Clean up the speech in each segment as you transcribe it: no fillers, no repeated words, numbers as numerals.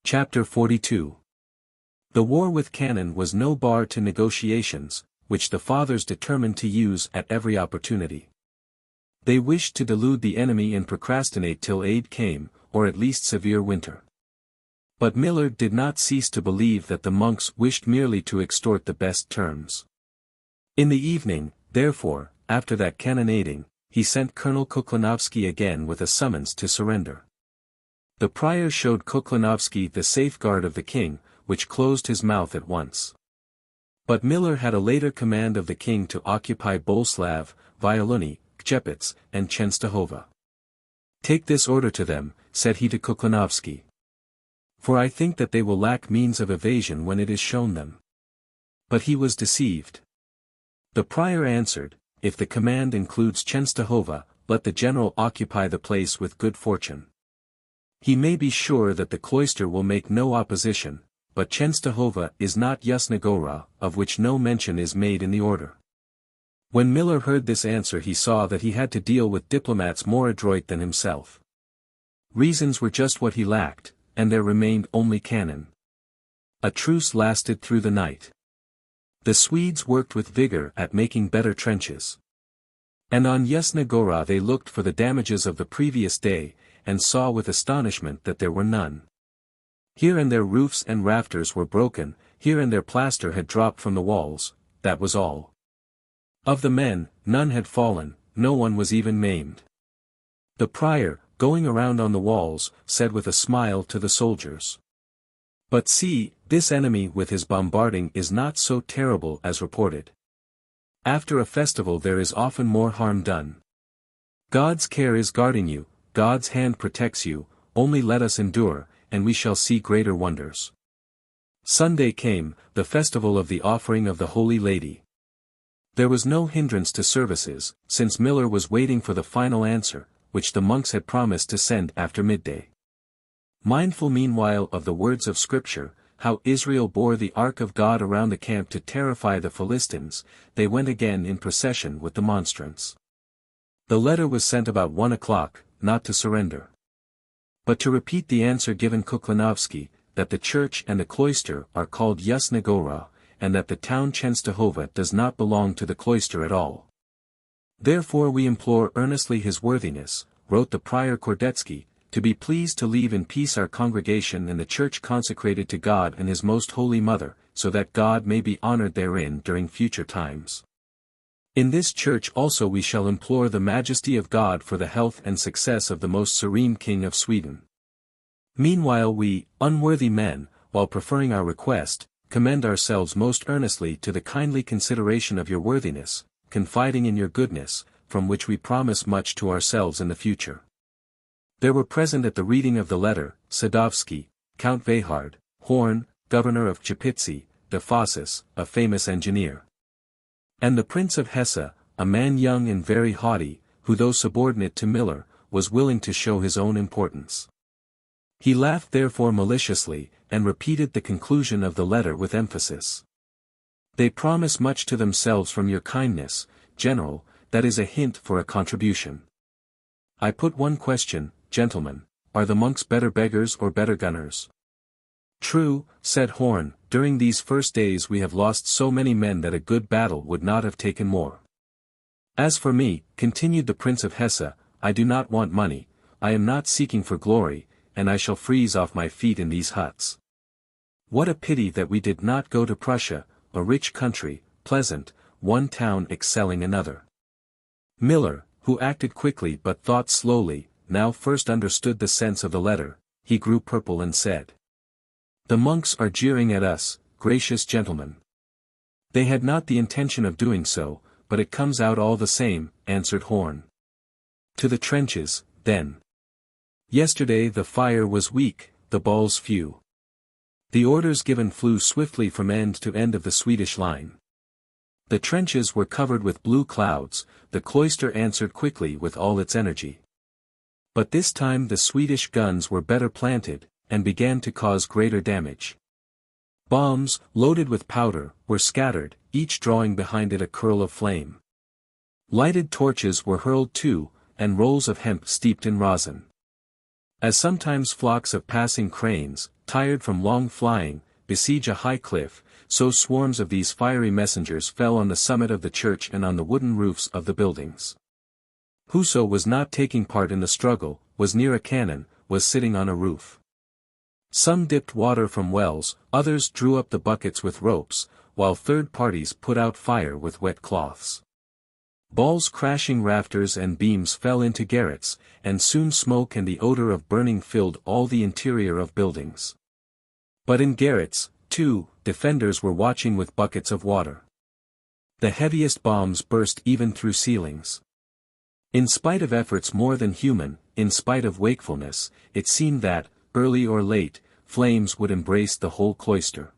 Chapter 42. The war with cannon was no bar to negotiations, which the fathers determined to use at every opportunity. They wished to delude the enemy and procrastinate till aid came, or at least severe winter. But Millard did not cease to believe that the monks wished merely to extort the best terms. In the evening, therefore, after that cannonading, he sent Colonel Kuklinovsky again with a summons to surrender. The prior showed Kuklinovsky the safeguard of the king, which closed his mouth at once. But Miller had a later command of the king to occupy Boleslav, Violuni, Kchepitz, and Chenstohova. "Take this order to them," said he to Kuklinovsky. "For I think that they will lack means of evasion when it is shown them." But he was deceived. The prior answered, "If the command includes Chenstohova, let the general occupy the place with good fortune. He may be sure that the cloister will make no opposition, but Chenstohova is not Yasna Gora, of which no mention is made in the order." When Miller heard this answer he saw that he had to deal with diplomats more adroit than himself. Reasons were just what he lacked, and there remained only cannon. A truce lasted through the night. The Swedes worked with vigor at making better trenches. And on Yasna Gora they looked for the damages of the previous day, and saw with astonishment that there were none. Here and there roofs and rafters were broken, here and there plaster had dropped from the walls, that was all. Of the men, none had fallen, no one was even maimed. The prior, going around on the walls, said with a smile to the soldiers, "But see, this enemy with his bombarding is not so terrible as reported. After a festival there is often more harm done. God's care is guarding you, God's hand protects you, only let us endure, and we shall see greater wonders." Sunday came, the festival of the offering of the Holy Lady. There was no hindrance to services, since Miller was waiting for the final answer, which the monks had promised to send after midday. Mindful meanwhile of the words of Scripture, how Israel bore the ark of God around the camp to terrify the Philistines, they went again in procession with the monstrance. The letter was sent about 1 o'clock, not to surrender, but to repeat the answer given Kuklinovsky, that the church and the cloister are called Yasna Gora, and that the town Chenstohova does not belong to the cloister at all. "Therefore we implore earnestly His Worthiness," wrote the prior Kordetsky, "to be pleased to leave in peace our congregation and the church consecrated to God and His Most Holy Mother, so that God may be honored therein during future times. In this church also we shall implore the majesty of God for the health and success of the most serene King of Sweden. Meanwhile we, unworthy men, while preferring our request, commend ourselves most earnestly to the kindly consideration of your worthiness, confiding in your goodness, from which we promise much to ourselves in the future." There were present at the reading of the letter, Sadovsky, Count Vehard, Horn, governor of Chepitsi, de Fossis, a famous engineer, and the Prince of Hesse, a man young and very haughty, who though subordinate to Miller, was willing to show his own importance. He laughed therefore maliciously, and repeated the conclusion of the letter with emphasis. "They promise much to themselves from your kindness, General, that is a hint for a contribution. I put one question, gentlemen, are the monks better beggars or better gunners?" "True," said Horn, "during these first days we have lost so many men that a good battle would not have taken more. As for me," continued the Prince of Hesse, "I do not want money, I am not seeking for glory, and I shall freeze off my feet in these huts. What a pity that we did not go to Prussia, a rich country, pleasant, one town excelling another." Miller, who acted quickly but thought slowly, now first understood the sense of the letter. He grew purple and said, "The monks are jeering at us, gracious gentlemen." "They had not the intention of doing so, but it comes out all the same," answered Horn. "To the trenches, then. Yesterday the fire was weak, the balls few. The orders given flew swiftly from end to end of the Swedish line. The trenches were covered with blue clouds, the cloister answered quickly with all its energy. But this time the Swedish guns were better planted, and began to cause greater damage. Bombs, loaded with powder, were scattered, each drawing behind it a curl of flame. Lighted torches were hurled too, and rolls of hemp steeped in rosin. As sometimes flocks of passing cranes, tired from long flying, besiege a high cliff, so swarms of these fiery messengers fell on the summit of the church and on the wooden roofs of the buildings. Whoso was not taking part in the struggle, was near a cannon, was sitting on a roof. Some dipped water from wells, others drew up the buckets with ropes, while third parties put out fire with wet cloths. Balls crashing rafters and beams fell into garrets, and soon smoke and the odor of burning filled all the interior of buildings. But in garrets, too, defenders were watching with buckets of water. The heaviest bombs burst even through ceilings. In spite of efforts more than human, in spite of wakefulness, it seemed that, early or late, flames would embrace the whole cloister.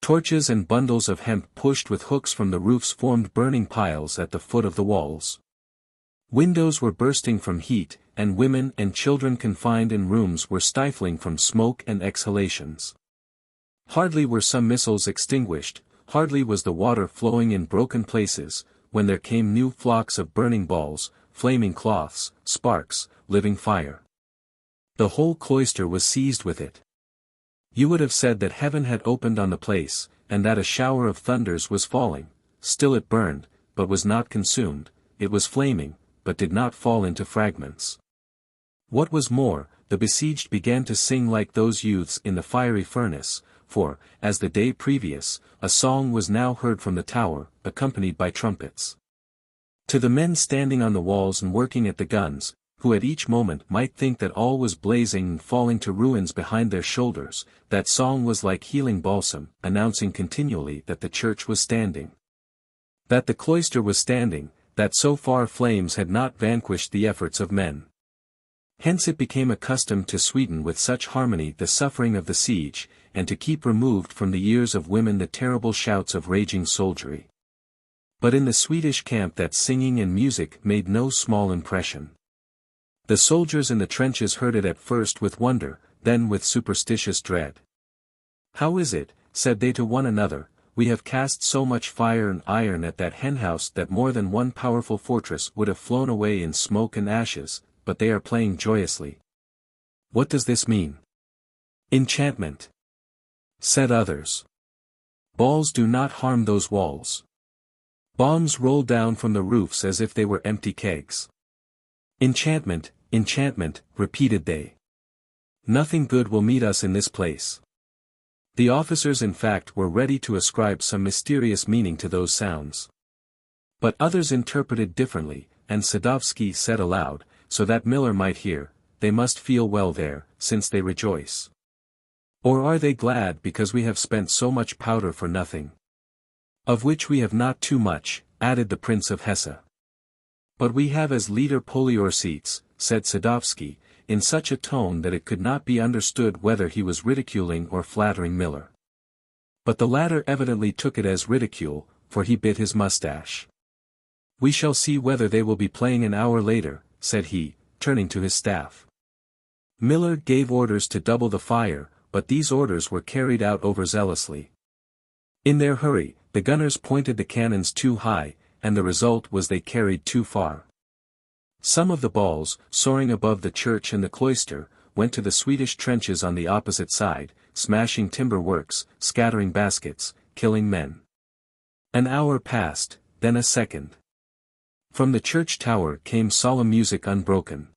Torches and bundles of hemp pushed with hooks from the roofs formed burning piles at the foot of the walls. Windows were bursting from heat, and women and children confined in rooms were stifling from smoke and exhalations. Hardly were some missiles extinguished, hardly was the water flowing in broken places, when there came new flocks of burning balls, flaming cloths, sparks, living fire. The whole cloister was seized with it. You would have said that heaven had opened on the place, and that a shower of thunders was falling. Still it burned, but was not consumed, it was flaming, but did not fall into fragments. What was more, the besieged began to sing like those youths in the fiery furnace, for, as the day previous, a song was now heard from the tower, accompanied by trumpets. To the men standing on the walls and working at the guns, who at each moment might think that all was blazing and falling to ruins behind their shoulders, that song was like healing balsam, announcing continually that the church was standing. That the cloister was standing, that so far flames had not vanquished the efforts of men. Hence it became accustomed to sweeten with such harmony the suffering of the siege, and to keep removed from the ears of women the terrible shouts of raging soldiery. But in the Swedish camp that singing and music made no small impression. The soldiers in the trenches heard it at first with wonder, then with superstitious dread. "How is it," said they to one another, "we have cast so much fire and iron at that henhouse that more than one powerful fortress would have flown away in smoke and ashes, but they are playing joyously. What does this mean?" "Enchantment," said others. "Balls do not harm those walls. Bombs roll down from the roofs as if they were empty kegs." "Enchantment, enchantment," repeated they. "Nothing good will meet us in this place." The officers in fact were ready to ascribe some mysterious meaning to those sounds. But others interpreted differently, and Sadovsky said aloud, so that Miller might hear, "They must feel well there, since they rejoice. Or are they glad because we have spent so much powder for nothing? Of which we have not too much," added the Prince of Hesse. "But we have as leader Poliorcetes," said Sadovsky, in such a tone that it could not be understood whether he was ridiculing or flattering Miller. But the latter evidently took it as ridicule, for he bit his mustache. "We shall see whether they will be playing an hour later," said he, turning to his staff. Miller gave orders to double the fire, but these orders were carried out overzealously. In their hurry, the gunners pointed the cannons too high, and the result was they carried too far. Some of the balls, soaring above the church and the cloister, went to the Swedish trenches on the opposite side, smashing timber works, scattering baskets, killing men. An hour passed, then a second. From the church tower came solemn music unbroken.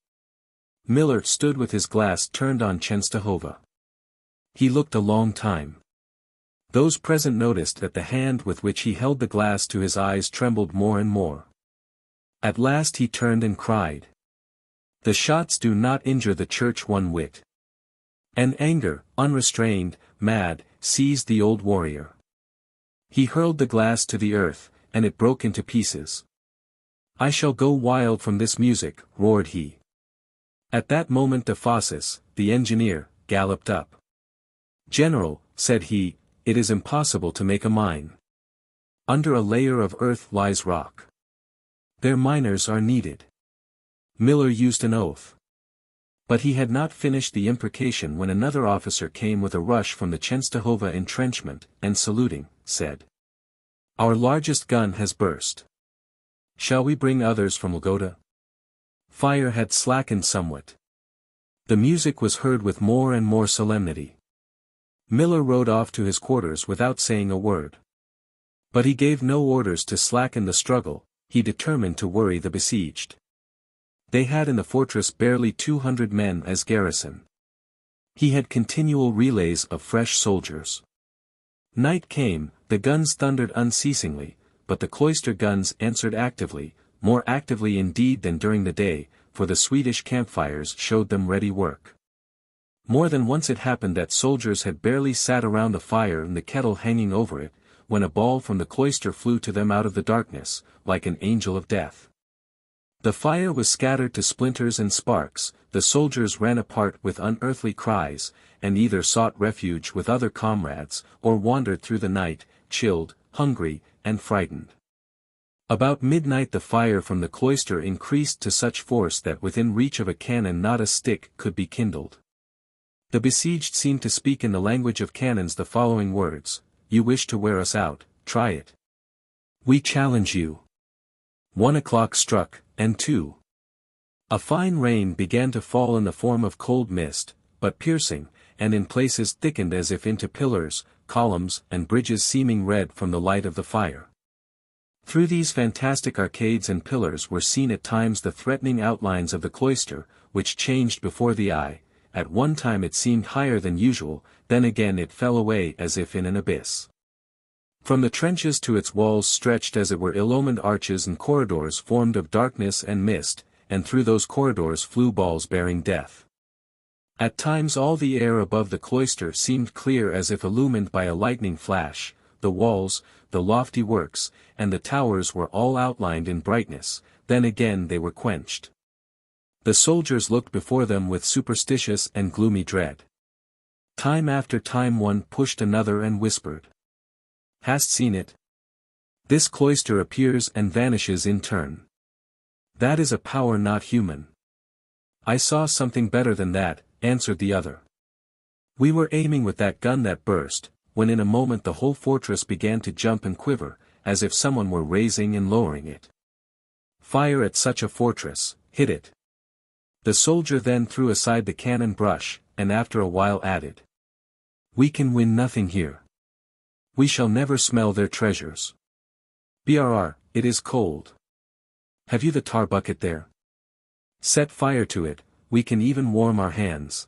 Miller stood with his glass turned on Czestochowa. He looked a long time. Those present noticed that the hand with which he held the glass to his eyes trembled more and more. At last he turned and cried, "The shots do not injure the church one whit." And anger, unrestrained, mad, seized the old warrior. He hurled the glass to the earth, and it broke into pieces. "I shall go wild from this music," roared he. At that moment de Fossis, the engineer, galloped up. "General," said he, "it is impossible to make a mine. Under a layer of earth lies rock. Their miners are needed." Miller used an oath. But he had not finished the imprecation when another officer came with a rush from the Czestochowa entrenchment, and saluting, said, "Our largest gun has burst. Shall we bring others from Lgota?" Fire had slackened somewhat. The music was heard with more and more solemnity. Miller rode off to his quarters without saying a word. But he gave no orders to slacken the struggle, he determined to worry the besieged. They had in the fortress barely 200 men as garrison. He had continual relays of fresh soldiers. Night came, the guns thundered unceasingly, but the cloister guns answered actively, more actively indeed than during the day, for the Swedish campfires showed them ready work. More than once it happened that soldiers had barely sat around the fire and the kettle hanging over it, when a ball from the cloister flew to them out of the darkness, like an angel of death. The fire was scattered to splinters and sparks, the soldiers ran apart with unearthly cries, and either sought refuge with other comrades, or wandered through the night, chilled, hungry, and frightened. About midnight the fire from the cloister increased to such force that within reach of a cannon not a stick could be kindled. The besieged seemed to speak in the language of cannons the following words: "You wish to wear us out, try it. We challenge you." 1 o'clock struck, and 2. A fine rain began to fall in the form of cold mist, but piercing, and in places thickened as if into pillars, columns and bridges seeming red from the light of the fire. Through these fantastic arcades and pillars were seen at times the threatening outlines of the cloister, which changed before the eye. At one time it seemed higher than usual, then again it fell away as if in an abyss. From the trenches to its walls stretched as it were illumined arches and corridors formed of darkness and mist, and through those corridors flew balls bearing death. At times all the air above the cloister seemed clear as if illumined by a lightning flash, the walls, the lofty works, and the towers were all outlined in brightness, then again they were quenched. The soldiers looked before them with superstitious and gloomy dread. Time after time one pushed another and whispered, "Hast seen it? This cloister appears and vanishes in turn. That is a power not human." "I saw something better than that," answered the other. "We were aiming with that gun that burst, when in a moment the whole fortress began to jump and quiver, as if someone were raising and lowering it. Fire at such a fortress, hit it." The soldier then threw aside the cannon brush, and after a while added, "We can win nothing here. We shall never smell their treasures. Brr, it is cold. Have you the tar bucket there? Set fire to it, we can even warm our hands."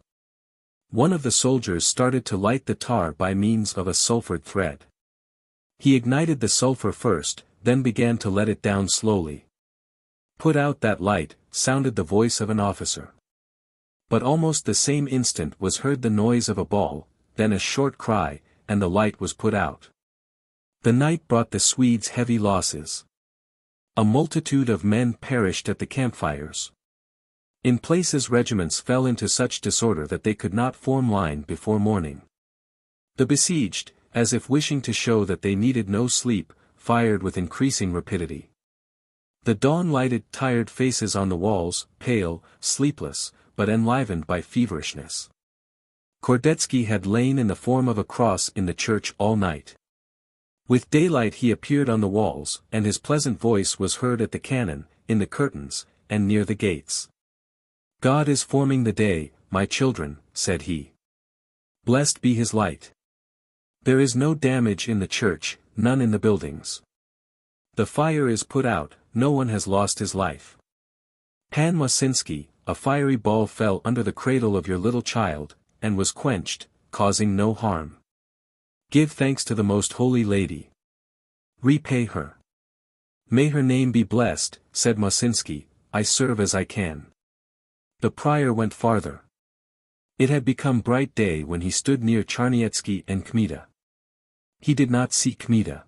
One of the soldiers started to light the tar by means of a sulfured thread. He ignited the sulfur first, then began to let it down slowly. "Put out that light," sounded the voice of an officer. But almost the same instant was heard the noise of a ball, then a short cry, and the light was put out. The night brought the Swedes heavy losses. A multitude of men perished at the campfires. In places regiments fell into such disorder that they could not form line before morning. The besieged, as if wishing to show that they needed no sleep, fired with increasing rapidity. The dawn lighted tired faces on the walls, pale, sleepless, but enlivened by feverishness. Kordetsky had lain in the form of a cross in the church all night. With daylight he appeared on the walls, and his pleasant voice was heard at the cannon, in the curtains, and near the gates. "God is forming the day, my children," said he. "Blessed be his light. There is no damage in the church, none in the buildings. The fire is put out, no one has lost his life. Pan Mosinski, a fiery ball fell under the cradle of your little child, and was quenched, causing no harm. Give thanks to the Most Holy Lady. Repay her. May her name be blessed," said Mosinski, "I serve as I can." The prior went farther. It had become bright day when he stood near Charnietsky and Kmita. He did not see Kmita,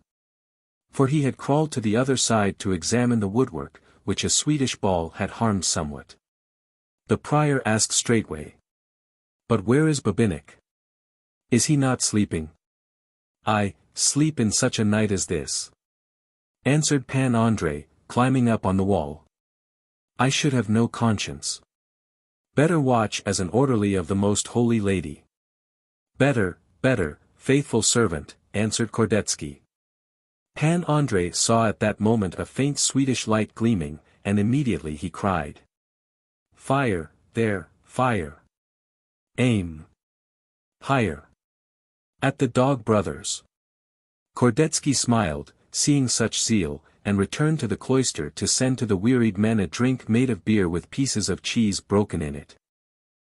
for he had crawled to the other side to examine the woodwork, which a Swedish ball had harmed somewhat. The prior asked straightway, "But where is Babinik? Is he not sleeping?" "I sleep in such a night as this," answered Pan Andrei, climbing up on the wall. "I should have no conscience. Better watch as an orderly of the Most Holy Lady." "Better, better, faithful servant," answered Kordetsky. Pan Andrei saw at that moment a faint Swedish light gleaming, and immediately he cried, "Fire, there, fire!" Aim higher. At the dog brothers. Kordetsky smiled, seeing such zeal, and returned to the cloister to send to the wearied men a drink made of beer with pieces of cheese broken in it.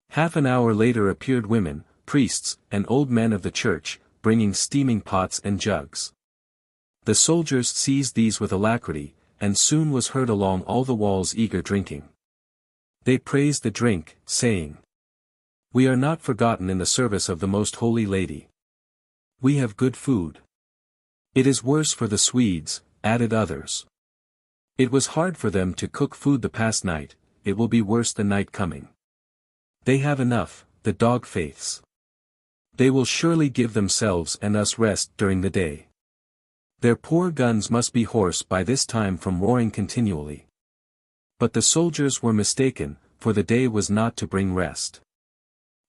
Half an hour later appeared women, priests, and old men of the church, bringing steaming pots and jugs. The soldiers seized these with alacrity, and soon was heard along all the walls eager drinking. They praised the drink, saying, "We are not forgotten in the service of the Most Holy Lady. We have good food." "It is worse for the Swedes," added others. "It was hard for them to cook food the past night, it will be worse the night coming. They have enough, the dog faiths. They will surely give themselves and us rest during the day. Their poor guns must be hoarse by this time from roaring continually." But the soldiers were mistaken, for the day was not to bring rest.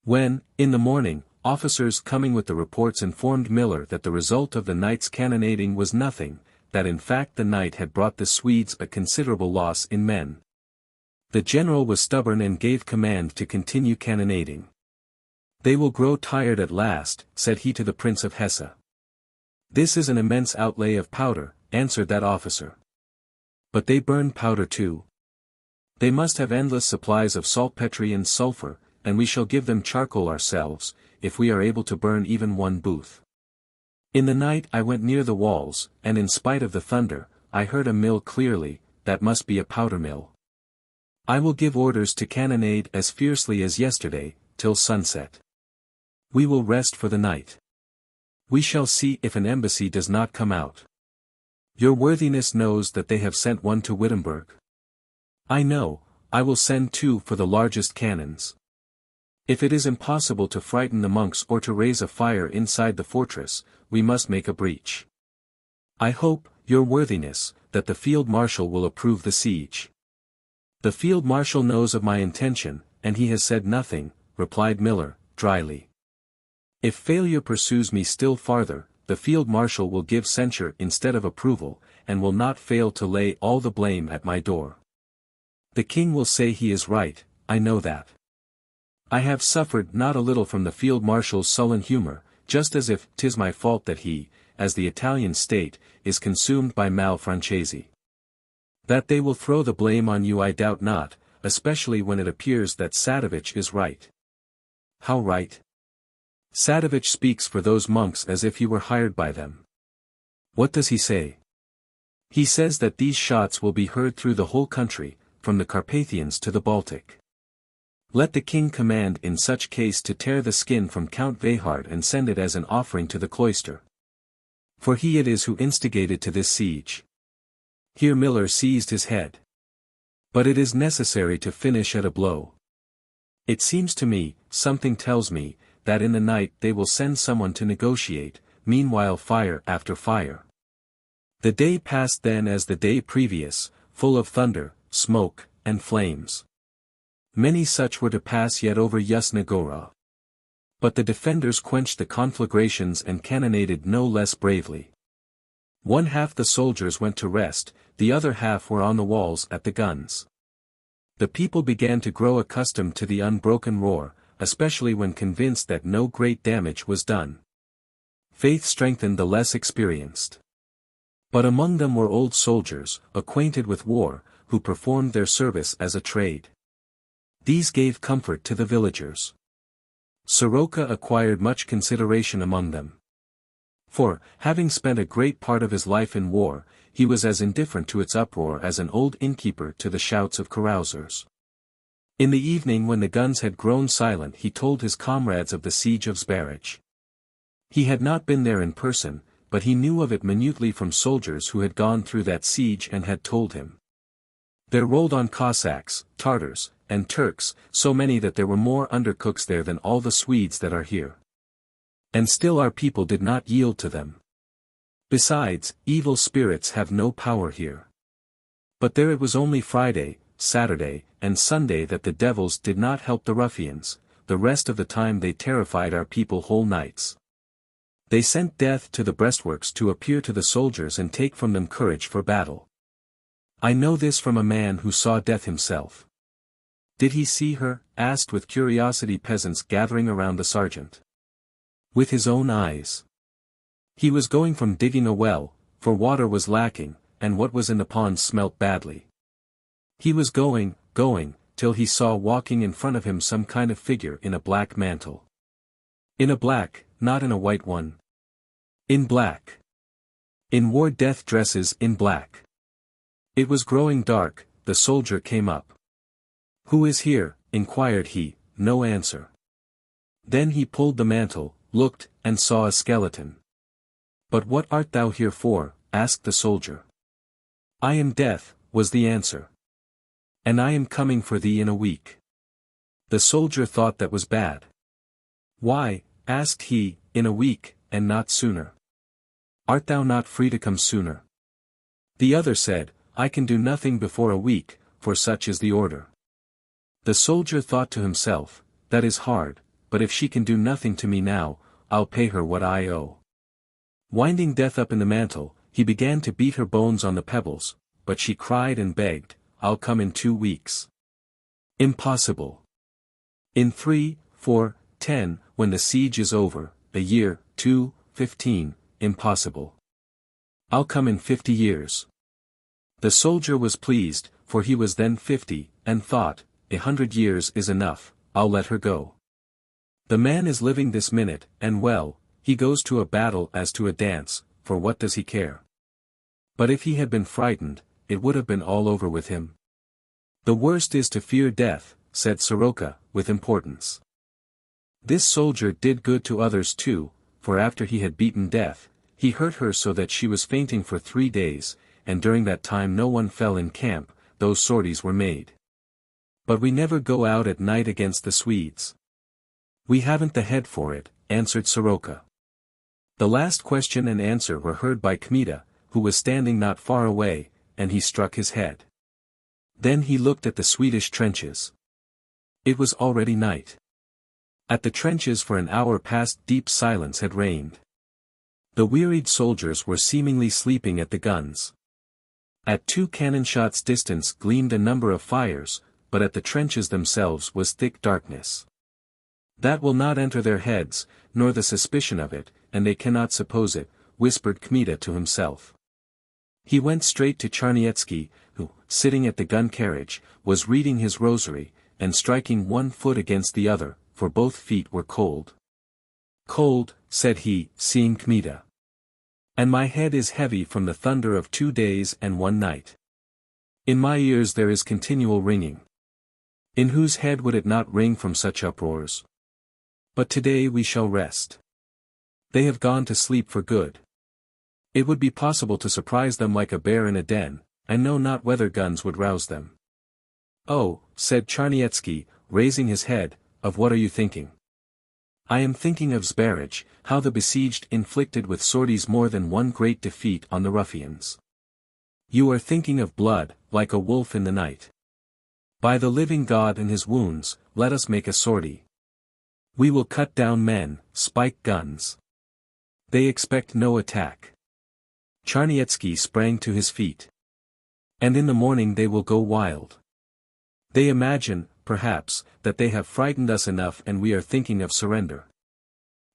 When, in the morning, officers coming with the reports informed Miller that the result of the night's cannonading was nothing, that in fact the night had brought the Swedes a considerable loss in men. The general was stubborn and gave command to continue cannonading. "They will grow tired at last," said he to the Prince of Hesse. "This is an immense outlay of powder," answered that officer. "But they burn powder too. They must have endless supplies of saltpetre and sulfur, and we shall give them charcoal ourselves, if we are able to burn even one booth." In the night I went near the walls, and in spite of the thunder, I heard a mill clearly, that must be a powder mill. I will give orders to cannonade as fiercely as yesterday, till sunset. We will rest for the night. We shall see if an embassy does not come out. Your worthiness knows that they have sent one to Wittenberg. I know, I will send 2 for the largest cannons. If it is impossible to frighten the monks or to raise a fire inside the fortress, we must make a breach. I hope, your worthiness, that the field marshal will approve the siege. The field marshal knows of my intention, and he has said nothing, replied Miller, dryly. If failure pursues me still farther, the field marshal will give censure instead of approval, and will not fail to lay all the blame at my door. The king will say he is right, I know that. I have suffered not a little from the field marshal's sullen humor, just as if 'tis my fault that he, as the Italian state, is consumed by malfrancesi. That they will throw the blame on you I doubt not, especially when it appears that Sadovich is right. How right? Sadovich speaks for those monks as if he were hired by them. What does he say? He says that these shots will be heard through the whole country, from the Carpathians to the Baltic. Let the king command in such case to tear the skin from Count Vehard and send it as an offering to the cloister. For he it is who instigated to this siege. Here Miller seized his head. But it is necessary to finish at a blow. It seems to me, something tells me, that in the night they will send someone to negotiate, meanwhile fire after fire. The day passed then as the day previous, full of thunder, smoke, and flames. Many such were to pass yet over Yasna Gora. But the defenders quenched the conflagrations and cannonaded no less bravely. One half the soldiers went to rest, the other half were on the walls at the guns. The people began to grow accustomed to the unbroken roar, especially when convinced that no great damage was done. Faith strengthened the less experienced. But among them were old soldiers, acquainted with war, who performed their service as a trade. These gave comfort to the villagers. Soroka acquired much consideration among them. For, having spent a great part of his life in war, he was as indifferent to its uproar as an old innkeeper to the shouts of carousers. In the evening when the guns had grown silent he told his comrades of the siege of Zbaraj. He had not been there in person, but he knew of it minutely from soldiers who had gone through that siege and had told him. There rolled on Cossacks, Tartars, and Turks, so many that there were more undercooks there than all the Swedes that are here. And still our people did not yield to them. Besides, evil spirits have no power here. But there it was only Friday, Saturday, and Sunday that the devils did not help the ruffians, the rest of the time they terrified our people whole nights. They sent death to the breastworks to appear to the soldiers and take from them courage for battle. I know this from a man who saw death himself. Did he see her? Asked with curiosity peasants gathering around the sergeant. With his own eyes. He was going from digging a well, for water was lacking, and what was in the pond smelt badly. He was going, till he saw walking in front of him some kind of figure in a black mantle. In a black, not in a white one. In black. In war death dresses in black. It was growing dark, the soldier came up. Who is here? Inquired he, no answer. Then he pulled the mantle, looked, and saw a skeleton. But what art thou here for? Asked the soldier. I am death, was the answer. And I am coming for thee in a week. The soldier thought that was bad. Why, asked he, in a week, and not sooner? Art thou not free to come sooner? The other said, I can do nothing before a week, for such is the order. The soldier thought to himself, that is hard, but if she can do nothing to me now, I'll pay her what I owe. Winding death up in the mantle, he began to beat her bones on the pebbles, but she cried and begged, I'll come in 2 weeks. Impossible. In 3, 4, 10, when the siege is over, a year, 2, 15, impossible. I'll come in 50 years. The soldier was pleased, for he was then 50, and thought, 100 years is enough, I'll let her go. The man is living this minute, and well, he goes to a battle as to a dance, for what does he care? But if he had been frightened, it would have been all over with him. The worst is to fear death, said Soroka, with importance. This soldier did good to others too, for after he had beaten death, he hurt her so that she was fainting for 3 days, and during that time no one fell in camp, those sorties were made. But we never go out at night against the Swedes. We haven't the head for it, answered Soroka. The last question and answer were heard by Kmita, who was standing not far away, and he struck his head. Then he looked at the Swedish trenches. It was already night. At the trenches for an hour past deep silence had reigned. The wearied soldiers were seemingly sleeping at the guns. At 2 cannon shots distance gleamed a number of fires, but at the trenches themselves was thick darkness. That will not enter their heads, nor the suspicion of it, and they cannot suppose it, whispered Kmita to himself. He went straight to Charniecki, who, sitting at the gun carriage, was reading his rosary, and striking one foot against the other, for both feet were cold. Cold, said he, seeing Kmita. And my head is heavy from the thunder of 2 days and 1 night. In my ears there is continual ringing. In whose head would it not ring from such uproars? But today we shall rest. They have gone to sleep for good. It would be possible to surprise them like a bear in a den, I know not whether guns would rouse them. Oh, said Charniecki, raising his head, of what are you thinking? I am thinking of Zbaraj, how the besieged inflicted with sorties more than one great defeat on the ruffians. You are thinking of blood, like a wolf in the night. By the living God and his wounds, let us make a sortie. We will cut down men, spike guns. They expect no attack. Charniecki sprang to his feet. And in the morning they will go wild. They imagine, perhaps, that they have frightened us enough and we are thinking of surrender.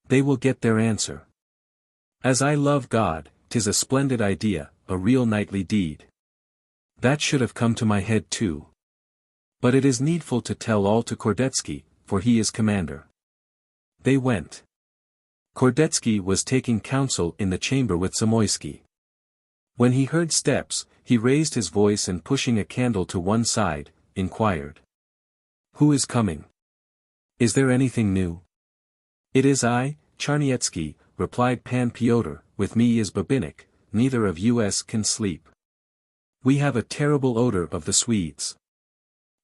They will get their answer. As I love God, 'tis a splendid idea, a real knightly deed. That should have come to my head too. But it is needful to tell all to Kordetsky, for he is commander. They went. Kordetsky was taking counsel in the chamber with Zamoyski. When he heard steps, he raised his voice and pushing a candle to one side, inquired. Who is coming? Is there anything new? It is I, Charniecki, replied Pan Pyotr, with me is Babinik, neither of us can sleep. We have a terrible odor of the Swedes.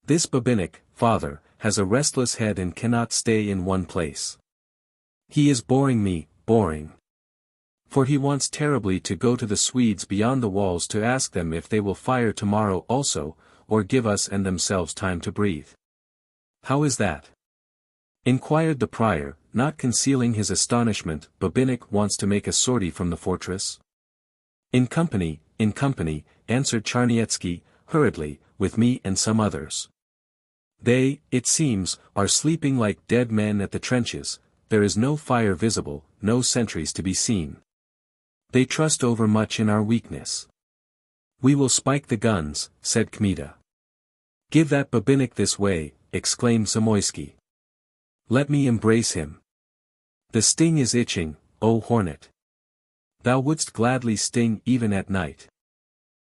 This Babinik, father, has a restless head and cannot stay in one place. He is boring me, boring. For he wants terribly to go to the Swedes beyond the walls to ask them if they will fire tomorrow also, or give us and themselves time to breathe. How is that? Inquired the prior, not concealing his astonishment. Babinik wants to make a sortie from the fortress? In company, answered Charniecki, hurriedly, with me and some others. They, it seems, are sleeping like dead men at the trenches. There is no fire visible, no sentries to be seen. They trust overmuch in our weakness. We will spike the guns, said Kmita. Give that Babinnik this way, exclaimed Zamoyski. Let me embrace him. The sting is itching, O hornet. Thou wouldst gladly sting even at night.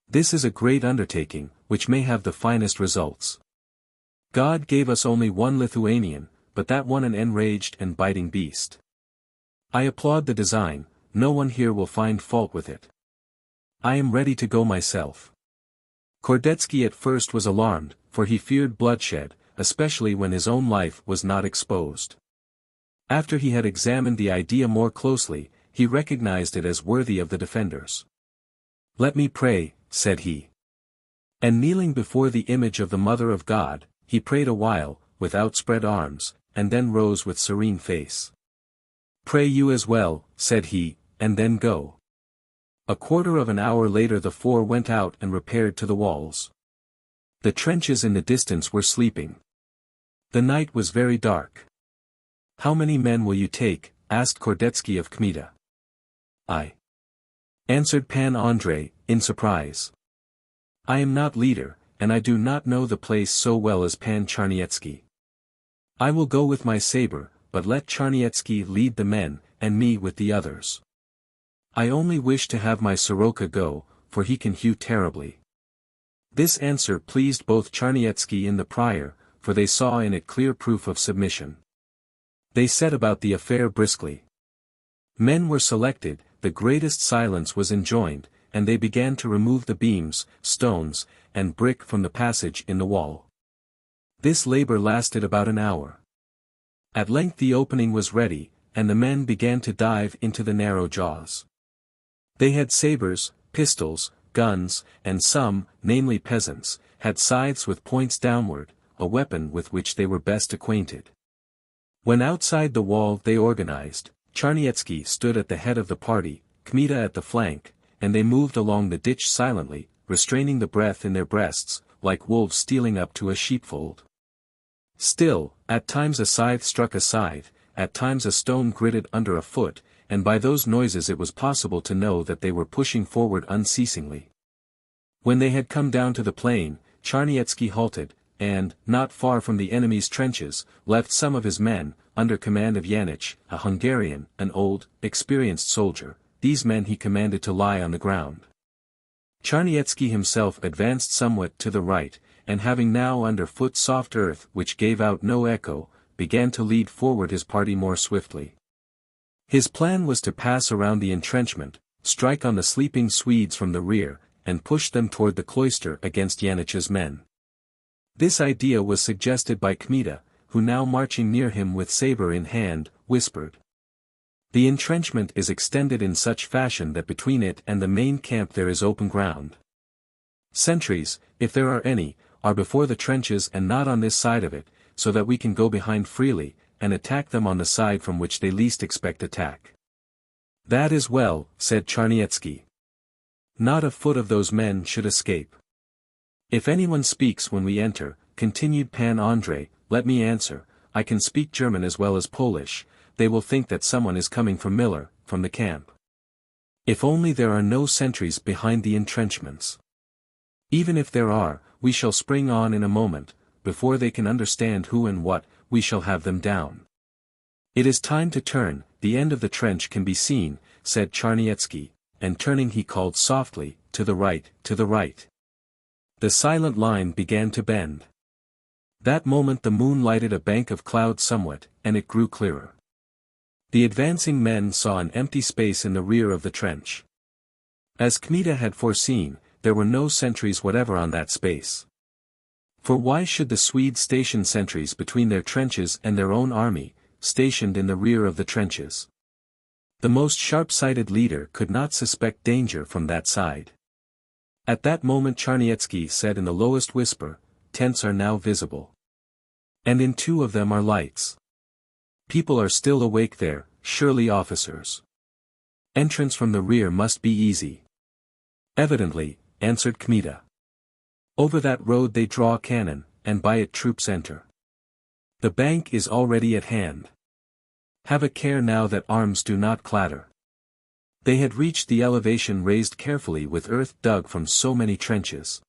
This is a great undertaking, which may have the finest results. God gave us only one Lithuanian, but that one an enraged and biting beast. I applaud the design, no one here will find fault with it. I am ready to go myself. Kordetsky at first was alarmed, for he feared bloodshed, especially when his own life was not exposed. After he had examined the idea more closely, he recognized it as worthy of the defenders. Let me pray, said he. And kneeling before the image of the Mother of God, he prayed a while, with outspread arms, and then rose with serene face. Pray you as well, said he, and then go. A quarter of an hour later the four went out and repaired to the walls. The trenches in the distance were sleeping. The night was very dark. How many men will you take? Asked Kordetsky of Kmita. I. Answered Pan Andrei, in surprise. I am not leader, and I do not know the place so well as Pan Charnietsky. I will go with my saber, but let Charnietsky lead the men, and me with the others. I only wish to have my Soroka go, for he can hew terribly. This answer pleased both Charnietsky and the prior, for they saw in it clear proof of submission. They set about the affair briskly. Men were selected, the greatest silence was enjoined, and they began to remove the beams, stones, and brick from the passage in the wall. This labor lasted about an hour. At length the opening was ready, and the men began to dive into the narrow jaws. They had sabers, pistols, guns, and some, namely peasants, had scythes with points downward, a weapon with which they were best acquainted. When outside the wall they organized, Charnietsky stood at the head of the party, Kmita at the flank, and they moved along the ditch silently, restraining the breath in their breasts, like wolves stealing up to a sheepfold. Still, at times a scythe struck a scythe, at times a stone gritted under a foot, and by those noises it was possible to know that they were pushing forward unceasingly. When they had come down to the plain, Charnietsky halted, and, not far from the enemy's trenches, left some of his men, under command of Janich, a Hungarian, an old, experienced soldier. These men he commanded to lie on the ground. Charnietsky himself advanced somewhat to the right, and having now under foot soft earth which gave out no echo, began to lead forward his party more swiftly. His plan was to pass around the entrenchment, strike on the sleeping Swedes from the rear, and push them toward the cloister against Janich's men. This idea was suggested by Kmita, who now marching near him with saber in hand, whispered. The entrenchment is extended in such fashion that between it and the main camp there is open ground. Sentries, if there are any, are before the trenches and not on this side of it, so that we can go behind freely, and attack them on the side from which they least expect attack. That is well, said Charnietsky. Not a foot of those men should escape. If anyone speaks when we enter, continued Pan Andrei, let me answer, I can speak German as well as Polish. They will think that someone is coming from Miller, from the camp. If only there are no sentries behind the entrenchments. Even if there are, we shall spring on in a moment, before they can understand who and what, we shall have them down. It is time to turn, the end of the trench can be seen, said Charnietsky, and turning he called softly, to the right, to the right. The silent line began to bend. That moment the moon lighted a bank of cloud somewhat, and it grew clearer. The advancing men saw an empty space in the rear of the trench. As Kmita had foreseen, there were no sentries whatever on that space. For why should the Swedes station sentries between their trenches and their own army, stationed in the rear of the trenches? The most sharp-sighted leader could not suspect danger from that side. At that moment Charnietsky said in the lowest whisper, tents are now visible. And in two of them are lights. People are still awake there, surely officers. Entrance from the rear must be easy. Evidently, answered Kmita. Over that road they draw cannon, and by it troops enter. The bank is already at hand. Have a care now that arms do not clatter. They had reached the elevation raised carefully with earth dug from so many trenches.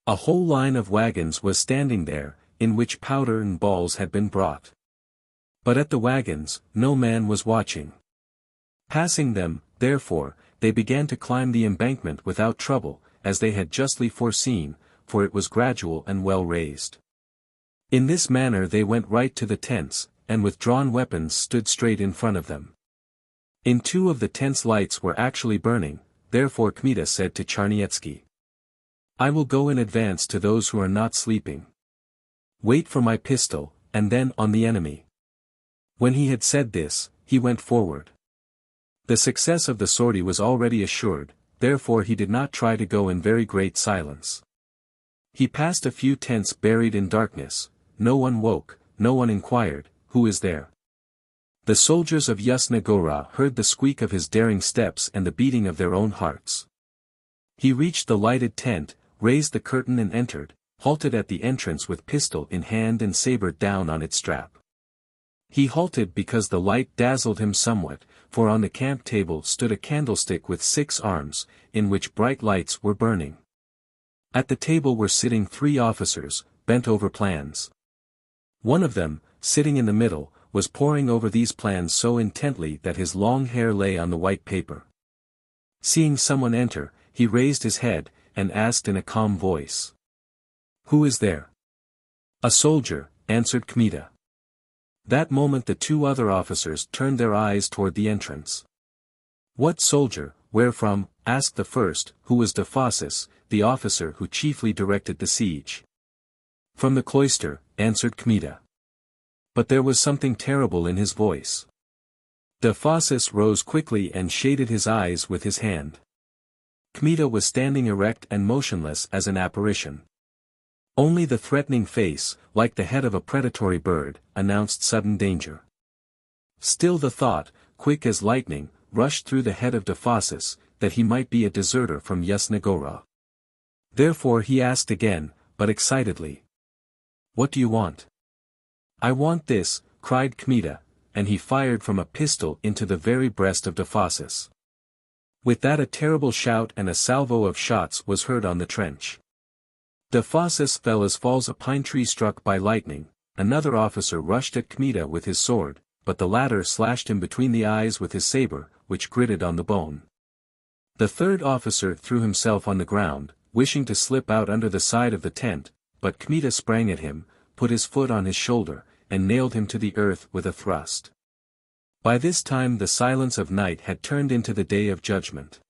A whole line of wagons was standing there, in which powder and balls had been brought. But at the wagons, no man was watching. Passing them, therefore, they began to climb the embankment without trouble, as they had justly foreseen, for it was gradual and well raised. In this manner they went right to the tents, and with drawn weapons stood straight in front of them. In two of the tents lights were actually burning, therefore Kmita said to Charniecki, "I will go in advance to those who are not sleeping. Wait for my pistol, and then on the enemy." When he had said this, he went forward. The success of the sortie was already assured, therefore he did not try to go in very great silence. He passed a few tents buried in darkness, no one woke, no one inquired, "Who is there?" The soldiers of Yasna Gora heard the squeak of his daring steps and the beating of their own hearts. He reached the lighted tent, raised the curtain and entered, halted at the entrance with pistol in hand and saber down on its strap. He halted because the light dazzled him somewhat, for on the camp table stood a candlestick with 6 arms, in which bright lights were burning. At the table were sitting 3 officers, bent over plans. One of them, sitting in the middle, was poring over these plans so intently that his long hair lay on the white paper. Seeing someone enter, he raised his head, and asked in a calm voice, "Who is there?" "A soldier," answered Kmita. That moment the 2 other officers turned their eyes toward the entrance. "What soldier, where from?" asked the first, who was Dephasis, the officer who chiefly directed the siege. "From the cloister," answered Kmita. But there was something terrible in his voice. Dephasis rose quickly and shaded his eyes with his hand. Kmita was standing erect and motionless as an apparition. Only the threatening face, like the head of a predatory bird, announced sudden danger. Still the thought, quick as lightning, rushed through the head of Dephasis, that he might be a deserter from Yasna Gora. Therefore he asked again, but excitedly, "What do you want?" "I want this," cried Kmita, and he fired from a pistol into the very breast of Dephasis. With that a terrible shout and a salvo of shots was heard on the trench. Dephasis fell as falls a pine tree struck by lightning. Another officer rushed at Kmita with his sword, but the latter slashed him between the eyes with his saber, which gritted on the bone. The third officer threw himself on the ground, wishing to slip out under the side of the tent, but Kmita sprang at him, put his foot on his shoulder, and nailed him to the earth with a thrust. By this time the silence of night had turned into the day of judgment.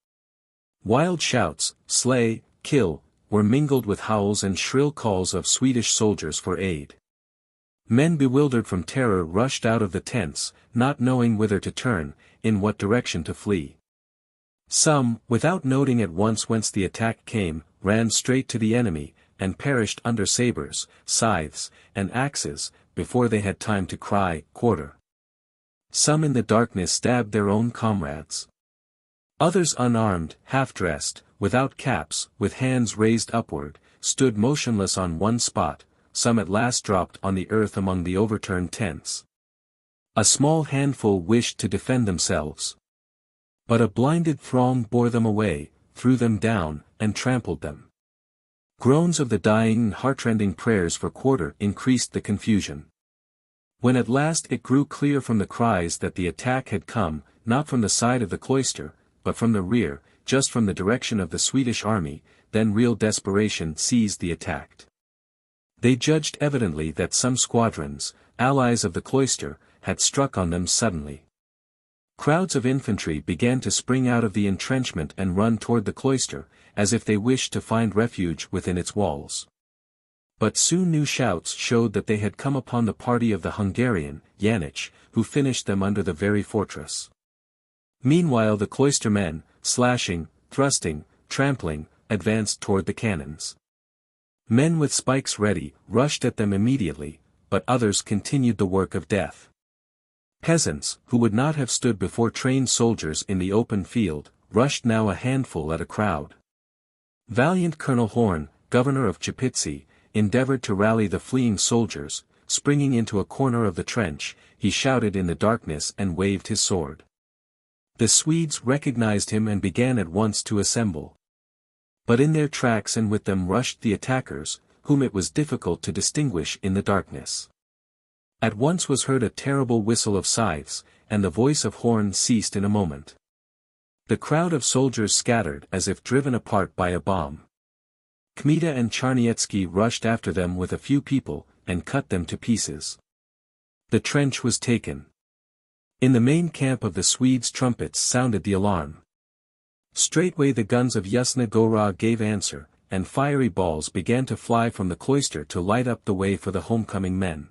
Wild shouts, "Slay, kill," were mingled with howls and shrill calls of Swedish soldiers for aid. Men bewildered from terror rushed out of the tents, not knowing whither to turn, in what direction to flee. Some, without noting at once whence the attack came, ran straight to the enemy, and perished under sabers, scythes, and axes, before they had time to cry, "Quarter." Some in the darkness stabbed their own comrades. Others unarmed, half-dressed, without caps, with hands raised upward, stood motionless on one spot. Some at last dropped on the earth among the overturned tents. A small handful wished to defend themselves. But a blinded throng bore them away, threw them down, and trampled them. Groans of the dying and heartrending prayers for quarter increased the confusion. When at last it grew clear from the cries that the attack had come, not from the side of the cloister, but from the rear, just from the direction of the Swedish army, then real desperation seized the attacked. They judged evidently that some squadrons, allies of the cloister, had struck on them suddenly. Crowds of infantry began to spring out of the entrenchment and run toward the cloister, as if they wished to find refuge within its walls. But soon new shouts showed that they had come upon the party of the Hungarian, Janich, who finished them under the very fortress. Meanwhile the cloister men, slashing, thrusting, trampling, advanced toward the cannons. Men with spikes ready, rushed at them immediately, but others continued the work of death. Peasants, who would not have stood before trained soldiers in the open field, rushed now a handful at a crowd. Valiant Colonel Horn, governor of Chapitsi, endeavored to rally the fleeing soldiers. Springing into a corner of the trench, he shouted in the darkness and waved his sword. The Swedes recognized him and began at once to assemble. But in their tracks and with them rushed the attackers, whom it was difficult to distinguish in the darkness. At once was heard a terrible whistle of scythes, and the voice of horn ceased in a moment. The crowd of soldiers scattered as if driven apart by a bomb. Kmita and Charniecki rushed after them with a few people, and cut them to pieces. The trench was taken. In the main camp of the Swedes trumpets sounded the alarm. Straightway the guns of Yasna Gora gave answer, and fiery balls began to fly from the cloister to light up the way for the homecoming men.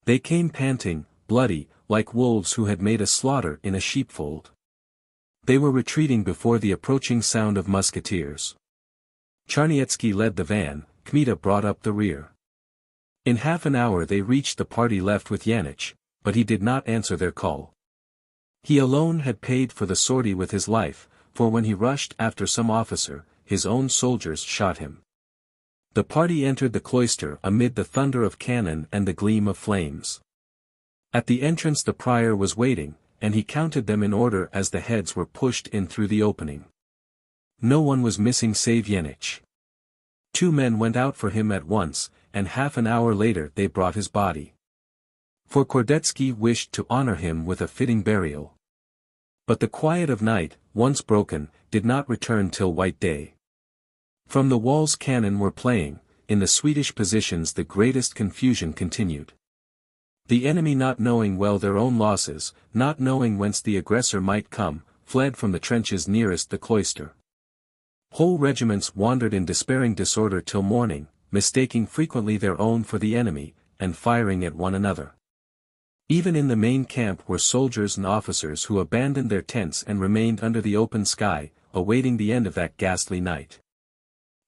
They came panting, bloody, like wolves who had made a slaughter in a sheepfold. They were retreating before the approaching sound of musketeers. Charniecki led the van, Kmita brought up the rear. In half an hour they reached the party left with Janich, but he did not answer their call. He alone had paid for the sortie with his life, for when he rushed after some officer, his own soldiers shot him. The party entered the cloister amid the thunder of cannon and the gleam of flames. At the entrance the prior was waiting, and he counted them in order as the heads were pushed in through the opening. No one was missing save Janich. 2 men went out for him at once, and half an hour later they brought his body. For Kordetsky wished to honor him with a fitting burial. But the quiet of night, once broken, did not return till white day. From the walls cannon were playing, in the Swedish positions the greatest confusion continued. The enemy, not knowing well their own losses, not knowing whence the aggressor might come, fled from the trenches nearest the cloister. Whole regiments wandered in despairing disorder till morning, mistaking frequently their own for the enemy, and firing at one another. Even in the main camp were soldiers and officers who abandoned their tents and remained under the open sky, awaiting the end of that ghastly night.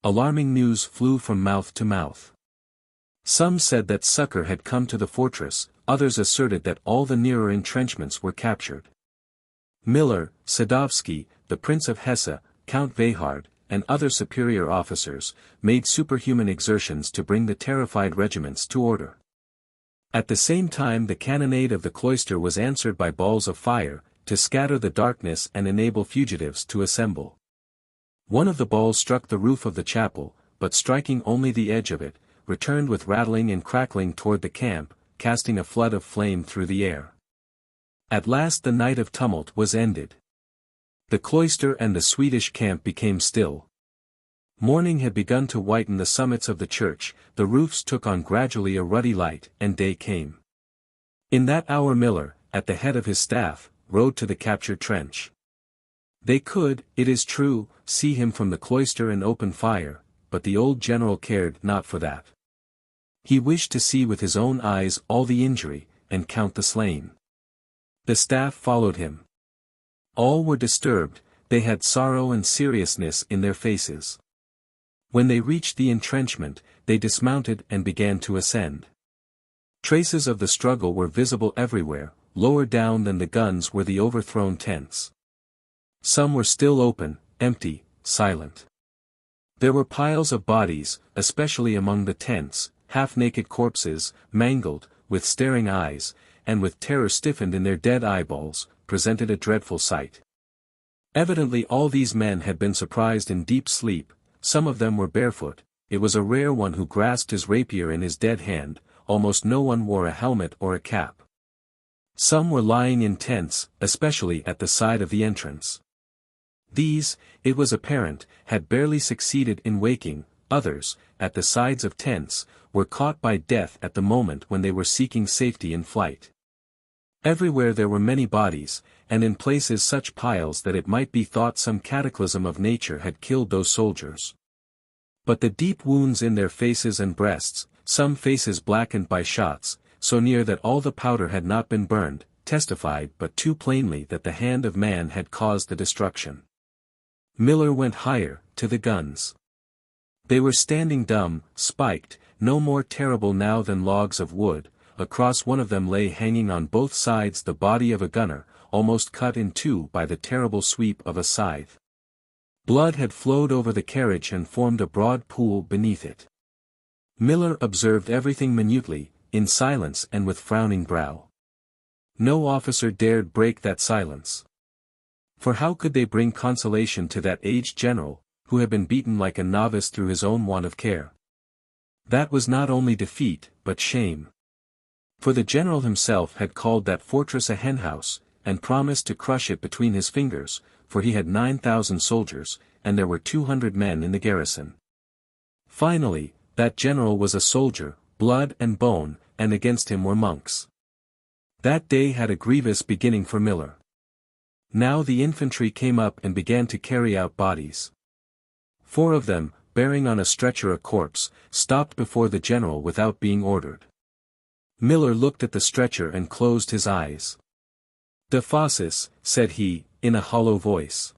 Alarming news flew from mouth to mouth. Some said that succor had come to the fortress, others asserted that all the nearer entrenchments were captured. Miller, Sadovsky, the Prince of Hesse, Count Veyhard, and other superior officers, made superhuman exertions to bring the terrified regiments to order. At the same time the cannonade of the cloister was answered by balls of fire, to scatter the darkness and enable fugitives to assemble. One of the balls struck the roof of the chapel, but striking only the edge of it, returned with rattling and crackling toward the camp, casting a flood of flame through the air. At last the night of tumult was ended. The cloister and the Swedish camp became still. Morning had begun to whiten the summits of the church, the roofs took on gradually a ruddy light, and day came. In that hour Miller, at the head of his staff, rode to the captured trench. They could, it is true, see him from the cloister and open fire, but the old general cared not for that. He wished to see with his own eyes all the injury, and count the slain. The staff followed him. All were disturbed, they had sorrow and seriousness in their faces. When they reached the entrenchment, they dismounted and began to ascend. Traces of the struggle were visible everywhere, lower down than the guns were the overthrown tents. Some were still open, empty, silent. There were piles of bodies, especially among the tents, half-naked corpses, mangled, with staring eyes, and with terror stiffened in their dead eyeballs, presented a dreadful sight. Evidently all these men had been surprised in deep sleep, some of them were barefoot, it was a rare one who grasped his rapier in his dead hand, almost no one wore a helmet or a cap. Some were lying in tents, especially at the side of the entrance. These, it was apparent, had barely succeeded in waking, others, at the sides of tents, were caught by death at the moment when they were seeking safety in flight. Everywhere there were many bodies, and in places such piles that it might be thought some cataclysm of nature had killed those soldiers. But the deep wounds in their faces and breasts, some faces blackened by shots, so near that all the powder had not been burned, testified but too plainly that the hand of man had caused the destruction. Miller went higher, to the guns. They were standing dumb, spiked, no more terrible now than logs of wood. Across one of them lay hanging on both sides the body of a gunner, almost cut in two by the terrible sweep of a scythe. Blood had flowed over the carriage and formed a broad pool beneath it. Miller observed everything minutely, in silence and with frowning brow. No officer dared break that silence. For how could they bring consolation to that aged general, who had been beaten like a novice through his own want of care? That was not only defeat, but shame. For the general himself had called that fortress a henhouse, and promised to crush it between his fingers, for he had 9,000 soldiers, and there were 200 men in the garrison. Finally, that general was a soldier, blood and bone, and against him were monks. That day had a grievous beginning for Miller. Now the infantry came up and began to carry out bodies. 4 of them, bearing on a stretcher a corpse, stopped before the general without being ordered. Miller looked at the stretcher and closed his eyes. "De fauces," said he, in a hollow voice.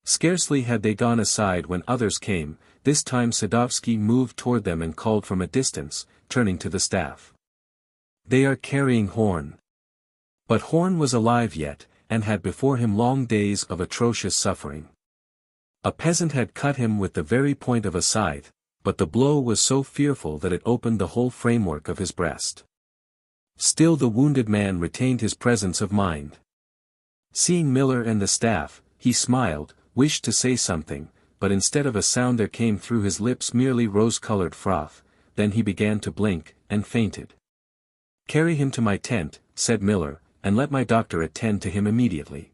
Scarcely had they gone aside when others came. This time Sadovsky moved toward them and called from a distance, turning to the staff. "They are carrying Horn." But Horn was alive yet, and had before him long days of atrocious suffering. A peasant had cut him with the very point of a scythe, but the blow was so fearful that it opened the whole framework of his breast. Still the wounded man retained his presence of mind. Seeing Miller and the staff, he smiled, wished to say something, but instead of a sound there came through his lips merely rose-colored froth. Then he began to blink, and fainted. "Carry him to my tent," said Miller, "and let my doctor attend to him immediately."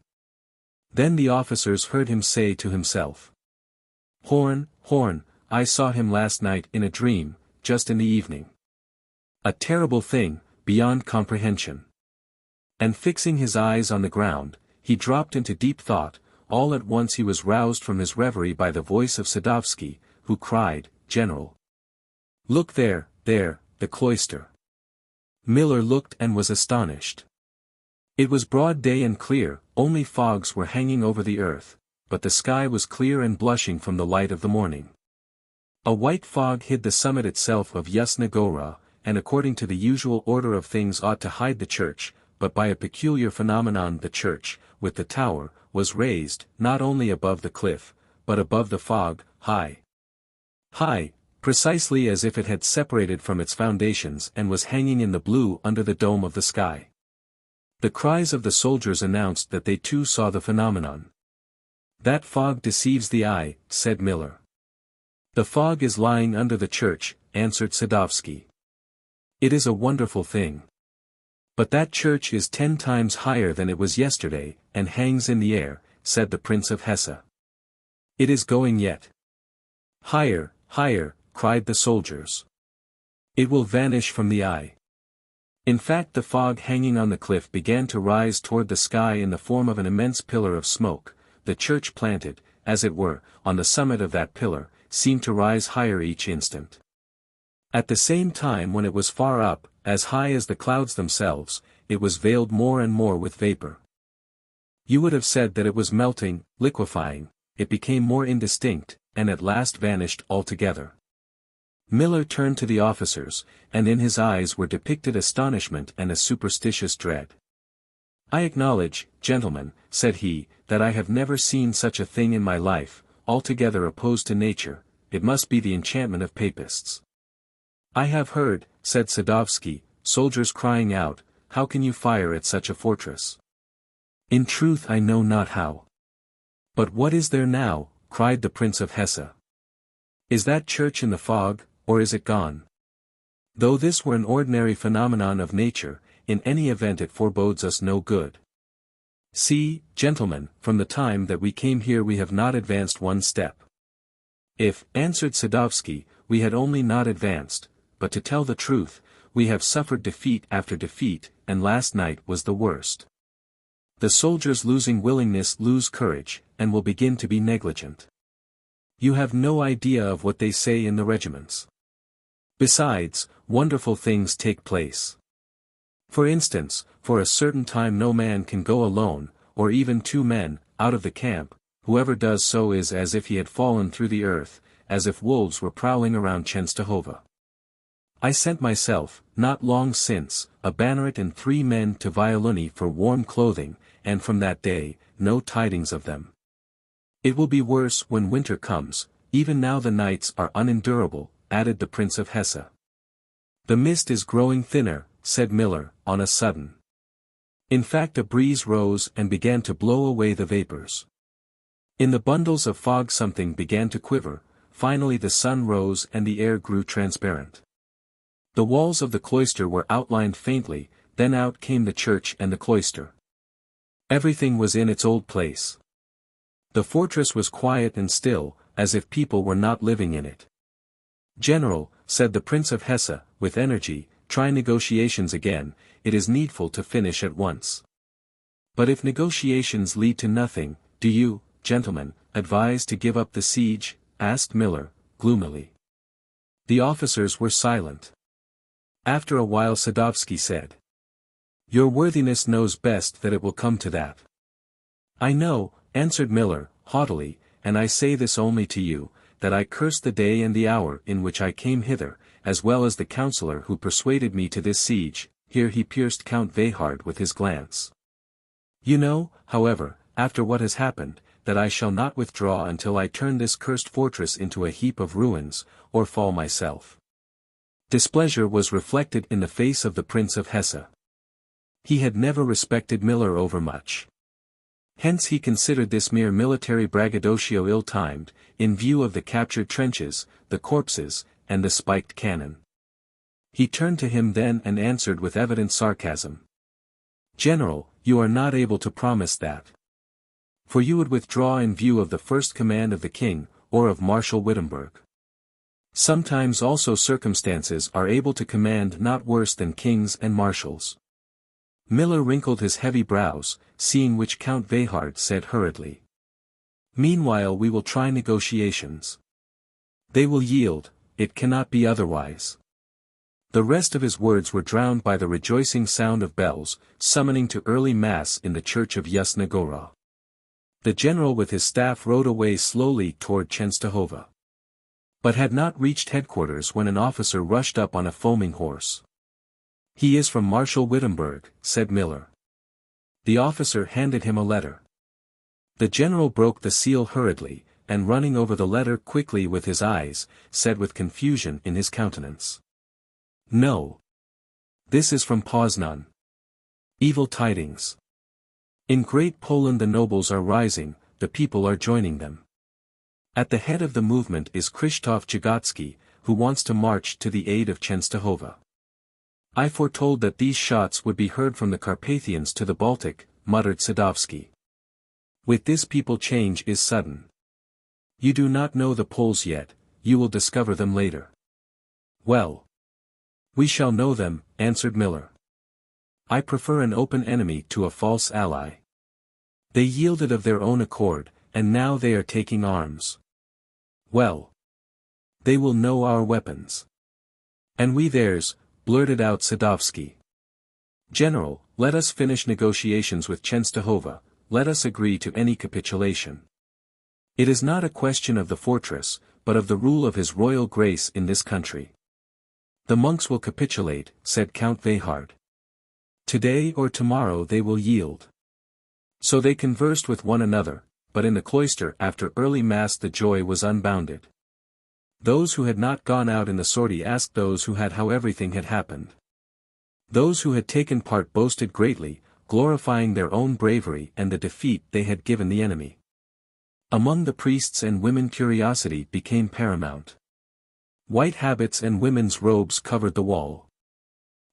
Then the officers heard him say to himself, "Horn, Horn, I saw him last night in a dream, just in the evening. A terrible thing, beyond comprehension." And fixing his eyes on the ground, he dropped into deep thought. All at once he was roused from his reverie by the voice of Sadovsky, who cried, "General! Look there, the cloister." Miller looked and was astonished. It was broad day and clear, only fogs were hanging over the earth, but the sky was clear and blushing from the light of the morning. A white fog hid the summit itself of Yasna Gora, and according to the usual order of things ought to hide the church, but by a peculiar phenomenon the church, with the tower, was raised, not only above the cliff, but above the fog, high. High, precisely as if it had separated from its foundations and was hanging in the blue under the dome of the sky. The cries of the soldiers announced that they too saw the phenomenon. "That fog deceives the eye," said Miller. "The fog is lying under the church," answered Sadovsky. "It is a wonderful thing. But that church is 10 times higher than it was yesterday, and hangs in the air," said the Prince of Hesse. "It is going yet." "Higher, higher," cried the soldiers. "It will vanish from the eye." In fact the fog hanging on the cliff began to rise toward the sky in the form of an immense pillar of smoke. The church planted, as it were, on the summit of that pillar, seemed to rise higher each instant. At the same time when it was far up, as high as the clouds themselves, it was veiled more and more with vapor. You would have said that it was melting, liquefying. It became more indistinct, and at last vanished altogether. Miller turned to the officers, and in his eyes were depicted astonishment and a superstitious dread. "I acknowledge, gentlemen," said he, "that I have never seen such a thing in my life, altogether opposed to nature. It must be the enchantment of papists." "I have heard," said Sadovsky, "soldiers crying out, 'How can you fire at such a fortress?' In truth I know not how." "But what is there now?" cried the Prince of Hesse. "Is that church in the fog, or is it gone? Though this were an ordinary phenomenon of nature, in any event it forebodes us no good. See, gentlemen, from the time that we came here we have not advanced one step." "If," answered Sadovsky, "we had only not advanced, but to tell the truth, we have suffered defeat after defeat, and last night was the worst. The soldiers losing willingness lose courage, and will begin to be negligent. You have no idea of what they say in the regiments. Besides, wonderful things take place. For instance, for a certain time no man can go alone, or even 2 men, out of the camp. Whoever does so is as if he had fallen through the earth, as if wolves were prowling around Chenstohova. I sent myself, not long since, a banneret and 3 men to Violuni for warm clothing, and from that day, no tidings of them. It will be worse when winter comes. Even now the nights are unendurable, added the Prince of Hesse. The mist is growing thinner, said Miller, on a sudden. In fact, a breeze rose and began to blow away the vapors. In the bundles of fog something began to quiver. Finally the sun rose and the air grew transparent. The walls of the cloister were outlined faintly, then out came the church and the cloister. Everything was in its old place. The fortress was quiet and still, as if people were not living in it. General, said the Prince of Hesse, with energy, try negotiations again, it is needful to finish at once. But if negotiations lead to nothing, do you, gentlemen, advise to give up the siege? Asked Miller, gloomily. The officers were silent. After a while Sadovsky said. Your worthiness knows best that it will come to that. I know, answered Miller, haughtily, and I say this only to you, that I curse the day and the hour in which I came hither, as well as the counsellor who persuaded me to this siege. Here he pierced Count Veyhard with his glance. You know, however, after what has happened, that I shall not withdraw until I turn this cursed fortress into a heap of ruins, or fall myself. Displeasure was reflected in the face of the Prince of Hesse. He had never respected Miller overmuch. Hence he considered this mere military braggadocio ill-timed, in view of the captured trenches, the corpses, and the spiked cannon. He turned to him then and answered with evident sarcasm. General, you are not able to promise that. For you would withdraw in view of the first command of the king, or of Marshal Wittenberg. Sometimes also circumstances are able to command not worse than kings and marshals. Miller wrinkled his heavy brows, seeing which Count Veyhard said hurriedly. Meanwhile we will try negotiations. They will yield, it cannot be otherwise. The rest of his words were drowned by the rejoicing sound of bells, summoning to early mass in the church of Yasna Gora. The general with his staff rode away slowly toward Częstochowa. But had not reached headquarters when an officer rushed up on a foaming horse. He is from Marshal Wittenberg, said Miller. The officer handed him a letter. The general broke the seal hurriedly, and running over the letter quickly with his eyes, said with confusion in his countenance. No. This is from Poznan. Evil tidings. In Great Poland the nobles are rising, the people are joining them. At the head of the movement is Krzysztof Jagotsky, who wants to march to the aid of Częstochowa. I foretold that these shots would be heard from the Carpathians to the Baltic, muttered Sadovsky. With this people change is sudden. You do not know the Poles yet, you will discover them later. Well. We shall know them, answered Miller. I prefer an open enemy to a false ally. They yielded of their own accord, and now they are taking arms. Well. They will know our weapons. And we theirs, blurted out Sadovsky. General, let us finish negotiations with Częstochowa, let us agree to any capitulation. It is not a question of the fortress, but of the rule of His Royal Grace in this country. The monks will capitulate, said Count Veyhard. Today or tomorrow they will yield. So they conversed with one another, but in the cloister after early mass the joy was unbounded. Those who had not gone out in the sortie asked those who had how everything had happened. Those who had taken part boasted greatly, glorifying their own bravery and the defeat they had given the enemy. Among the priests and women curiosity became paramount. White habits and women's robes covered the wall.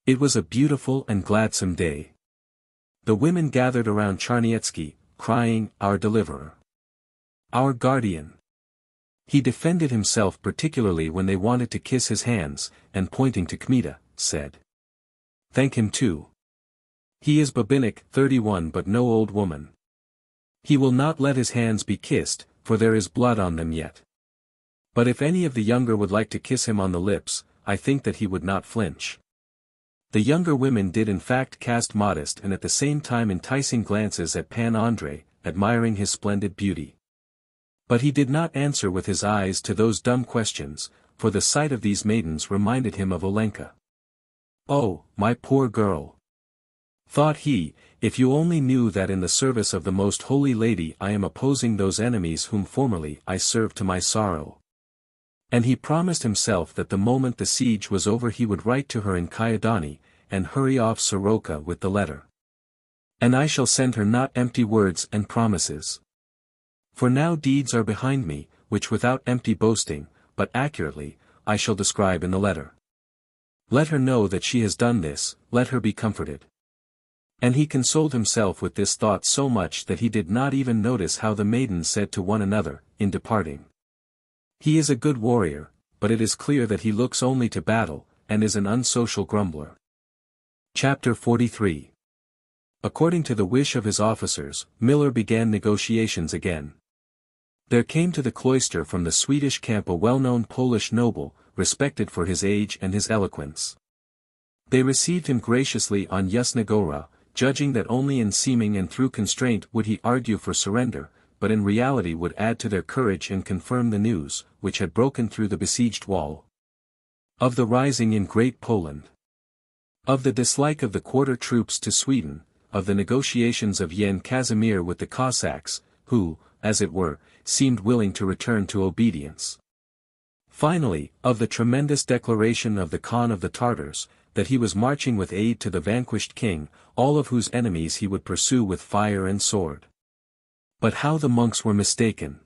It was a beautiful and gladsome day. The women gathered around Charniecki, crying, Our deliverer. Our guardian. He defended himself particularly when they wanted to kiss his hands, and pointing to Kmita, said. Thank him too. He is Babinik 31 but no old woman. He will not let his hands be kissed, for there is blood on them yet. But if any of the younger would like to kiss him on the lips, I think that he would not flinch. The younger women did in fact cast modest and at the same time enticing glances at Pan Andrei, admiring his splendid beauty. But he did not answer with his eyes to those dumb questions, for the sight of these maidens reminded him of Olenka. Oh, my poor girl! Thought he, if you only knew that in the service of the most holy lady I am opposing those enemies whom formerly I served to my sorrow. And he promised himself that the moment the siege was over he would write to her in Kyedani, and hurry off Soroka with the letter. And I shall send her not empty words and promises. For now deeds are behind me, which without empty boasting, but accurately, I shall describe in the letter. Let her know that she has done this, let her be comforted. And he consoled himself with this thought so much that he did not even notice how the maidens said to one another, in departing. He is a good warrior, but it is clear that he looks only to battle, and is an unsocial grumbler. Chapter 43. According to the wish of his officers, Miller began negotiations again. There came to the cloister from the Swedish camp a well-known Polish noble, respected for his age and his eloquence. They received him graciously on Yasna Gora, judging that only in seeming and through constraint would he argue for surrender, but in reality would add to their courage and confirm the news, which had broken through the besieged wall, of the rising in Great Poland, of the dislike of the quarter troops to Sweden, of the negotiations of Jan Casimir with the Cossacks, who, as it were, seemed willing to return to obedience. Finally, of the tremendous declaration of the Khan of the Tartars, that he was marching with aid to the vanquished king, all of whose enemies he would pursue with fire and sword. But how the monks were mistaken!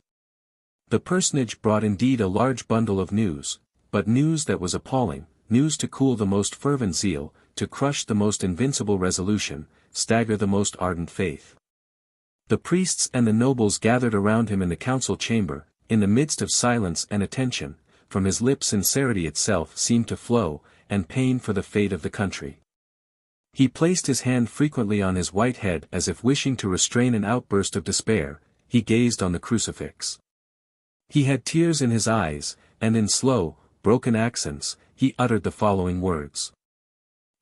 The personage brought indeed a large bundle of news, but news that was appalling, news to cool the most fervent zeal, to crush the most invincible resolution, stagger the most ardent faith. The priests and the nobles gathered around him in the council chamber, in the midst of silence and attention, from his lips sincerity itself seemed to flow, and pain for the fate of the country. He placed his hand frequently on his white head as if wishing to restrain an outburst of despair, he gazed on the crucifix. He had tears in his eyes, and in slow, broken accents, he uttered the following words.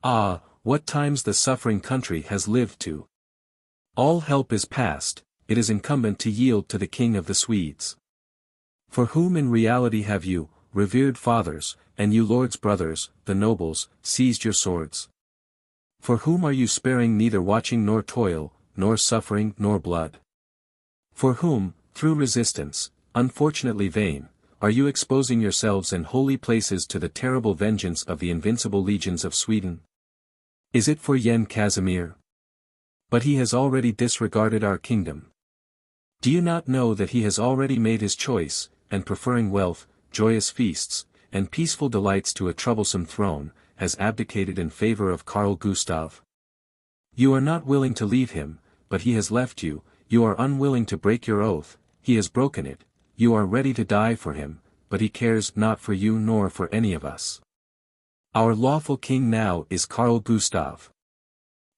Ah, what times the suffering country has lived to! All help is past, it is incumbent to yield to the King of the Swedes. For whom in reality have you, revered fathers, and you lords brothers, the nobles, seized your swords? For whom are you sparing neither watching nor toil, nor suffering nor blood? For whom, through resistance, unfortunately vain, are you exposing yourselves in holy places to the terrible vengeance of the invincible legions of Sweden? Is it for Jan Casimir? But he has already disregarded our kingdom. Do you not know that he has already made his choice, and preferring wealth, joyous feasts, and peaceful delights to a troublesome throne, has abdicated in favor of Karl Gustav? You are not willing to leave him, but he has left you, you are unwilling to break your oath, he has broken it, you are ready to die for him, but he cares not for you nor for any of us. Our lawful king now is Karl Gustav.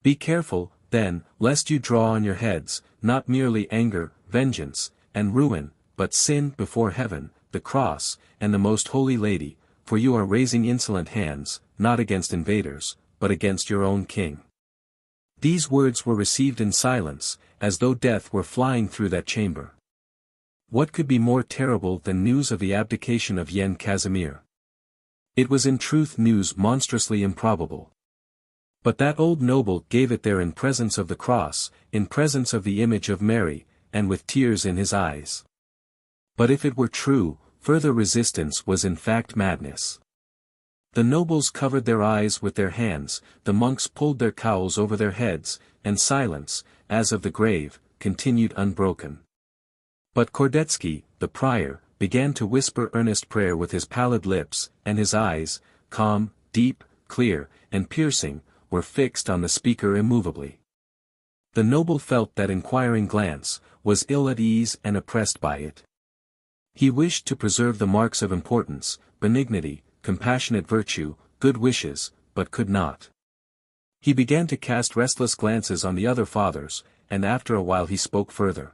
Be careful, then, lest you draw on your heads, not merely anger, vengeance, and ruin, but sin before heaven, the cross, and the most holy lady, for you are raising insolent hands, not against invaders, but against your own king. These words were received in silence, as though death were flying through that chamber. What could be more terrible than news of the abdication of Jan Casimir? It was in truth news monstrously improbable. But that old noble gave it there in presence of the cross, in presence of the image of Mary, and with tears in his eyes. But if it were true, further resistance was in fact madness. The nobles covered their eyes with their hands, the monks pulled their cowls over their heads, and silence, as of the grave, continued unbroken. But Kordetsky, the prior, began to whisper earnest prayer with his pallid lips, and his eyes, calm, deep, clear, and piercing, were fixed on the speaker immovably. The noble felt that inquiring glance, was ill at ease and oppressed by it. He wished to preserve the marks of importance, benignity, compassionate virtue, good wishes, but could not. He began to cast restless glances on the other fathers, and after a while he spoke further.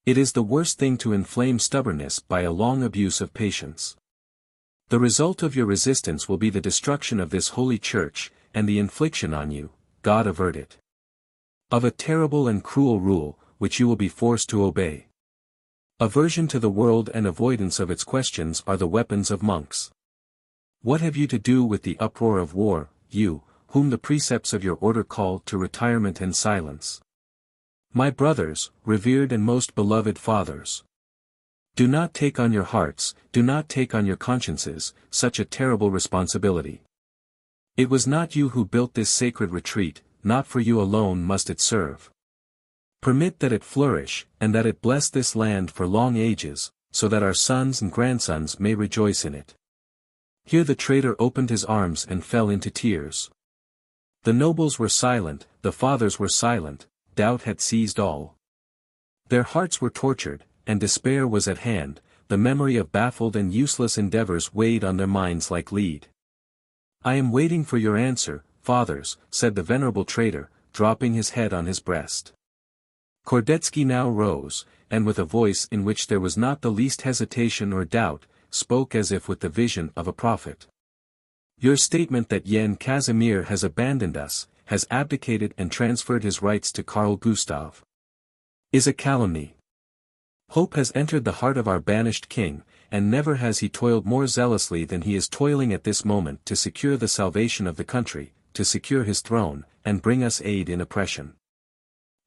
It is the worst thing to inflame stubbornness by a long abuse of patience. The result of your resistance will be the destruction of this holy church, and the infliction on you, God avert it, of a terrible and cruel rule, which you will be forced to obey. Aversion to the world and avoidance of its questions are the weapons of monks. What have you to do with the uproar of war, you, whom the precepts of your order call to retirement and silence? My brothers, revered and most beloved fathers, Do not take on your hearts, do not take on your consciences, such a terrible responsibility. It was not you who built this sacred retreat, not for you alone must it serve. Permit that it flourish, and that it bless this land for long ages, so that our sons and grandsons may rejoice in it. Here the traitor opened his arms and fell into tears. The nobles were silent, the fathers were silent, doubt had seized all. Their hearts were tortured, and despair was at hand, the memory of baffled and useless endeavors weighed on their minds like lead. I am waiting for your answer, fathers, said the venerable traitor, dropping his head on his breast. Kordetsky now rose, and with a voice in which there was not the least hesitation or doubt, spoke as if with the vision of a prophet. Your statement that Jan Casimir has abandoned us, has abdicated and transferred his rights to Karl Gustav, is a calumny. Hope has entered the heart of our banished king, and never has he toiled more zealously than he is toiling at this moment to secure the salvation of the country, to secure his throne, and bring us aid in oppression.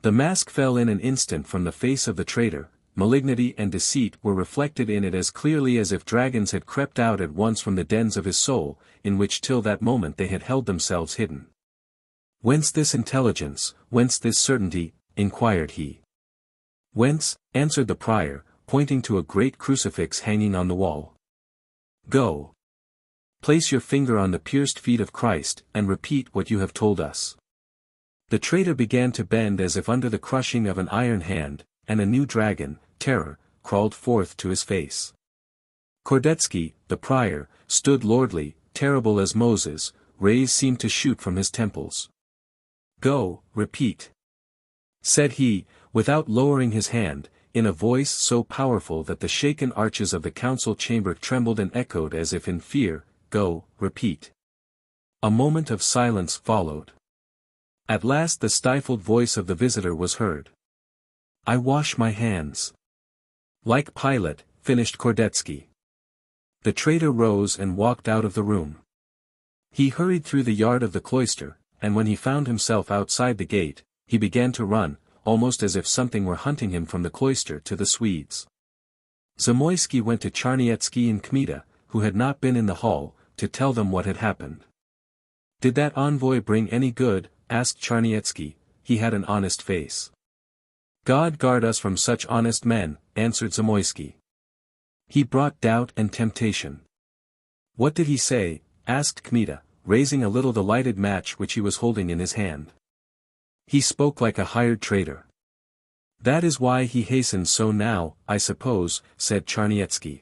The mask fell in an instant from the face of the traitor, malignity and deceit were reflected in it as clearly as if dragons had crept out at once from the dens of his soul, in which till that moment they had held themselves hidden. Whence this intelligence, whence this certainty, inquired he. Whence, answered the prior, pointing to a great crucifix hanging on the wall. Go. Place your finger on the pierced feet of Christ, and repeat what you have told us. The traitor began to bend as if under the crushing of an iron hand, and a new dragon, terror, crawled forth to his face. Kordetsky, the prior, stood lordly, terrible as Moses, rays seemed to shoot from his temples. Go, repeat, said he, without lowering his hand, in a voice so powerful that the shaken arches of the council chamber trembled and echoed as if in fear. Go, repeat. A moment of silence followed. At last the stifled voice of the visitor was heard. I wash my hands. Like Pilate, finished Kordetsky. The traitor rose and walked out of the room. He hurried through the yard of the cloister, and when he found himself outside the gate, he began to run, almost as if something were hunting him from the cloister to the Swedes. Zamoyski went to Charniecki and Kmita, who had not been in the hall, to tell them what had happened. Did that envoy bring any good? Asked Charniecki. He had an honest face. God guard us from such honest men, answered Zamoyski. He brought doubt and temptation. What did he say? Asked Kmita, raising a little the lighted match which he was holding in his hand. He spoke like a hired traitor. That is why he hastened so now, I suppose, said Charniecki.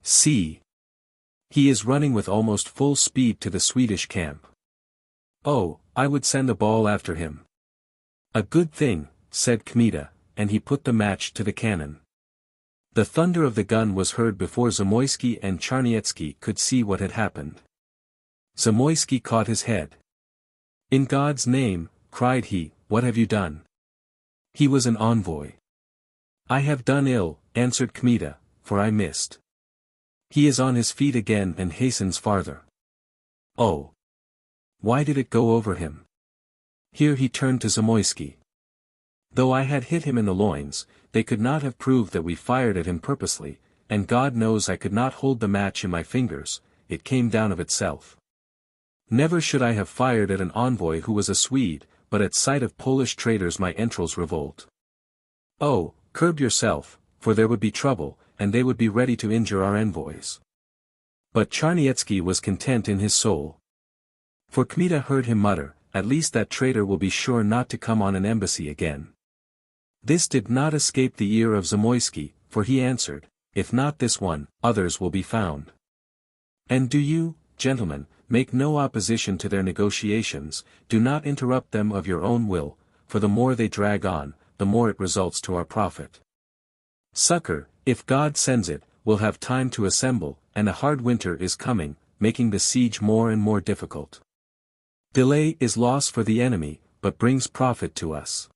See. He is running with almost full speed to the Swedish camp. Oh, I would send a ball after him. A good thing, said Kmita, and he put the match to the cannon. The thunder of the gun was heard before Zamoyski and Charniecki could see what had happened. Zamoyski caught his head. In God's name, cried he, what have you done? He was an envoy. I have done ill, answered Kmita, for I missed. He is on his feet again and hastens farther. Oh! Why did it go over him? Here he turned to Zamoyski. Though I had hit him in the loins, they could not have proved that we fired at him purposely, and God knows I could not hold the match in my fingers, it came down of itself. Never should I have fired at an envoy who was a Swede, but at sight of Polish traitors my entrails revolt. Oh, curb yourself, for there would be trouble, and they would be ready to injure our envoys. But Charniecki was content in his soul. For Kmita heard him mutter, at least that traitor will be sure not to come on an embassy again. This did not escape the ear of Zamoyski, for he answered, if not this one, others will be found. And do you, gentlemen, make no opposition to their negotiations, do not interrupt them of your own will, for the more they drag on, the more it results to our profit. Succor, if God sends it, will have time to assemble, and a hard winter is coming, making the siege more and more difficult. Delay is loss for the enemy, but brings profit to us.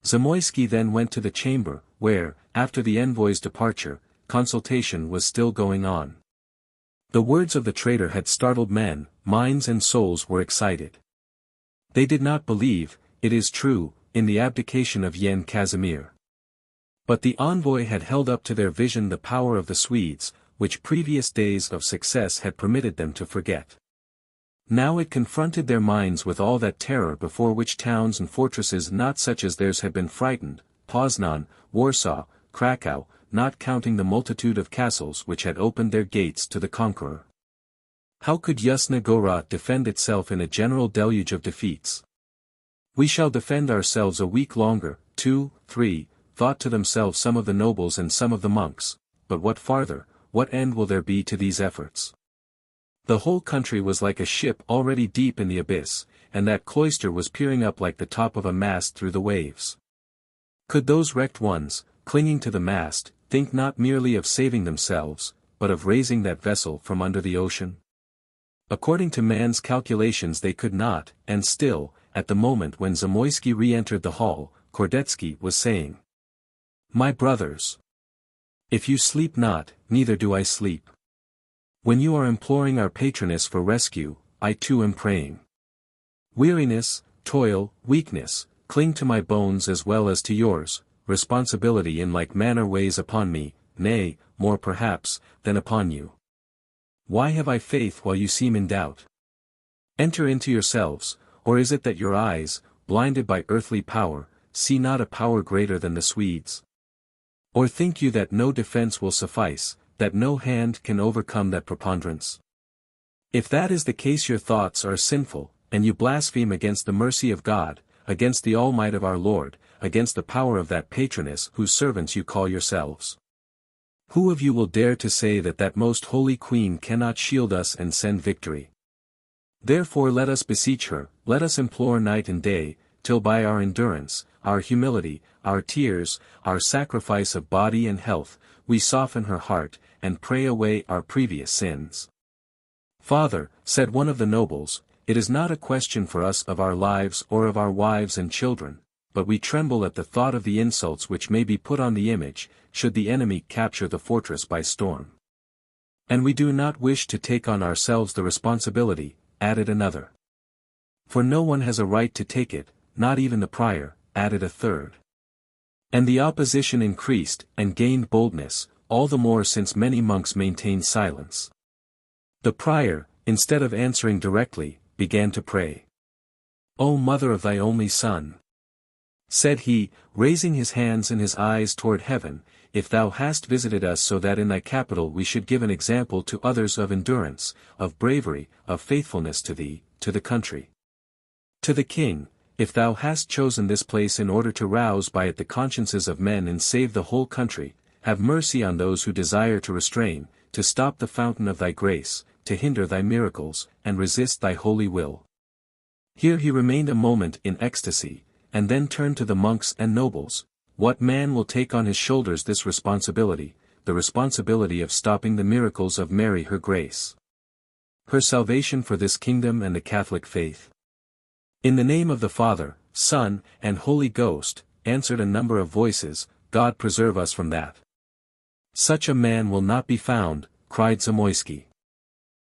Zamoyski then went to the chamber, where, after the envoy's departure, consultation was still going on. The words of the traitor had startled men, minds and souls were excited. They did not believe, it is true, in the abdication of Jan Casimir. But the envoy had held up to their vision the power of the Swedes, which previous days of success had permitted them to forget. Now it confronted their minds with all that terror before which towns and fortresses not such as theirs had been frightened, Poznan, Warsaw, Krakow, not counting the multitude of castles which had opened their gates to the conqueror. How could Yasna Gora defend itself in a general deluge of defeats? We shall defend ourselves a week longer, 2, 3, thought to themselves some of the nobles and some of the monks, but what farther, what end will there be to these efforts? The whole country was like a ship already deep in the abyss, and that cloister was peering up like the top of a mast through the waves. Could those wrecked ones, clinging to the mast, think not merely of saving themselves, but of raising that vessel from under the ocean? According to man's calculations they could not, and still, at the moment when Zamoyski re-entered the hall, Kordetsky was saying, "My brothers! If you sleep not, neither do I sleep. When you are imploring our patroness for rescue, I too am praying. Weariness, toil, weakness, cling to my bones as well as to yours, responsibility in like manner weighs upon me, nay, more perhaps, than upon you. Why have I faith while you seem in doubt? Enter into yourselves, or is it that your eyes, blinded by earthly power, see not a power greater than the Swedes? Or think you that no defense will suffice, that no hand can overcome that preponderance? If that is the case your thoughts are sinful, and you blaspheme against the mercy of God, against the all-might of our Lord, against the power of that patroness whose servants you call yourselves. Who of you will dare to say that that most holy Queen cannot shield us and send victory? Therefore let us beseech her, let us implore night and day, till by our endurance, our humility, our tears, our sacrifice of body and health, we soften her heart, and pray away our previous sins." "Father," said one of the nobles, "it is not a question for us of our lives or of our wives and children, but we tremble at the thought of the insults which may be put on the image, should the enemy capture the fortress by storm. And we do not wish to take on ourselves the responsibility," added another. "For no one has a right to take it, not even the prior," added a third. And the opposition increased, and gained boldness, all the more since many monks maintained silence. The prior, instead of answering directly, began to pray. "O Mother of thy only Son," said he, raising his hands and his eyes toward heaven, "if thou hast visited us so that in thy capital we should give an example to others of endurance, of bravery, of faithfulness to thee, to the country. To the king, if thou hast chosen this place in order to rouse by it the consciences of men and save the whole country, have mercy on those who desire to restrain, to stop the fountain of thy grace, to hinder thy miracles, and resist thy holy will." Here he remained a moment in ecstasy, and then turned to the monks and nobles. What man will take on his shoulders this responsibility, the responsibility of stopping the miracles of Mary her grace? Her salvation for this kingdom and the Catholic faith? "In the name of the Father, Son, and Holy Ghost," answered a number of voices, "God preserve us from that." "Such a man will not be found," cried Zamoyski.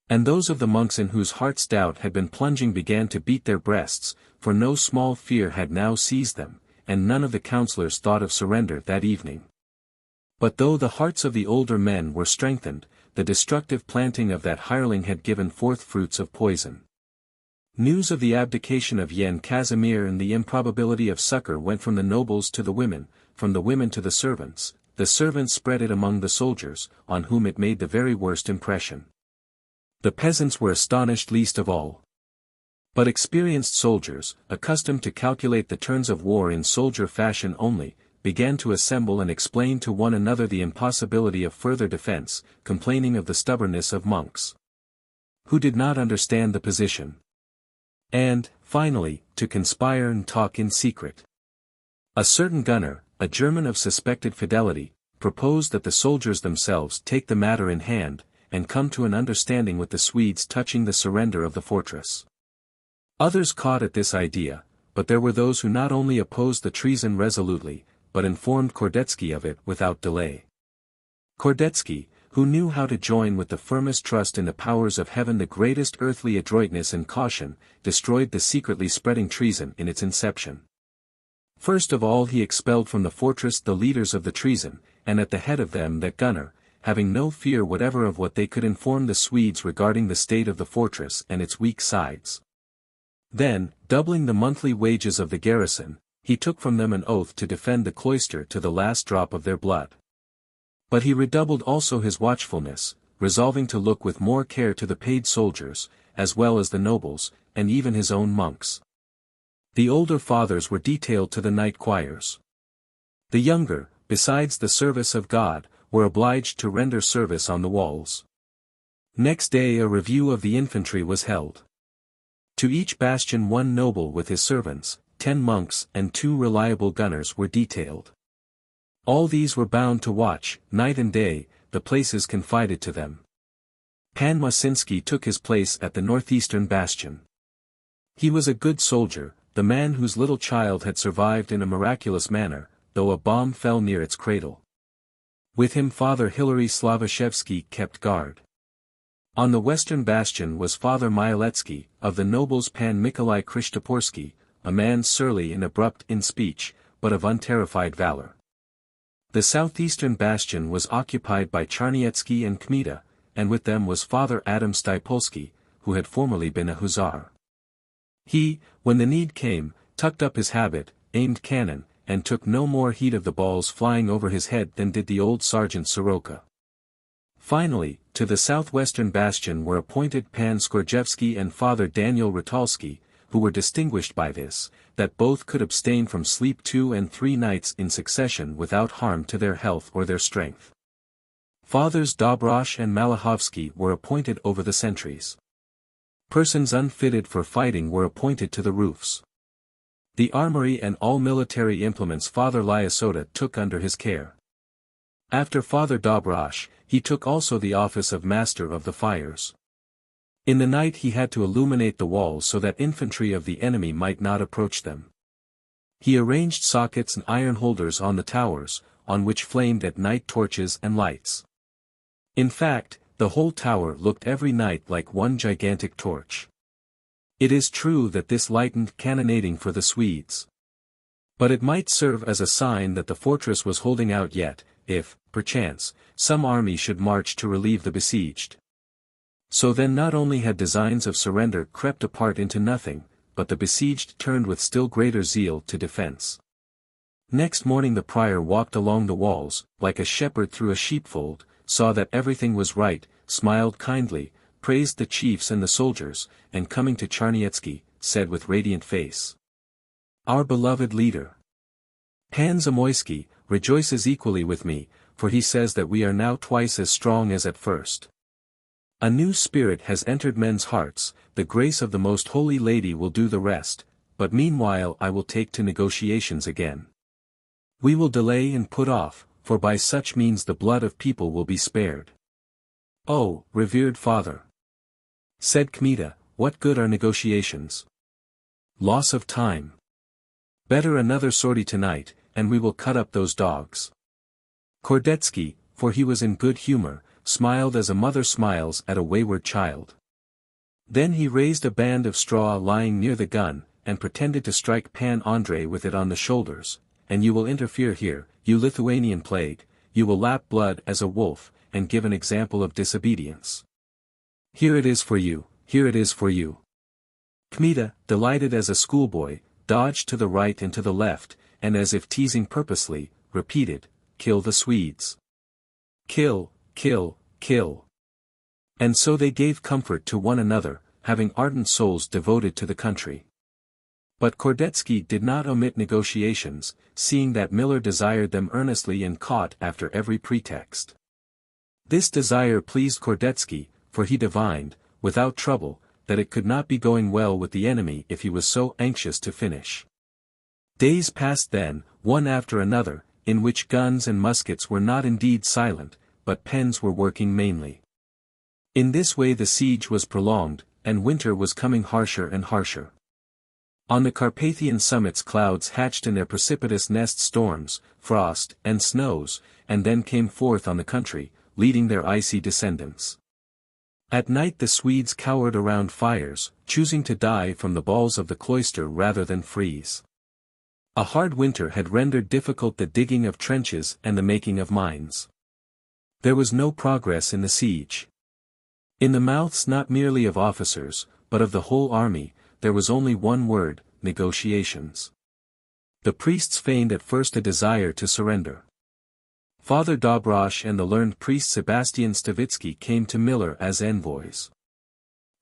And those of the monks in whose hearts doubt had been plunging began to beat their breasts, for no small fear had now seized them, and none of the councillors thought of surrender that evening. But though the hearts of the older men were strengthened, the destructive planting of that hireling had given forth fruits of poison. News of the abdication of Yen Casimir and the improbability of succor went from the nobles to the women, from the women to the servants spread it among the soldiers, on whom it made the very worst impression. The peasants were astonished least of all. But experienced soldiers, accustomed to calculate the turns of war in soldier fashion only, began to assemble and explain to one another the impossibility of further defense, complaining of the stubbornness of monks, who did not understand the position. And, finally, to conspire and talk in secret. A certain gunner, a German of suspected fidelity, proposed that the soldiers themselves take the matter in hand, and come to an understanding with the Swedes touching the surrender of the fortress. Others caught at this idea, but there were those who not only opposed the treason resolutely, but informed Kordetsky of it without delay. Kordetsky, who knew how to join with the firmest trust in the powers of heaven the greatest earthly adroitness and caution, destroyed the secretly spreading treason in its inception. First of all he expelled from the fortress the leaders of the treason, and at the head of them that gunner, having no fear whatever of what they could inform the Swedes regarding the state of the fortress and its weak sides. Then, doubling the monthly wages of the garrison, he took from them an oath to defend the cloister to the last drop of their blood. But he redoubled also his watchfulness, resolving to look with more care to the paid soldiers, as well as the nobles, and even his own monks. The older fathers were detailed to the night choirs. The younger, besides the service of God, were obliged to render service on the walls. Next day a review of the infantry was held. To each bastion 1 noble with his servants, 10 monks and 2 reliable gunners were detailed. All these were bound to watch, night and day, the places confided to them. Pan Mosinski took his place at the northeastern bastion. He was a good soldier, the man whose little child had survived in a miraculous manner, though a bomb fell near its cradle. With him Father Hilary Slavashevsky kept guard. On the western bastion was Father Mielecki, of the nobles Pan Mikolai Krishtoporsky, a man surly and abrupt in speech, but of unterrified valor. The southeastern bastion was occupied by Charniecki and Kmita, and with them was Father Adam Stypolski, who had formerly been a hussar. He, when the need came, tucked up his habit, aimed cannon, and took no more heed of the balls flying over his head than did the old Sergeant Soroka. Finally, to the southwestern bastion were appointed Pan Skorjevsky and Father Daniel Ratalski, who were distinguished by this, that both could abstain from sleep 2 and 3 nights in succession without harm to their health or their strength. Fathers Dobrosh and Malachovsky were appointed over the sentries. Persons unfitted for fighting were appointed to the roofs. The armory and all military implements Father Lyasota took under his care. After Father Dobrosh, he took also the office of Master of the Fires. In the night he had to illuminate the walls so that infantry of the enemy might not approach them. He arranged sockets and iron holders on the towers, on which flamed at night torches and lights. In fact, the whole tower looked every night like one gigantic torch. It is true that this lightened cannonading for the Swedes. But it might serve as a sign that the fortress was holding out yet, if, perchance, some army should march to relieve the besieged. So then not only had designs of surrender crept apart into nothing, but the besieged turned with still greater zeal to defense. Next morning the prior walked along the walls, like a shepherd through a sheepfold, saw that everything was right, smiled kindly, praised the chiefs and the soldiers, and coming to Charniecki, said with radiant face, "Our beloved leader, Pan Zamoyski, rejoices equally with me, for he says that we are now twice as strong as at first. A new spirit has entered men's hearts, the grace of the Most Holy Lady will do the rest, but meanwhile I will take to negotiations again. We will delay and put off, for by such means the blood of people will be spared." "Oh, revered father," said Kmita, "what good are negotiations? Loss of time. Better another sortie tonight, and we will cut up those dogs." Kordetsky, for he was in good humor, smiled as a mother smiles at a wayward child. Then he raised a band of straw lying near the gun, and pretended to strike Pan Andrei with it on the shoulders, "And you will interfere here, you Lithuanian plague, you will lap blood as a wolf, and give an example of disobedience. Here it is for you, here it is for you." Kmita, delighted as a schoolboy, dodged to the right and to the left, and as if teasing purposely, repeated, "Kill the Swedes. Kill, kill, kill." And so they gave comfort to one another, having ardent souls devoted to the country. But Kordetsky did not omit negotiations, seeing that Miller desired them earnestly and caught after every pretext. This desire pleased Kordetsky, for he divined, without trouble, that it could not be going well with the enemy if he was so anxious to finish. Days passed then, one after another, in which guns and muskets were not indeed silent, but pens were working mainly. In this way the siege was prolonged, and winter was coming harsher and harsher. On the Carpathian summits clouds hatched in their precipitous nest storms, frost, and snows, and then came forth on the country, leading their icy descendants. At night the Swedes cowered around fires, choosing to die from the balls of the cloister rather than freeze. A hard winter had rendered difficult the digging of trenches and the making of mines. There was no progress in the siege. In the mouths not merely of officers, but of the whole army, there was only one word: negotiations. The priests feigned at first a desire to surrender. Father Dobrosh and the learned priest Sebastian Stavitsky came to Miller as envoys.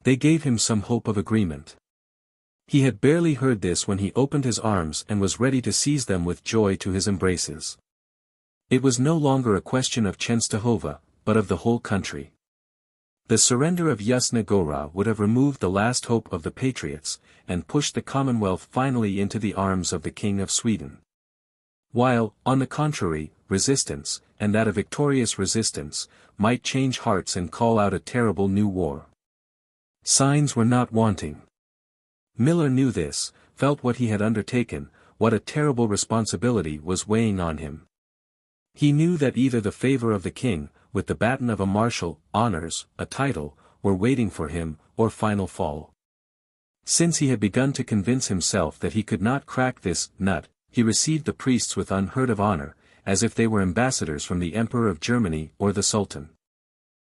They gave him some hope of agreement. He had barely heard this when he opened his arms and was ready to seize them with joy to his embraces. It was no longer a question of Chenstohova, but of the whole country. The surrender of Yasna Gora would have removed the last hope of the patriots, and pushed the Commonwealth finally into the arms of the King of Sweden. While, on the contrary, resistance, and that a victorious resistance, might change hearts and call out a terrible new war. Signs were not wanting. Miller knew this, felt what he had undertaken, what a terrible responsibility was weighing on him. He knew that either the favor of the king, with the baton of a marshal, honors, a title, were waiting for him, or final fall. Since he had begun to convince himself that he could not crack this nut, he received the priests with unheard of honor, as if they were ambassadors from the Emperor of Germany or the Sultan.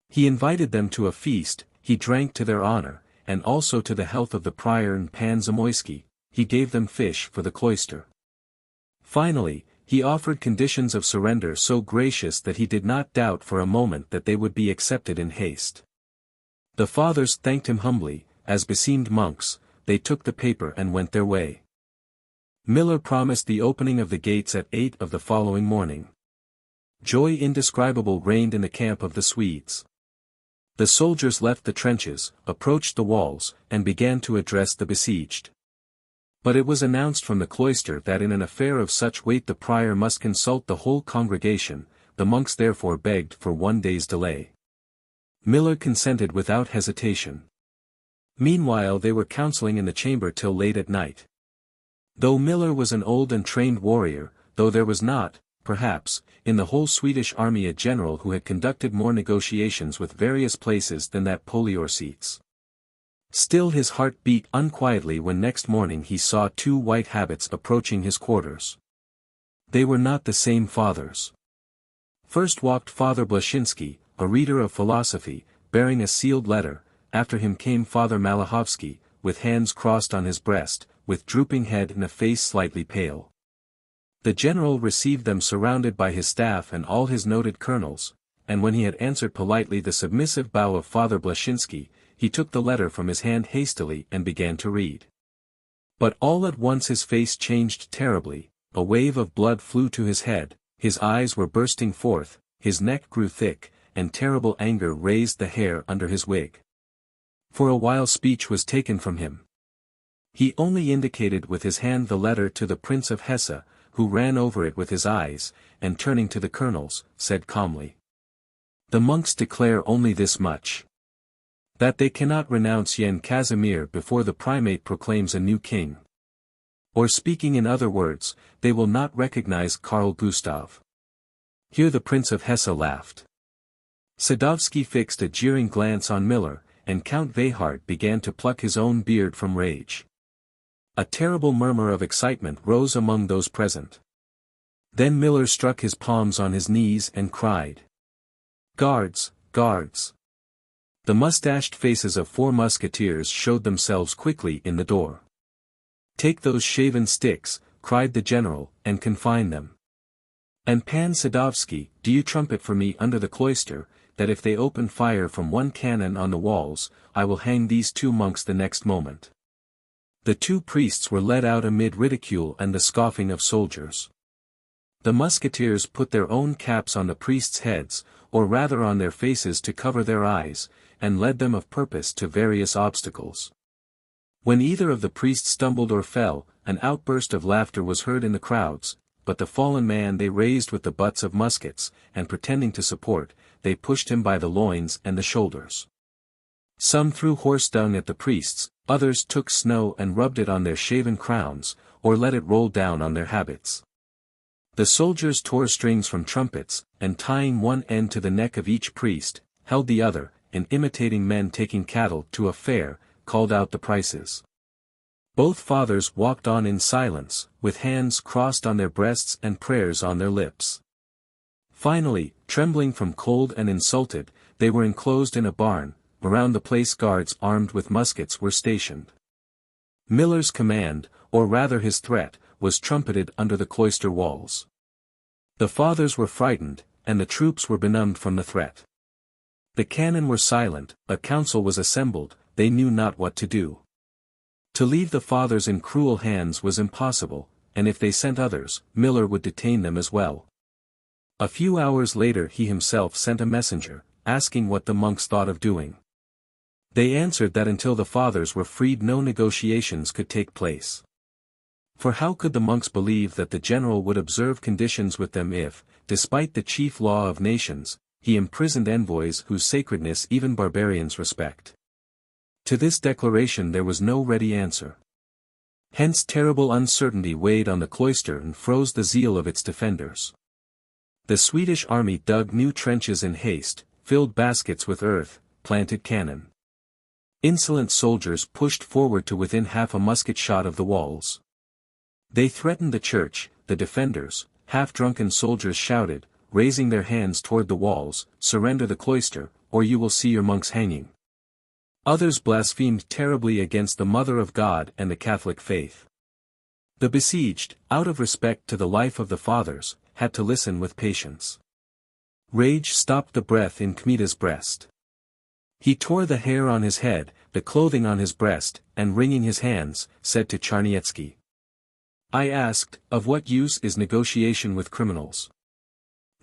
He invited them to a feast, he drank to their honor, and also to the health of the prior and Pan Zamoyski. He gave them fish for the cloister. Finally, he offered conditions of surrender so gracious that he did not doubt for a moment that they would be accepted in haste. The fathers thanked him humbly, as beseemed monks. They took the paper and went their way. Miller promised the opening of the gates at 8 of the following morning. Joy indescribable reigned in the camp of the Swedes. The soldiers left the trenches, approached the walls, and began to address the besieged. But it was announced from the cloister that in an affair of such weight the prior must consult the whole congregation. The monks therefore begged for 1 day's delay. Miller consented without hesitation. Meanwhile they were counseling in the chamber till late at night. Though Miller was an old and trained warrior, though there was not, perhaps, in the whole Swedish army a general who had conducted more negotiations with various places than that Poliorcetes. Still his heart beat unquietly when next morning he saw 2 white habits approaching his quarters. They were not the same fathers. First walked Father Blashinsky, a reader of philosophy, bearing a sealed letter. After him came Father Malahovsky, with hands crossed on his breast, with drooping head and a face slightly pale. The general received them surrounded by his staff and all his noted colonels, and when he had answered politely the submissive bow of Father Blashinsky, he took the letter from his hand hastily and began to read. But all at once his face changed terribly, a wave of blood flew to his head, his eyes were bursting forth, his neck grew thick, and terrible anger raised the hair under his wig. For a while speech was taken from him. He only indicated with his hand the letter to the Prince of Hesse, who ran over it with his eyes, and turning to the colonels, said calmly. The monks declare only this much. That they cannot renounce Jan Casimir before the primate proclaims a new king. Or speaking in other words, they will not recognize Karl Gustav. Here the Prince of Hesse laughed. Sadovsky fixed a jeering glance on Miller, and Count Veyhard began to pluck his own beard from rage. A terrible murmur of excitement rose among those present. Then Miller struck his palms on his knees and cried. Guards, guards! The mustached faces of 4 musketeers showed themselves quickly in the door. Take those shaven sticks, cried the general, and confine them. And Pan Sadovsky, do you trumpet for me under the cloister, that if they open fire from 1 cannon on the walls, I will hang these 2 monks the next moment. The 2 priests were led out amid ridicule and the scoffing of soldiers. The musketeers put their own caps on the priests' heads, or rather on their faces to cover their eyes, and led them of purpose to various obstacles. When either of the priests stumbled or fell, an outburst of laughter was heard in the crowds, but the fallen man they raised with the butts of muskets, and pretending to support, they pushed him by the loins and the shoulders. Some threw horse dung at the priests, others took snow and rubbed it on their shaven crowns, or let it roll down on their habits. The soldiers tore strings from trumpets, and tying one end to the neck of each priest, held the other, and imitating men taking cattle to a fair, called out the prices. Both fathers walked on in silence, with hands crossed on their breasts and prayers on their lips. Finally, trembling from cold and insulted, they were enclosed in a barn. Around the place guards armed with muskets were stationed. Miller's command, or rather his threat, was trumpeted under the cloister walls. The fathers were frightened, and the troops were benumbed from the threat. The cannon were silent, a council was assembled, they knew not what to do. To leave the fathers in cruel hands was impossible, and if they sent others, Miller would detain them as well. A few hours later he himself sent a messenger, asking what the monks thought of doing. They answered that until the fathers were freed no negotiations could take place. For how could the monks believe that the general would observe conditions with them if, despite the chief law of nations, he imprisoned envoys whose sacredness even barbarians respect? To this declaration there was no ready answer. Hence terrible uncertainty weighed on the cloister and froze the zeal of its defenders. The Swedish army dug new trenches in haste, filled baskets with earth, planted cannon. Insolent soldiers pushed forward to within half a musket shot of the walls. They threatened the church, the defenders, half-drunken soldiers shouted, raising their hands toward the walls, "Surrender the cloister, or you will see your monks hanging." Others blasphemed terribly against the Mother of God and the Catholic faith. The besieged, out of respect to the life of the fathers, had to listen with patience. Rage stopped the breath in Kmita's breast. He tore the hair on his head, the clothing on his breast, and wringing his hands, said to Charniecki, "I asked, of what use is negotiation with criminals?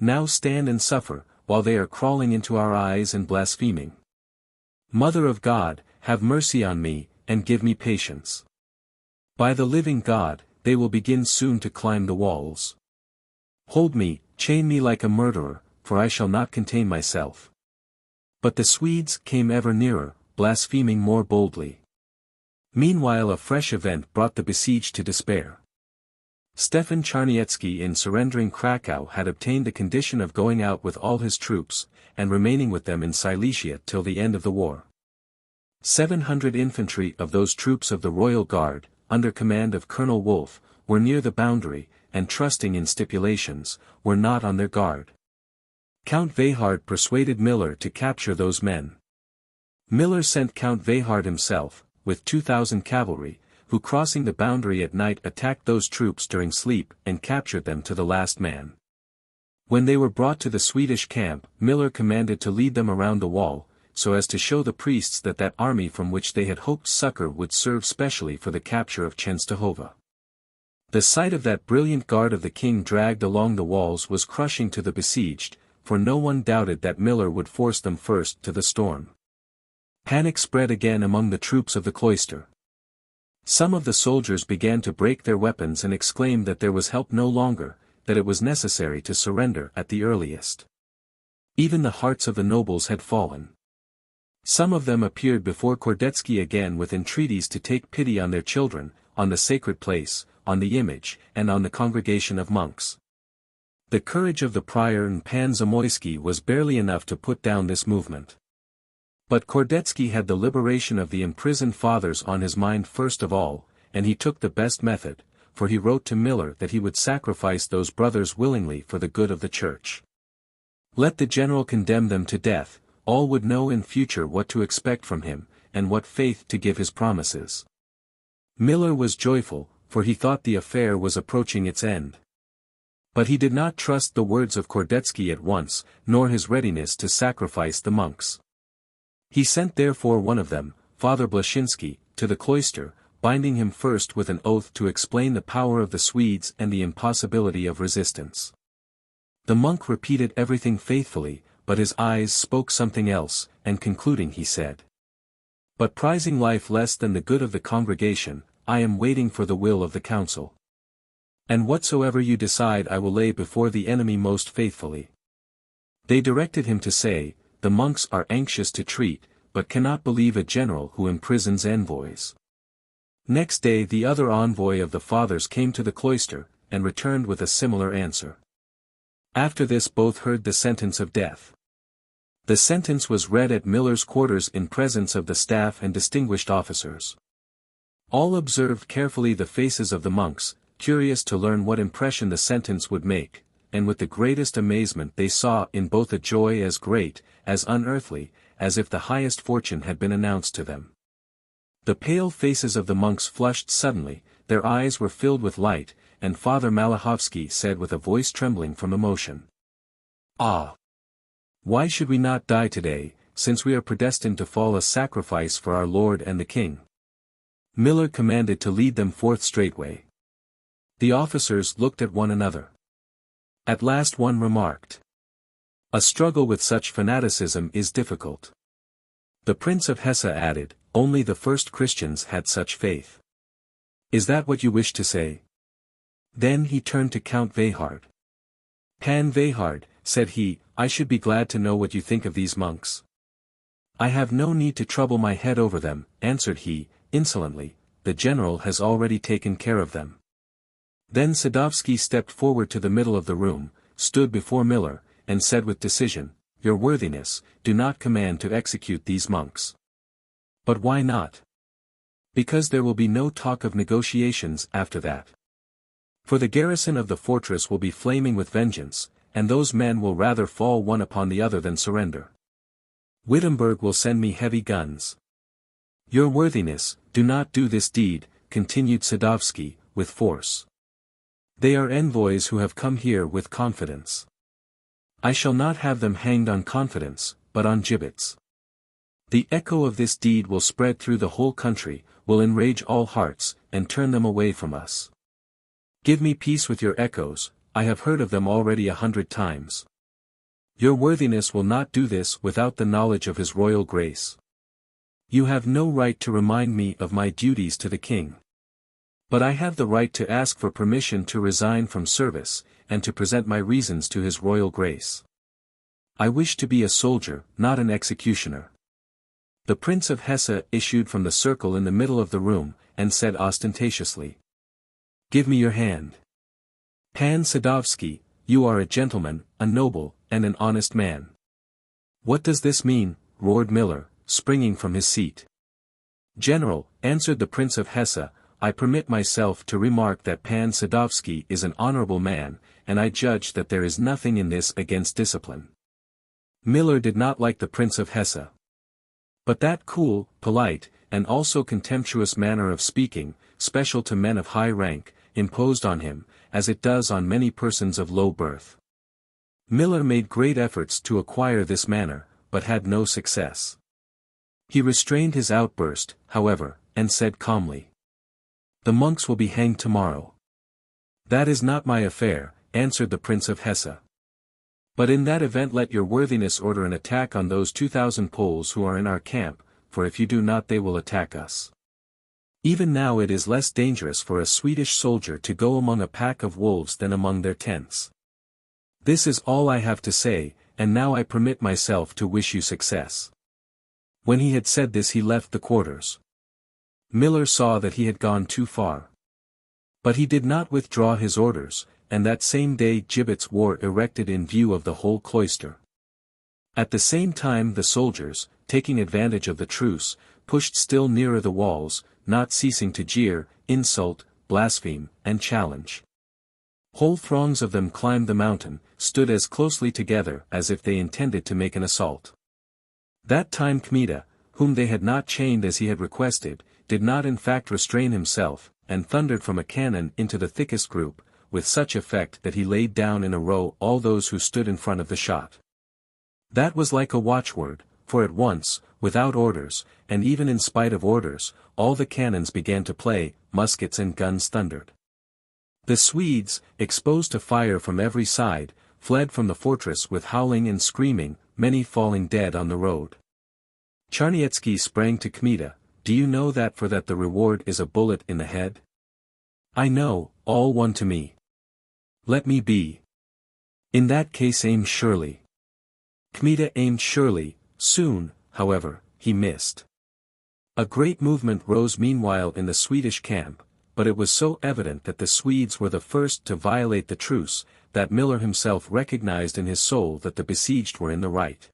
Now stand and suffer, while they are crawling into our eyes and blaspheming. Mother of God, have mercy on me, and give me patience. By the living God, they will begin soon to climb the walls. Hold me, chain me like a murderer, for I shall not contain myself." But the Swedes came ever nearer, blaspheming more boldly. Meanwhile a fresh event brought the besieged to despair. Stefan Charniecki in surrendering Krakow had obtained the condition of going out with all his troops, and remaining with them in Silesia till the end of the war. 700 infantry of those troops of the Royal Guard, under command of Colonel Wolf, were near the boundary, and trusting in stipulations, were not on their guard. Count Veyhard persuaded Miller to capture those men. Miller sent Count Veyhard himself, with 2,000 cavalry, who crossing the boundary at night attacked those troops during sleep and captured them to the last man. When they were brought to the Swedish camp, Miller commanded to lead them around the wall, so as to show the priests that that army from which they had hoped succor would serve specially for the capture of Częstochowa. The sight of that brilliant guard of the king dragged along the walls was crushing to the besieged, for no one doubted that Miller would force them first to the storm. Panic spread again among the troops of the cloister. Some of the soldiers began to break their weapons and exclaim that there was help no longer, that it was necessary to surrender at the earliest. Even the hearts of the nobles had fallen. Some of them appeared before Kordetsky again with entreaties to take pity on their children, on the sacred place, on the image, and on the congregation of monks. The courage of the prior and Pan Zamoyski was barely enough to put down this movement. But Kordetsky had the liberation of the imprisoned fathers on his mind first of all, and he took the best method, for he wrote to Miller that he would sacrifice those brothers willingly for the good of the church. Let the general condemn them to death, all would know in future what to expect from him, and what faith to give his promises. Miller was joyful, for he thought the affair was approaching its end. But he did not trust the words of Kordetsky at once, nor his readiness to sacrifice the monks. He sent therefore one of them, Father Blashinsky, to the cloister, binding him first with an oath to explain the power of the Swedes and the impossibility of resistance. The monk repeated everything faithfully, but his eyes spoke something else, and concluding he said, "But prizing life less than the good of the congregation, I am waiting for the will of the council. And whatsoever you decide I will lay before the enemy most faithfully." They directed him to say, "The monks are anxious to treat, but cannot believe a general who imprisons envoys." Next day the other envoy of the fathers came to the cloister, and returned with a similar answer. After this both heard the sentence of death. The sentence was read at Miller's quarters in presence of the staff and distinguished officers. All observed carefully the faces of the monks, curious to learn what impression the sentence would make, and with the greatest amazement they saw in both a joy as great, as unearthly, as if the highest fortune had been announced to them. The pale faces of the monks flushed suddenly, their eyes were filled with light, and Father Malachovsky said with a voice trembling from emotion, "Ah! Why should we not die today, since we are predestined to fall a sacrifice for our Lord and the King?" Miller commanded to lead them forth straightway. The officers looked at one another. At last one remarked, "A struggle with such fanaticism is difficult." The Prince of Hesse added, "Only the first Christians had such faith." "Is that what you wish to say?" Then he turned to Count Veyhard. "Pan Veyhard," said he, "I should be glad to know what you think of these monks." "I have no need to trouble my head over them," answered he, insolently, "the general has already taken care of them." Then Sadovsky stepped forward to the middle of the room, stood before Miller, and said with decision, "Your worthiness, do not command to execute these monks." "But why not?" "Because there will be no talk of negotiations after that. For the garrison of the fortress will be flaming with vengeance, and those men will rather fall one upon the other than surrender. Wittenberg will send me heavy guns." "Your worthiness, do not do this deed," continued Sadovsky, with force. "They are envoys who have come here with confidence. I shall not have them hanged on confidence, but on gibbets. The echo of this deed will spread through the whole country, will enrage all hearts, and turn them away from us. Give me peace with your echoes, I have heard of them already 100 times. Your worthiness will not do this without the knowledge of his royal grace. You have no right to remind me of my duties to the king. But I have the right to ask for permission to resign from service, and to present my reasons to his royal grace. I wish to be a soldier, not an executioner." The Prince of Hesse issued from the circle in the middle of the room, and said ostentatiously, "Give me your hand. Pan Sadovsky, you are a gentleman, a noble, and an honest man." "What does this mean?" roared Miller, springing from his seat. "General," answered the Prince of Hesse, "I permit myself to remark that Pan Sadovsky is an honorable man, and I judge that there is nothing in this against discipline." Miller did not like the Prince of Hesse. But that cool, polite, and also contemptuous manner of speaking, special to men of high rank, imposed on him, as it does on many persons of low birth. Miller made great efforts to acquire this manner, but had no success. He restrained his outburst, however, and said calmly, "The monks will be hanged tomorrow." "That is not my affair," answered the Prince of Hesse. "But in that event let your worthiness order an attack on those 2,000 Poles who are in our camp, for if you do not they will attack us. Even now it is less dangerous for a Swedish soldier to go among a pack of wolves than among their tents. This is all I have to say, and now I permit myself to wish you success." When he had said this he left the quarters. Miller saw that he had gone too far. But he did not withdraw his orders, and that same day gibbets were erected in view of the whole cloister. At the same time the soldiers, taking advantage of the truce, pushed still nearer the walls, not ceasing to jeer, insult, blaspheme, and challenge. Whole throngs of them climbed the mountain, stood as closely together as if they intended to make an assault. That time Kmita, whom they had not chained as he had requested, did not in fact restrain himself, and thundered from a cannon into the thickest group, with such effect that he laid down in a row all those who stood in front of the shot. That was like a watchword, for at once, without orders, and even in spite of orders, all the cannons began to play, muskets and guns thundered. The Swedes, exposed to fire from every side, fled from the fortress with howling and screaming, many falling dead on the road. Charniecki sprang to Kmita. "Do you know that for that the reward is a bullet in the head?" "I know, all one to me." "Let me be." "In that case aim surely." Kmita aimed surely, soon, however, he missed. A great movement rose meanwhile in the Swedish camp, but it was so evident that the Swedes were the first to violate the truce, that Miller himself recognized in his soul that the besieged were in the right.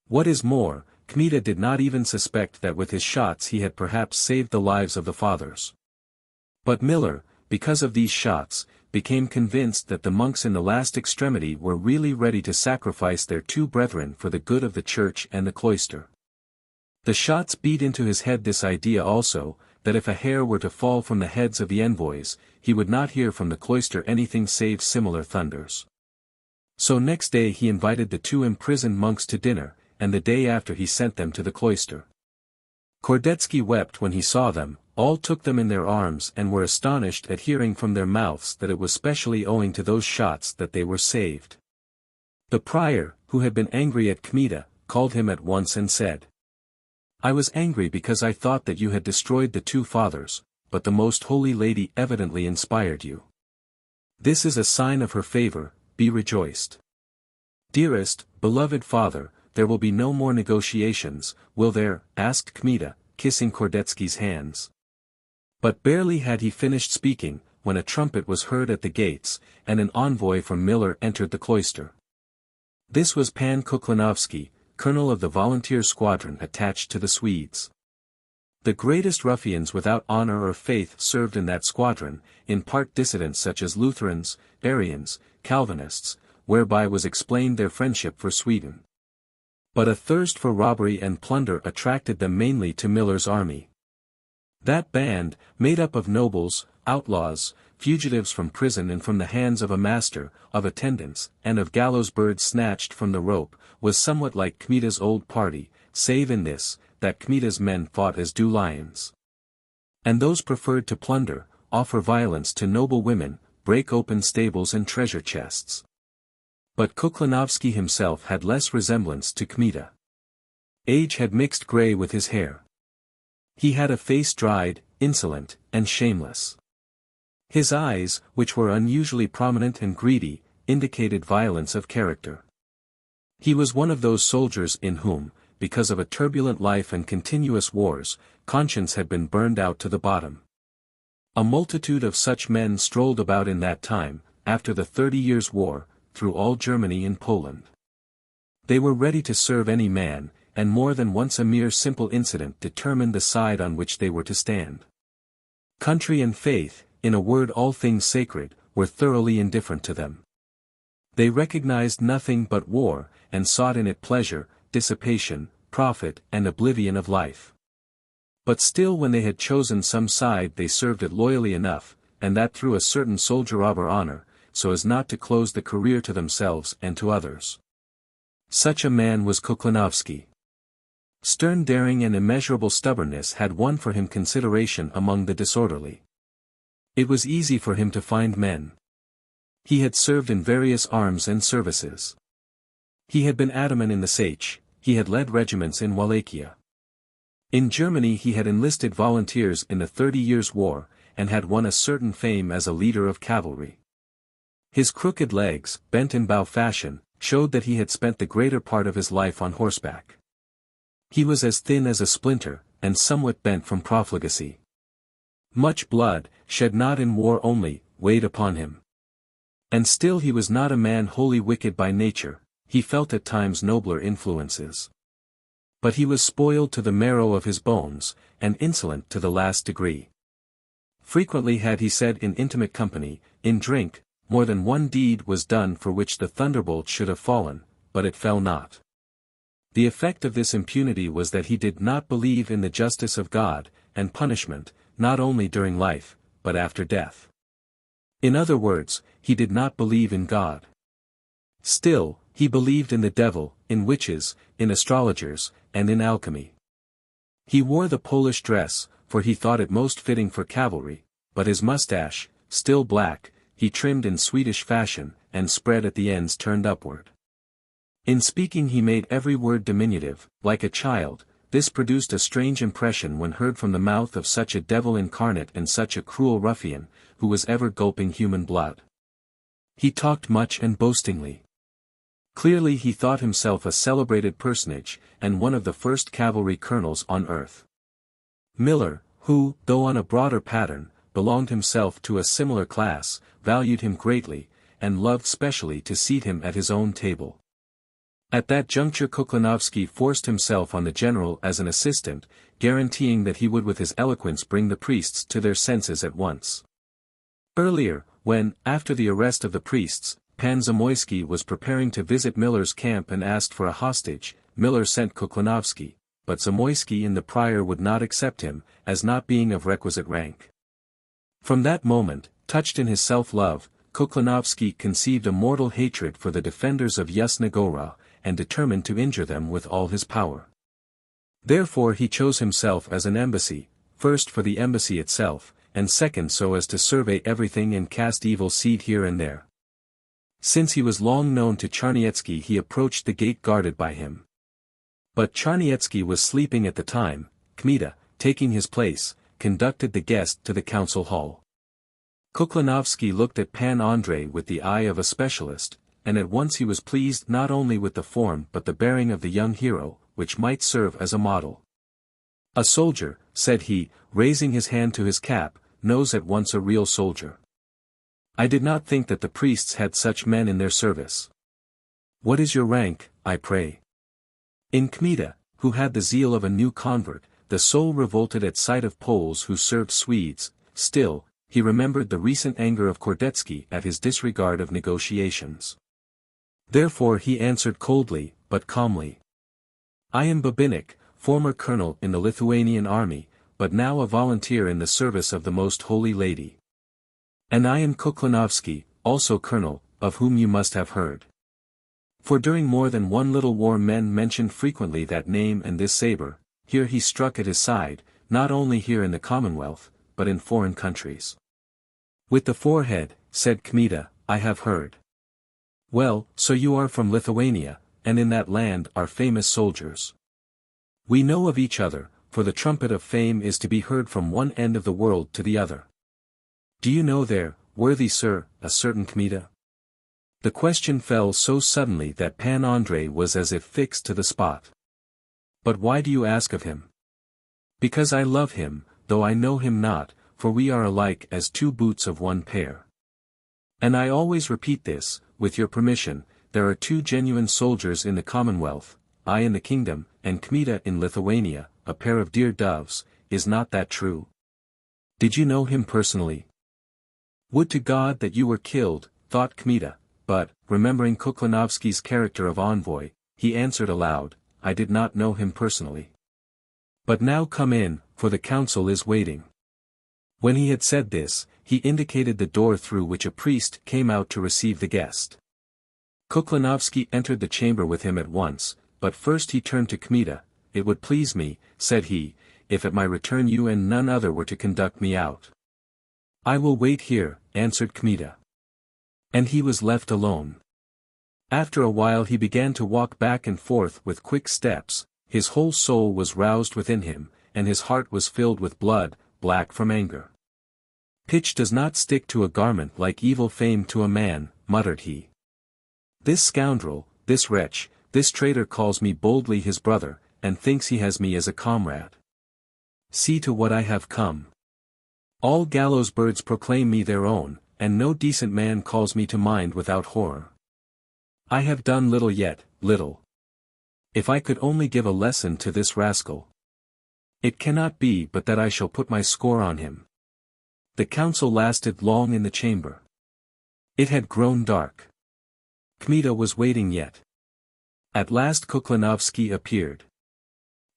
What is more, Kmita did not even suspect that with his shots he had perhaps saved the lives of the fathers. But Miller, because of these shots, became convinced that the monks in the last extremity were really ready to sacrifice their two brethren for the good of the church and the cloister. The shots beat into his head this idea also, that if a hair were to fall from the heads of the envoys, he would not hear from the cloister anything save similar thunders. So next day he invited the two imprisoned monks to dinner, and the day after he sent them to the cloister. Kordetsky wept when he saw them, all took them in their arms and were astonished at hearing from their mouths that it was specially owing to those shots that they were saved. The prior, who had been angry at Kmita, called him at once and said, "I was angry because I thought that you had destroyed the two fathers, but the Most Holy Lady evidently inspired you. This is a sign of her favor, be rejoiced. Dearest, beloved father, there will be no more negotiations, will there?" asked Kmita, kissing Kordetsky's hands. But barely had he finished speaking, when a trumpet was heard at the gates, and an envoy from Miller entered the cloister. This was Pan Kuklinovsky, colonel of the volunteer squadron attached to the Swedes. The greatest ruffians without honor or faith served in that squadron, in part dissidents such as Lutherans, Arians, Calvinists, whereby was explained their friendship for Sweden. But a thirst for robbery and plunder attracted them mainly to Miller's army. That band, made up of nobles, outlaws, fugitives from prison and from the hands of a master, of attendants, and of gallows birds snatched from the rope, was somewhat like Kmita's old party, save in this, that Kmita's men fought as do lions. And those preferred to plunder, offer violence to noble women, break open stables and treasure chests. But Kuklinovsky himself had less resemblance to Kmita. Age had mixed grey with his hair. He had a face dried, insolent, and shameless. His eyes, which were unusually prominent and greedy, indicated violence of character. He was one of those soldiers in whom, because of a turbulent life and continuous wars, conscience had been burned out to the bottom. A multitude of such men strolled about in that time, after the 30 Years' War, through all Germany and Poland. They were ready to serve any man, and more than once a mere simple incident determined the side on which they were to stand. Country and faith, in a word all things sacred, were thoroughly indifferent to them. They recognized nothing but war, and sought in it pleasure, dissipation, profit, and oblivion of life. But still when they had chosen some side they served it loyally enough, and that through a certain soldier-robber honor, so as not to close the career to themselves and to others. Such a man was Kuklinovsky. Stern daring and immeasurable stubbornness had won for him consideration among the disorderly. It was easy for him to find men. He had served in various arms and services. He had been ataman in the Sich, he had led regiments in Wallachia. In Germany he had enlisted volunteers in the 30 Years' War, and had won a certain fame as a leader of cavalry. His crooked legs, bent in bow fashion, showed that he had spent the greater part of his life on horseback. He was as thin as a splinter, and somewhat bent from profligacy. Much blood, shed not in war only, weighed upon him. And still he was not a man wholly wicked by nature, he felt at times nobler influences. But he was spoiled to the marrow of his bones, and insolent to the last degree. Frequently had he said in intimate company, in drink, more than one deed was done for which the thunderbolt should have fallen, but it fell not. The effect of this impunity was that he did not believe in the justice of God, and punishment, not only during life, but after death. In other words, he did not believe in God. Still, he believed in the devil, in witches, in astrologers, and in alchemy. He wore the Polish dress, for he thought it most fitting for cavalry, but his mustache, still black, he trimmed in Swedish fashion, and spread at the ends turned upward. In speaking he made every word diminutive, like a child. This produced a strange impression when heard from the mouth of such a devil incarnate and such a cruel ruffian, who was ever gulping human blood. He talked much and boastingly. Clearly he thought himself a celebrated personage, and one of the first cavalry colonels on earth. Miller, who, though on a broader pattern, belonged himself to a similar class, valued him greatly, and loved specially to seat him at his own table. At that juncture Kuklinovsky forced himself on the general as an assistant, guaranteeing that he would with his eloquence bring the priests to their senses at once. Earlier, when, after the arrest of the priests, Pan Zamoyski was preparing to visit Miller's camp and asked for a hostage, Miller sent Kuklinovsky, but Zamoyski and the prior would not accept him, as not being of requisite rank. From that moment, touched in his self-love, Kuklinovsky conceived a mortal hatred for the defenders of Yasna Gora, and determined to injure them with all his power. Therefore he chose himself as an embassy, first for the embassy itself, and second so as to survey everything and cast evil seed here and there. Since he was long known to Charniecki he approached the gate guarded by him. But Charniecki was sleeping at the time. Kmita, taking his place, conducted the guest to the council hall. Kuklinovsky looked at Pan Andrei with the eye of a specialist, and at once he was pleased not only with the form but the bearing of the young hero, which might serve as a model. A soldier, said he, raising his hand to his cap, knows at once a real soldier. I did not think that the priests had such men in their service. What is your rank, I pray? In Kmita, who had the zeal of a new convert, the soul revolted at sight of Poles who served Swedes. Still, he remembered the recent anger of Kordetsky at his disregard of negotiations. Therefore he answered coldly, but calmly. I am Babinik, former colonel in the Lithuanian army, but now a volunteer in the service of the Most Holy Lady. And I am Kuklinovsky, also colonel, of whom you must have heard. For during more than one little war men mentioned frequently that name and this saber. Here he struck at his side, not only here in the Commonwealth, but in foreign countries. With the forehead, said Kmita, I have heard. Well, so you are from Lithuania, and in that land are famous soldiers. We know of each other, for the trumpet of fame is to be heard from one end of the world to the other. Do you know there, worthy sir, a certain Kmita? The question fell so suddenly that Pan Andrei was as if fixed to the spot. But why do you ask of him? Because I love him, though I know him not, for we are alike as two boots of one pair. And I always repeat this, with your permission, there are two genuine soldiers in the Commonwealth, I in the kingdom, and Kmita in Lithuania, a pair of dear doves. Is not that true? Did you know him personally? Would to God that you were killed, thought Kmita, but, remembering Kuklinovsky's character of envoy, he answered aloud, I did not know him personally. But now come in, for the council is waiting. When he had said this, he indicated the door through which a priest came out to receive the guest. Kuklinovsky entered the chamber with him at once, but first he turned to Kmita. It would please me, said he, if at my return you and none other were to conduct me out. I will wait here, answered Kmita. And he was left alone. After a while he began to walk back and forth with quick steps, his whole soul was roused within him, and his heart was filled with blood, black from anger. Pitch does not stick to a garment like evil fame to a man, muttered he. This scoundrel, this wretch, this traitor calls me boldly his brother, and thinks he has me as a comrade. See to what I have come. All gallows birds proclaim me their own, and no decent man calls me to mind without horror. I have done little yet, little. If I could only give a lesson to this rascal. It cannot be but that I shall put my score on him. The council lasted long in the chamber. It had grown dark. Kmita was waiting yet. At last Kuklinovsky appeared.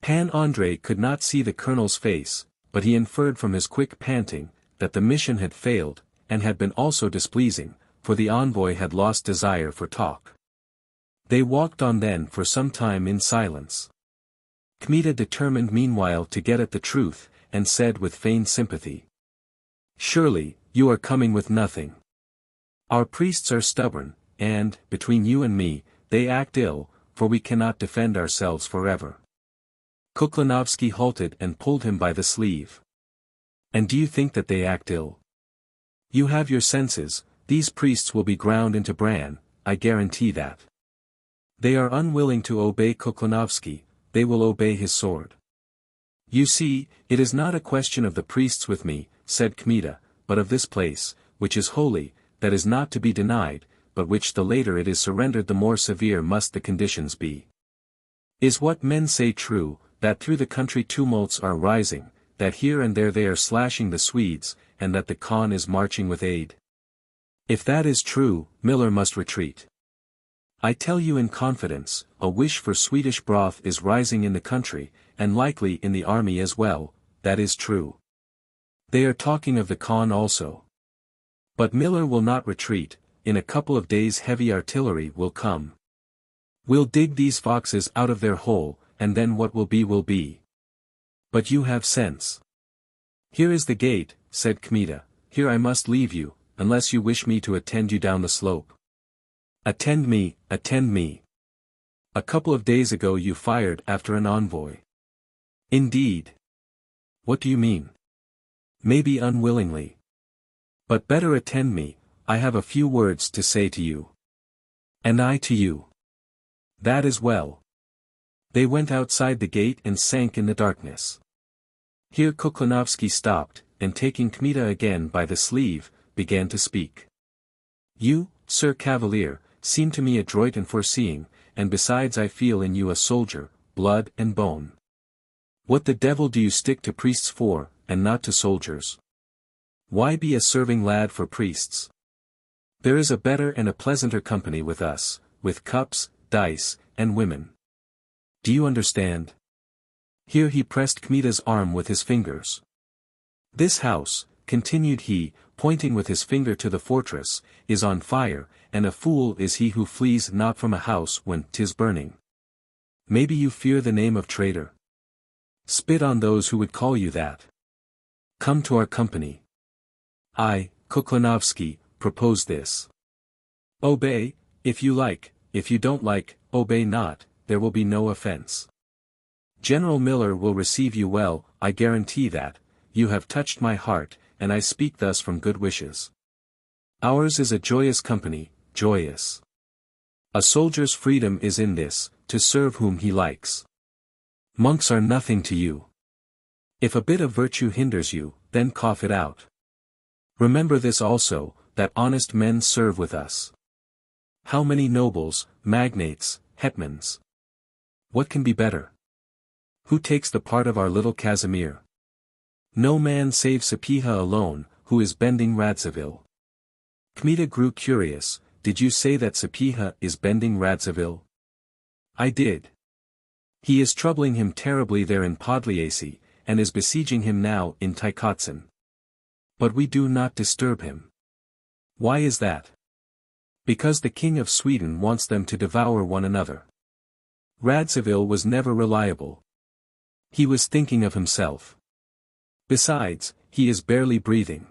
Pan Andrei could not see the colonel's face, but he inferred from his quick panting, that the mission had failed, and had been also displeasing, for the envoy had lost desire for talk. They walked on then for some time in silence. Kmita determined meanwhile to get at the truth, and said with feigned sympathy. Surely, you are coming with nothing. Our priests are stubborn, and, between you and me, they act ill, for we cannot defend ourselves forever. Kuklinovsky halted and pulled him by the sleeve. And do you think that they act ill? You have your senses, these priests will be ground into bran, I guarantee that. They are unwilling to obey Kuklinovsky, they will obey his sword. You see, it is not a question of the priests with me, said Kmita, but of this place, which is holy, that is not to be denied, but which the later it is surrendered the more severe must the conditions be. Is what men say true, that through the country tumults are rising, that here and there they are slashing the Swedes, and that the Khan is marching with aid? If that is true, Miller must retreat. I tell you in confidence, a wish for Swedish broth is rising in the country, and likely in the army as well, that is true. They are talking of the Khan also. But Miller will not retreat, in a couple of days heavy artillery will come. We'll dig these foxes out of their hole, and then what will be will be. But you have sense. Here is the gate, said Kmita, here I must leave you, unless you wish me to attend you down the slope. Attend me, attend me. A couple of days ago you fired after an envoy. Indeed. What do you mean? Maybe unwillingly. But better attend me, I have a few words to say to you. And I to you. That is well. They went outside the gate and sank in the darkness. Here Kuklanovsky stopped, and taking Kmita again by the sleeve, began to speak. You, Sir Cavalier, seem to me adroit and foreseeing, and besides I feel in you a soldier, blood and bone. What the devil do you stick to priests for, and not to soldiers? Why be a serving lad for priests? There is a better and a pleasanter company with us, with cups, dice, and women. Do you understand? Here he pressed Kmita's arm with his fingers. This house, continued he, pointing with his finger to the fortress, is on fire, and a fool is he who flees not from a house when 'tis burning. Maybe you fear the name of traitor. Spit on those who would call you that. Come to our company. I, Kuklanovsky, propose this. Obey, if you like, if you don't like, obey not, there will be no offense. General Miller will receive you well, I guarantee that, you have touched my heart, and I speak thus from good wishes. Ours is a joyous company, joyous. A soldier's freedom is in this, to serve whom he likes. Monks are nothing to you. If a bit of virtue hinders you, then cough it out. Remember this also, that honest men serve with us. How many nobles, magnates, hetmans? What can be better? Who takes the part of our little Casimir? No man save Sapieha alone, who is bending Radziwill. Kmita grew curious, did you say that Sapieha is bending Radziwill? I did. He is troubling him terribly there in Podliasy, and is besieging him now in Tykotsin. But we do not disturb him. Why is that? Because the King of Sweden wants them to devour one another. Radziwill was never reliable. He was thinking of himself. Besides, he is barely breathing.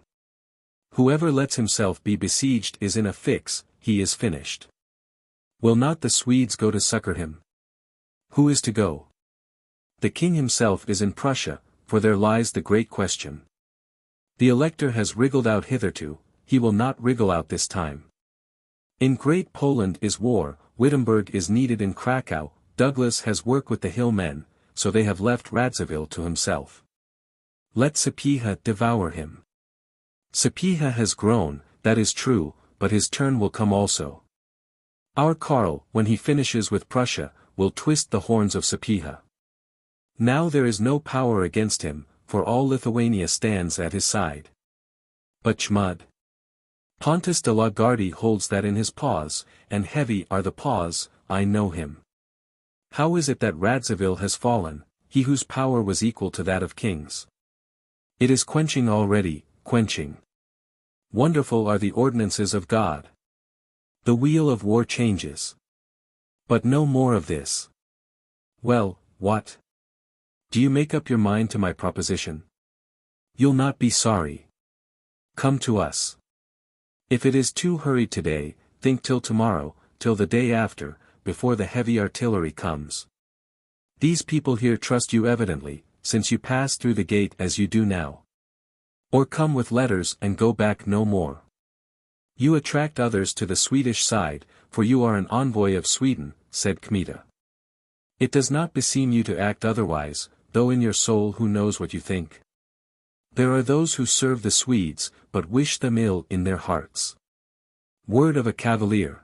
Whoever lets himself be besieged is in a fix, he is finished. Will not the Swedes go to succor him? Who is to go? The king himself is in Prussia, for there lies the great question. The elector has wriggled out hitherto, he will not wriggle out this time. In Great Poland is war, Wittenberg is needed in Krakow, Douglas has work with the hill men, so they have left Radziwill to himself. Let Sapieha devour him. Sapieha has grown, that is true, but his turn will come also. Our Karl, when he finishes with Prussia, will twist the horns of Sapieha. Now there is no power against him, for all Lithuania stands at his side. But Chmud. Pontus de la Gardie holds that in his paws, and heavy are the paws, I know him. How is it that Radziwill has fallen, he whose power was equal to that of kings? It is quenching already, quenching. Wonderful are the ordinances of God. The wheel of war changes. But no more of this. Well, what? Do you make up your mind to my proposition? You'll not be sorry. Come to us. If it is too hurried today, think till tomorrow, till the day after, before the heavy artillery comes. These people here trust you evidently, since you pass through the gate as you do now. Or come with letters and go back no more. You attract others to the Swedish side, for you are an envoy of Sweden, said Kmita. It does not beseem you to act otherwise, though in your soul who knows what you think. There are those who serve the Swedes, but wish them ill in their hearts. Word of a cavalier.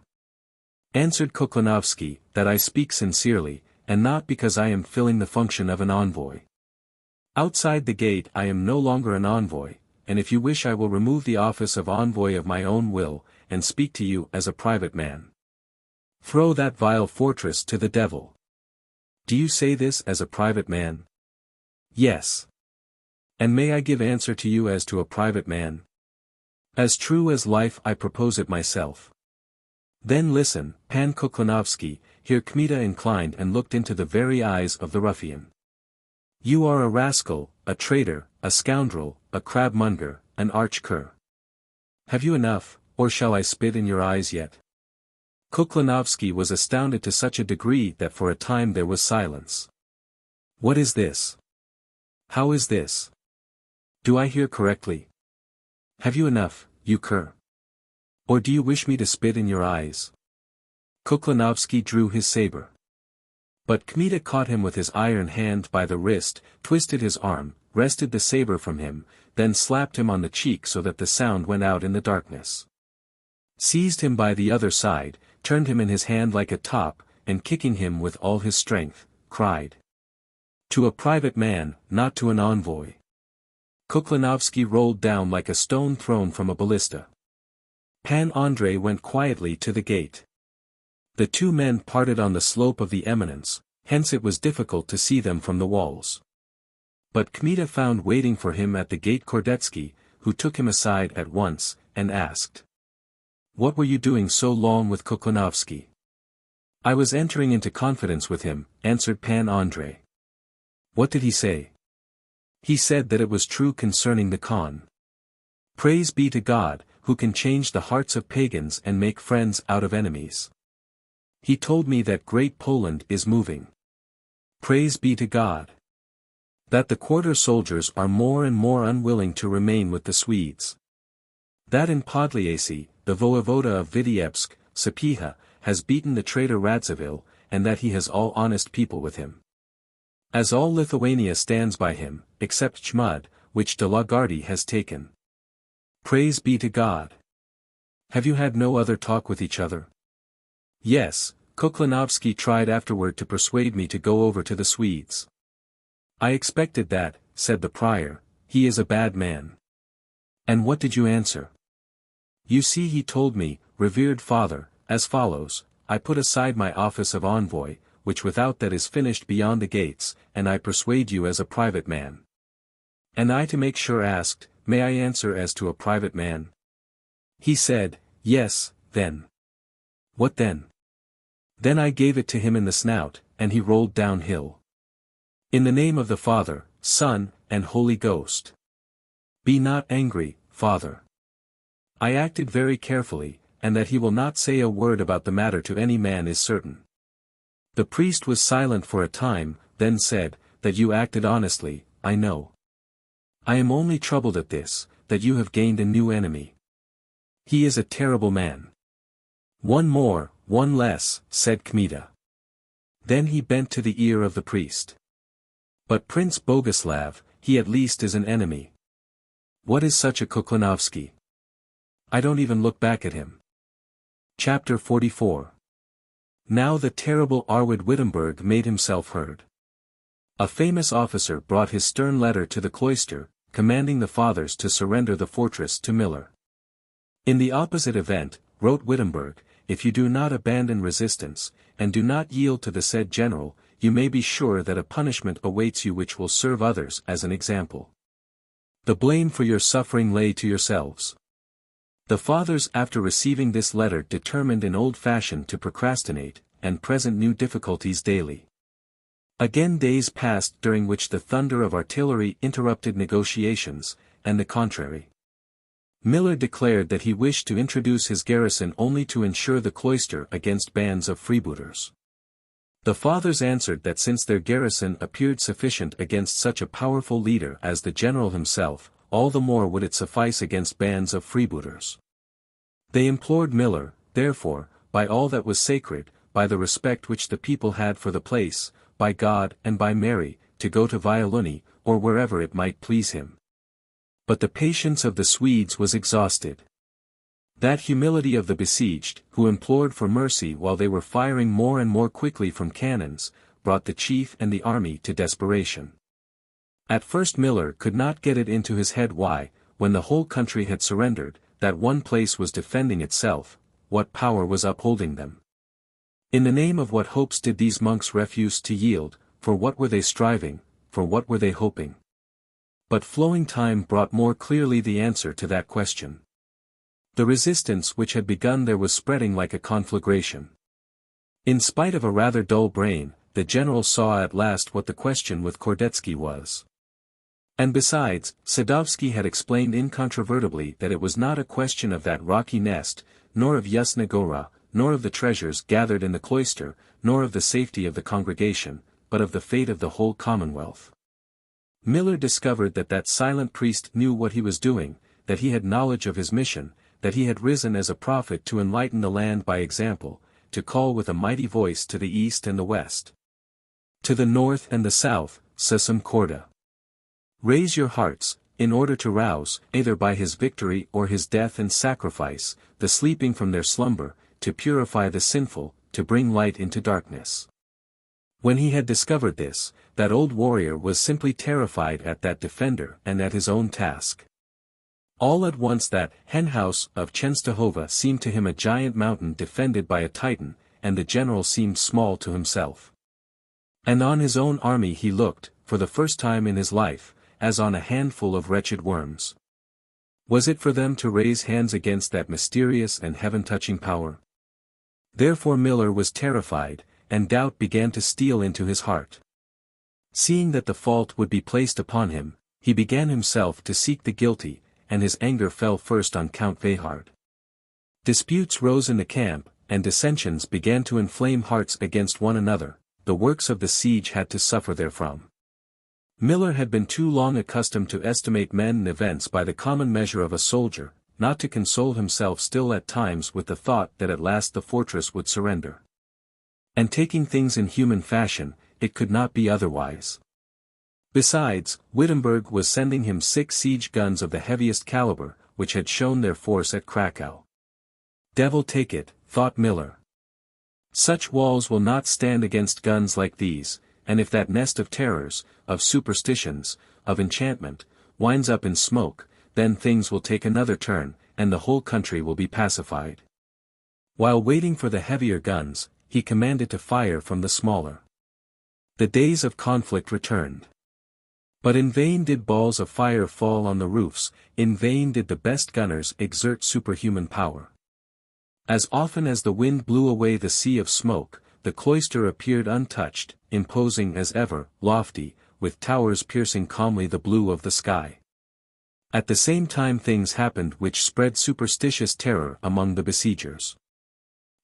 Answered Koklanovsky, that I speak sincerely, and not because I am filling the function of an envoy. Outside the gate I am no longer an envoy, and if you wish I will remove the office of envoy of my own will, and speak to you as a private man. Throw that vile fortress to the devil. Do you say this as a private man? Yes. And may I give answer to you as to a private man? As true as life I propose it myself. Then listen, Pan Koklanovsky. Here Kmita inclined and looked into the very eyes of the ruffian. You are a rascal, a traitor, a scoundrel, a crabmonger, an arch-cur. Have you enough, or shall I spit in your eyes yet? Koklanovsky was astounded to such a degree that for a time there was silence. What is this? How is this? Do I hear correctly? Have you enough, you cur? Or do you wish me to spit in your eyes? Koklanovsky drew his saber. But Kmita caught him with his iron hand by the wrist, twisted his arm, wrested the saber from him, then slapped him on the cheek so that the sound went out in the darkness. Seized him by the other side, turned him in his hand like a top, and kicking him with all his strength, cried. To a private man, not to an envoy. Koklanovsky rolled down like a stone thrown from a ballista. Pan Andrei went quietly to the gate. The two men parted on the slope of the eminence, hence it was difficult to see them from the walls. But Kmita found waiting for him at the gate Kordetsky, who took him aside at once, and asked. What were you doing so long with Koklanovsky? I was entering into confidence with him, answered Pan Andrei. What did he say? He said that it was true concerning the Khan. Praise be to God, who can change the hearts of pagans and make friends out of enemies. He told me that Great Poland is moving. Praise be to God. That the quarter soldiers are more and more unwilling to remain with the Swedes. That in Podlyasy, the voevoda of Vitebsk, Sapieha, has beaten the traitor Radziwill, and that he has all honest people with him. As all Lithuania stands by him, except Chmud, which de la Gardie has taken. Praise be to God. Have you had no other talk with each other? Yes, Koklanovsky tried afterward to persuade me to go over to the Swedes. I expected that, said the prior, he is a bad man. And what did you answer? You see, he told me, revered father, as follows, I put aside my office of envoy, which without that is finished beyond the gates, and I persuade you as a private man. And I to make sure asked, may I answer as to a private man? He said, yes, then. What then? Then I gave it to him in the snout, and he rolled downhill. In the name of the Father, Son, and Holy Ghost. Be not angry, Father. I acted very carefully, and that he will not say a word about the matter to any man is certain. The priest was silent for a time, then said, that you acted honestly, I know. I am only troubled at this, that you have gained a new enemy. He is a terrible man. One more, one less, said Kmita. Then he bent to the ear of the priest. But Prince Boguslav, he at least is an enemy. What is such a Koklanovsky? I don't even look back at him. Chapter 44. Now the terrible Arwid Wittenberg made himself heard. A famous officer brought his stern letter to the cloister, commanding the fathers to surrender the fortress to Miller. In the opposite event, wrote Wittenberg, if you do not abandon resistance, and do not yield to the said general, you may be sure that a punishment awaits you which will serve others as an example. The blame for your suffering lay to yourselves. The fathers after receiving this letter determined in old fashion to procrastinate, and present new difficulties daily. Again days passed during which the thunder of artillery interrupted negotiations, and the contrary. Miller declared that he wished to introduce his garrison only to ensure the cloister against bands of freebooters. The fathers answered that since their garrison appeared sufficient against such a powerful leader as the general himself, all the more would it suffice against bands of freebooters. They implored Miller, therefore, by all that was sacred, by the respect which the people had for the place, by God and by Mary, to go to Violuni, or wherever it might please him. But the patience of the Swedes was exhausted. That humility of the besieged, who implored for mercy while they were firing more and more quickly from cannons, brought the chief and the army to desperation. At first Miller could not get it into his head why, when the whole country had surrendered, that one place was defending itself, what power was upholding them. In the name of what hopes did these monks refuse to yield, for what were they striving, for what were they hoping? But flowing time brought more clearly the answer to that question. The resistance which had begun there was spreading like a conflagration. In spite of a rather dull brain, the general saw at last what the question with Kordetsky was. And besides, Sadovsky had explained incontrovertibly that it was not a question of that rocky nest, nor of Yasna Gora, nor of the treasures gathered in the cloister, nor of the safety of the congregation, but of the fate of the whole commonwealth. Miller discovered that that silent priest knew what he was doing, that he had knowledge of his mission, that he had risen as a prophet to enlighten the land by example, to call with a mighty voice to the east and the west, to the north and the south, Sesam Korda. Raise your hearts, in order to rouse, either by his victory or his death and sacrifice, the sleeping from their slumber, to purify the sinful, to bring light into darkness. When he had discovered this, that old warrior was simply terrified at that defender and at his own task. All at once that hen-house of Chenstohova seemed to him a giant mountain defended by a Titan, and the general seemed small to himself. And on his own army he looked, for the first time in his life, as on a handful of wretched worms. Was it for them to raise hands against that mysterious and heaven-touching power? Therefore Miller was terrified, and doubt began to steal into his heart. Seeing that the fault would be placed upon him, he began himself to seek the guilty, and his anger fell first on Count Veyhard. Disputes rose in the camp, and dissensions began to inflame hearts against one another. The works of the siege had to suffer therefrom. Miller had been too long accustomed to estimate men and events by the common measure of a soldier, not to console himself still at times with the thought that at last the fortress would surrender. And taking things in human fashion, it could not be otherwise. Besides, Wittenberg was sending him 6 siege guns of the heaviest caliber, which had shown their force at Krakow. Devil take it, thought Miller. Such walls will not stand against guns like these, and if that nest of terrors, of superstitions, of enchantment, winds up in smoke, then things will take another turn, and the whole country will be pacified. While waiting for the heavier guns, he commanded to fire from the smaller. The days of conflict returned. But in vain did balls of fire fall on the roofs, in vain did the best gunners exert superhuman power. As often as the wind blew away the sea of smoke, the cloister appeared untouched, imposing as ever, lofty, with towers piercing calmly the blue of the sky. At the same time things happened which spread superstitious terror among the besiegers.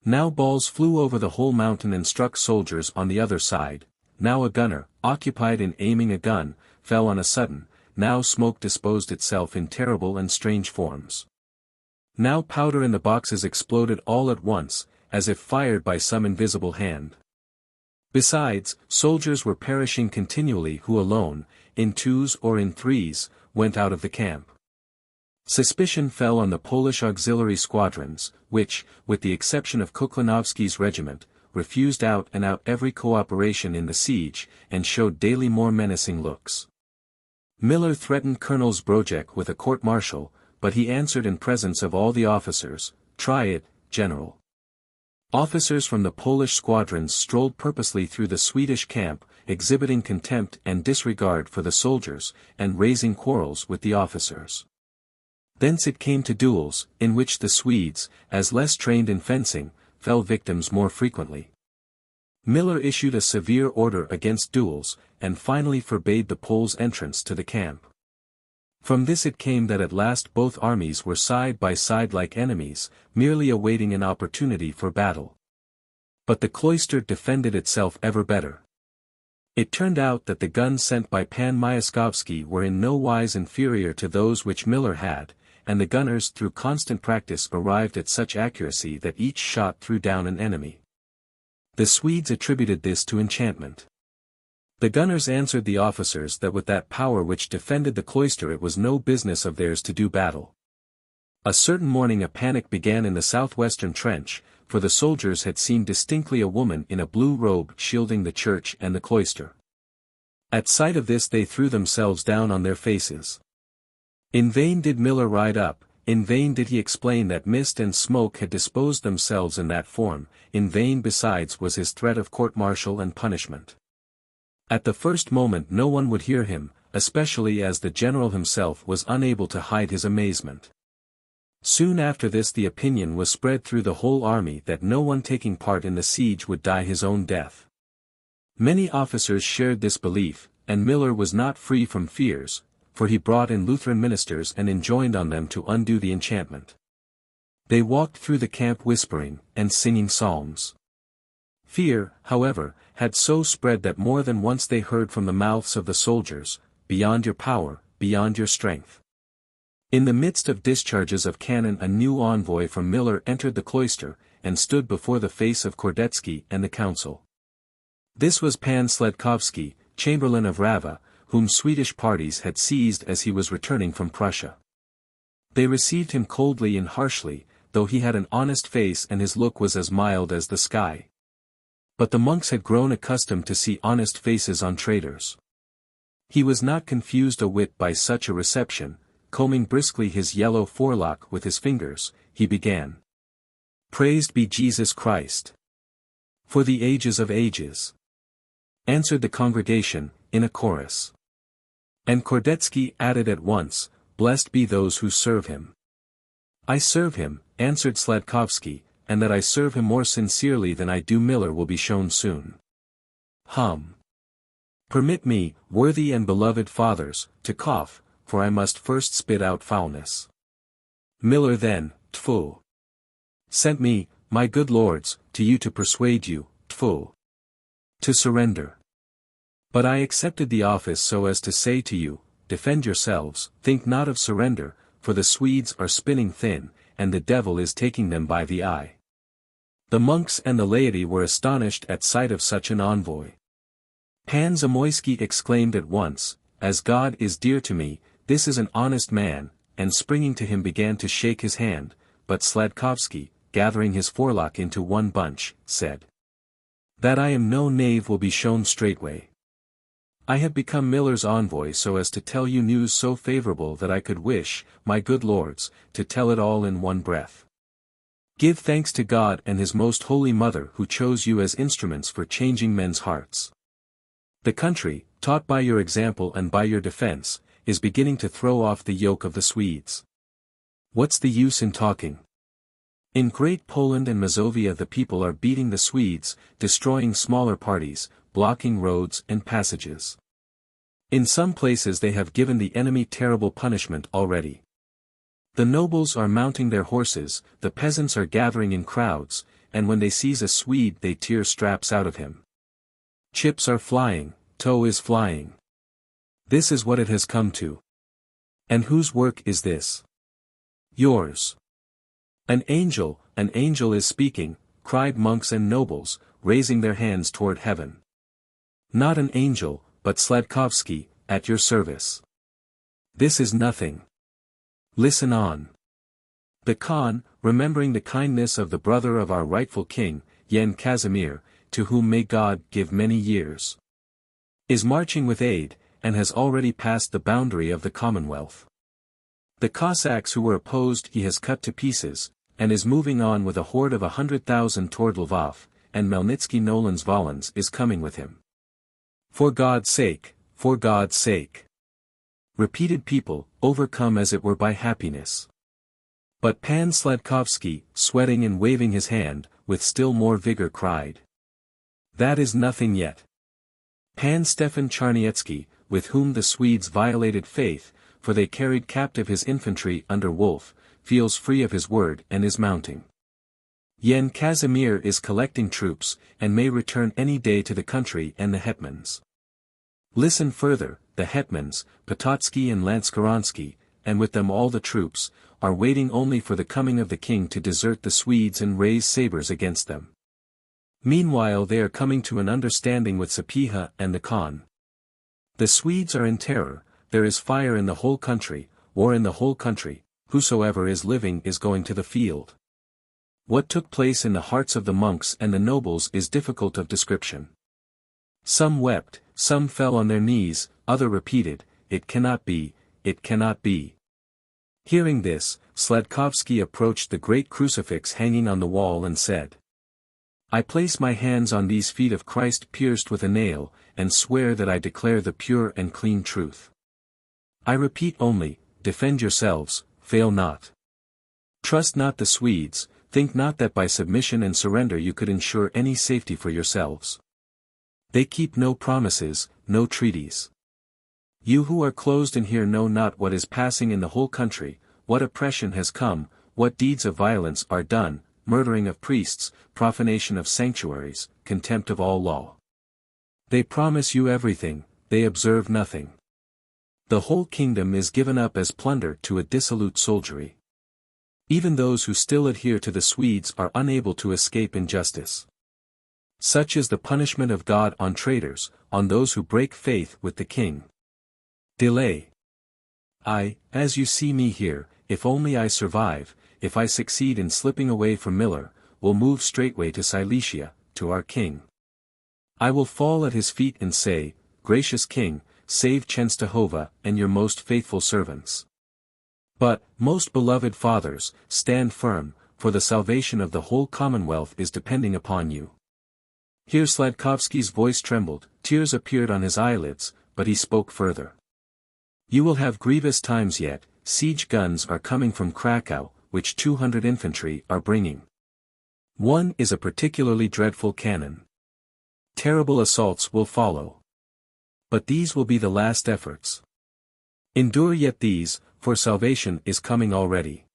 Now balls flew over the whole mountain and struck soldiers on the other side, now a gunner, occupied in aiming a gun, fell on a sudden, now smoke disposed itself in terrible and strange forms. Now powder in the boxes exploded all at once, as if fired by some invisible hand. Besides, soldiers were perishing continually who alone, in 2s or in 3s, went out of the camp. Suspicion fell on the Polish auxiliary squadrons, which, with the exception of Kuklinovsky's regiment, refused out and out every cooperation in the siege, and showed daily more menacing looks. Miller threatened Colonel Zbrojek with a court-martial, but he answered in presence of all the officers, "Try it, General." Officers from the Polish squadrons strolled purposely through the Swedish camp, exhibiting contempt and disregard for the soldiers, and raising quarrels with the officers. Thence it came to duels, in which the Swedes, as less trained in fencing, fell victims more frequently. Miller issued a severe order against duels, and finally forbade the Poles' entrance to the camp. From this it came that at last both armies were side by side like enemies, merely awaiting an opportunity for battle. But the cloister defended itself ever better. It turned out that the guns sent by Pan Myaskovsky were in no wise inferior to those which Miller had, and the gunners through constant practice arrived at such accuracy that each shot threw down an enemy. The Swedes attributed this to enchantment. The gunners answered the officers that with that power which defended the cloister it was no business of theirs to do battle. A certain morning a panic began in the southwestern trench, for the soldiers had seen distinctly a woman in a blue robe shielding the church and the cloister. At sight of this they threw themselves down on their faces. In vain did Miller ride up, in vain did he explain that mist and smoke had disposed themselves in that form, in vain besides was his threat of court-martial and punishment. At the first moment no one would hear him, especially as the general himself was unable to hide his amazement. Soon after this the opinion was spread through the whole army that no one taking part in the siege would die his own death. Many officers shared this belief, and Miller was not free from fears, for he brought in Lutheran ministers and enjoined on them to undo the enchantment. They walked through the camp whispering, and singing psalms. Fear, however, had so spread that more than once they heard from the mouths of the soldiers, "Beyond your power, beyond your strength." In the midst of discharges of cannon a new envoy from Miller entered the cloister, and stood before the face of Kordetsky and the council. This was Pan Sledkovsky, chamberlain of Rava, whom Swedish parties had seized as he was returning from Prussia. They received him coldly and harshly, though he had an honest face and his look was as mild as the sky. But the monks had grown accustomed to see honest faces on traitors. He was not confused a whit by such a reception. Combing briskly his yellow forelock with his fingers, he began. "Praised be Jesus Christ! For the ages of ages!" answered the congregation, in a chorus. And Kordetsky added at once, "Blessed be those who serve him." "I serve him," answered Sledkovsky, "and that I serve him more sincerely than I do Miller will be shown soon." Permit me, worthy and beloved fathers, to cough, for I must first spit out foulness. Miller then, tfu, sent me, my good lords, to you to persuade you, tfu, to surrender. But I accepted the office so as to say to you, defend yourselves, think not of surrender, for the Swedes are spinning thin, and the devil is taking them by the eye. The monks and the laity were astonished at sight of such an envoy. Pan Zamoyski exclaimed at once, "As God is dear to me, this is an honest man," and springing to him began to shake his hand, but Sledkovsky, gathering his forelock into one bunch, said, "That I am no knave will be shown straightway. I have become Miller's envoy so as to tell you news so favorable that I could wish, my good lords, to tell it all in one breath. Give thanks to God and His Most Holy Mother who chose you as instruments for changing men's hearts. The country, taught by your example and by your defense, is beginning to throw off the yoke of the Swedes. What's the use in talking? In Great Poland and Mazovia the people are beating the Swedes, destroying smaller parties, blocking roads and passages. In some places they have given the enemy terrible punishment already. The nobles are mounting their horses, the peasants are gathering in crowds, and when they seize a Swede they tear straps out of him. Chips are flying, tow is flying. This is what it has come to. And whose work is this? Yours. An angel is speaking," cried monks and nobles, raising their hands toward heaven. "Not an angel, but Sledkovsky, at your service. This is nothing. Listen on. The Khan, remembering the kindness of the brother of our rightful king, Yen Casimir, to whom may God give many years, is marching with aid, and has already passed the boundary of the Commonwealth. The Cossacks who were opposed he has cut to pieces, and is moving on with a horde of 100,000 toward Lvov, and Melnitsky Nolens Volans is coming with him. For God's sake, for God's sake!" repeated people, overcome as it were by happiness. But Pan Sledkovsky, sweating and waving his hand, with still more vigor cried, "That is nothing yet. Pan Stefan Charniecki, with whom the Swedes violated faith, for they carried captive his infantry under Wolf, feels free of his word and is mounting. Yen Casimir is collecting troops, and may return any day to the country and the hetmans. Listen further, the hetmans, Pototsky and Lanskaransky, and with them all the troops, are waiting only for the coming of the king to desert the Swedes and raise sabers against them. Meanwhile they are coming to an understanding with Sapieha and the Khan. The Swedes are in terror, there is fire in the whole country, war in the whole country, whosoever is living is going to the field. What took place in the hearts of the monks and the nobles is difficult of description. Some wept, some fell on their knees, others repeated, "It cannot be, it cannot be." Hearing this, Sladkovsky approached the great crucifix hanging on the wall and said, "I place my hands on these feet of Christ pierced with a nail, and swear that I declare the pure and clean truth. I repeat only, defend yourselves, fail not. Trust not the Swedes, think not that by submission and surrender you could ensure any safety for yourselves. They keep no promises, no treaties. You who are closed in here know not what is passing in the whole country, what oppression has come, what deeds of violence are done, murdering of priests, profanation of sanctuaries, contempt of all law. They promise you everything, they observe nothing. The whole kingdom is given up as plunder to a dissolute soldiery. Even those who still adhere to the Swedes are unable to escape injustice. Such is the punishment of God on traitors, on those who break faith with the king. Delay. I, as you see me here, if only I survive, if I succeed in slipping away from Miller, will move straightway to Silesia, to our king. I will fall at his feet and say, Gracious king, save Częstochowa and your most faithful servants. But, most beloved fathers, stand firm, for the salvation of the whole Commonwealth is depending upon you." Here Sladkovsky's voice trembled, tears appeared on his eyelids, but he spoke further. "You will have grievous times yet, siege guns are coming from Krakow, which 200 infantry are bringing. One is a particularly dreadful cannon. Terrible assaults will follow. But these will be the last efforts. Endure yet these, for salvation is coming already.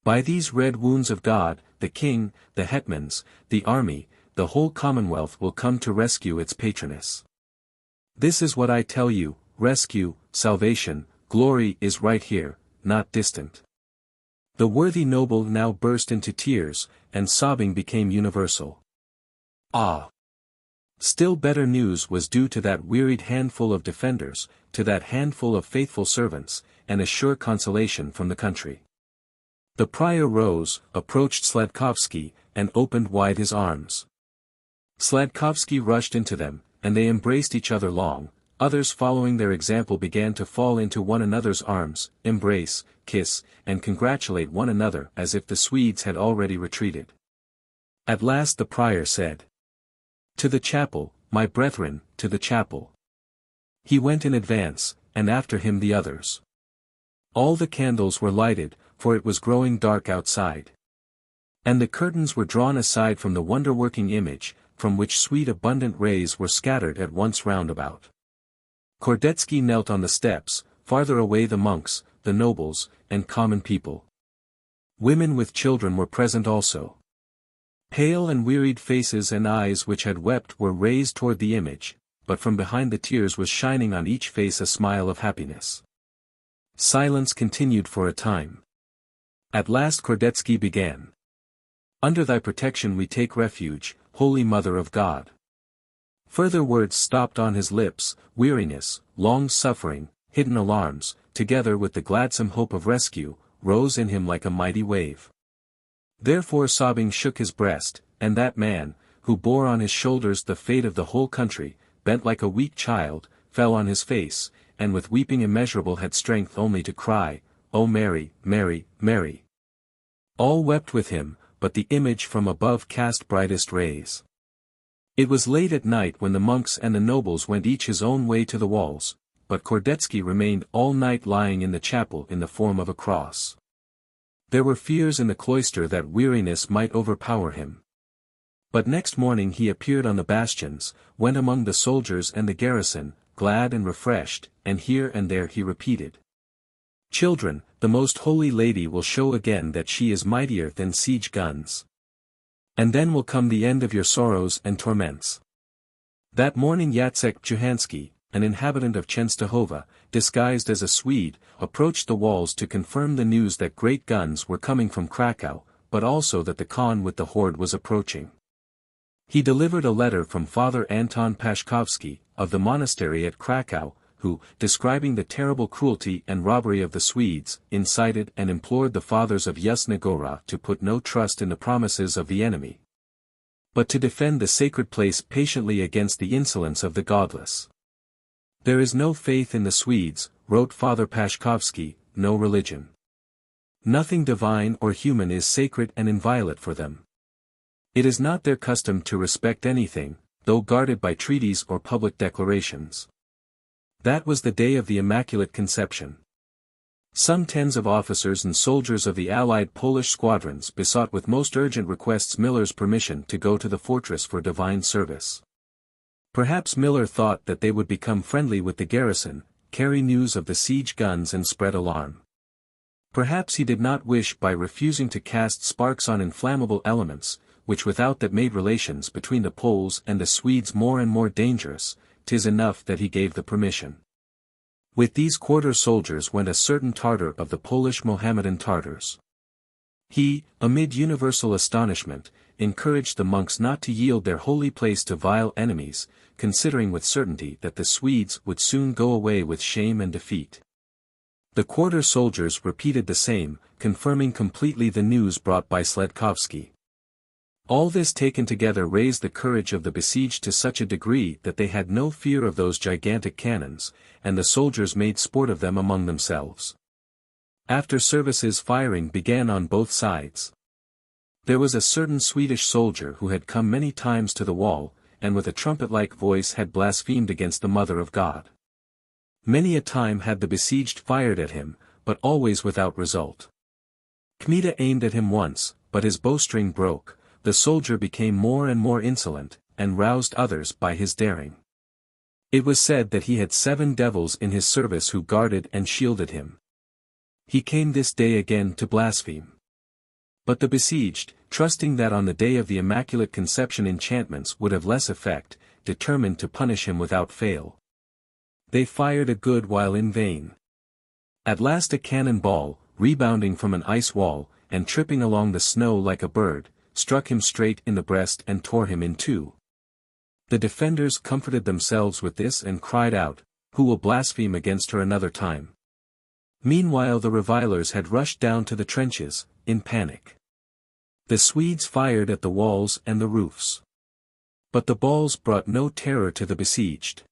By these red wounds of God, the king, the hetmans, the army, the whole Commonwealth will come to rescue its patroness. This is what I tell you, rescue, salvation, glory is right here, not distant." The worthy noble now burst into tears, and sobbing became universal. Ah! Still better news was due to that wearied handful of defenders, to that handful of faithful servants, and a sure consolation from the country. The prior rose, approached Sladkovsky, and opened wide his arms. Sladkovsky rushed into them, and they embraced each other long. Others following their example began to fall into one another's arms, embrace, kiss, and congratulate one another as if the Swedes had already retreated. At last the prior said, "To the chapel, my brethren, to the chapel." He went in advance, and after him the others. All the candles were lighted, for it was growing dark outside. And the curtains were drawn aside from the wonder-working image, from which sweet abundant rays were scattered at once round about. Kordetsky knelt on the steps, farther away the monks, the nobles, and common people. Women with children were present also. Pale and wearied faces and eyes which had wept were raised toward the image, but from behind the tears was shining on each face a smile of happiness. Silence continued for a time. At last Kordetsky began. "Under thy protection we take refuge, Holy Mother of God." Further words stopped on his lips. Weariness, long suffering, hidden alarms, together with the gladsome hope of rescue, rose in him like a mighty wave. Therefore sobbing shook his breast, and that man, who bore on his shoulders the fate of the whole country, bent like a weak child, fell on his face, and with weeping immeasurable had strength only to cry, "O Mary, Mary, Mary." All wept with him, but the image from above cast brightest rays. It was late at night when the monks and the nobles went each his own way to the walls, but Kordetsky remained all night lying in the chapel in the form of a cross. There were fears in the cloister that weariness might overpower him. But next morning he appeared on the bastions, went among the soldiers and the garrison, glad and refreshed, and here and there he repeated, "Children, the Most Holy Lady will show again that she is mightier than siege guns. And then will come the end of your sorrows and torments." That morning Jacek Juhansky, an inhabitant of Częstochowa, disguised as a Swede, approached the walls to confirm the news that great guns were coming from Krakow, but also that the Khan with the horde was approaching. He delivered a letter from Father Anton Paszkowski, of the monastery at Krakow, who, describing the terrible cruelty and robbery of the Swedes, incited and implored the fathers of Yasna Gora to put no trust in the promises of the enemy, but to defend the sacred place patiently against the insolence of the godless. There is no faith in the Swedes, wrote Father Pashkovsky, no religion. Nothing divine or human is sacred and inviolate for them. It is not their custom to respect anything, though guarded by treaties or public declarations. That was the day of the Immaculate Conception. Some tens of officers and soldiers of the allied Polish squadrons besought with most urgent requests Miller's permission to go to the fortress for divine service. Perhaps Miller thought that they would become friendly with the garrison, carry news of the siege guns and spread alarm. Perhaps he did not wish by refusing to cast sparks on inflammable elements, which without that made relations between the Poles and the Swedes more and more dangerous. 'Tis enough that he gave the permission. With these quarter soldiers went a certain Tartar of the Polish Mohammedan Tartars. He, amid universal astonishment, encouraged the monks not to yield their holy place to vile enemies, considering with certainty that the Swedes would soon go away with shame and defeat. The quarter soldiers repeated the same, confirming completely the news brought by Sledkovsky. All this taken together raised the courage of the besieged to such a degree that they had no fear of those gigantic cannons, and the soldiers made sport of them among themselves. After services firing began on both sides. There was a certain Swedish soldier who had come many times to the wall, and with a trumpet-like voice had blasphemed against the Mother of God. Many a time had the besieged fired at him, but always without result. Kmita aimed at him once, but his bowstring broke. The soldier became more and more insolent, and roused others by his daring. It was said that he had 7 devils in his service who guarded and shielded him. He came this day again to blaspheme. But the besieged, trusting that on the day of the Immaculate Conception enchantments would have less effect, determined to punish him without fail. They fired a good while in vain. At last a cannon ball, rebounding from an ice wall, and tripping along the snow like a bird, struck him straight in the breast and tore him in two. The defenders comforted themselves with this and cried out, "Who will blaspheme against her another time?" Meanwhile the revilers had rushed down to the trenches, in panic. The Swedes fired at the walls and the roofs. But the balls brought no terror to the besieged.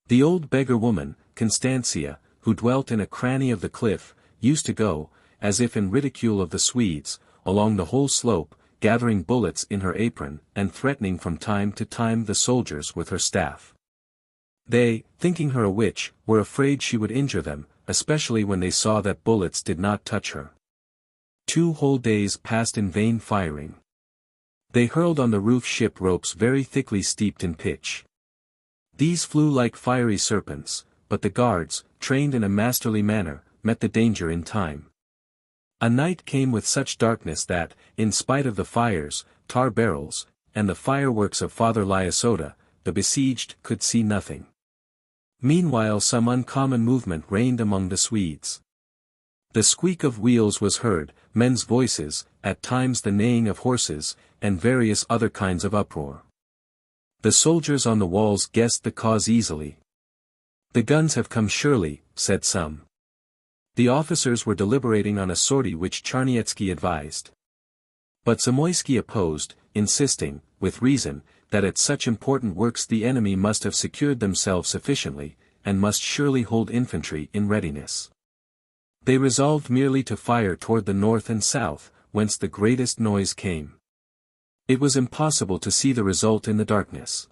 The old beggar woman, Constantia, who dwelt in a cranny of the cliff, used to go, as if in ridicule of the Swedes, along the whole slope, gathering bullets in her apron, and threatening from time to time the soldiers with her staff. They, thinking her a witch, were afraid she would injure them, especially when they saw that bullets did not touch her. 2 whole days passed in vain firing. They hurled on the roof ship ropes very thickly steeped in pitch. These flew like fiery serpents, but the guards, trained in a masterly manner, met the danger in time. A night came with such darkness that, in spite of the fires, tar barrels, and the fireworks of Father Lyasoda, the besieged could see nothing. Meanwhile some uncommon movement reigned among the Swedes. The squeak of wheels was heard, men's voices, at times the neighing of horses, and various other kinds of uproar. The soldiers on the walls guessed the cause easily. "The guns have come surely," said some. The officers were deliberating on a sortie which Charniecki advised. But Zamoyski opposed, insisting, with reason, that at such important works the enemy must have secured themselves sufficiently, and must surely hold infantry in readiness. They resolved merely to fire toward the north and south, whence the greatest noise came. It was impossible to see the result in the darkness.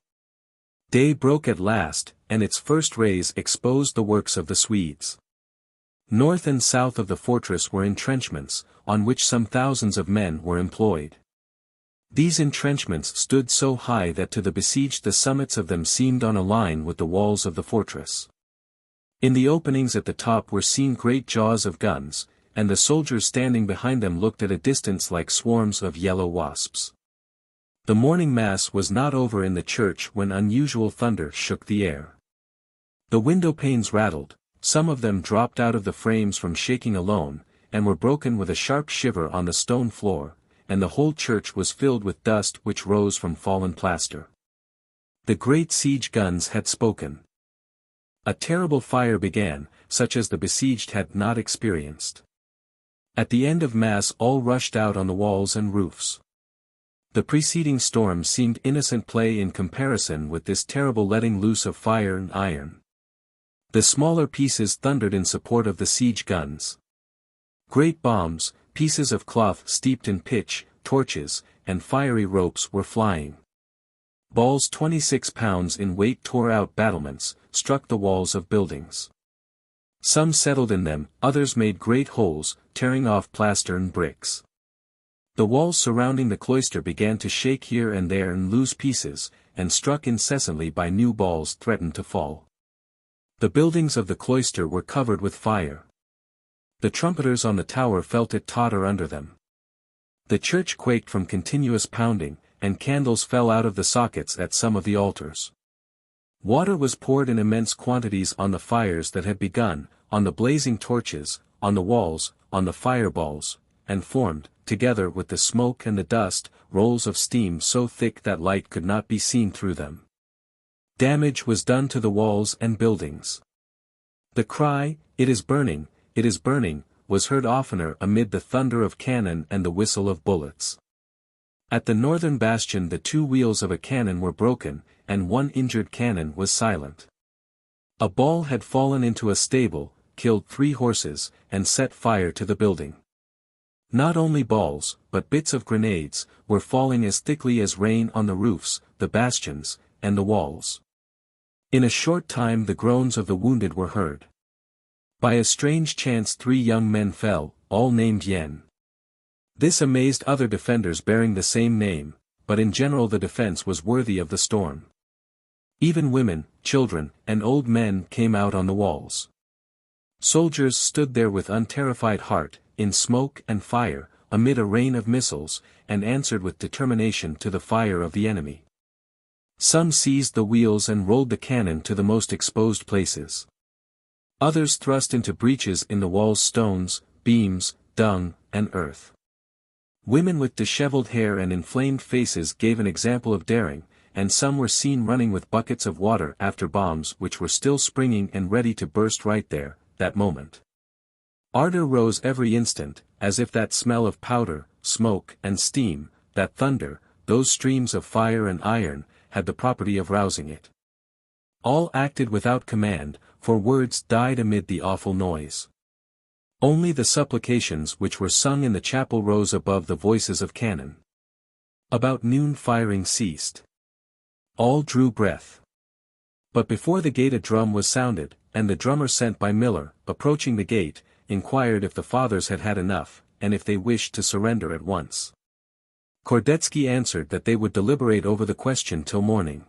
Day broke at last, and its first rays exposed the works of the Swedes. North and south of the fortress were entrenchments, on which some thousands of men were employed. These entrenchments stood so high that to the besieged the summits of them seemed on a line with the walls of the fortress. In the openings at the top were seen great jaws of guns, and the soldiers standing behind them looked at a distance like swarms of yellow wasps. The morning mass was not over in the church when unusual thunder shook the air. The window panes rattled. Some of them dropped out of the frames from shaking alone, and were broken with a sharp shiver on the stone floor, and the whole church was filled with dust which rose from fallen plaster. The great siege guns had spoken. A terrible fire began, such as the besieged had not experienced. At the end of Mass all rushed out on the walls and roofs. The preceding storm seemed innocent play in comparison with this terrible letting loose of fire and iron. The smaller pieces thundered in support of the siege guns. Great bombs, pieces of cloth steeped in pitch, torches, and fiery ropes were flying. Balls 26 pounds in weight tore out battlements, struck the walls of buildings. Some settled in them, others made great holes, tearing off plaster and bricks. The walls surrounding the cloister began to shake here and there in loose pieces, and struck incessantly by new balls threatened to fall. The buildings of the cloister were covered with fire. The trumpeters on the tower felt it totter under them. The church quaked from continuous pounding, and candles fell out of the sockets at some of the altars. Water was poured in immense quantities on the fires that had begun, on the blazing torches, on the walls, on the fireballs, and formed, together with the smoke and the dust, rolls of steam so thick that light could not be seen through them. Damage was done to the walls and buildings. The cry, "It is burning, was heard oftener amid the thunder of cannon and the whistle of bullets. At the northern bastion the two wheels of a cannon were broken, and one injured cannon was silent. A ball had fallen into a stable, killed 3 horses, and set fire to the building. Not only balls, but bits of grenades, were falling as thickly as rain on the roofs, the bastions, and the walls. In a short time the groans of the wounded were heard. By a strange chance 3 young men fell, all named Yen. This amazed other defenders bearing the same name, but in general the defense was worthy of the storm. Even women, children, and old men came out on the walls. Soldiers stood there with unterrified heart, in smoke and fire, amid a rain of missiles, and answered with determination to the fire of the enemy. Some seized the wheels and rolled the cannon to the most exposed places. Others thrust into breaches in the walls stones, beams, dung, and earth. Women with disheveled hair and inflamed faces gave an example of daring, and some were seen running with buckets of water after bombs which were still springing and ready to burst right there, that moment. Ardor rose every instant, as if that smell of powder, smoke, and steam, that thunder, those streams of fire and iron, had the property of rousing it. All acted without command, for words died amid the awful noise. Only the supplications which were sung in the chapel rose above the voices of cannon. About noon firing ceased. All drew breath. But before the gate a drum was sounded, and the drummer sent by Miller, approaching the gate, inquired if the fathers had had enough, and if they wished to surrender at once. Kordetsky answered that they would deliberate over the question till morning.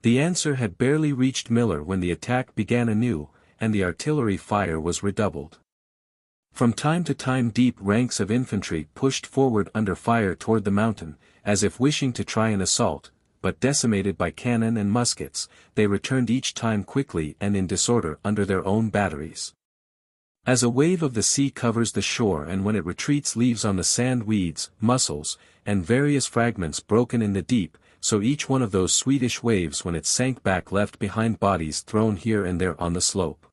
The answer had barely reached Miller when the attack began anew, and the artillery fire was redoubled. From time to time deep ranks of infantry pushed forward under fire toward the mountain, as if wishing to try an assault, but decimated by cannon and muskets, they returned each time quickly and in disorder under their own batteries. As a wave of the sea covers the shore and when it retreats leaves on the sand weeds, mussels, and various fragments broken in the deep, so each one of those Swedish waves when it sank back left behind bodies thrown here and there on the slope.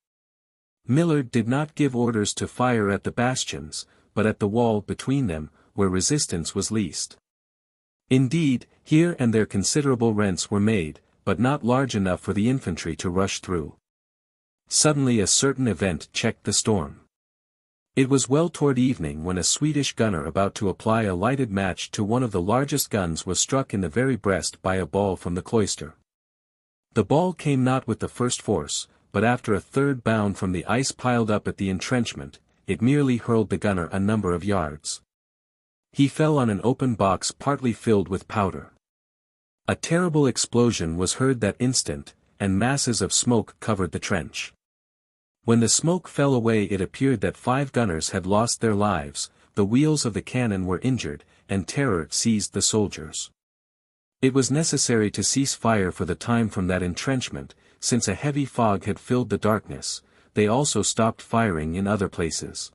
Miller did not give orders to fire at the bastions, but at the wall between them, where resistance was least. Indeed, here and there considerable rents were made, but not large enough for the infantry to rush through. Suddenly a certain event checked the storm. It was well toward evening when a Swedish gunner about to apply a lighted match to one of the largest guns was struck in the very breast by a ball from the cloister. The ball came not with the first force, but after a third bound from the ice piled up at the entrenchment, it merely hurled the gunner a number of yards. He fell on an open box partly filled with powder. A terrible explosion was heard that instant, and masses of smoke covered the trench. When the smoke fell away it appeared that 5 gunners had lost their lives, the wheels of the cannon were injured, and terror seized the soldiers. It was necessary to cease fire for the time from that entrenchment, since a heavy fog had filled the darkness. They also stopped firing in other places.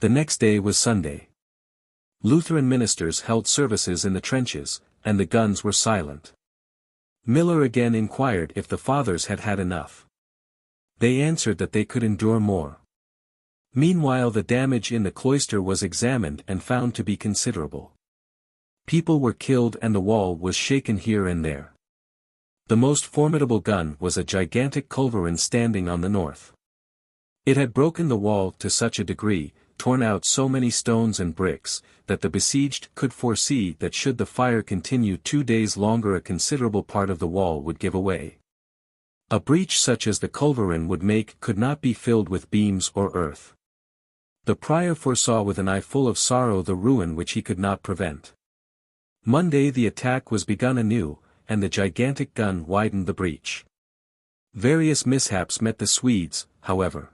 The next day was Sunday. Lutheran ministers held services in the trenches, and the guns were silent. Miller again inquired if the fathers had had enough. They answered that they could endure more. Meanwhile the damage in the cloister was examined and found to be considerable. People were killed and the wall was shaken here and there. The most formidable gun was a gigantic culverin standing on the north. It had broken the wall to such a degree, torn out so many stones and bricks, that the besieged could foresee that should the fire continue 2 days longer a considerable part of the wall would give away. A breach such as the culverin would make could not be filled with beams or earth. The prior foresaw with an eye full of sorrow the ruin which he could not prevent. Monday the attack was begun anew, and the gigantic gun widened the breach. Various mishaps met the Swedes, however.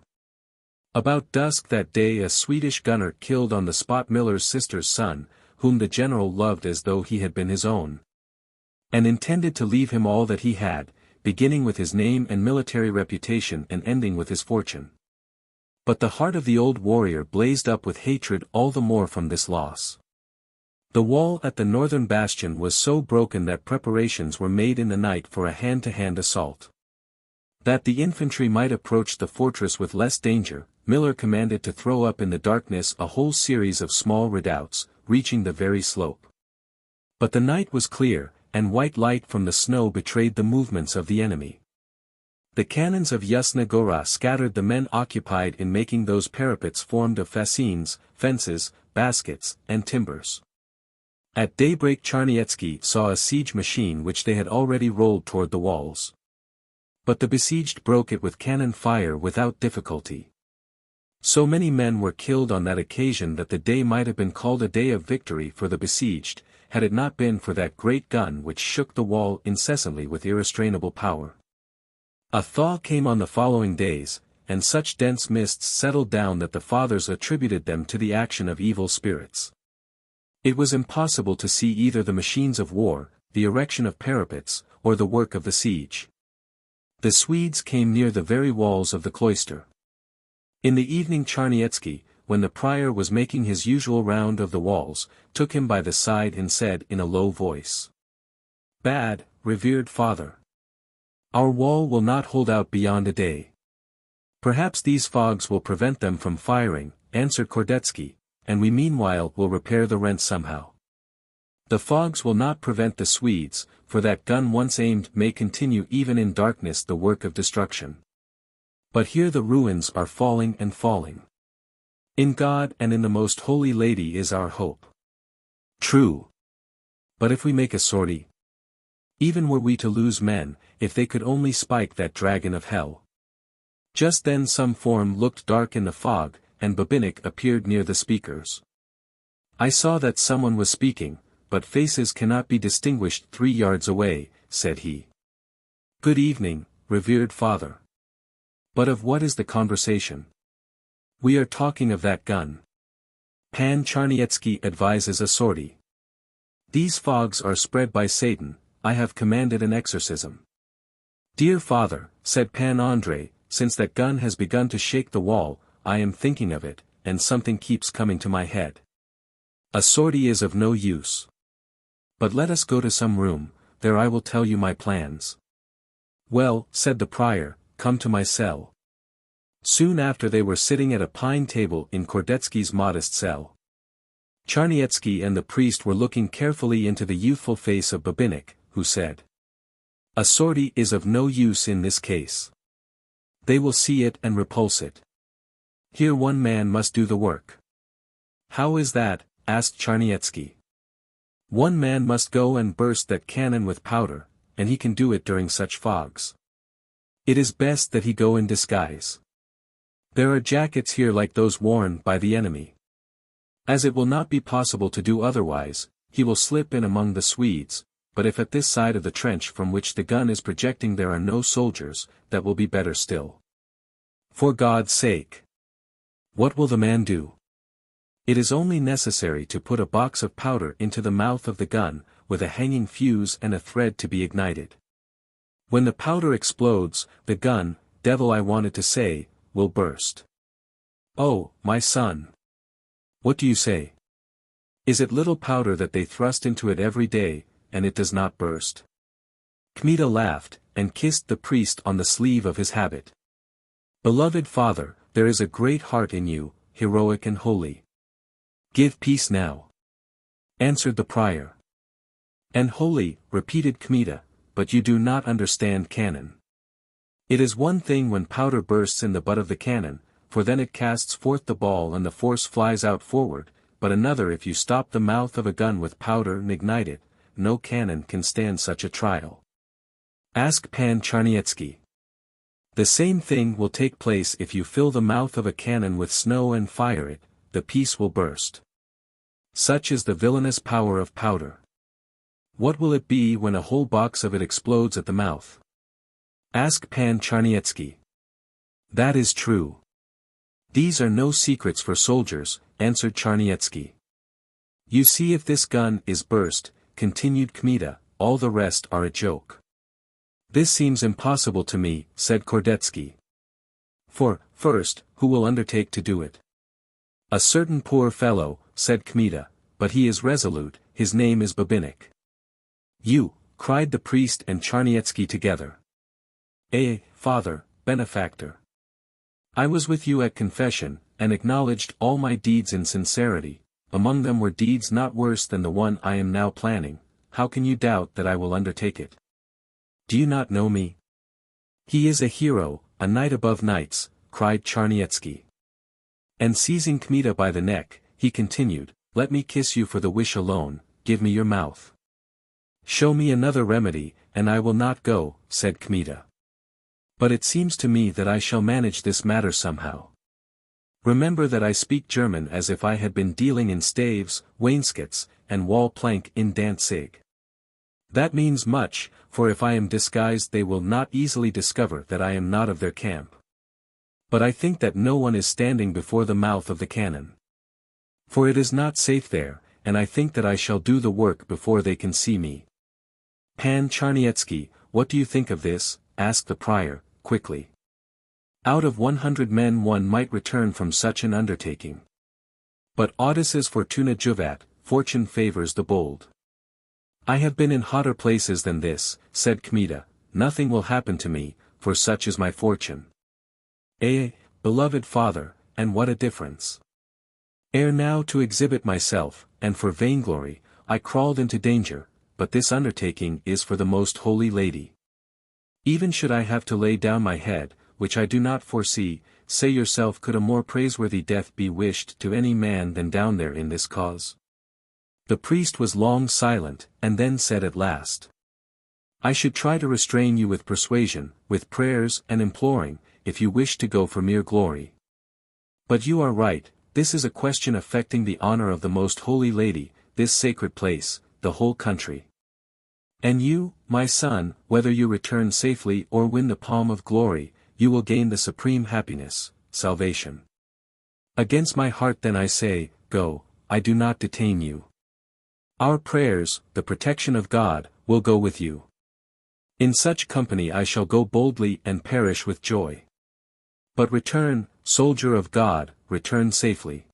About dusk that day a Swedish gunner killed on the spot Miller's sister's son, whom the general loved as though he had been his own, and intended to leave him all that he had, beginning with his name and military reputation and ending with his fortune. But the heart of the old warrior blazed up with hatred all the more from this loss. The wall at the northern bastion was so broken that preparations were made in the night for a hand-to-hand assault. That the infantry might approach the fortress with less danger, Miller commanded to throw up in the darkness a whole series of small redoubts, reaching the very slope. But the night was clear, and white light from the snow betrayed the movements of the enemy. The cannons of Yasna Gora scattered the men occupied in making those parapets formed of fascines, fences, baskets, and timbers. At daybreak Charniecki saw a siege machine which they had already rolled toward the walls. But the besieged broke it with cannon fire without difficulty. So many men were killed on that occasion that the day might have been called a day of victory for the besieged, had it not been for that great gun which shook the wall incessantly with irrestrainable power. A thaw came on the following days, and such dense mists settled down that the fathers attributed them to the action of evil spirits. It was impossible to see either the machines of war, the erection of parapets, or the work of the siege. The Swedes came near the very walls of the cloister. In the evening Charniecki, when the prior was making his usual round of the walls, took him by the side and said in a low voice, "Bad, revered father. Our wall will not hold out beyond a day." "Perhaps these fogs will prevent them from firing," answered Kordetsky, "and we meanwhile will repair the rent somehow." "The fogs will not prevent the Swedes, for that gun once aimed may continue even in darkness the work of destruction. But here the ruins are falling and falling. In God and in the Most Holy Lady is our hope." "True. But if we make a sortie? Even were we to lose men, if they could only spike that dragon of hell." Just then some form looked dark in the fog, and Babinnik appeared near the speakers. "I saw that someone was speaking, but faces cannot be distinguished 3 yards away," said he. "Good evening, revered father. But of what is the conversation?" "We are talking of that gun. Pan Charniecki advises a sortie. These fogs are spread by Satan, I have commanded an exorcism." "Dear father," said Pan Andrei, "since that gun has begun to shake the wall, I am thinking of it, and something keeps coming to my head. A sortie is of no use. But let us go to some room, there I will tell you my plans." "Well," said the prior, "come to my cell." Soon after they were sitting at a pine table in Kordetsky's modest cell. Charniecki and the priest were looking carefully into the youthful face of Babinnik, who said, "A sortie is of no use in this case. They will see it and repulse it. Here one man must do the work." "How is that?" asked Charniecki. "One man must go and burst that cannon with powder, and he can do it during such fogs. It is best that he go in disguise. There are jackets here like those worn by the enemy. As it will not be possible to do otherwise, he will slip in among the Swedes, but if at this side of the trench from which the gun is projecting there are no soldiers, that will be better still. For God's sake! What will the man do? It is only necessary to put a box of powder into the mouth of the gun, with a hanging fuse and a thread to be ignited. When the powder explodes, the gun, devil I wanted to say, will burst. Oh, my son! What do you say? Is it little powder that they thrust into it every day, and it does not burst?" Kmita laughed, and kissed the priest on the sleeve of his habit. Beloved father, there is a great heart in you, heroic and holy. Give peace now, answered the prior. And holy, repeated Kmita, but you do not understand cannon. It is one thing when powder bursts in the butt of the cannon, for then it casts forth the ball and the force flies out forward, but another if you stop the mouth of a gun with powder and ignite it. No cannon can stand such a trial. Ask Pan Charniecki. The same thing will take place if you fill the mouth of a cannon with snow and fire it, the piece will burst. Such is the villainous power of powder. What will it be when a whole box of it explodes at the mouth? Ask Pan Charniecki. That is true. These are no secrets for soldiers, answered Charniecki. You see if this gun is burst, continued Kmita, all the rest are a joke. This seems impossible to me, said Kordetsky. For, first, who will undertake to do it? A certain poor fellow, said Kmita, but he is resolute, his name is Babinik. You, cried the priest and Charniecki together. Father, benefactor. I was with you at confession, and acknowledged all my deeds in sincerity, among them were deeds not worse than the one I am now planning. How can you doubt that I will undertake it? Do you not know me? He is a hero, a knight above knights, cried Charniecki. And seizing Kmita by the neck, he continued, let me kiss you for the wish alone, give me your mouth. Show me another remedy, and I will not go, said Kmita. But it seems to me that I shall manage this matter somehow. Remember that I speak German as if I had been dealing in staves, wainscots, and wall plank in Danzig. That means much, for if I am disguised they will not easily discover that I am not of their camp. But I think that no one is standing before the mouth of the cannon. For it is not safe there, and I think that I shall do the work before they can see me. Pan Charniecki, what do you think of this? Asked the prior, quickly. Out of 100 men one might return from such an undertaking. But Audis's fortuna juvat, fortune favors the bold. I have been in hotter places than this, said Kmita, nothing will happen to me, for such is my fortune. Beloved father, and what a difference. Ere now to exhibit myself, and for vainglory, I crawled into danger, but this undertaking is for the most holy lady. Even should I have to lay down my head, which I do not foresee, say yourself could a more praiseworthy death be wished to any man than down there in this cause? The priest was long silent, and then said at last. I should try to restrain you with persuasion, with prayers and imploring, if you wish to go for mere glory. But you are right, this is a question affecting the honor of the most holy lady, this sacred place, the whole country. And you, my son, whether you return safely or win the palm of glory, you will gain the supreme happiness, salvation. Against my heart then I say, go, I do not detain you. Our prayers, the protection of God, will go with you. In such company I shall go boldly and perish with joy. But return, soldier of God, return safely.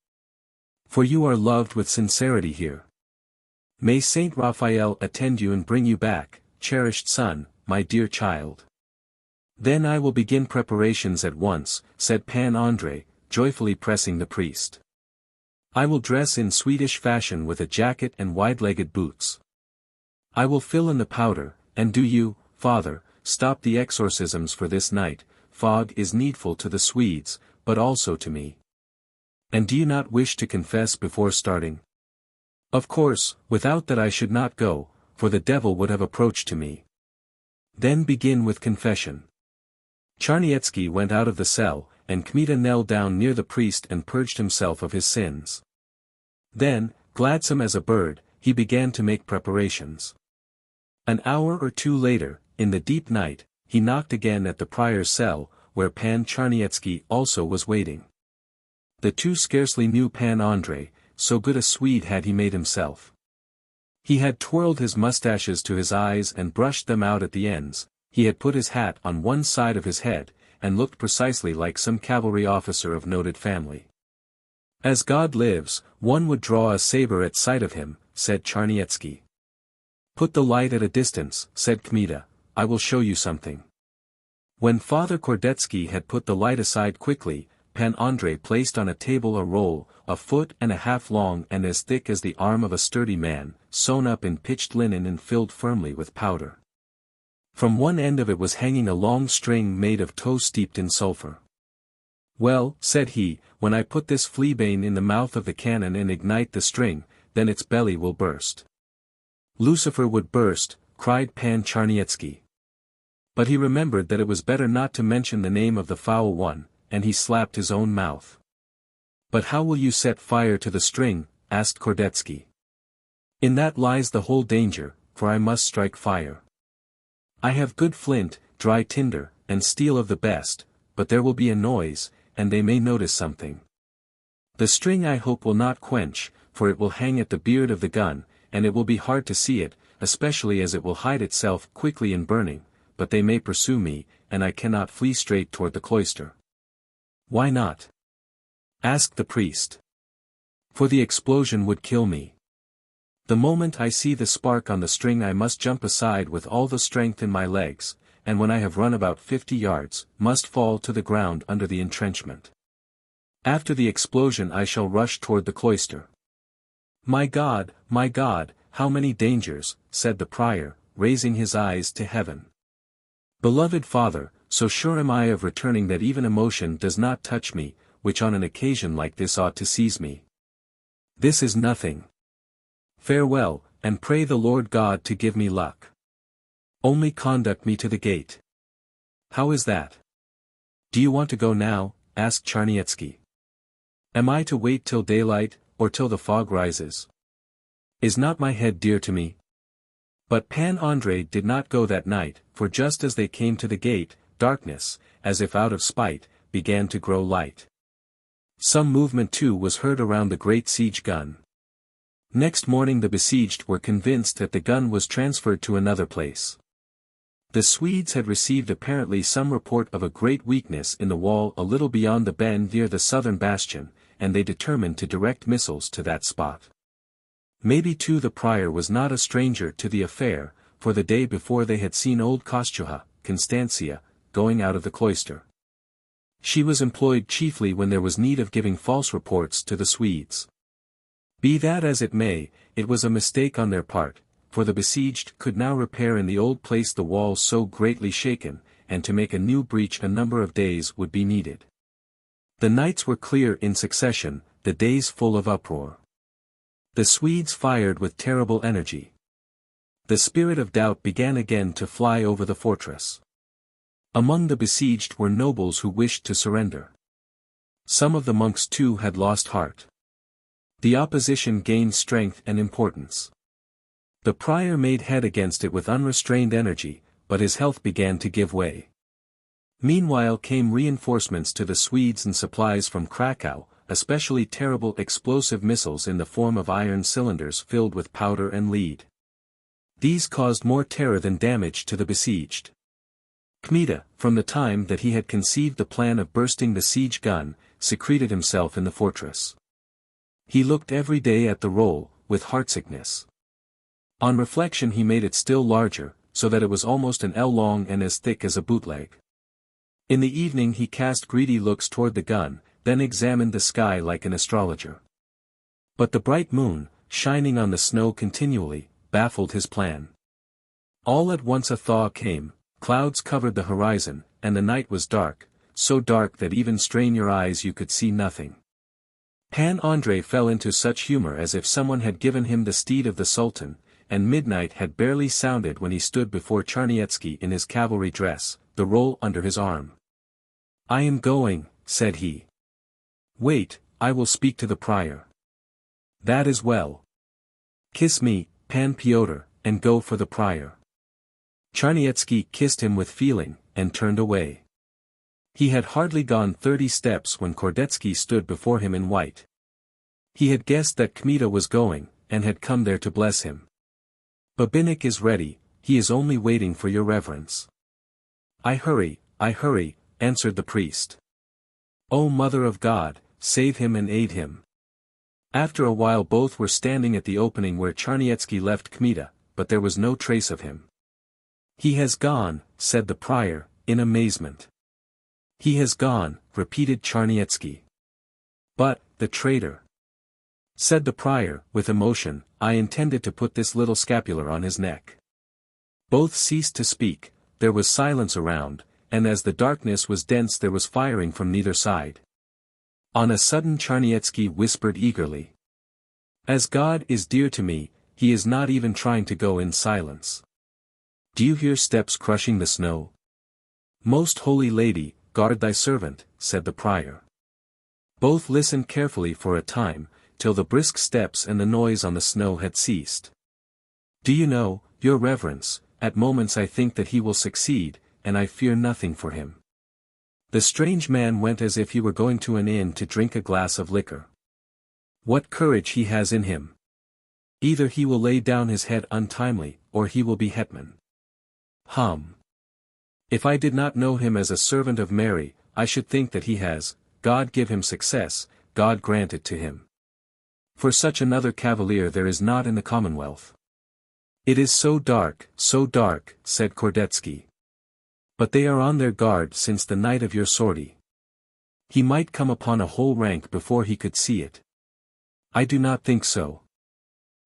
For you are loved with sincerity here. May Saint Raphael attend you and bring you back, cherished son, my dear child. Then I will begin preparations at once, said Pan Andrei, joyfully pressing the priest. I will dress in Swedish fashion with a jacket and wide-legged boots. I will fill in the powder, and do you, father, stop the exorcisms for this night. Fog is needful to the Swedes, but also to me. And do you not wish to confess before starting? Of course, without that I should not go, for the devil would have approached to me. Then begin with confession. Charniecki went out of the cell, and Kmita knelt down near the priest and purged himself of his sins. Then, gladsome as a bird, he began to make preparations. An hour or two later, in the deep night, he knocked again at the prior's cell, where Pan Charniecki also was waiting. The two scarcely knew Pan Andrei, so good a Swede had he made himself. He had twirled his mustaches to his eyes and brushed them out at the ends, he had put his hat on one side of his head, and looked precisely like some cavalry officer of noted family. As God lives, one would draw a saber at sight of him, said Charniecki. Put the light at a distance, said Kmita, I will show you something. When Father Kordetsky had put the light aside quickly, Pan Andrei placed on a table a roll, 1.5 feet long and as thick as the arm of a sturdy man, sewn up in pitched linen and filled firmly with powder. From one end of it was hanging a long string made of tow steeped in sulfur. "Well," said he, "when I put this fleabane in the mouth of the cannon and ignite the string, then its belly will burst." "Lucifer would burst," cried Pan Charnyetski. But he remembered that it was better not to mention the name of the foul one, and he slapped his own mouth. "But how will you set fire to the string?" asked Kordetsky. "In that lies the whole danger, for I must strike fire. I have good flint, dry tinder, and steel of the best, but there will be a noise, and they may notice something. The string I hope will not quench, for it will hang at the beard of the gun, and it will be hard to see it, especially as it will hide itself quickly in burning, but they may pursue me, and I cannot flee straight toward the cloister." "Why not?" asked the priest. "For the explosion would kill me. The moment I see the spark on the string I must jump aside with all the strength in my legs, and when I have run about 50 yards, must fall to the ground under the entrenchment. After the explosion I shall rush toward the cloister." My God, how many dangers," said the prior, raising his eyes to heaven. "Beloved Father, so sure am I of returning that even emotion does not touch me, which on an occasion like this ought to seize me. This is nothing. Farewell, and pray the Lord God to give me luck. Only conduct me to the gate." "How is that? Do you want to go now?" asked Charnyetski. "Am I to wait till daylight, or till the fog rises? Is not my head dear to me?" But Pan Andrei did not go that night, for just as they came to the gate, darkness, as if out of spite, began to grow light. Some movement too was heard around the great siege gun. Next morning the besieged were convinced that the gun was transferred to another place. The Swedes had received apparently some report of a great weakness in the wall a little beyond the bend near the southern bastion, and they determined to direct missiles to that spot. Maybe too the prior was not a stranger to the affair, for the day before they had seen old Kostuha, Constantia, going out of the cloister. She was employed chiefly when there was need of giving false reports to the Swedes. Be that as it may, it was a mistake on their part, for the besieged could now repair in the old place the walls so greatly shaken, and to make a new breach a number of days would be needed. The nights were clear in succession, the days full of uproar. The Swedes fired with terrible energy. The spirit of doubt began again to fly over the fortress. Among the besieged were nobles who wished to surrender. Some of the monks too had lost heart. The opposition gained strength and importance. The prior made head against it with unrestrained energy, but his health began to give way. Meanwhile came reinforcements to the Swedes and supplies from Krakow, especially terrible explosive missiles in the form of iron cylinders filled with powder and lead. These caused more terror than damage to the besieged. Kmita, from the time that he had conceived the plan of bursting the siege gun, secreted himself in the fortress. He looked every day at the roll, with heartsickness. On reflection he made it still larger, so that it was almost an ell long and as thick as a bootleg. In the evening he cast greedy looks toward the gun, then examined the sky like an astrologer. But the bright moon, shining on the snow continually, baffled his plan. All at once a thaw came, clouds covered the horizon, and the night was dark, so dark that even strain your eyes you could see nothing. Pan Andrei fell into such humor as if someone had given him the steed of the Sultan, and midnight had barely sounded when he stood before Charnyetski in his cavalry dress, the roll under his arm. "I am going," said he. "Wait, I will speak to the prior." "That is well. Kiss me, Pan Pyotr, and go for the prior." Charnyetski kissed him with feeling, and turned away. He had hardly gone 30 steps when Kordetsky stood before him in white. He had guessed that Kmita was going, and had come there to bless him. "Babinnik is ready, he is only waiting for your reverence." I hurry," answered the priest. "O Mother of God, save him and aid him." After a while both were standing at the opening where Charnyetski left Kmita, but there was no trace of him. "He has gone," said the prior, in amazement. "He has gone," repeated Charniecki. "But, the traitor," said the prior, with emotion. "I intended to put this little scapular on his neck." Both ceased to speak, there was silence around, and as the darkness was dense there was firing from neither side. On a sudden Charniecki whispered eagerly. "As God is dear to me, he is not even trying to go in silence. Do you hear steps crushing the snow?" "Most holy lady, guard thy servant," said the prior. Both listened carefully for a time, till the brisk steps and the noise on the snow had ceased. "Do you know, your reverence, at moments I think that he will succeed, and I fear nothing for him." The strange man went as if he were going to an inn to drink a glass of liquor. "What courage he has in him! Either he will lay down his head untimely, or he will be hetman. Hum. If I did not know him as a servant of Mary, I should think that he has. God give him success, God grant it to him. For such another cavalier there is not in the Commonwealth." "It is so dark," said Kordetsky. "But they are on their guard since the night of your sortie. He might come upon a whole rank before he could see it." "I do not think so.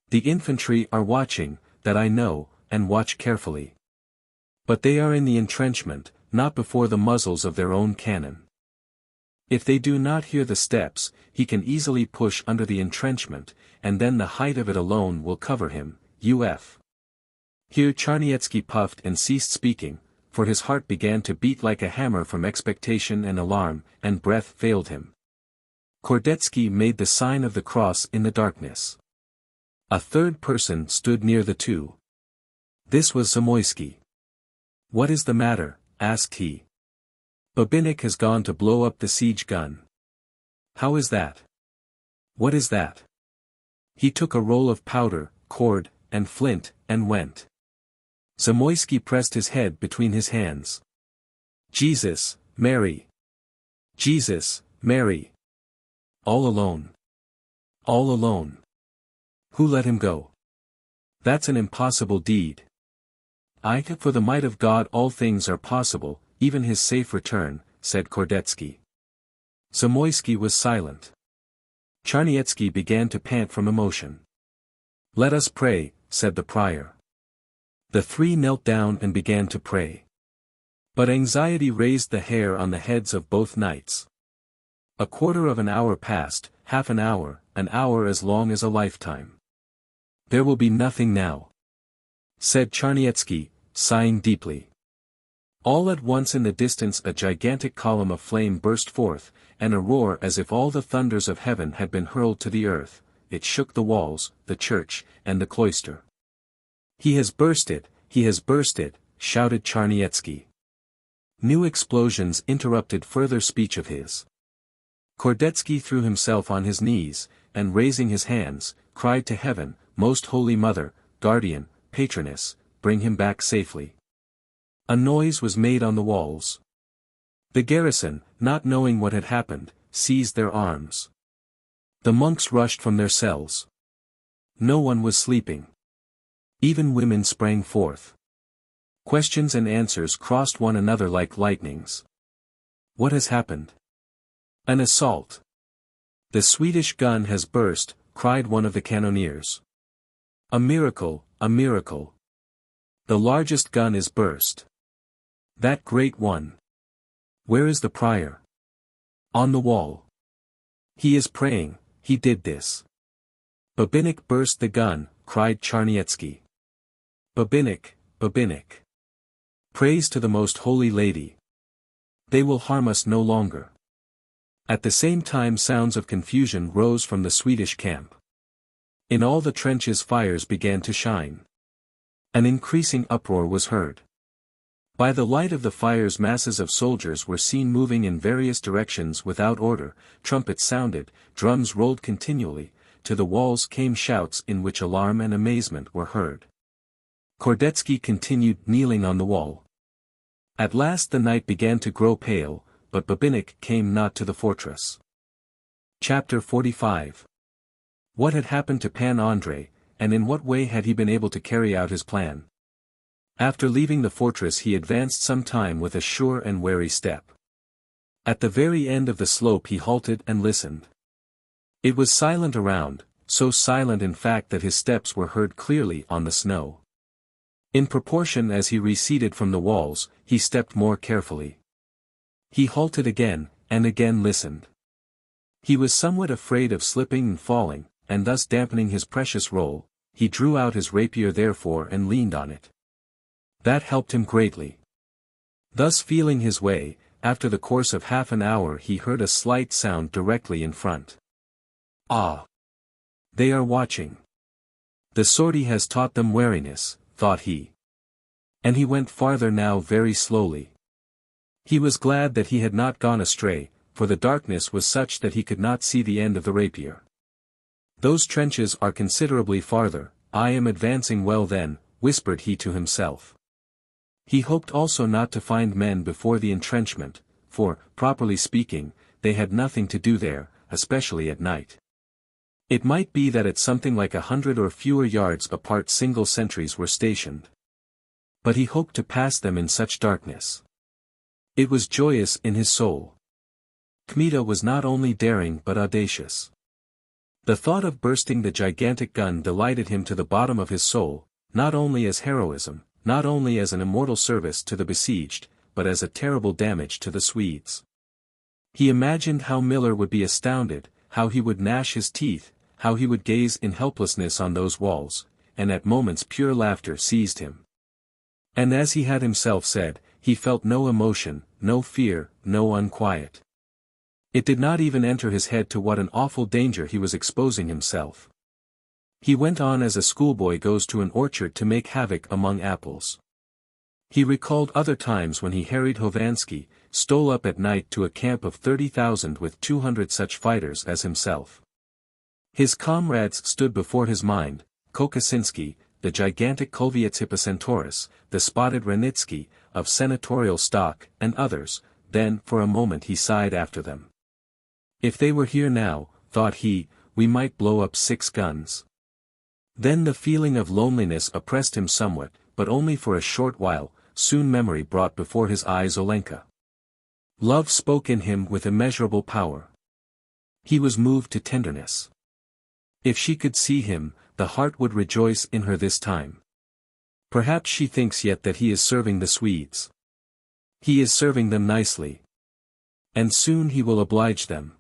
The infantry are watching, that I know, and watch carefully. But they are in the entrenchment, not before the muzzles of their own cannon. If they do not hear the steps, he can easily push under the entrenchment, and then the height of it alone will cover him, uf." Here Charniecki puffed and ceased speaking, for his heart began to beat like a hammer from expectation and alarm, and breath failed him. Kordetsky made the sign of the cross in the darkness. A third person stood near the two. This was Zamoyski. "What is the matter?" asked he. "Babinnik has gone to blow up the siege gun." "How is that?" "What is that?" "He took a roll of powder, cord, and flint, and went." Zamoyski pressed his head between his hands. "Jesus, Mary! Jesus, Mary! All alone! All alone! Who let him go? That's an impossible deed." For the might of God all things are possible, even his safe return," said Kordetsky. Zamoyski was silent. Charniecki began to pant from emotion. "Let us pray," said the prior. The three knelt down and began to pray. But anxiety raised the hair on the heads of both knights. A quarter of an hour passed, half an hour as long as a lifetime. "There will be nothing now," said Charniecki, sighing deeply. All at once in the distance a gigantic column of flame burst forth, and a roar as if all the thunders of heaven had been hurled to the earth. It shook the walls, the church, and the cloister. He has burst it," shouted Charniecki. New explosions interrupted further speech of his. Kordetsky threw himself on his knees, and raising his hands, cried to heaven, "Most Holy Mother, Guardian, Patroness, bring him back safely." A noise was made on the walls. The garrison, not knowing what had happened, seized their arms. The monks rushed from their cells. No one was sleeping. Even women sprang forth. Questions and answers crossed one another like lightnings. "What has happened?" "An assault. The Swedish gun has burst," cried one of the cannoneers. "A miracle, a miracle. The largest gun is burst." "That great one." "Where is the prior?" "On the wall. He is praying, he did this." "Babinnik burst the gun," cried Charniecki. "Babinnik, Babinnik. Praise to the Most Holy Lady. They will harm us no longer." At the same time sounds of confusion rose from the Swedish camp. In all the trenches fires began to shine. An increasing uproar was heard. By the light of the fires masses of soldiers were seen moving in various directions without order, trumpets sounded, drums rolled continually, to the walls came shouts in which alarm and amazement were heard. Kordetsky continued kneeling on the wall. At last the night began to grow pale, but Babinnik came not to the fortress. Chapter 45. What had happened to Pan Andrei, and in what way had he been able to carry out his plan? After leaving the fortress he advanced some time with a sure and wary step. At the very end of the slope he halted and listened. It was silent around, so silent in fact that his steps were heard clearly on the snow. In proportion as he receded from the walls, he stepped more carefully. He halted again, and again listened. He was somewhat afraid of slipping and falling, and thus dampening his precious roll. He drew out his rapier therefore and leaned on it. That helped him greatly. Thus feeling his way, after the course of half an hour he heard a slight sound directly in front. Ah! They are watching. The sortie has taught them wariness, thought he. And he went farther now very slowly. He was glad that he had not gone astray, for the darkness was such that he could not see the end of the rapier. Those trenches are considerably farther, I am advancing well then, whispered he to himself. He hoped also not to find men before the entrenchment, for, properly speaking, they had nothing to do there, especially at night. It might be that at something like 100 or fewer yards apart single sentries were stationed. But he hoped to pass them in such darkness. It was joyous in his soul. Kmita was not only daring but audacious. The thought of bursting the gigantic gun delighted him to the bottom of his soul, not only as heroism, not only as an immortal service to the besieged, but as a terrible damage to the Swedes. He imagined how Miller would be astounded, how he would gnash his teeth, how he would gaze in helplessness on those walls, and at moments pure laughter seized him. And as he had himself said, he felt no emotion, no fear, no unquiet. It did not even enter his head to what an awful danger he was exposing himself. He went on as a schoolboy goes to an orchard to make havoc among apples. He recalled other times when he harried Hovansky, stole up at night to a camp of 30,000 with 200 such fighters as himself. His comrades stood before his mind, Kokosinski, the gigantic Kulvyets Hippocentaurus, the spotted Ranitsky, of senatorial stock, and others. Then for a moment he sighed after them. If they were here now, thought he, we might blow up 6 guns. Then the feeling of loneliness oppressed him somewhat, but only for a short while. Soon memory brought before his eyes Olenka. Love spoke in him with immeasurable power. He was moved to tenderness. If she could see him, the heart would rejoice in her this time. Perhaps she thinks yet that he is serving the Swedes. He is serving them nicely. And soon he will oblige them.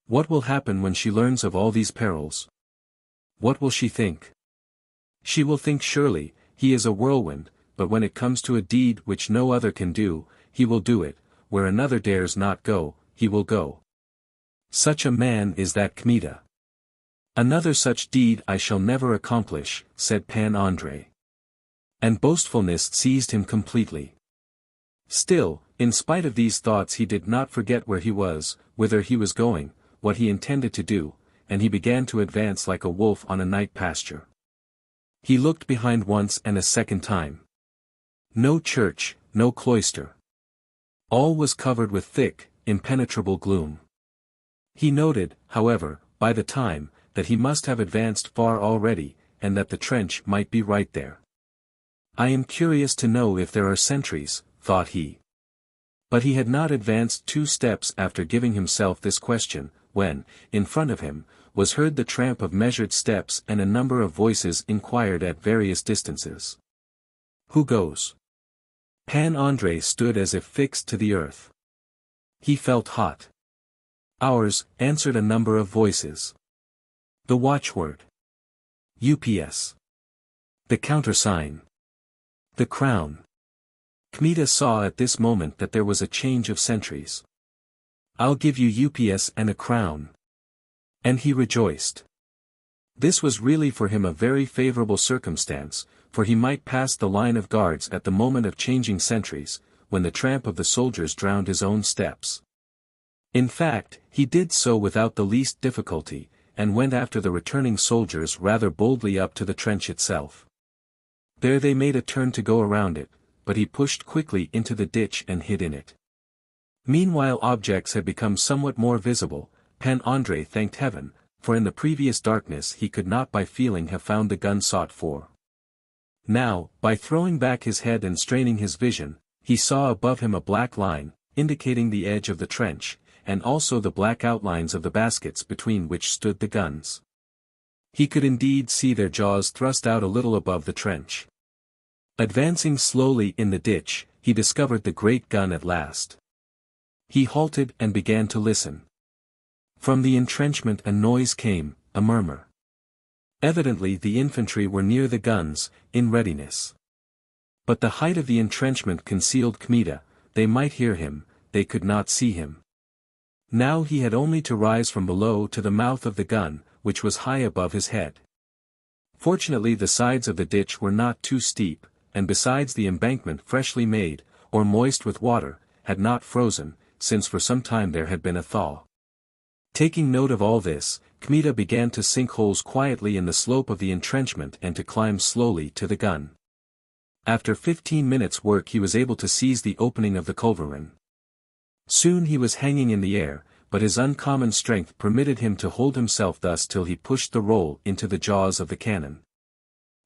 What will happen when she learns of all these perils? What will she think? She will think surely, he is a whirlwind, but when it comes to a deed which no other can do, he will do it, where another dares not go, he will go. Such a man is that Kmita. Another such deed I shall never accomplish, said Pan Andrei. And boastfulness seized him completely. Still, in spite of these thoughts he did not forget where he was, whither he was going, what he intended to do, and he began to advance like a wolf on a night pasture. He looked behind once and a second time. No church, no cloister. All was covered with thick, impenetrable gloom. He noted, however, by the time, that he must have advanced far already, and that the trench might be right there. I am curious to know if there are sentries, thought he. But he had not advanced 2 steps after giving himself this question, when, in front of him, was heard the tramp of measured steps and a number of voices inquired at various distances. Who goes? Pan Andrei stood as if fixed to the earth. He felt hot. Ours, answered a number of voices. The watchword. UPS. The countersign. The crown. Kmita saw at this moment that there was a change of sentries. I'll give you UPS and a crown. And he rejoiced. This was really for him a very favorable circumstance, for he might pass the line of guards at the moment of changing sentries, when the tramp of the soldiers drowned his own steps. In fact, he did so without the least difficulty, and went after the returning soldiers rather boldly up to the trench itself. There they made a turn to go around it, but he pushed quickly into the ditch and hid in it. Meanwhile objects had become somewhat more visible. Pan Andrei thanked heaven, for in the previous darkness he could not by feeling have found the gun sought for. Now, by throwing back his head and straining his vision, he saw above him a black line, indicating the edge of the trench, and also the black outlines of the baskets between which stood the guns. He could indeed see their jaws thrust out a little above the trench. Advancing slowly in the ditch, he discovered the great gun at last. He halted and began to listen. From the entrenchment a noise came, a murmur. Evidently the infantry were near the guns, in readiness. But the height of the entrenchment concealed Kmita. They might hear him, they could not see him. Now he had only to rise from below to the mouth of the gun, which was high above his head. Fortunately the sides of the ditch were not too steep, and besides the embankment freshly made, or moist with water, had not frozen, since for some time there had been a thaw. Taking note of all this, Kmita began to sink holes quietly in the slope of the entrenchment and to climb slowly to the gun. After 15 minutes' work he was able to seize the opening of the culverin. Soon he was hanging in the air, but his uncommon strength permitted him to hold himself thus till he pushed the roll into the jaws of the cannon.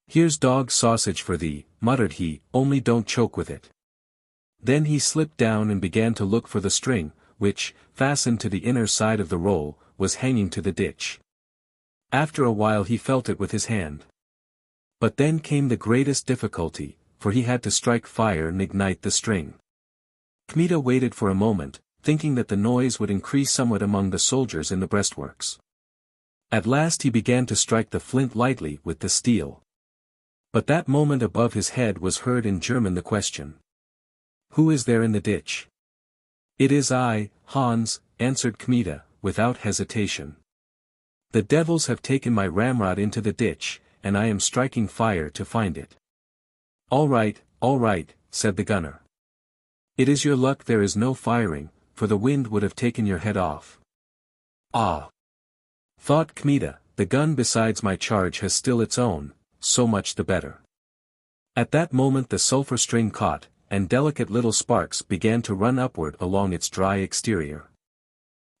"Here's dog sausage for thee," muttered he, "only don't choke with it." Then he slipped down and began to look for the string, which, fastened to the inner side of the roll, was hanging to the ditch. After a while he felt it with his hand. But then came the greatest difficulty, for he had to strike fire and ignite the string. Kmita waited for a moment, thinking that the noise would increase somewhat among the soldiers in the breastworks. At last he began to strike the flint lightly with the steel. But that moment above his head was heard in German the question, "Who is there in the ditch?" "It is I, Hans," answered Kmita, without hesitation. "The devils have taken my ramrod into the ditch, and I am striking fire to find it." All right," said the gunner. "It is your luck there is no firing, for the wind would have taken your head off." "Ah!" thought Kmita, "the gun besides my charge has still its own, so much the better." At that moment the sulphur string caught, and delicate little sparks began to run upward along its dry exterior.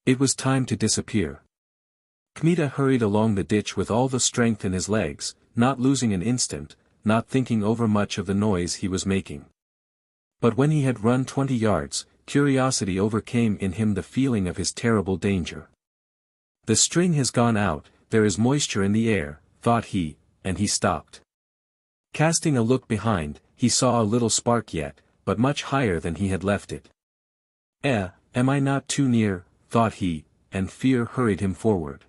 It was time to disappear. Kmita hurried along the ditch with all the strength in his legs, not losing an instant, not thinking over much of the noise he was making. But when he had run 20 yards, curiosity overcame in him the feeling of his terrible danger. "The string has gone out, there is moisture in the air," thought he, and he stopped. Casting a look behind, he saw a little spark yet, but much higher than he had left it. Am I not too near?" thought he, and fear hurried him forward.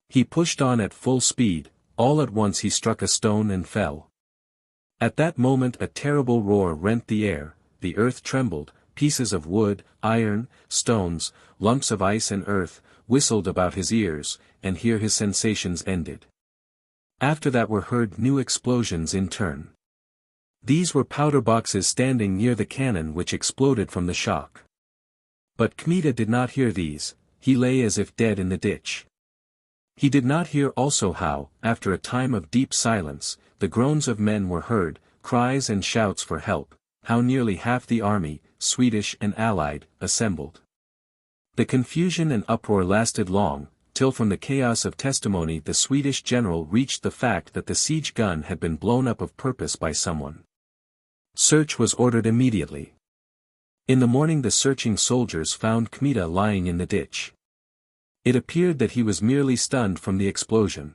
He pushed on at full speed. All at once he struck a stone and fell. At that moment a terrible roar rent the air, the earth trembled, pieces of wood, iron, stones, lumps of ice and earth, whistled about his ears, and here his sensations ended. After that were heard new explosions in turn. These were powder boxes standing near the cannon which exploded from the shock. But Kmita did not hear these, he lay as if dead in the ditch. He did not hear also how, after a time of deep silence, the groans of men were heard, cries and shouts for help, how nearly half the army, Swedish and Allied, assembled. The confusion and uproar lasted long, till from the chaos of testimony the Swedish general reached the fact that the siege gun had been blown up of purpose by someone. Search was ordered immediately. In the morning the searching soldiers found Kmita lying in the ditch. It appeared that he was merely stunned from the explosion.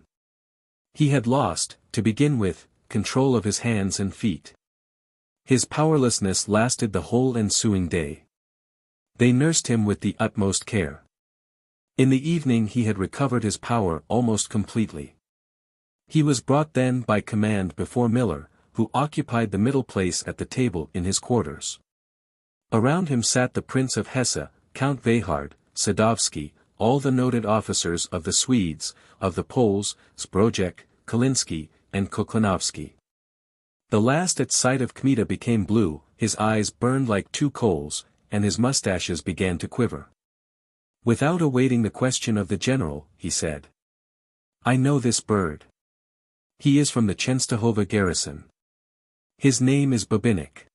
He had lost, to begin with, control of his hands and feet. His powerlessness lasted the whole ensuing day. They nursed him with the utmost care. In the evening he had recovered his power almost completely. He was brought then by command before Miller, who occupied the middle place at the table in his quarters. Around him sat the Prince of Hesse, Count Vehard, Sadovsky, all the noted officers of the Swedes, of the Poles, Zbrojek, Kalinsky, and Koklanovsky. The last at sight of Kmita became blue, his eyes burned like two coals, and his mustaches began to quiver. Without awaiting the question of the general, he said, "I know this bird. He is from the Chenstohova garrison. His name is Babinik."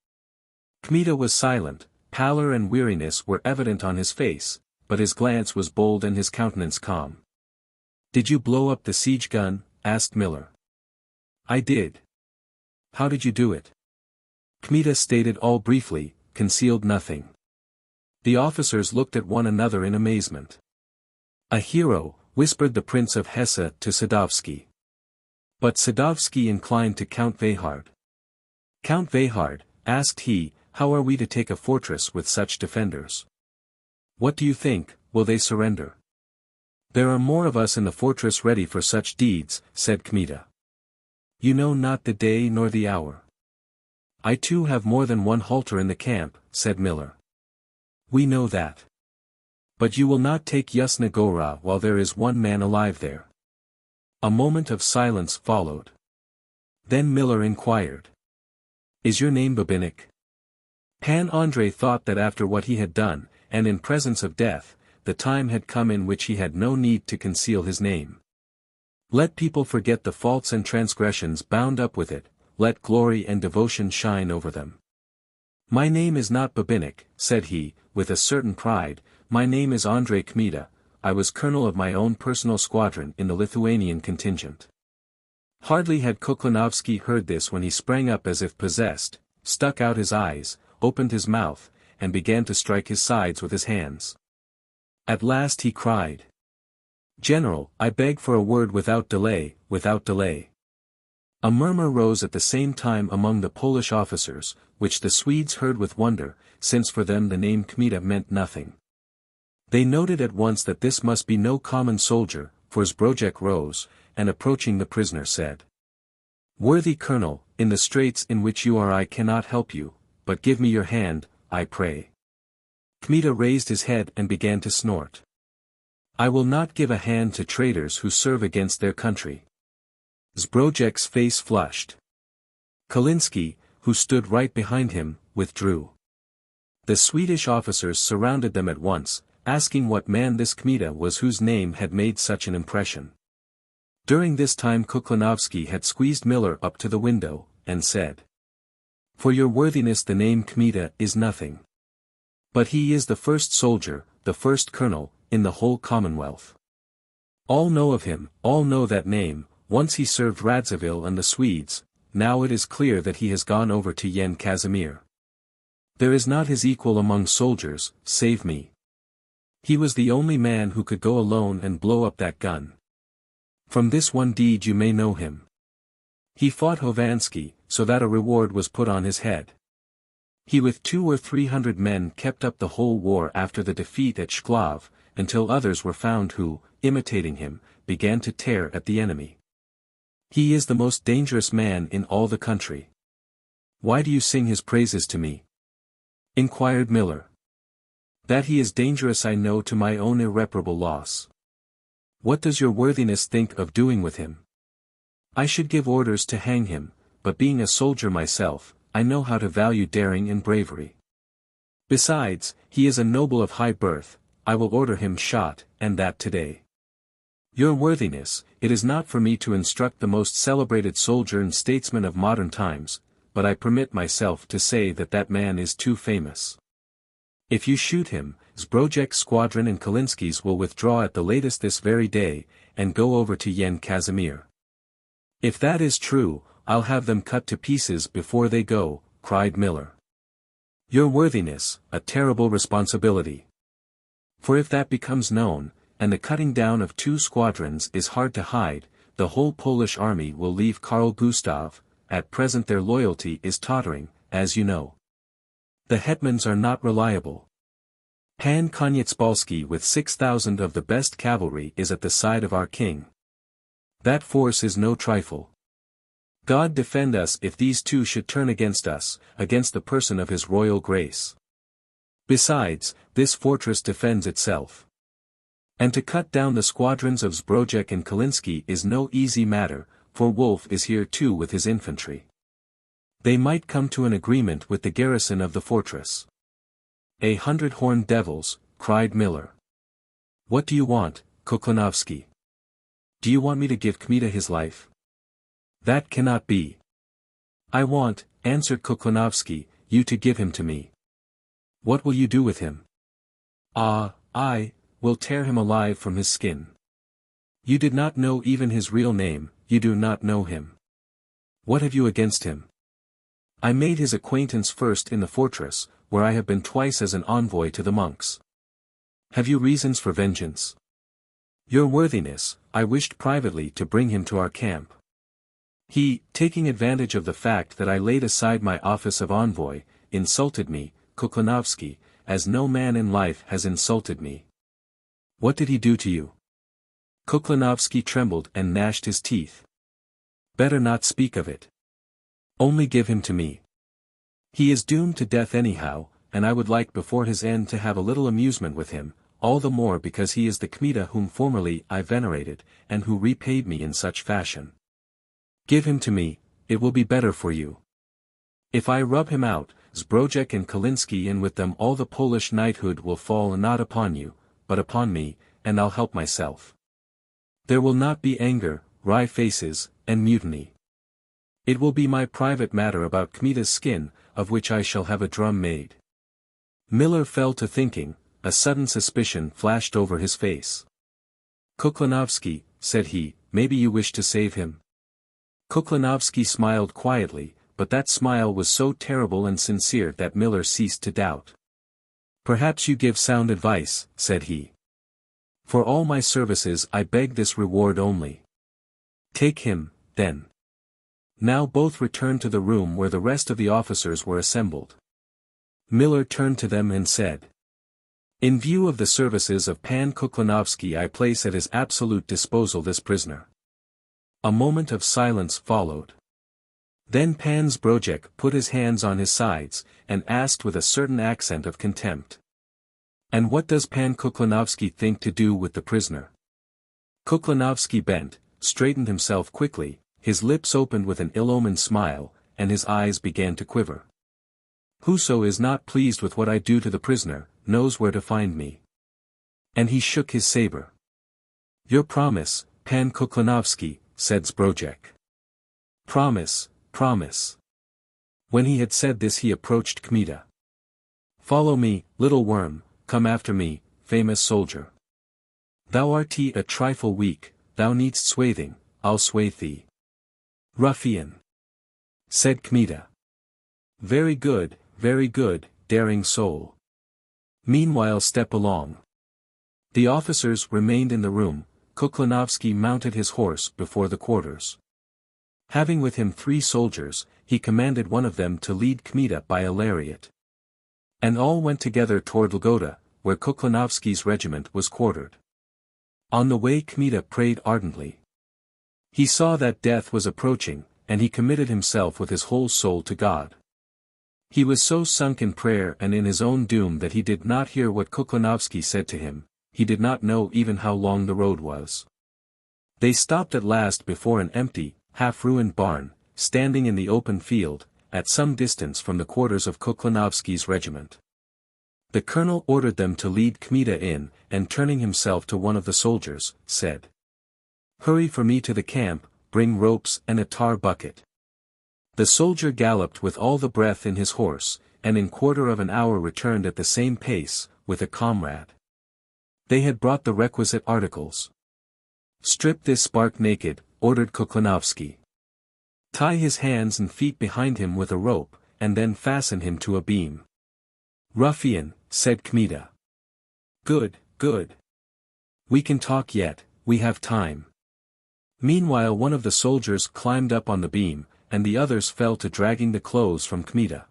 Kmita was silent, pallor and weariness were evident on his face, but his glance was bold and his countenance calm. "Did you blow up the siege gun?" asked Miller. "I did." How did you do it? Kmita stated all briefly, concealed nothing. The officers looked at one another in amazement. A hero, whispered the Prince of Hesse to Sadovsky. But Sadovsky inclined to Count Veyhard. Count Veyhard, asked he, how are we to take a fortress with such defenders? What do you think, will they surrender? There are more of us in the fortress ready for such deeds, said Kmita. You know not the day nor the hour. I too have more than one halter in the camp, said Miller. We know that. But you will not take Yasna Gora while there is one man alive there. A moment of silence followed. Then Miller inquired. Is your name Babinnik? Pan Andrei thought that after what he had done, and in presence of death, the time had come in which he had no need to conceal his name. Let people forget the faults and transgressions bound up with it, let glory and devotion shine over them. My name is not Babinnik, said he, with a certain pride, my name is Andrei Kmita, I was colonel of my own personal squadron in the Lithuanian contingent. Hardly had Koklanovsky heard this when he sprang up as if possessed, stuck out his eyes, opened his mouth, and began to strike his sides with his hands. At last he cried. General, I beg for a word without delay, without delay. A murmur rose at the same time among the Polish officers, which the Swedes heard with wonder, since for them the name Kmita meant nothing. They noted at once that this must be no common soldier, for Zbrojek rose, and approaching the prisoner said. Worthy colonel, in the straits in which you are I cannot help you, but give me your hand, I pray. Kmita raised his head and began to snort. I will not give a hand to traitors who serve against their country. Zbrojek's face flushed. Kalinski, who stood right behind him, withdrew. The Swedish officers surrounded them at once, asking what man this Kmita was whose name had made such an impression. During this time Koklanovsky had squeezed Miller up to the window, and said. For your worthiness the name Kmita is nothing. But he is the first soldier, the first colonel, in the whole Commonwealth. All know of him, all know that name, once he served Radziwill and the Swedes, now it is clear that he has gone over to Yen Casimir. There is not his equal among soldiers, save me. He was the only man who could go alone and blow up that gun. From this one deed you may know him. He fought Hovansky, so that a reward was put on his head. He with 200 or 300 men kept up the whole war after the defeat at Shklov, until others were found who, imitating him, began to tear at the enemy. He is the most dangerous man in all the country. Why do you sing his praises to me? Inquired Miller. That he is dangerous I know to my own irreparable loss. What does your worthiness think of doing with him? I should give orders to hang him, but being a soldier myself, I know how to value daring and bravery. Besides, he is a noble of high birth, I will order him shot, and that today. Your worthiness, it is not for me to instruct the most celebrated soldier and statesman of modern times, but I permit myself to say that that man is too famous. If you shoot him, Zbrojek's squadron and Kalinski's will withdraw at the latest this very day, and go over to Yen Casimir. If that is true, I'll have them cut to pieces before they go, cried Miller. Your worthiness, a terrible responsibility. For if that becomes known, and the cutting down of 2 squadrons is hard to hide, the whole Polish army will leave Karl Gustav, at present their loyalty is tottering, as you know. The hetmans are not reliable. Pan Koniecpolski with 6,000 of the best cavalry is at the side of our king. That force is no trifle. God defend us if these 2 should turn against us, against the person of his royal grace. Besides, this fortress defends itself. And to cut down the squadrons of Zbrojek and Kalinski is no easy matter, for Wolf is here too with his infantry. They might come to an agreement with the garrison of the fortress. 100 horned devils, cried Miller. What do you want, Koklanovsky? Do you want me to give Kmita his life? That cannot be. I want, answered Koklanovsky, you to give him to me. What will you do with him? I will tear him alive from his skin. You did not know even his real name, you do not know him. What have you against him? I made his acquaintance first in the fortress, where I have been twice as an envoy to the monks. Have you reasons for vengeance? Your worthiness, I wished privately to bring him to our camp. He, taking advantage of the fact that I laid aside my office of envoy, insulted me, Kuklinovsky, as no man in life has insulted me. What did he do to you? Kuklinovsky trembled and gnashed his teeth. Better not speak of it. Only give him to me. He is doomed to death anyhow, and I would like before his end to have a little amusement with him, all the more because he is the Kmita whom formerly I venerated, and who repaid me in such fashion. Give him to me, it will be better for you. If I rub him out, Zbrodek and Kalinsky, and with them all the Polish knighthood will fall not upon you, but upon me, and I'll help myself. There will not be anger, wry faces, and mutiny. It will be my private matter about Kmita's skin, of which I shall have a drum made. Miller fell to thinking, a sudden suspicion flashed over his face. Kuklinovsky, said he, maybe you wish to save him? Kuklinovsky smiled quietly, but that smile was so terrible and sincere that Miller ceased to doubt. Perhaps you give sound advice, said he. For all my services I beg this reward only. Take him, then. Now both returned to the room where the rest of the officers were assembled. Miller turned to them and said, in view of the services of Pan Kuklinovsky, I place at his absolute disposal this prisoner. A moment of silence followed. Then Pan Zbrodek put his hands on his sides, and asked with a certain accent of contempt. And what does Pan Kuklinovsky think to do with the prisoner? Kuklinovsky bent, straightened himself quickly, his lips opened with an ill-omened smile, and his eyes began to quiver. Whoso is not pleased with what I do to the prisoner, knows where to find me. And he shook his saber. Your promise, Pan Kuklinovsky, said Zbrodek. Promise, promise. When he had said this he approached Kmita. Follow me, little worm, come after me, famous soldier. Thou art a trifle weak, thou needst swathing, I'll swathe thee. Ruffian, said Kmita. Very good, daring soul. Meanwhile step along. The officers remained in the room. Kuklinovsky mounted his horse before the quarters. Having with him 3 soldiers, he commanded one of them to lead Kmita by a lariat. And all went together toward Lgota, where Kuklinovsky's regiment was quartered. On the way Kmita prayed ardently. He saw that death was approaching, and he committed himself with his whole soul to God. He was so sunk in prayer and in his own doom that he did not hear what Kuklinovsky said to him, he did not know even how long the road was. They stopped at last before an empty, half-ruined barn, standing in the open field, at some distance from the quarters of Kuklinovsky's regiment. The colonel ordered them to lead Kmita in, and turning himself to one of the soldiers, said, Hurry for me to the camp, bring ropes and a tar bucket. The soldier galloped with all the breath in his horse, and in quarter of an hour returned at the same pace, with a comrade. They had brought the requisite articles. Strip this spark naked, ordered Kuklinovsky. Tie his hands and feet behind him with a rope, and then fasten him to a beam. Ruffian, said Kmita. Good. We can talk yet, we have time. Meanwhile one of the soldiers climbed up on the beam, and the others fell to dragging the clothes from Kmita.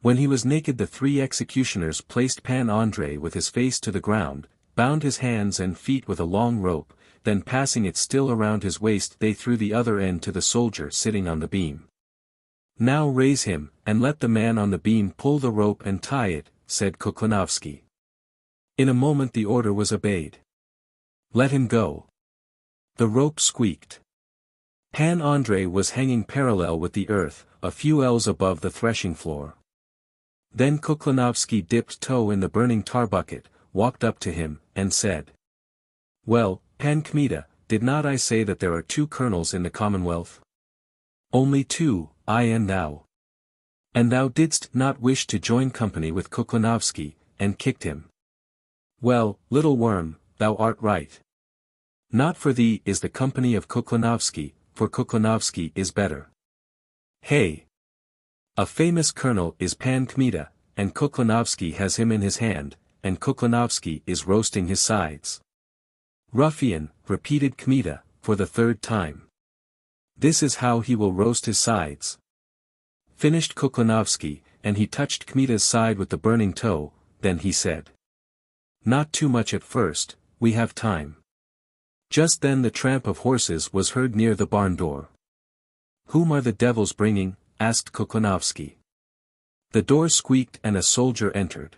When he was naked the 3 executioners placed Pan Andrei with his face to the ground, bound his hands and feet with a long rope, then passing it still around his waist they threw the other end to the soldier sitting on the beam. Now raise him, and let the man on the beam pull the rope and tie it, said Kuklinovsky. In a moment the order was obeyed. Let him go. The rope squeaked. Pan Andrei was hanging parallel with the earth, a few ells above the threshing floor. Then Kuklinovsky dipped toe in the burning tar bucket, walked up to him, and said, Well, Pan Kmita, did not I say that there are 2 colonels in the Commonwealth? Only 2, I and thou. And thou didst not wish to join company with Kuklinovsky, and kicked him. Well, little worm, thou art right. Not for thee is the company of Kuklinovsky, for Kuklinovsky is better. Hey! A famous colonel is Pan Kmita, and Kuklinovsky has him in his hand, and Kuklinovsky is roasting his sides. Ruffian, repeated Kmita, for the third time. This is how he will roast his sides. Finished Kuklinovsky, and he touched Kmita's side with the burning toe, then he said. Not too much at first, we have time. Just then the tramp of horses was heard near the barn door. Whom are the devils bringing? Asked Kuklinovsky. The door squeaked and a soldier entered.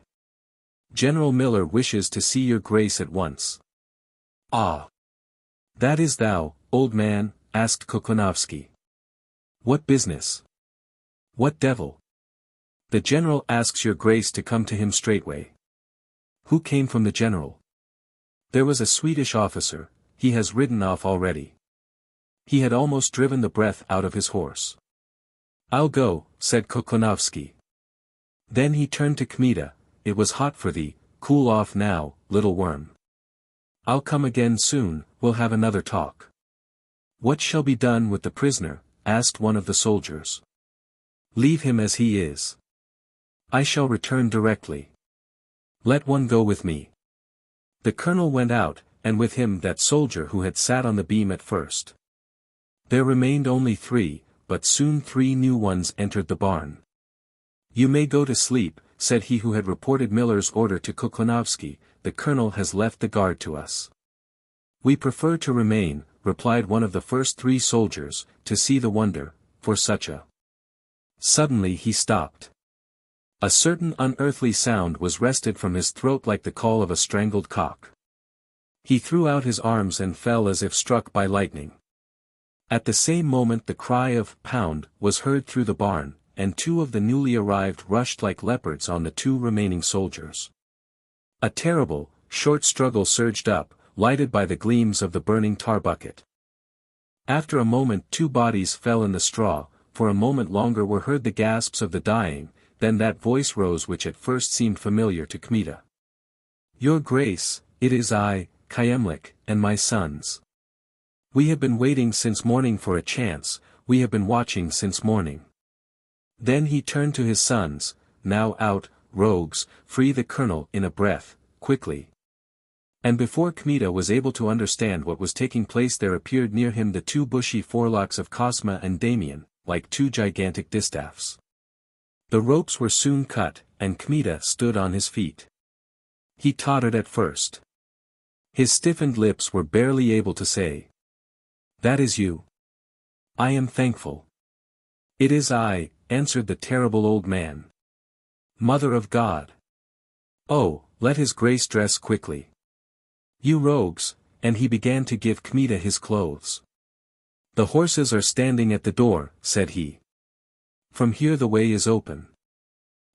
General Miller wishes to see your grace at once. Ah! That is thou, old man? Asked Kuklinovsky. What business? What devil? The general asks your grace to come to him straightway. Who came from the general? There was a Swedish officer, he has ridden off already. He had almost driven the breath out of his horse. I'll go, said Kuklinovsky. Then he turned to Kmita, it was hot for thee, cool off now, little worm. I'll come again soon, we'll have another talk. What shall be done with the prisoner? Asked one of the soldiers. Leave him as he is. I shall return directly. Let one go with me. The colonel went out, and with him that soldier who had sat on the beam at first. There remained only 3, but soon 3 new ones entered the barn. You may go to sleep, said he who had reported Miller's order to Kuklinovsky, the colonel has left the guard to us. We prefer to remain, replied one of the first 3 soldiers, to see the wonder, for such a. Suddenly he stopped. A certain unearthly sound was wrested from his throat like the call of a strangled cock. He threw out his arms and fell as if struck by lightning. At the same moment the cry of "Pound" was heard through the barn, and 2 of the newly arrived rushed like leopards on the 2 remaining soldiers. A terrible, short struggle surged up, lighted by the gleams of the burning tar bucket. After a moment 2 bodies fell in the straw, for a moment longer were heard the gasps of the dying, then that voice rose which at first seemed familiar to Kmita. Your Grace, it is I, Kyemlich, and my sons. We have been waiting since morning for a chance, we have been watching since morning. Then he turned to his sons, now out, rogues, free the colonel in a breath, quickly. And before Kmita was able to understand what was taking place there appeared near him the 2 bushy forelocks of Cosma and Damian, like 2 gigantic distaffs. The ropes were soon cut, and Kmita stood on his feet. He tottered at first. His stiffened lips were barely able to say. That is you. I am thankful. It is I, answered the terrible old man. Mother of God. Oh, let his grace dress quickly. You rogues, and he began to give Kmita his clothes. The horses are standing at the door, said he. From here the way is open.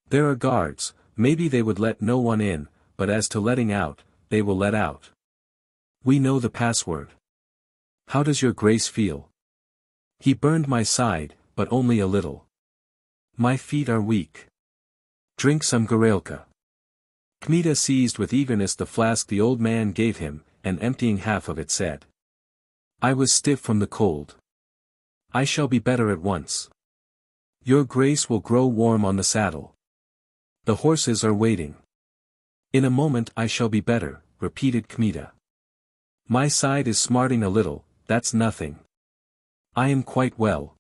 There are guards, maybe they would let no one in, but as to letting out, they will let out. We know the password. How does your grace feel? He burned my side, but only a little. My feet are weak. Drink some Gorelka. Kmita seized with eagerness the flask the old man gave him, and emptying half of it said. I was stiff from the cold. I shall be better at once. Your grace will grow warm on the saddle. The horses are waiting. In a moment I shall be better, repeated Kmita. My side is smarting a little, that's nothing. I am quite well.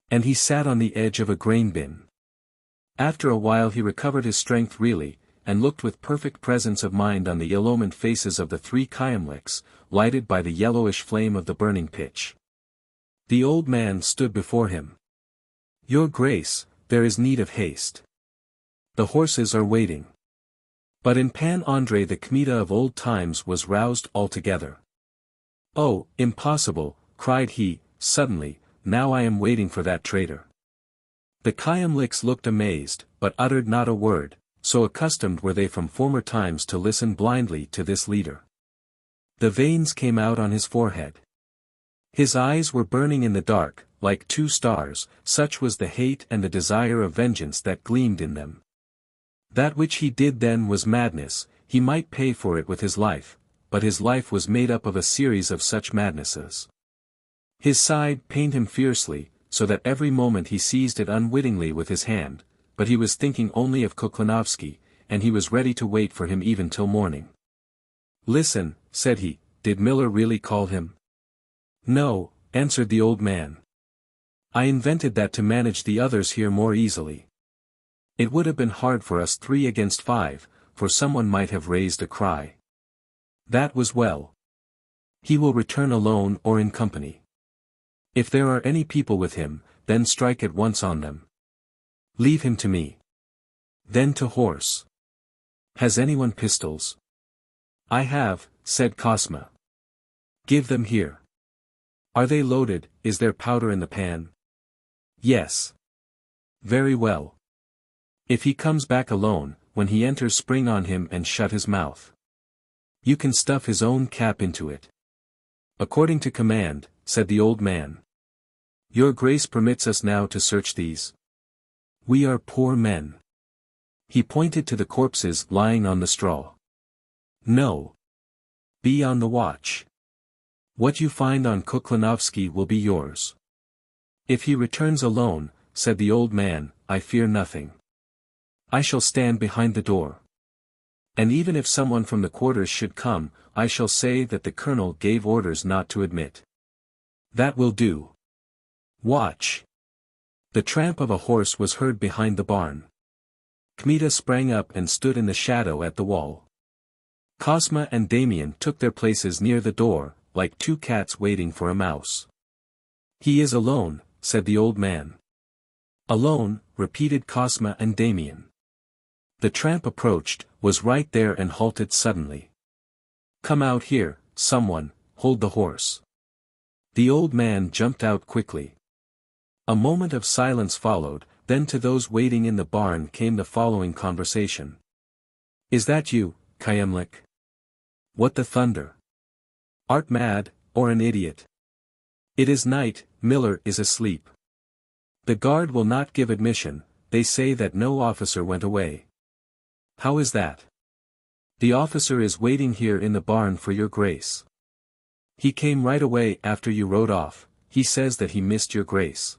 And he sat on the edge of a grain bin. After a while he recovered his strength really, and looked with perfect presence of mind on the ill-omened faces of the 3 Kyemlichs, lighted by the yellowish flame of the burning pitch. The old man stood before him. Your Grace, there is need of haste. The horses are waiting. But in Pan Andrei the Kmita of old times was roused altogether. Oh, impossible, cried he, suddenly, now I am waiting for that traitor. The Kyemlichs looked amazed, but uttered not a word, so accustomed were they from former times to listen blindly to this leader. The veins came out on his forehead. His eyes were burning in the dark, like 2 stars, such was the hate and the desire of vengeance that gleamed in them. That which he did then was madness, he might pay for it with his life, but his life was made up of a series of such madnesses. His side pained him fiercely, so that every moment he seized it unwittingly with his hand, but he was thinking only of Kuklinovsky, and he was ready to wait for him even till morning. "Listen," said he, "did Miller really call him?" "No," answered the old man. "I invented that to manage the others here more easily. It would have been hard for us 3 against 5, for someone might have raised a cry. That was well. He will return alone or in company. If there are any people with him, then strike at once on them. Leave him to me. Then to horse. Has anyone pistols?" "I have," said Kosma. "Give them here." "Are they loaded? Is there powder in the pan?" "Yes." "Very well. If he comes back alone, when he enters spring on him and shut his mouth. You can stuff his own cap into it." "According to command," said the old man. "Your grace permits us now to search these. We are poor men." He pointed to the corpses lying on the straw. "No. Be on the watch. What you find on Kuklinovsky will be yours." "If he returns alone," said the old man, "I fear nothing. I shall stand behind the door. And even if someone from the quarters should come, I shall say that the colonel gave orders not to admit. That will do. Watch." The tramp of a horse was heard behind the barn. Kmita sprang up and stood in the shadow at the wall. Kosma and Damian took their places near the door, like 2 cats waiting for a mouse. "He is alone," said the old man. "Alone," repeated Kosma and Damian. The tramp approached, was right there and halted suddenly. "Come out here, someone, hold the horse." The old man jumped out quickly. A moment of silence followed, then to those waiting in the barn came the following conversation. "Is that you, Kyemlik? What the thunder? Art mad, or an idiot? It is night, Miller is asleep. The guard will not give admission, they say that no officer went away. How is that? The officer is waiting here in the barn for your grace. He came right away after you rode off, he says that he missed your grace.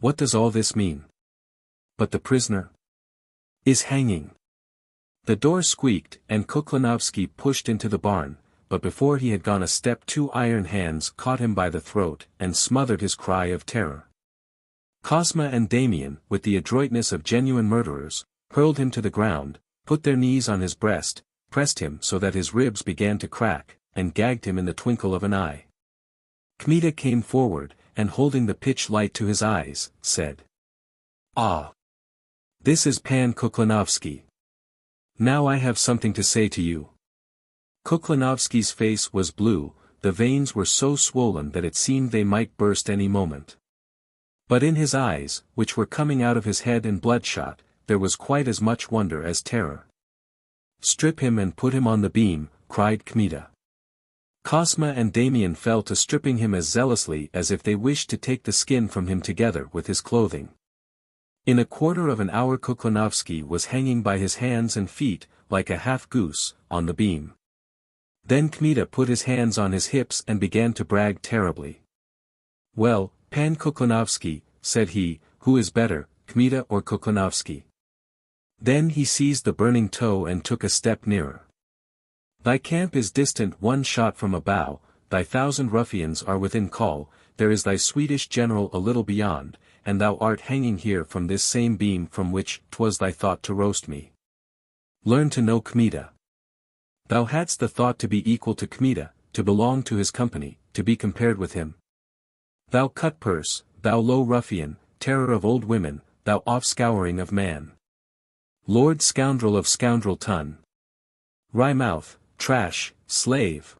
What does all this mean? But the prisoner is hanging." The door squeaked and Kuklinovsky pushed into the barn, but before he had gone a step 2 iron hands caught him by the throat and smothered his cry of terror. Kosma and Damian, with the adroitness of genuine murderers, hurled him to the ground, put their knees on his breast, pressed him so that his ribs began to crack, and gagged him in the twinkle of an eye. Kmita came forward, and holding the pitch light to his eyes, said, "Ah! This is Pan Kuklinovsky. Now I have something to say to you." Kuklinovsky's face was blue, the veins were so swollen that it seemed they might burst any moment. But in his eyes, which were coming out of his head and bloodshot, there was quite as much wonder as terror. "Strip him and put him on the beam," cried Kmita. Kosma and Damian fell to stripping him as zealously as if they wished to take the skin from him together with his clothing. In a quarter of an hour Kuklinovsky was hanging by his hands and feet, like a half-goose, on the beam. Then Kmita put his hands on his hips and began to brag terribly. "Well, Pan Kuklinovsky," said he, "who is better, Kmita or Kuklinovsky?" Then he seized the burning toe and took a step nearer. "Thy camp is distant 1 shot from a bough, thy 1,000 ruffians are within call, there is thy Swedish general a little beyond, and thou art hanging here from this same beam from which 'twas thy thought to roast me. Learn to know Kmita. Thou hadst the thought to be equal to Kmita, to belong to his company, to be compared with him. Thou cutpurse, thou low ruffian, terror of old women, thou offscouring of man. Lord scoundrel of scoundrel ton. Wry mouth, trash, slave.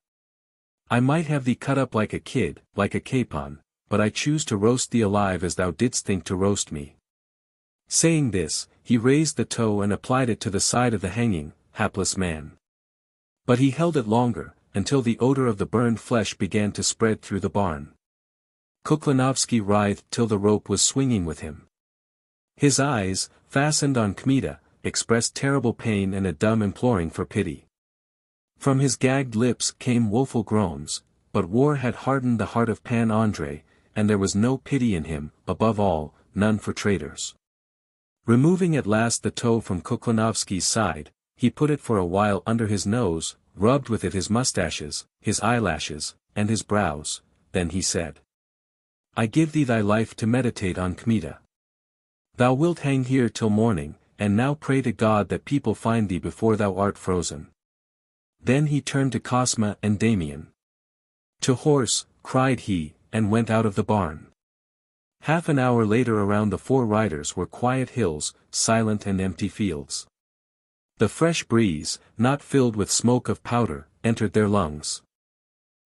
I might have thee cut up like a kid, like a capon, but I choose to roast thee alive as thou didst think to roast me." Saying this, he raised the toe and applied it to the side of the hanging, hapless man. But he held it longer, until the odor of the burned flesh began to spread through the barn. Kuklinovsky writhed till the rope was swinging with him. His eyes, fastened on Kmita, expressed terrible pain and a dumb imploring for pity. From his gagged lips came woeful groans, but war had hardened the heart of Pan Andrei, and there was no pity in him, above all, none for traitors. Removing at last the toe from Kuklinovsky's side, he put it for a while under his nose, rubbed with it his mustaches, his eyelashes, and his brows, then he said, I give thee thy life to meditate on Kmita. Thou wilt hang here till morning, and now pray to God that people find thee before thou art frozen. Then he turned to Kosma and Damian. To horse, cried he, and went out of the barn. Half an hour later around the four riders were quiet hills, silent and empty fields. The fresh breeze, not filled with smoke of powder, entered their lungs.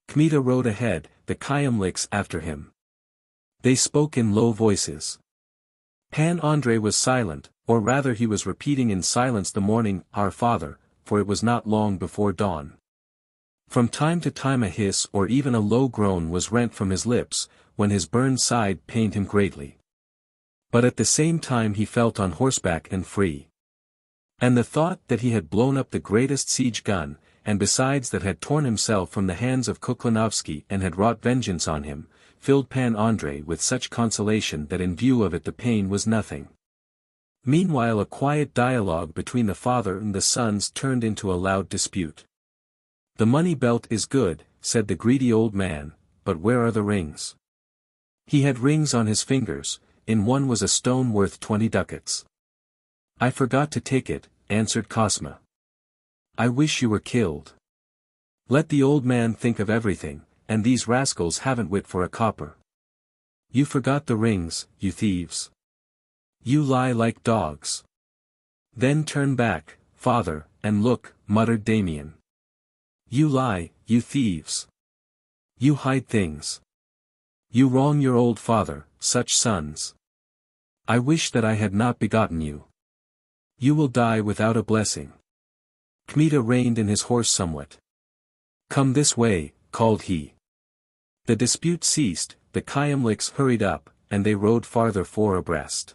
Kmita rode ahead, the XLIX after him. They spoke in low voices. Pan Andrei was silent, or rather he was repeating in silence the morning, Our Father, for it was not long before dawn. From time to time a hiss or even a low groan was rent from his lips, when his burned side pained him greatly. But at the same time he felt on horseback and free. And the thought that he had blown up the greatest siege gun, and besides that had torn himself from the hands of Kuklinovsky and had wrought vengeance on him, filled Pan Andrei with such consolation that in view of it the pain was nothing. Meanwhile a quiet dialogue between the father and the sons turned into a loud dispute. The money belt is good, said the greedy old man, but where are the rings? He had rings on his fingers, in one was a stone worth 20 ducats. I forgot to take it, answered Kosma. I wish you were killed. Let the old man think of everything, and these rascals haven't wit for a copper. You forgot the rings, you thieves. You lie like dogs. Then turn back, father, and look, muttered Damian. You lie, you thieves. You hide things. You wrong your old father, such sons. I wish that I had not begotten you. You will die without a blessing. Kmita reined in his horse somewhat. Come this way, called he. The dispute ceased, the XLIX hurried up, and they rode farther four abreast.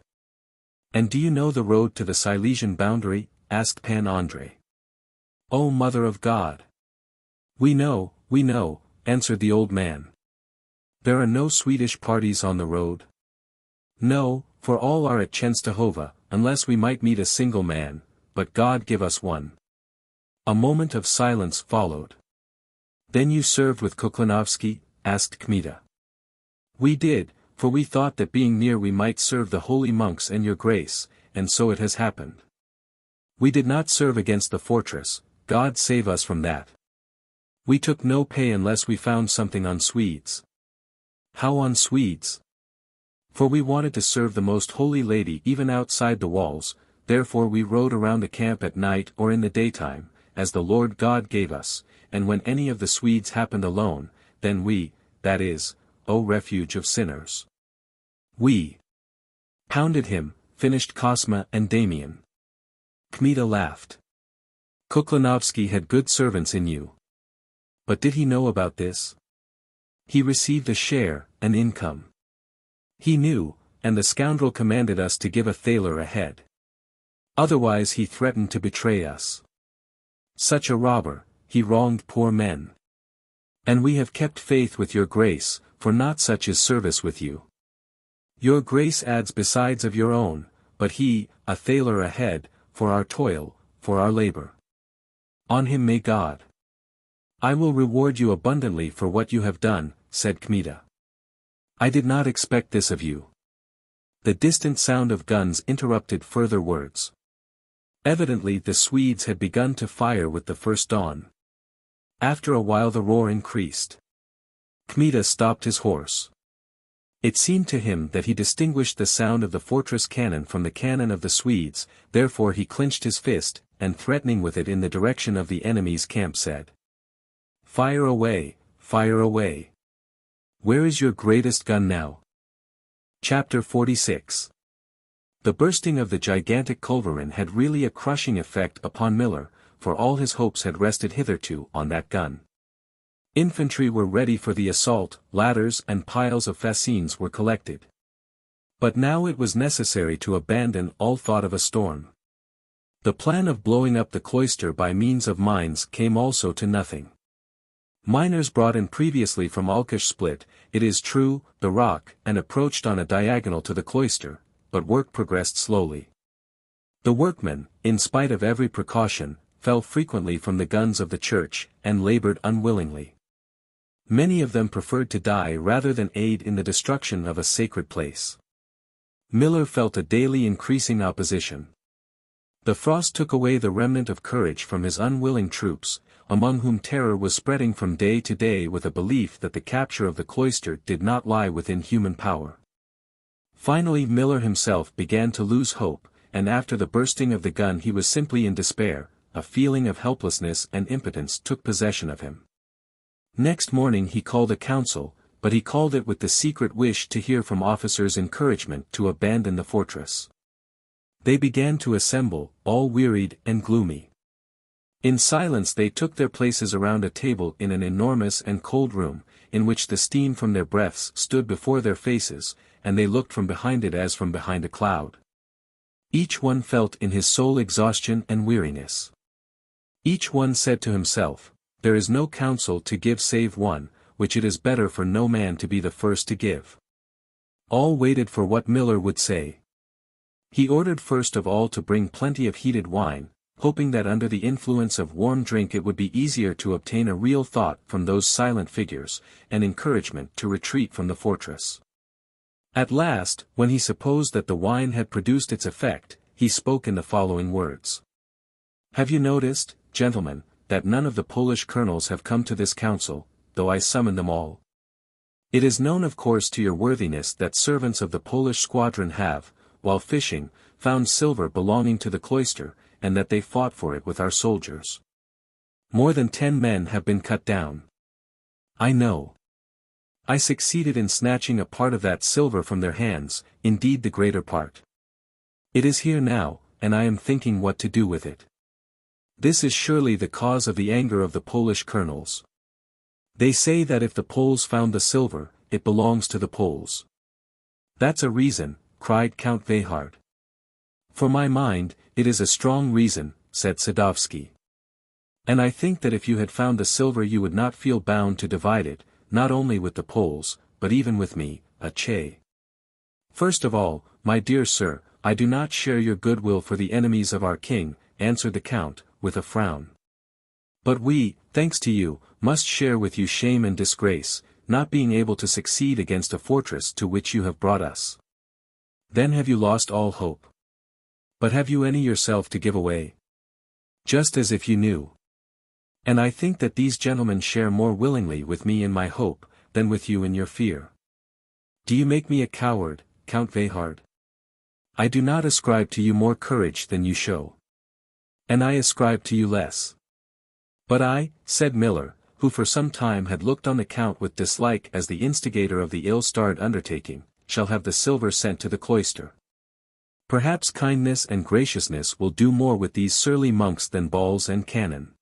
And do you know the road to the Silesian boundary? Asked Pan Andrei. O Mother of God! We know, answered the old man. There are no Swedish parties on the road? No, for all are at Czestochowa, unless we might meet a single man, but God give us one. A moment of silence followed. Then you served with Kuklinovsky? Asked Kmita. We did, for we thought that being near we might serve the holy monks and your grace, and so it has happened. We did not serve against the fortress, God save us from that. We took no pay unless we found something on Swedes. How on Swedes? For we wanted to serve the Most Holy Lady even outside the walls, therefore we rode around the camp at night or in the daytime, as the Lord God gave us, and when any of the Swedes happened alone, then we, that is, O refuge of sinners. We pounded him, finished Kosma and Damian. Kmita laughed. Kuklinovsky had good servants in you. But did he know about this? He received a share, an income. He knew, and the scoundrel commanded us to give a thaler a head. Otherwise he threatened to betray us. Such a robber, he wronged poor men. And we have kept faith with your grace, for not such is service with you. Your grace adds besides of your own, but he, a thaler a head, for our toil, for our labor. On him may God. I will reward you abundantly for what you have done, said Kmita. I did not expect this of you. The distant sound of guns interrupted further words. Evidently the Swedes had begun to fire with the first dawn. After a while the roar increased. Kmita stopped his horse. It seemed to him that he distinguished the sound of the fortress cannon from the cannon of the Swedes, therefore he clenched his fist, and threatening with it in the direction of the enemy's camp said, Fire away, fire away. Where is your greatest gun now? Chapter 46. The bursting of the gigantic culverin had really a crushing effect upon Miller, for all his hopes had rested hitherto on that gun. Infantry were ready for the assault, ladders and piles of fascines were collected. But now it was necessary to abandon all thought of a storm. The plan of blowing up the cloister by means of mines came also to nothing. Miners brought in previously from Alkish split, it is true, the rock, and approached on a diagonal to the cloister, but work progressed slowly. The workmen, in spite of every precaution, fell frequently from the guns of the church, and labored unwillingly. Many of them preferred to die rather than aid in the destruction of a sacred place. Miller felt a daily increasing opposition. The frost took away the remnant of courage from his unwilling troops, among whom terror was spreading from day to day with a belief that the capture of the cloister did not lie within human power. Finally Miller himself began to lose hope, and after the bursting of the gun he was simply in despair. A feeling of helplessness and impotence took possession of him. Next morning he called a council, but he called it with the secret wish to hear from officers encouragement to abandon the fortress. They began to assemble, all wearied and gloomy. In silence they took their places around a table in an enormous and cold room, in which the steam from their breaths stood before their faces, and they looked from behind it as from behind a cloud. Each one felt in his soul exhaustion and weariness. Each one said to himself, "There is no counsel to give save one, which it is better for no man to be the first to give." All waited for what Miller would say. He ordered first of all to bring plenty of heated wine, hoping that under the influence of warm drink it would be easier to obtain a real thought from those silent figures, and encouragement to retreat from the fortress. At last, when he supposed that the wine had produced its effect, he spoke in the following words. "Have you noticed, gentlemen, that none of the Polish colonels have come to this council, though I summoned them all? It is known of course to your worthiness that servants of the Polish squadron have, while fishing, found silver belonging to the cloister, and that they fought for it with our soldiers. More than 10 men have been cut down. I know. I succeeded in snatching a part of that silver from their hands, indeed the greater part. It is here now, and I am thinking what to do with it. This is surely the cause of the anger of the Polish colonels. They say that if the Poles found the silver, it belongs to the Poles." "That's a reason," cried Count Veyhard. "For my mind, it is a strong reason," said Sadovsky. "And I think that if you had found the silver you would not feel bound to divide it, not only with the Poles, but even with me, a Che. First of all, my dear sir, I do not share your goodwill for the enemies of our king," answered the count, with a frown. "But we, thanks to you, must share with you shame and disgrace, not being able to succeed against a fortress to which you have brought us. Then have you lost all hope? But have you any yourself to give away? Just as if you knew. And I think that these gentlemen share more willingly with me in my hope, than with you in your fear. Do you make me a coward, Count Veyhard? I do not ascribe to you more courage than you show. And I ascribe to you less. But I," said Miller, who for some time had looked on the count with dislike as the instigator of the ill-starred undertaking, "shall have the silver sent to the cloister. Perhaps kindness and graciousness will do more with these surly monks than balls and cannon.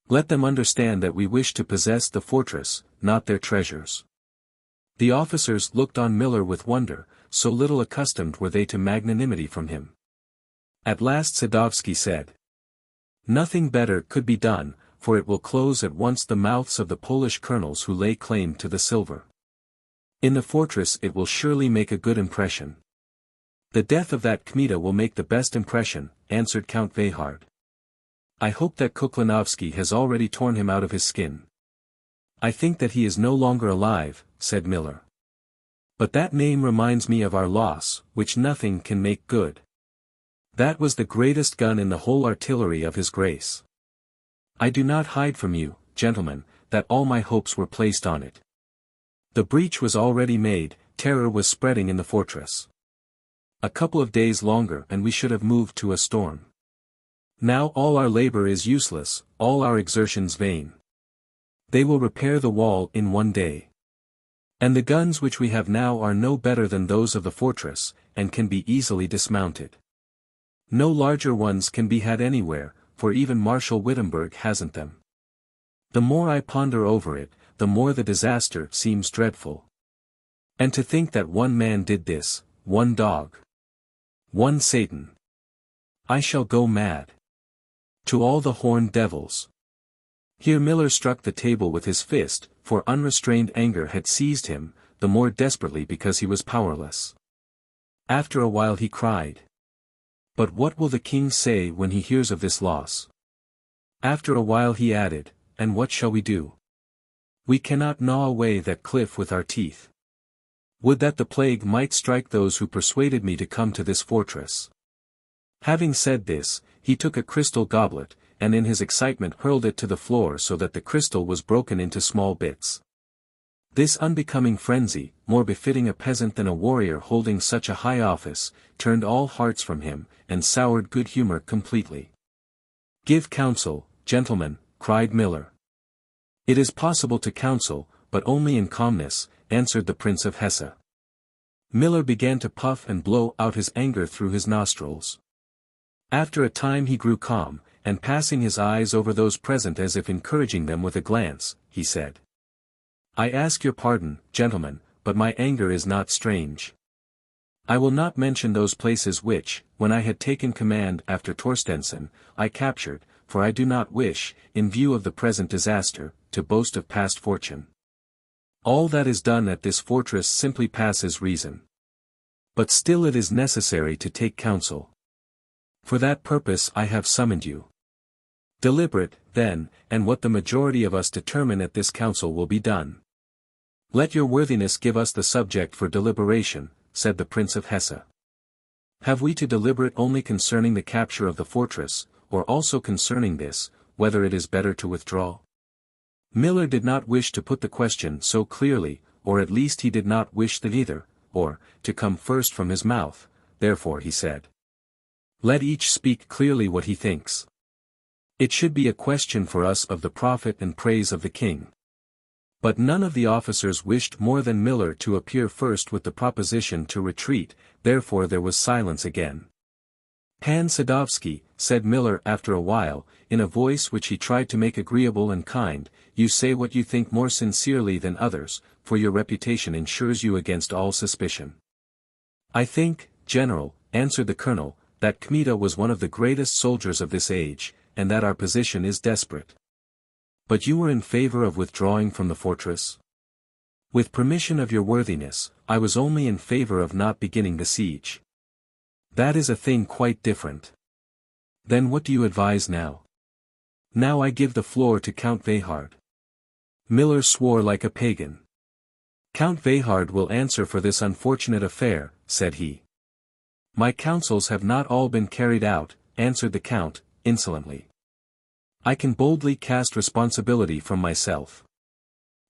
Let them understand that we wish to possess the fortress, not their treasures." The officers looked on Miller with wonder, so little accustomed were they to magnanimity from him. At last Sadovsky said, "Nothing better could be done, for it will close at once the mouths of the Polish colonels who lay claim to the silver. In the fortress it will surely make a good impression." "The death of that Kmita will make the best impression," answered Count Veyhard. "I hope that Kuklinovsky has already torn him out of his skin." "I think that he is no longer alive," said Miller. "But that name reminds me of our loss, which nothing can make good. That was the greatest gun in the whole artillery of his grace. I do not hide from you, gentlemen, that all my hopes were placed on it. The breach was already made, terror was spreading in the fortress. A couple of days longer and we should have moved to a storm. Now all our labor is useless, all our exertions vain. They will repair the wall in one day. And the guns which we have now are no better than those of the fortress, and can be easily dismounted. No larger ones can be had anywhere, for even Marshal Wittenberg hasn't them. The more I ponder over it, the more the disaster seems dreadful. And to think that one man did this, one dog. One Satan. I shall go mad. To all the horned devils. Here Miller struck the table with his fist, for unrestrained anger had seized him, the more desperately because he was powerless. After a while he cried. But what will the king say when he hears of this loss? After a while he added, and what shall we do? We cannot gnaw away that cliff with our teeth. Would that the plague might strike those who persuaded me to come to this fortress. Having said this, he took a crystal goblet, and in his excitement hurled it to the floor so that the crystal was broken into small bits. This unbecoming frenzy, more befitting a peasant than a warrior holding such a high office, turned all hearts from him, and soured good humor completely. Give counsel, gentlemen, cried Miller. It is possible to counsel, but only in calmness, answered the Prince of Hesse. Miller began to puff and blow out his anger through his nostrils. After a time he grew calm, and passing his eyes over those present as if encouraging them with a glance, he said. I ask your pardon, gentlemen, but my anger is not strange. I will not mention those places which, when I had taken command after Torstenson, I captured, for I do not wish, in view of the present disaster, to boast of past fortune. All that is done at this fortress simply passes reason. But still it is necessary to take counsel. For that purpose I have summoned you. Deliberate, then, and what the majority of us determine at this council will be done. Let your worthiness give us the subject for deliberation, said the Prince of Hesse. Have we to deliberate only concerning the capture of the fortress, or also concerning this, whether it is better to withdraw? Miller did not wish to put the question so clearly, or at least he did not wish that either, or, to come first from his mouth, therefore he said. Let each speak clearly what he thinks. It should be a question for us of the profit and praise of the king. But none of the officers wished more than Miller to appear first with the proposition to retreat, therefore there was silence again. Pan Sadovsky, said Miller after a while, in a voice which he tried to make agreeable and kind, you say what you think more sincerely than others, for your reputation ensures you against all suspicion. I think, General, answered the colonel, that Kmita was one of the greatest soldiers of this age, and that our position is desperate. But you were in favor of withdrawing from the fortress? With permission of your worthiness, I was only in favor of not beginning the siege. That is a thing quite different. Then what do you advise now? Now I give the floor to Count Veyhard. Miller swore like a pagan. Count Veyhard will answer for this unfortunate affair, said he. My counsels have not all been carried out, answered the count, insolently. I can boldly cast responsibility from myself.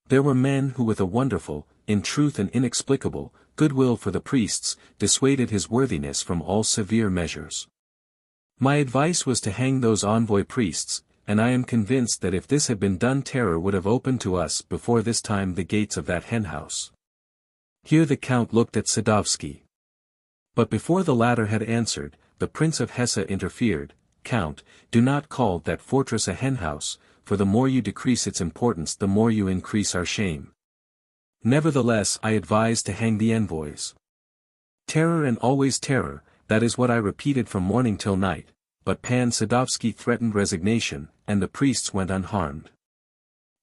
There were men who with a wonderful, in truth and inexplicable, goodwill for the priests, dissuaded his worthiness from all severe measures. My advice was to hang those envoy priests, and I am convinced that if this had been done terror would have opened to us before this time the gates of that henhouse. Here the count looked at Sadovsky. But before the latter had answered, the Prince of Hesse interfered. Count, do not call that fortress a henhouse, for the more you decrease its importance the more you increase our shame. Nevertheless I advise to hang the envoys. Terror and always terror, that is what I repeated from morning till night, but Pan Sadovsky threatened resignation, and the priests went unharmed.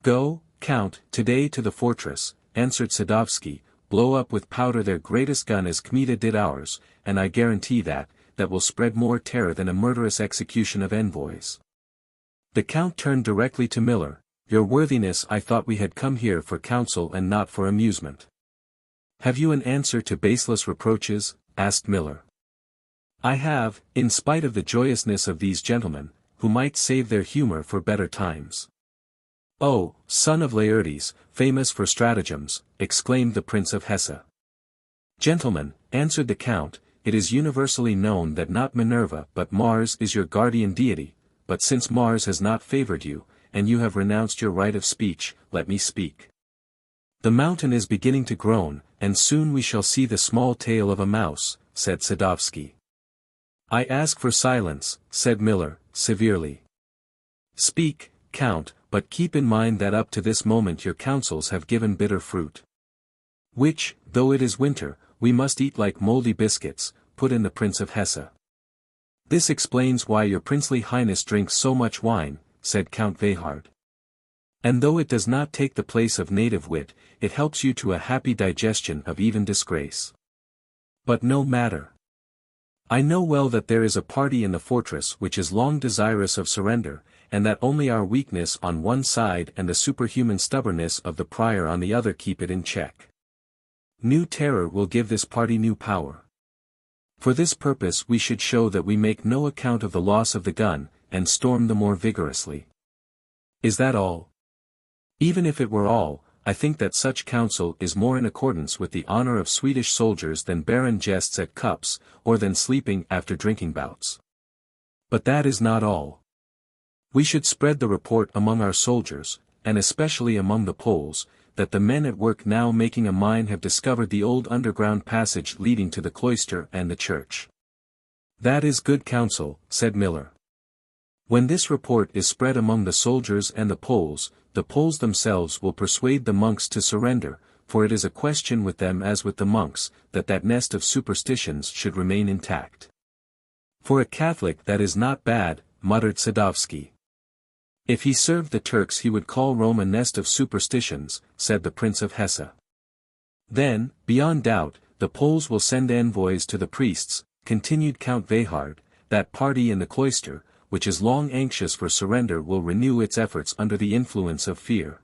Go, Count, today to the fortress, answered Sadovsky, blow up with powder their greatest gun as Kmita did ours, and I guarantee that will spread more terror than a murderous execution of envoys. The count turned directly to Miller. Your worthiness, I thought we had come here for counsel and not for amusement. Have you an answer to baseless reproaches? Asked Miller. I have, in spite of the joyousness of these gentlemen, who might save their humor for better times. Oh, son of Laertes, famous for stratagems, exclaimed the Prince of Hesse. Gentlemen, answered the count, it is universally known that not Minerva but Mars is your guardian deity, but since Mars has not favored you, and you have renounced your right of speech, let me speak. The mountain is beginning to groan, and soon we shall see the small tail of a mouse, said Sadovsky. I ask for silence, said Miller, severely. Speak, Count, but keep in mind that up to this moment your counsels have given bitter fruit. Which, though it is winter, we must eat like moldy biscuits, put in the Prince of Hesse. This explains why your princely highness drinks so much wine, said Count Veyhard. And though it does not take the place of native wit, it helps you to a happy digestion of even disgrace. But no matter. I know well that there is a party in the fortress which is long desirous of surrender, and that only our weakness on one side and the superhuman stubbornness of the prior on the other keep it in check. New terror will give this party new power. For this purpose we should show that we make no account of the loss of the gun, and storm the more vigorously. Is that all? Even if it were all, I think that such counsel is more in accordance with the honor of Swedish soldiers than barren jests at cups, or than sleeping after drinking bouts. But that is not all. We should spread the report among our soldiers, and especially among the Poles, that the men at work now making a mine have discovered the old underground passage leading to the cloister and the church. That is good counsel, said Miller. When this report is spread among the soldiers and the Poles themselves will persuade the monks to surrender, for it is a question with them as with the monks, that nest of superstitions should remain intact. For a Catholic that is not bad, muttered Sadovsky. If he served the Turks he would call Rome a nest of superstitions, said the Prince of Hesse. Then, beyond doubt, the Poles will send envoys to the priests, continued Count Veyhard, that party in the cloister, which is long anxious for surrender will renew its efforts under the influence of fear.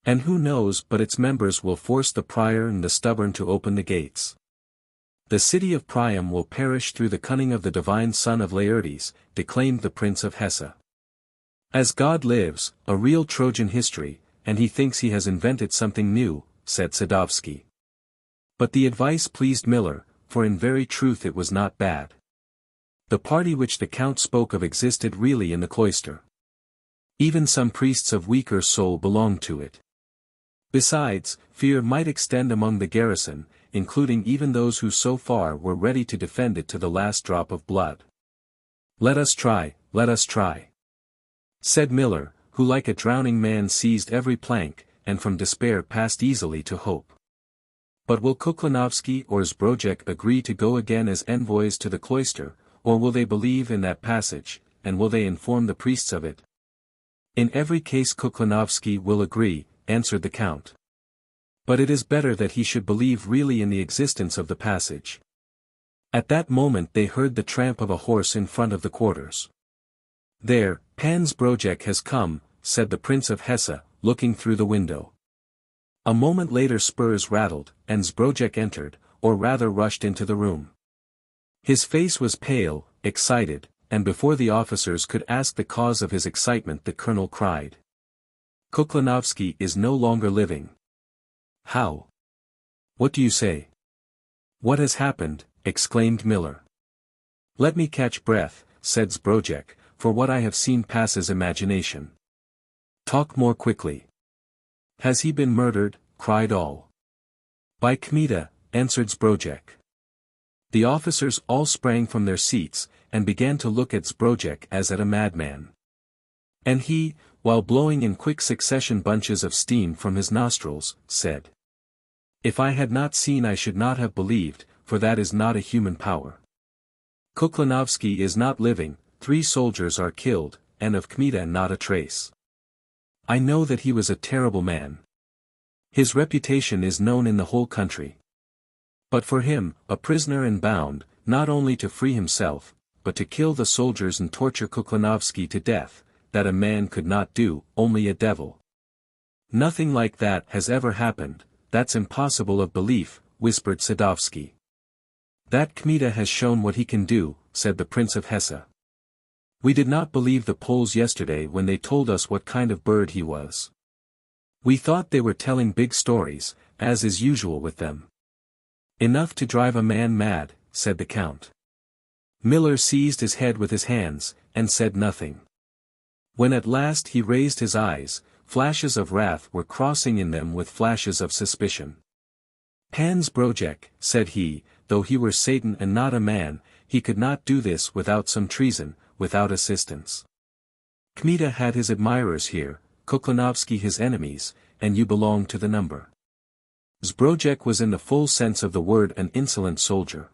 And who knows but its members will force the prior and the stubborn to open the gates. The city of Priam will perish through the cunning of the divine son of Laertes, declaimed the Prince of Hesse. As God lives, a real Trojan history, and he thinks he has invented something new, said Sadovsky. But the advice pleased Miller, for in very truth it was not bad. The party which the Count spoke of existed really in the cloister. Even some priests of weaker soul belonged to it. Besides, fear might extend among the garrison, including even those who so far were ready to defend it to the last drop of blood. Let us try, said Miller, who like a drowning man seized every plank, and from despair passed easily to hope. But will Kuklanovsky or Zbrojek agree to go again as envoys to the cloister, or will they believe in that passage, and will they inform the priests of it? In every case Kuklanovsky will agree, answered the Count. But it is better that he should believe really in the existence of the passage. At that moment they heard the tramp of a horse in front of the quarters. There, Pan Zbrojek has come, said the Prince of Hesse, looking through the window. A moment later spurs rattled, and Zbrojek entered, or rather rushed into the room. His face was pale, excited, and before the officers could ask the cause of his excitement the colonel cried. Kuklanovsky is no longer living. How? What do you say? What has happened? Exclaimed Miller. Let me catch breath, said Zbrojek, for what I have seen passes imagination. Talk more quickly. Has he been murdered? Cried all. By Kmita, answered Zbrojek. The officers all sprang from their seats, and began to look at Zbrojek as at a madman. And he, while blowing in quick succession bunches of steam from his nostrils, said, If I had not seen I should not have believed, for that is not a human power. Kuklanovsky is not living, 3 soldiers are killed, and of Kmita not a trace. I know that he was a terrible man. His reputation is known in the whole country. But for him, a prisoner and bound, not only to free himself, but to kill the soldiers and torture Kuklanovsky to death, that a man could not do, only a devil. Nothing like that has ever happened, that's impossible of belief, whispered Sadovsky. That Kmita has shown what he can do, said the Prince of Hesse. We did not believe the Poles yesterday when they told us what kind of bird he was. We thought they were telling big stories, as is usual with them. Enough to drive a man mad, said the Count. Miller seized his head with his hands, and said nothing. When at last he raised his eyes, flashes of wrath were crossing in them with flashes of suspicion. Pan Zbrojek, said he, though he were Satan and not a man, he could not do this without some treason, without assistance. Kmita had his admirers here, Kuklanovsky his enemies, and you belong to the number. Zbrojek was in the full sense of the word an insolent soldier.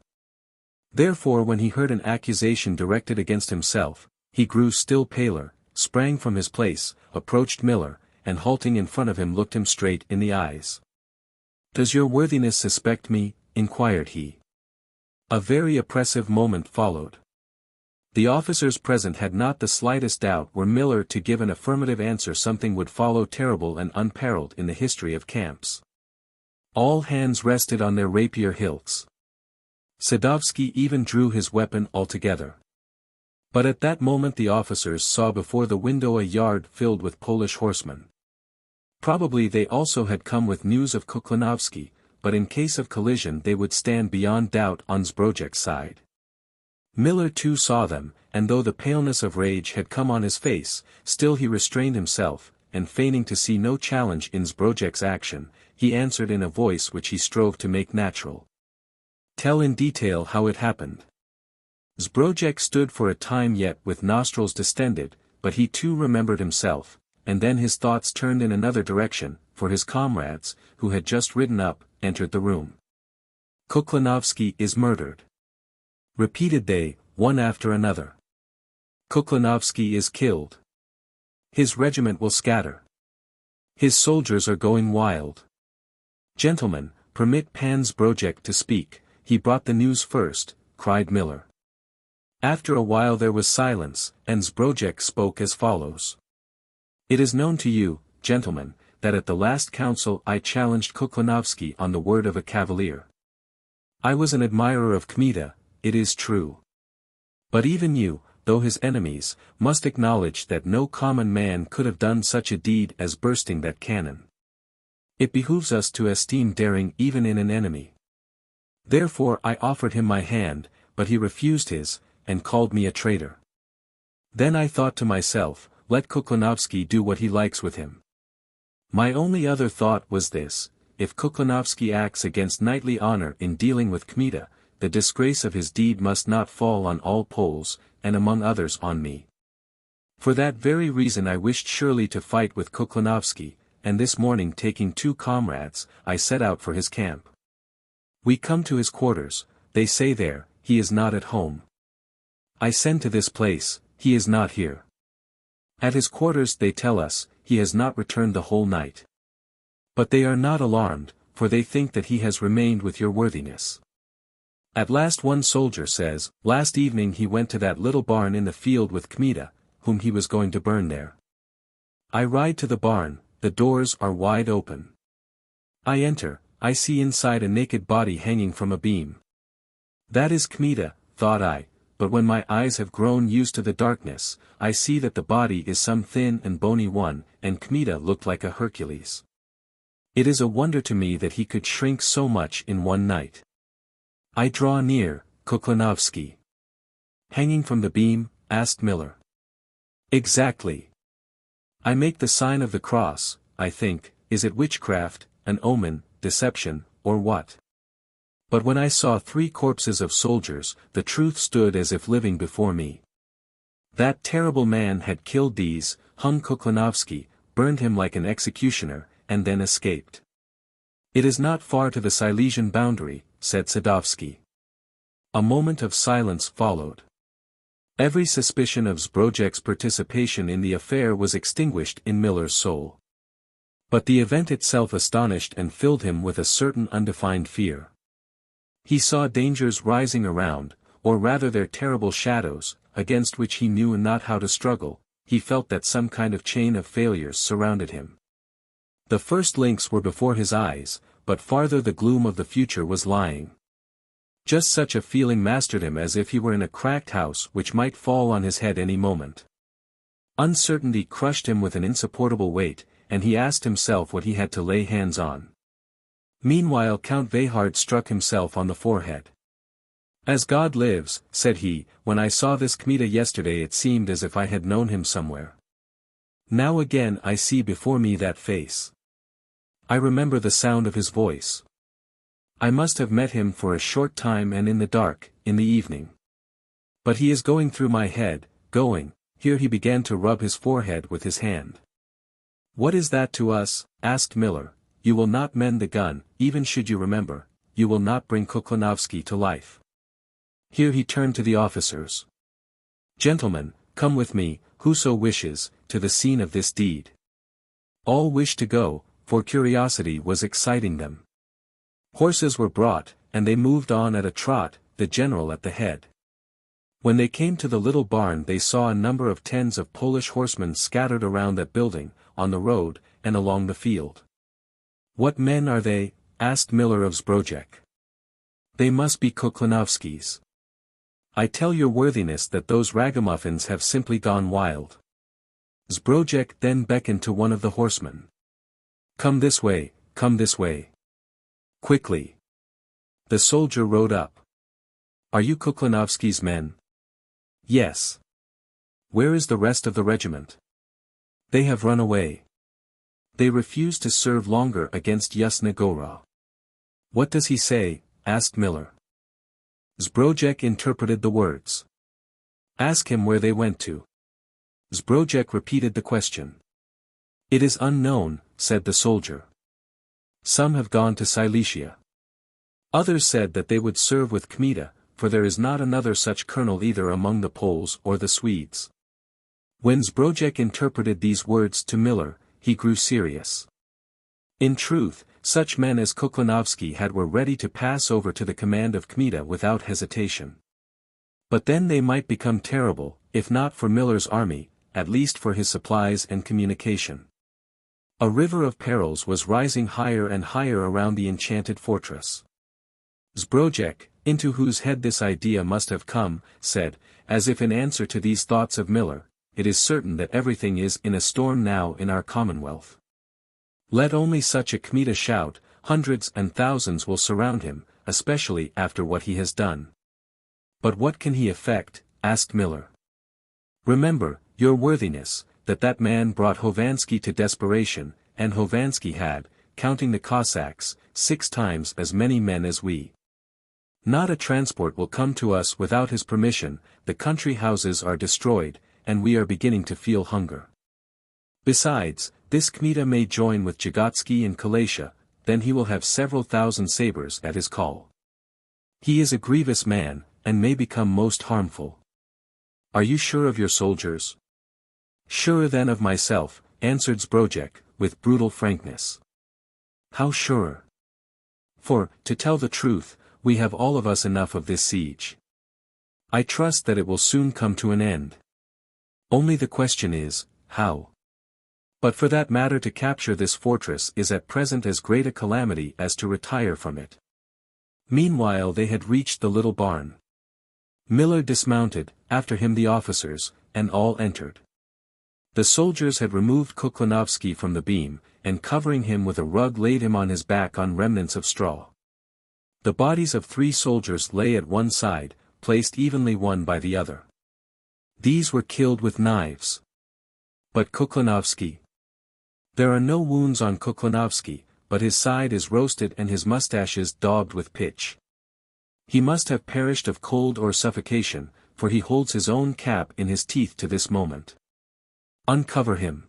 Therefore when he heard an accusation directed against himself, he grew still paler, sprang from his place, approached Miller, and halting in front of him looked him straight in the eyes. "Does your worthiness suspect me?" inquired he. A very oppressive moment followed. The officers present had not the slightest doubt were Miller to give an affirmative answer something would follow terrible and unparalleled in the history of camps. All hands rested on their rapier hilts. Sadovsky even drew his weapon altogether. But at that moment the officers saw before the window a yard filled with Polish horsemen. Probably they also had come with news of Kuklinovsky, but in case of collision they would stand beyond doubt on Zbrojek's side. Miller too saw them, and though the paleness of rage had come on his face, still he restrained himself, and feigning to see no challenge in Zbrojek's action, he answered in a voice which he strove to make natural. "Tell in detail how it happened." Zbrojek stood for a time yet with nostrils distended, but he too remembered himself, and then his thoughts turned in another direction, for his comrades, who had just ridden up, entered the room. "Kuklinovsky is murdered," repeated they, one after another. "Kuklinovsky is killed. His regiment will scatter. His soldiers are going wild." "Gentlemen, permit Pan Zbrojek to speak, he brought the news first," cried Miller. After a while there was silence, and Zbrojek spoke as follows. "It is known to you, gentlemen, that at the last council I challenged Kuklinovsky on the word of a cavalier. I was an admirer of Kmita, it is true. But even you, though his enemies, must acknowledge that no common man could have done such a deed as bursting that cannon. It behooves us to esteem daring even in an enemy. Therefore I offered him my hand, but he refused his, and called me a traitor. Then I thought to myself, let Kuklinovsky do what he likes with him. My only other thought was this: if Kuklinovsky acts against knightly honor in dealing with Kmita, the disgrace of his deed must not fall on all Poles, and among others on me. For that very reason I wished surely to fight with Kuklinovsky, and this morning taking 2 comrades, I set out for his camp. We come to his quarters, they say there, he is not at home. I send to this place, he is not here. At his quarters they tell us, he has not returned the whole night. But they are not alarmed, for they think that he has remained with your worthiness. At last one soldier says, last evening he went to that little barn in the field with Kmita, whom he was going to burn there. I ride to the barn, the doors are wide open. I enter, I see inside a naked body hanging from a beam. That is Kmita, thought I, but when my eyes have grown used to the darkness, I see that the body is some thin and bony one, and Kmita looked like a Hercules. It is a wonder to me that he could shrink so much in one night. I draw near, Kuklinovsky. Hanging from the beam, asked Miller. Exactly. I make the sign of the cross, I think, is it witchcraft, an omen, deception, or what? But when I saw 3 corpses of soldiers, the truth stood as if living before me. That terrible man had killed these, hung Kuklinovsky, burned him like an executioner, and then escaped. It is not far to the Silesian boundary, said Sadovsky. A moment of silence followed. Every suspicion of Zbrojek's participation in the affair was extinguished in Miller's soul. But the event itself astonished and filled him with a certain undefined fear. He saw dangers rising around, or rather their terrible shadows, against which he knew not how to struggle. He felt that some kind of chain of failures surrounded him. The first links were before his eyes, but farther the gloom of the future was lying. Just such a feeling mastered him as if he were in a cracked house which might fall on his head any moment. Uncertainty crushed him with an insupportable weight, and he asked himself what he had to lay hands on. Meanwhile Count Veyhard struck himself on the forehead. As God lives, said he, when I saw this Kmita yesterday it seemed as if I had known him somewhere. Now again I see before me that face. I remember the sound of his voice. I must have met him for a short time and in the dark, in the evening. But he is going through my head, going, here he began to rub his forehead with his hand. What is that to us? Asked Miller. You will not mend the gun, even should you remember, you will not bring Kuklinovsky to life. Here he turned to the officers. Gentlemen, come with me, whoso wishes, to the scene of this deed. All wished to go, for curiosity was exciting them. Horses were brought, and they moved on at a trot, the general at the head. When they came to the little barn they saw a number of tens of Polish horsemen scattered around that building, on the road, and along the field. "What men are they?" asked Miller of Zbrodek. "They must be Kuklinowskis. I tell your worthiness that those ragamuffins have simply gone wild." Zbrodek then beckoned to one of the horsemen. "Come this way, come this way. Quickly." The soldier rode up. "Are you Kuklinowski's men?" "Yes." "Where is the rest of the regiment?" "They have run away. They refuse to serve longer against Yasna Gora." "What does he say?" asked Miller. Zbrodek interpreted the words. "Ask him where they went to." Zbrodek repeated the question. "It is unknown," said the soldier. "Some have gone to Silesia. Others said that they would serve with Kmita, for there is not another such colonel either among the Poles or the Swedes." When Zbrodek interpreted these words to Miller, he grew serious. In truth, such men as Kuklinowski were ready to pass over to the command of Kmita without hesitation. But then they might become terrible, if not for Miller's army, at least for his supplies and communication. A river of perils was rising higher and higher around the enchanted fortress. Zbrodek, into whose head this idea must have come, said, as if in answer to these thoughts of Miller, "It is certain that everything is in a storm now in our Commonwealth. Let only such a Kmita shout, hundreds and thousands will surround him, especially after what he has done." "But what can he effect?" asked Miller. "Remember, your worthiness, that man brought Hovanski to desperation, and Hovanski had, counting the Cossacks, 6 times as many men as we. Not a transport will come to us without his permission, the country houses are destroyed, and we are beginning to feel hunger. Besides, this Kmita may join with Jagotsky in Galicia, then he will have several thousand sabres at his call. He is a grievous man, and may become most harmful. Are you sure of your soldiers?" "Surer than of myself," answered Zbrodek, with brutal frankness. "How sure?" "For, to tell the truth, we have all of us enough of this siege. I trust that it will soon come to an end. Only the question is, how? But for that matter, to capture this fortress is at present as great a calamity as to retire from it." Meanwhile they had reached the little barn. Miller dismounted, after him the officers, and all entered. The soldiers had removed Kuklinowski from the beam, and covering him with a rug laid him on his back on remnants of straw. The bodies of 3 soldiers lay at one side, placed evenly one by the other. These were killed with knives. But Kuklinowski? There are no wounds on Kuklinowski, but his side is roasted and his mustaches daubed with pitch. He must have perished of cold or suffocation, for he holds his own cap in his teeth to this moment. "Uncover him."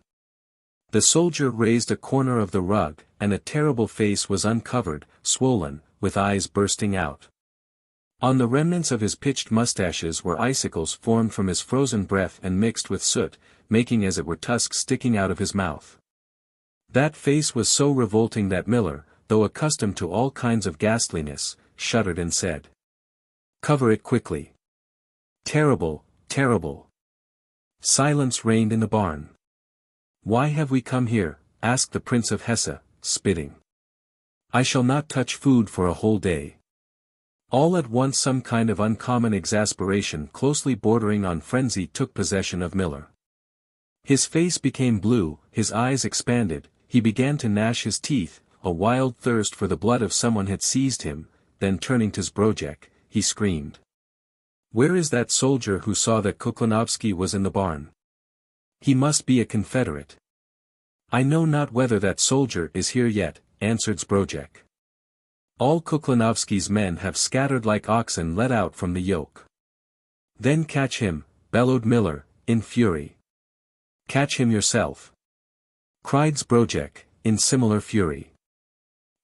The soldier raised a corner of the rug, and a terrible face was uncovered, swollen, with eyes bursting out. On the remnants of his pitched mustaches were icicles formed from his frozen breath and mixed with soot, making as it were tusks sticking out of his mouth. That face was so revolting that Miller, though accustomed to all kinds of ghastliness, shuddered and said, "Cover it quickly." "Terrible, terrible." Silence reigned in the barn. "Why have we come here?" asked the Prince of Hesse, spitting. "I shall not touch food for a whole day." All at once some kind of uncommon exasperation closely bordering on frenzy took possession of Miller. His face became blue, his eyes expanded, he began to gnash his teeth, a wild thirst for the blood of someone had seized him, then turning to Zbrodek, he screamed. "Where is that soldier who saw that Kuklinowski was in the barn? He must be a Confederate." "I know not whether that soldier is here yet," answered Zbrodek. "All Kuklinowski's men have scattered like oxen let out from the yoke." "Then catch him," bellowed Miller, in fury. "Catch him yourself," cried Zbrodek, in similar fury.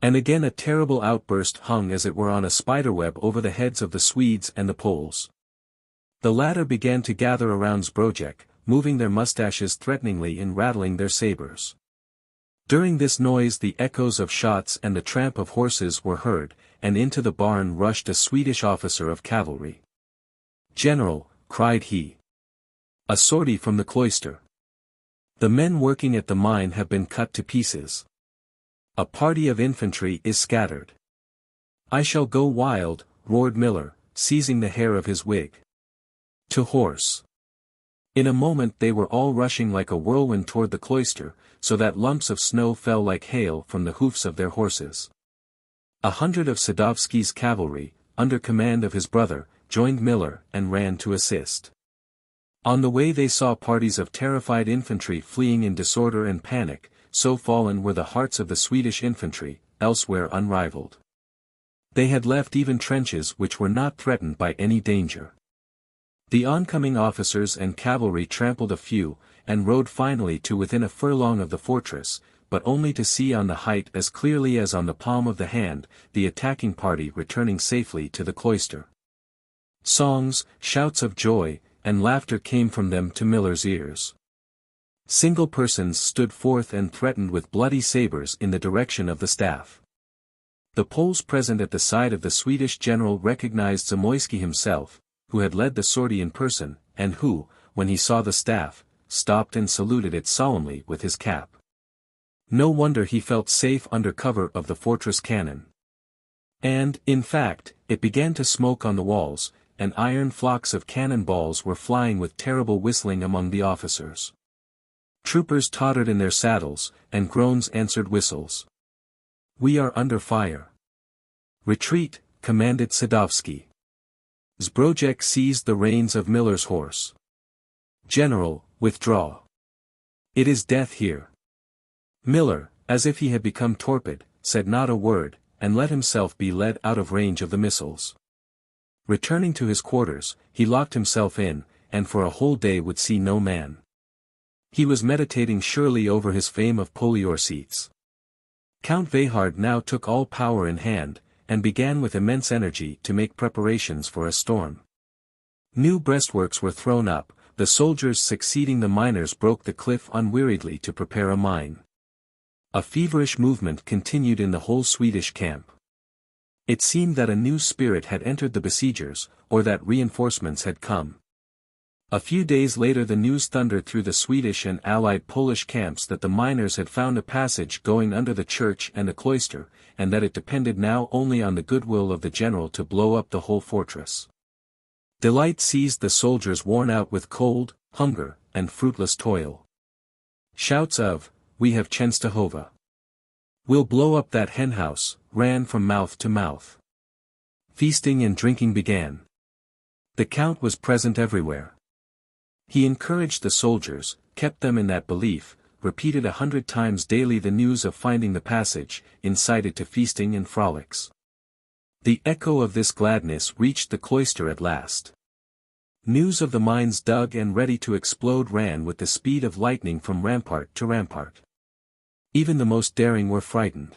And again a terrible outburst hung as it were on a spiderweb over the heads of the Swedes and the Poles. The latter began to gather around Zbrodek, moving their mustaches threateningly and rattling their sabres. During this noise the echoes of shots and the tramp of horses were heard, and into the barn rushed a Swedish officer of cavalry. "General," cried he. "A sortie from the cloister. The men working at the mine have been cut to pieces. A party of infantry is scattered." "I shall go wild," roared Miller, seizing the hair of his wig. "To horse." In a moment they were all rushing like a whirlwind toward the cloister, so that lumps of snow fell like hail from the hoofs of their horses. 100 of Sadovski's cavalry, under command of his brother, joined Miller and ran to assist. On the way they saw parties of terrified infantry fleeing in disorder and panic, so fallen were the hearts of the Swedish infantry, elsewhere unrivaled. They had left even trenches which were not threatened by any danger. The oncoming officers and cavalry trampled a few, and rode finally to within a furlong of the fortress, but only to see on the height as clearly as on the palm of the hand, the attacking party returning safely to the cloister. Songs, shouts of joy, and laughter came from them to Miller's ears. Single persons stood forth and threatened with bloody sabres in the direction of the staff. The Poles present at the side of the Swedish general recognized Zamoyski himself, who had led the sortie in person, and who, when he saw the staff, stopped and saluted it solemnly with his cap. No wonder he felt safe under cover of the fortress cannon. And, in fact, it began to smoke on the walls, and iron flocks of cannon balls were flying with terrible whistling among the officers. Troopers tottered in their saddles, and groans answered whistles. "We are under fire." "Retreat," commanded Sadovski. Zbrojek seized the reins of Miller's horse. "General, withdraw. It is death here." Miller, as if he had become torpid, said not a word, and let himself be led out of range of the missiles. Returning to his quarters, he locked himself in, and for a whole day would see no man. He was meditating surely over his fame of Poliorcetes. Count Veyhard now took all power in hand, and began with immense energy to make preparations for a storm. New breastworks were thrown up, the soldiers succeeding the miners broke the cliff unweariedly to prepare a mine. A feverish movement continued in the whole Swedish camp. It seemed that a new spirit had entered the besiegers, or that reinforcements had come. A few days later the news thundered through the Swedish and allied Polish camps that the miners had found a passage going under the church and the cloister, and that it depended now only on the goodwill of the general to blow up the whole fortress. Delight seized the soldiers worn out with cold, hunger, and fruitless toil. Shouts of, "We have Częstochowa. We'll blow up that henhouse," ran from mouth to mouth. Feasting and drinking began. The count was present everywhere. He encouraged the soldiers, kept them in that belief, repeated 100 times daily the news of finding the passage, incited to feasting and frolics. The echo of this gladness reached the cloister at last. News of the mines dug and ready to explode ran with the speed of lightning from rampart to rampart. Even the most daring were frightened.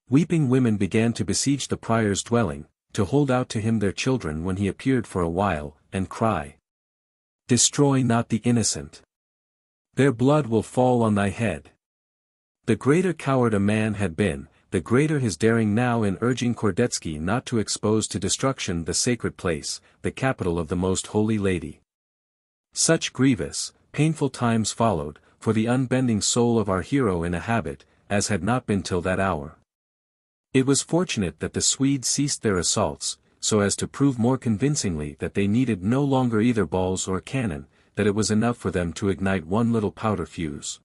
Weeping women began to besiege the prior's dwelling, to hold out to him their children when he appeared for a while, and cry, "Destroy not the innocent. Their blood will fall on thy head." The greater coward a man had been, the greater his daring now in urging Kordetsky not to expose to destruction the sacred place, the capital of the Most Holy Lady. Such grievous, painful times followed, for the unbending soul of our hero in a habit, as had not been till that hour. It was fortunate that the Swedes ceased their assaults, so as to prove more convincingly that they needed no longer either balls or cannon, that it was enough for them to ignite one little powder fuse.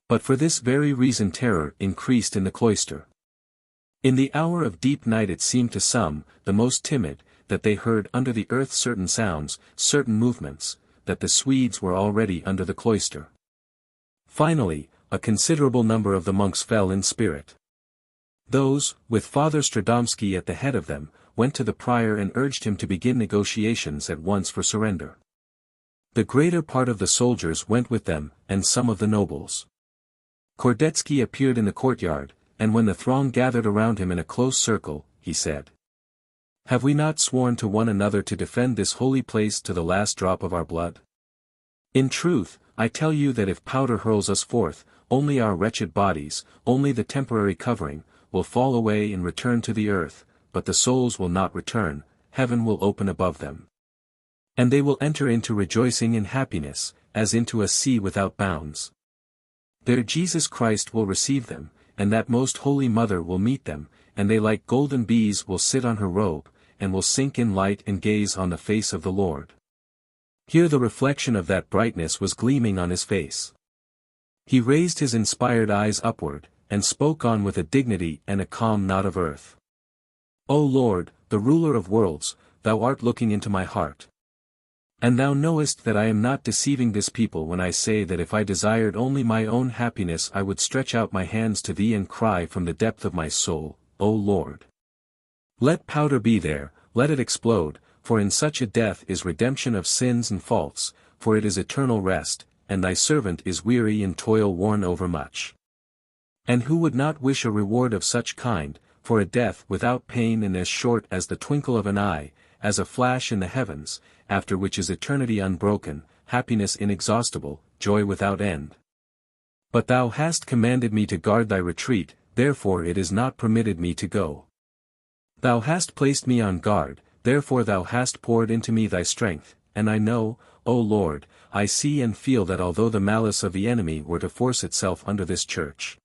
But for this very reason terror increased in the cloister. In the hour of deep night it seemed to some, the most timid, that they heard under the earth certain sounds, certain movements, that the Swedes were already under the cloister. Finally, a considerable number of the monks fell in spirit. Those, with Father Stradomski at the head of them, went to the prior and urged him to begin negotiations at once for surrender. The greater part of the soldiers went with them, and some of the nobles. Kordetsky appeared in the courtyard, and when the throng gathered around him in a close circle, he said, "Have we not sworn to one another to defend this holy place to the last drop of our blood? In truth, I tell you that if powder hurls us forth, only our wretched bodies, only the temporary covering, will fall away and return to the earth, but the souls will not return, heaven will open above them. And they will enter into rejoicing and happiness, as into a sea without bounds. There Jesus Christ will receive them, and that most holy Mother will meet them, and they like golden bees will sit on her robe, and will sink in light and gaze on the face of the Lord. Here the reflection of that brightness was gleaming on his face. He raised his inspired eyes upward, and spoke on with a dignity and a calm not of earth. O Lord, the ruler of worlds, thou art looking into my heart. And thou knowest that I am not deceiving this people when I say that if I desired only my own happiness I would stretch out my hands to thee and cry from the depth of my soul, O Lord. Let powder be there, let it explode, for in such a death is redemption of sins and faults, for it is eternal rest, and thy servant is weary and toil worn overmuch. And who would not wish a reward of such kind, for a death without pain and as short as the twinkle of an eye, as a flash in the heavens, after which is eternity unbroken, happiness inexhaustible, joy without end. But thou hast commanded me to guard thy retreat, therefore it is not permitted me to go. Thou hast placed me on guard, therefore thou hast poured into me thy strength, and I know, O Lord, I see and feel that although the malice of the enemy were to force itself under this church,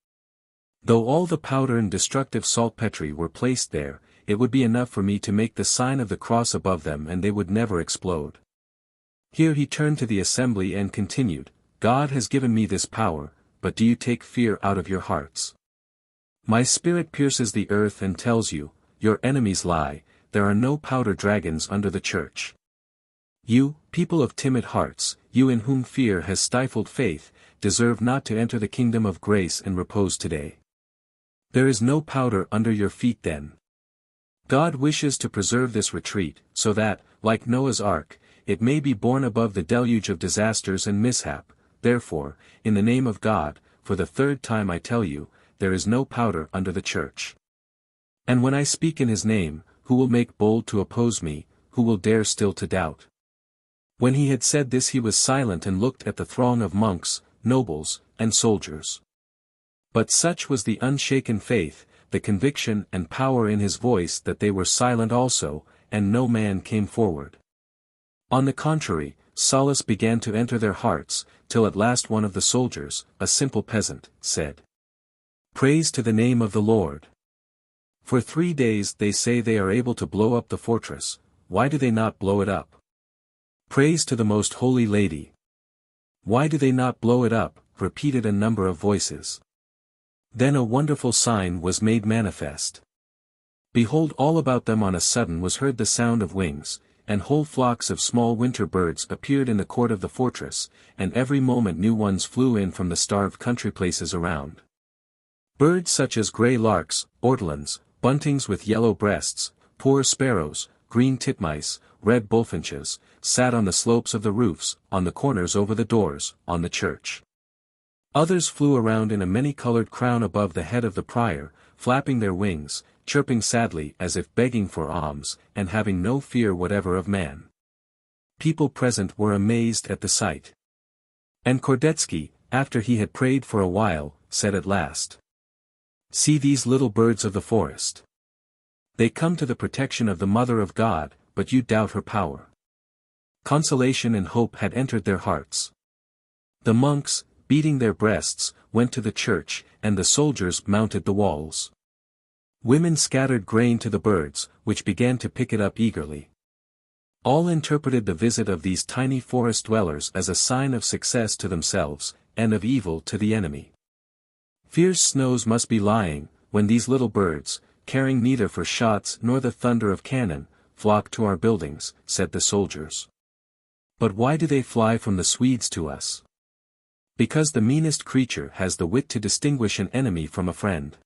though all the powder and destructive saltpetre were placed there, it would be enough for me to make the sign of the cross above them and they would never explode. Here he turned to the assembly and continued, God has given me this power, but do you take fear out of your hearts? My spirit pierces the earth and tells you, your enemies lie, there are no powder dragons under the church. You, people of timid hearts, you in whom fear has stifled faith, deserve not to enter the kingdom of grace and repose today. There is no powder under your feet then. God wishes to preserve this retreat, so that, like Noah's ark, it may be borne above the deluge of disasters and mishap. Therefore, in the name of God, for the third time I tell you, there is no powder under the church. And when I speak in his name, who will make bold to oppose me, who will dare still to doubt? When he had said this he was silent and looked at the throng of monks, nobles, and soldiers. But such was the unshaken faith, the conviction and power in his voice that they were silent also, and no man came forward. On the contrary, solace began to enter their hearts, till at last one of the soldiers, a simple peasant, said, Praise to the name of the Lord. For 3 days they say they are able to blow up the fortress, why do they not blow it up? Praise to the Most Holy Lady. Why do they not blow it up? Repeated a number of voices. Then a wonderful sign was made manifest. Behold, all about them on a sudden was heard the sound of wings, and whole flocks of small winter birds appeared in the court of the fortress, and every moment new ones flew in from the starved country places around. Birds such as grey larks, ortolans, buntings with yellow breasts, poor sparrows, green titmice, red bullfinches, sat on the slopes of the roofs, on the corners over the doors, on the church. Others flew around in a many-colored crown above the head of the prior, flapping their wings, chirping sadly as if begging for alms, and having no fear whatever of man. People present were amazed at the sight. And Kordetsky, after he had prayed for a while, said at last, See these little birds of the forest. They come to the protection of the Mother of God, but you doubt her power. Consolation and hope had entered their hearts. The monks, beating their breasts, went to the church, and the soldiers mounted the walls. Women scattered grain to the birds, which began to pick it up eagerly. All interpreted the visit of these tiny forest dwellers as a sign of success to themselves, and of evil to the enemy. Fierce snows must be lying, when these little birds, caring neither for shots nor the thunder of cannon, flock to our buildings, said the soldiers. But why do they fly from the Swedes to us? Because the meanest creature has the wit to distinguish an enemy from a friend.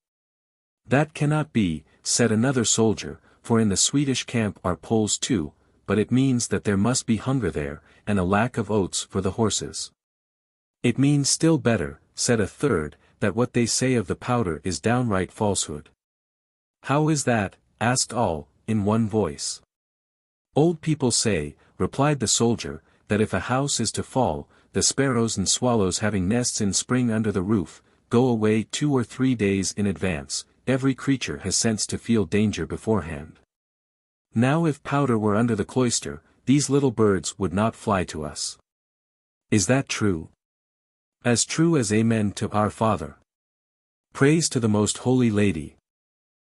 That cannot be, said another soldier, for in the Swedish camp are Poles too, but it means that there must be hunger there, and a lack of oats for the horses. It means still better, said a third, that what they say of the powder is downright falsehood. How is that? Asked all, in one voice. Old people say, replied the soldier, that if a house is to fall, the sparrows and swallows having nests in spring under the roof, go away 2 or 3 days in advance. Every creature has sense to feel danger beforehand. Now if powder were under the cloister, these little birds would not fly to us. Is that true? As true as Amen to our Father. Praise to the Most Holy Lady.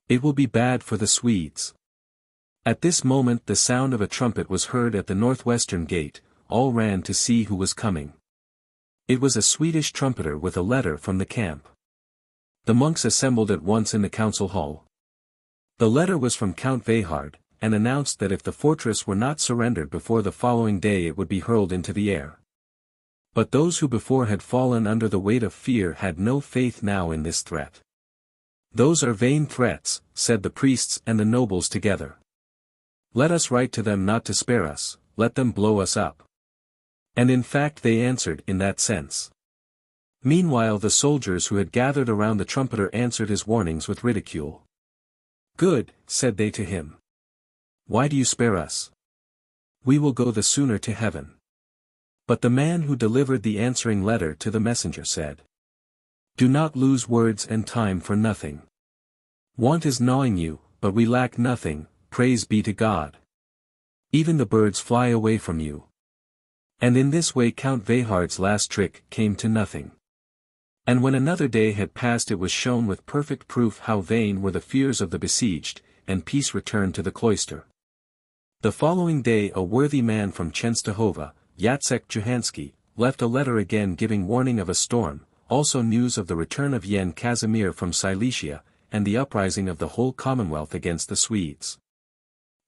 It will be bad for the Swedes. At this moment the sound of a trumpet was heard at the northwestern gate. All ran to see who was coming. It was a Swedish trumpeter with a letter from the camp. The monks assembled at once in the council hall. The letter was from Count Veyhard, and announced that if the fortress were not surrendered before the following day it would be hurled into the air. But those who before had fallen under the weight of fear had no faith now in this threat. "Those are vain threats," said the priests and the nobles together. "Let us write to them not to spare us, let them blow us up." And in fact they answered in that sense. Meanwhile the soldiers who had gathered around the trumpeter answered his warnings with ridicule. "Good," said they to him. "Why do you spare us? We will go the sooner to heaven." But the man who delivered the answering letter to the messenger said, "Do not lose words and time for nothing. Want is gnawing you, but we lack nothing, praise be to God. Even the birds fly away from you." And in this way Count Veyhard's last trick came to nothing. And when another day had passed it was shown with perfect proof how vain were the fears of the besieged, and peace returned to the cloister. The following day a worthy man from Częstochowa, Jacek Johanski, left a letter again giving warning of a storm, also news of the return of Jan Casimir from Silesia, and the uprising of the whole Commonwealth against the Swedes.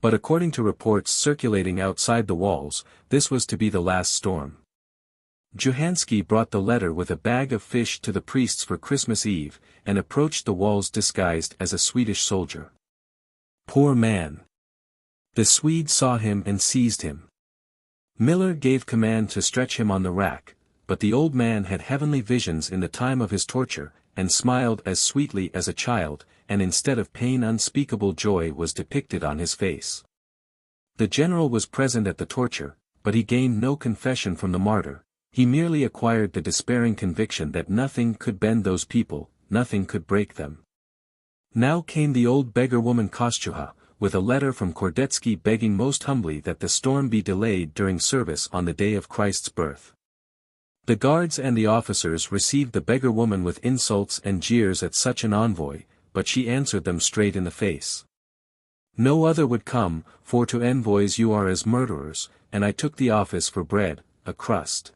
But according to reports circulating outside the walls, this was to be the last storm. Johanski brought the letter with a bag of fish to the priests for Christmas Eve, and approached the walls disguised as a Swedish soldier. Poor man! The Swedes saw him and seized him. Miller gave command to stretch him on the rack, but the old man had heavenly visions in the time of his torture, and smiled as sweetly as a child, and instead of pain unspeakable joy was depicted on his face. The general was present at the torture, but he gained no confession from the martyr. He merely acquired the despairing conviction that nothing could bend those people, nothing could break them. Now came the old beggar woman Kościucha, with a letter from Kordecki begging most humbly that the storm be delayed during service on the day of Christ's birth. The guards and the officers received the beggar woman with insults and jeers at such an envoy, but she answered them straight in the face. "No other would come, for to envoys you are as murderers, and I took the office for bread, a crust.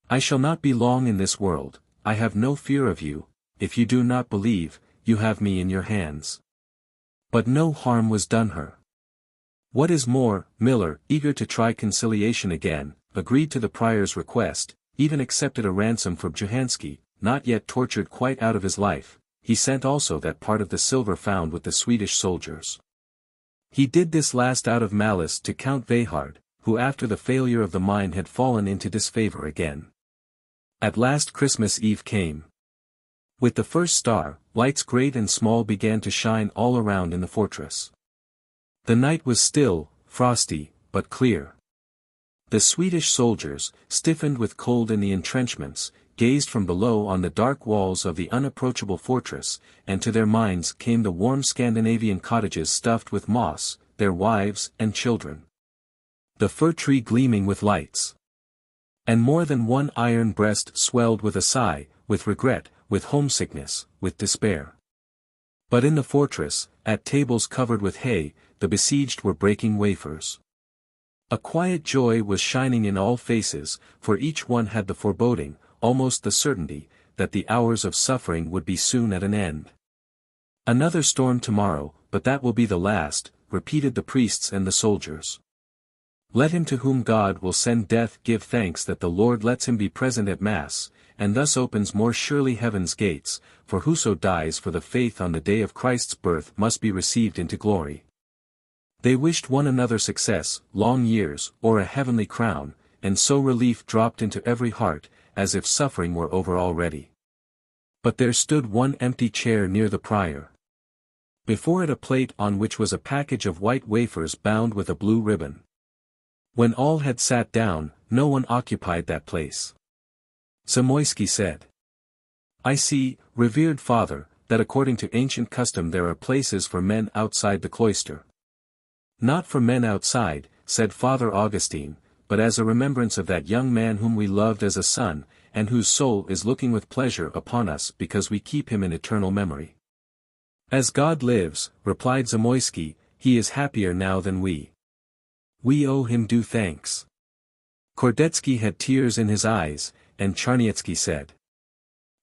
I shall not be long in this world, I have no fear of you, if you do not believe, you have me in your hands." But no harm was done her. What is more, Miller, eager to try conciliation again, agreed to the prior's request, even accepted a ransom for Johanski, not yet tortured quite out of his life. He sent also that part of the silver found with the Swedish soldiers. He did this last out of malice to Count Veyhard, who after the failure of the mine had fallen into disfavor again. At last Christmas Eve came. With the first star, lights great and small began to shine all around in the fortress. The night was still, frosty, but clear. The Swedish soldiers, stiffened with cold in the entrenchments, gazed from below on the dark walls of the unapproachable fortress, and to their minds came the warm Scandinavian cottages stuffed with moss, their wives and children. The fir tree gleaming with lights. And more than one iron breast swelled with a sigh, with regret, with homesickness, with despair. But in the fortress, at tables covered with hay, the besieged were breaking wafers. A quiet joy was shining in all faces, for each one had the foreboding, almost the certainty, that the hours of suffering would be soon at an end. "Another storm tomorrow, but that will be the last," repeated the priests and the soldiers. "Let him to whom God will send death give thanks that the Lord lets him be present at Mass, and thus opens more surely heaven's gates, for whoso dies for the faith on the day of Christ's birth must be received into glory." They wished one another success, long years, or a heavenly crown, and so relief dropped into every heart, as if suffering were over already. But there stood one empty chair near the prior. Before it a plate on which was a package of white wafers bound with a blue ribbon. When all had sat down, no one occupied that place. Zamoyski said. I see, revered father, that according to ancient custom there are places for men outside the cloister. Not for men outside, said Father Augustine, but as a remembrance of that young man whom we loved as a son, and whose soul is looking with pleasure upon us because we keep him in eternal memory. As God lives, replied Zamoyski, he is happier now than we. We owe him due thanks. Kordetsky had tears in his eyes, and Charniecki said.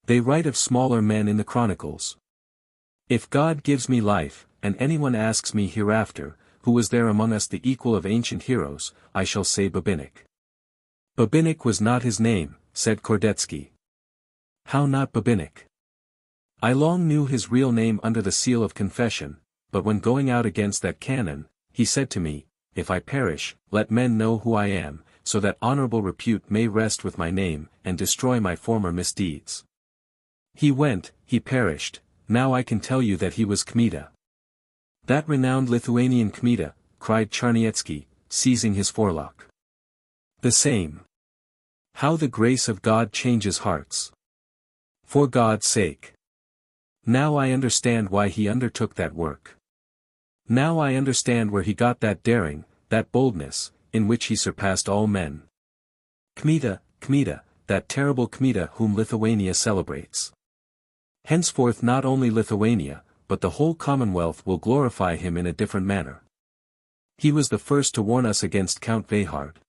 They write of smaller men in the chronicles. If God gives me life, and anyone asks me hereafter, who was there among us the equal of ancient heroes, I shall say Babinnik. Babinnik was not his name, said Kordetsky. How not Babinnik? I long knew his real name under the seal of confession, but when going out against that cannon, he said to me, if I perish, let men know who I am, so that honorable repute may rest with my name, and destroy my former misdeeds. He went, he perished, now I can tell you that he was Kmita. That renowned Lithuanian Kmita, cried Charniecki, seizing his forelock. The same. How the grace of God changes hearts. For God's sake. Now I understand why he undertook that work. Now I understand where he got that daring, that boldness, in which he surpassed all men. Kmita, Kmita, that terrible Kmita whom Lithuania celebrates. Henceforth not only Lithuania, but the whole Commonwealth will glorify him in a different manner. He was the first to warn us against Count Veyhard.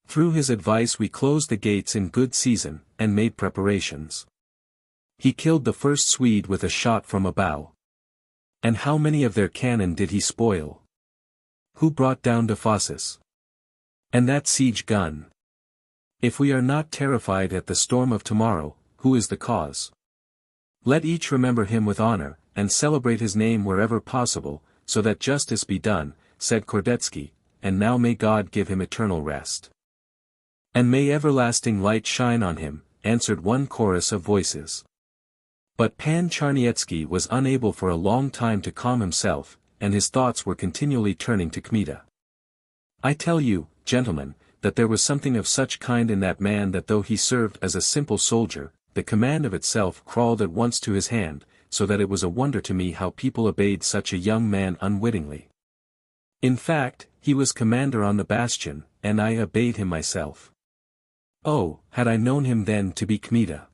Through his advice we closed the gates in good season, and made preparations. He killed the first Swede with a shot from a bow. And how many of their cannon did he spoil? Who brought down Dephasis? And that siege gun? If we are not terrified at the storm of tomorrow, who is the cause? Let each remember him with honor, and celebrate his name wherever possible, so that justice be done, said Kordetsky, and now may God give him eternal rest. And may everlasting light shine on him, answered one chorus of voices. But Pan Charniecki was unable for a long time to calm himself, and his thoughts were continually turning to Kmita. I tell you, gentlemen, that there was something of such kind in that man that though he served as a simple soldier, the command of itself crawled at once to his hand, so that it was a wonder to me how people obeyed such a young man unwittingly. In fact, he was commander on the bastion, and I obeyed him myself. Oh, had I known him then to be Kmita!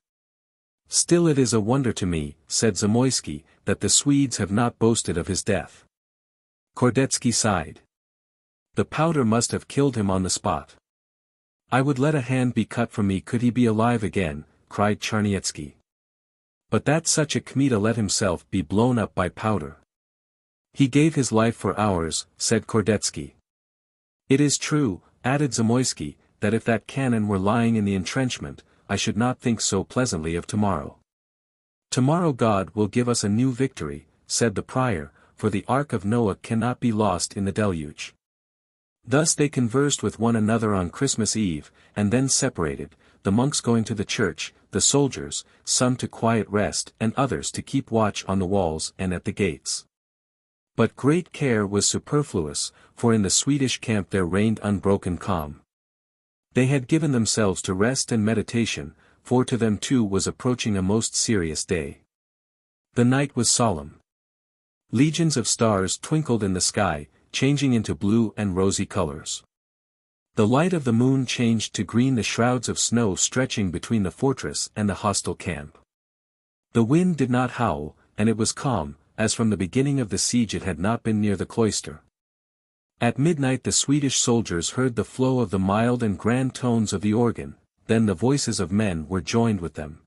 Still it is a wonder to me, said Zamoyski, that the Swedes have not boasted of his death. Kordetsky sighed. The powder must have killed him on the spot. I would let a hand be cut from me could he be alive again, cried Charniecki. But that such a Kmita let himself be blown up by powder. He gave his life for ours, said Kordetsky. It is true, added Zamoyski, that if that cannon were lying in the entrenchment, I should not think so pleasantly of tomorrow. Tomorrow God will give us a new victory, said the prior, for the Ark of Noah cannot be lost in the deluge. Thus they conversed with one another on Christmas Eve, and then separated, the monks going to the church, the soldiers, some to quiet rest and others to keep watch on the walls and at the gates. But great care was superfluous, for in the Swedish camp there reigned unbroken calm. They had given themselves to rest and meditation, for to them too was approaching a most serious day. The night was solemn. Legions of stars twinkled in the sky, changing into blue and rosy colors. The light of the moon changed to green the shrouds of snow stretching between the fortress and the hostile camp. The wind did not howl, and it was calm, as from the beginning of the siege it had not been near the cloister. At midnight the Swedish soldiers heard the flow of the mild and grand tones of the organ, then the voices of men were joined with them.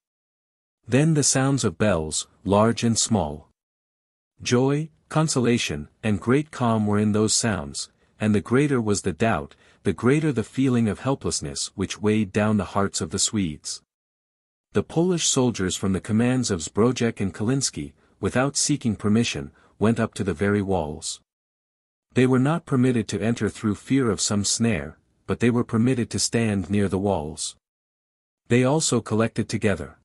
Then the sounds of bells, large and small. Joy, consolation, and great calm were in those sounds, and the greater was the doubt, the greater the feeling of helplessness which weighed down the hearts of the Swedes. The Polish soldiers from the commands of Zbrodek and Kalinsky, without seeking permission, went up to the very walls. They were not permitted to enter through fear of some snare, but they were permitted to stand near the walls. They also collected together.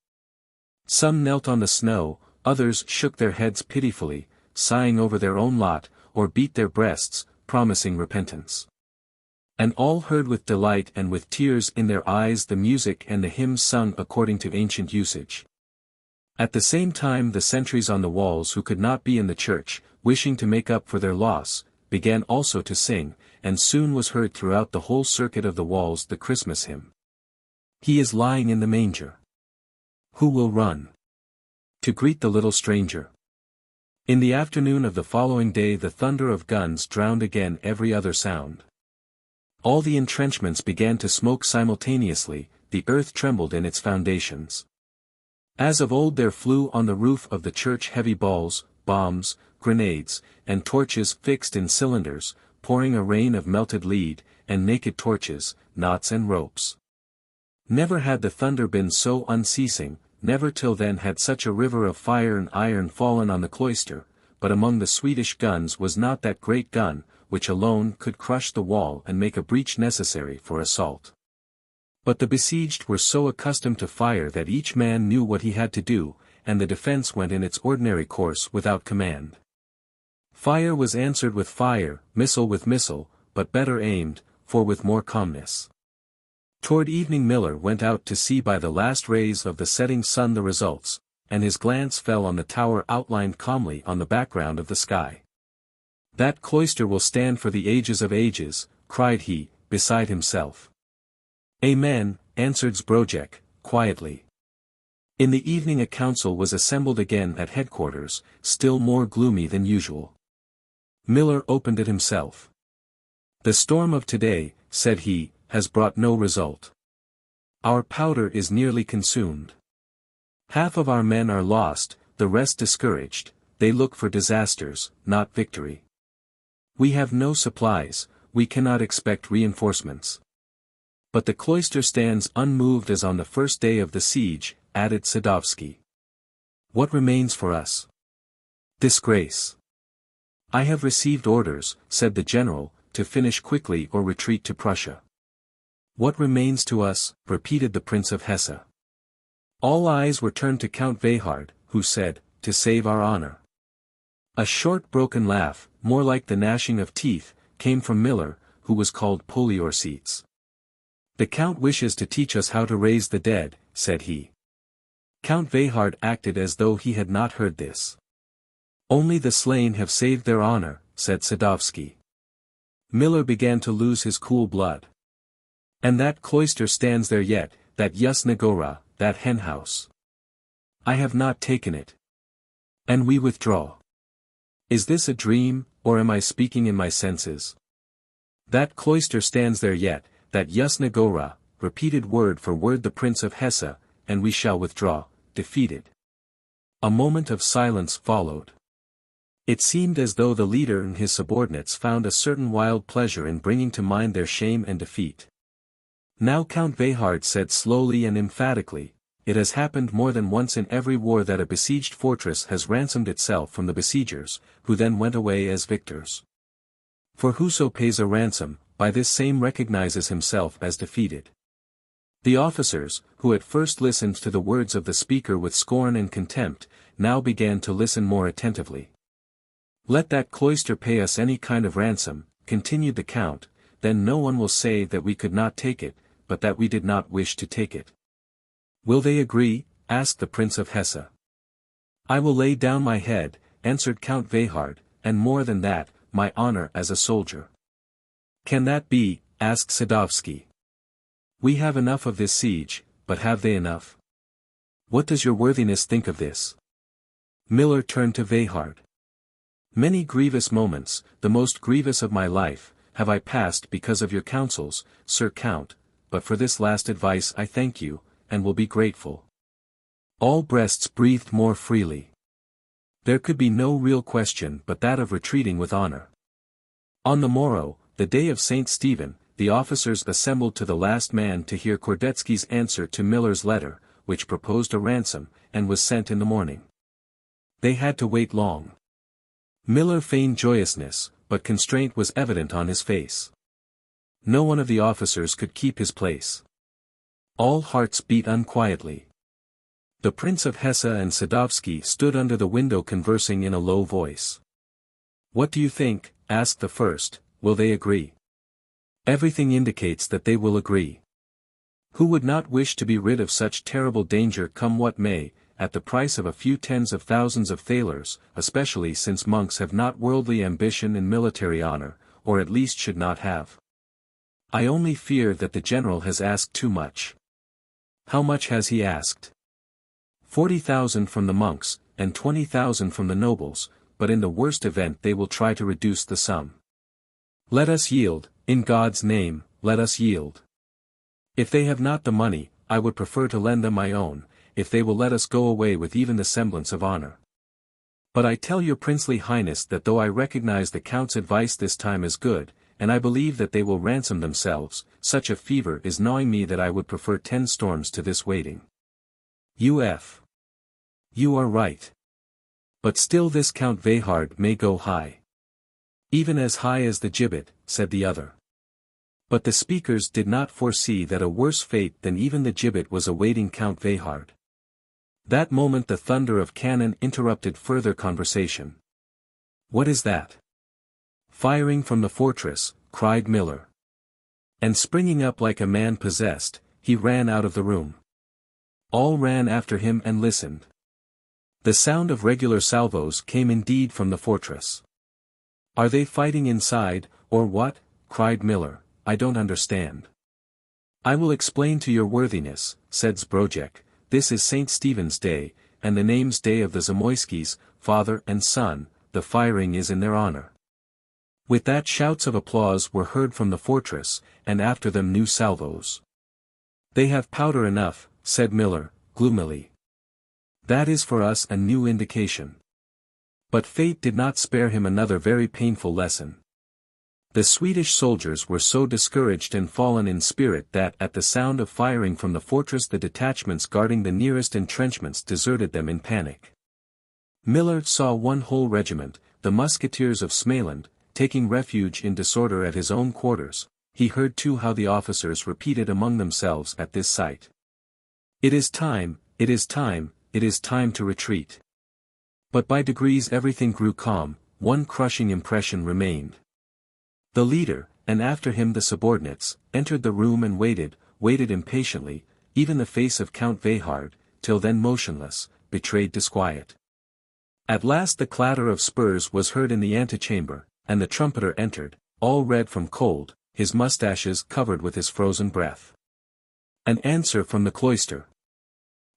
Some knelt on the snow, others shook their heads pitifully, sighing over their own lot, or beat their breasts, promising repentance. And all heard with delight and with tears in their eyes the music and the hymns sung according to ancient usage. At the same time the sentries on the walls who could not be in the church, wishing to make up for their loss, began also to sing, and soon was heard throughout the whole circuit of the walls the Christmas hymn. He is lying in the manger. Who will run to greet the little stranger? In the afternoon of the following day the thunder of guns drowned again every other sound. All the entrenchments began to smoke simultaneously, the earth trembled in its foundations. As of old there flew on the roof of the church heavy balls, bombs, grenades, and torches fixed in cylinders, pouring a rain of melted lead, and naked torches, knots and ropes. Never had the thunder been so unceasing, never till then had such a river of fire and iron fallen on the cloister, but among the Swedish guns was not that great gun, which alone could crush the wall and make a breach necessary for assault. But the besieged were so accustomed to fire that each man knew what he had to do, and the defense went in its ordinary course without command. Fire was answered with fire, missile with missile, but better aimed, for with more calmness. Toward evening Miller went out to see by the last rays of the setting sun the results, and his glance fell on the tower outlined calmly on the background of the sky. "That cloister will stand for the ages of ages," cried he, beside himself. "Amen," answered Zbrodek, quietly. In the evening a council was assembled again at headquarters, still more gloomy than usual. Miller opened it himself. "The storm of today," said he, "has brought no result. Our powder is nearly consumed. Half of our men are lost, the rest discouraged, they look for disasters, not victory. We have no supplies, we cannot expect reinforcements. But the cloister stands unmoved as on the first day of the siege," added Sadovsky. "What remains for us? Disgrace." "I have received orders," said the general, "to finish quickly or retreat to Prussia." "What remains to us?" repeated the Prince of Hesse. All eyes were turned to Count Veyhard, who said, "To save our honor." A short broken laugh, more like the gnashing of teeth, came from Miller, who was called Poliorcetes. "The Count wishes to teach us how to raise the dead," said he. Count Veyhard acted as though he had not heard this. "Only the slain have saved their honor," said Sadovsky. Miller began to lose his cool blood. "And that cloister stands there yet, that Yasna Gora, that henhouse. I have not taken it. And we withdraw. Is this a dream, or am I speaking in my senses? That cloister stands there yet, that Yasna Gora," repeated word for word the Prince of Hesse, "and we shall withdraw, defeated." A moment of silence followed. It seemed as though the leader and his subordinates found a certain wild pleasure in bringing to mind their shame and defeat. Now Count Veyhard said slowly and emphatically, "It has happened more than once in every war that a besieged fortress has ransomed itself from the besiegers, who then went away as victors. For whoso pays a ransom, by this same recognizes himself as defeated." The officers, who at first listened to the words of the speaker with scorn and contempt, now began to listen more attentively. "Let that cloister pay us any kind of ransom," continued the Count, "then no one will say that we could not take it, but that we did not wish to take it." "Will they agree?" asked the Prince of Hesse. "I will lay down my head," answered Count Veyhard, "and more than that, my honor as a soldier." "Can that be?" asked Sadovsky. "We have enough of this siege, but have they enough? What does your worthiness think of this?" Miller turned to Veyhard. "Many grievous moments, the most grievous of my life, have I passed because of your counsels, Sir Count, but for this last advice I thank you, and will be grateful." All breasts breathed more freely. There could be no real question but that of retreating with honor. On the morrow, the day of St. Stephen, the officers assembled to the last man to hear Kordetsky's answer to Miller's letter, which proposed a ransom, and was sent in the morning. They had to wait long. Miller feigned joyousness, but constraint was evident on his face. No one of the officers could keep his place. All hearts beat unquietly. The Prince of Hesse and Sadovsky stood under the window conversing in a low voice. "What do you think?" asked the first. "Will they agree?" Everything indicates that they will agree. Who would not wish to be rid of such terrible danger come what may, at the price of a few tens of thousands of thalers, especially since monks have not worldly ambition and military honor, or at least should not have. I only fear that the general has asked too much. How much has he asked? 40,000 from the monks, and 20,000 from the nobles, but in the worst event they will try to reduce the sum. Let us yield, in God's name, let us yield. If they have not the money, I would prefer to lend them my own, if they will let us go away with even the semblance of honor. But I tell your princely highness that though I recognize the count's advice this time as good, and I believe that they will ransom themselves, such a fever is gnawing me that I would prefer 10 storms to this waiting. U.F. You are right. But still this Count Veyhard may go high. Even as high as the gibbet, said the other. But the speakers did not foresee that a worse fate than even the gibbet was awaiting Count Veyhard. That moment the thunder of cannon interrupted further conversation. What is that? Firing from the fortress, cried Miller. And springing up like a man possessed, he ran out of the room. All ran after him and listened. The sound of regular salvos came indeed from the fortress. Are they fighting inside, or what? Cried Miller, I don't understand. I will explain to your worthiness, said Zbrodek. This is St. Stephen's Day, and the name's day of the Zamoyskis, father and son, the firing is in their honor. With that shouts of applause were heard from the fortress, and after them new salvos. They have powder enough, said Miller, gloomily. That is for us a new indication. But fate did not spare him another very painful lesson. The Swedish soldiers were so discouraged and fallen in spirit that at the sound of firing from the fortress the detachments guarding the nearest entrenchments deserted them in panic. Miller saw one whole regiment, the musketeers of Smolensk, taking refuge in disorder at his own quarters. He heard too how the officers repeated among themselves at this sight. It is time, it is time, it is time to retreat. But by degrees everything grew calm, one crushing impression remained. The leader, and after him the subordinates, entered the room and waited impatiently, even the face of Count Veyhard, till then motionless, betrayed disquiet. At last the clatter of spurs was heard in the antechamber, and the trumpeter entered, all red from cold, his mustaches covered with his frozen breath. An answer from the cloister,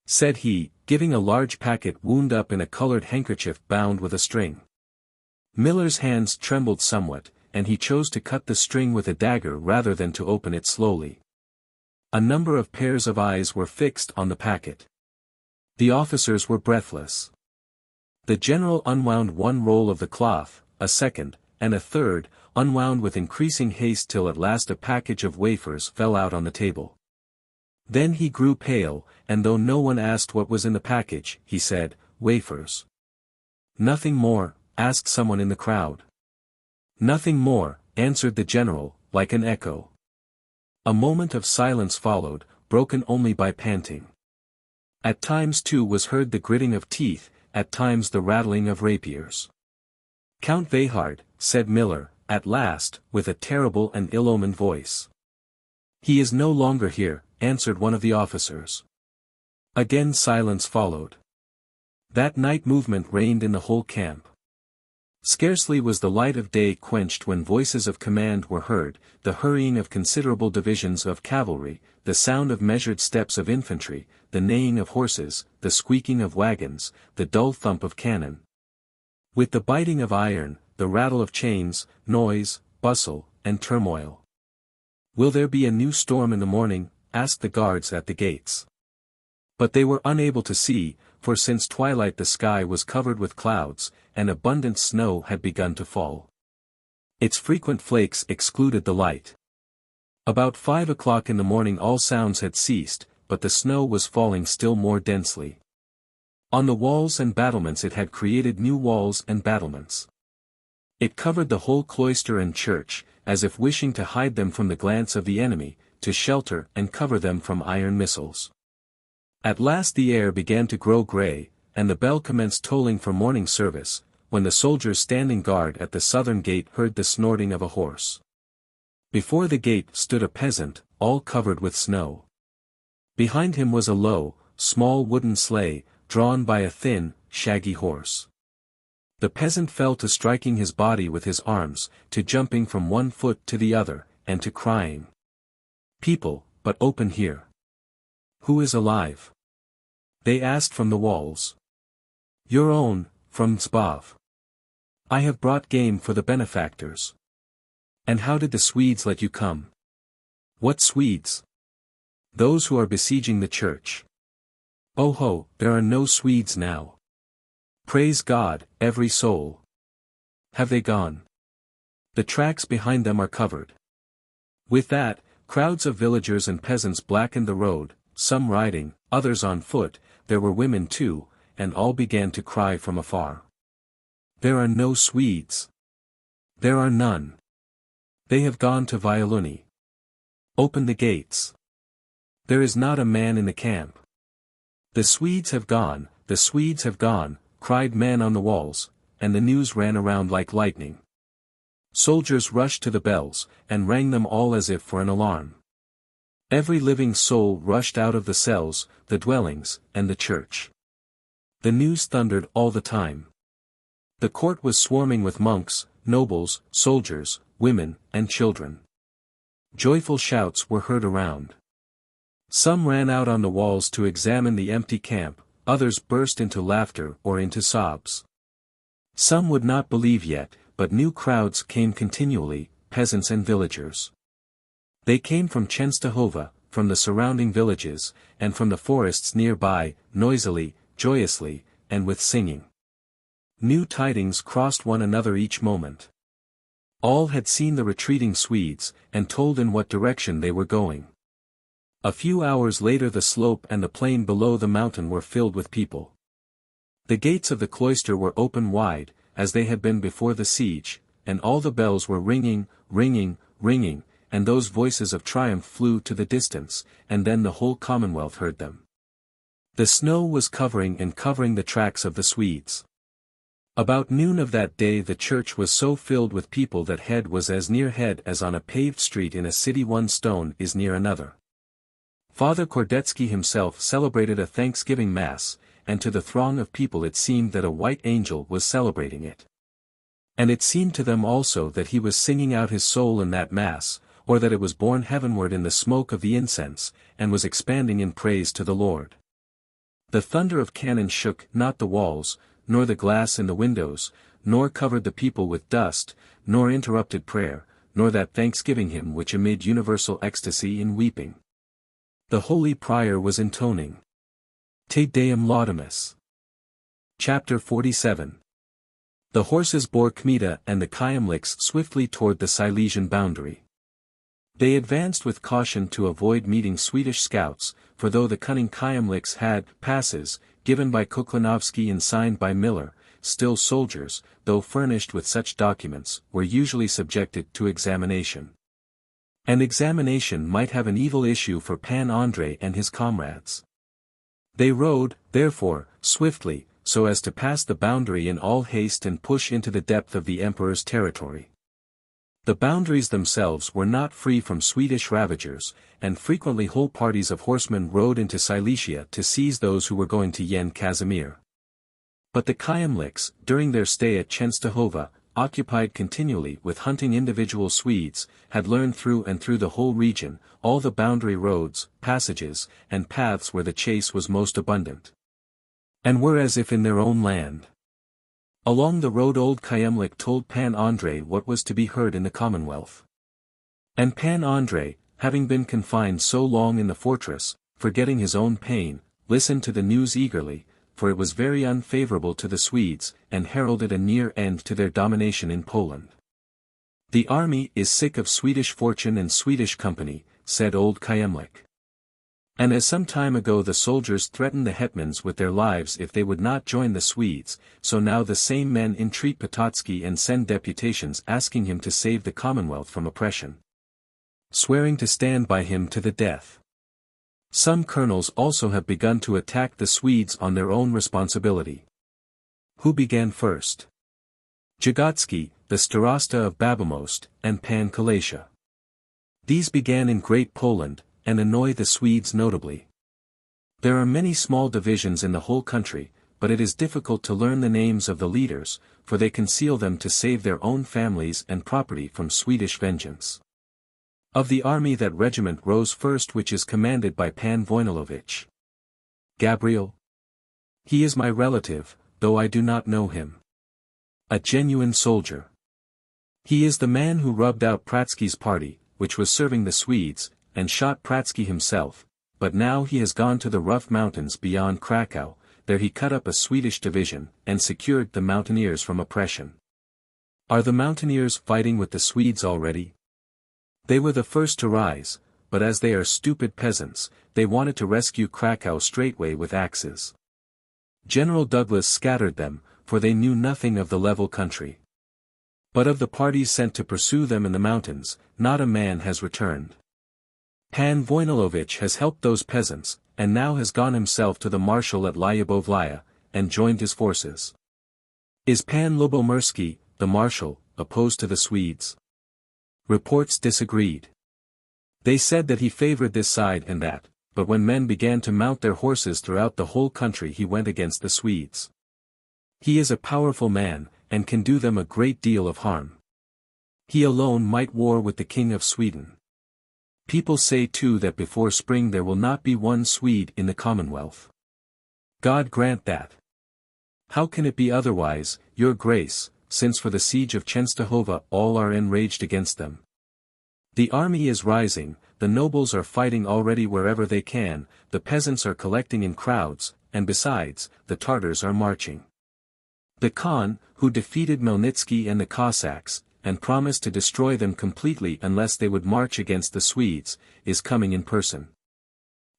said he, giving a large packet wound up in a colored handkerchief bound with a string. Miller's hands trembled somewhat, and he chose to cut the string with a dagger rather than to open it slowly. A number of pairs of eyes were fixed on the packet. The officers were breathless. The general unwound one roll of the cloth, a second, and a third, unwound with increasing haste till at last a package of wafers fell out on the table. Then he grew pale, and though no one asked what was in the package, he said, "Wafers." "Nothing more?" asked someone in the crowd. "Nothing more," answered the general, like an echo. A moment of silence followed, broken only by panting. At times too was heard the gritting of teeth, at times the rattling of rapiers. "Count Veyhard," said Miller, at last, with a terrible and ill-omened voice. "He is no longer here," answered one of the officers. Again silence followed. That night movement reigned in the whole camp. Scarcely was the light of day quenched when voices of command were heard, the hurrying of considerable divisions of cavalry, the sound of measured steps of infantry, the neighing of horses, the squeaking of wagons, the dull thump of cannon. With the biting of iron, the rattle of chains, noise, bustle, and turmoil. "Will there be a new storm in the morning?" asked the guards at the gates. But they were unable to see, for since twilight the sky was covered with clouds, and abundant snow had begun to fall. Its frequent flakes excluded the light. About 5 o'clock in the morning all sounds had ceased, but the snow was falling still more densely. On the walls and battlements it had created new walls and battlements. It covered the whole cloister and church, as if wishing to hide them from the glance of the enemy, to shelter and cover them from iron missiles. At last the air began to grow grey, and the bell commenced tolling for morning service, when the soldiers standing guard at the southern gate heard the snorting of a horse. Before the gate stood a peasant, all covered with snow. Behind him was a low, small wooden sleigh, drawn by a thin, shaggy horse. The peasant fell to striking his body with his arms, to jumping from one foot to the other, and to crying. "People, but open here. Who is alive?" they asked from the walls. "Your own, from Zbov. I have brought game for the benefactors." "And how did the Swedes let you come?" "What Swedes?" "Those who are besieging the church." "Oh ho, there are no Swedes now. Praise God, every soul." "Have they gone?" "The tracks behind them are covered." With that, crowds of villagers and peasants blackened the road, some riding, others on foot, there were women too, and all began to cry from afar. "There are no Swedes. There are none. They have gone to Violuni. Open the gates. There is not a man in the camp." "The Swedes have gone, the Swedes have gone," cried men on the walls, and the news ran around like lightning. Soldiers rushed to the bells, and rang them all as if for an alarm. Every living soul rushed out of the cells, the dwellings, and the church. The news thundered all the time. The court was swarming with monks, nobles, soldiers, women, and children. Joyful shouts were heard around. Some ran out on the walls to examine the empty camp, others burst into laughter or into sobs. Some would not believe yet, but new crowds came continually, peasants and villagers. They came from Częstochowa, from the surrounding villages, and from the forests nearby, noisily, joyously, and with singing. New tidings crossed one another each moment. All had seen the retreating Swedes, and told in what direction they were going. A few hours later the slope and the plain below the mountain were filled with people. The gates of the cloister were open wide, as they had been before the siege, and all the bells were ringing, ringing, ringing, and those voices of triumph flew to the distance, and then the whole Commonwealth heard them. The snow was covering the tracks of the Swedes. About noon of that day the church was so filled with people that head was as near head as on a paved street in a city one stone is near another. Father Kordetsky himself celebrated a Thanksgiving Mass, and to the throng of people it seemed that a white angel was celebrating it. And it seemed to them also that he was singing out his soul in that Mass, or that it was borne heavenward in the smoke of the incense, and was expanding in praise to the Lord. The thunder of cannon shook not the walls, nor the glass in the windows, nor covered the people with dust, nor interrupted prayer, nor that thanksgiving hymn which amid universal ecstasy in weeping the holy prior was intoning. Te Deum Laudamus. Chapter 47. The horses bore Kmita and the Kyemlichs swiftly toward the Silesian boundary. They advanced with caution to avoid meeting Swedish scouts, for though the cunning Kyemlichs had passes, given by Koklanovsky and signed by Miller, still soldiers, though furnished with such documents, were usually subjected to examination. An examination might have an evil issue for Pan Andrei and his comrades. They rode, therefore, swiftly, so as to pass the boundary in all haste and push into the depth of the emperor's territory. The boundaries themselves were not free from Swedish ravagers, and frequently whole parties of horsemen rode into Silesia to seize those who were going to Yen Casimir. But the Kyemlichs, during their stay at Częstochowa, occupied continually with hunting individual Swedes, had learned through and through the whole region, all the boundary roads, passages, and paths where the chase was most abundant. And were as if in their own land. Along the road old Kyemlich told Pan Andrei what was to be heard in the Commonwealth. And Pan Andrei, having been confined so long in the fortress, forgetting his own pain, listened to the news eagerly, for it was very unfavorable to the Swedes, and heralded a near end to their domination in Poland. "The army is sick of Swedish fortune and Swedish company," said old Kyemlich. And as some time ago the soldiers threatened the hetmans with their lives if they would not join the Swedes, so now the same men entreat Potocki and send deputations asking him to save the Commonwealth from oppression, swearing to stand by him to the death. Some colonels also have begun to attack the Swedes on their own responsibility. Who began first? Jagotsky, the Starosta of Babamost, and Pan Kalatia. These began in Great Poland, and annoy the Swedes notably. There are many small divisions in the whole country, but it is difficult to learn the names of the leaders, for they conceal them to save their own families and property from Swedish vengeance. Of the army that regiment rose first which is commanded by Pan Vojnilovich. Gabriel? He is my relative, though I do not know him. A genuine soldier. He is the man who rubbed out Pratsky's party, which was serving the Swedes, and shot Pratsky himself, but now he has gone to the rough mountains beyond Krakow. There he cut up a Swedish division, and secured the mountaineers from oppression. Are the mountaineers fighting with the Swedes already? They were the first to rise, but as they are stupid peasants, they wanted to rescue Krakow straightway with axes. General Douglas scattered them, for they knew nothing of the level country. But of the parties sent to pursue them in the mountains, not a man has returned. Pan Vojnilovich has helped those peasants, and now has gone himself to the marshal at Lyubovlaya, and joined his forces. Is Pan Lubomirsky, the marshal, opposed to the Swedes? Reports disagreed. They said that he favored this side and that, but when men began to mount their horses throughout the whole country he went against the Swedes. He is a powerful man, and can do them a great deal of harm. He alone might war with the King of Sweden. People say too that before spring there will not be one Swede in the Commonwealth. God grant that. How can it be otherwise, your grace, since for the siege of Częstochowa all are enraged against them? The army is rising, the nobles are fighting already wherever they can, the peasants are collecting in crowds, and besides, the Tartars are marching. The Khan, who defeated Melnitsky and the Cossacks, and promised to destroy them completely unless they would march against the Swedes, is coming in person.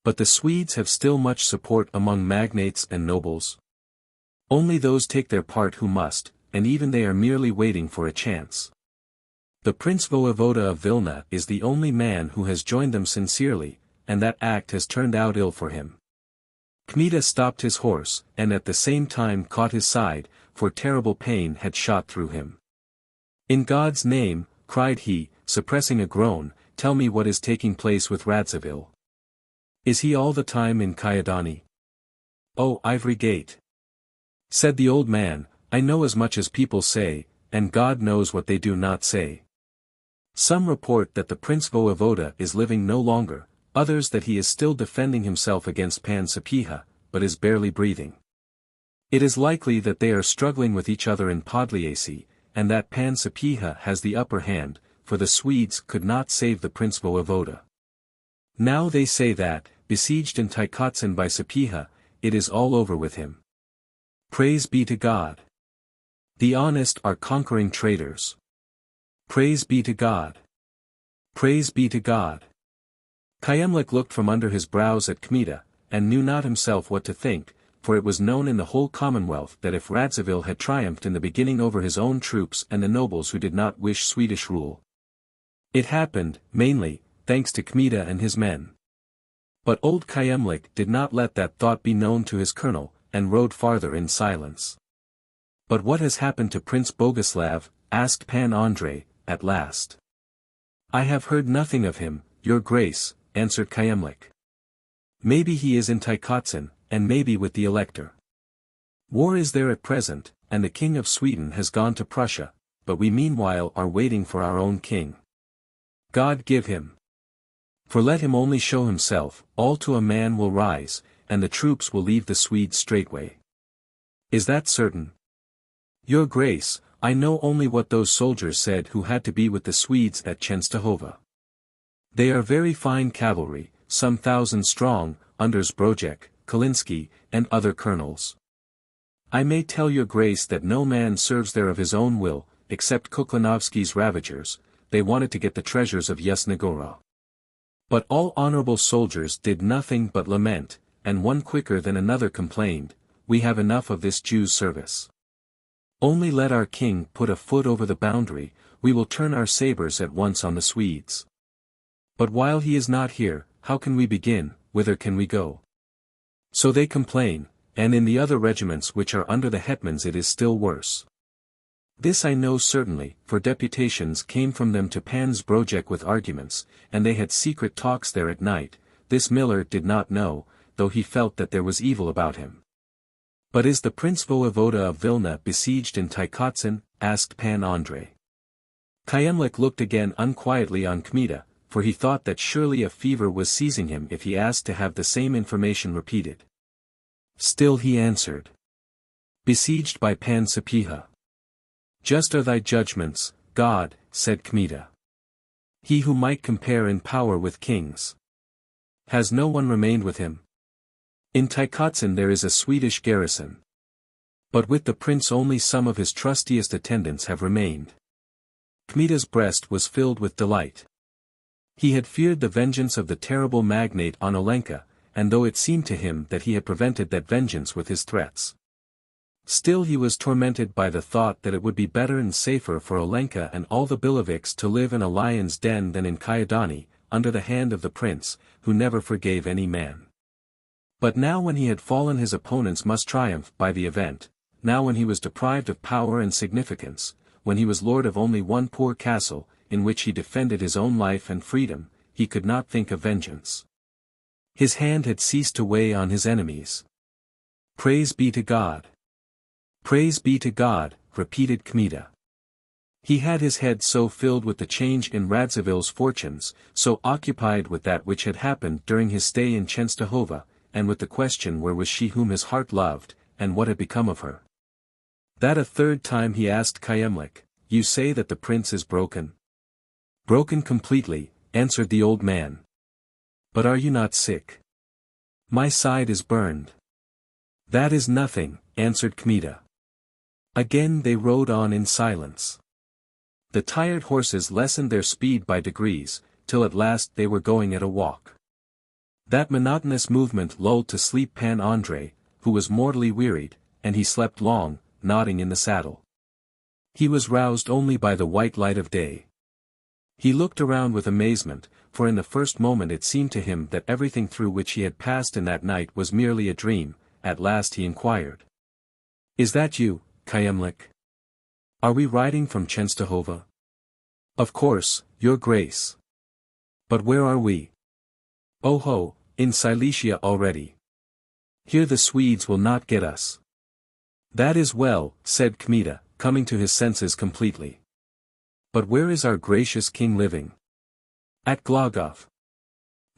But the Swedes have still much support among magnates and nobles. Only those take their part who must, and even they are merely waiting for a chance. The Prince Vojevoda of Vilna is the only man who has joined them sincerely, and that act has turned out ill for him. Kmita stopped his horse, and at the same time caught his side, for terrible pain had shot through him. In God's name, cried he, suppressing a groan, tell me what is taking place with Radziwill. Is he all the time in Kyedani? Oh, Ivory Gate! Said the old man, I know as much as people say, and God knows what they do not say. Some report that the Prince Vojevoda is living no longer, others that he is still defending himself against Pan Sapieha, but is barely breathing. It is likely that they are struggling with each other in Podliasy, and that Pan Sapieha has the upper hand, for the Swedes could not save the Prince Vojevoda. Now they say that, besieged in Tykotsin by Sapieha, it is all over with him. Praise be to God. The honest are conquering traitors. Praise be to God. Praise be to God. Kyemlich looked from under his brows at Kmita, and knew not himself what to think, for it was known in the whole Commonwealth that if Radziwill had triumphed in the beginning over his own troops and the nobles who did not wish Swedish rule, it happened, mainly, thanks to Kmita and his men. But old Kyemlich did not let that thought be known to his colonel, and rode farther in silence. But what has happened to Prince Boguslav? Asked Pan Andrei, at last. I have heard nothing of him, your grace, answered Kyemlich. Maybe he is in Tykotsin, and maybe with the elector. War is there at present, and the King of Sweden has gone to Prussia, but we meanwhile are waiting for our own king. God give him. For let him only show himself, all to a man will rise, and the troops will leave the Swedes straightway. Is that certain? Your grace, I know only what those soldiers said who had to be with the Swedes at Częstochowa. They are very fine cavalry, some 1,000 strong, under Zbrojek, Kalinsky, and other colonels. I may tell your grace that no man serves there of his own will, except Kuklanovsky's ravagers, they wanted to get the treasures of Yasnagora. But all honorable soldiers did nothing but lament, and one quicker than another complained, we have enough of this Jew's service. Only let our king put a foot over the boundary, we will turn our sabers at once on the Swedes. But while he is not here, how can we begin, whither can we go? So they complain, and in the other regiments which are under the hetmans it is still worse. This I know certainly, for deputations came from them to Pan Zbrodek with arguments, and they had secret talks there at night. This Miller did not know, though he felt that there was evil about him. "But is the Prince Voivoda of Vilna besieged in Tykotsin?" asked Pan Andrei. Kyemlich looked again unquietly on Kmita, for he thought that surely a fever was seizing him if he asked to have the same information repeated. Still he answered. "Besieged by Pan Sapieha." "Just are thy judgments, God," said Kmita. "He who might compare in power with kings. Has no one remained with him? In Tykotsin there is a Swedish garrison. But with the prince only some of his trustiest attendants have remained." Kmita's breast was filled with delight. He had feared the vengeance of the terrible magnate on Olenka, and though it seemed to him that he had prevented that vengeance with his threats, still he was tormented by the thought that it would be better and safer for Olenka and all the Billeviches to live in a lion's den than in Kyedani, under the hand of the prince, who never forgave any man. But now when he had fallen his opponents must triumph by the event, now when he was deprived of power and significance, when he was lord of only one poor castle, in which he defended his own life and freedom, he could not think of vengeance. His hand had ceased to weigh on his enemies. "Praise be to God! Praise be to God," repeated Kmita. He had his head so filled with the change in Radzivill's fortunes, so occupied with that which had happened during his stay in Chenstohova, and with the question where was she whom his heart loved, and what had become of her, that a third time he asked Kyemlich, "You say that the prince is broken?" "Broken completely," answered the old man. "But are you not sick?" "My side is burned." "That is nothing," answered Kmita. Again they rode on in silence. The tired horses lessened their speed by degrees, till at last they were going at a walk. That monotonous movement lulled to sleep Pan Andrei, who was mortally wearied, and he slept long, nodding in the saddle. He was roused only by the white light of day. He looked around with amazement, for in the first moment it seemed to him that everything through which he had passed in that night was merely a dream. At last he inquired. "Is that you, Kyemlich? Are we riding from Chenstohova?" "Of course, your grace." "But where are we?" "Oh ho, in Silesia already. Here the Swedes will not get us." "That is well," said Kmita, coming to his senses completely. "But where is our gracious king living?" "At Glogov."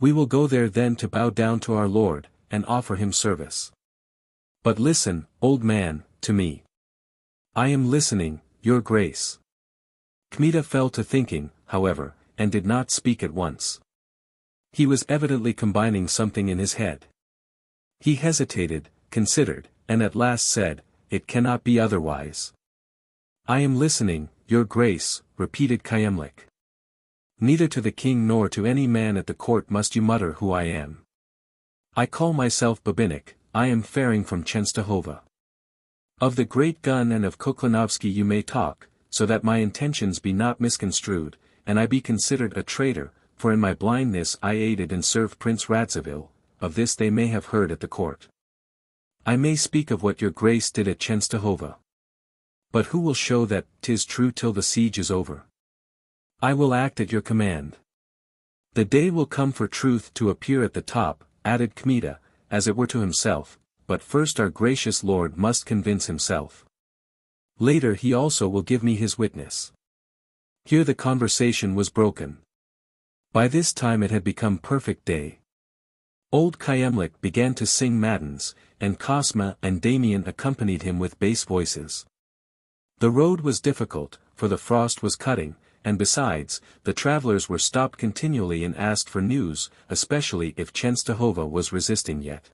"We will go there then to bow down to our lord, and offer him service." "But listen, old man, to me." "I am listening, your grace." Kmita fell to thinking, however, and did not speak at once. He was evidently combining something in his head. He hesitated, considered, and at last said, "It cannot be otherwise." "I am listening, your grace," repeated Kyemlich. "Neither to the king nor to any man at the court must you mutter who I am. I call myself Babinich, I am faring from Chenstohova. Of the great gun and of Koklanovsky you may talk, so that my intentions be not misconstrued, and I be considered a traitor, for in my blindness I aided and served Prince Radzivill. Of this they may have heard at the court. I may speak of what your grace did at Chenstohova. But who will show that 'tis true till the siege is over? I will act at your command. The day will come for truth to appear at the top," added Kmita, as it were to himself, "but first our gracious lord must convince himself. Later he also will give me his witness." Here the conversation was broken. By this time it had become perfect day. Old Kyemlich began to sing matins, and Kosma and Damian accompanied him with bass voices. The road was difficult, for the frost was cutting, and besides, the travelers were stopped continually and asked for news, especially if Chenstohova was resisting yet.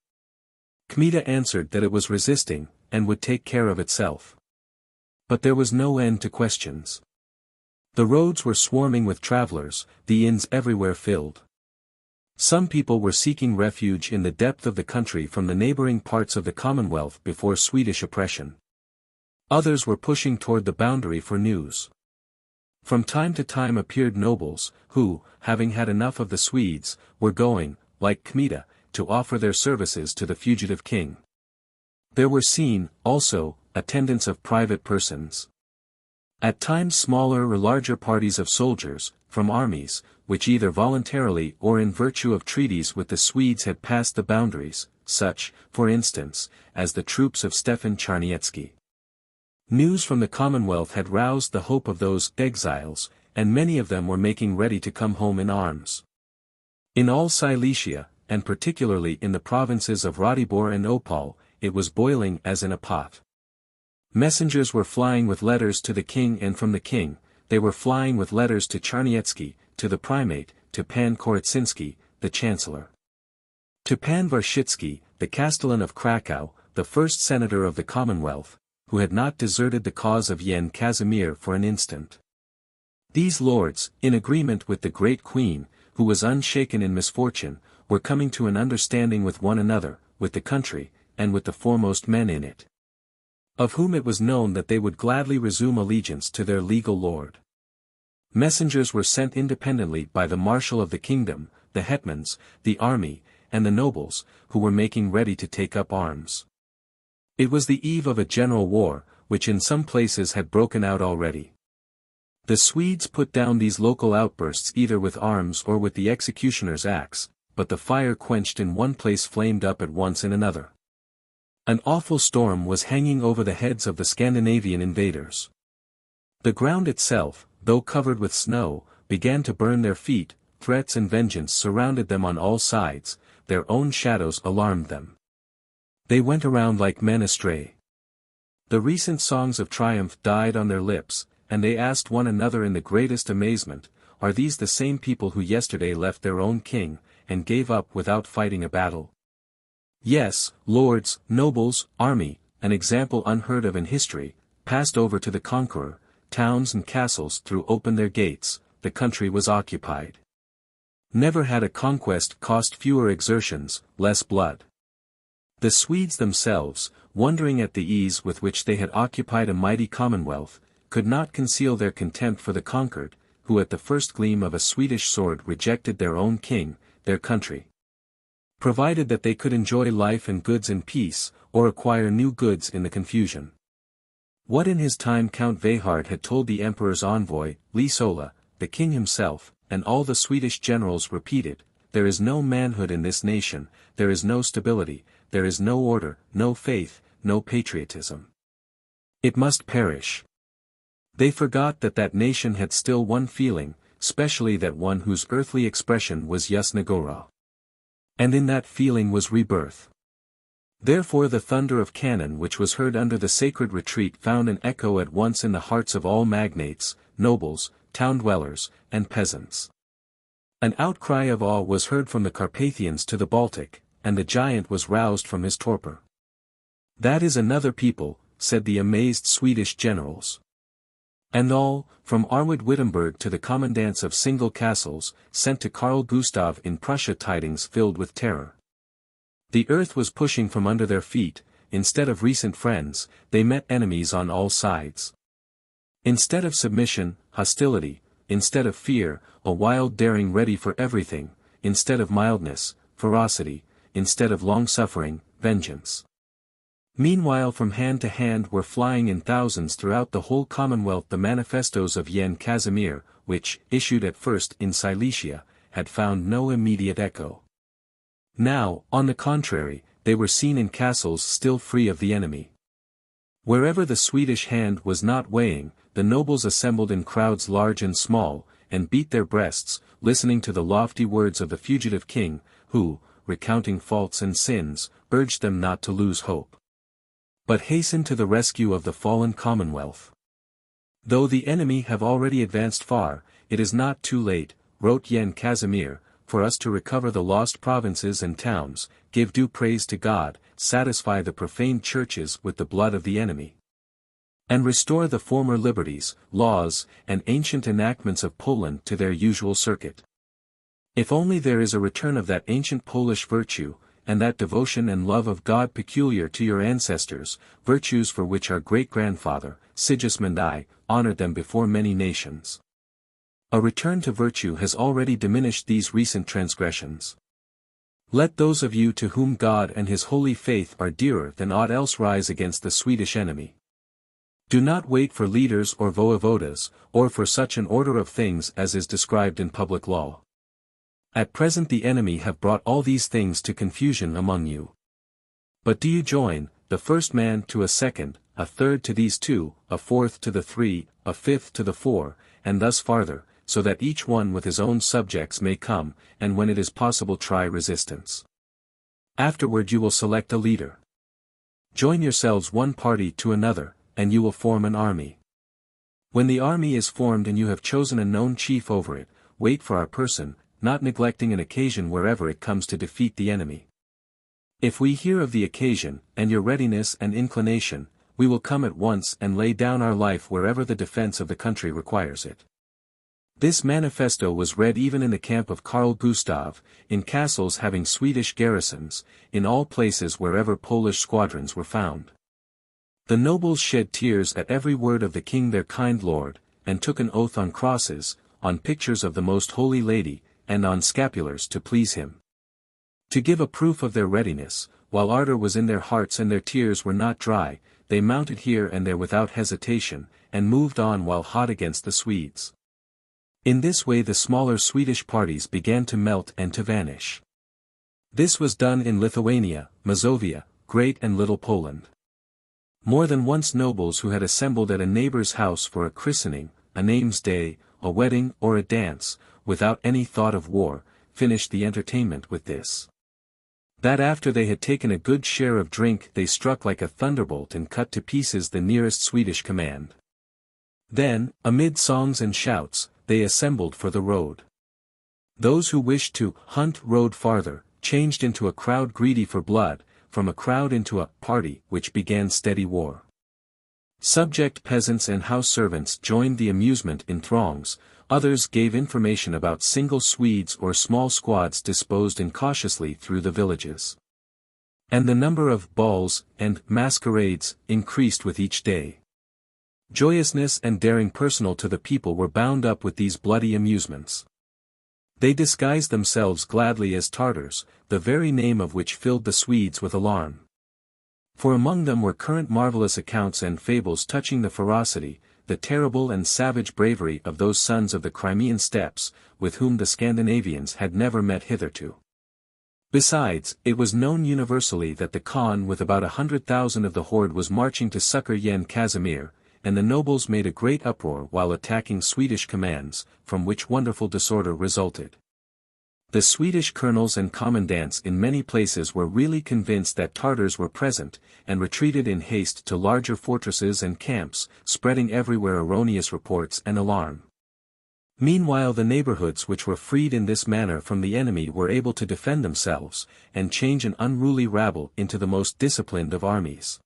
Kmita answered that it was resisting, and would take care of itself. But there was no end to questions. The roads were swarming with travelers, the inns everywhere filled. Some people were seeking refuge in the depth of the country from the neighboring parts of the Commonwealth before Swedish oppression. Others were pushing toward the boundary for news. From time to time appeared nobles, who, having had enough of the Swedes, were going, like Kmita, to offer their services to the fugitive king. There were seen, also, attendants of private persons. At times smaller or larger parties of soldiers, from armies, which either voluntarily or in virtue of treaties with the Swedes had passed the boundaries, such, for instance, as the troops of Stefan Charniecki. News from the Commonwealth had roused the hope of those exiles, and many of them were making ready to come home in arms. In all Silesia, and particularly in the provinces of Ratibor and Opal, it was boiling as in a pot. Messengers were flying with letters to the king, and from the king, they were flying with letters to Charniecki, to the primate, to Pan Korycinski, the chancellor. To Pan Warshitsky, the castellan of Krakow, the first senator of the Commonwealth, who had not deserted the cause of Jan Casimir for an instant. These lords, in agreement with the great queen, who was unshaken in misfortune, were coming to an understanding with one another, with the country, and with the foremost men in it, of whom it was known that they would gladly resume allegiance to their legal lord. Messengers were sent independently by the marshal of the kingdom, the hetmans, the army, and the nobles, who were making ready to take up arms. It was the eve of a general war, which in some places had broken out already. The Swedes put down these local outbursts either with arms or with the executioner's axe, but the fire quenched in one place flamed up at once in another. An awful storm was hanging over the heads of the Scandinavian invaders. The ground itself, though covered with snow, began to burn their feet, threats and vengeance surrounded them on all sides, their own shadows alarmed them. They went around like men astray. The recent songs of triumph died on their lips, and they asked one another in the greatest amazement, "Are these the same people who yesterday left their own king, and gave up without fighting a battle?" Yes, lords, nobles, army, an example unheard of in history, passed over to the conqueror, towns and castles threw open their gates, the country was occupied. Never had a conquest cost fewer exertions, less blood. The Swedes themselves, wondering at the ease with which they had occupied a mighty commonwealth, could not conceal their contempt for the conquered, who at the first gleam of a Swedish sword rejected their own king, their country. Provided that they could enjoy life and goods in peace, or acquire new goods in the confusion. What in his time Count Vehard had told the emperor's envoy, Lisola, the king himself, and all the Swedish generals repeated, "There is no manhood in this nation, there is no stability, there is no order, no faith, no patriotism. It must perish." They forgot that that nation had still one feeling, specially that one whose earthly expression was Yasna Gora. And in that feeling was rebirth. Therefore the thunder of cannon which was heard under the sacred retreat found an echo at once in the hearts of all magnates, nobles, town-dwellers, and peasants. An outcry of awe was heard from the Carpathians to the Baltic, and the giant was roused from his torpor. "That is another people," said the amazed Swedish generals. And all, from Arvid Wittenberg to the commandants of single castles, sent to Carl Gustav in Prussia tidings filled with terror. The earth was pushing from under their feet, instead of recent friends, they met enemies on all sides. Instead of submission, hostility, instead of fear, a wild daring ready for everything, instead of mildness, ferocity, instead of long-suffering, vengeance. Meanwhile from hand to hand were flying in thousands throughout the whole Commonwealth the manifestos of Jan Casimir, which, issued at first in Silesia, had found no immediate echo. Now, on the contrary, they were seen in castles still free of the enemy. Wherever the Swedish hand was not weighing, the nobles assembled in crowds large and small, and beat their breasts, listening to the lofty words of the fugitive king, who, recounting faults and sins, urged them not to lose hope, but hasten to the rescue of the fallen Commonwealth. "Though the enemy have already advanced far, it is not too late," wrote Jan Casimir, "for us to recover the lost provinces and towns, give due praise to God, satisfy the profaned churches with the blood of the enemy, and restore the former liberties, laws, and ancient enactments of Poland to their usual circuit. If only there is a return of that ancient Polish virtue, and that devotion and love of God peculiar to your ancestors, virtues for which our great-grandfather, Sigismund I, honored them before many nations. A return to virtue has already diminished these recent transgressions. Let those of you to whom God and his holy faith are dearer than aught else rise against the Swedish enemy. Do not wait for leaders or voivodas, or for such an order of things as is described in public law. At present the enemy have brought all these things to confusion among you. But do you join, the first man to a second, a third to these two, a fourth to the three, a fifth to the four, and thus farther, so that each one with his own subjects may come, and when it is possible try resistance. Afterward you will select a leader. Join yourselves one party to another, and you will form an army. When the army is formed and you have chosen a known chief over it, wait for our person, not neglecting an occasion wherever it comes to defeat the enemy. If we hear of the occasion, and your readiness and inclination, we will come at once and lay down our life wherever the defense of the country requires it. This manifesto was read even in the camp of Carl Gustav, in castles having Swedish garrisons, in all places wherever Polish squadrons were found. The nobles shed tears at every word of the king their kind lord, and took an oath on crosses, on pictures of the Most Holy Lady, and on scapulars to please him. To give a proof of their readiness, while ardor was in their hearts and their tears were not dry, they mounted here and there without hesitation, and moved on while hot against the Swedes. In this way the smaller Swedish parties began to melt and to vanish. This was done in Lithuania, Mazovia, Great and Little Poland. More than once nobles who had assembled at a neighbor's house for a christening, a name's day, a wedding or a dance, without any thought of war, finished the entertainment with this: that after they had taken a good share of drink they struck like a thunderbolt and cut to pieces the nearest Swedish command. Then, amid songs and shouts, they assembled for the road. Those who wished to hunt rode farther, changed into a crowd greedy for blood, from a crowd into a party which began steady war. Subject peasants and house servants joined the amusement in throngs, others gave information about single Swedes or small squads disposed incautiously through the villages. And the number of balls and masquerades increased with each day. Joyousness and daring personal to the people were bound up with these bloody amusements. They disguised themselves gladly as Tartars, the very name of which filled the Swedes with alarm. For among them were current marvelous accounts and fables touching the ferocity, the terrible and savage bravery of those sons of the Crimean steppes, with whom the Scandinavians had never met hitherto. Besides, it was known universally that the Khan with about 100,000 of the horde was marching to succor Yen Casimir, and the nobles made a great uproar while attacking Swedish commands, from which wonderful disorder resulted. The Swedish colonels and commandants in many places were really convinced that Tartars were present, and retreated in haste to larger fortresses and camps, spreading everywhere erroneous reports and alarm. Meanwhile the neighborhoods which were freed in this manner from the enemy were able to defend themselves, and change an unruly rabble into the most disciplined of armies.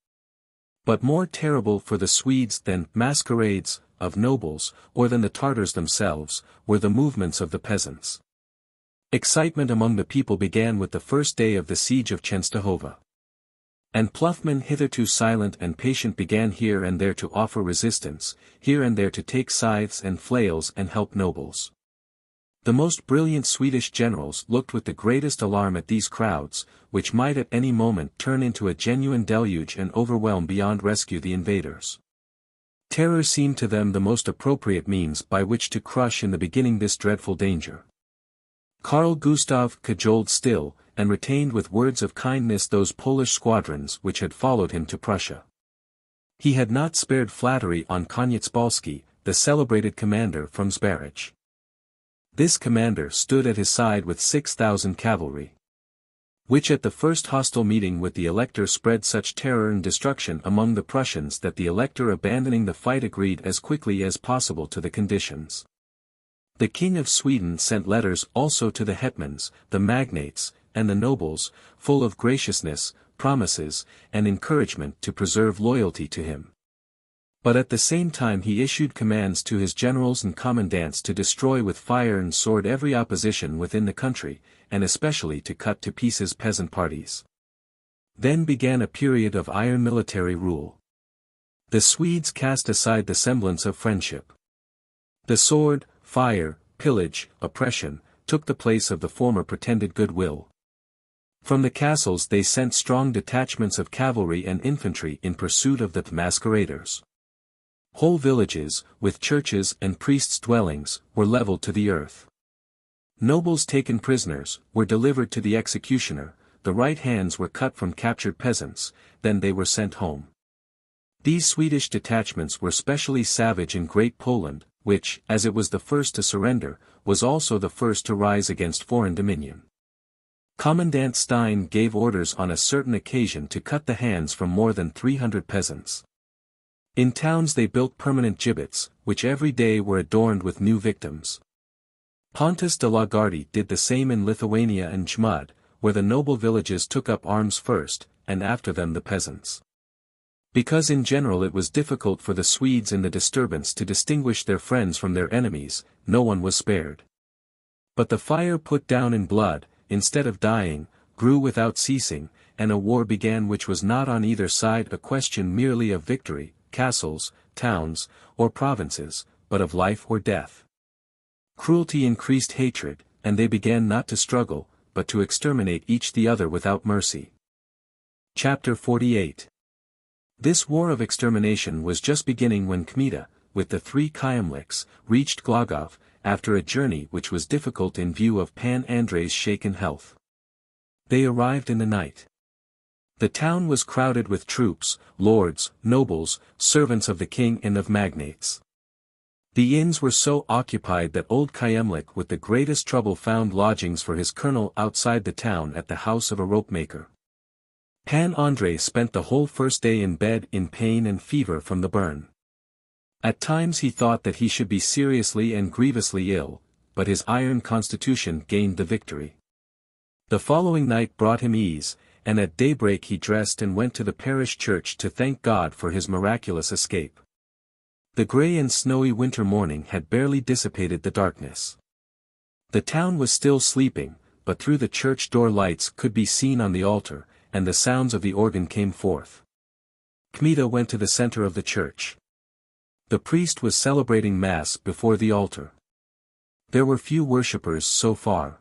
But more terrible for the Swedes than masquerades of nobles, or than the Tartars themselves, were the movements of the peasants. Excitement among the people began with the first day of the siege of Czestochowa. And ploughmen hitherto silent and patient began here and there to offer resistance, here and there to take scythes and flails and help nobles. The most brilliant Swedish generals looked with the greatest alarm at these crowds, which might at any moment turn into a genuine deluge and overwhelm beyond rescue the invaders. Terror seemed to them the most appropriate means by which to crush in the beginning this dreadful danger. Carl Gustav cajoled still, and retained with words of kindness those Polish squadrons which had followed him to Prussia. He had not spared flattery on Konieczbalski, the celebrated commander from Zbaraj. This commander stood at his side with 6,000 cavalry, which at the first hostile meeting with the Elector spread such terror and destruction among the Prussians that the Elector abandoning the fight agreed as quickly as possible to the conditions. The King of Sweden sent letters also to the hetmans, the magnates, and the nobles, full of graciousness, promises, and encouragement to preserve loyalty to him. But at the same time he issued commands to his generals and commandants to destroy with fire and sword every opposition within the country, and especially to cut to pieces peasant parties. Then began a period of iron military rule. The Swedes cast aside the semblance of friendship. The sword, fire, pillage, oppression, took the place of the former pretended goodwill. From the castles they sent strong detachments of cavalry and infantry in pursuit of the masqueraders. Whole villages, with churches and priests' dwellings, were leveled to the earth. Nobles taken prisoners, were delivered to the executioner, the right hands were cut from captured peasants, then they were sent home. These Swedish detachments were specially savage in Great Poland, which, as it was the first to surrender, was also the first to rise against foreign dominion. Commandant Stein gave orders on a certain occasion to cut the hands from more than 300 peasants. In towns they built permanent gibbets, which every day were adorned with new victims. Pontus de la Gardie did the same in Lithuania and Jmud, where the noble villages took up arms first, and after them the peasants. Because in general it was difficult for the Swedes in the disturbance to distinguish their friends from their enemies, no one was spared. But the fire put down in blood, instead of dying, grew without ceasing, and a war began which was not on either side a question merely of victory, castles, towns, or provinces, but of life or death. Cruelty increased hatred, and they began not to struggle, but to exterminate each the other without mercy. Chapter 48. This war of extermination was just beginning when Kmita, with the 3 XLIX, reached Głogów, after a journey which was difficult in view of Pan Andrei's shaken health. They arrived in the night. The town was crowded with troops, lords, nobles, servants of the king and of magnates. The inns were so occupied that old XLIX with the greatest trouble found lodgings for his colonel outside the town at the house of a ropemaker. Pan Andrei spent the whole first day in bed in pain and fever from the burn. At times he thought that he should be seriously and grievously ill, but his iron constitution gained the victory. The following night brought him ease, and at daybreak he dressed and went to the parish church to thank God for his miraculous escape. The grey and snowy winter morning had barely dissipated the darkness. The town was still sleeping, but through the church door lights could be seen on the altar, and the sounds of the organ came forth. Kmita went to the center of the church. The priest was celebrating Mass before the altar. There were few worshippers so far.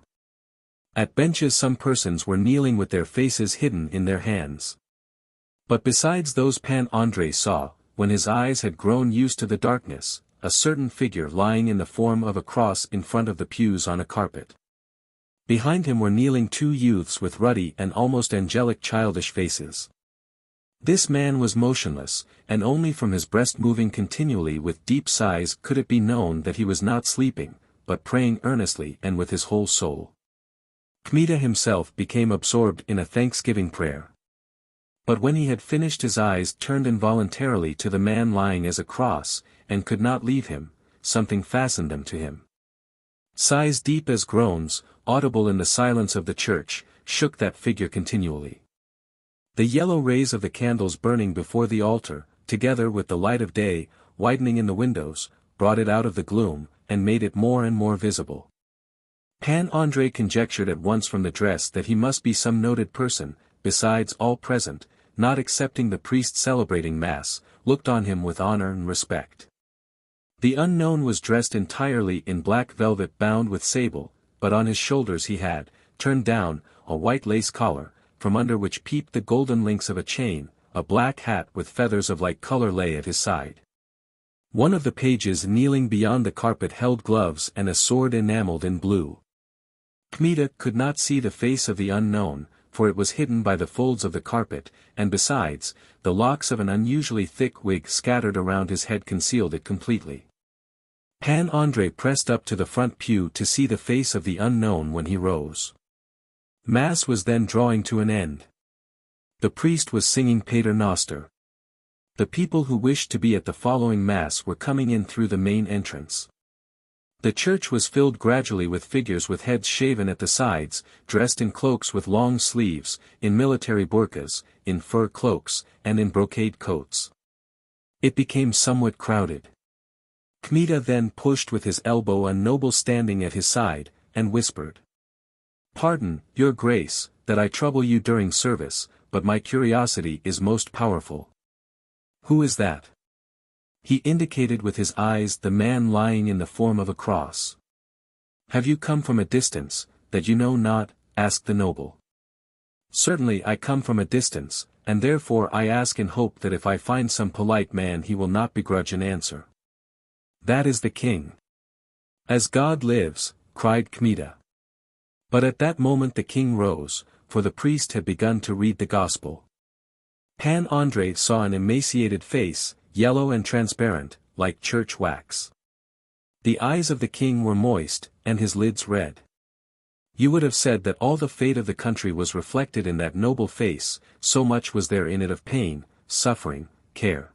At benches some persons were kneeling with their faces hidden in their hands. But besides those Pan Andrei saw, when his eyes had grown used to the darkness, a certain figure lying in the form of a cross in front of the pews on a carpet. Behind him were kneeling 2 youths with ruddy and almost angelic childish faces. This man was motionless, and only from his breast moving continually with deep sighs could it be known that he was not sleeping, but praying earnestly and with his whole soul. Kmita himself became absorbed in a thanksgiving prayer. But when he had finished his eyes turned involuntarily to the man lying as a cross, and could not leave him, something fastened them to him. Sighs deep as groans, audible in the silence of the church, shook that figure continually. The yellow rays of the candles burning before the altar, together with the light of day, widening in the windows, brought it out of the gloom, and made it more and more visible. Pan Andrei conjectured at once from the dress that he must be some noted person. Besides all present, not excepting the priest celebrating Mass, looked on him with honor and respect. The unknown was dressed entirely in black velvet bound with sable, but on his shoulders he had, turned down, a white lace collar, from under which peeped the golden links of a chain, a black hat with feathers of like color lay at his side. One of the pages kneeling beyond the carpet held gloves and a sword enameled in blue. Kmita could not see the face of the unknown, for it was hidden by the folds of the carpet, and besides, the locks of an unusually thick wig scattered around his head concealed it completely. Pan Andrei pressed up to the front pew to see the face of the unknown when he rose. Mass was then drawing to an end. The priest was singing Pater Noster. The people who wished to be at the following Mass were coming in through the main entrance. The church was filled gradually with figures with heads shaven at the sides, dressed in cloaks with long sleeves, in military burkas, in fur cloaks, and in brocade coats. It became somewhat crowded. Kmita then pushed with his elbow a noble standing at his side, and whispered, "Pardon, your grace, that I trouble you during service, but my curiosity is most powerful." "Who is that?" He indicated with his eyes the man lying in the form of a cross. "Have you come from a distance, that you know not?" asked the noble. "Certainly I come from a distance, and therefore I ask in hope that if I find some polite man he will not begrudge an answer. That is the king. As God lives, cried Kmita. But at that moment the king rose, for the priest had begun to read the gospel. Pan Andrei saw an emaciated face, yellow and transparent, like church wax. The eyes of the king were moist, and his lids red. You would have said that all the fate of the country was reflected in that noble face, so much was there in it of pain, suffering, care.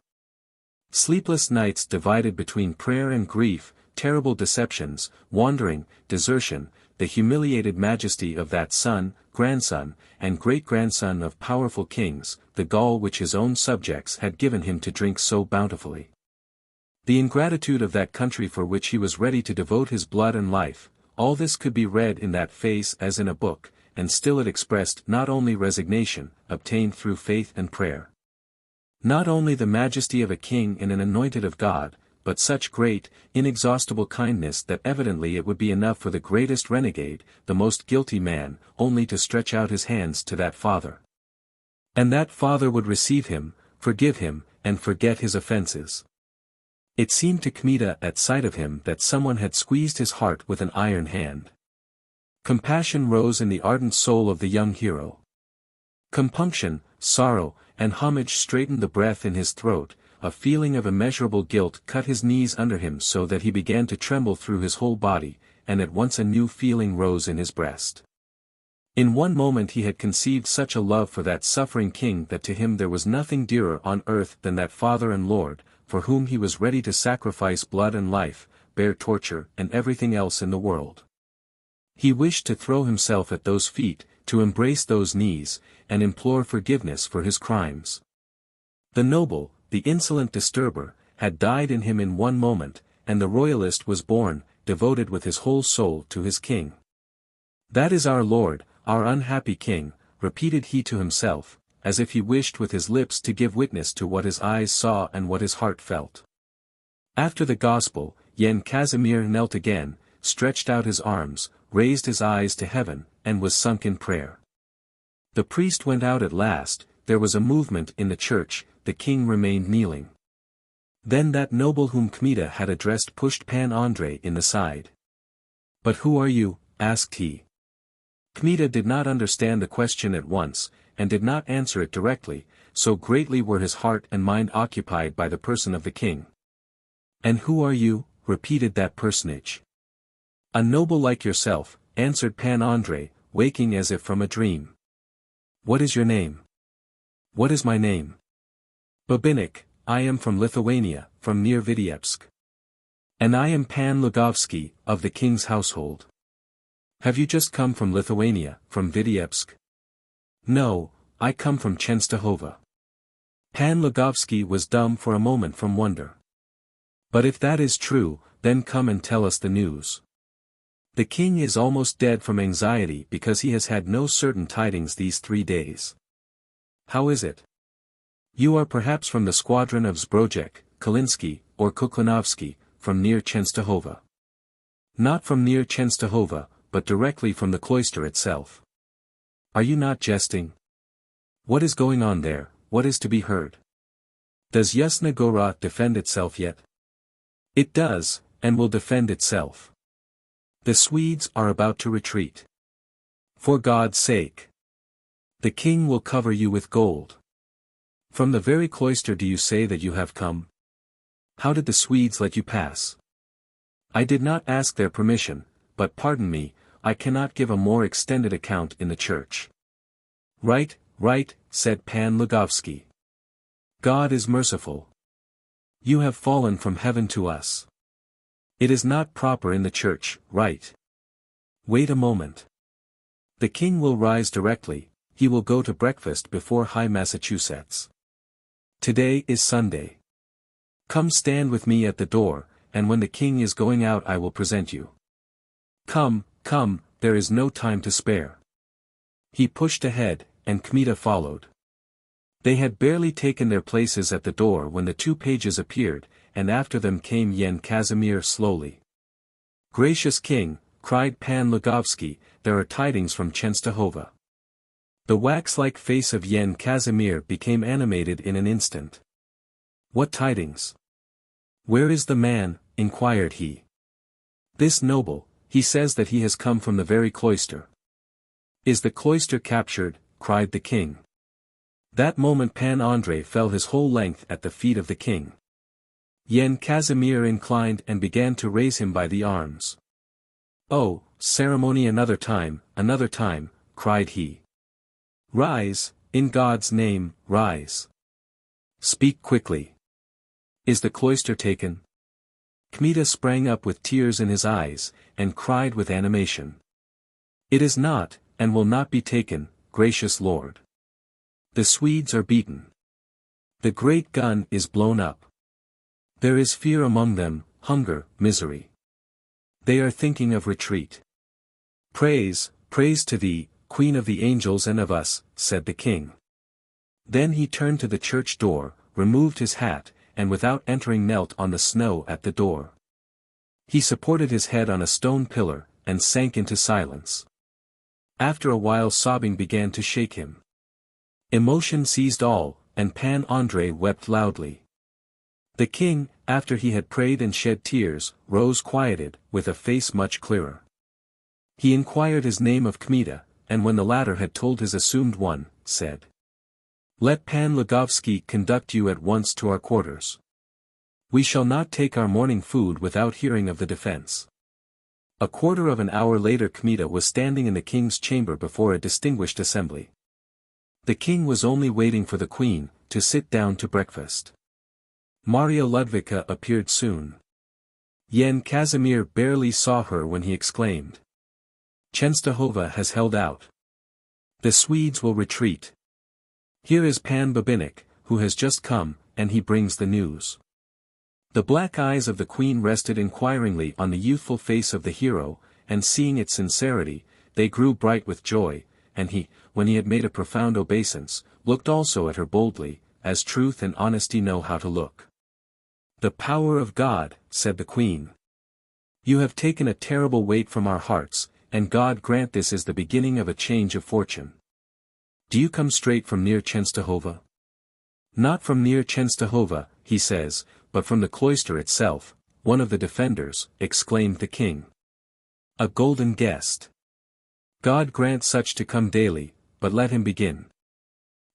Sleepless nights divided between prayer and grief, terrible deceptions, wandering, desertion, the humiliated majesty of that son, grandson, and great-grandson of powerful kings, the gall which his own subjects had given him to drink so bountifully. The ingratitude of that country for which he was ready to devote his blood and life, all this could be read in that face as in a book, and still it expressed not only resignation, obtained through faith and prayer. Not only the majesty of a king and an anointed of God, but such great, inexhaustible kindness that evidently it would be enough for the greatest renegade, the most guilty man, only to stretch out his hands to that Father. And that Father would receive him, forgive him, and forget his offenses. It seemed to Kmita at sight of him that someone had squeezed his heart with an iron hand. Compassion rose in the ardent soul of the young hero. Compunction, sorrow, and homage straightened the breath in his throat. A feeling of immeasurable guilt cut his knees under him so that he began to tremble through his whole body, and at once a new feeling rose in his breast. In one moment he had conceived such a love for that suffering king that to him there was nothing dearer on earth than that Father and Lord, for whom he was ready to sacrifice blood and life, bear torture and everything else in the world. He wished to throw himself at those feet, to embrace those knees, and implore forgiveness for his crimes. The noble, the insolent disturber, had died in him in one moment, and the royalist was born, devoted with his whole soul to his king. That is our Lord, our unhappy king, repeated he to himself, as if he wished with his lips to give witness to what his eyes saw and what his heart felt. After the gospel, Yen Casimir knelt again, stretched out his arms, raised his eyes to heaven, and was sunk in prayer. The priest went out at last, there was a movement in the church, the king remained kneeling. Then that noble whom Kmita had addressed pushed Pan Andrei in the side. "But who are you?" asked he. Kmita did not understand the question at once, and did not answer it directly, so greatly were his heart and mind occupied by the person of the king. "And who are you?" repeated that personage. "A noble like yourself," answered Pan Andrei, waking as if from a dream. "What is your name?" "What is my name?" "Babinnik, I am from Lithuania, from near Vitebsk. And I am Pan Lugovsky, of the king's household." "Have you just come from Lithuania, from Vitebsk?" "No, I come from Chenstohova." Pan Lugovsky was dumb for a moment from wonder. "But if that is true, then come and tell us the news. The king is almost dead from anxiety because he has had no certain tidings these 3 days." "How is it?" "You are perhaps from the squadron of Zbrojek, Kalinsky, or Kuklinovsky, from near Chenstohova." "Not from near Chenstohova, but directly from the cloister itself." "Are you not jesting? What is going on there, what is to be heard? Does Yasna Gora defend itself yet?" "It does, and will defend itself. The Swedes are about to retreat. For God's sake. The king will cover you with gold. From the very cloister do you say that you have come? How did the Swedes let you pass?" "I did not ask their permission, but pardon me, I cannot give a more extended account in the church." "Right, right," said Pan Lugovsky. "God is merciful. You have fallen from heaven to us. It is not proper in the church, right? Wait a moment. The king will rise directly, he will go to breakfast before High Massachusetts. Today is Sunday. Come stand with me at the door, and when the king is going out I will present you. Come, come, there is no time to spare." He pushed ahead, and Kmita followed. They had barely taken their places at the door when the 2 pages appeared, and after them came Yen Casimir slowly. "Gracious king," cried Pan Lugovsky, "there are tidings from Chenstohova." The wax-like face of Yen Casimir became animated in an instant. "What tidings? Where is the man?" inquired he. "This noble, he says that he has come from the very cloister." "Is the cloister captured?" cried the king. That moment Pan Andrei fell his whole length at the feet of the king. Yen Casimir inclined and began to raise him by the arms. "Oh, ceremony another time," cried he. "Rise, in God's name, rise. Speak quickly. Is the cloister taken?" Kmita sprang up with tears in his eyes, and cried with animation. "It is not, and will not be taken, gracious lord. The Swedes are beaten. The great gun is blown up. There is fear among them, hunger, misery. They are thinking of retreat. Praise, praise to thee, Queen of the angels and of us," said the king. Then he turned to the church door, removed his hat, and without entering knelt on the snow at the door. He supported his head on a stone pillar, and sank into silence. After a while sobbing began to shake him. Emotion seized all, and Pan Andrei wept loudly. The king, after he had prayed and shed tears, rose quieted, with a face much clearer. He inquired his name of Kmita, and when the latter had told his assumed one, said, "Let Pan Lugovsky conduct you at once to our quarters. We shall not take our morning food without hearing of the defense." A quarter of an hour later Kmita was standing in the king's chamber before a distinguished assembly. The king was only waiting for the queen, to sit down to breakfast. Maria Ludvika appeared soon. Yen Casimir barely saw her when he exclaimed, "Chenstohova has held out. The Swedes will retreat. Here is Pan Babinich, who has just come, and he brings the news." The black eyes of the queen rested inquiringly on the youthful face of the hero, and seeing its sincerity, they grew bright with joy, and he, when he had made a profound obeisance, looked also at her boldly, as truth and honesty know how to look. "The power of God," said the queen. "You have taken a terrible weight from our hearts, and God grant this is the beginning of a change of fortune. Do you come straight from near Chenstohova?" "Not from near Chenstohova," he says, "but from the cloister itself, one of the defenders," exclaimed the king. "A golden guest. God grant such to come daily, but let him begin.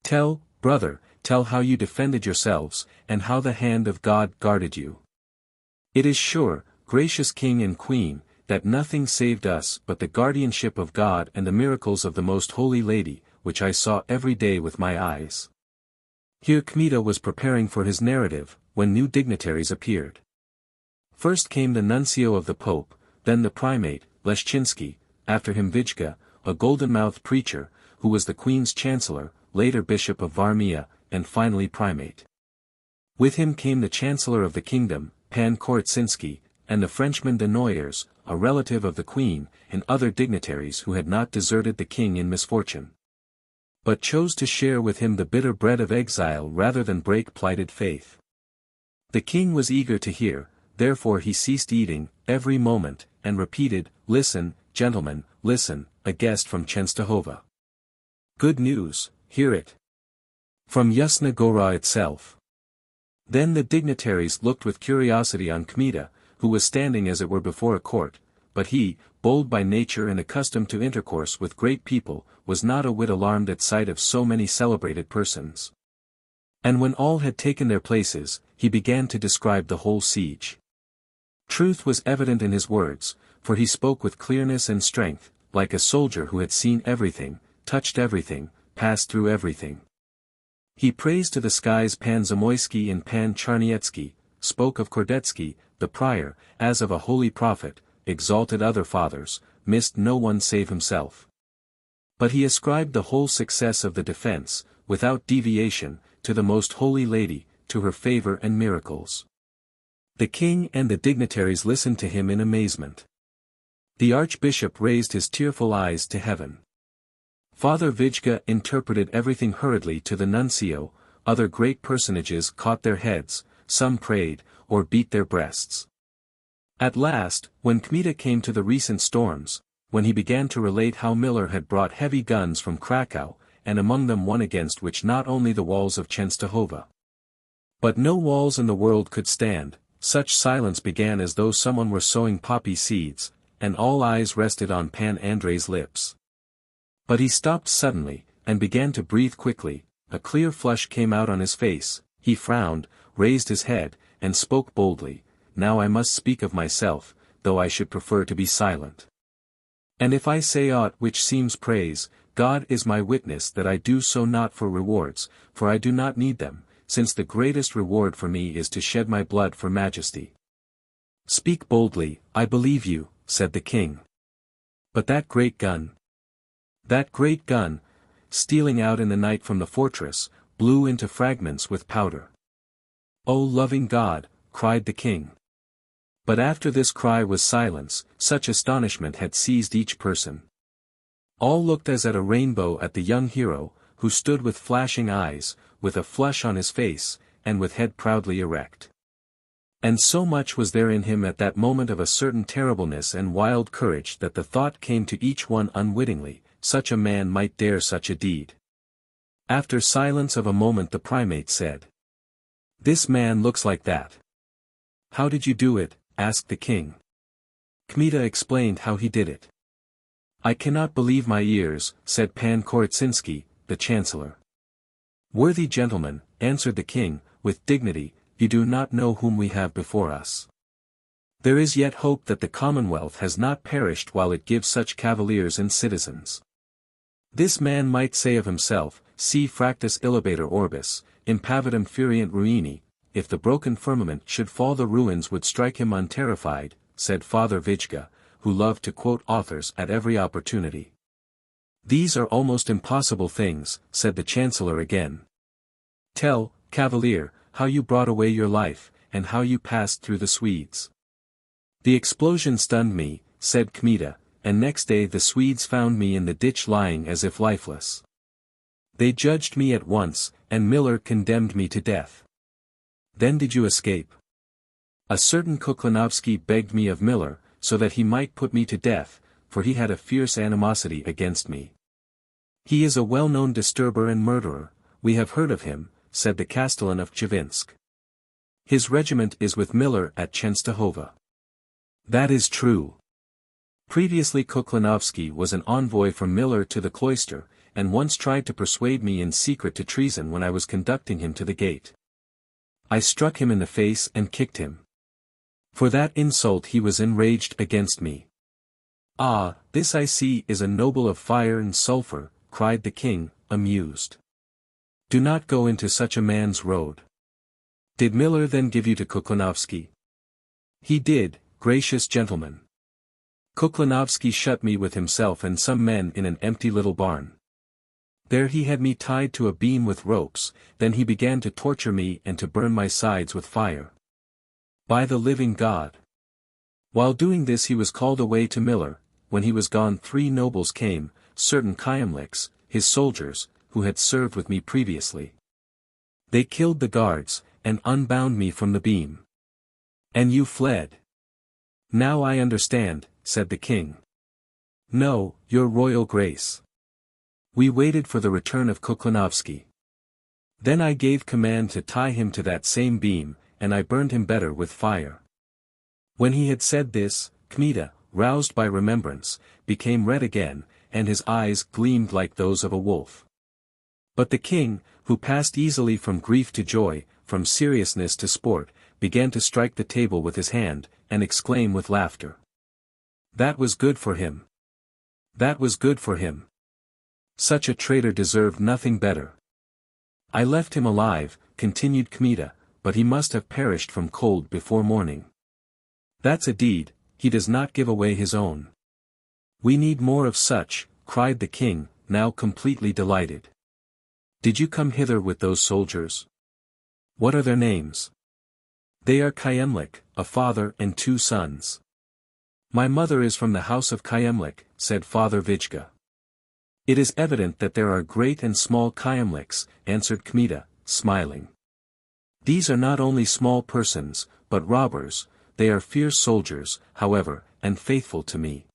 Tell, brother, tell how you defended yourselves, and how the hand of God guarded you. It is sure, gracious king and queen, that nothing saved us but the guardianship of God and the miracles of the Most Holy Lady, which I saw every day with my eyes." Here Kmita was preparing for his narrative, when new dignitaries appeared. First came the nuncio of the Pope, then the primate, Leszczynski, after him Vijka, a golden-mouthed preacher, who was the queen's chancellor, later bishop of Varmia, and finally primate. With him came the chancellor of the kingdom, Pan Korytsinski, and the Frenchman de Noyers, a relative of the queen, and other dignitaries who had not deserted the king in misfortune, but chose to share with him the bitter bread of exile rather than break plighted faith. The king was eager to hear, therefore he ceased eating, every moment, and repeated, "Listen, gentlemen, listen, a guest from Chenstohova. Good news, hear it. From Yasna Gora itself." Then the dignitaries looked with curiosity on Kmita, who was standing as it were before a court, but he, bold by nature and accustomed to intercourse with great people, was not a whit alarmed at sight of so many celebrated persons. And when all had taken their places, he began to describe the whole siege. Truth was evident in his words, for he spoke with clearness and strength, like a soldier who had seen everything, touched everything, passed through everything. He praised to the skies Pan Zamoyski and Pan Charniecki, spoke of Kordetsky, the prior, as of a holy prophet, exalted other fathers, missed no one save himself. But he ascribed the whole success of the defense, without deviation, to the Most Holy Lady, to her favor and miracles. The king and the dignitaries listened to him in amazement. The archbishop raised his tearful eyes to heaven. Father Vijka interpreted everything hurriedly to the nuncio, other great personages caught their heads, some prayed, or beat their breasts. At last, when Kmita came to the recent storms, when he began to relate how Miller had brought heavy guns from Krakow, and among them one against which not only the walls of Częstochowa, but no walls in the world could stand. Such silence began as though someone were sowing poppy seeds, and all eyes rested on Pan Andrei's lips. But he stopped suddenly, and began to breathe quickly. A clear flush came out on his face, he frowned, raised his head, and spoke boldly. Now I must speak of myself, though I should prefer to be silent. And if I say aught which seems praise, God is my witness that I do so not for rewards, for I do not need them, since the greatest reward for me is to shed my blood for majesty. Speak boldly, I believe you, said the king. But that great gun, stealing out in the night from the fortress, blew into fragments with powder. O loving God, cried the king. But after this cry was silence, such astonishment had seized each person. All looked as at a rainbow at the young hero, who stood with flashing eyes, with a flush on his face, and with head proudly erect. And so much was there in him at that moment of a certain terribleness and wild courage that the thought came to each one unwittingly, such a man might dare such a deed. After silence of a moment the primate said, "This man looks like that." "How did you do it?" asked the king. Kmita explained how he did it. "I cannot believe my ears," said Pan Korycinski, the chancellor. "Worthy gentlemen," answered the king, with dignity, "you do not know whom we have before us. There is yet hope that the Commonwealth has not perished while it gives such cavaliers and citizens. This man might say of himself, si fractus illibator orbis, impavidum furient ruini, if the broken firmament should fall the ruins would strike him unterrified," said Father Vijga, who loved to quote authors at every opportunity. "These are almost impossible things," said the chancellor again. "Tell, cavalier, how you brought away your life, and how you passed through the Swedes." "The explosion stunned me," said Kmita, "and next day the Swedes found me in the ditch lying as if lifeless. They judged me at once, and Miller condemned me to death." "Then did you escape?" "A certain Kuklinovsky begged me of Miller, so that he might put me to death, for he had a fierce animosity against me. He is a well-known disturber and murderer, we have heard of him," said the castellan of Chigrinsk. "His regiment is with Miller at Częstochowa." "That is true. Previously Kuklinovsky was an envoy from Miller to the cloister, and once tried to persuade me in secret to treason when I was conducting him to the gate. I struck him in the face and kicked him. For that insult he was enraged against me." "Ah, this I see is a noble of fire and sulphur," cried the king, amused. "Do not go into such a man's road." "Did Miller then give you to Kuklinovsky?" "He did, gracious gentleman. Kuklinovsky shut me with himself and some men in an empty little barn. There he had me tied to a beam with ropes, then he began to torture me and to burn my sides with fire. By the living God! While doing this he was called away to Miller. When he was gone 3 nobles came, certain XLIX, his soldiers, who had served with me previously. They killed the guards, and unbound me from the beam. And you fled." "Now I understand," said the king. "No, your royal grace. We waited for the return of Kuklinovsky. Then I gave command to tie him to that same beam, and I burned him better with fire." When he had said this, Kmita, roused by remembrance, became red again, and his eyes gleamed like those of a wolf. But the king, who passed easily from grief to joy, from seriousness to sport, began to strike the table with his hand, and exclaim with laughter. "That was good for him! That was good for him! Such a traitor deserved nothing better. I left him alive," continued Kmita, "but he must have perished from cold before morning. That's a deed, he does not give away his own. We need more of such," cried the king, now completely delighted. "Did you come hither with those soldiers? What are their names?" "They are Kyemlik, a father and 2 sons. My mother is from the house of Kyemlik," said Father Vijga. "It is evident that there are great and small Kyemliks," answered Kmita, smiling. "These are not only small persons, but robbers. They are fierce soldiers, however, and faithful to me."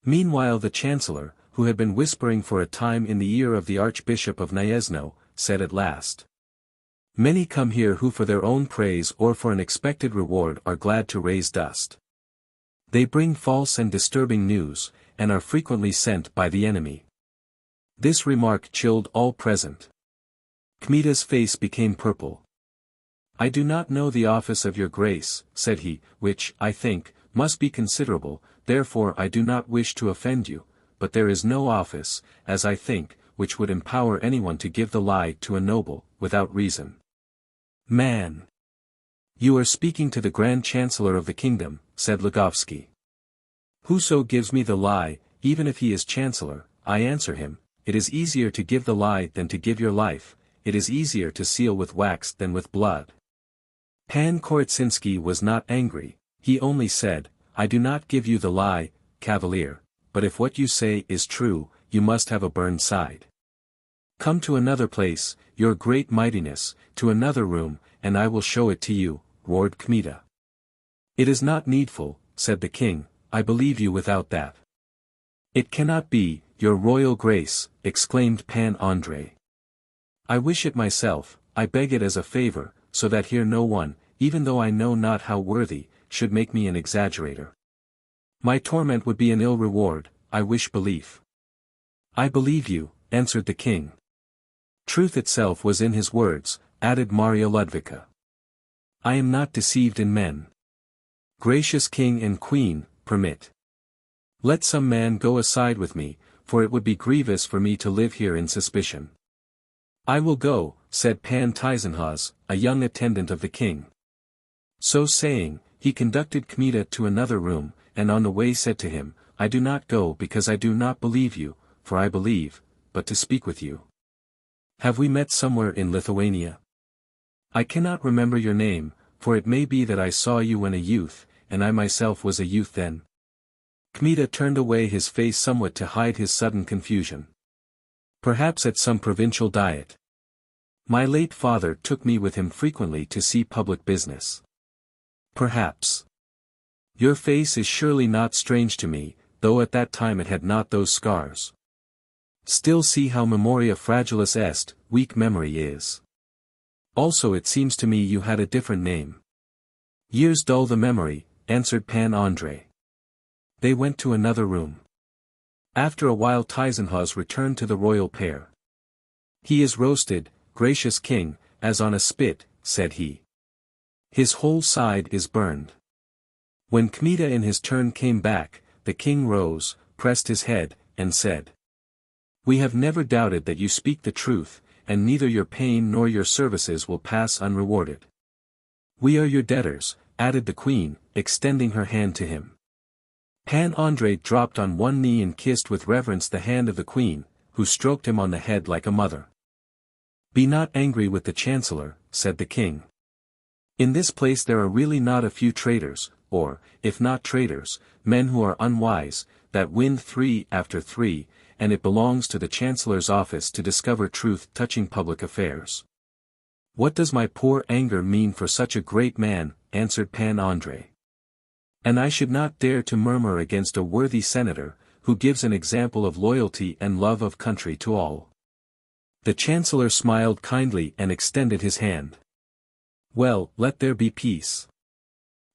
Meanwhile the chancellor, who had been whispering for a time in the ear of the Archbishop of Gniezno, said at last. Many come here who for their own praise or for an expected reward are glad to raise dust. They bring false and disturbing news, and are frequently sent by the enemy. This remark chilled all present. Kmita's face became purple. I do not know the office of your grace, said he, which, I think, must be considerable, therefore I do not wish to offend you, but there is no office, as I think, which would empower anyone to give the lie to a noble, without reason. Man! You are speaking to the Grand Chancellor of the kingdom, said Lugovsky. Whoso gives me the lie, even if he is Chancellor, I answer him, it is easier to give the lie than to give your life, it is easier to seal with wax than with blood. Pan Korytsinski was not angry, he only said, I do not give you the lie, cavalier, but if what you say is true, you must have a burned side. Come to another place, your great mightiness, to another room, and I will show it to you, roared Kmita. It is not needful, said the king, I believe you without that. It cannot be, your royal grace, exclaimed Pan Andrei. I wish it myself, I beg it as a favor, so that here no one, even though I know not how worthy, should make me an exaggerator. My torment would be an ill reward, I wish belief. I believe you, answered the king. Truth itself was in his words, added Maria Ludvika. I am not deceived in men. Gracious king and queen, permit. Let some man go aside with me, for it would be grievous for me to live here in suspicion. I will go, said Pan Tyzenhauz, a young attendant of the king. So saying, he conducted Kmita to another room, and on the way said to him, I do not go because I do not believe you, for I believe, but to speak with you. Have we met somewhere in Lithuania? I cannot remember your name, for it may be that I saw you when a youth, and I myself was a youth then. Kmita turned away his face somewhat to hide his sudden confusion. Perhaps at some provincial diet. My late father took me with him frequently to see public business. Perhaps. Your face is surely not strange to me, though at that time it had not those scars. Still see how memoria fragilis est, weak memory is. Also it seems to me you had a different name. Years dull the memory, answered Pan Andrei. They went to another room. After a while Tyzenhauz returned to the royal pair. He is roasted, gracious king, as on a spit, said he. His whole side is burned. When Kmita in his turn came back, the king rose, pressed his head, and said. We have never doubted that you speak the truth, and neither your pain nor your services will pass unrewarded. We are your debtors, added the queen, extending her hand to him. Pan Andrei dropped on one knee and kissed with reverence the hand of the queen, who stroked him on the head like a mother. Be not angry with the chancellor, said the king. In this place there are really not a few traitors, or, if not traitors, men who are unwise, that win 3 after 3, and it belongs to the chancellor's office to discover truth touching public affairs. What does my poor anger mean for such a great man, answered Pan Andrei. And I should not dare to murmur against a worthy senator, who gives an example of loyalty and love of country to all. The chancellor smiled kindly and extended his hand. Well, let there be peace.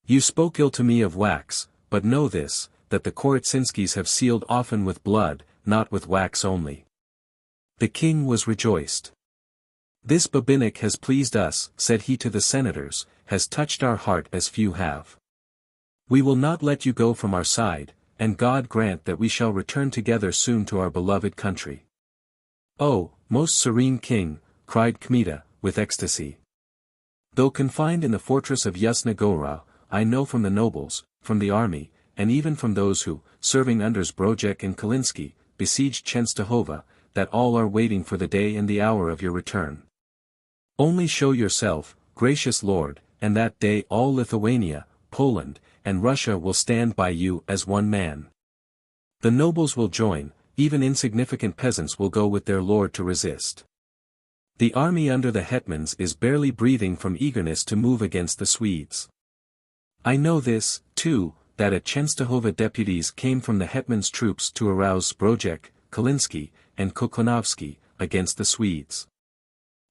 You spoke ill to me of wax, but know this, that the Korytsinskis have sealed often with blood, not with wax only. The king was rejoiced. This Babinnik has pleased us, said he to the senators, has touched our heart as few have. We will not let you go from our side, and God grant that we shall return together soon to our beloved country. Oh, most serene king, cried Kmita, with ecstasy. Though confined in the fortress of Yasna Gora, I know from the nobles, from the army, and even from those who, serving under Zbrojek and Kalinsky, besieged Chenstohova, that all are waiting for the day and the hour of your return. Only show yourself, gracious lord, and that day all Lithuania, Poland, and Russia will stand by you as one man. The nobles will join, even insignificant peasants will go with their lord to resist. The army under the hetmans is barely breathing from eagerness to move against the Swedes. I know this, too, that at Chenstohova deputies came from the hetman's troops to arouse Zbrojek, Kalinsky, and Koklanovsky, against the Swedes.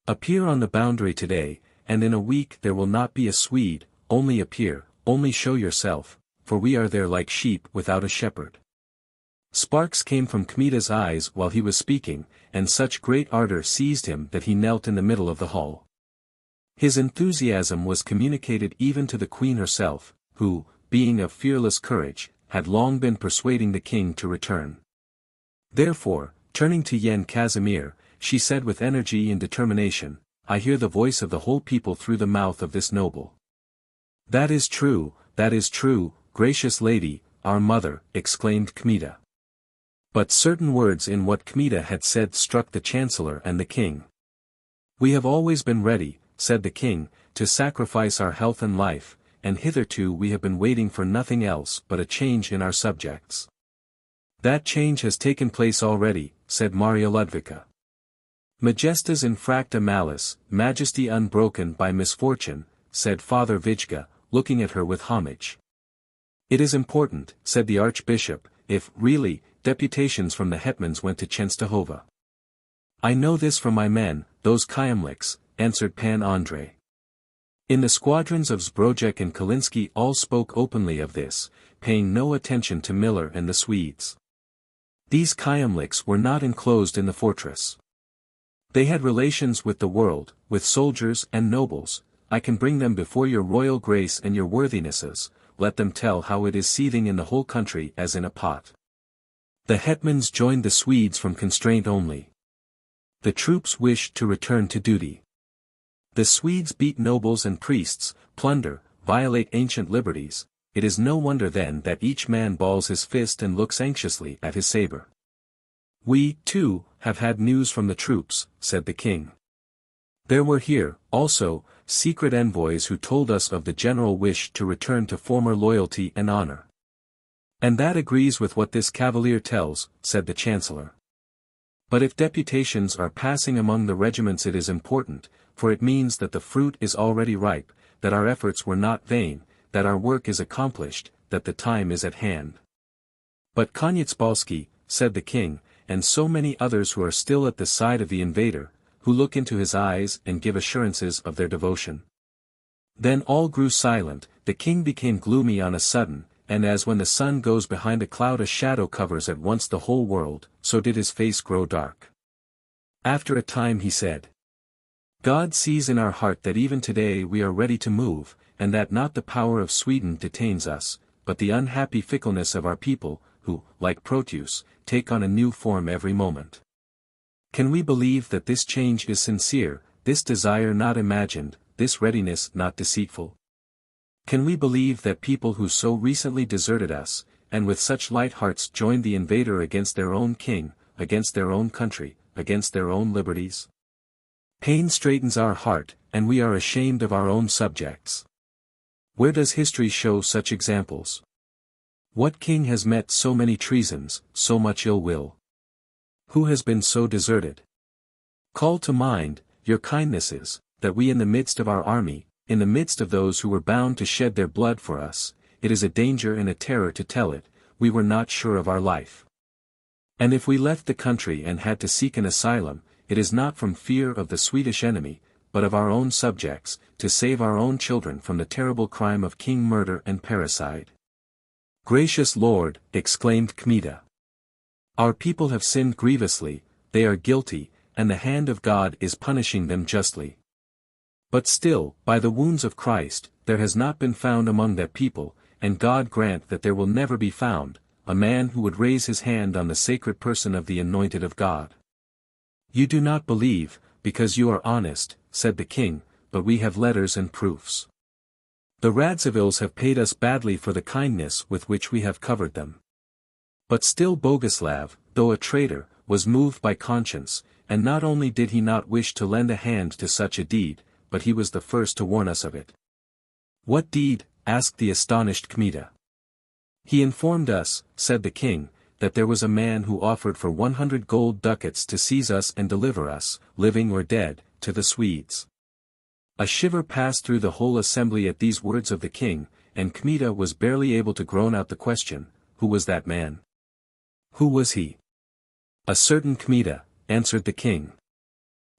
Appear on the boundary today, and in a week there will not be a Swede, only appear, only show yourself, for we are there like sheep without a shepherd. Sparks came from Kmita's eyes while he was speaking, and such great ardor seized him that he knelt in the middle of the hall. His enthusiasm was communicated even to the queen herself, who, being of fearless courage, had long been persuading the king to return. Therefore, turning to Yen Casimir, she said with energy and determination, "I hear the voice of the whole people through the mouth of this noble." That is true, gracious lady, our mother," exclaimed Kmita. But certain words in what Kmita had said struck the chancellor and the king. "We have always been ready," said the king, "to sacrifice our health and life, and hitherto we have been waiting for nothing else but a change in our subjects." "That change has taken place already," said Maria Ludvika. "Majestas infracta malis, majesty unbroken by misfortune," said Father Vijga, looking at her with homage. "It is important," said the archbishop, "if, really, deputations from the hetmans went to Chenstohova." "I know this from my men, those Kyemliks," answered Pan Andrei. In the squadrons of Zbrojek and Kalinsky all spoke openly of this, paying no attention to Miller and the Swedes. These Kyemliks were not enclosed in the fortress. They had relations with the world, with soldiers and nobles. "I can bring them before your royal grace and your worthinesses, let them tell how it is seething in the whole country as in a pot." The hetmans joined the Swedes from constraint only. The troops wished to return to duty. The Swedes beat nobles and priests, plunder, violate ancient liberties. It is no wonder then that each man balls his fist and looks anxiously at his saber. "We, too, have had news from the troops," said the king. "There were here, also, secret envoys who told us of the general wish to return to former loyalty and honor." "And that agrees with what this cavalier tells," said the chancellor. "But if deputations are passing among the regiments it is important, for it means that the fruit is already ripe, that our efforts were not vain, that our work is accomplished, that the time is at hand." "But Konieczbalski," said the king, "and so many others who are still at the side of the invader, who look into his eyes and give assurances of their devotion." Then all grew silent, the king became gloomy on a sudden, and as when the sun goes behind a cloud a shadow covers at once the whole world, so did his face grow dark. After a time he said, "God sees in our heart that even today we are ready to move, and that not the power of Sweden detains us, but the unhappy fickleness of our people, who, like Proteus, take on a new form every moment. Can we believe that this change is sincere, this desire not imagined, this readiness not deceitful? Can we believe that people who so recently deserted us, and with such light hearts joined the invader against their own king, against their own country, against their own liberties? Pain straightens our heart, and we are ashamed of our own subjects. Where does history show such examples? What king has met so many treasons, so much ill will? Who has been so deserted? Call to mind, your kindnesses, that we in the midst of our army, in the midst of those who were bound to shed their blood for us, it is a danger and a terror to tell it, we were not sure of our life. And if we left the country and had to seek an asylum, it is not from fear of the Swedish enemy, but of our own subjects, to save our own children from the terrible crime of king murder and parricide." "Gracious Lord," exclaimed Kmita. "Our people have sinned grievously, they are guilty, and the hand of God is punishing them justly. But still, by the wounds of Christ, there has not been found among that people, and God grant that there will never be found, a man who would raise his hand on the sacred person of the anointed of God." "You do not believe, because you are honest," said the king, "but we have letters and proofs. The Radzivills have paid us badly for the kindness with which we have covered them. But still Boguslav, though a traitor, was moved by conscience, and not only did he not wish to lend a hand to such a deed, but he was the first to warn us of it." "What deed?" asked the astonished Kmita. "He informed us," said the king, "that there was a man who offered for 100 gold ducats to seize us and deliver us, living or dead, to the Swedes." A shiver passed through the whole assembly at these words of the king, and Kmita was barely able to groan out the question, "Who was that man? Who was he?" A certain Kmita, answered the king.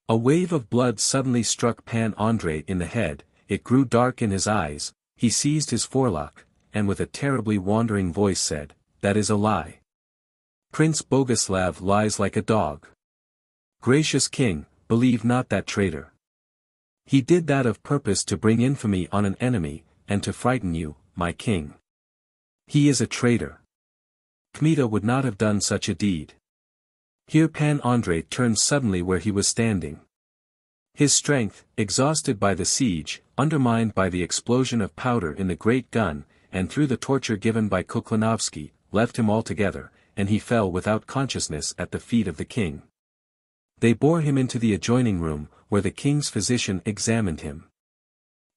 A wave of blood suddenly struck Pan Andrei in the head, it grew dark in his eyes, he seized his forelock, and with a terribly wandering voice said, "That is a lie. Prince Boguslav lies like a dog. Gracious king, believe not that traitor. He did that of purpose to bring infamy on an enemy, and to frighten you, my king. He is a traitor. Kmita would not have done such a deed." Here Pan Andrei turned suddenly where he was standing. His strength, exhausted by the siege, undermined by the explosion of powder in the great gun, and through the torture given by Kuklanovsky, left him altogether, and he fell without consciousness at the feet of the king. They bore him into the adjoining room, where the king's physician examined him.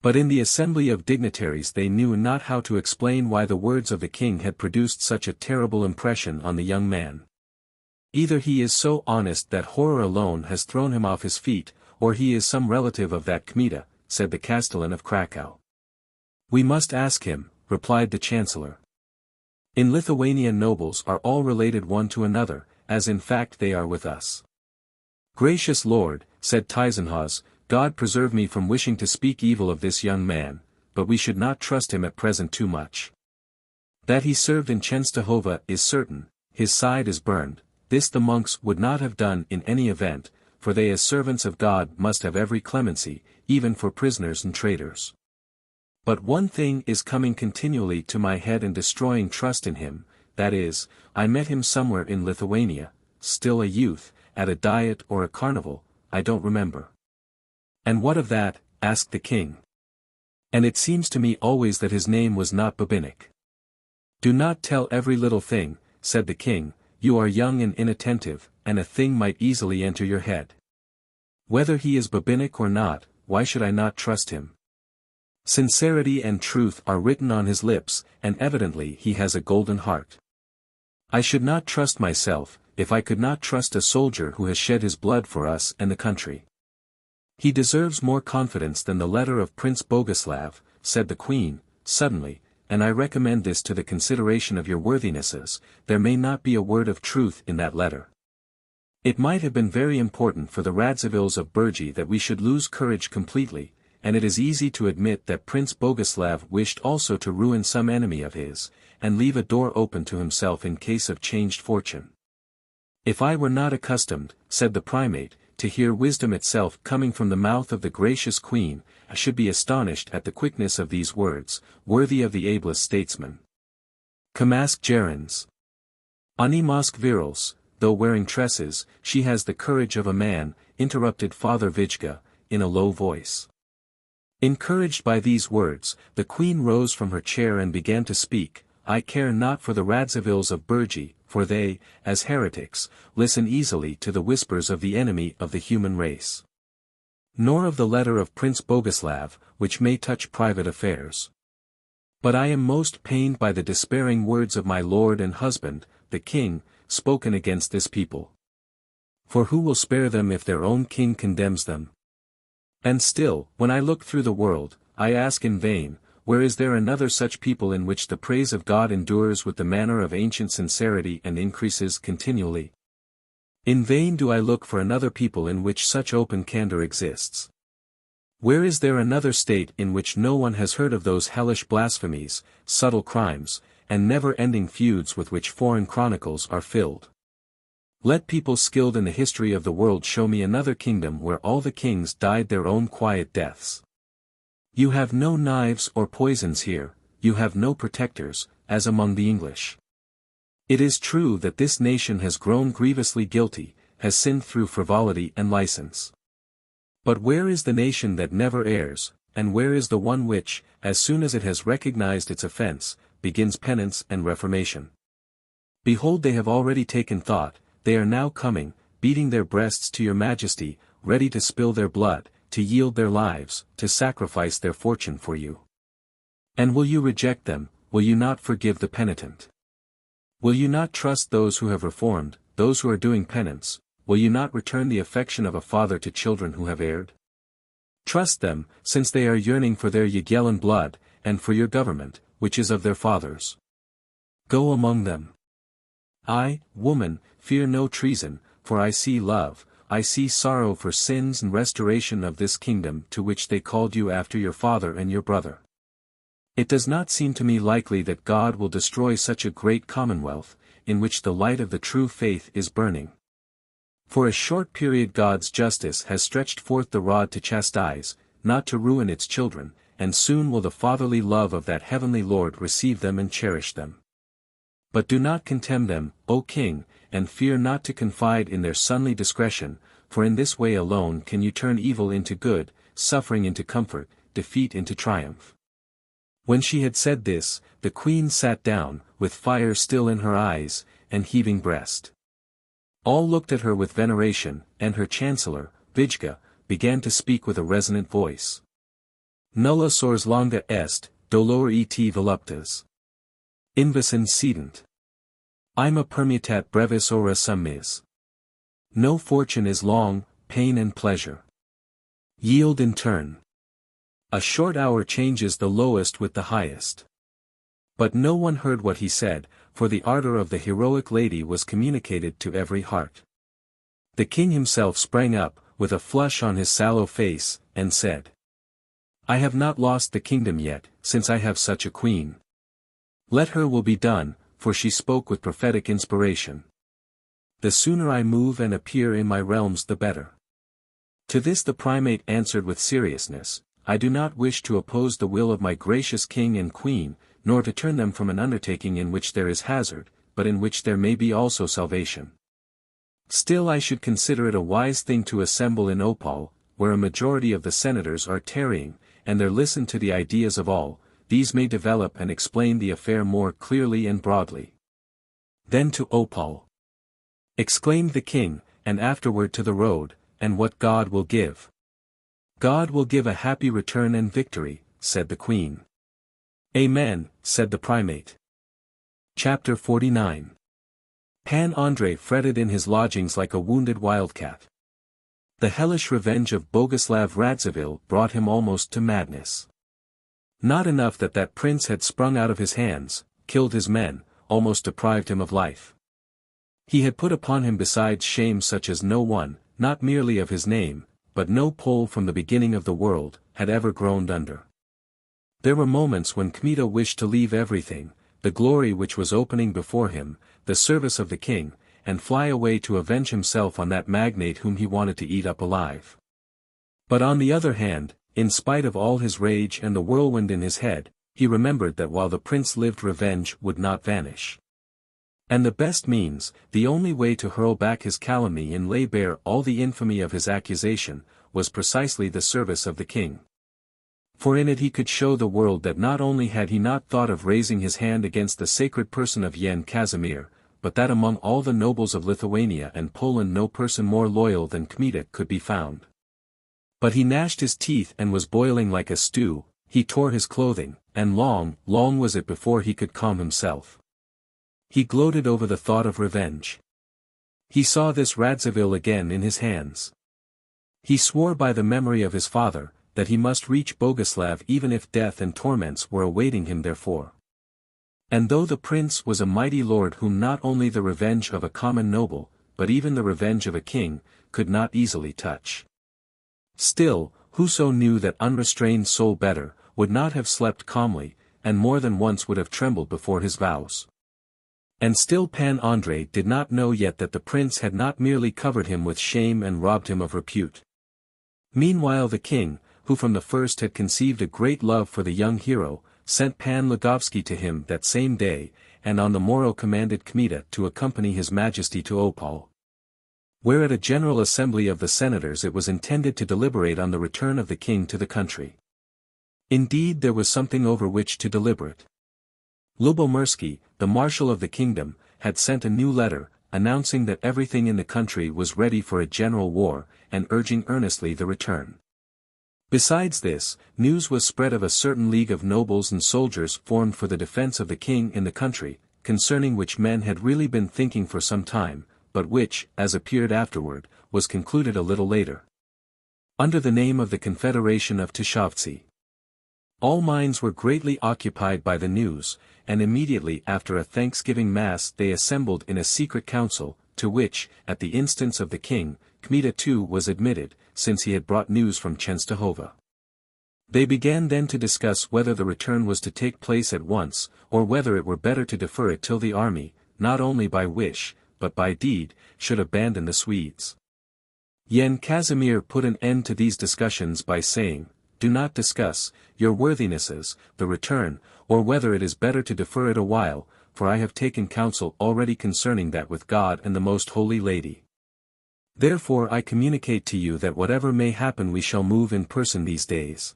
But in the assembly of dignitaries they knew not how to explain why the words of the king had produced such a terrible impression on the young man. Either he is so honest that horror alone has thrown him off his feet, or he is some relative of that Kmita, said the castellan of Krakow. We must ask him, replied the chancellor. In Lithuania nobles are all related one to another, as in fact they are with us. Gracious lord, said Tyzenhauz, God preserve me from wishing to speak evil of this young man, but we should not trust him at present too much. That he served in Chenstohova is certain, his side is burned. This the monks would not have done in any event, for they as servants of God must have every clemency, even for prisoners and traitors. But one thing is coming continually to my head and destroying trust in him, that is, I met him somewhere in Lithuania, still a youth, at a diet or a carnival, I don't remember. And what of that? Asked the king. And it seems to me always that his name was not Babinich. Do not tell every little thing, said the king. You are young and inattentive, and a thing might easily enter your head. Whether he is Babinich or not, why should I not trust him? Sincerity and truth are written on his lips, and evidently he has a golden heart. I should not trust myself, if I could not trust a soldier who has shed his blood for us and the country. He deserves more confidence than the letter of Prince Boguslav, said the queen, suddenly, and I recommend this to the consideration of your worthinesses. There may not be a word of truth in that letter. It might have been very important for the Radzivills of Burgi that we should lose courage completely, and it is easy to admit that Prince Boguslav wished also to ruin some enemy of his, and leave a door open to himself in case of changed fortune. If I were not accustomed, said the primate, to hear wisdom itself coming from the mouth of the gracious queen, I should be astonished at the quickness of these words, worthy of the ablest statesman. Kamask gerens. Ani mosk virils, though wearing tresses, she has the courage of a man, interrupted Father Vijga, in a low voice. Encouraged by these words, the queen rose from her chair and began to speak. I care not for the Radzivills of Burgi, for they, as heretics, listen easily to the whispers of the enemy of the human race. Nor of the letter of Prince Boguslav, which may touch private affairs. But I am most pained by the despairing words of my lord and husband, the king, spoken against this people. For who will spare them if their own king condemns them? And still, when I look through the world, I ask in vain, where is there another such people in which the praise of God endures with the manner of ancient sincerity and increases continually? In vain do I look for another people in which such open candor exists. Where is there another state in which no one has heard of those hellish blasphemies, subtle crimes, and never-ending feuds with which foreign chronicles are filled? Let people skilled in the history of the world show me another kingdom where all the kings died their own quiet deaths. You have no knives or poisons here, you have no protectors, as among the English. It is true that this nation has grown grievously guilty, has sinned through frivolity and license. But where is the nation that never errs, and where is the one which, as soon as it has recognized its offense, begins penance and reformation? Behold, they have already taken thought, they are now coming, beating their breasts to your majesty, ready to spill their blood, to yield their lives, to sacrifice their fortune for you. And will you reject them, will you not forgive the penitent? Will you not trust those who have reformed, those who are doing penance? Will you not return the affection of a father to children who have erred? Trust them, since they are yearning for their Jagiellon blood, and for your government, which is of their fathers. Go among them. I, woman, fear no treason, for I see love, I see sorrow for sins and restoration of this kingdom to which they called you after your father and your brother. It does not seem to me likely that God will destroy such a great commonwealth, in which the light of the true faith is burning. For a short period God's justice has stretched forth the rod to chastise, not to ruin its children, and soon will the fatherly love of that heavenly Lord receive them and cherish them. But do not contemn them, O king, and fear not to confide in their sonly discretion, for in this way alone can you turn evil into good, suffering into comfort, defeat into triumph. When she had said this, the queen sat down, with fire still in her eyes, and heaving breast. All looked at her with veneration, and her chancellor, Vijga, began to speak with a resonant voice. Nulla sors longa est, dolor et voluptas. Invis incedent. Ima permutat brevis ora summis. No fortune is long, pain and pleasure yield in turn. A short hour changes the lowest with the highest. But no one heard what he said, for the ardor of the heroic lady was communicated to every heart. The king himself sprang up, with a flush on his sallow face, and said, I have not lost the kingdom yet, since I have such a queen. Let her will be done, for she spoke with prophetic inspiration. The sooner I move and appear in my realms the better. To this the primate answered with seriousness, I do not wish to oppose the will of my gracious king and queen, nor to turn them from an undertaking in which there is hazard, but in which there may be also salvation. Still I should consider it a wise thing to assemble in Opal, where a majority of the senators are tarrying, and there listen to the ideas of all, these may develop and explain the affair more clearly and broadly. Then to Opal, exclaimed the king, and afterward to the road, and what God will give. God will give a happy return and victory, said the queen. Amen, said the primate. Chapter 49. Pan Andrei fretted in his lodgings like a wounded wildcat. The hellish revenge of Boguslav Radziwill brought him almost to madness. Not enough that that prince had sprung out of his hands, killed his men, almost deprived him of life. He had put upon him besides shame such as no one, not merely of his name, but no Pole from the beginning of the world, had ever groaned under. There were moments when Kmita wished to leave everything, the glory which was opening before him, the service of the king, and fly away to avenge himself on that magnate whom he wanted to eat up alive. But on the other hand, in spite of all his rage and the whirlwind in his head, he remembered that while the prince lived revenge would not vanish. And the best means, the only way to hurl back his calumny and lay bare all the infamy of his accusation, was precisely the service of the king. For in it he could show the world that not only had he not thought of raising his hand against the sacred person of Yan Kazimir, but that among all the nobles of Lithuania and Poland no person more loyal than Kmita could be found. But he gnashed his teeth and was boiling like a stew, he tore his clothing, and long was it before he could calm himself. He gloated over the thought of revenge. He saw this Radziwill again in his hands. He swore by the memory of his father, that he must reach Boguslav even if death and torments were awaiting him therefore. And though the prince was a mighty lord whom not only the revenge of a common noble, but even the revenge of a king, could not easily touch. Still, whoso knew that unrestrained soul better, would not have slept calmly, and more than once would have trembled before his vows. And still Pan Andrei did not know yet that the prince had not merely covered him with shame and robbed him of repute. Meanwhile the king, who from the first had conceived a great love for the young hero, sent Pan Lugovsky to him that same day, and on the morrow commanded Kmita to accompany his majesty to Opal, where at a general assembly of the senators it was intended to deliberate on the return of the king to the country. Indeed there was something over which to deliberate. Lubomirsky, the marshal of the kingdom, had sent a new letter, announcing that everything in the country was ready for a general war, and urging earnestly the return. Besides this, news was spread of a certain league of nobles and soldiers formed for the defense of the king in the country, concerning which men had really been thinking for some time, but which, as appeared afterward, was concluded a little later. Under the name of the Confederation of Tishovtsi. All minds were greatly occupied by the news, and immediately after a Thanksgiving Mass they assembled in a secret council, to which, at the instance of the king, Kmita too was admitted, since he had brought news from Częstochowa. They began then to discuss whether the return was to take place at once, or whether it were better to defer it till the army, not only by wish, but by deed, should abandon the Swedes. Yen Casimir put an end to these discussions by saying, "Do not discuss, your worthinesses, the return, or whether it is better to defer it a while, for I have taken counsel already concerning that with God and the Most Holy Lady. Therefore I communicate to you that whatever may happen we shall move in person these days.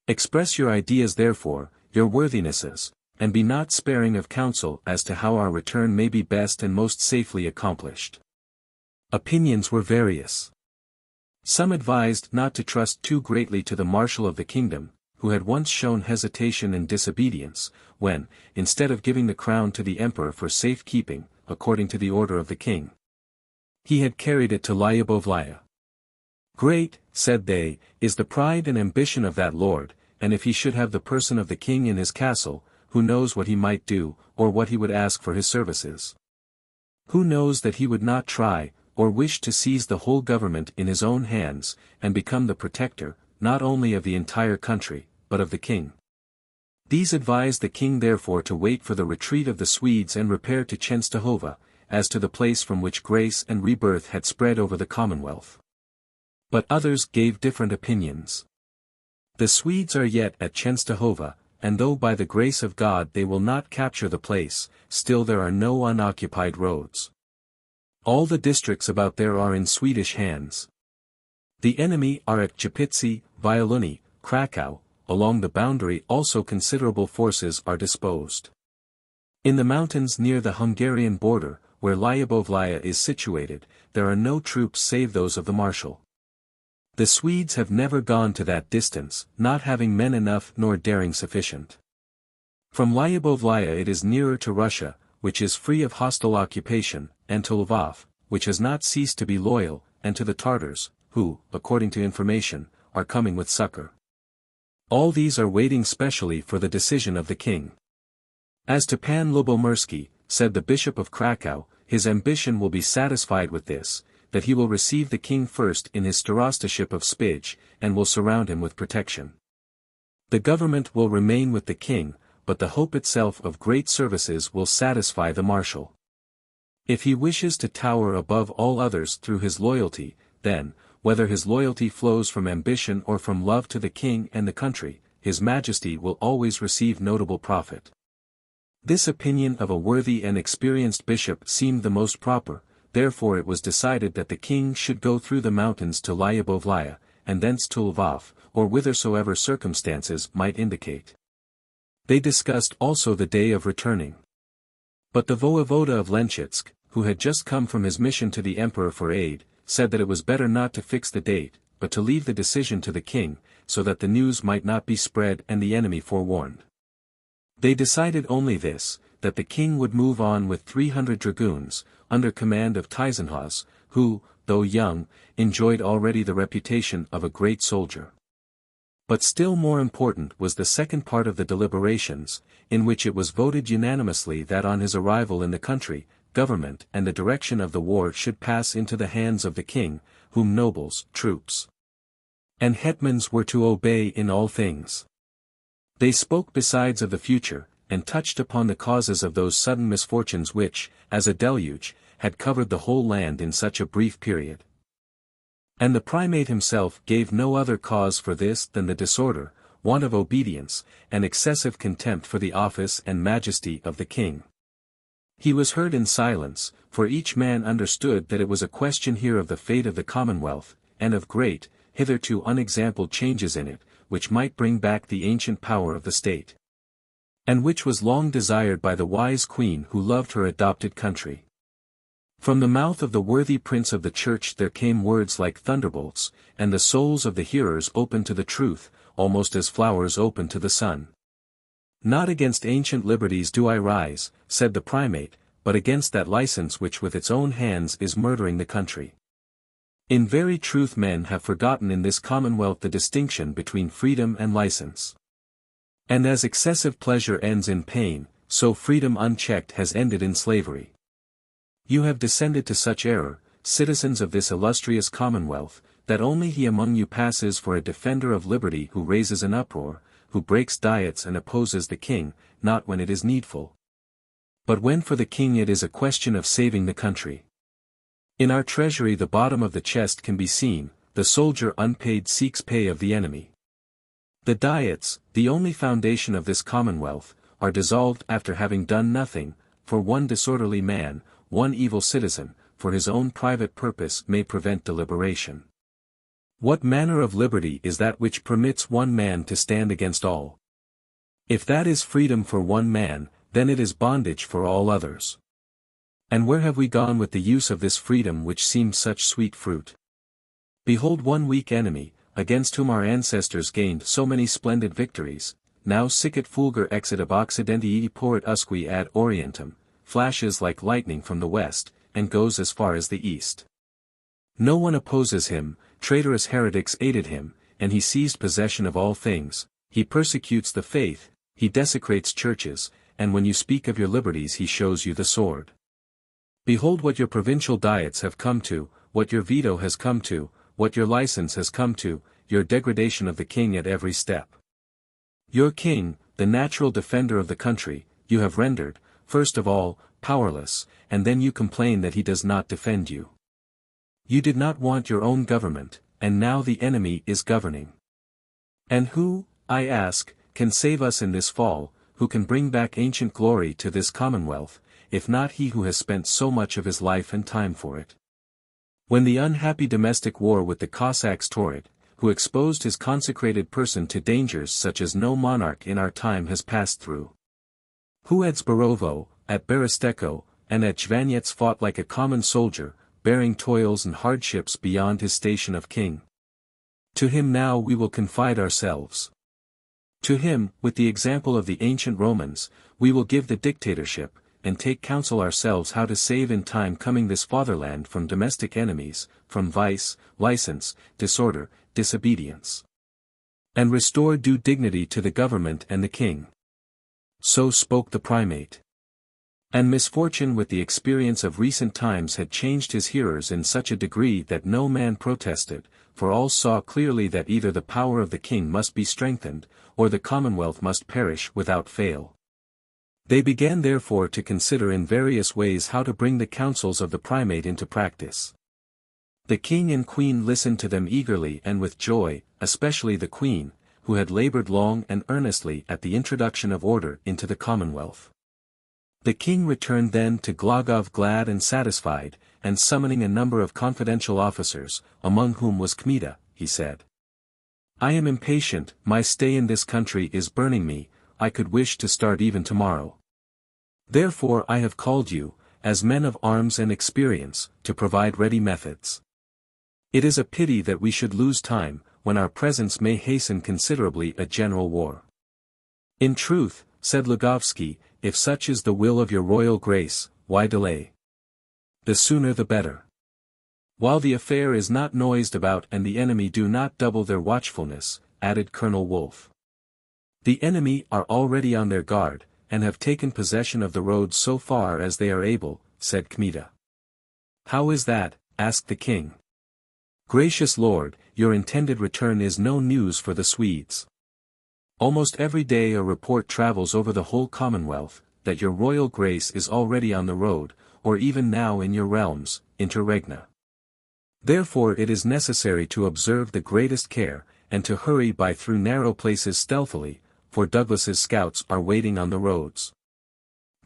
Express your ideas therefore, your worthinesses, and be not sparing of counsel as to how our return may be best and most safely accomplished." Opinions were various. Some advised not to trust too greatly to the marshal of the kingdom, who had once shown hesitation and disobedience, when, instead of giving the crown to the emperor for safe keeping, according to the order of the king, he had carried it to Lyubovlaya. "Great," said they, "is the pride and ambition of that lord, and if he should have the person of the king in his castle, who knows what he might do, or what he would ask for his services? Who knows that he would not try, or wish to seize the whole government in his own hands, and become the protector, not only of the entire country, but of the king?" These advised the king therefore to wait for the retreat of the Swedes and repair to Częstochowa, as to the place from which grace and rebirth had spread over the Commonwealth. But others gave different opinions. "The Swedes are yet at Częstochowa, and though by the grace of God they will not capture the place, still there are no unoccupied roads. All the districts about there are in Swedish hands. The enemy are at Chapitsi, Violuni, Krakow, along the boundary also considerable forces are disposed. In the mountains near the Hungarian border, where Lyubovlaya is situated, there are no troops save those of the marshal. The Swedes have never gone to that distance, not having men enough nor daring sufficient. From Lyubovlaya it is nearer to Russia, which is free of hostile occupation, and to Lvov, which has not ceased to be loyal, and to the Tartars, who, according to information, are coming with succor. All these are waiting specially for the decision of the king. As to Pan Lubomirsky, said the Bishop of Krakow, his ambition will be satisfied with this, that he will receive the king first in his starostaship of Spij, and will surround him with protection. The government will remain with the king, but the hope itself of great services will satisfy the marshal. If he wishes to tower above all others through his loyalty, then, whether his loyalty flows from ambition or from love to the king and the country, his majesty will always receive notable profit. This opinion of a worthy and experienced bishop seemed the most proper, therefore it was decided that the king should go through the mountains to Lyubovlaya, and thence to Lvov, or whithersoever circumstances might indicate. They discussed also the day of returning. But the voevoda of Lenchitsk, who had just come from his mission to the emperor for aid, said that it was better not to fix the date, but to leave the decision to the king, so that the news might not be spread and the enemy forewarned. They decided only this, that the king would move on with 300 dragoons, under command of Tyzenhauz, who, though young, enjoyed already the reputation of a great soldier. But still more important was the second part of the deliberations, in which it was voted unanimously that on his arrival in the country, government and the direction of the war should pass into the hands of the king, whom nobles, troops, and hetmans were to obey in all things. They spoke besides of the future, and touched upon the causes of those sudden misfortunes which, as a deluge, had covered the whole land in such a brief period. And the primate himself gave no other cause for this than the disorder, want of obedience, and excessive contempt for the office and majesty of the king. He was heard in silence, for each man understood that it was a question here of the fate of the Commonwealth, and of great, hitherto unexampled changes in it, which might bring back the ancient power of the state, and which was long desired by the wise queen who loved her adopted country. From the mouth of the worthy prince of the church there came words like thunderbolts, and the souls of the hearers opened to the truth, almost as flowers open to the sun. "Not against ancient liberties do I rise," said the primate, "but against that license which with its own hands is murdering the country. In very truth men have forgotten in this commonwealth the distinction between freedom and license. And as excessive pleasure ends in pain, so freedom unchecked has ended in slavery. You have descended to such error, citizens of this illustrious commonwealth, that only he among you passes for a defender of liberty who raises an uproar, who breaks diets and opposes the king, not when it is needful, but when for the king it is a question of saving the country. In our treasury the bottom of the chest can be seen, the soldier unpaid seeks pay of the enemy. The diets, the only foundation of this commonwealth, are dissolved after having done nothing, for one disorderly man, one evil citizen, for his own private purpose may prevent deliberation. What manner of liberty is that which permits one man to stand against all? If that is freedom for one man, then it is bondage for all others. And where have we gone with the use of this freedom which seemed such sweet fruit? Behold one weak enemy, against whom our ancestors gained so many splendid victories, now sicut fulgur exit ab occidenti porit usque ad orientem, flashes like lightning from the west, and goes as far as the east. No one opposes him, traitorous heretics aided him, and he seized possession of all things, he persecutes the faith, he desecrates churches, and when you speak of your liberties he shows you the sword. Behold what your provincial diets have come to, what your veto has come to, what your license has come to, your degradation of the king at every step. Your king, the natural defender of the country, you have rendered, first of all, powerless, and then you complain that he does not defend you. You did not want your own government, and now the enemy is governing. And who, I ask, can save us in this fall, who can bring back ancient glory to this commonwealth, if not he who has spent so much of his life and time for it? When the unhappy domestic war with the Cossacks tore it, who exposed his consecrated person to dangers such as no monarch in our time has passed through? Who at Zborovo, at Berestechko, and at Chvanets fought like a common soldier, bearing toils and hardships beyond his station of king? To him now we will confide ourselves. To him, with the example of the ancient Romans, we will give the dictatorship, and take counsel ourselves how to save in time coming this fatherland from domestic enemies, from vice, license, disorder, disobedience. And restore due dignity to the government and the king. So spoke the primate. And misfortune with the experience of recent times had changed his hearers in such a degree that no man protested, for all saw clearly that either the power of the king must be strengthened, or the commonwealth must perish without fail. They began therefore to consider in various ways how to bring the counsels of the primate into practice. The king and queen listened to them eagerly and with joy, especially the queen, who had labored long and earnestly at the introduction of order into the commonwealth. The king returned then to Glogov glad and satisfied, and summoning a number of confidential officers, among whom was Kmita, he said, I am impatient, my stay in this country is burning me, I could wish to start even tomorrow. Therefore I have called you, as men of arms and experience, to provide ready methods. It is a pity that we should lose time, when our presence may hasten considerably a general war. In truth, said Lugovsky, if such is the will of your royal grace, why delay? The sooner the better. While the affair is not noised about and the enemy do not double their watchfulness, added Colonel Wolfe. The enemy are already on their guard, and have taken possession of the roads so far as they are able, said Kmita. How is that? Asked the king. Gracious lord, your intended return is no news for the Swedes. Almost every day a report travels over the whole commonwealth, that your royal grace is already on the road, or even now in your realms, interregna. Therefore it is necessary to observe the greatest care, and to hurry by through narrow places stealthily, for Douglas's scouts are waiting on the roads.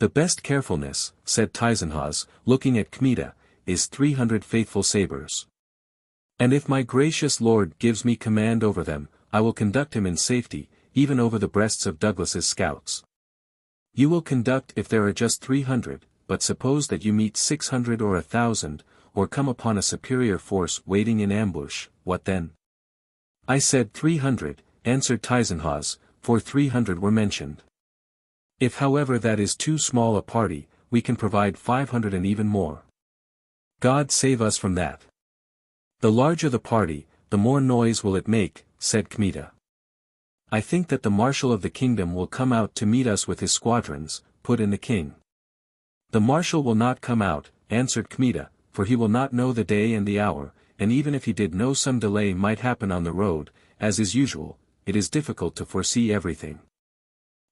The best carefulness, said Tyzenhauz, looking at Kmita, is 300 faithful sabres. And if my gracious lord gives me command over them, I will conduct him in safety, even over the breasts of Douglas's scouts. You will conduct if there are just 300, but suppose that you meet 600 or 1,000, or come upon a superior force waiting in ambush, what then? I said 300, answered Tyzenhauz, for 300 were mentioned. If however that is too small a party, we can provide 500 and even more. God save us from that. The larger the party, the more noise will it make, said Kmita. I think that the marshal of the kingdom will come out to meet us with his squadrons, put in the king. The marshal will not come out, answered Kmita, for he will not know the day and the hour, and even if he did know some delay might happen on the road, as is usual, it is difficult to foresee everything.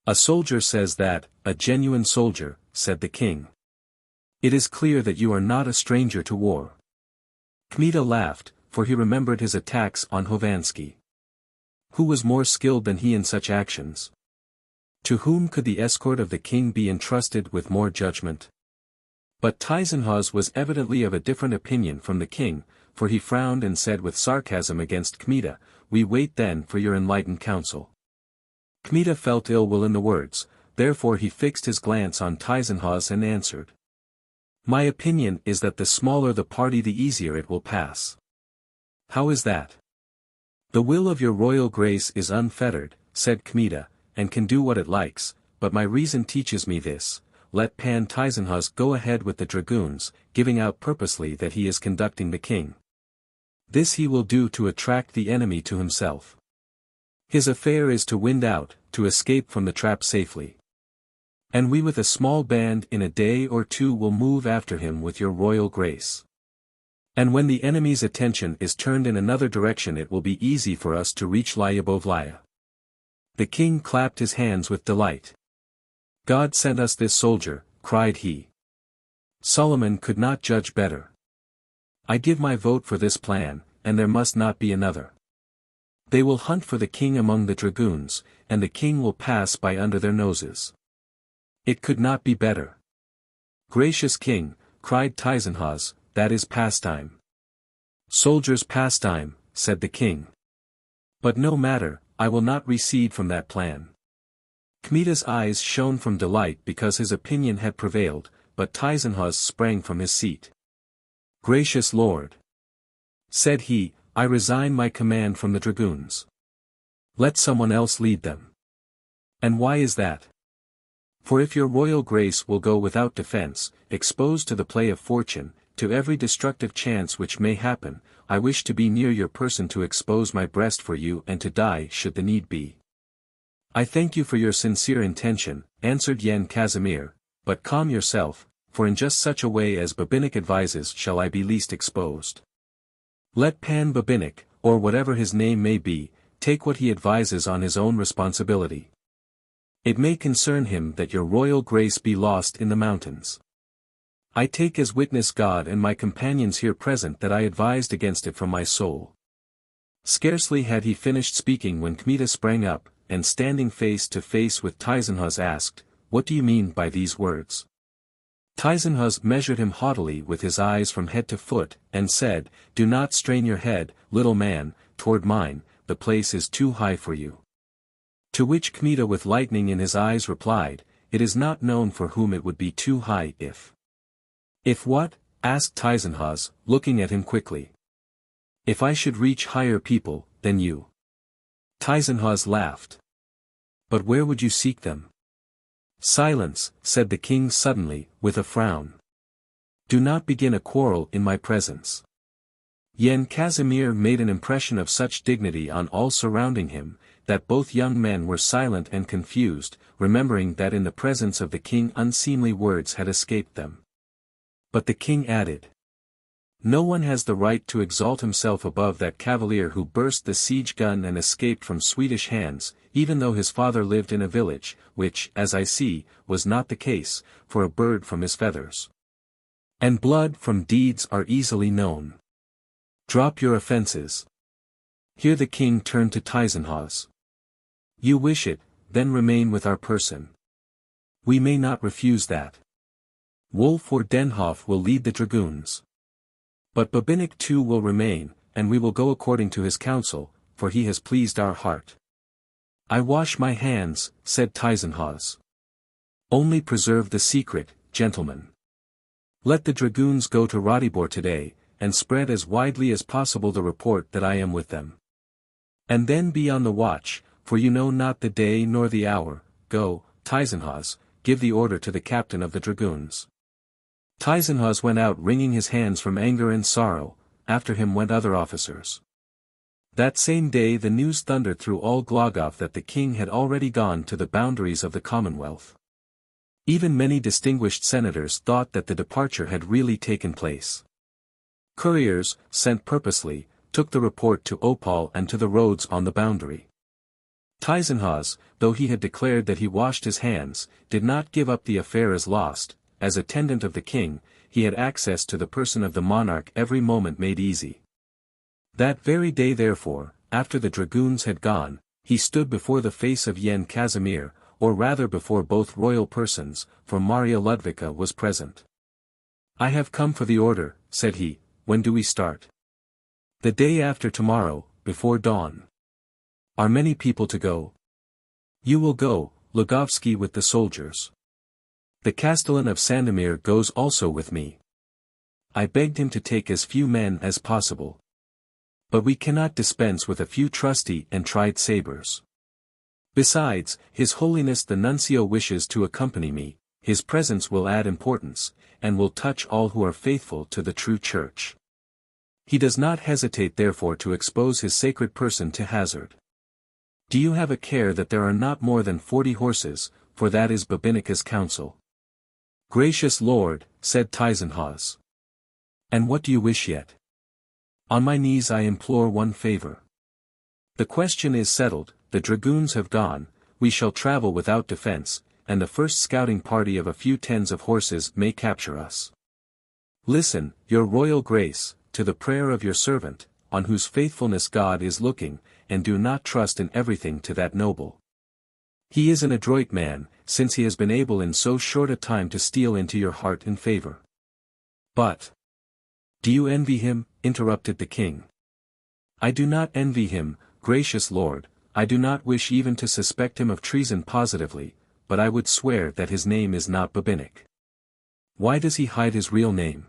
A soldier says that, a genuine soldier, said the king. It is clear that you are not a stranger to war. Kmita laughed, for he remembered his attacks on Hovanski. Who was more skilled than he in such actions? To whom could the escort of the king be entrusted with more judgment? But Tyzenhauz was evidently of a different opinion from the king, for he frowned and said with sarcasm against Kmita, "We wait then for your enlightened counsel." Kmita felt ill will in the words, therefore he fixed his glance on Tyzenhauz and answered. "My opinion is that the smaller the party the easier it will pass." "How is that?" "The will of your royal grace is unfettered," said Kmita, "and can do what it likes, but my reason teaches me this. Let Pan Tyzenhauz go ahead with the dragoons, giving out purposely that he is conducting the king. This he will do to attract the enemy to himself. His affair is to wind out, to escape from the trap safely. And we with a small band in a day or two will move after him with your royal grace. And when the enemy's attention is turned in another direction it will be easy for us to reach LIII. The king clapped his hands with delight. "God sent us this soldier," cried he. "Solomon could not judge better. I give my vote for this plan, and there must not be another. They will hunt for the king among the dragoons, and the king will pass by under their noses. It could not be better." "Gracious king," cried Tyzenhauz, "that is pastime." "Soldiers' pastime," said the king. "But no matter, I will not recede from that plan." Kmita's eyes shone from delight because his opinion had prevailed, but Tyzenhauz sprang from his seat. "Gracious lord," said he, "I resign my command from the dragoons. Let someone else lead them." "And why is that?" "For if your royal grace will go without defense, exposed to the play of fortune, to every destructive chance which may happen, I wish to be near your person to expose my breast for you and to die should the need be." "I thank you for your sincere intention," answered Yan Kazimir, "but calm yourself, for in just such a way as Babinich advises shall I be least exposed. Let Pan Babinich, or whatever his name may be, take what he advises on his own responsibility. It may concern him that your royal grace be lost in the mountains. I take as witness God and my companions here present that I advised against it from my soul." Scarcely had he finished speaking when Kmita sprang up, and standing face to face with Tyzenhauz asked, "What do you mean by these words?" Tyzenhauz measured him haughtily with his eyes from head to foot, and said, "Do not strain your head, little man, toward mine, the place is too high for you." To which Kmita with lightning in his eyes replied, "It is not known for whom it would be too high if." "If what?" asked Tyzenhauz, looking at him quickly. "If I should reach higher people than you." Tyzenhauz laughed. "But where would you seek them?" "Silence," said the king suddenly, with a frown. "Do not begin a quarrel in my presence." Yan Kazimir made an impression of such dignity on all surrounding him, that both young men were silent and confused, remembering that in the presence of the king unseemly words had escaped them. But the king added, "No one has the right to exalt himself above that cavalier who burst the siege gun and escaped from Swedish hands, even though his father lived in a village, which, as I see, was not the case, for a bird from his feathers. And blood from deeds are easily known. Drop your offences." Here the king turned to Tyzenhauz. "You wish it, then remain with our person. We may not refuse that. Wolf or Denhof will lead the dragoons. But Babinich too will remain, and we will go according to his counsel, for he has pleased our heart." "I wash my hands," said Tyzenhauz. "Only preserve the secret, gentlemen. Let the dragoons go to Ratibor today, and spread as widely as possible the report that I am with them. And then be on the watch, for you know not the day nor the hour. Go, Tyzenhauz, give the order to the captain of the dragoons." Tyzenhauz went out wringing his hands from anger and sorrow, after him went other officers. That same day the news thundered through all Glogov that the king had already gone to the boundaries of the Commonwealth. Even many distinguished senators thought that the departure had really taken place. Couriers, sent purposely, took the report to Opal and to the roads on the boundary. Tyzenhauz, though he had declared that he washed his hands, did not give up the affair as lost. As attendant of the king, he had access to the person of the monarch every moment made easy. That very day therefore, after the dragoons had gone, he stood before the face of Yen Casimir, or rather before both royal persons, for Maria Ludwika was present. "I have come for the order," said he. "When do we start?" "The day after tomorrow, before dawn." "Are many people to go?" "You will go, Lugovsky with the soldiers. The Castellan of Sandomir goes also with me." I begged him to take as few men as possible. "But we cannot dispense with a few trusty and tried sabres. Besides, His Holiness the Nuncio wishes to accompany me. His presence will add importance, and will touch all who are faithful to the true Church. He does not hesitate therefore to expose his sacred person to hazard. Do you have a care that there are not more than 40 horses, for that is Babinika's counsel." "Gracious Lord," said Tyzenhauz. "And what do you wish yet?" "On my knees I implore one favor. The question is settled, the dragoons have gone, we shall travel without defense, and the first scouting party of a few tens of horses may capture us. Listen, your royal grace, to the prayer of your servant, on whose faithfulness God is looking, and do not trust in everything to that noble. He is an adroit man, since he has been able in so short a time to steal into your heart in favor." "But do you envy him?" interrupted the king. "I do not envy him, gracious lord, I do not wish even to suspect him of treason positively, but I would swear that his name is not Babinich. Why does he hide his real name?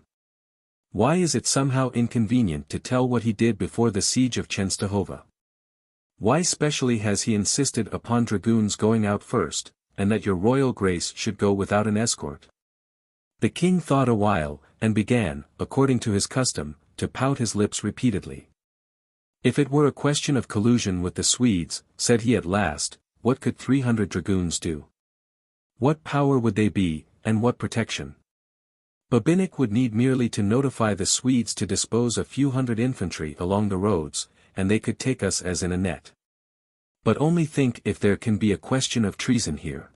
Why is it somehow inconvenient to tell what he did before the siege of Chenstohova? Why specially has he insisted upon dragoons going out first, and that your royal grace should go without an escort?" The king thought a while, and began, according to his custom, to pout his lips repeatedly. "If it were a question of collusion with the Swedes," said he at last, "what could 300 dragoons do? What power would they be, and what protection? Babinich would need merely to notify the Swedes to dispose a few hundred infantry along the roads, and they could take us as in a net. But only think if there can be a question of treason here.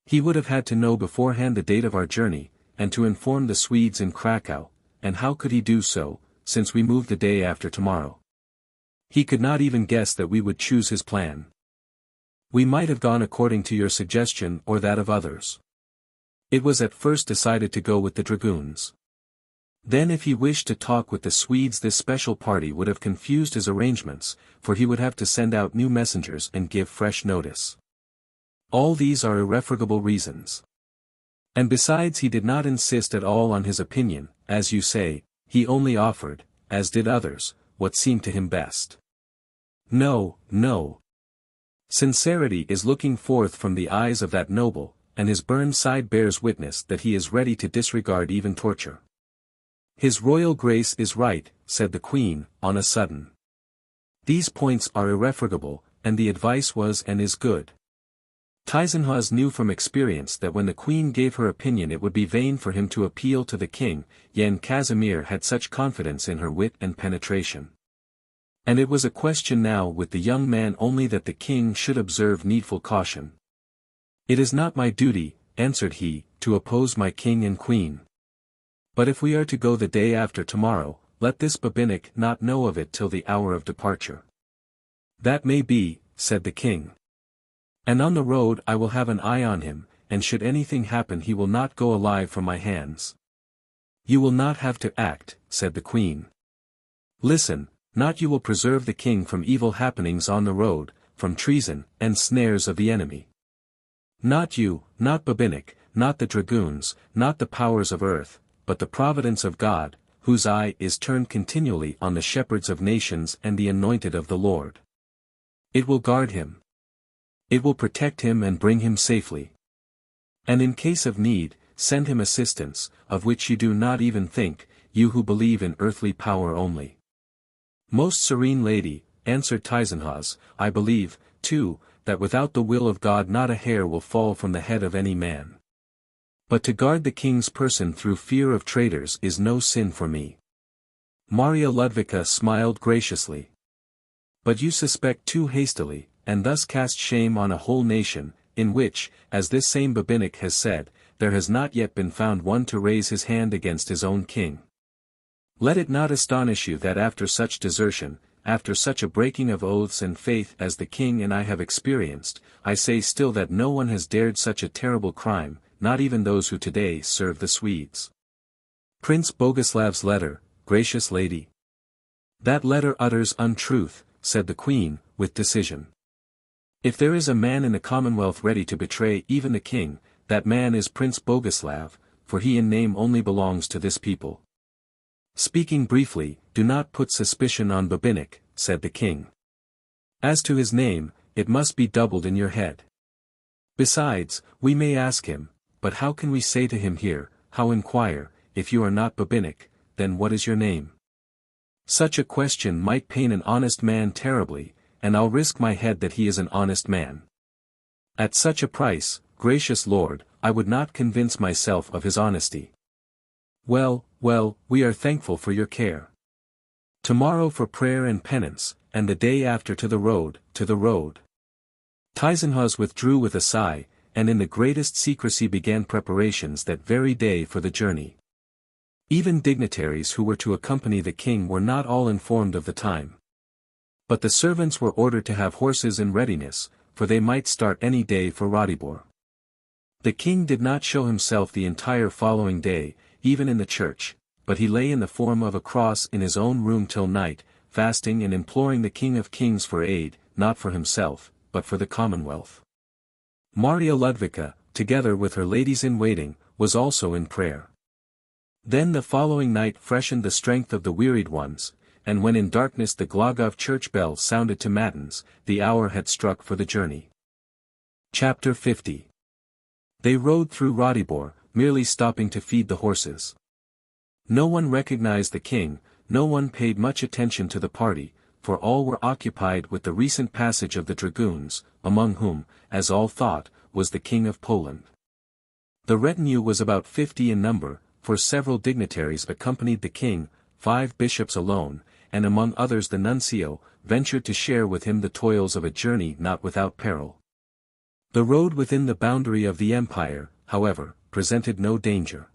He would have had to know beforehand the date of our journey, and to inform the Swedes in Krakow, and how could he do so, since we move the day after tomorrow? He could not even guess that we would choose his plan. We might have gone according to your suggestion or that of others. It was at first decided to go with the dragoons. Then if he wished to talk with the Swedes this special party would have confused his arrangements, for he would have to send out new messengers and give fresh notice. All these are irrefragable reasons. And besides he did not insist at all on his opinion, as you say, he only offered, as did others, what seemed to him best. No, no. Sincerity is looking forth from the eyes of that noble, and his burned side bears witness that he is ready to disregard even torture. His royal grace is right, said the queen, on a sudden. These points are irrefragable, and the advice was and is good. Tyzenhauz knew from experience that when the queen gave her opinion it would be vain for him to appeal to the king, Yen Casimir had such confidence in her wit and penetration. And it was a question now with the young man only that the king should observe needful caution. "It is not my duty," answered he, "to oppose my king and queen. But if we are to go the day after tomorrow, let this Babinich not know of it till the hour of departure." "That may be," said the king. "And on the road I will have an eye on him, and should anything happen he will not go alive from my hands." "You will not have to act," said the queen. "Listen, not you will preserve the king from evil happenings on the road, from treason, and snares of the enemy. Not you, not Babinich, not the dragoons, not the powers of earth, but the providence of God, whose eye is turned continually on the shepherds of nations and the anointed of the Lord. It will guard him. It will protect him and bring him safely. And in case of need, send him assistance, of which you do not even think, you who believe in earthly power only." "Most serene lady," answered Tyzenhauz, "I believe, too, that without the will of God not a hair will fall from the head of any man. But to guard the king's person through fear of traitors is no sin for me. Maria Ludwika smiled graciously. But you suspect too hastily, and thus cast shame on a whole nation, in which, as this same Babinich has said, there has not yet been found one to raise his hand against his own king. Let it not astonish you that after such desertion, after such a breaking of oaths and faith as the king and I have experienced, I say still that no one has dared such a terrible crime, not even those who today serve the Swedes. Prince Boguslav's letter, gracious lady. That letter utters untruth, said the queen, with decision. If there is a man in the Commonwealth ready to betray even the king, that man is Prince Boguslav, for he in name only belongs to this people. Speaking briefly, do not put suspicion on Babinich, said the king. As to his name, it must be doubled in your head. Besides, we may ask him, but how can we say to him here, how inquire, if you are not Babinich, then what is your name? Such a question might pain an honest man terribly, and I'll risk my head that he is an honest man. At such a price, gracious lord, I would not convince myself of his honesty. Well, we are thankful for your care. Tomorrow for prayer and penance, and the day after to the road, to the road. Tyzenhauz withdrew with a sigh, and in the greatest secrecy began preparations that very day for the journey. Even dignitaries who were to accompany the king were not all informed of the time. But the servants were ordered to have horses in readiness, for they might start any day for Ratibor. The king did not show himself the entire following day, even in the church, but he lay in the form of a cross in his own room till night, fasting and imploring the King of Kings for aid, not for himself, but for the Commonwealth. Maria Ludwika, together with her ladies-in-waiting, was also in prayer. Then the following night freshened the strength of the wearied ones, and when in darkness the Glogov church bell sounded to matins, the hour had struck for the journey. Chapter 50. They rode through Ratibor, merely stopping to feed the horses. No one recognized the king, no one paid much attention to the party, for all were occupied with the recent passage of the dragoons, among whom, as all thought, was the King of Poland. The retinue was about 50 in number, for several dignitaries accompanied the king, 5 bishops alone, and among others the nuncio, ventured to share with him the toils of a journey not without peril. The road within the boundary of the empire, however, presented no danger.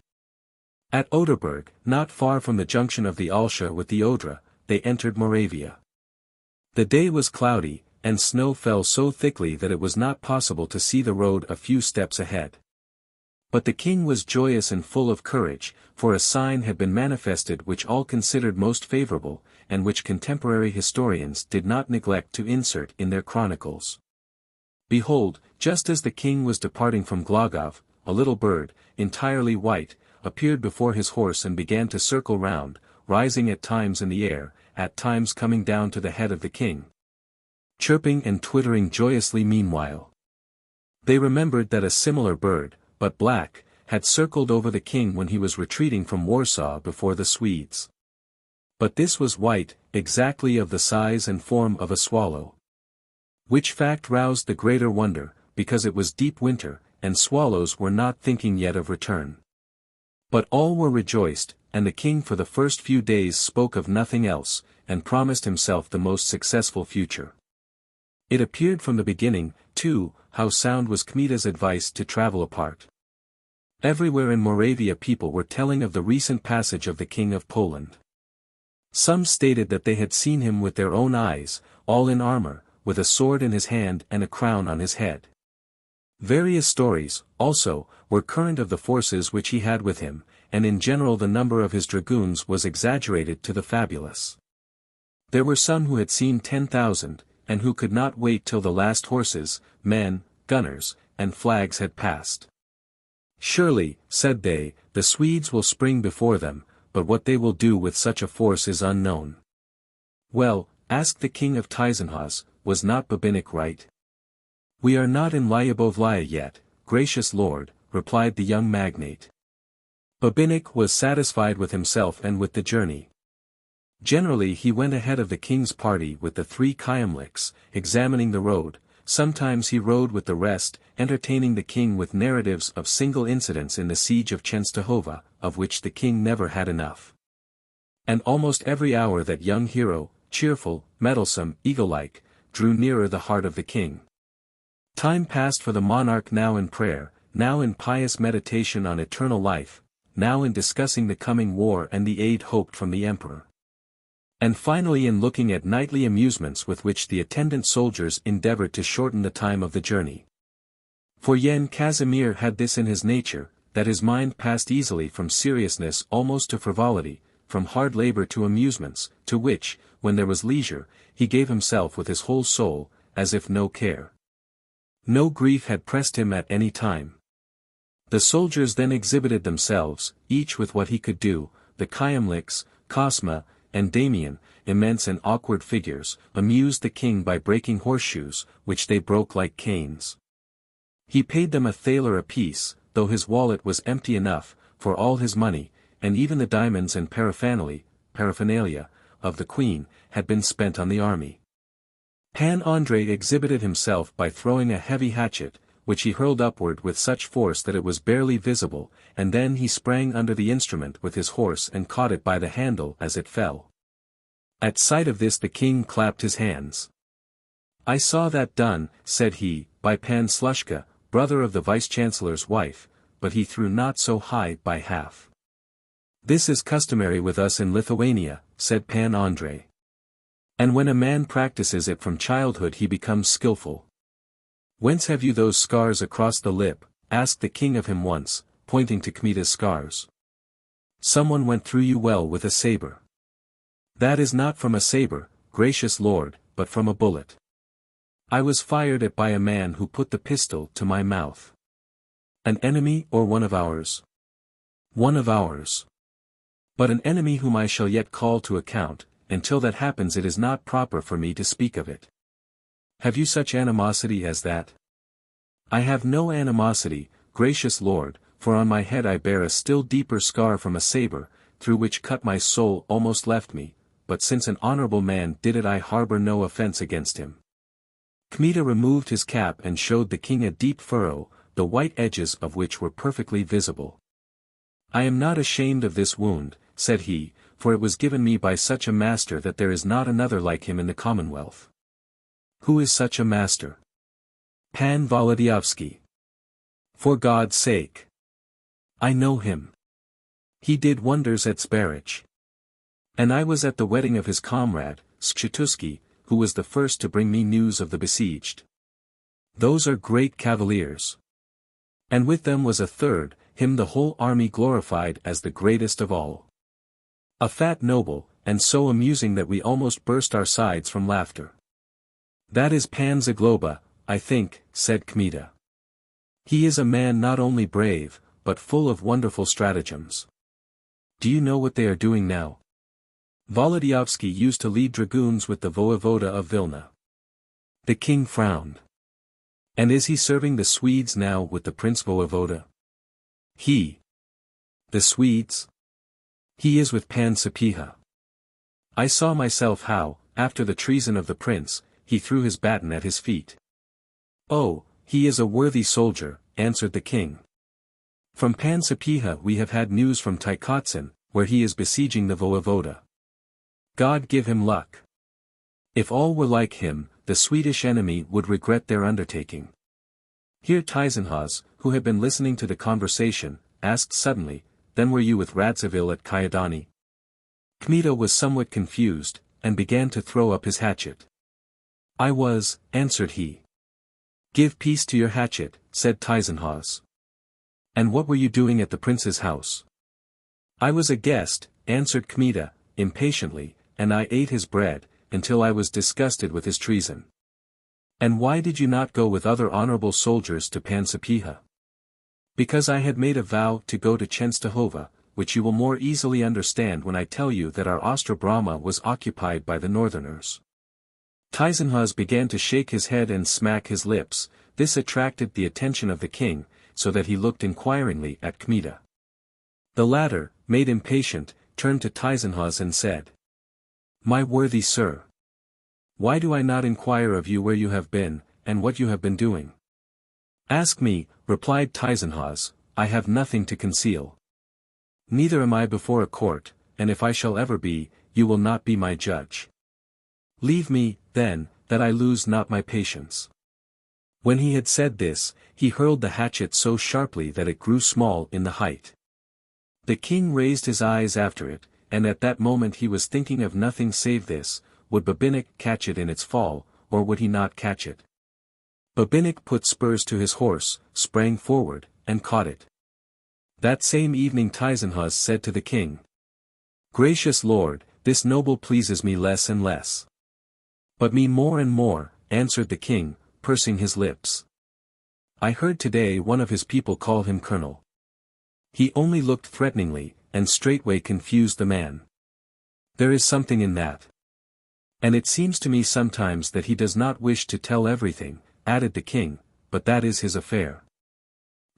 At Oderberg, not far from the junction of the Alsha with the Odra, they entered Moravia. The day was cloudy, and snow fell so thickly that it was not possible to see the road a few steps ahead. But the king was joyous and full of courage, for a sign had been manifested which all considered most favorable, and which contemporary historians did not neglect to insert in their chronicles. Behold, just as the king was departing from Glogov, a little bird, entirely white, appeared before his horse and began to circle round, rising at times in the air, at times coming down to the head of the king, chirping and twittering joyously meanwhile. They remembered that a similar bird, but black, had circled over the king when he was retreating from Warsaw before the Swedes. But this was white, exactly of the size and form of a swallow. Which fact roused the greater wonder, because it was deep winter, and swallows were not thinking yet of return. But all were rejoiced, and the king for the first few days spoke of nothing else, and promised himself the most successful future. It appeared from the beginning, too, how sound was Kmita's advice to travel apart. Everywhere in Moravia people were telling of the recent passage of the King of Poland. Some stated that they had seen him with their own eyes, all in armor, with a sword in his hand and a crown on his head. Various stories, also, were current of the forces which he had with him, and in general the number of his dragoons was exaggerated to the fabulous. There were some who had seen 10,000, and who could not wait till the last horses, men, gunners, and flags had passed. Surely, said they, the Swedes will spring before them, but what they will do with such a force is unknown. Well, asked the king of Tyzenhauz, was not Babinich right? We are not in LIII yet, gracious lord, replied the young magnate. Babinich was satisfied with himself and with the journey. Generally he went ahead of the king's party with the 3 Kyemlichs, examining the road, sometimes he rode with the rest, entertaining the king with narratives of single incidents in the siege of Częstochowa, of which the king never had enough. And almost every hour that young hero, cheerful, mettlesome, eagle-like, drew nearer the heart of the king. Time passed for the monarch now in prayer, now in pious meditation on eternal life, now in discussing the coming war and the aid hoped from the emperor. And finally in looking at nightly amusements with which the attendant soldiers endeavored to shorten the time of the journey. For Yen Casimir had this in his nature, that his mind passed easily from seriousness almost to frivolity, from hard labor to amusements, to which, when there was leisure, he gave himself with his whole soul, as if no care, no grief had pressed him at any time. The soldiers then exhibited themselves, each with what he could do, the Kyemlichs, Kosma, and Damian, immense and awkward figures, amused the king by breaking horseshoes, which they broke like canes. He paid them a thaler apiece, though his wallet was empty enough, for all his money, and even the diamonds and paraphernalia, of the queen, had been spent on the army. Pan Andrei exhibited himself by throwing a heavy hatchet, which he hurled upward with such force that it was barely visible, and then he sprang under the instrument with his horse and caught it by the handle as it fell. At sight of this the king clapped his hands. "I saw that done," said he, "by Pan Slushka, brother of the vice-chancellor's wife, but he threw not so high by half." "This is customary with us in Lithuania," said Pan Andrei. "And when a man practices it from childhood he becomes skillful." "Whence have you those scars across the lip?" asked the king of him once, pointing to Kmita's scars. "Someone went through you well with a saber." "That is not from a saber, gracious lord, but from a bullet. I was fired at by a man who put the pistol to my mouth." "An enemy or one of ours?" "One of ours. But an enemy whom I shall yet call to account. Until that happens it is not proper for me to speak of it." "Have you such animosity as that?" "I have no animosity, gracious lord, for on my head I bear a still deeper scar from a saber, through which cut my soul almost left me, but since an honorable man did it I harbor no offense against him." Kmita removed his cap and showed the king a deep furrow, the white edges of which were perfectly visible. "I am not ashamed of this wound," said he, "for it was given me by such a master that there is not another like him in the Commonwealth." "Who is such a master?" "Pan Volodiyovsky." "For God's sake." "I know him. He did wonders at Sparich. And I was at the wedding of his comrade, Skshetuski, who was the first to bring me news of the besieged. Those are great cavaliers. And with them was a third, him the whole army glorified as the greatest of all. A fat noble, and so amusing that we almost burst our sides from laughter." "That is Pan Zagloba, I think," said Kmita. "He is a man not only brave, but full of wonderful stratagems. Do you know what they are doing now?" "Volodiyovsky used to lead dragoons with the voevoda of Vilna." The king frowned. "And is he serving the Swedes now with the prince voevoda?" "He." "The Swedes?" "He is with Pan Sapieha. I saw myself how, after the treason of the prince, he threw his baton at his feet." "Oh, he is a worthy soldier," answered the king. "From Pan Sapieha we have had news from Tykotsin, where he is besieging the voevoda. God give him luck. If all were like him, the Swedish enemy would regret their undertaking." Here Tyzenhauz, who had been listening to the conversation, asked suddenly, "Then were you with Radziwill at Kyedani?" Kmita was somewhat confused, and began to throw up his hatchet. "I was," answered he. "Give peace to your hatchet," said Tyzenhauz. "And what were you doing at the prince's house?" "I was a guest," answered Kmita, impatiently, "and I ate his bread, until I was disgusted with his treason." "And why did you not go with other honorable soldiers to Pan Sapieha?" "Because I had made a vow to go to Częstochowa, which you will more easily understand when I tell you that our Ostrobrama was occupied by the northerners." Tyzenhauz began to shake his head and smack his lips. This attracted the attention of the king, so that he looked inquiringly at Kmita. The latter, made impatient, turned to Tyzenhauz and said, "My worthy sir, why do I not inquire of you where you have been, and what you have been doing. Ask me, replied Tyzenhauz, I have nothing to conceal. Neither am I before a court, and if I shall ever be, you will not be my judge. Leave me, then, that I lose not my patience. When he had said this, he hurled the hatchet so sharply that it grew small in the height. The king raised his eyes after it, and at that moment he was thinking of nothing save this: would Babinich catch it in its fall, or would he not catch it? Babinich put spurs to his horse, sprang forward, and caught it. That same evening Tyzenhauz said to the king, Gracious lord, this noble pleases me less and less. But me more and more, answered the king, pursing his lips. I heard today one of his people call him colonel. He only looked threateningly, and straightway confused the man. There is something in that. And it seems to me sometimes that he does not wish to tell everything, added the king, but that is his affair.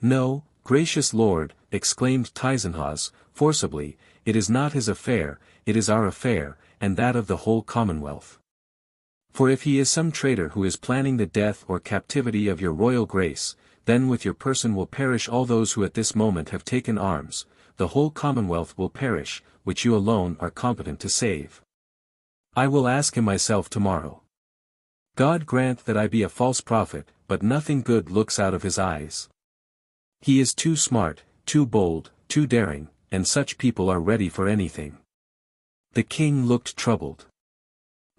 No, gracious lord, exclaimed Tyzenhauz, forcibly, it is not his affair, it is our affair, and that of the whole Commonwealth. For if he is some traitor who is planning the death or captivity of your royal grace, then with your person will perish all those who at this moment have taken arms, the whole Commonwealth will perish, which you alone are competent to save. I will ask him myself tomorrow. God grant that I be a false prophet, but nothing good looks out of his eyes. He is too smart, too bold, too daring, and such people are ready for anything. The king looked troubled.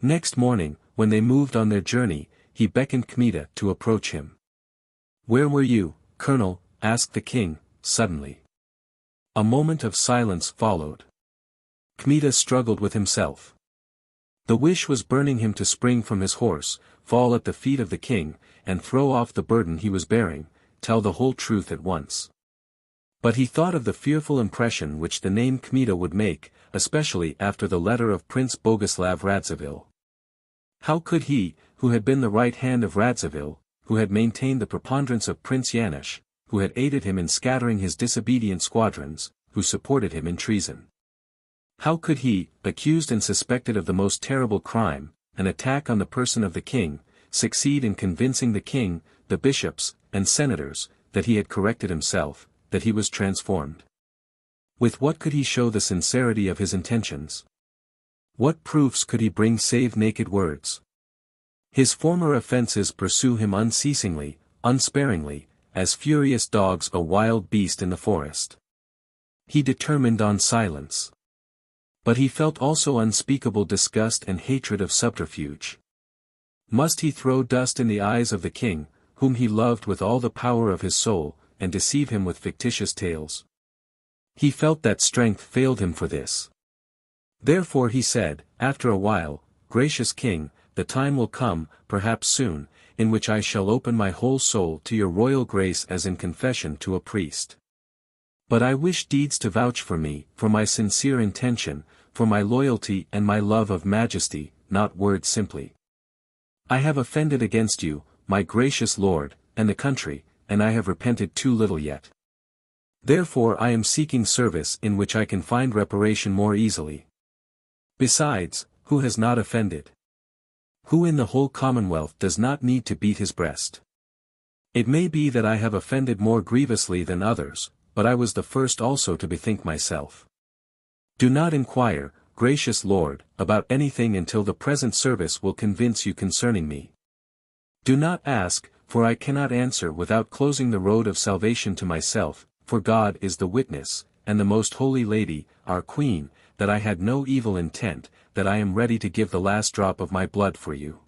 Next morning, when they moved on their journey, he beckoned Kmita to approach him. Where were you, colonel? Asked the king, suddenly. A moment of silence followed. Kmita struggled with himself. The wish was burning him to spring from his horse, fall at the feet of the king, and throw off the burden he was bearing, tell the whole truth at once. But he thought of the fearful impression which the name Kmita would make, especially after the letter of Prince Boguslav Radziwill. How could he, who had been the right hand of Radziwill, who had maintained the preponderance of Prince Yanush, who had aided him in scattering his disobedient squadrons, who supported him in treason? How could he, accused and suspected of the most terrible crime, an attack on the person of the king, succeed in convincing the king, the bishops, and senators, that he had corrected himself, that he was transformed? With what could he show the sincerity of his intentions? What proofs could he bring save naked words? His former offences pursue him unceasingly, unsparingly, as furious dogs a wild beast in the forest. He determined on silence. But he felt also unspeakable disgust and hatred of subterfuge. Must he throw dust in the eyes of the king, whom he loved with all the power of his soul, and deceive him with fictitious tales? He felt that strength failed him for this. Therefore he said, after a while, Gracious king, the time will come, perhaps soon, in which I shall open my whole soul to your royal grace as in confession to a priest. But I wish deeds to vouch for me, for my sincere intention, for my loyalty and my love of majesty, not words simply. I have offended against you, my gracious lord, and the country, and I have repented too little yet. Therefore I am seeking service in which I can find reparation more easily. Besides, who has not offended? Who in the whole Commonwealth does not need to beat his breast? It may be that I have offended more grievously than others, but I was the first also to bethink myself. Do not inquire, gracious lord, about anything until the present service will convince you concerning me. Do not ask, for I cannot answer without closing the road of salvation to myself, for God is the witness, and the most holy Lady, our Queen, that I had no evil intent, that I am ready to give the last drop of my blood for you.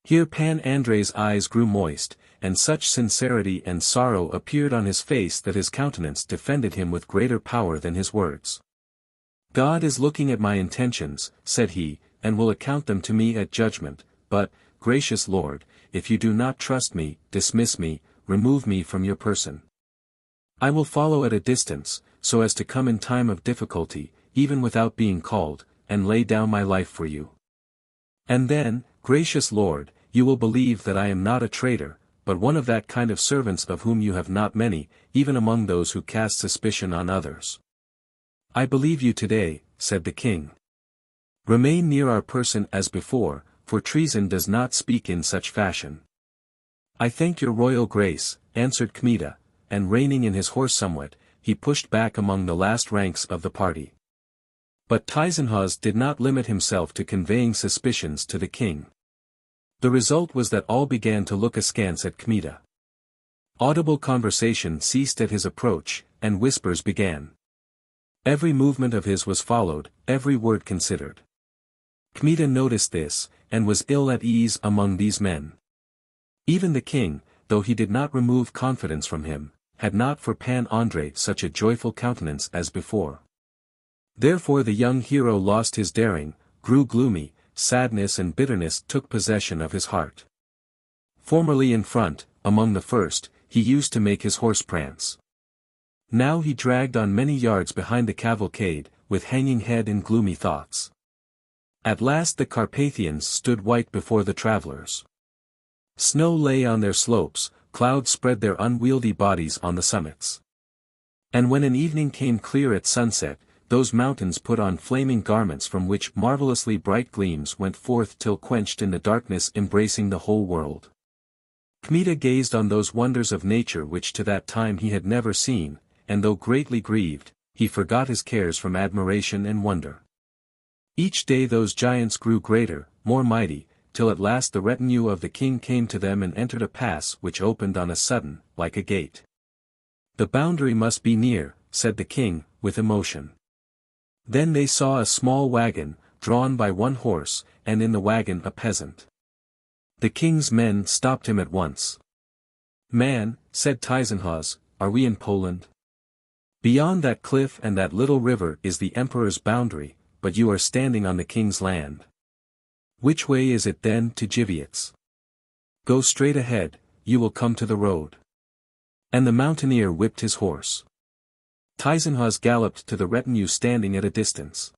Here Pan Andrei's eyes grew moist, and such sincerity and sorrow appeared on his face that his countenance defended him with greater power than his words. God is looking at my intentions, said he, and will account them to me at judgment, but, gracious lord, if you do not trust me, dismiss me, remove me from your person. I will follow at a distance, so as to come in time of difficulty, even without being called, and lay down my life for you. And then, gracious lord, you will believe that I am not a traitor, but one of that kind of servants of whom you have not many, even among those who cast suspicion on others. I believe you today, said the king. Remain near our person as before, for treason does not speak in such fashion. "I thank your royal grace," answered Kmita, and reining in his horse somewhat, he pushed back among the last ranks of the party. But Tyzenhauz did not limit himself to conveying suspicions to the king. The result was that all began to look askance at Kmita. Audible conversation ceased at his approach, and whispers began. Every movement of his was followed, every word considered. Kmita noticed this, and was ill at ease among these men. Even the king, though he did not remove confidence from him, had not for Pan Andrei such a joyful countenance as before. Therefore the young hero lost his daring, grew gloomy, sadness and bitterness took possession of his heart. Formerly in front, among the first, he used to make his horse prance. Now he dragged on many yards behind the cavalcade, with hanging head and gloomy thoughts. At last the Carpathians stood white before the travelers. Snow lay on their slopes, clouds spread their unwieldy bodies on the summits. And when an evening came clear at sunset, those mountains put on flaming garments from which marvelously bright gleams went forth till quenched in the darkness embracing the whole world. Kmita gazed on those wonders of nature which to that time he had never seen, and though greatly grieved, he forgot his cares from admiration and wonder. Each day those giants grew greater, more mighty, till at last the retinue of the king came to them and entered a pass which opened on a sudden, like a gate. "The boundary must be near," said the king, with emotion. Then they saw a small wagon, drawn by one horse, and in the wagon a peasant. The king's men stopped him at once. "Man," said Tyzenhauz, "are we in Poland? Beyond that cliff and that little river is the emperor's boundary, but you are standing on the king's land. Which way is it then to Gliwice? Go straight ahead, you will come to the road." And the mountaineer whipped his horse. Tyzenhauz galloped to the retinue standing at a distance.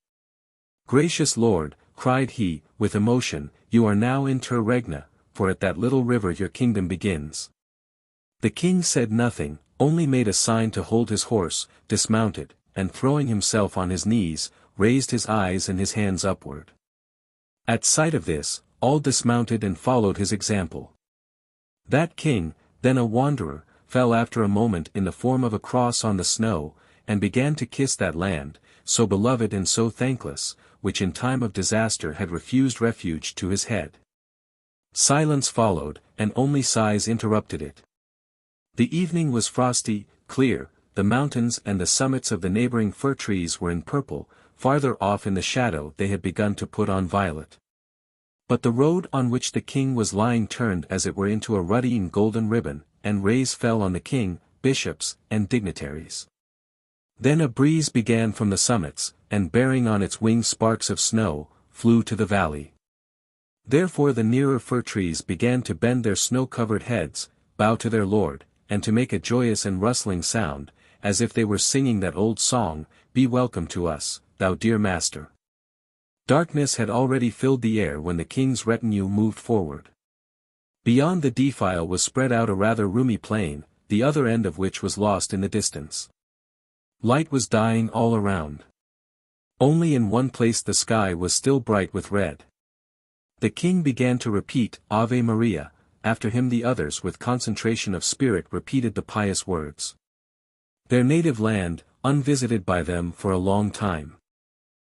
"Gracious lord," cried he, with emotion, "you are now in Ter Regna, for at that little river your kingdom begins." The king said nothing, only made a sign to hold his horse, dismounted, and throwing himself on his knees, raised his eyes and his hands upward. At sight of this, all dismounted and followed his example. That king, then a wanderer, fell after a moment in the form of a cross on the snow, and began to kiss that land, so beloved and so thankless, which in time of disaster had refused refuge to his head. Silence followed, and only sighs interrupted it. The evening was frosty, clear, the mountains and the summits of the neighboring fir trees were in purple, farther off in the shadow they had begun to put on violet. But the road on which the king was lying turned as it were into a ruddy and golden ribbon, and rays fell on the king, bishops, and dignitaries. Then a breeze began from the summits, and bearing on its wings sparks of snow, flew to the valley. Therefore the nearer fir trees began to bend their snow-covered heads, bow to their lord, and to make a joyous and rustling sound, as if they were singing that old song, "Be welcome to us, thou dear master." Darkness had already filled the air when the king's retinue moved forward. Beyond the defile was spread out a rather roomy plain, the other end of which was lost in the distance. Light was dying all around. Only in one place the sky was still bright with red. The king began to repeat Ave Maria, after him the others with concentration of spirit repeated the pious words. Their native land, unvisited by them for a long time.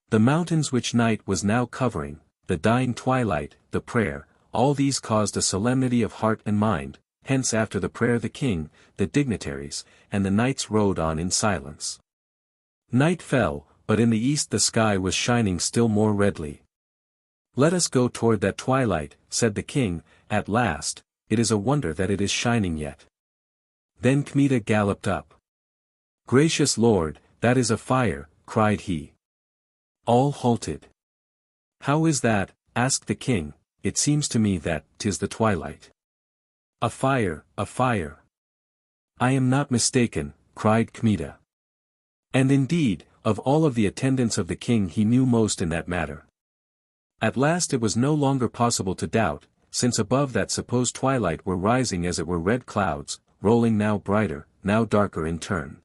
The mountains which night was now covering, the dying twilight, the prayer, all these caused a solemnity of heart and mind, hence after the prayer the king, the dignitaries, and the knights rode on in silence. Night fell, but in the east the sky was shining still more redly. "Let us go toward that twilight," said the king, at last, "it is a wonder that it is shining yet." Then Kmita galloped up. "Gracious lord, that is a fire," cried he. All halted. "How is that?" asked the king, "it seems to me that 'tis the twilight." "A fire, a fire." "I am not mistaken," cried Kmita. And indeed, of all of the attendants of the king he knew most in that matter. At last it was no longer possible to doubt, since above that supposed twilight were rising as it were red clouds, rolling now brighter, now darker in turn.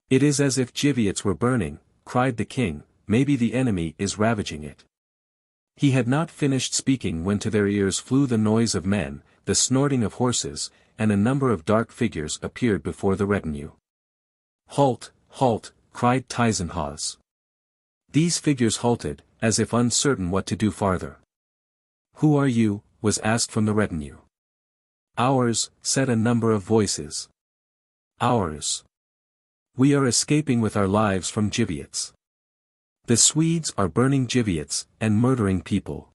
"It is as if Gliwice were burning," cried the king, "maybe the enemy is ravaging it." He had not finished speaking when to their ears flew the noise of men, the snorting of horses, and a number of dark figures appeared before the retinue. "Halt, halt," cried Tyzenhauz. These figures halted, as if uncertain what to do farther. "Who are you?" was asked from the retinue. "Ours," said a number of voices. "Ours. We are escaping with our lives from Gliwice. The Swedes are burning Gliwice, and murdering people.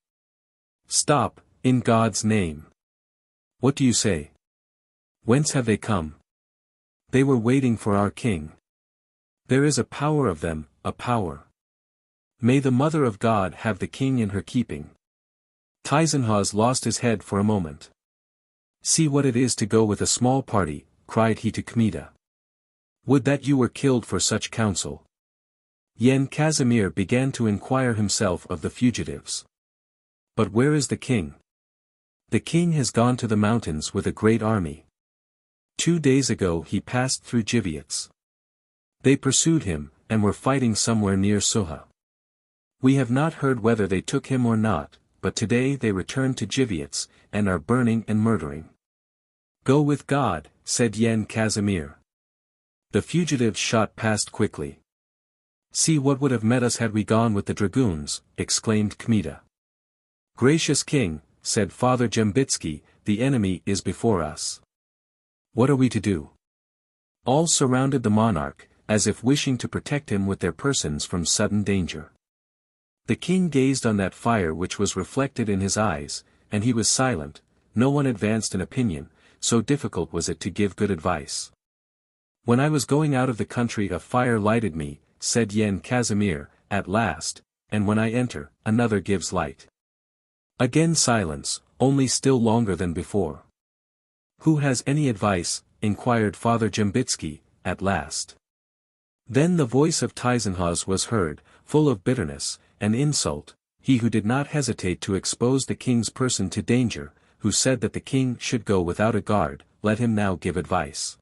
Stop, in God's name. What do you say? Whence have they come? They were waiting for our king. There is a power of them, a power. May the Mother of God have the king in her keeping." Tyzenhauz lost his head for a moment. "See what it is to go with a small party," cried he to Kmita. "Would that you were killed for such counsel." Yen Casimir began to inquire himself of the fugitives. "But where is the king?" "The king has gone to the mountains with a great army. 2 days ago he passed through Gliwice. They pursued him, and were fighting somewhere near Soha. We have not heard whether they took him or not, but today they returned to Gliwice, and are burning and murdering." "Go with God," said Yen Casimir. The fugitives shot past quickly. "See what would have met us had we gone with the dragoons," exclaimed Kmita. "Gracious king," said Father Jembitsky, "the enemy is before us. What are we to do?" All surrounded the monarch, as if wishing to protect him with their persons from sudden danger. The king gazed on that fire which was reflected in his eyes, and he was silent. No one advanced an opinion, so difficult was it to give good advice. "When I was going out of the country a fire lighted me," said Yen Casimir, "at last, and when I enter, another gives light." Again silence, only still longer than before. "Who has any advice?" inquired Father Jembitsky, at last. Then the voice of Tyzenhauz was heard, full of bitterness, and insult, he who did not hesitate to expose the king's person to danger, who said that the king should go without a guard, let him now give advice.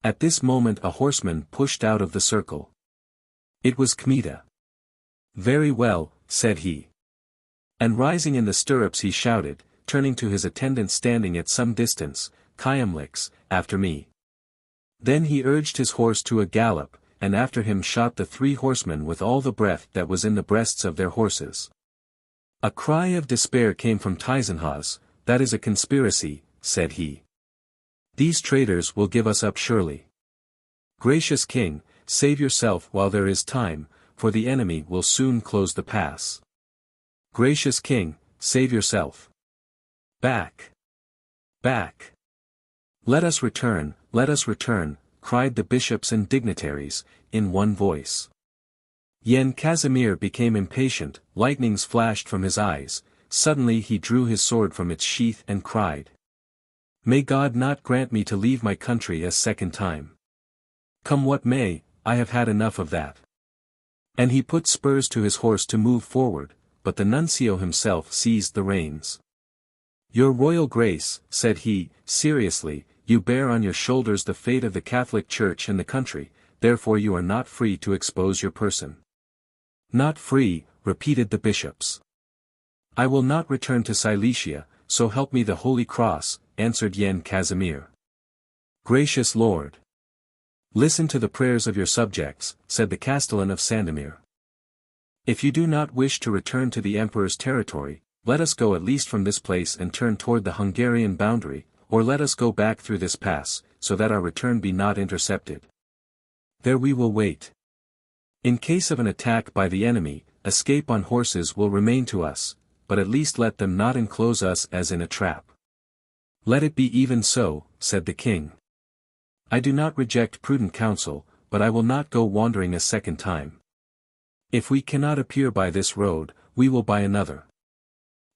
At this moment a horseman pushed out of the circle. It was Kmita. "Very well," said he. And rising in the stirrups he shouted, turning to his attendants standing at some distance, "Kyemlichs, after me." Then he urged his horse to a gallop, and after him shot the 3 horsemen with all the breath that was in the breasts of their horses. A cry of despair came from Tyzenhauz. "That is a conspiracy," said he. "These traitors will give us up surely. Gracious king, save yourself while there is time, for the enemy will soon close the pass. Gracious king, save yourself. Back! Back! Let us return," cried the bishops and dignitaries, in one voice. Yen Casimir became impatient, lightnings flashed from his eyes, suddenly he drew his sword from its sheath and cried. "May God not grant me to leave my country a second time. Come what may, I have had enough of that." And he put spurs to his horse to move forward, but the nuncio himself seized the reins. "Your Royal Grace," said he, seriously, "you bear on your shoulders the fate of the Catholic Church and the country, therefore you are not free to expose your person." "Not free," repeated the bishops. "I will not return to Silesia, so help me the Holy Cross," answered Yen Casimir. "Gracious Lord, listen to the prayers of your subjects," said the Castellan of Sandomir. "If you do not wish to return to the Emperor's territory, let us go at least from this place and turn toward the Hungarian boundary, or let us go back through this pass, so that our return be not intercepted. There we will wait. In case of an attack by the enemy, escape on horses will remain to us, but at least let them not enclose us as in a trap." "Let it be even so," said the king. "I do not reject prudent counsel, but I will not go wandering a second time. If we cannot appear by this road, we will by another.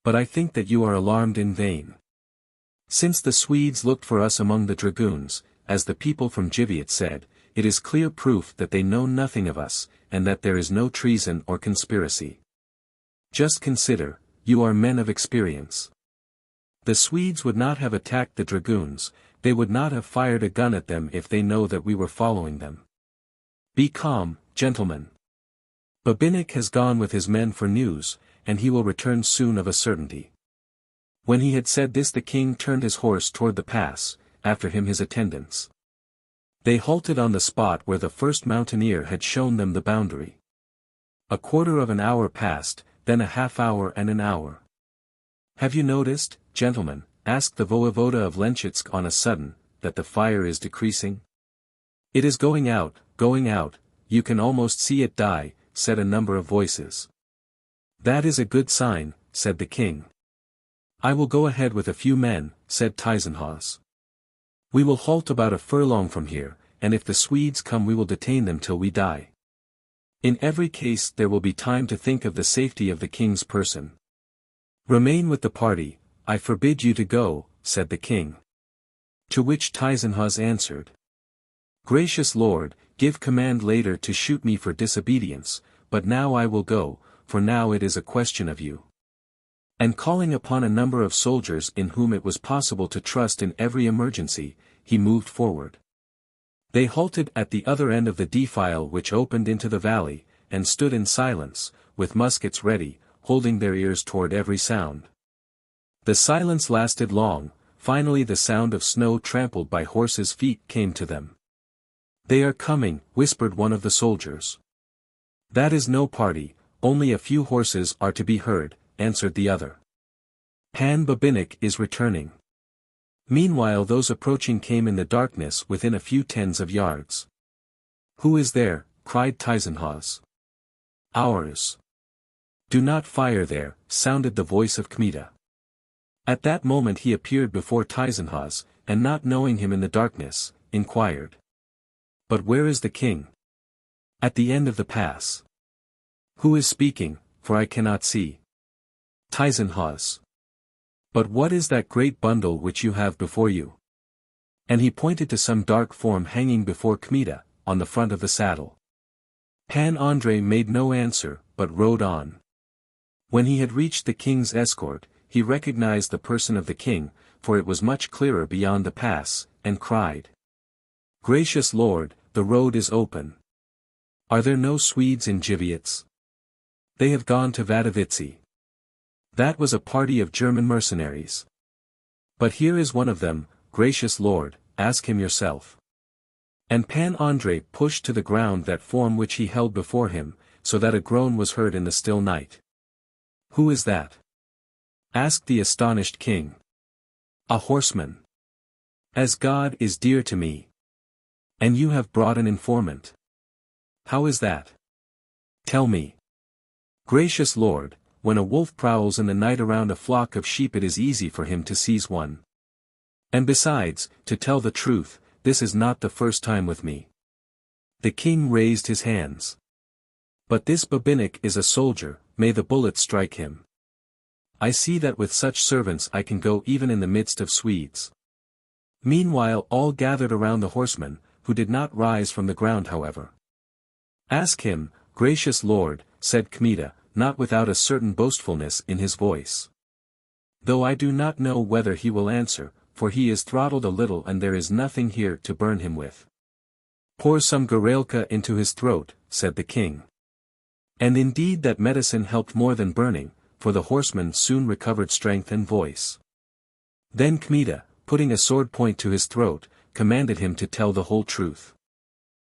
But I think that you are alarmed in vain. Since the Swedes looked for us among the dragoons, as the people from Gliwice said, it is clear proof that they know nothing of us, and that there is no treason or conspiracy. Just consider, you are men of experience. The Swedes would not have attacked the dragoons, they would not have fired a gun at them if they know that we were following them. Be calm, gentlemen. Babinich has gone with his men for news, and he will return soon of a certainty. When he had said this the king turned his horse toward the pass, after him his attendants. They halted on the spot where the first mountaineer had shown them the boundary. A quarter of an hour passed, then a half hour and an hour. "Have you noticed, gentlemen," asked the voevoda of Lęczysk on a sudden, "that the fire is decreasing?" "It is going out, you can almost see it die," said a number of voices. "That is a good sign," said the king. "I will go ahead with a few men," said Tyzenhauz. "We will halt about a furlong from here, and if the Swedes come we will detain them till we die. In every case there will be time to think of the safety of the king's person." "Remain with the party, I forbid you to go," said the king. To which Tyzenhauz answered, "Gracious lord, give command later to shoot me for disobedience, but now I will go, for now it is a question of you." And calling upon a number of soldiers in whom it was possible to trust in every emergency, he moved forward. They halted at the other end of the defile which opened into the valley, and stood in silence, with muskets ready, holding their ears toward every sound. The silence lasted long. Finally the sound of snow trampled by horses' feet came to them. "They are coming," whispered one of the soldiers. "That is no party, only a few horses are to be heard," answered the other. "Pan Babinik is returning." Meanwhile those approaching came in the darkness within a few tens of yards. "Who is there?" cried Tyzenhauz. "Ours." "Do not fire there," sounded the voice of Kmita. At that moment he appeared before Tyzenhauz, and not knowing him in the darkness, inquired. "But where is the king?" "At the end of the pass." "Who is speaking, for I cannot see?" "Tyzenhauz." "But what is that great bundle which you have before you?" And he pointed to some dark form hanging before Kmita, on the front of the saddle. Pan Andrei made no answer, but rode on. When he had reached the king's escort, he recognized the person of the king, for it was much clearer beyond the pass, and cried. "Gracious lord, the road is open. Are there no Swedes in Gliwice?" "They have gone to Wadowice." "That was a party of German mercenaries." "But here is one of them, gracious lord, ask him yourself." And Pan Andrei pushed to the ground that form which he held before him, so that a groan was heard in the still night. "Who is that?" asked the astonished king. "A horseman. As God is dear to me." "And you have brought an informant. How is that? Tell me." "Gracious lord, when a wolf prowls in the night around a flock of sheep it is easy for him to seize one. And besides, to tell the truth, this is not the first time with me." The king raised his hands. "But this Babinik is a soldier, may the bullet strike him. I see that with such servants I can go even in the midst of Swedes." Meanwhile all gathered around the horseman, who did not rise from the ground however. "Ask him, gracious lord," said Kmita, not without a certain boastfulness in his voice. "Though I do not know whether he will answer, for he is throttled a little and there is nothing here to burn him with." "Pour some gorelka into his throat," said the king. And indeed that medicine helped more than burning, for the horseman soon recovered strength and voice. Then Kmita, putting a sword point to his throat, commanded him to tell the whole truth.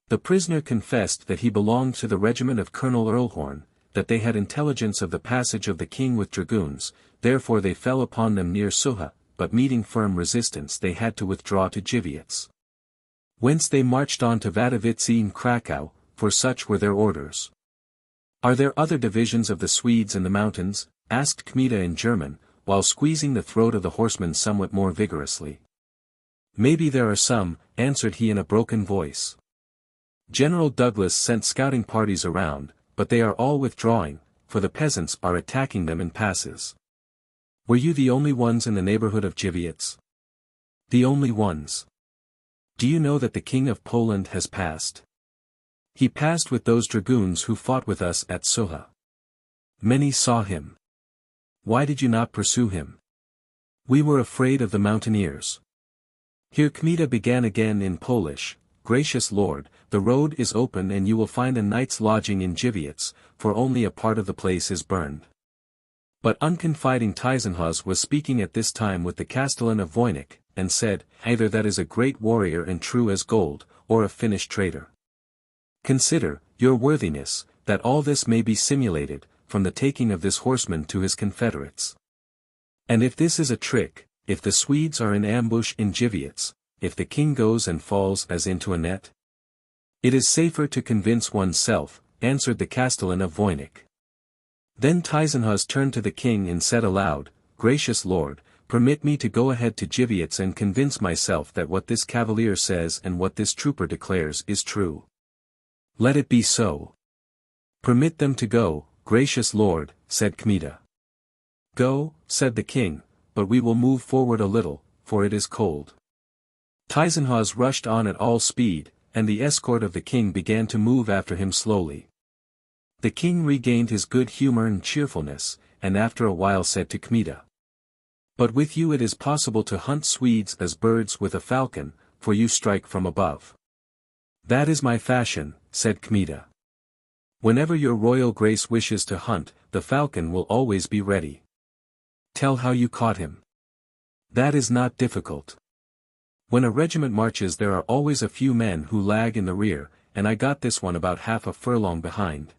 The prisoner confessed that he belonged to the regiment of Colonel Erlhorn, that they had intelligence of the passage of the king with dragoons, therefore they fell upon them near Sucha, but meeting firm resistance they had to withdraw to Gliwice. Whence they marched on to Wadowice and Krakow, for such were their orders. "Are there other divisions of the Swedes in the mountains?" asked Kmita in German, while squeezing the throat of the horseman somewhat more vigorously. "Maybe there are some," answered he in a broken voice. "General Douglas sent scouting parties around, but they are all withdrawing, for the peasants are attacking them in passes." "Were you the only ones in the neighborhood of Gliwice?" "The only ones." "Do you know that the King of Poland has passed?" "He passed with those dragoons who fought with us at Sucha." "Many saw him. Why did you not pursue him?" "We were afraid of the mountaineers." Here Kmita began again in Polish. "Gracious lord, the road is open and you will find a night's lodging in Gliwice, for only a part of the place is burned. But unconfiding Tyzenhauz was speaking at this time with the Castellan of Voynich, and said, either that is a great warrior and true as gold, or a finished traitor. Consider, your worthiness, that all this may be simulated, from the taking of this horseman to his confederates. And if this is a trick, if the Swedes are in ambush in Gliwice, if the king goes and falls as into a net? It is safer to convince oneself, answered the Castellan of Voynich. Then Tyzenhauz turned to the king and said aloud, Gracious lord, permit me to go ahead to Gliwice and convince myself that what this cavalier says and what this trooper declares is true. Let it be so. Permit them to go, gracious lord, said Kmita. Go, said the king, but we will move forward a little, for it is cold. Tyzenhauz rushed on at all speed, and the escort of the king began to move after him slowly. The king regained his good humor and cheerfulness, and after a while said to Kmita, But with you it is possible to hunt Swedes as birds with a falcon, for you strike from above. That is my fashion, said Kmita. Whenever your royal grace wishes to hunt, the falcon will always be ready. Tell how you caught him. That is not difficult. When a regiment marches there are always a few men who lag in the rear, and I got this one about half a furlong behind.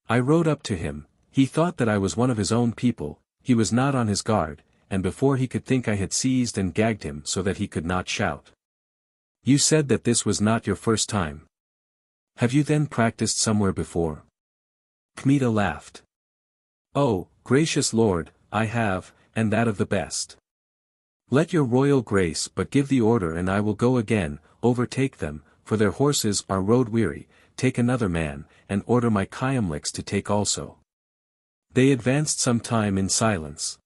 I rode up to him, he thought that I was one of his own people, he was not on his guard, and before he could think I had seized and gagged him so that he could not shout. You said that this was not your first time. Have you then practiced somewhere before? Kmita laughed. Oh, gracious lord, I have, and that of the best. Let your royal grace but give the order and I will go again, overtake them, for their horses are road-weary, take another man, and order my Kyemlics to take also. They advanced some time in silence.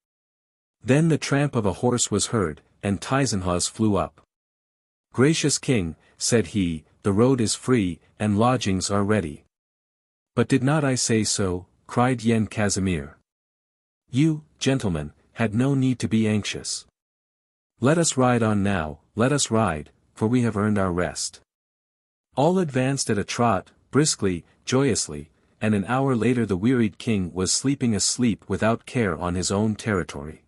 Then the tramp of a horse was heard, and Tyzenhauz flew up. Gracious king, said he, the road is free, and lodgings are ready. But did not I say so, cried Yen Casimir. You, gentlemen, had no need to be anxious. Let us ride on now, let us ride, for we have earned our rest. All advanced at a trot, briskly, joyously, and an hour later the wearied king was sleeping a sleep without care on his own territory.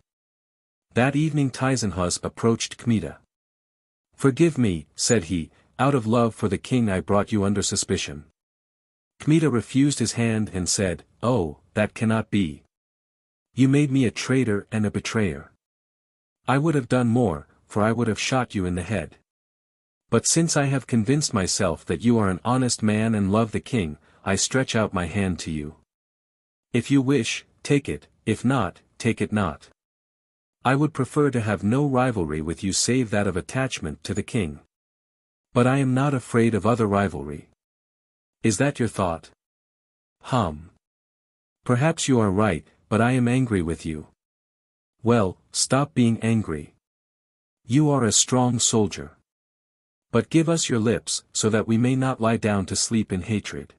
That evening Tyzenhauz approached Kmita. Forgive me, said he, out of love for the king I brought you under suspicion. Kmita refused his hand and said, Oh, that cannot be. You made me a traitor and a betrayer. I would have done more, for I would have shot you in the head. But since I have convinced myself that you are an honest man and love the king, I stretch out my hand to you. If you wish, take it, if not, take it not. I would prefer to have no rivalry with you save that of attachment to the king. But I am not afraid of other rivalry. Is that your thought? Perhaps you are right, but I am angry with you. Well, stop being angry. You are a strong soldier. But give us your lips, so that we may not lie down to sleep in hatred.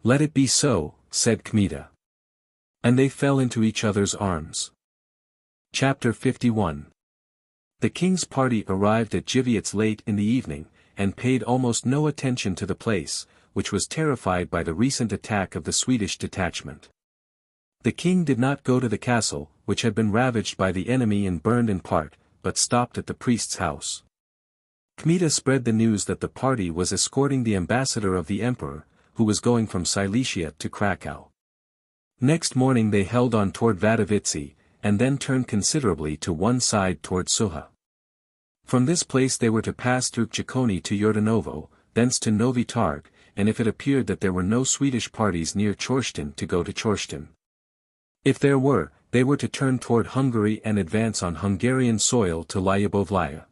Let it be so, said Kmita. And they fell into each other's arms. Chapter 51. The king's party arrived at Gliwice late in the evening, and paid almost no attention to the place, which was terrified by the recent attack of the Swedish detachment. The king did not go to the castle, which had been ravaged by the enemy and burned in part, but stopped at the priest's house. Kmita spread the news that the party was escorting the ambassador of the emperor, who was going from Silesia to Krakow. Next morning they held on toward Wadowice, and then turned considerably to one side toward Sucha. From this place they were to pass through Chikoni to Yordanovo, thence to Novi Targ, and if it appeared that there were no Swedish parties near Chorzów to go to Chorzów. If there were, they were to turn toward Hungary and advance on Hungarian soil to Lyubovlaya.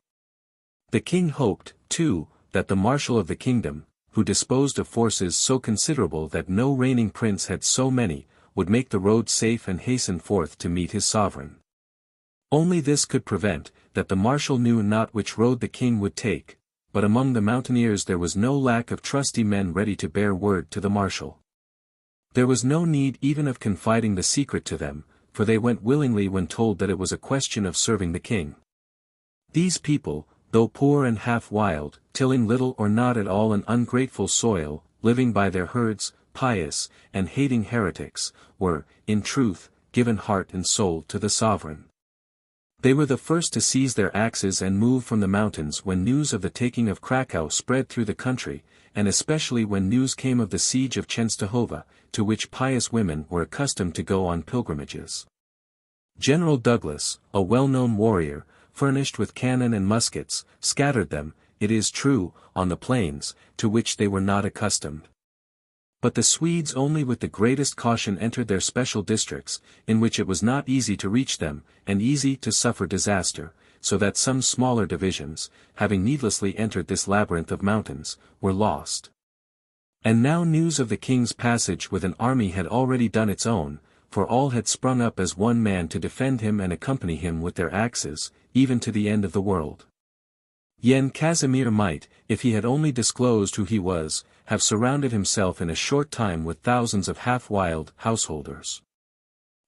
The king hoped, too, that the marshal of the kingdom, who disposed of forces so considerable that no reigning prince had so many, would make the road safe and hasten forth to meet his sovereign. Only this could prevent, that the marshal knew not which road the king would take, but among the mountaineers there was no lack of trusty men ready to bear word to the marshal. There was no need even of confiding the secret to them, for they went willingly when told that it was a question of serving the king. These people, though poor and half wild, tilling little or not at all an ungrateful soil, living by their herds, pious, and hating heretics, were, in truth, given heart and soul to the sovereign. They were the first to seize their axes and move from the mountains when news of the taking of Krakow spread through the country, and especially when news came of the siege of Częstochowa, to which pious women were accustomed to go on pilgrimages. General Douglas, a well-known warrior, furnished with cannon and muskets, scattered them, it is true, on the plains, to which they were not accustomed. But the Swedes only with the greatest caution entered their special districts, in which it was not easy to reach them, and easy to suffer disaster, so that some smaller divisions, having needlessly entered this labyrinth of mountains, were lost. And now news of the king's passage with an army had already done its own, for all had sprung up as one man to defend him and accompany him with their axes, even to the end of the world. Yen Casimir might, if he had only disclosed who he was, have surrounded himself in a short time with thousands of half-wild householders.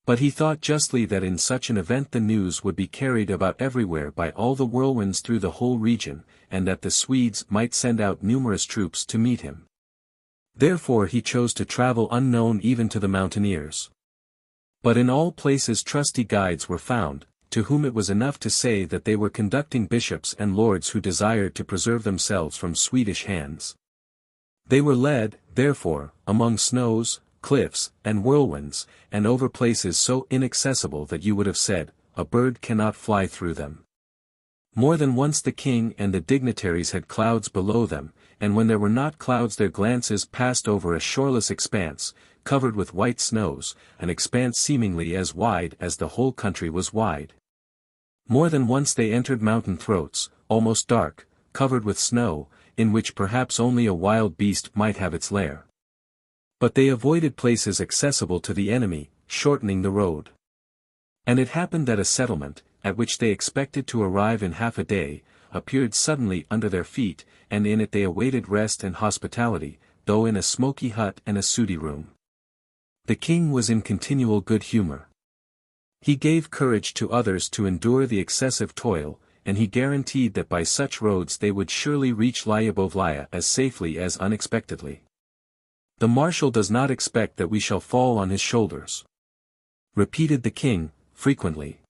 But he thought justly that in such an event the news would be carried about everywhere by all the whirlwinds through the whole region, and that the Swedes might send out numerous troops to meet him. Therefore he chose to travel unknown even to the mountaineers. But in all places trusty guides were found, to whom it was enough to say that they were conducting bishops and lords who desired to preserve themselves from Swedish hands. They were led, therefore, among snows, cliffs, and whirlwinds, and over places so inaccessible that you would have said, a bird cannot fly through them. More than once the king and the dignitaries had clouds below them, and when there were not clouds their glances passed over a shoreless expanse, covered with white snows, an expanse seemingly as wide as the whole country was wide. More than once they entered mountain throats, almost dark, covered with snow, in which perhaps only a wild beast might have its lair. But they avoided places accessible to the enemy, shortening the road. And it happened that a settlement, at which they expected to arrive in half a day, appeared suddenly under their feet, and in it they awaited rest and hospitality, though in a smoky hut and a sooty room. The king was in continual good humor. He gave courage to others to endure the excessive toil, and he guaranteed that by such roads they would surely reach Lyubovlaya as safely as unexpectedly. The marshal does not expect that we shall fall on his shoulders, repeated the king, frequently.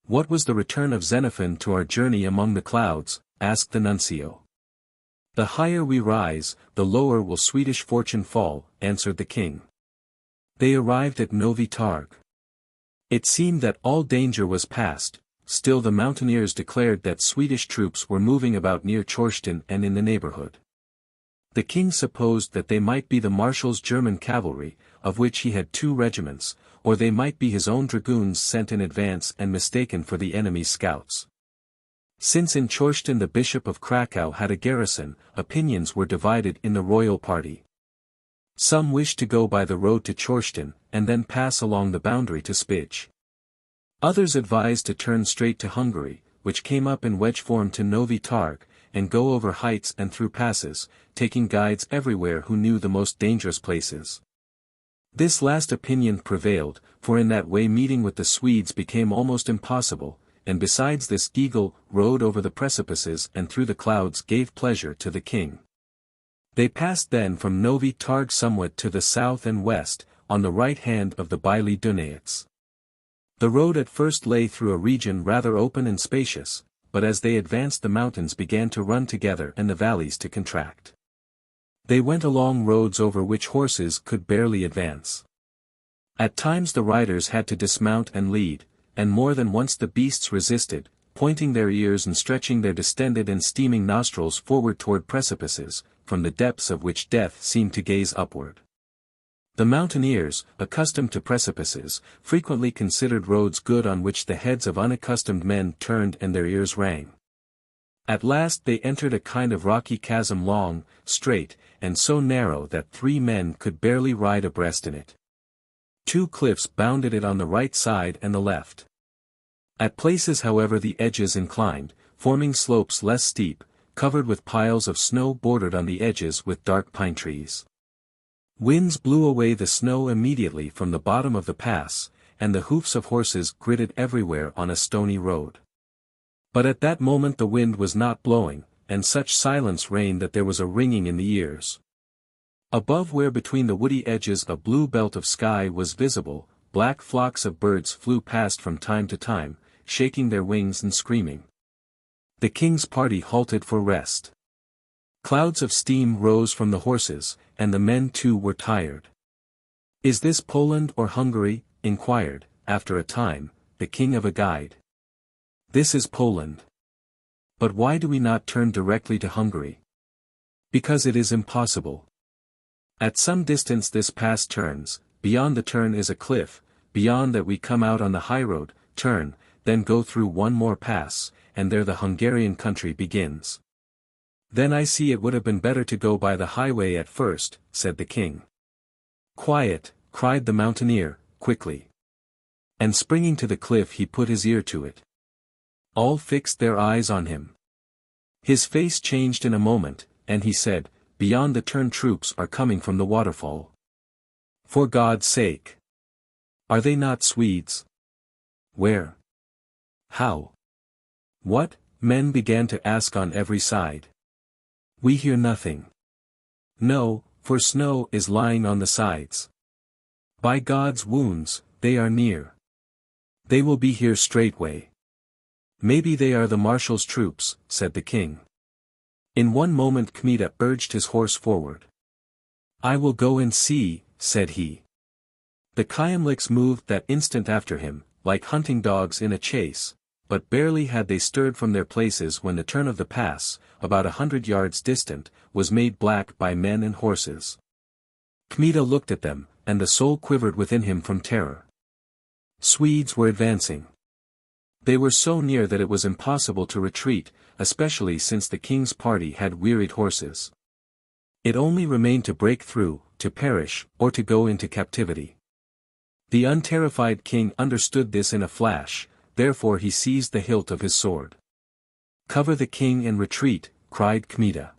What was the return of Xenophon to our journey among the clouds? Asked the nuncio. The higher we rise, the lower will Swedish fortune fall, answered the king. They arrived at Novi Targ. It seemed that all danger was past, still the mountaineers declared that Swedish troops were moving about near Chorstin and in the neighborhood. The king supposed that they might be the marshal's German cavalry, of which he had 2 regiments, or they might be his own dragoons sent in advance and mistaken for the enemy's scouts. Since in Chorstin the bishop of Krakow had a garrison, opinions were divided in the royal party. Some wished to go by the road to Chorstin, and then pass along the boundary to Spij. Others advised to turn straight to Hungary, which came up in wedge form to Novi Targ, and go over heights and through passes, taking guides everywhere who knew the most dangerous places. This last opinion prevailed, for in that way meeting with the Swedes became almost impossible, and besides this Gigel rode over the precipices and through the clouds gave pleasure to the king. They passed then from Novi Targ somewhat to the south and west, on the right hand of the Bile Dunaits. The road at first lay through a region rather open and spacious, but as they advanced the mountains began to run together and the valleys to contract. They went along roads over which horses could barely advance. At times the riders had to dismount and lead, and more than once the beasts resisted, pointing their ears and stretching their distended and steaming nostrils forward toward precipices, from the depths of which death seemed to gaze upward. The mountaineers, accustomed to precipices, frequently considered roads good on which the heads of unaccustomed men turned and their ears rang. At last they entered a kind of rocky chasm long, straight, and so narrow that 3 men could barely ride abreast in it. 2 cliffs bounded it on the right side and the left. At places however the edges inclined, forming slopes less steep, covered with piles of snow bordered on the edges with dark pine trees. Winds blew away the snow immediately from the bottom of the pass, and the hoofs of horses gritted everywhere on a stony road. But at that moment the wind was not blowing, and such silence reigned that there was a ringing in the ears. Above where between the woody edges a blue belt of sky was visible, black flocks of birds flew past from time to time, shaking their wings and screaming. The king's party halted for rest. Clouds of steam rose from the horses, and the men too were tired. "Is this Poland or Hungary?" inquired, after a time, the king of a guide. "This is Poland." "But why do we not turn directly to Hungary?" "Because it is impossible. At some distance this pass turns, beyond the turn is a cliff, beyond that we come out on the highroad, turn, then go through one more pass, and there the Hungarian country begins." "Then I see it would have been better to go by the highway at first," said the king. "Quiet," cried the mountaineer, quickly. And springing to the cliff he put his ear to it. All fixed their eyes on him. His face changed in a moment, and he said, "Beyond the turn troops are coming from the waterfall." "For God's sake! Are they not Swedes?" "Where? How? What?" men began to ask on every side. "We hear nothing." "No, for snow is lying on the sides. By God's wounds, they are near. They will be here straightway." "Maybe they are the marshal's troops," said the king. In one moment Kmita urged his horse forward. "I will go and see," said he. The Kyemliches moved that instant after him, like hunting dogs in a chase, but barely had they stirred from their places when the turn of the pass, about 100 yards distant, was made black by men and horses. Kmita looked at them, and the soul quivered within him from terror. Swedes were advancing. They were so near that it was impossible to retreat, especially since the king's party had wearied horses. It only remained to break through, to perish, or to go into captivity. The unterrified king understood this in a flash, therefore he seized the hilt of his sword. "Cover the king and retreat," cried Kmita.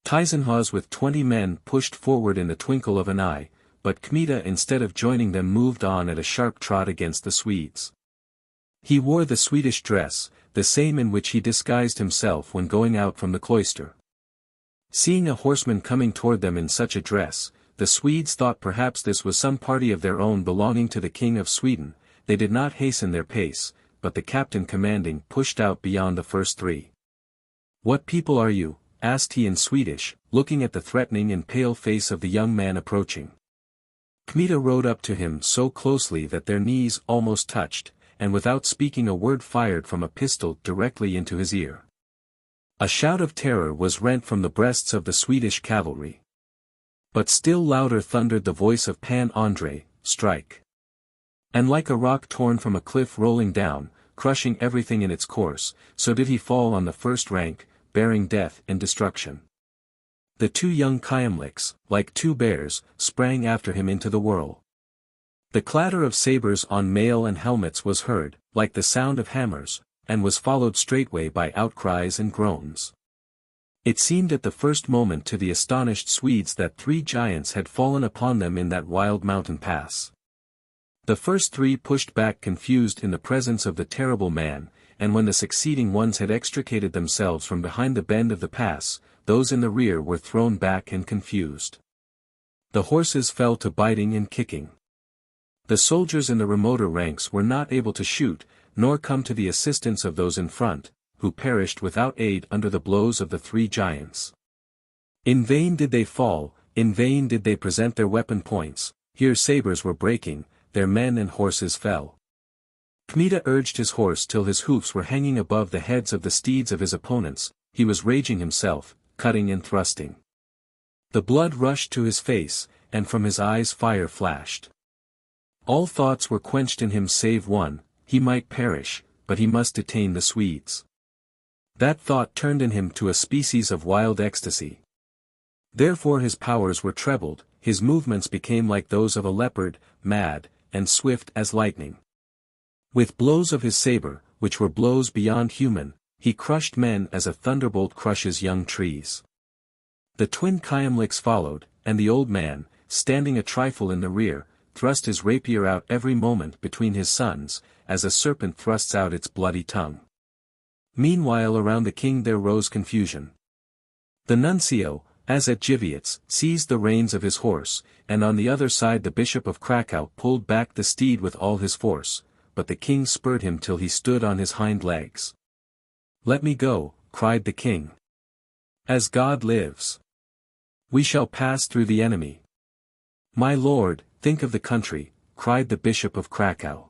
Tyzenhauz with 20 men pushed forward in the twinkle of an eye, but Kmita instead of joining them moved on at a sharp trot against the Swedes. He wore the Swedish dress, the same in which he disguised himself when going out from the cloister. Seeing a horseman coming toward them in such a dress, the Swedes thought perhaps this was some party of their own belonging to the King of Sweden. They did not hasten their pace, but the captain commanding pushed out beyond the first three. "What people are you?" asked he in Swedish, looking at the threatening and pale face of the young man approaching. Kmita rode up to him so closely that their knees almost touched, and without speaking a word fired from a pistol directly into his ear. A shout of terror was rent from the breasts of the Swedish cavalry. But still louder thundered the voice of Pan Andrei, "Strike!" And like a rock torn from a cliff rolling down, crushing everything in its course, so did he fall on the first rank, bearing death and destruction. The two young Kyemliches, like two bears, sprang after him into the whirl. The clatter of sabers on mail and helmets was heard, like the sound of hammers, and was followed straightway by outcries and groans. It seemed at the first moment to the astonished Swedes that 3 giants had fallen upon them in that wild mountain pass. The first 3 pushed back confused in the presence of the terrible man, and when the succeeding ones had extricated themselves from behind the bend of the pass, those in the rear were thrown back and confused. The horses fell to biting and kicking. The soldiers in the remoter ranks were not able to shoot, nor come to the assistance of those in front, who perished without aid under the blows of the 3 giants. In vain did they fall, in vain did they present their weapon points, here sabers were breaking, their men and horses fell. Kmita urged his horse till his hoofs were hanging above the heads of the steeds of his opponents, he was raging himself, cutting and thrusting. The blood rushed to his face, and from his eyes fire flashed. All thoughts were quenched in him save one, he might perish, but he must detain the Swedes. That thought turned in him to a species of wild ecstasy. Therefore his powers were trebled, his movements became like those of a leopard, mad, and swift as lightning. With blows of his saber, which were blows beyond human, he crushed men as a thunderbolt crushes young trees. The twin Kyemliches followed, and the old man, standing a trifle in the rear, thrust his rapier out every moment between his sons, as a serpent thrusts out its bloody tongue. Meanwhile around the king there rose confusion. The nuncio, as at Gliwice, seized the reins of his horse, and on the other side the Bishop of Krakow pulled back the steed with all his force, but the king spurred him till he stood on his hind legs. "Let me go," cried the king. "As God lives! We shall pass through the enemy." "My lord, think of the country," cried the Bishop of Krakow.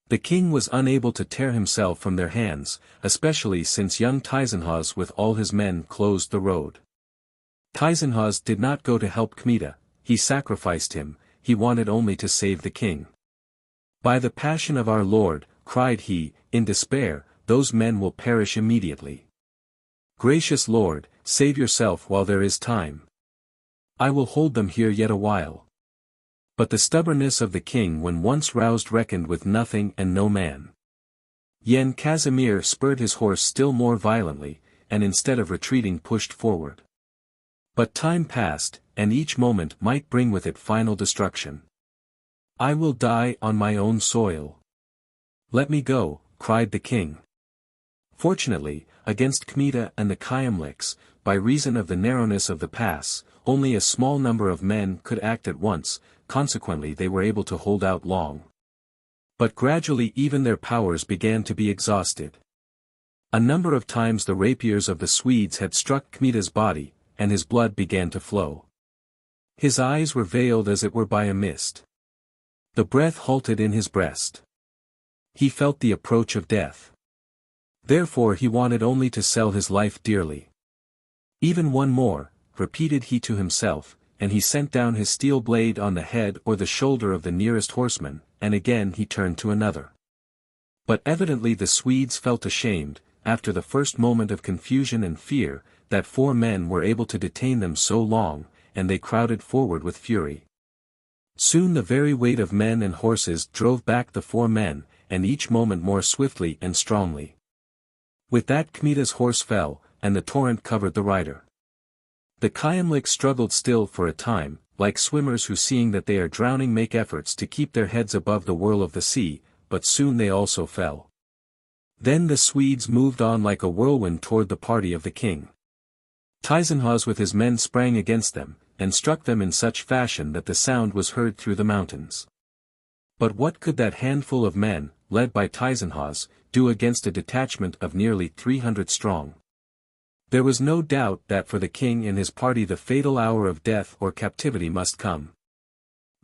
The king was unable to tear himself from their hands, especially since young Tyzenhauz with all his men closed the road. Tyzenhauz did not go to help Kmita, he sacrificed him, he wanted only to save the king. "By the passion of our Lord," cried he, in despair, "those men will perish immediately. Gracious Lord, save yourself while there is time. I will hold them here yet a while." But the stubbornness of the king when once roused reckoned with nothing and no man. Yen Casimir spurred his horse still more violently, and instead of retreating pushed forward. But time passed, and each moment might bring with it final destruction. "I will die on my own soil. Let me go," cried the king. Fortunately, against Kmita and the XLIX, by reason of the narrowness of the pass, only a small number of men could act at once, consequently they were able to hold out long. But gradually even their powers began to be exhausted. A number of times the rapiers of the Swedes had struck Kmita's body, and his blood began to flow. His eyes were veiled as it were by a mist. The breath halted in his breast. He felt the approach of death. Therefore he wanted only to sell his life dearly. "Even one more," repeated he to himself, and he sent down his steel blade on the head or the shoulder of the nearest horseman, and again he turned to another. But evidently the Swedes felt ashamed, after the first moment of confusion and fear, that 4 men were able to detain them so long, and they crowded forward with fury. Soon the very weight of men and horses drove back the 4 men, and each moment more swiftly and strongly. With that Kmita's horse fell, and the torrent covered the rider. The XLIX struggled still for a time, like swimmers who seeing that they are drowning make efforts to keep their heads above the whirl of the sea, but soon they also fell. Then the Swedes moved on like a whirlwind toward the party of the king. Tyzenhauz with his men sprang against them, and struck them in such fashion that the sound was heard through the mountains. But what could that handful of men, led by Tyzenhauz, do against a detachment of nearly 300 strong? There was no doubt that for the king and his party the fatal hour of death or captivity must come.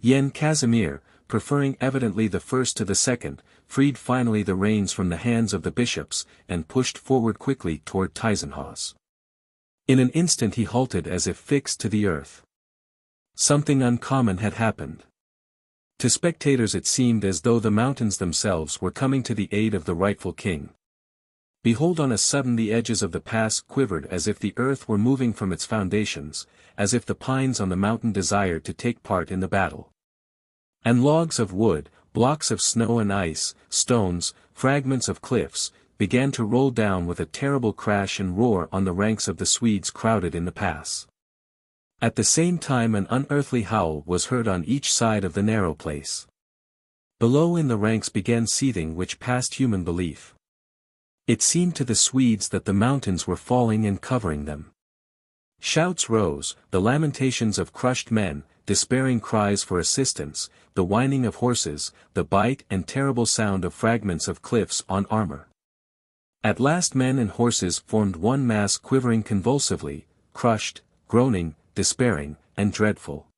Yen Casimir, preferring evidently the first to the second, freed finally the reins from the hands of the bishops, and pushed forward quickly toward Tyzenhauz. In an instant he halted as if fixed to the earth. Something uncommon had happened. To spectators it seemed as though the mountains themselves were coming to the aid of the rightful king. Behold, on a sudden the edges of the pass quivered as if the earth were moving from its foundations, as if the pines on the mountain desired to take part in the battle. And logs of wood, blocks of snow and ice, stones, fragments of cliffs, began to roll down with a terrible crash and roar on the ranks of the Swedes crowded in the pass. At the same time an unearthly howl was heard on each side of the narrow place. Below in the ranks began seething which passed human belief. It seemed to the Swedes that the mountains were falling and covering them. Shouts rose, the lamentations of crushed men, despairing cries for assistance, the whining of horses, the bite and terrible sound of fragments of cliffs on armor. At last men and horses formed one mass, quivering convulsively, crushed, groaning, despairing, and dreadful.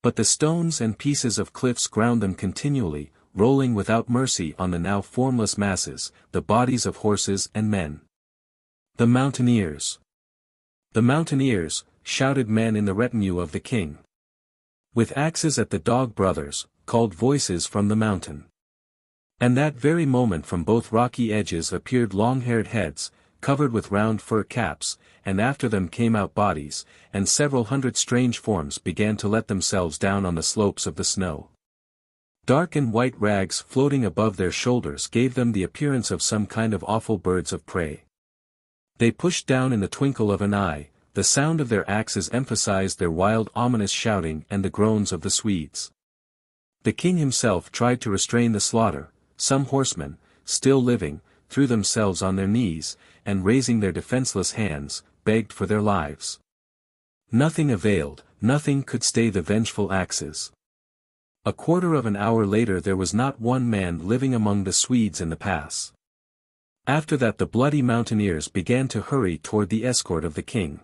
But the stones and pieces of cliffs ground them continually, rolling without mercy on the now formless masses, the bodies of horses and men. "The mountaineers! The mountaineers!" shouted men in the retinue of the king. With axes at the dog brothers, called voices from the mountain. And that very moment from both rocky edges appeared long-haired heads, covered with round fur caps, and after them came out bodies, and several hundred strange forms began to let themselves down on the slopes of the snow. Dark and white rags floating above their shoulders gave them the appearance of some kind of awful birds of prey. They pushed down in the twinkle of an eye, the sound of their axes emphasized their wild ominous shouting and the groans of the Swedes. The king himself tried to restrain the slaughter. Some horsemen, still living, threw themselves on their knees, and raising their defenseless hands, begged for their lives. Nothing availed, nothing could stay the vengeful axes. A quarter of an hour later there was not one man living among the Swedes in the pass. After that the bloody mountaineers began to hurry toward the escort of the king.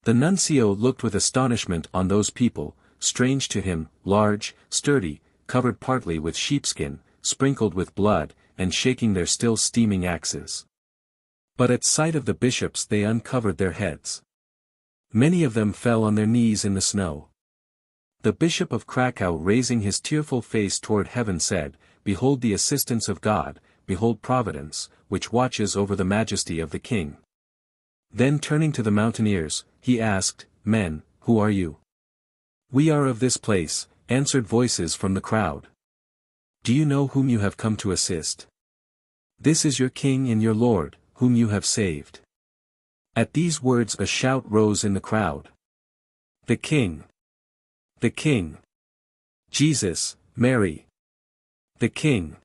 The nuncio looked with astonishment on those people, strange to him, large, sturdy, covered partly with sheepskin, sprinkled with blood, and shaking their still steaming axes. But at sight of the bishops they uncovered their heads. Many of them fell on their knees in the snow. The Bishop of Krakow, raising his tearful face toward heaven, said, "Behold the assistance of God, behold Providence, which watches over the majesty of the king." Then turning to the mountaineers, he asked, "Men, who are you?" "We are of this place," answered voices from the crowd. "Do you know whom you have come to assist? This is your king and your lord, whom you have saved." At these words a shout rose in the crowd. "The king! The king! Jesus, Mary! The king!"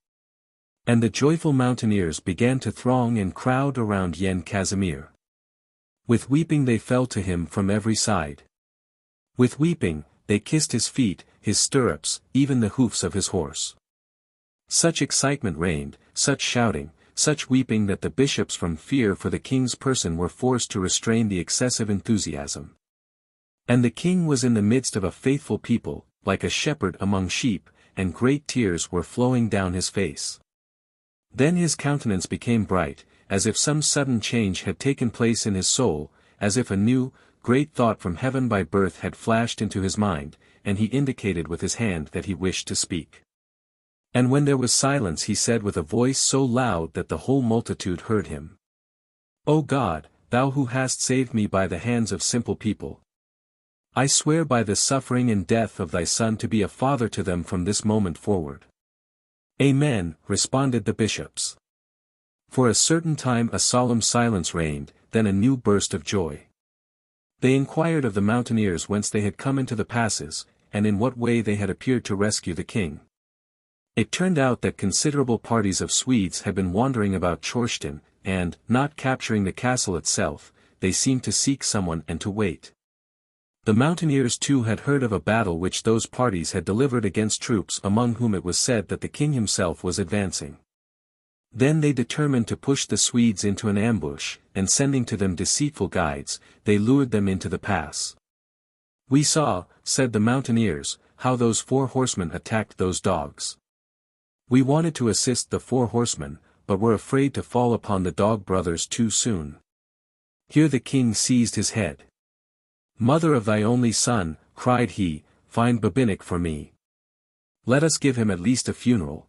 And the joyful mountaineers began to throng and crowd around Yen Casimir. With weeping they fell to him from every side. With weeping, they kissed his feet, his stirrups, even the hoofs of his horse. Such excitement reigned, such shouting, such weeping that the bishops from fear for the king's person were forced to restrain the excessive enthusiasm. And the king was in the midst of a faithful people, like a shepherd among sheep, and great tears were flowing down his face. Then his countenance became bright, as if some sudden change had taken place in his soul, as if a new, great thought from heaven by birth had flashed into his mind, and he indicated with his hand that he wished to speak. And when there was silence he said with a voice so loud that the whole multitude heard him, "O God, thou who hast saved me by the hands of simple people, I swear by the suffering and death of thy Son to be a father to them from this moment forward." "Amen," responded the bishops. For a certain time a solemn silence reigned, then a new burst of joy. They inquired of the mountaineers whence they had come into the passes, and in what way they had appeared to rescue the king. It turned out that considerable parties of Swedes had been wandering about Chorstin, and, not capturing the castle itself, they seemed to seek someone and to wait. The mountaineers too had heard of a battle which those parties had delivered against troops among whom it was said that the king himself was advancing. Then they determined to push the Swedes into an ambush, and sending to them deceitful guides, they lured them into the pass. "We saw," said the mountaineers, "how those 4 horsemen attacked those dogs. We wanted to assist the 4 horsemen, but were afraid to fall upon the dog brothers too soon." Here the king seized his head. "Mother of thy only son," cried he, "find Babinich for me. Let us give him at least a funeral.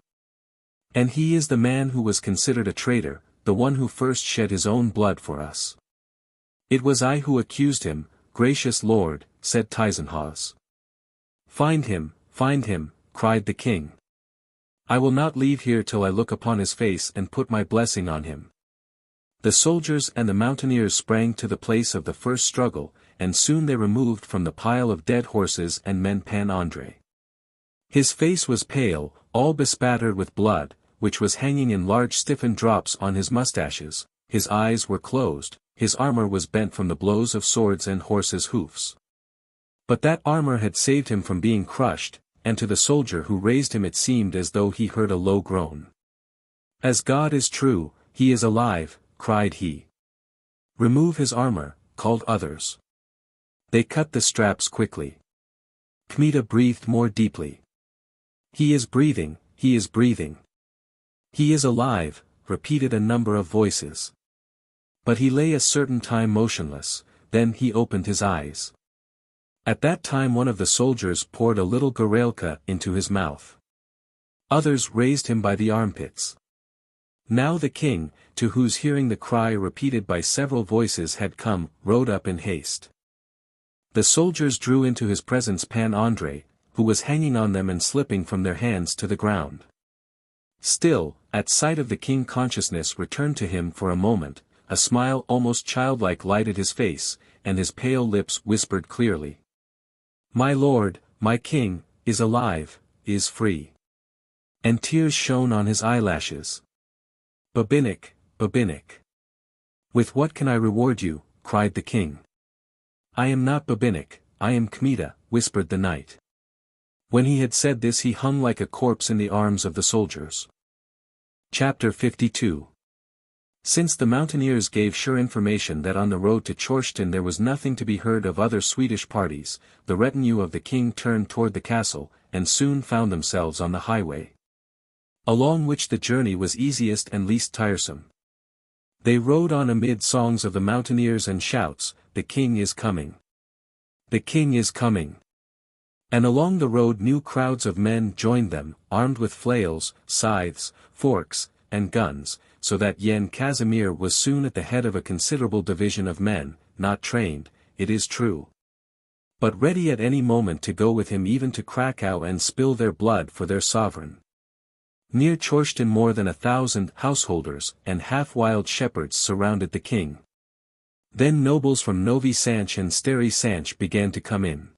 And he is the man who was considered a traitor, the one who first shed his own blood for us." "It was I who accused him, gracious lord," said Tyzenhauz. Find him," cried the king. "I will not leave here till I look upon his face and put my blessing on him." The soldiers and the mountaineers sprang to the place of the first struggle, and soon they removed from the pile of dead horses and men Pan Andrei. His face was pale, all bespattered with blood, which was hanging in large stiffened drops on his mustaches, his eyes were closed, his armor was bent from the blows of swords and horses' hoofs. But that armor had saved him from being crushed, and to the soldier who raised him it seemed as though he heard a low groan. "As God is true, he is alive," cried he. "Remove his armor," called others. They cut the straps quickly. Kmita breathed more deeply. "He is breathing, he is breathing. He is alive," repeated a number of voices. But he lay a certain time motionless, then he opened his eyes. At that time one of the soldiers poured a little gorelka into his mouth. Others raised him by the armpits. Now the king, to whose hearing the cry repeated by several voices had come, rode up in haste. The soldiers drew into his presence Pan Andrei, who was hanging on them and slipping from their hands to the ground. Still, at sight of the king consciousness returned to him for a moment, a smile almost childlike lighted his face, and his pale lips whispered clearly. "My lord, my king, is alive, is free." And tears shone on his eyelashes. "Babinich, Babinich. With what can I reward you?" cried the king. "I am not Babinnik, I am Kmita," whispered the knight. When he had said this he hung like a corpse in the arms of the soldiers. Chapter 52. Since the mountaineers gave sure information that on the road to Chorstin there was nothing to be heard of other Swedish parties, the retinue of the king turned toward the castle, and soon found themselves on the highway, along which the journey was easiest and least tiresome. They rode on amid songs of the mountaineers and shouts, "The king is coming! The king is coming!" And along the road new crowds of men joined them, armed with flails, scythes, forks, and guns, so that Yen Casimir was soon at the head of a considerable division of men, not trained, it is true, but ready at any moment to go with him even to Krakow and spill their blood for their sovereign. Near Chorstin more than 1,000 householders and half-wild shepherds surrounded the king. Then nobles from Novi Sanch and Stary Sanch began to come in.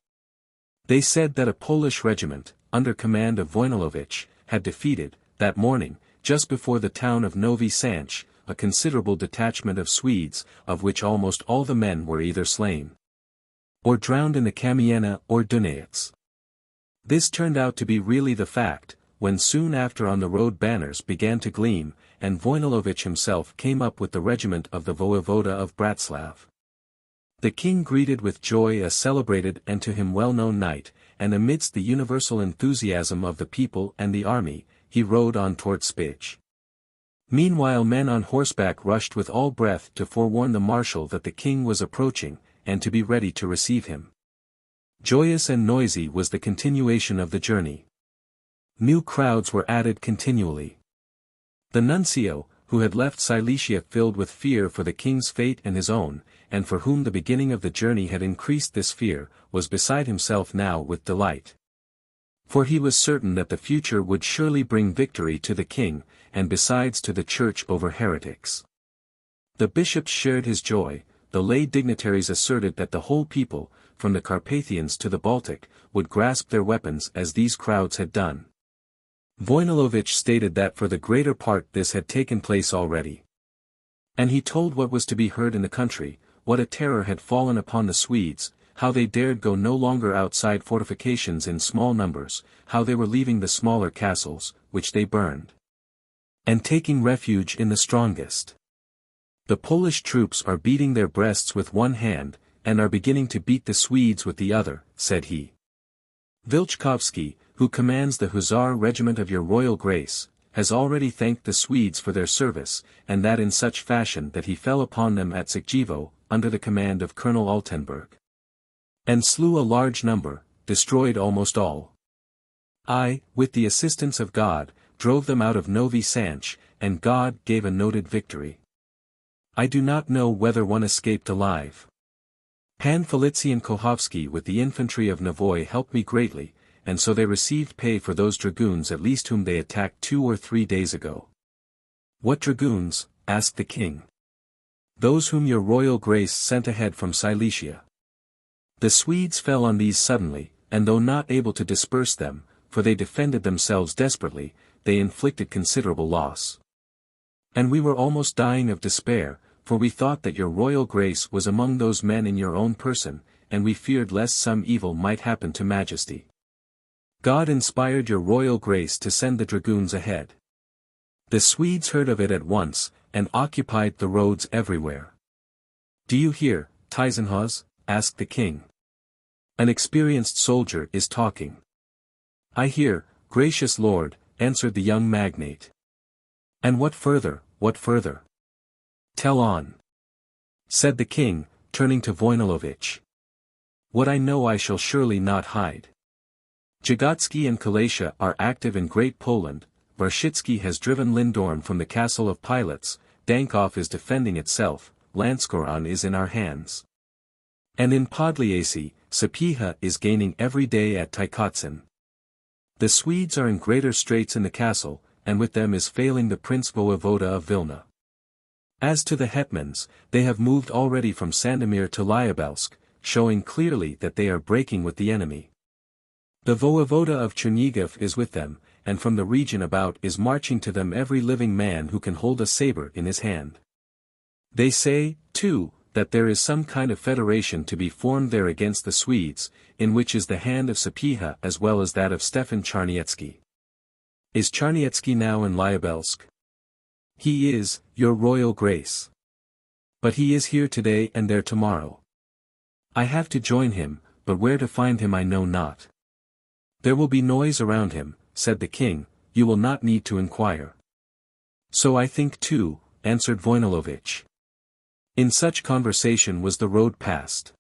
They said that a Polish regiment, under command of Wojnalowicz, had defeated, that morning, just before the town of Novi Sanch, a considerable detachment of Swedes, of which almost all the men were either slain or drowned in the Kamienna or Dunajec. This turned out to be really the fact, when soon after on the road banners began to gleam, and Wojnalowicz himself came up with the regiment of the voevoda of Bratslav. The king greeted with joy a celebrated and to him well-known knight, and amidst the universal enthusiasm of the people and the army, he rode on toward Spij. Meanwhile men on horseback rushed with all breath to forewarn the marshal that the king was approaching, and to be ready to receive him. Joyous and noisy was the continuation of the journey. New crowds were added continually. The nuncio, who had left Silesia filled with fear for the king's fate and his own, and for whom the beginning of the journey had increased this fear, was beside himself now with delight. For he was certain that the future would surely bring victory to the king, and besides to the church over heretics. The bishops shared his joy, the lay dignitaries asserted that the whole people, from the Carpathians to the Baltic, would grasp their weapons as these crowds had done. Wojnalowicz stated that for the greater part this had taken place already. And he told what was to be heard in the country, what a terror had fallen upon the Swedes, how they dared go no longer outside fortifications in small numbers, how they were leaving the smaller castles, which they burned, and taking refuge in the strongest. The Polish troops are beating their breasts with one hand, and are beginning to beat the Swedes with the other, said he. Vilchkovsky, who commands the Hussar regiment of your Royal Grace, has already thanked the Swedes for their service, and that in such fashion that he fell upon them at Sikjevo, under the command of Colonel Altenburg, and slew a large number, destroyed almost all. I, with the assistance of God, drove them out of Novi Sanch, and God gave a noted victory. I do not know whether one escaped alive. Pan Felician Kohovsky with the infantry of Navoy helped me greatly, and so they received pay for those dragoons at least whom they attacked 2 or 3 days ago. What dragoons? Asked the king. Those whom your Royal Grace sent ahead from Silesia. The Swedes fell on these suddenly, and though not able to disperse them, for they defended themselves desperately, they inflicted considerable loss. And we were almost dying of despair, for we thought that your Royal Grace was among those men in your own person, and we feared lest some evil might happen to Majesty. God inspired your Royal Grace to send the dragoons ahead. The Swedes heard of it at once, and occupied the roads everywhere. Do you hear, Tyzenhaus? Asked the king. An experienced soldier is talking. I hear, gracious lord, answered the young magnate. And what further, what further? Tell on. Said the king, turning to Wojnalowicz. What I know I shall surely not hide. Jagotsky and Kalatia are active in Great Poland, Warshitsky has driven Lindorm from the castle of Pilots, Dankov is defending itself, Lanskoran is in our hands. And in Podliacy, Sapieha is gaining every day at Tykotsin. The Swedes are in greater straits in the castle, and with them is failing the Prince Voevoda of Vilna. As to the hetmans, they have moved already from Sandomir to Lyubelsk, showing clearly that they are breaking with the enemy. The Voevoda of Chernihiv is with them, and from the region about is marching to them every living man who can hold a saber in his hand. They say, too, that there is some kind of federation to be formed there against the Swedes, in which is the hand of Sapieha as well as that of Stefan Charniecki. Is Charniecki now in Lyubelsk? He is, your royal grace. But he is here today and there tomorrow. I have to join him, but where to find him I know not. There will be noise around him, said the king, you will not need to inquire. So I think too, answered Voinilovich. In such conversation was the road passed.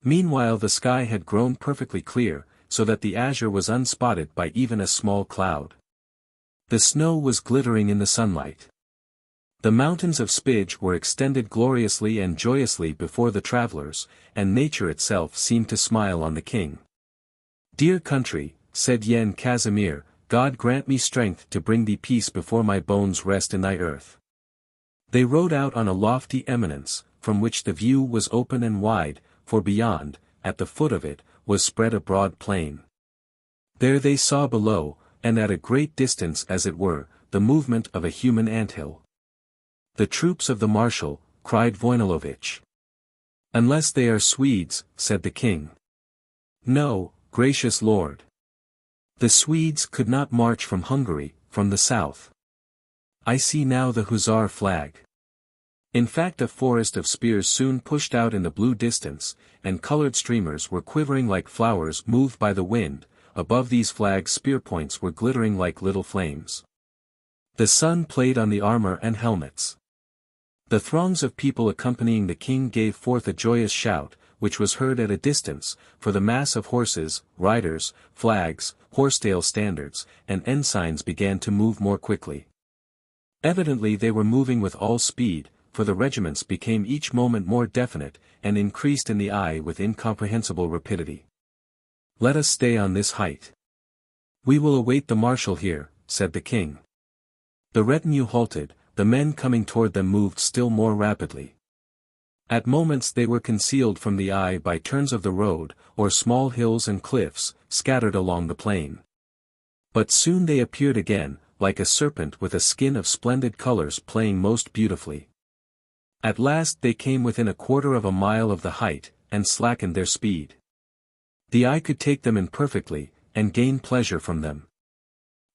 Meanwhile the sky had grown perfectly clear, so that the azure was unspotted by even a small cloud. The snow was glittering in the sunlight. The mountains of Spij were extended gloriously and joyously before the travelers, and nature itself seemed to smile on the king. Dear country, said Yen Casimir, God grant me strength to bring thee peace before my bones rest in thy earth. They rode out on a lofty eminence, from which the view was open and wide, for beyond, at the foot of it, was spread a broad plain. There they saw below, and at a great distance as it were, the movement of a human anthill. The troops of the marshal, cried Voinilovich. Unless they are Swedes, said the king. No, gracious lord. The Swedes could not march from Hungary, from the south. I see now the hussar flag. In fact a forest of spears soon pushed out in the blue distance, and colored streamers were quivering like flowers moved by the wind, above these flags spear points were glittering like little flames. The sun played on the armor and helmets. The throngs of people accompanying the king gave forth a joyous shout, which was heard at a distance, for the mass of horses, riders, flags, horsetail standards, and ensigns began to move more quickly. Evidently they were moving with all speed, for the regiments became each moment more definite, and increased in the eye with incomprehensible rapidity. Let us stay on this height. We will await the marshal here, said the king. The retinue halted, the men coming toward them moved still more rapidly. At moments they were concealed from the eye by turns of the road, or small hills and cliffs, scattered along the plain. But soon they appeared again, like a serpent with a skin of splendid colors playing most beautifully. At last they came within a quarter of a mile of the height, and slackened their speed. The eye could take them in perfectly, and gain pleasure from them.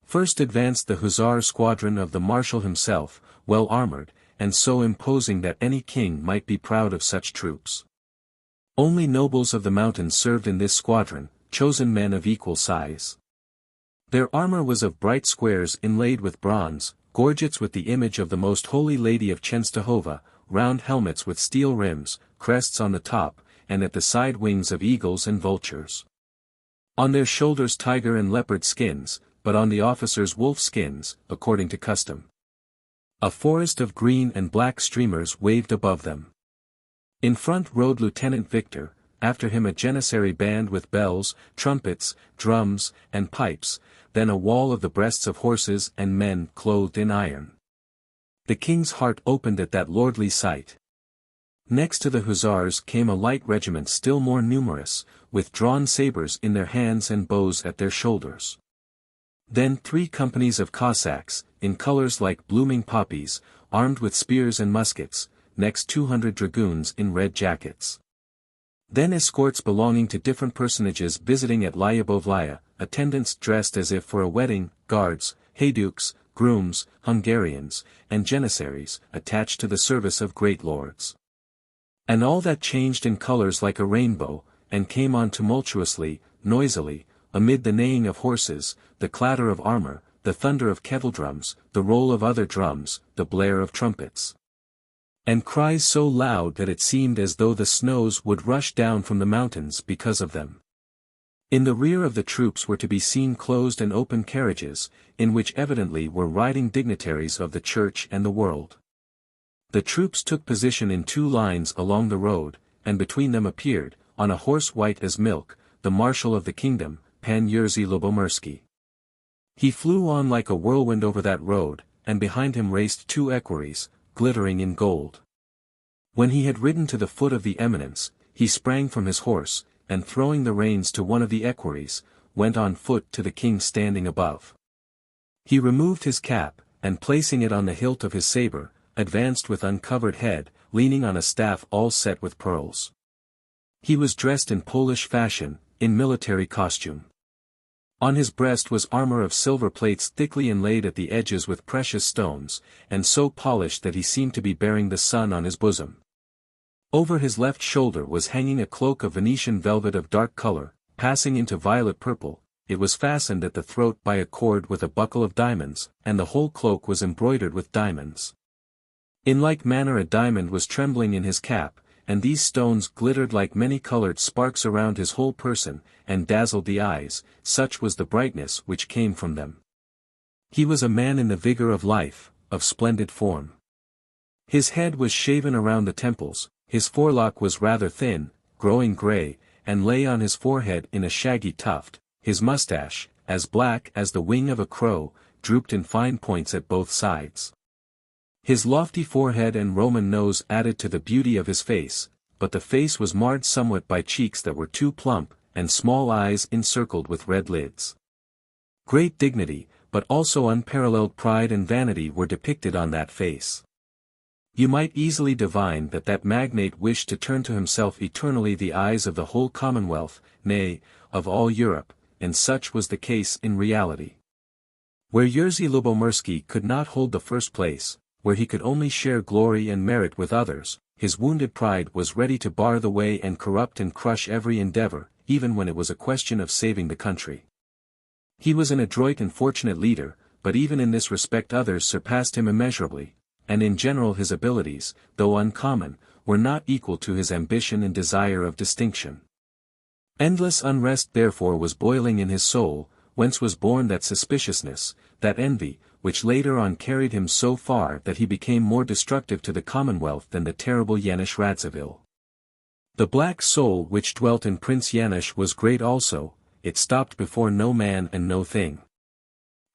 First advanced the hussar squadron of the marshal himself, well armored, and so imposing that any king might be proud of such troops. Only nobles of the mountains served in this squadron, chosen men of equal size. Their armor was of bright squares inlaid with bronze, gorgets with the image of the Most Holy Lady of Chenstohova, round helmets with steel rims, crests on the top, and at the side wings of eagles and vultures. On their shoulders tiger and leopard skins, but on the officers wolf skins, according to custom. A forest of green and black streamers waved above them. In front rode Lieutenant Victor, after him a janissary band with bells, trumpets, drums, and pipes, then a wall of the breasts of horses and men clothed in iron. The king's heart opened at that lordly sight. Next to the hussars came a light regiment still more numerous, with drawn sabres in their hands and bows at their shoulders. Then 3 companies of Cossacks, in colors like blooming poppies, armed with spears and muskets, next 200 dragoons in red jackets. Then escorts belonging to different personages visiting at Lyubovlaya, attendants dressed as if for a wedding, guards, heyduks, grooms, Hungarians, and janissaries, attached to the service of great lords. And all that changed in colors like a rainbow, and came on tumultuously, noisily, amid the neighing of horses, the clatter of armor, the thunder of kettledrums, the roll of other drums, the blare of trumpets. And cries so loud that it seemed as though the snows would rush down from the mountains because of them. In the rear of the troops were to be seen closed and open carriages, in which evidently were riding dignitaries of the church and the world. The troops took position in 2 lines along the road, and between them appeared, on a horse white as milk, the marshal of the kingdom, Pan Jerzy Lubomirski. He flew on like a whirlwind over that road, and behind him raced 2 equerries, glittering in gold. When he had ridden to the foot of the eminence, he sprang from his horse, and throwing the reins to one of the equerries, went on foot to the king standing above. He removed his cap, and placing it on the hilt of his sabre, advanced with uncovered head, leaning on a staff all set with pearls. He was dressed in Polish fashion, in military costume. On his breast was armor of silver plates thickly inlaid at the edges with precious stones, and so polished that he seemed to be bearing the sun on his bosom. Over his left shoulder was hanging a cloak of Venetian velvet of dark color, passing into violet purple. It was fastened at the throat by a cord with a buckle of diamonds, and the whole cloak was embroidered with diamonds. In like manner a diamond was trembling in his cap, and these stones glittered like many-colored sparks around his whole person, and dazzled the eyes, such was the brightness which came from them. He was a man in the vigor of life, of splendid form. His head was shaven around the temples, his forelock was rather thin, growing grey, and lay on his forehead in a shaggy tuft. His mustache, as black as the wing of a crow, drooped in fine points at both sides. His lofty forehead and Roman nose added to the beauty of his face, but the face was marred somewhat by cheeks that were too plump, and small eyes encircled with red lids. Great dignity, but also unparalleled pride and vanity were depicted on that face. You might easily divine that that magnate wished to turn to himself eternally the eyes of the whole Commonwealth, nay, of all Europe, and such was the case in reality. Where Jerzy Lubomirski could not hold the first place, where he could only share glory and merit with others, his wounded pride was ready to bar the way and corrupt and crush every endeavor, even when it was a question of saving the country. He was an adroit and fortunate leader, but even in this respect others surpassed him immeasurably, and in general his abilities, though uncommon, were not equal to his ambition and desire of distinction. Endless unrest therefore was boiling in his soul, whence was born that suspiciousness, that envy, which later on carried him so far that he became more destructive to the Commonwealth than the terrible Janusz Radziwill. The black soul which dwelt in Prince Janusz was great also, it stopped before no man and no thing.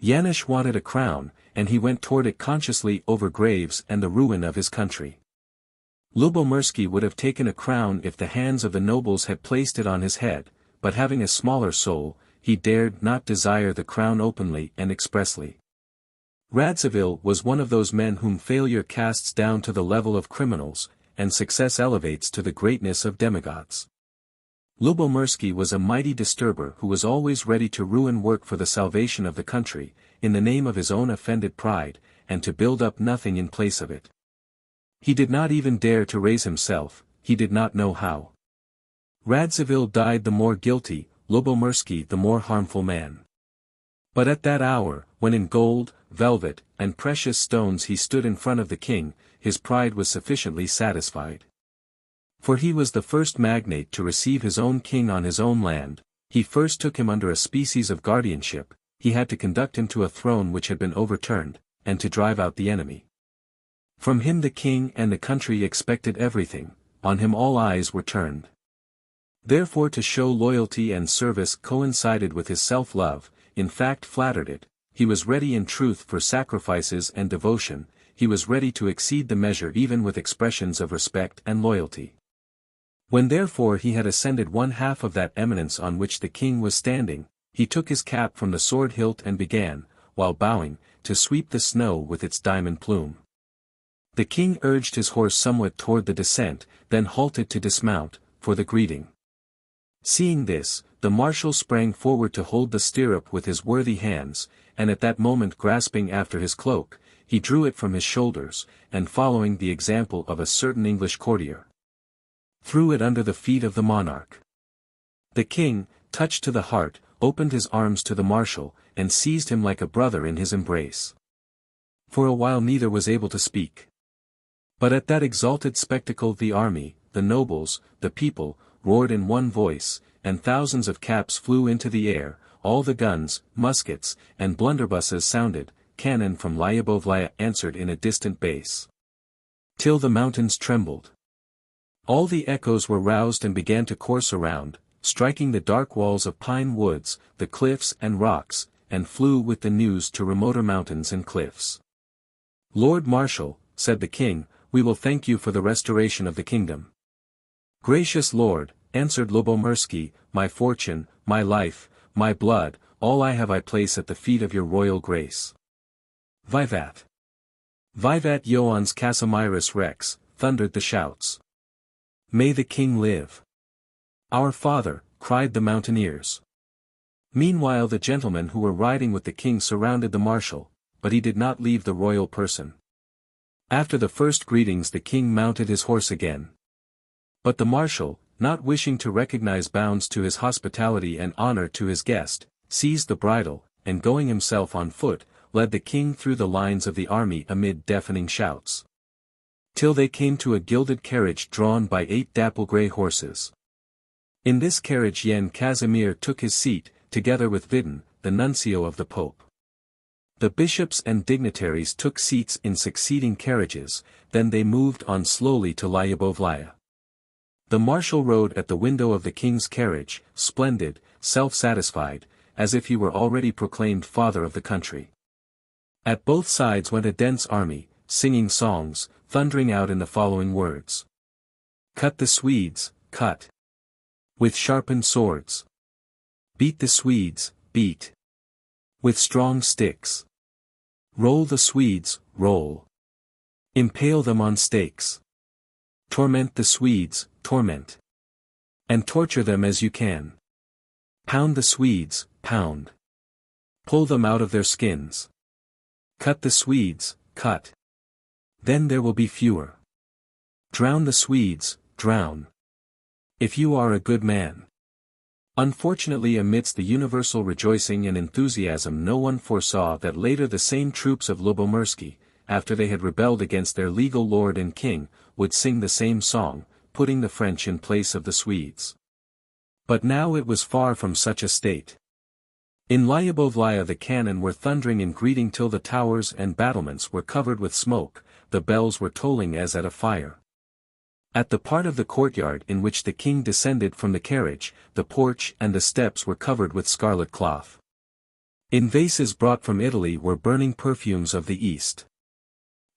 Janusz wanted a crown, and he went toward it consciously over graves and the ruin of his country. Lubomirski would have taken a crown if the hands of the nobles had placed it on his head, but having a smaller soul, he dared not desire the crown openly and expressly. Radziwill was one of those men whom failure casts down to the level of criminals, and success elevates to the greatness of demigods. Lubomirski was a mighty disturber who was always ready to ruin work for the salvation of the country, in the name of his own offended pride, and to build up nothing in place of it. He did not even dare to raise himself, he did not know how. Radziwill died the more guilty, Lubomirski the more harmful man. But at that hour, when in gold, velvet, and precious stones he stood in front of the king, his pride was sufficiently satisfied. For he was the first magnate to receive his own king on his own land, he first took him under a species of guardianship, he had to conduct him to a throne which had been overturned, and to drive out the enemy. From him the king and the country expected everything, on him all eyes were turned. Therefore to show loyalty and service coincided with his self-love, in fact flattered it, he was ready in truth for sacrifices and devotion, he was ready to exceed the measure even with expressions of respect and loyalty. When therefore he had ascended one half of that eminence on which the king was standing, he took his cap from the sword hilt and began, while bowing, to sweep the snow with its diamond plume. The king urged his horse somewhat toward the descent, then halted to dismount, for the greeting. Seeing this, the marshal sprang forward to hold the stirrup with his worthy hands, and at that moment grasping after his cloak, he drew it from his shoulders, and following the example of a certain English courtier, threw it under the feet of the monarch. The king, touched to the heart, opened his arms to the marshal, and seized him like a brother in his embrace. For a while neither was able to speak. But at that exalted spectacle the army, the nobles, the people, roared in one voice, and thousands of caps flew into the air, all the guns, muskets, and blunderbusses sounded, cannon from Lyubovlaya answered in a distant bass, till the mountains trembled. All the echoes were roused and began to course around, striking the dark walls of pine woods, the cliffs and rocks, and flew with the news to remoter mountains and cliffs. "Lord Marshal," said the king, "we will thank you for the restoration of the kingdom." "Gracious lord," answered Lubomirski, "my fortune, my life, my blood, all I have I place at the feet of your royal grace." Vivat! Vivat Ioannes Casimiris Rex, thundered the shouts. May the king live! Our father, cried the mountaineers. Meanwhile the gentlemen who were riding with the king surrounded the marshal, but he did not leave the royal person. After the first greetings the king mounted his horse again. But the marshal, not wishing to recognize bounds to his hospitality and honor to his guest, seized the bridle, and going himself on foot, led the king through the lines of the army amid deafening shouts. Till they came to a gilded carriage drawn by 8 dapple-grey horses. In this carriage Jan Casimir took his seat, together with Vidin, the nuncio of the Pope. The bishops and dignitaries took seats in succeeding carriages, then they moved on slowly to Lyubovlaya. The marshal rode at the window of the king's carriage, splendid, self-satisfied, as if he were already proclaimed father of the country. At both sides went a dense army, singing songs, thundering out in the following words. Cut the Swedes, cut! With sharpened swords. Beat the Swedes, beat! With strong sticks. Roll the Swedes, roll! Impale them on stakes. Torment the Swedes, torment! And torture them as you can. Pound the Swedes, pound! Pull them out of their skins. Cut the Swedes, cut! Then there will be fewer. Drown the Swedes, drown! If you are a good man. Unfortunately, amidst the universal rejoicing and enthusiasm, no one foresaw that later the same troops of Lubomirsky, after they had rebelled against their legal lord and king, would sing the same song, putting the French in place of the Swedes. But now it was far from such a state. In Lyubovlaya the cannon were thundering in greeting till the towers and battlements were covered with smoke, the bells were tolling as at a fire. At the part of the courtyard in which the king descended from the carriage, the porch and the steps were covered with scarlet cloth. In vases brought from Italy were burning perfumes of the East.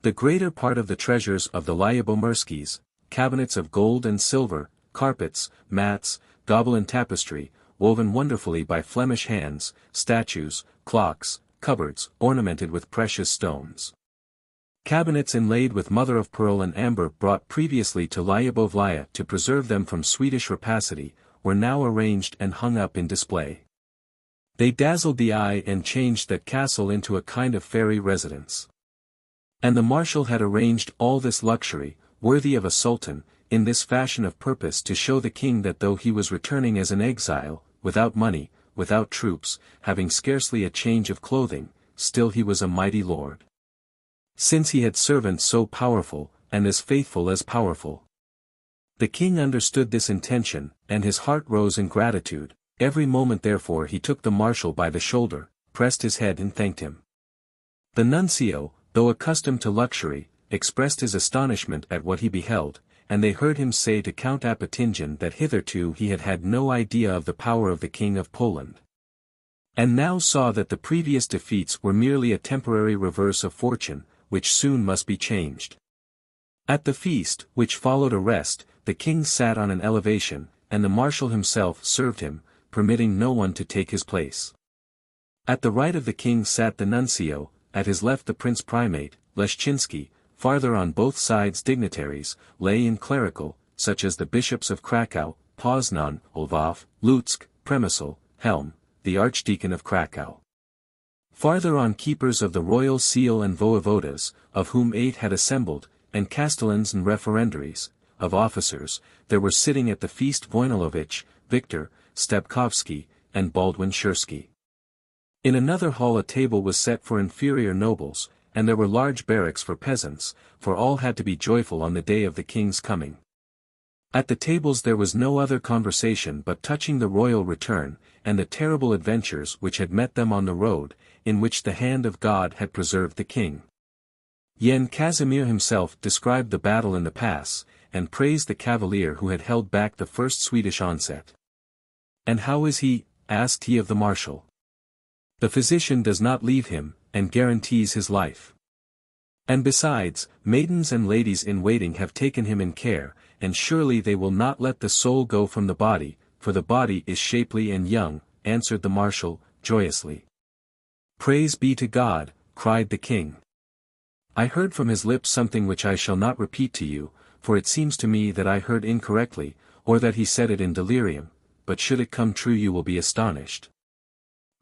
The greater part of the treasures of the Lyubomirskys, cabinets of gold and silver, carpets, mats, Gobelin tapestry, woven wonderfully by Flemish hands, statues, clocks, cupboards ornamented with precious stones. Cabinets inlaid with mother-of-pearl and amber brought previously to Lyubovlaya to preserve them from Swedish rapacity, were now arranged and hung up in display. They dazzled the eye and changed that castle into a kind of fairy residence. And the marshal had arranged all this luxury, worthy of a sultan, in this fashion of purpose to show the king that though he was returning as an exile, without money, without troops, having scarcely a change of clothing, still he was a mighty lord. Since he had servants so powerful, and as faithful as powerful. The king understood this intention, and his heart rose in gratitude. Every moment therefore he took the marshal by the shoulder, pressed his head and thanked him. The nuncio, though accustomed to luxury, expressed his astonishment at what he beheld, and they heard him say to Count Apotingin that hitherto he had had no idea of the power of the King of Poland. And now saw that the previous defeats were merely a temporary reverse of fortune, which soon must be changed. At the feast, which followed a rest, the king sat on an elevation, and the marshal himself served him, permitting no one to take his place. At the right of the king sat the nuncio, at his left the prince primate, Leszczynski, farther on both sides dignitaries, lay and clerical, such as the bishops of Krakow, Poznan, Lwów, Lutsk, Przemysl, Helm, the archdeacon of Krakow. Farther on keepers of the royal seal and voivodas, of whom 8 had assembled, and castellans and referendaries, of officers, there were sitting at the feast Wojnalowicz, Victor, Stepkovsky, and Baldwin Szursky. In another hall a table was set for inferior nobles, and there were large barracks for peasants, for all had to be joyful on the day of the king's coming. At the tables there was no other conversation but touching the royal return, and the terrible adventures which had met them on the road, in which the hand of God had preserved the king. Jan Casimir himself described the battle in the pass, and praised the cavalier who had held back the first Swedish onset. "And how is he?" asked he of the marshal. "The physician does not leave him, and guarantees his life. And besides, maidens and ladies in waiting have taken him in care, and surely they will not let the soul go from the body, for the body is shapely and young," answered the marshal, joyously. "Praise be to God," cried the king. "I heard from his lips something which I shall not repeat to you, for it seems to me that I heard incorrectly, or that he said it in delirium, but should it come true you will be astonished.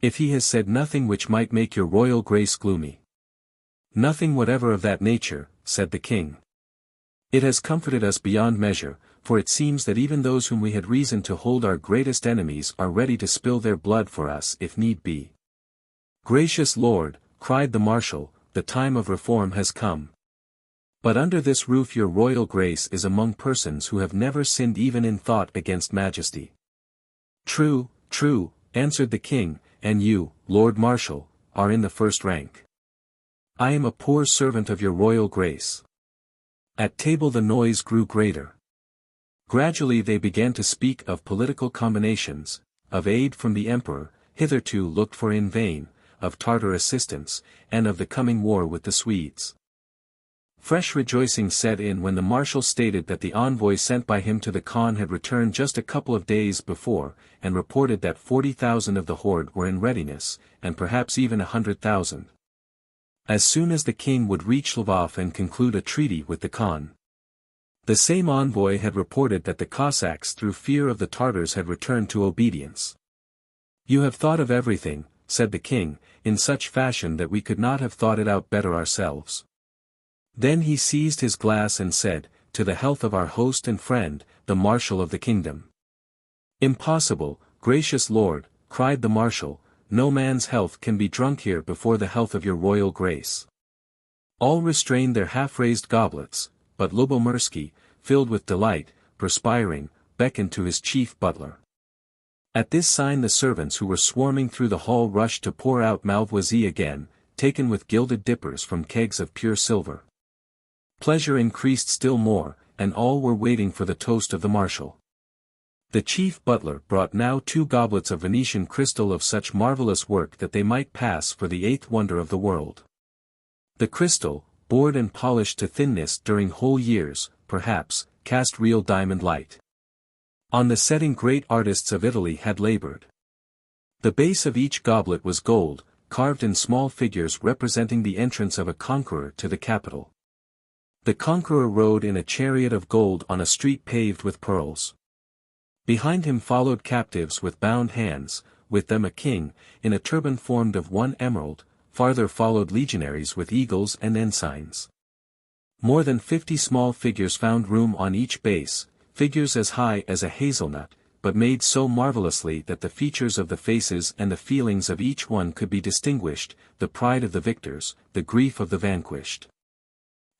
If he has said nothing which might make your royal grace gloomy. Nothing whatever of that nature, said the king. It has comforted us beyond measure, for it seems that even those whom we had reason to hold our greatest enemies are ready to spill their blood for us if need be. Gracious Lord, cried the marshal, the time of reform has come. But under this roof your royal grace is among persons who have never sinned even in thought against majesty. True, true, answered the king, and you, Lord Marshal, are in the first rank. I am a poor servant of your royal grace. At table the noise grew greater. Gradually they began to speak of political combinations, of aid from the emperor, hitherto looked for in vain, of Tartar assistance, and of the coming war with the Swedes. Fresh rejoicing set in when the marshal stated that the envoy sent by him to the Khan had returned just a couple of days before, and reported that 40,000 of the horde were in readiness, and perhaps even 100,000. As soon as the king would reach Lvov and conclude a treaty with the Khan. The same envoy had reported that the Cossacks through fear of the Tartars had returned to obedience. You have thought of everything, said the king, in such fashion that we could not have thought it out better ourselves. Then he seized his glass and said, to the health of our host and friend, the marshal of the kingdom. Impossible, gracious lord, cried the marshal, no man's health can be drunk here before the health of your royal grace. All restrained their half-raised goblets, but Lubomirsky, filled with delight, perspiring, beckoned to his chief butler. At this sign the servants who were swarming through the hall rushed to pour out Malvoisie again, taken with gilded dippers from kegs of pure silver. Pleasure increased still more, and all were waiting for the toast of the marshal. The chief butler brought now 2 goblets of Venetian crystal of such marvelous work that they might pass for the 8th wonder of the world. The crystal, bored and polished to thinness during whole years, perhaps, cast real diamond light. On the setting great artists of Italy had labored. The base of each goblet was gold, carved in small figures representing the entrance of a conqueror to the capital. The conqueror rode in a chariot of gold on a street paved with pearls. Behind him followed captives with bound hands, with them a king, in a turban formed of 1 emerald, farther followed legionaries with eagles and ensigns. More than 50 small figures found room on each base, figures as high as a hazelnut, but made so marvelously that the features of the faces and the feelings of each one could be distinguished, the pride of the victors, the grief of the vanquished.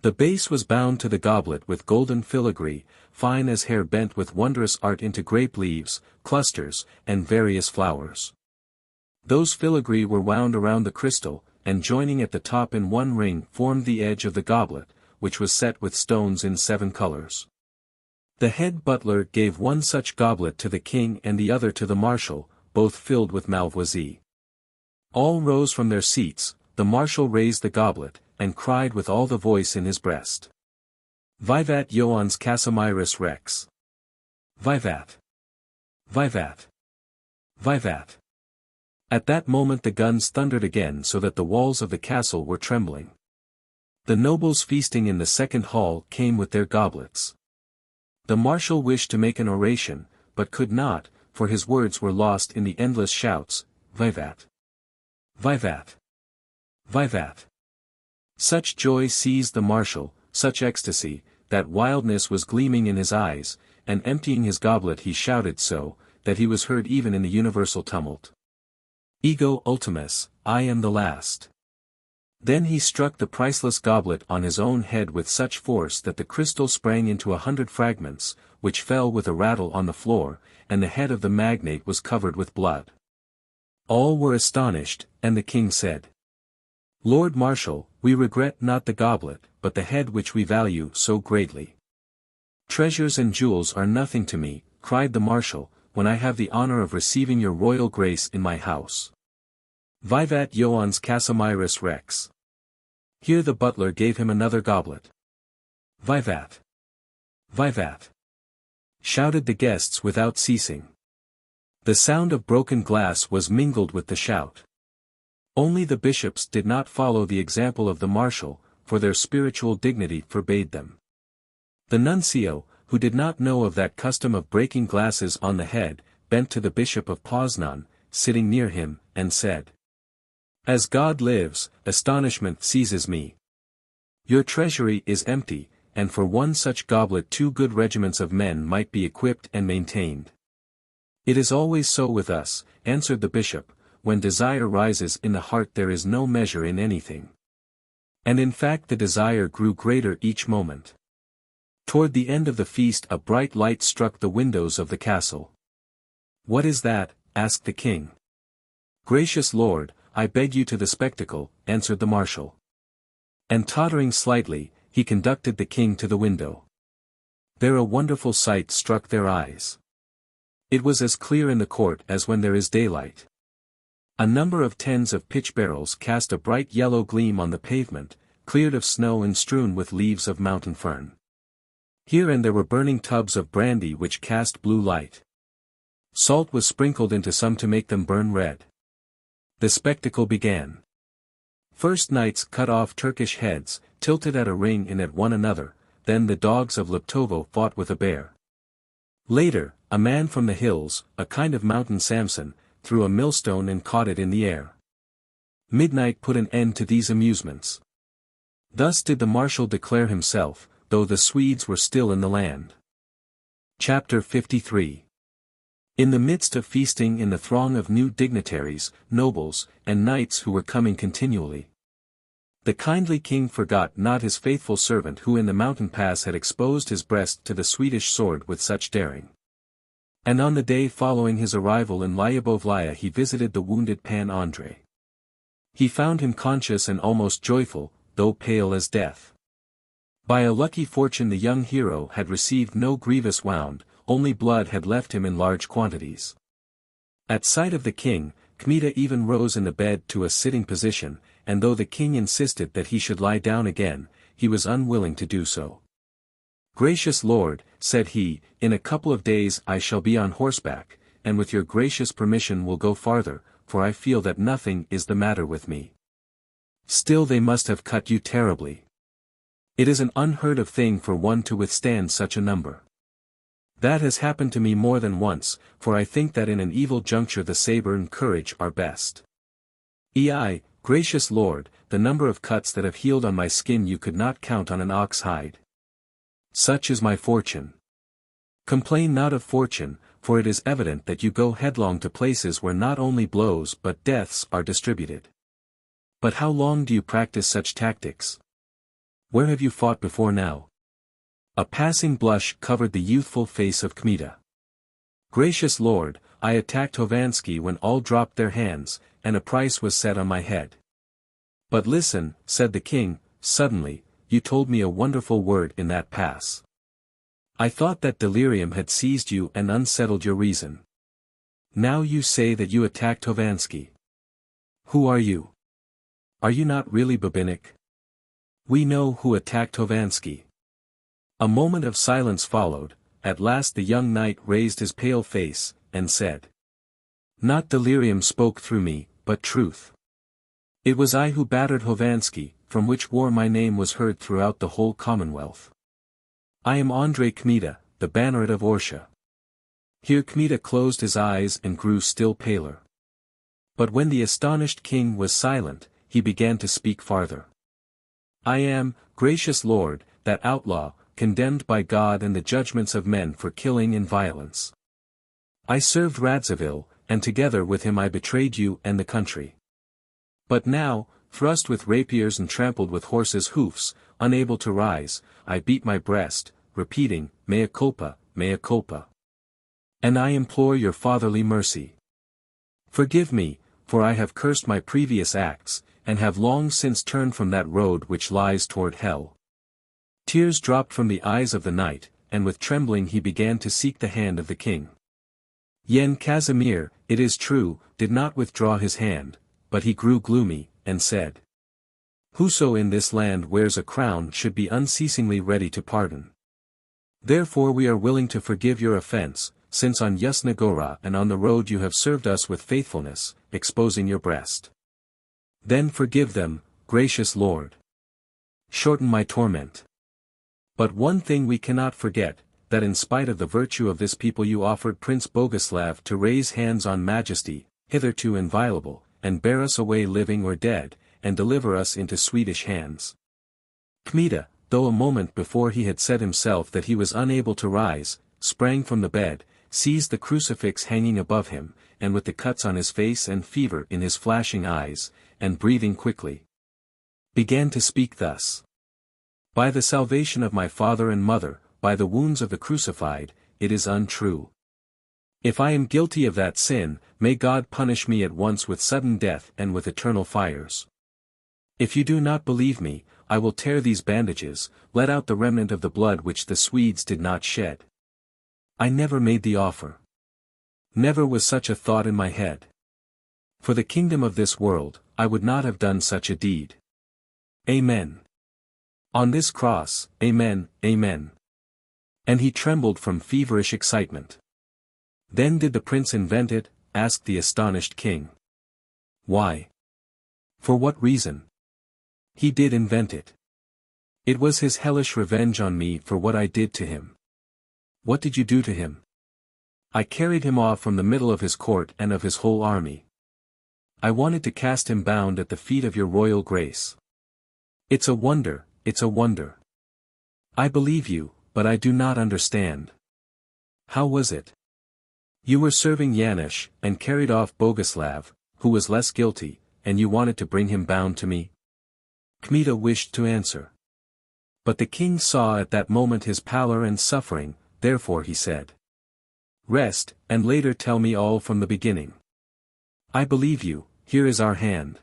The base was bound to the goblet with golden filigree, fine as hair bent with wondrous art into grape leaves, clusters, and various flowers. Those filigree were wound around the crystal, and joining at the top in 1 ring formed the edge of the goblet, which was set with stones in 7 colors. The head butler gave 1 such goblet to the king and the other to the marshal, both filled with Malvoisie. All rose from their seats, the marshal raised the goblet, and cried with all the voice in his breast. Vivat Ioannes Casimiris Rex. Vivat! Vivat! Vivat! At that moment the guns thundered again so that the walls of the castle were trembling. The nobles feasting in the second hall came with their goblets. The marshal wished to make an oration, but could not, for his words were lost in the endless shouts, Vivat! Vivat! Vivat! Such joy seized the marshal, such ecstasy, that wildness was gleaming in his eyes, and emptying his goblet he shouted so, that he was heard even in the universal tumult. Ego ultimus, I am the last. Then he struck the priceless goblet on his own head with such force that the crystal sprang into 100 fragments, which fell with a rattle on the floor, and the head of the magnate was covered with blood. All were astonished, and the king said, Lord Marshal, we regret not the goblet, but the head which we value so greatly. Treasures and jewels are nothing to me, cried the marshal, when I have the honor of receiving your royal grace in my house. Vivat Ioannes Casimiris Rex. Here the butler gave him another goblet. Vivat! Vivat! Shouted the guests without ceasing. The sound of broken glass was mingled with the shout. Only the bishops did not follow the example of the marshal, for their spiritual dignity forbade them. The nuncio, who did not know of that custom of breaking glasses on the head, bent to the bishop of Poznan, sitting near him, and said, "As God lives, astonishment seizes me. Your treasury is empty, and for one such goblet 2 good regiments of men might be equipped and maintained." "It is always so with us," answered the bishop, "when desire rises in the heart there is no measure in anything." And in fact the desire grew greater each moment. Toward the end of the feast a bright light struck the windows of the castle. "What is that?" asked the king. "Gracious lord, I beg you to the spectacle," answered the marshal. And tottering slightly, he conducted the king to the window. There a wonderful sight struck their eyes. It was as clear in the court as when there is daylight. A number of tens of pitch barrels cast a bright yellow gleam on the pavement, cleared of snow and strewn with leaves of mountain fern. Here and there were burning tubs of brandy which cast blue light. Salt was sprinkled into some to make them burn red. The spectacle began. First knights cut off Turkish heads, tilted at a ring and at one another, then the dogs of Liptovo fought with a bear. Later, a man from the hills, a kind of mountain Samson, threw a millstone and caught it in the air. Midnight put an end to these amusements. Thus did the marshal declare himself, though the Swedes were still in the land. Chapter 53. In the midst of feasting in the throng of new dignitaries, nobles, and knights who were coming continually, the kindly king forgot not his faithful servant who in the mountain pass had exposed his breast to the Swedish sword with such daring. And on the day following his arrival in Lyubovlaya he visited the wounded Pan Andrei. He found him conscious and almost joyful, though pale as death. By a lucky fortune the young hero had received no grievous wound, only blood had left him in large quantities. At sight of the king, Kmita even rose in the bed to a sitting position, and though the king insisted that he should lie down again, he was unwilling to do so. "Gracious lord," said he, "in a couple of days I shall be on horseback, and with your gracious permission will go farther, for I feel that nothing is the matter with me." "Still they must have cut you terribly. It is an unheard of thing for one to withstand such a number." "That has happened to me more than once, for I think that in an evil juncture the saber and courage are best." Gracious lord, the number of cuts that have healed on my skin you could not count on an ox hide. Such is my fortune. Complain not of fortune, for it is evident that you go headlong to places where not only blows but deaths are distributed. But how long do you practice such tactics? Where have you fought before now? A passing blush covered the youthful face of Kmita. "Gracious lord, I attacked Hovanski when all dropped their hands, and a price was set on my head." "But listen," said the king, suddenly, "you told me a wonderful word in that pass. I thought that delirium had seized you and unsettled your reason. Now you say that you attacked Hovanski. Who are you? Are you not really Babinnik?" "We know who attacked Hovanski." A moment of silence followed. At last the young knight raised his pale face, and said, "Not delirium spoke through me, but truth. It was I who battered Hovanski, from which war my name was heard throughout the whole Commonwealth. I am Andrei Kmita, the banneret of Orsha." Here Kmita closed his eyes and grew still paler. But when the astonished king was silent, he began to speak farther. "I am, gracious lord, that outlaw, condemned by God and the judgments of men for killing and violence. I served Radziwill, and together with him I betrayed you and the country. But now, thrust with rapiers and trampled with horses' hoofs, unable to rise, I beat my breast, repeating, mea culpa, mea culpa. And I implore your fatherly mercy. Forgive me, for I have cursed my previous acts, and have long since turned from that road which lies toward hell." Tears dropped from the eyes of the knight, and with trembling he began to seek the hand of the king. Yen Casimir, it is true, did not withdraw his hand, but he grew gloomy, and said, "Whoso in this land wears a crown should be unceasingly ready to pardon. Therefore we are willing to forgive your offense, since on Yasna Gora and on the road you have served us with faithfulness, exposing your breast. Then forgive them, gracious lord. Shorten my torment. But one thing we cannot forget, that in spite of the virtue of this people you offered Prince Boguslav to raise hands on majesty, hitherto inviolable, and bear us away living or dead, and deliver us into Swedish hands. Kmita, though a moment before he had said himself that he was unable to rise, sprang from the bed, seized the crucifix hanging above him, and with the cuts on his face and fever in his flashing eyes, and breathing quickly, began to speak thus. By the salvation of my father and mother, by the wounds of the crucified, it is untrue. If I am guilty of that sin, may God punish me at once with sudden death and with eternal fires. If you do not believe me, I will tear these bandages, let out the remnant of the blood which the Swedes did not shed. I never made the offer. Never was such a thought in my head. For the kingdom of this world, I would not have done such a deed. Amen. On this cross, amen, amen. And he trembled from feverish excitement. Then did the prince invent it? Asked the astonished king. Why? For what reason? He did invent it. It was his hellish revenge on me for what I did to him. What did you do to him? I carried him off from the middle of his court and of his whole army. I wanted to cast him bound at the feet of your royal grace. It's a wonder, it's a wonder. I believe you, but I do not understand. How was it? You were serving Yanush, and carried off Boguslav, who was less guilty, and you wanted to bring him bound to me? Kmita wished to answer. But the king saw at that moment his pallor and suffering, therefore he said. Rest, and later tell me all from the beginning. I believe you, here is our hand.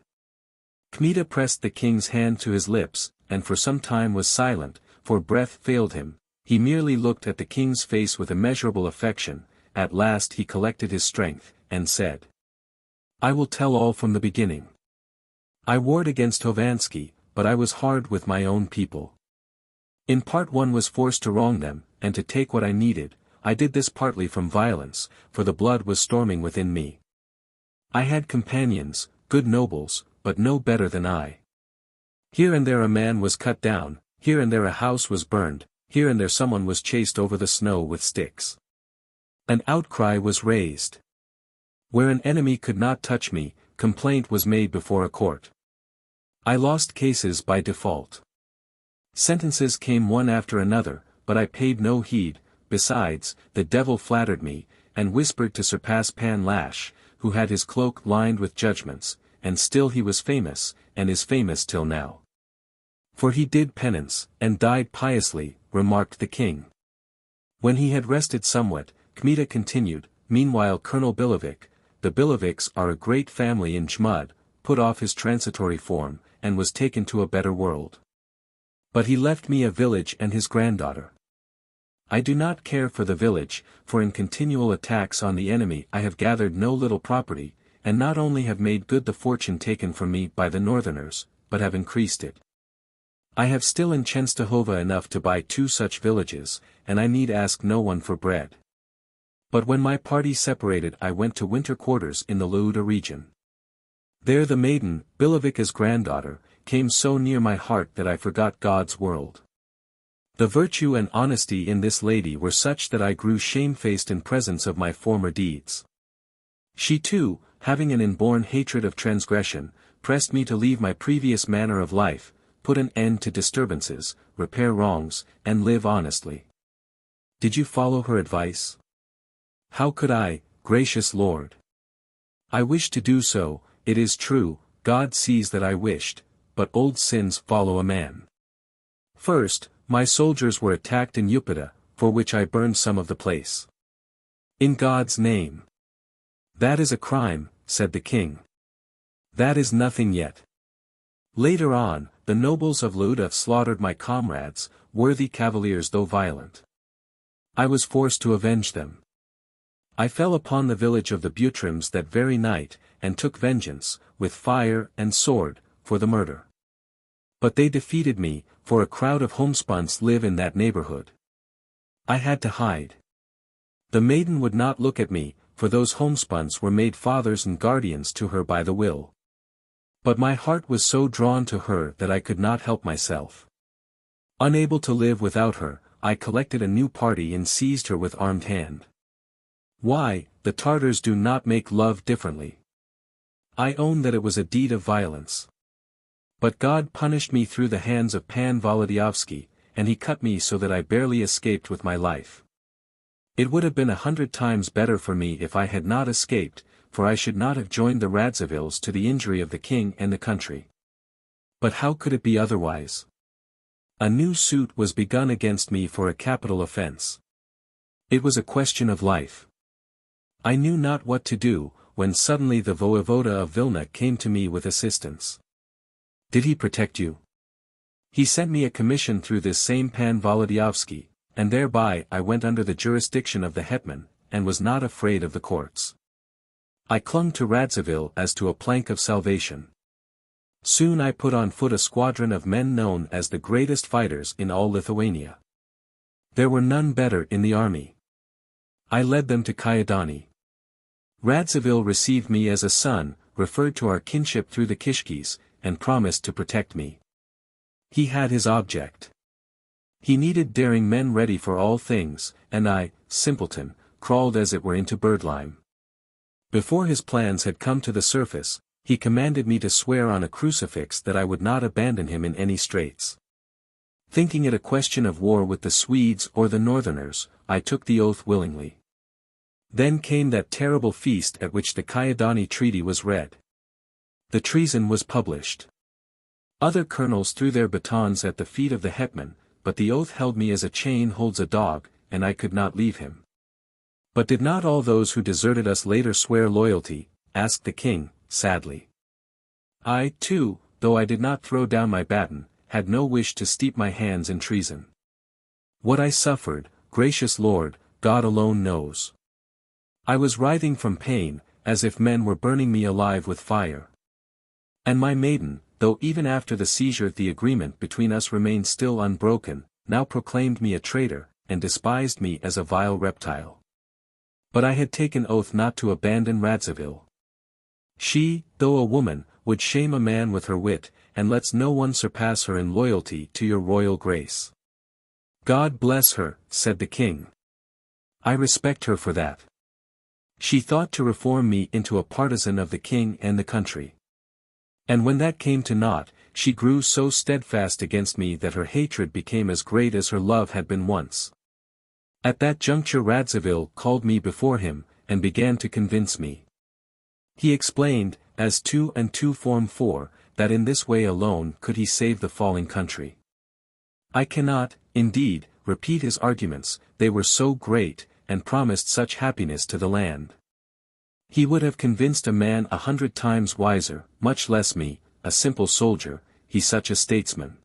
Kmita pressed the king's hand to his lips, and for some time was silent, for breath failed him. He merely looked at the king's face with immeasurable affection. At last he collected his strength, and said. I will tell all from the beginning. I warred against Hovansky, but I was hard with my own people. In part one was forced to wrong them, and to take what I needed. I did this partly from violence, for the blood was storming within me. I had companions, good nobles, but no better than I. Here and there a man was cut down, here and there a house was burned, here and there someone was chased over the snow with sticks. An outcry was raised. Where an enemy could not touch me, complaint was made before a court. I lost cases by default. Sentences came one after another, but I paid no heed. Besides, the devil flattered me, and whispered to surpass Pan Lash, who had his cloak lined with judgments, and still he was famous, and is famous till now. For he did penance, and died piously, remarked the king. When he had rested somewhat, Kmita continued, meanwhile Colonel Billevich, the Billeviches are a great family in Jmud, put off his transitory form, and was taken to a better world. But he left me a village and his granddaughter. I do not care for the village, for in continual attacks on the enemy I have gathered no little property, and not only have made good the fortune taken from me by the northerners, but have increased it. I have still in Chenstohova enough to buy 2 such villages, and I need ask no one for bread. But when my party separated I went to winter quarters in the LIII region. There the maiden, Billevich's granddaughter, came so near my heart that I forgot God's world. The virtue and honesty in this lady were such that I grew shamefaced in presence of my former deeds. She too, having an inborn hatred of transgression, pressed me to leave my previous manner of life, put an end to disturbances, repair wrongs, and live honestly. Did you follow her advice? How could I, gracious Lord? I wished to do so, it is true, God sees that I wished, but old sins follow a man. First, my soldiers were attacked in Upita, for which I burned some of the place. In God's name. That is a crime, said the king. That is nothing yet. Later on, the nobles of LIII slaughtered my comrades, worthy cavaliers though violent. I was forced to avenge them. I fell upon the village of the Butryms that very night, and took vengeance, with fire and sword, for the murder. But they defeated me, for a crowd of homespuns live in that neighborhood. I had to hide. The maiden would not look at me, for those homespuns were made fathers and guardians to her by the will. But my heart was so drawn to her that I could not help myself. Unable to live without her, I collected a new party and seized her with armed hand. Why, the Tartars do not make love differently. I own that it was a deed of violence. But God punished me through the hands of Pan Volodyovski, and he cut me so that I barely escaped with my life. It would have been 100 times better for me if I had not escaped, for I should not have joined the Radzivills to the injury of the king and the country. But how could it be otherwise? A new suit was begun against me for a capital offense. It was a question of life. I knew not what to do, when suddenly the voevoda of Vilna came to me with assistance. Did he protect you? He sent me a commission through this same Pan Volodyovski, and thereby I went under the jurisdiction of the hetman, and was not afraid of the courts. I clung to Radzivill as to a plank of salvation. Soon I put on foot a squadron of men known as the greatest fighters in all Lithuania. There were none better in the army. I led them to Kyedani. Radzivill received me as a son, referred to our kinship through the Kishkis, and promised to protect me. He had his object. He needed daring men ready for all things, and I, simpleton, crawled as it were into birdlime. Before his plans had come to the surface, he commanded me to swear on a crucifix that I would not abandon him in any straits. Thinking it a question of war with the Swedes or the Northerners, I took the oath willingly. Then came that terrible feast at which the Kyedani Treaty was read. The treason was published. Other colonels threw their batons at the feet of the hetman, but the oath held me as a chain holds a dog, and I could not leave him. But did not all those who deserted us later swear loyalty? Asked the king, sadly. I, too, though I did not throw down my baton, had no wish to steep my hands in treason. What I suffered, gracious Lord, God alone knows. I was writhing from pain, as if men were burning me alive with fire. And my maiden, though even after the seizure the agreement between us remained still unbroken, now proclaimed me a traitor, and despised me as a vile reptile. But I had taken oath not to abandon Radzivill. She, though a woman, would shame a man with her wit, and lets no one surpass her in loyalty to your royal grace. God bless her, said the king. I respect her for that. She thought to reform me into a partisan of the king and the country. And when that came to naught, she grew so steadfast against me that her hatred became as great as her love had been once. At that juncture Radzivill called me before him, and began to convince me. He explained, as 2 and 2 form 4, that in this way alone could he save the falling country. I cannot, indeed, repeat his arguments, they were so great, and promised such happiness to the land. He would have convinced a man 100 times wiser, much less me, a simple soldier, he such a statesman.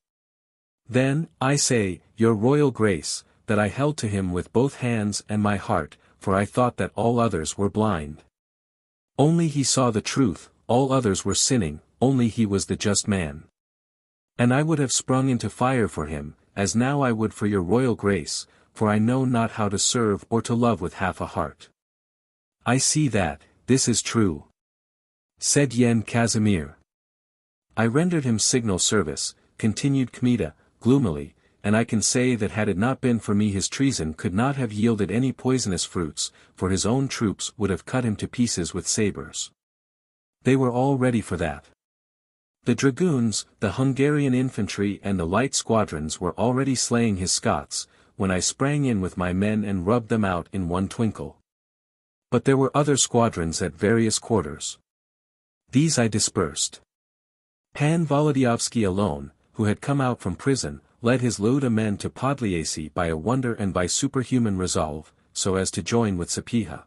Then, I say, your royal grace, that I held to him with both hands and my heart, for I thought that all others were blind. Only he saw the truth, all others were sinning, only he was the just man. And I would have sprung into fire for him, as now I would for your royal grace, for I know not how to serve or to love with half a heart. I see that, this is true. Said Yen Casimir. I rendered him signal service, continued Kmita, gloomily, and I can say that had it not been for me his treason could not have yielded any poisonous fruits, for his own troops would have cut him to pieces with sabers. They were all ready for that. The dragoons, the Hungarian infantry and the light squadrons were already slaying his Scots, when I sprang in with my men and rubbed them out in one twinkle. But there were other squadrons at various quarters. These I dispersed. Pan Volodyovski alone, who had come out from prison, led his Lauda men to Podliasy by a wonder and by superhuman resolve, so as to join with Sapieha.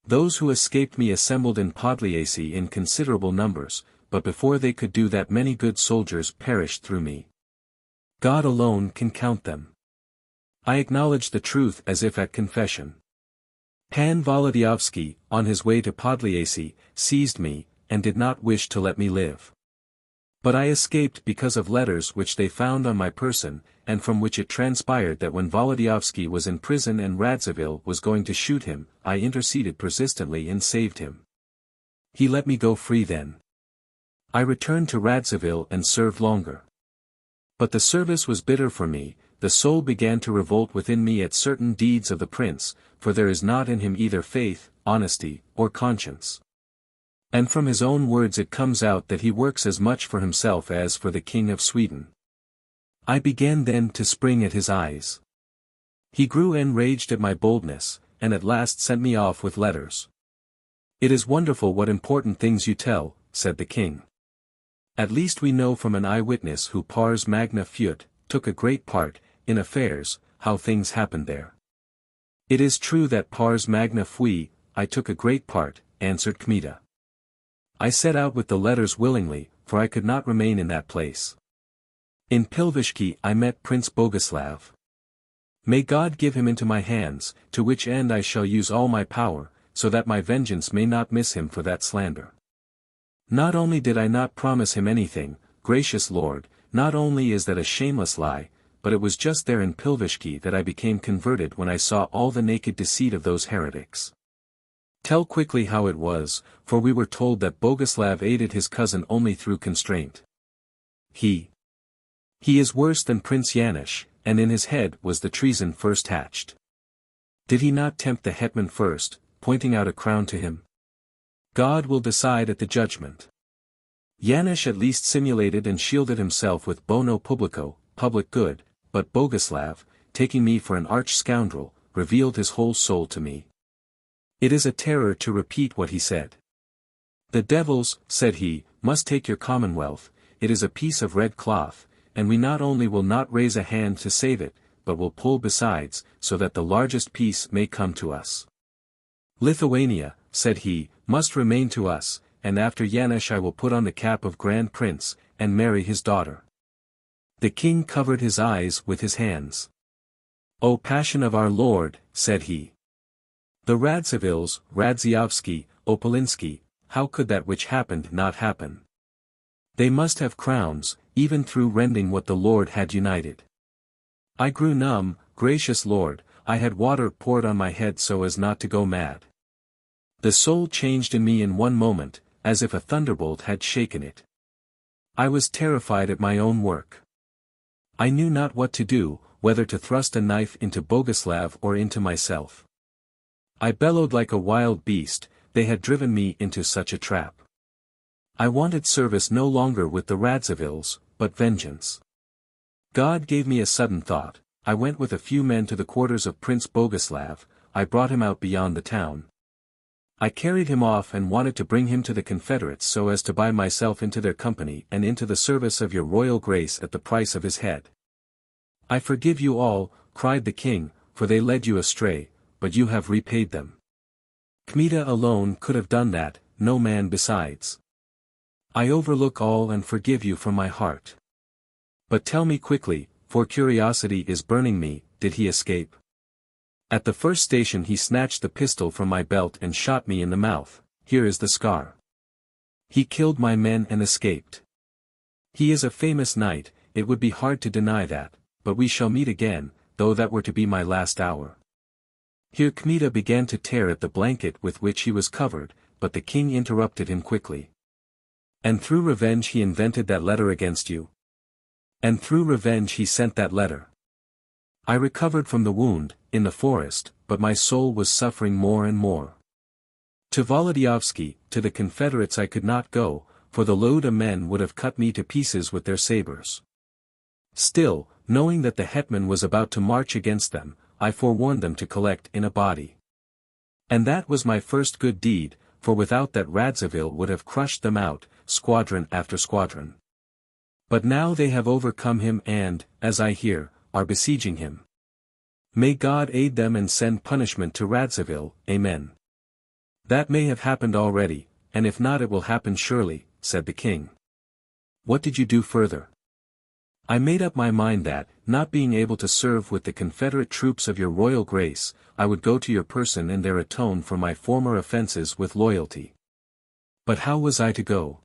Those who escaped me assembled in Podliasy in considerable numbers, but before they could do that many good soldiers perished through me. God alone can count them. I acknowledge the truth as if at confession. Pan Volodyovski, on his way to Podliasy, seized me, and did not wish to let me live. But I escaped because of letters which they found on my person, and from which it transpired that when Volodyovski was in prison and Radzivill was going to shoot him, I interceded persistently and saved him. He let me go free then. I returned to Radzivill and served longer. But the service was bitter for me, the soul began to revolt within me at certain deeds of the prince, for there is not in him either faith, honesty, or conscience. And from his own words it comes out that he works as much for himself as for the King of Sweden. I began then to spring at his eyes. He grew enraged at my boldness, and at last sent me off with letters. It is wonderful what important things you tell, said the king. At least we know from an eyewitness who pars magna fuit, took a great part, in affairs, how things happened there. It is true that pars magna fui, I took a great part, answered Kmita. I set out with the letters willingly, for I could not remain in that place. In Pilvishki I met Prince Boguslav. May God give him into my hands, to which end I shall use all my power, so that my vengeance may not miss him for that slander. Not only did I not promise him anything, gracious lord, not only is that a shameless lie, but it was just there in Pilvishki that I became converted when I saw all the naked deceit of those heretics. Tell quickly how it was, for we were told that Boguslav aided his cousin only through constraint. He is worse than Prince Yanush, and in his head was the treason first hatched. Did he not tempt the hetman first, pointing out a crown to him? God will decide at the judgment. Yanush at least simulated and shielded himself with bono publico, public good, but Boguslav, taking me for an arch scoundrel, revealed his whole soul to me. It is a terror to repeat what he said. The devils, said he, must take your commonwealth, it is a piece of red cloth, and we not only will not raise a hand to save it, but will pull besides, so that the largest piece may come to us. Lithuania, said he, must remain to us, and after Yanush I will put on the cap of Grand Prince, and marry his daughter. The king covered his eyes with his hands. O passion of our Lord, said he. The Radzivills, Radzievsky, Opolinski, how could that which happened not happen? They must have crowns, even through rending what the Lord had united. I grew numb, gracious Lord, I had water poured on my head so as not to go mad. The soul changed in me in one moment, as if a thunderbolt had shaken it. I was terrified at my own work. I knew not what to do, whether to thrust a knife into Boguslav or into myself. I bellowed like a wild beast, they had driven me into such a trap. I wanted service no longer with the Radzivills, but vengeance. God gave me a sudden thought. I went with a few men to the quarters of Prince Boguslav, I brought him out beyond the town. I carried him off and wanted to bring him to the Confederates so as to buy myself into their company and into the service of your royal grace at the price of his head. I forgive you all, cried the king, for they led you astray, but you have repaid them. Kmita alone could have done that, no man besides. I overlook all and forgive you from my heart. But tell me quickly, for curiosity is burning me, did he escape? At the first station he snatched the pistol from my belt and shot me in the mouth, here is the scar. He killed my men and escaped. He is a famous knight, it would be hard to deny that, but we shall meet again, though that were to be my last hour. Here Kmita began to tear at the blanket with which he was covered, but the king interrupted him quickly. And through revenge he invented that letter against you? And through revenge he sent that letter. I recovered from the wound, in the forest, but my soul was suffering more and more. To Volodyovsky, to the Confederates I could not go, for the LIII men would have cut me to pieces with their sabers. Still, knowing that the hetman was about to march against them, I forewarned them to collect in a body. And that was my first good deed, for without that Radzivill would have crushed them out, squadron after squadron. But now they have overcome him and, as I hear, are besieging him. May God aid them and send punishment to Radzivill, amen. That may have happened already, and if not it will happen surely, said the king. What did you do further? I made up my mind that, not being able to serve with the Confederate troops of your royal grace, I would go to your person and there atone for my former offenses with loyalty. But how was I to go?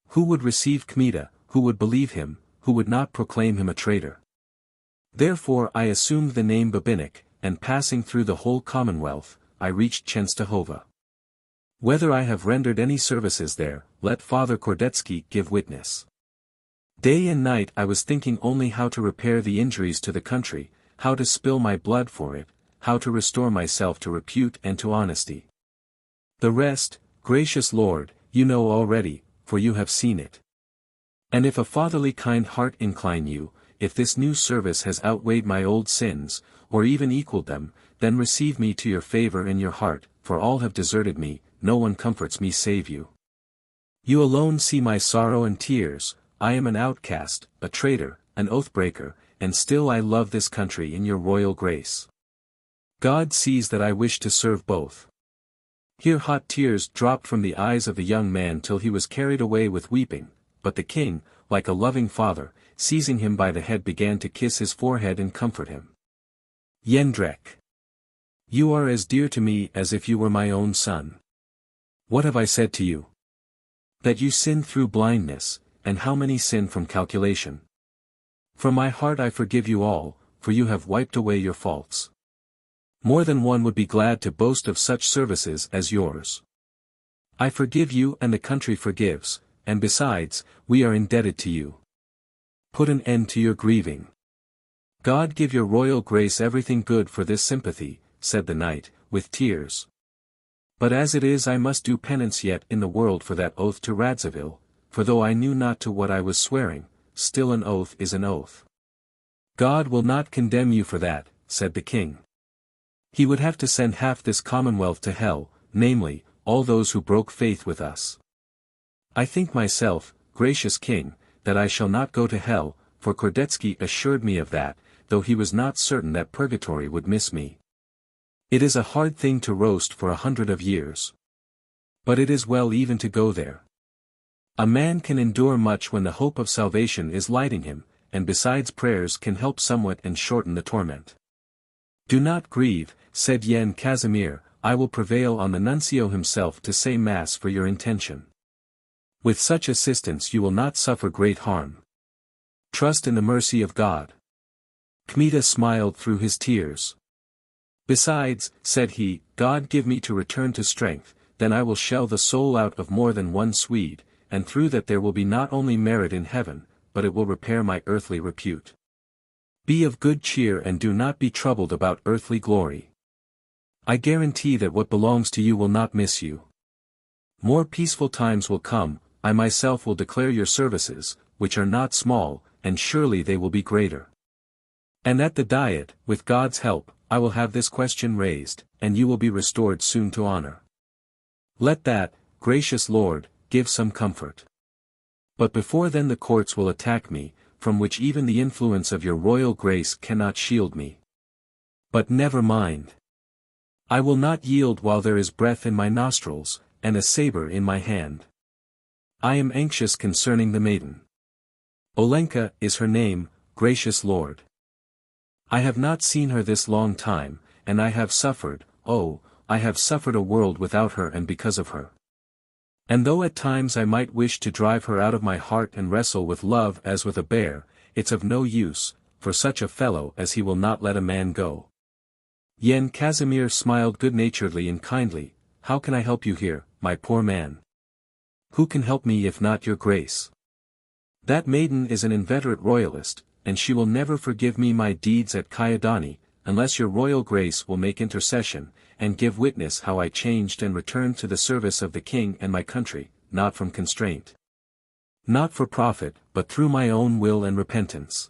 Who would receive Kmita, who would believe him, who would not proclaim him a traitor? Therefore I assumed the name Babinik, and passing through the whole Commonwealth, I reached Chenstohova. Whether I have rendered any services there, let Father Kordetsky give witness. Day and night I was thinking only how to repair the injuries to the country, how to spill my blood for it, how to restore myself to repute and to honesty. The rest, gracious Lord, you know already, for you have seen it. And if a fatherly kind heart incline you, if this new service has outweighed my old sins, or even equaled them, then receive me to your favor in your heart, for all have deserted me, no one comforts me save you. You alone see my sorrow and tears, I am an outcast, a traitor, an oath-breaker, and still I love this country in your royal grace. God sees that I wish to serve both. Here hot tears dropped from the eyes of the young man till he was carried away with weeping, but the king, like a loving father, seizing him by the head began to kiss his forehead and comfort him. Jędrek, you are as dear to me as if you were my own son. What have I said to you? That you sinned through blindness, and how many sin from calculation? From my heart I forgive you all, for you have wiped away your faults. More than one would be glad to boast of such services as yours. I forgive you and the country forgives, and besides, we are indebted to you. Put an end to your grieving. God give your royal grace everything good for this sympathy, said the knight, with tears. But as it is I must do penance yet in the world for that oath to Radziwill, for though I knew not to what I was swearing, still an oath is an oath. God will not condemn you for that, said the king. He would have to send half this commonwealth to hell, namely, all those who broke faith with us. I think myself, gracious king, that I shall not go to hell, for Kordetsky assured me of that, though he was not certain that purgatory would miss me. It is a hard thing to roast for 100 of years. But it is well even to go there. A man can endure much when the hope of salvation is lighting him, and besides prayers can help somewhat and shorten the torment. Do not grieve, said Yen Casimir, I will prevail on the nuncio himself to say mass for your intention. With such assistance you will not suffer great harm. Trust in the mercy of God. Kmita smiled through his tears. Besides, said he, God give me to return to strength, then I will shell the soul out of more than one Swede, and through that there will be not only merit in heaven, but it will repair my earthly repute. Be of good cheer and do not be troubled about earthly glory. I guarantee that what belongs to you will not miss you. More peaceful times will come, I myself will declare your services, which are not small, and surely they will be greater. And at the Diet, with God's help, I will have this question raised, and you will be restored soon to honor. Let that, gracious Lord, give some comfort. But before then the courts will attack me, from which even the influence of your royal grace cannot shield me. But never mind. I will not yield while there is breath in my nostrils, and a saber in my hand. I am anxious concerning the maiden. Olenka is her name, gracious Lord. I have not seen her this long time, and I have suffered, oh, I have suffered a world without her and because of her. And though at times I might wish to drive her out of my heart and wrestle with love as with a bear, it's of no use, for such a fellow as he will not let a man go. Yen Casimir smiled good-naturedly and kindly, how can I help you here, my poor man? Who can help me if not your grace? That maiden is an inveterate royalist, and she will never forgive me my deeds at Kyedani, unless your royal grace will make intercession, and give witness how I changed and returned to the service of the king and my country, not from constraint. Not for profit, but through my own will and repentance.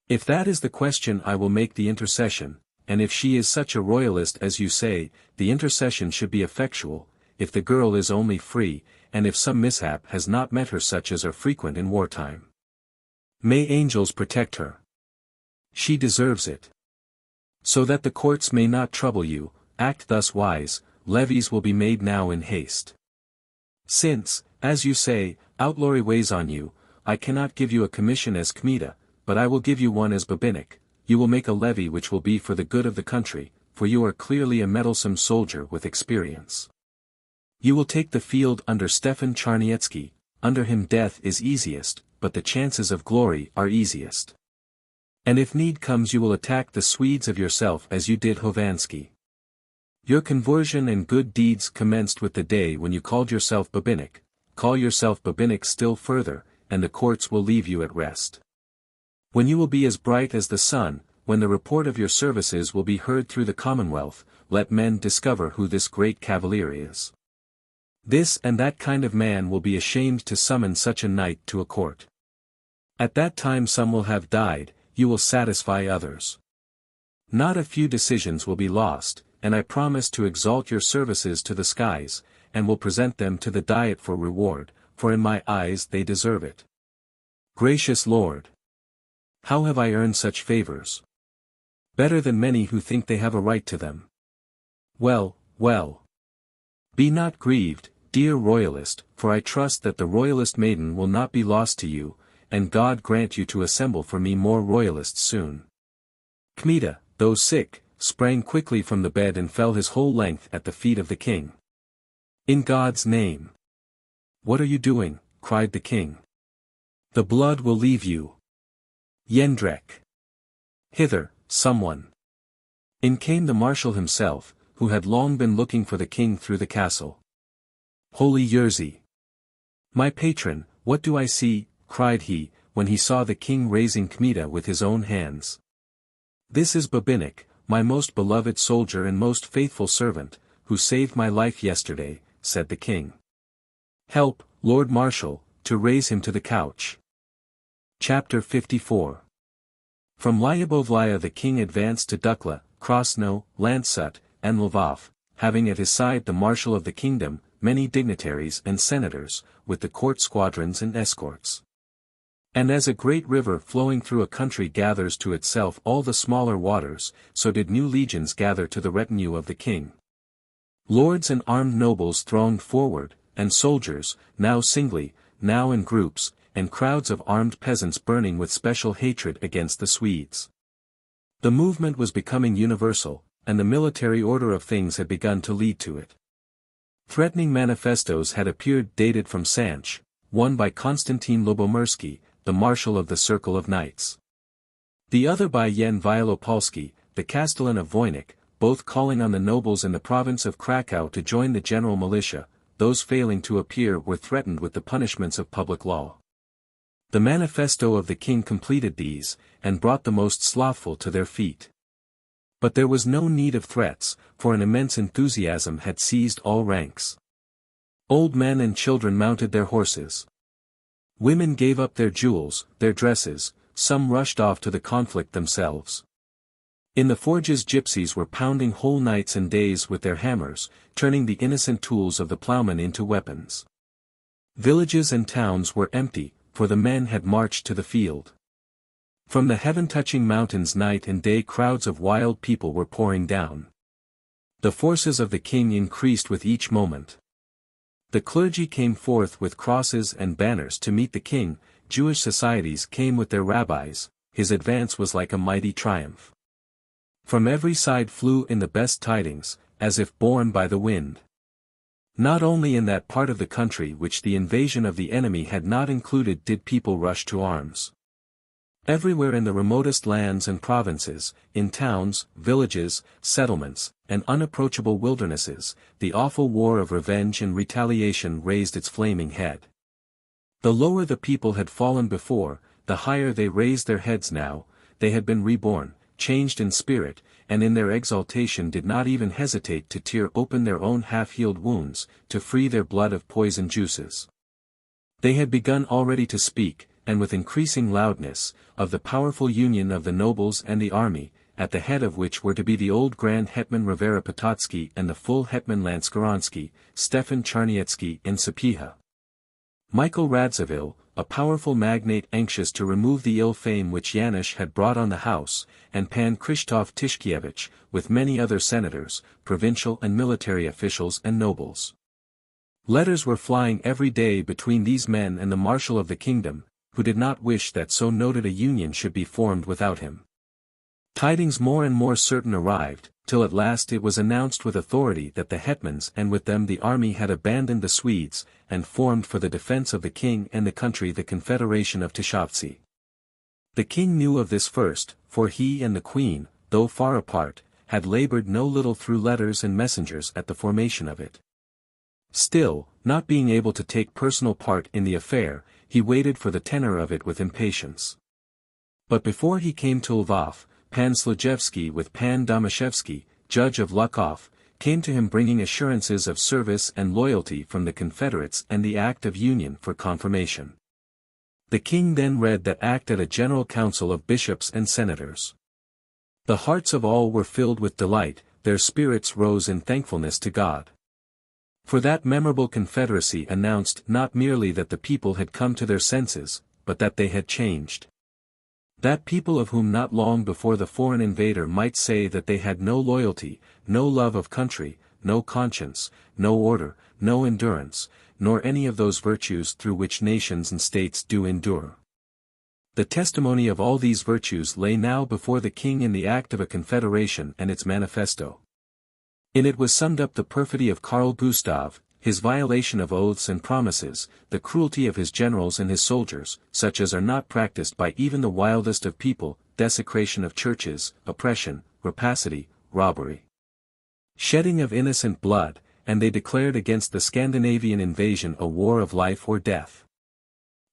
If that is the question I will make the intercession, and if she is such a royalist as you say, the intercession should be effectual, if the girl is only free, and if some mishap has not met her such as are frequent in wartime. May angels protect her. She deserves it. So that the courts may not trouble you, act thus wise, levies will be made now in haste. Since, as you say, outlawry weighs on you, I cannot give you a commission as Kmita, but I will give you one as Babinnik. You will make a levy which will be for the good of the country, for you are clearly a mettlesome soldier with experience. You will take the field under Stefan Charniecki, under him death is easiest, but the chances of glory are easiest. And if need comes you will attack the Swedes of yourself as you did Hovansky. Your conversion and good deeds commenced with the day when you called yourself Babinnik, call yourself Babinnik still further, and the courts will leave you at rest. When you will be as bright as the sun, when the report of your services will be heard through the Commonwealth, let men discover who this great cavalier is. This and that kind of man will be ashamed to summon such a knight to a court. At that time some will have died, you will satisfy others. Not a few decisions will be lost, and I promise to exalt your services to the skies, and will present them to the Diet for reward, for in my eyes they deserve it. Gracious Lord! How have I earned such favors? Better than many who think they have a right to them. Well, well. Be not grieved, dear royalist, for I trust that the royalist maiden will not be lost to you, and God grant you to assemble for me more royalists soon. Kmita, though sick, sprang quickly from the bed and fell his whole length at the feet of the king. In God's name! What are you doing? Cried the king. The blood will leave you. Jędrek! Hither, someone. In came the marshal himself, who had long been looking for the king through the castle. Holy Jerzy! My patron, what do I see? Cried he, when he saw the king raising Kmita with his own hands. This is Babinik, my most beloved soldier and most faithful servant, who saved my life yesterday, said the king. Help, Lord Marshal, to raise him to the couch. Chapter 54. From Lyubovlya the king advanced to Dukla, Krosno, Landsut, and Lvov, having at his side the marshal of the kingdom, many dignitaries and senators, with the court squadrons and escorts. And as a great river flowing through a country gathers to itself all the smaller waters, so did new legions gather to the retinue of the king. Lords and armed nobles thronged forward, and soldiers, now singly, now in groups, and crowds of armed peasants burning with special hatred against the Swedes. The movement was becoming universal, and the military order of things had begun to lead to it. Threatening manifestos had appeared dated from Sanch, one by Konstantin Lubomirsky, the marshal of the Circle of Knights. The other by Jan Wielopolski, the castellan of Voynich, both calling on the nobles in the province of Krakow to join the general militia. Those failing to appear were threatened with the punishments of public law. The manifesto of the king completed these, and brought the most slothful to their feet. But there was no need of threats, for an immense enthusiasm had seized all ranks. Old men and children mounted their horses. Women gave up their jewels, their dresses, some rushed off to the conflict themselves. In the forges gypsies were pounding whole nights and days with their hammers, turning the innocent tools of the ploughman into weapons. Villages and towns were empty, for the men had marched to the field. From the heaven-touching mountains night and day crowds of wild people were pouring down. The forces of the king increased with each moment. The clergy came forth with crosses and banners to meet the king, Jewish societies came with their rabbis, his advance was like a mighty triumph. From every side flew in the best tidings, as if borne by the wind. Not only in that part of the country which the invasion of the enemy had not included did people rush to arms. Everywhere in the remotest lands and provinces, in towns, villages, settlements, and unapproachable wildernesses, the awful war of revenge and retaliation raised its flaming head. The lower the people had fallen before, the higher they raised their heads now, they had been reborn, changed in spirit, and in their exaltation did not even hesitate to tear open their own half-healed wounds, to free their blood of poison juices. They had begun already to speak, and with increasing loudness, of the powerful union of the nobles and the army, at the head of which were to be the old Grand Hetman Rivera Potocki and the full Hetman Lanskoroński, Stefan Charniecki and Sapieha. Michael Radziwill, a powerful magnate anxious to remove the ill fame which Janusz had brought on the house, and Pan Krzysztof Tyszkiewicz, with many other senators, provincial and military officials and nobles. Letters were flying every day between these men and the marshal of the kingdom, who did not wish that so noted a union should be formed without him. Tidings more and more certain arrived, till at last it was announced with authority that the hetmans and with them the army had abandoned the Swedes, and formed for the defense of the king and the country the Confederation of Tyszowcy. The king knew of this first, for he and the queen, though far apart, had labored no little through letters and messengers at the formation of it. Still, not being able to take personal part in the affair, he waited for the tenor of it with impatience. But before he came to Lvov, Pan Slujevsky with Pan Domashevsky, judge of Lukov, came to him bringing assurances of service and loyalty from the Confederates and the Act of Union for confirmation. The king then read that act at a general council of bishops and senators. The hearts of all were filled with delight, their spirits rose in thankfulness to God. For that memorable confederacy announced not merely that the people had come to their senses, but that they had changed. That people of whom not long before the foreign invader might say that they had no loyalty, no love of country, no conscience, no order, no endurance, nor any of those virtues through which nations and states do endure. The testimony of all these virtues lay now before the king in the act of a confederation and its manifesto. In it was summed up the perfidy of Karl Gustav, his violation of oaths and promises, the cruelty of his generals and his soldiers, such as are not practiced by even the wildest of people, desecration of churches, oppression, rapacity, robbery, shedding of innocent blood, and they declared against the Scandinavian invasion a war of life or death.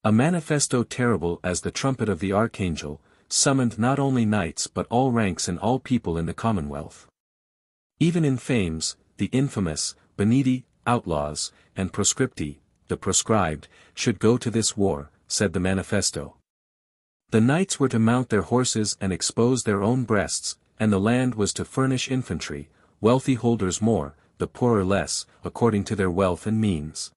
A manifesto terrible as the trumpet of the archangel, summoned not only knights but all ranks and all people in the Commonwealth. Even infames, the infamous, baniti, outlaws, and proscripti, the proscribed, should go to this war, said the manifesto. The knights were to mount their horses and expose their own breasts, and the land was to furnish infantry, wealthy holders more, the poorer less, according to their wealth and means.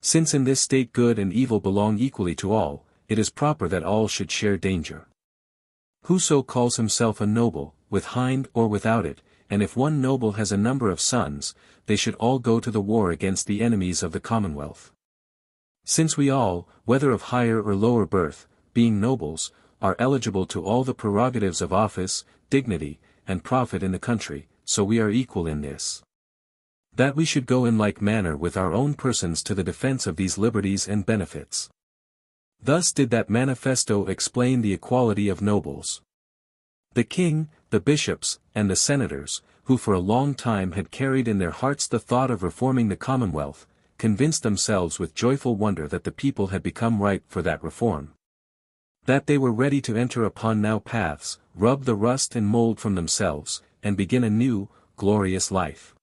Since in this state good and evil belong equally to all, it is proper that all should share danger. Whoso calls himself a noble, with hind or without it, and if one noble has a number of sons, they should all go to the war against the enemies of the Commonwealth. Since we all, whether of higher or lower birth, being nobles, are eligible to all the prerogatives of office, dignity, and profit in the country, so we are equal in this. That we should go in like manner with our own persons to the defense of these liberties and benefits. Thus did that manifesto explain the equality of nobles. The king, the bishops, and the senators, who for a long time had carried in their hearts the thought of reforming the Commonwealth, convinced themselves with joyful wonder that the people had become ripe for that reform. That they were ready to enter upon new paths, rub the rust and mold from themselves, and begin a new, glorious life.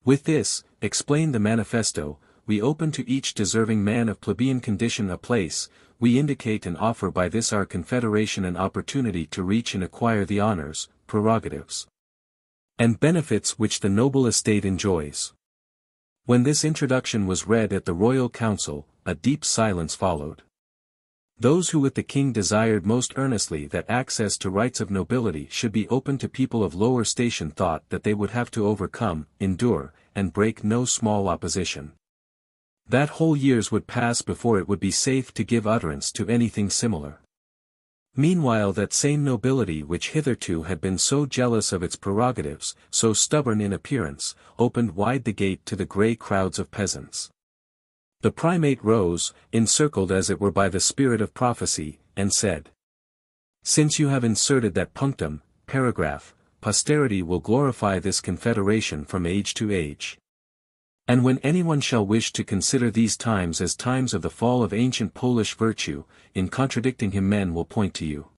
With this, explained the manifesto, we open to each deserving man of plebeian condition a place, we indicate and offer by this our confederation an opportunity to reach and acquire the honors, prerogatives, and benefits which the noble estate enjoys. When this introduction was read at the royal council, a deep silence followed. Those who with the king desired most earnestly that access to rights of nobility should be open to people of lower station thought that they would have to overcome, endure, and break no small opposition. That whole years would pass before it would be safe to give utterance to anything similar. Meanwhile that same nobility which hitherto had been so jealous of its prerogatives, so stubborn in appearance, opened wide the gate to the grey crowds of peasants. The primate rose, encircled as it were by the spirit of prophecy, and said, "Since you have inserted that punctum, paragraph, posterity will glorify this confederation from age to age. And when anyone shall wish to consider these times as times of the fall of ancient Polish virtue, in contradicting him men will point to you."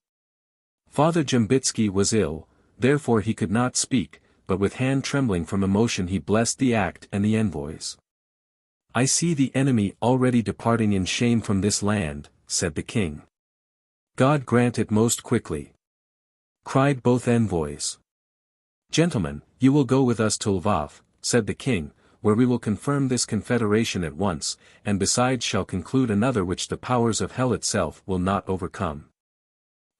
Father Jambitsky was ill, therefore he could not speak, but with hand trembling from emotion he blessed the act and the envoys. "I see the enemy already departing in shame from this land," said the king. "God grant it most quickly," cried both envoys. "Gentlemen, you will go with us to Lvov," said the king, "where we will confirm this confederation at once, and besides shall conclude another which the powers of hell itself will not overcome."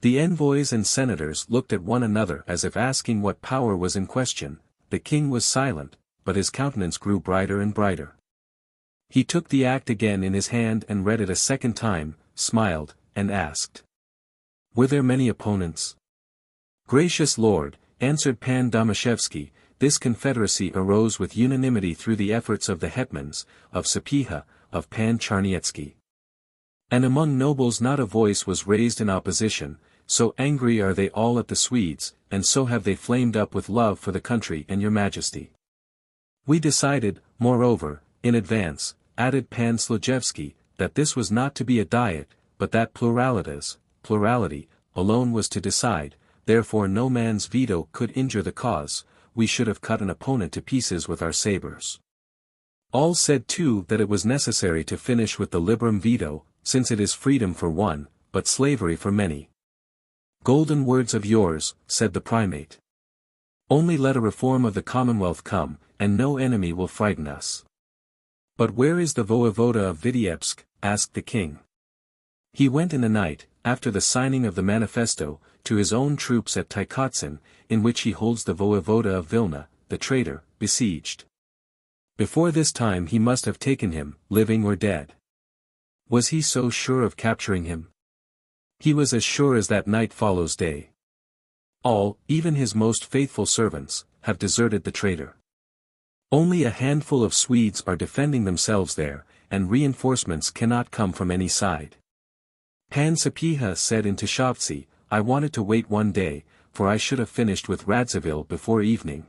The envoys and senators looked at one another as if asking what power was in question. The king was silent, but his countenance grew brighter and brighter. He took the act again in his hand and read it a second time, smiled, and asked, "Were there many opponents?" "Gracious Lord," answered Pan Domashevsky, "this confederacy arose with unanimity through the efforts of the hetmans, of Sapieha, of Pan Charniecki. And among nobles not a voice was raised in opposition, so angry are they all at the Swedes, and so have they flamed up with love for the country and your majesty. We decided, moreover, in advance, added Pan Slujewski, that this was not to be a diet, but that plurality, alone was to decide, therefore no man's veto could injure the cause, we should have cut an opponent to pieces with our sabers. All said too that it was necessary to finish with the liberum veto, since it is freedom for one, but slavery for many. Golden words of yours, said the primate. Only let a reform of the Commonwealth come, and no enemy will frighten us. But where is the voevoda of Vitebsk? Asked the king. He went in the night, after the signing of the manifesto, to his own troops at Tykotsin, in which he holds the voevoda of Vilna, the traitor, besieged. Before this time he must have taken him, living or dead. Was he so sure of capturing him? He was as sure as that night follows day. All, even his most faithful servants, have deserted the traitor. Only a handful of Swedes are defending themselves there, and reinforcements cannot come from any side. Pan Sapieha said in Tishovtsi, I wanted to wait one day, for I should have finished with Radziwill before evening.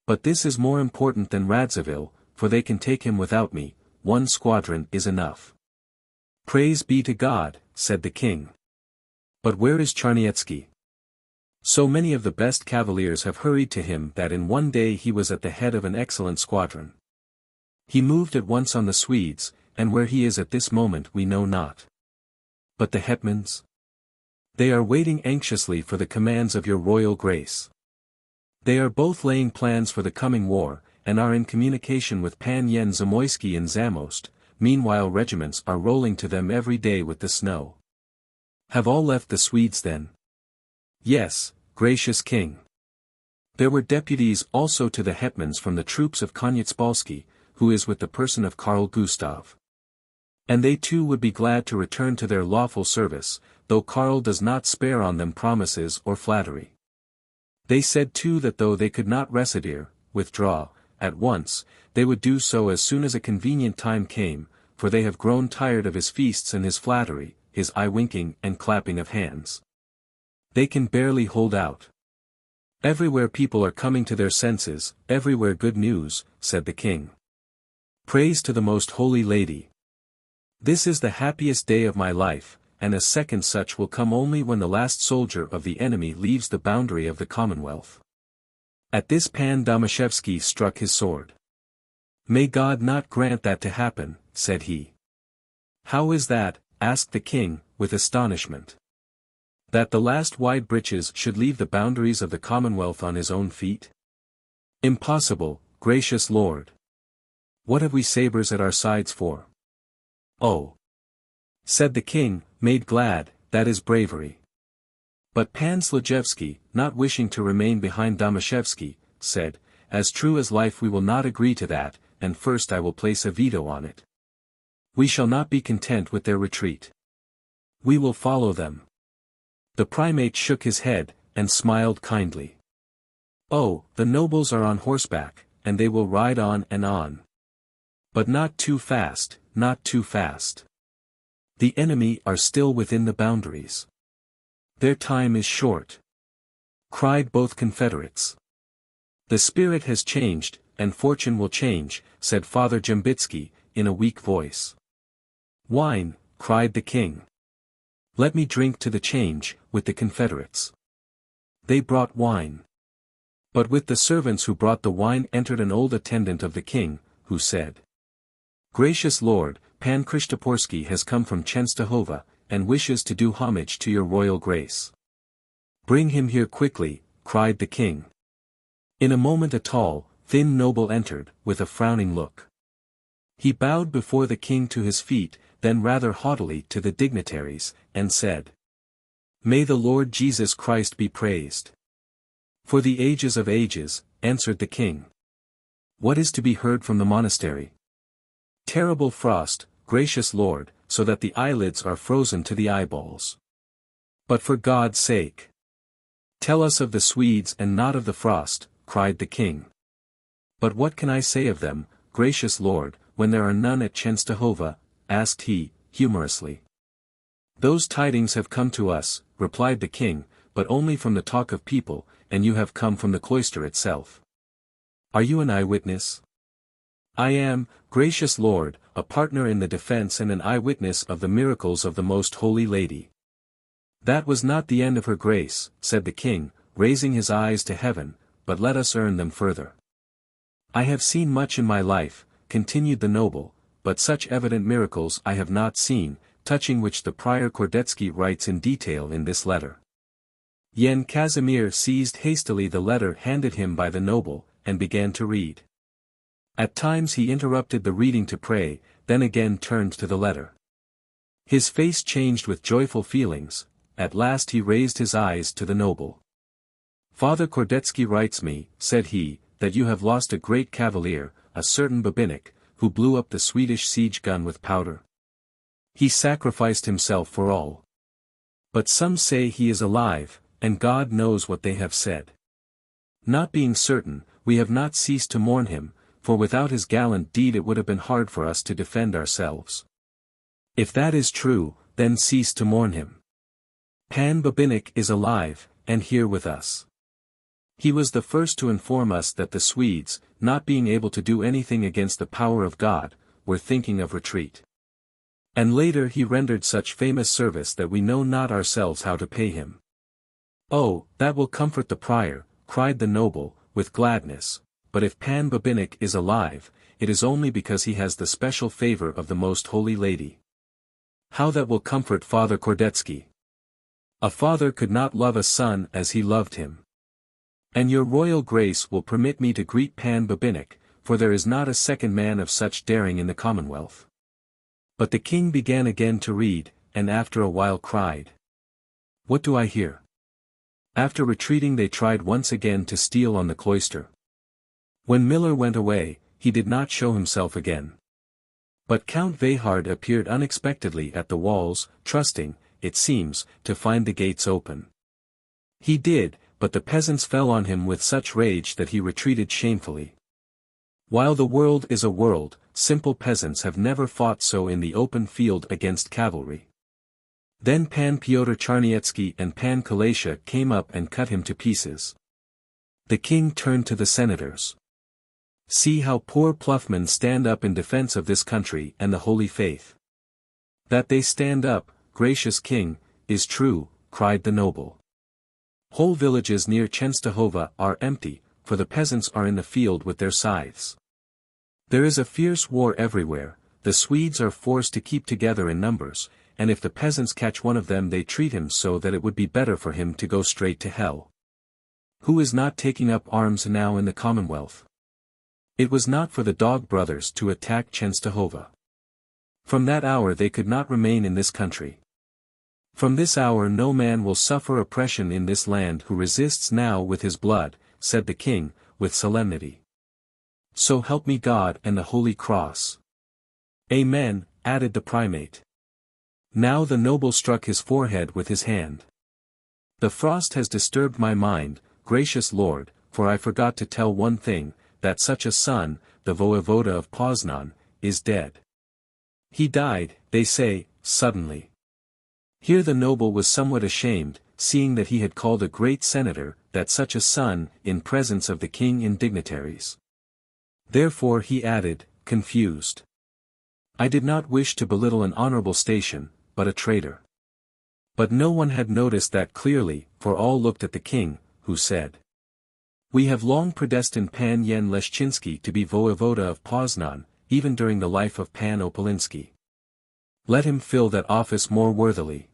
But this is more important than Radziwill, for they can take him without me, one squadron is enough. Praise be to God, said the king. But where is Charniecki? So many of the best cavaliers have hurried to him that in one day he was at the head of an excellent squadron. He moved at once on the Swedes, and where he is at this moment we know not. But the hetmans? They are waiting anxiously for the commands of your royal grace. They are both laying plans for the coming war, and are in communication with Pan Yen Zamoyski and Zamost, meanwhile regiments are rolling to them every day with the snow. Have all left the Swedes then? Yes, gracious king. There were deputies also to the hetmans from the troops of Koniecpolski, who is with the person of Karl Gustav. And they too would be glad to return to their lawful service, though Karl does not spare on them promises or flattery. They said too that though they could not withdraw, at once, they would do so as soon as a convenient time came, for they have grown tired of his feasts and his flattery, his eye-winking and clapping of hands. They can barely hold out. Everywhere people are coming to their senses, everywhere good news, said the king. Praise to the Most Holy Lady. This is the happiest day of my life, and a second such will come only when the last soldier of the enemy leaves the boundary of the Commonwealth. At this Pan Domashevsky struck his sword. May God not grant that to happen, said he. How is that? Asked the king, with astonishment. That the last wide breeches should leave the boundaries of the Commonwealth on his own feet? Impossible, gracious Lord. What have we sabers at our sides for? Oh! Said the king, made glad, that is bravery. But Pan Slujewski, not wishing to remain behind Domashevsky, said, as true as life we will not agree to that, and first I will place a veto on it. We shall not be content with their retreat. We will follow them. The primate shook his head, and smiled kindly. Oh, the nobles are on horseback, and they will ride on and on. But not too fast, not too fast. The enemy are still within the boundaries. Their time is short. Cried both confederates. The spirit has changed, and fortune will change, said Father Jambitsky, in a weak voice. Wine, cried the king. Let me drink to the change, with the confederates. They brought wine. But with the servants who brought the wine entered an old attendant of the king, who said, Gracious Lord, Pan Krzysztoporski has come from Częstochowa, and wishes to do homage to your royal grace. Bring him here quickly, cried the king. In a moment a tall, thin noble entered, with a frowning look. He bowed before the king to his feet, then rather haughtily to the dignitaries, and said, May the Lord Jesus Christ be praised. For the ages of ages, answered the king. What is to be heard from the monastery? Terrible frost, gracious Lord, so that the eyelids are frozen to the eyeballs. But for God's sake, tell us of the Swedes and not of the frost, cried the king. But what can I say of them, gracious Lord, when there are none at Częstochowa? Asked he, humorously. Those tidings have come to us, replied the king, but only from the talk of people, and you have come from the cloister itself. Are you an eyewitness? I am, gracious Lord, a partner in the defense and an eyewitness of the miracles of the Most Holy Lady. That was not the end of her grace, said the king, raising his eyes to heaven, but let us earn them further. I have seen much in my life, continued the noble, but such evident miracles I have not seen, touching which the Prior Kordetsky writes in detail in this letter. Yen Casimir seized hastily the letter handed him by the noble, and began to read. At times he interrupted the reading to pray, then again turned to the letter. His face changed with joyful feelings, at last he raised his eyes to the noble. Father Kordetsky writes me, said he, that you have lost a great cavalier, a certain Babinnik, who blew up the Swedish siege gun with powder. He sacrificed himself for all. But some say he is alive, and God knows what they have said. Not being certain, we have not ceased to mourn him, for without his gallant deed it would have been hard for us to defend ourselves. If that is true, then cease to mourn him. Pan Babinnik is alive, and here with us. He was the first to inform us that the Swedes, not being able to do anything against the power of God, were thinking of retreat. And later he rendered such famous service that we know not ourselves how to pay him. Oh, that will comfort the prior, cried the noble, with gladness. But if Pan Babinnik is alive, it is only because he has the special favor of the Most Holy Lady. How that will comfort Father Kordetsky. A father could not love a son as he loved him. And your royal grace will permit me to greet Pan Babinnik, for there is not a second man of such daring in the Commonwealth. But the king began again to read, and after a while cried. What do I hear? After retreating they tried once again to steal on the cloister. When Miller went away, he did not show himself again. But Count Veyhard appeared unexpectedly at the walls, trusting, it seems, to find the gates open. He did, but the peasants fell on him with such rage that he retreated shamefully. While the world is a world, simple peasants have never fought so in the open field against cavalry. Then Pan Pyotr Charnietsky and Pan Kalatia came up and cut him to pieces. The king turned to the senators. See how poor Pluffmen stand up in defense of this country and the holy faith. That they stand up, gracious king, is true, cried the noble. Whole villages near Chenstohova are empty, for the peasants are in the field with their scythes. There is a fierce war everywhere, the Swedes are forced to keep together in numbers, and if the peasants catch one of them they treat him so that it would be better for him to go straight to hell. Who is not taking up arms now in the Commonwealth? It was not for the Dog brothers to attack Chenstohova. From that hour they could not remain in this country. From this hour no man will suffer oppression in this land who resists now with his blood, said the king, with solemnity. So help me God and the Holy Cross. Amen, added the primate. Now the noble struck his forehead with his hand. The frost has disturbed my mind, gracious Lord, for I forgot to tell one thing, that such a son, the voevoda of Poznan, is dead. He died, they say, suddenly. Here the noble was somewhat ashamed, seeing that he had called a great senator, that such a son, in presence of the king and dignitaries. Therefore he added, confused. I did not wish to belittle an honorable station, but a traitor. But no one had noticed that clearly, for all looked at the king, who said. We have long predestined Pan Yen Leszczynski to be voevoda of Poznan, even during the life of Pan Opolinski. Let him fill that office more worthily.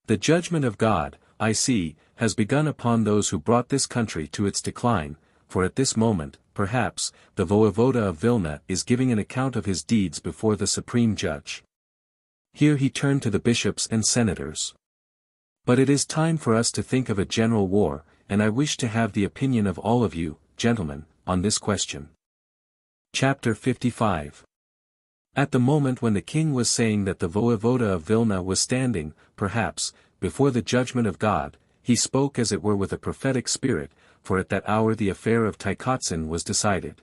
The judgment of God, I see, has begun upon those who brought this country to its decline, for at this moment, perhaps, the voevoda of Vilna is giving an account of his deeds before the supreme judge. Here he turned to the bishops and senators. But it is time for us to think of a general war, and I wish to have the opinion of all of you, gentlemen, on this question. Chapter 55. At the moment when the king was saying that the voevoda of Vilna was standing, perhaps, before the judgment of God, he spoke as it were with a prophetic spirit, for at that hour the affair of Tykotsin was decided.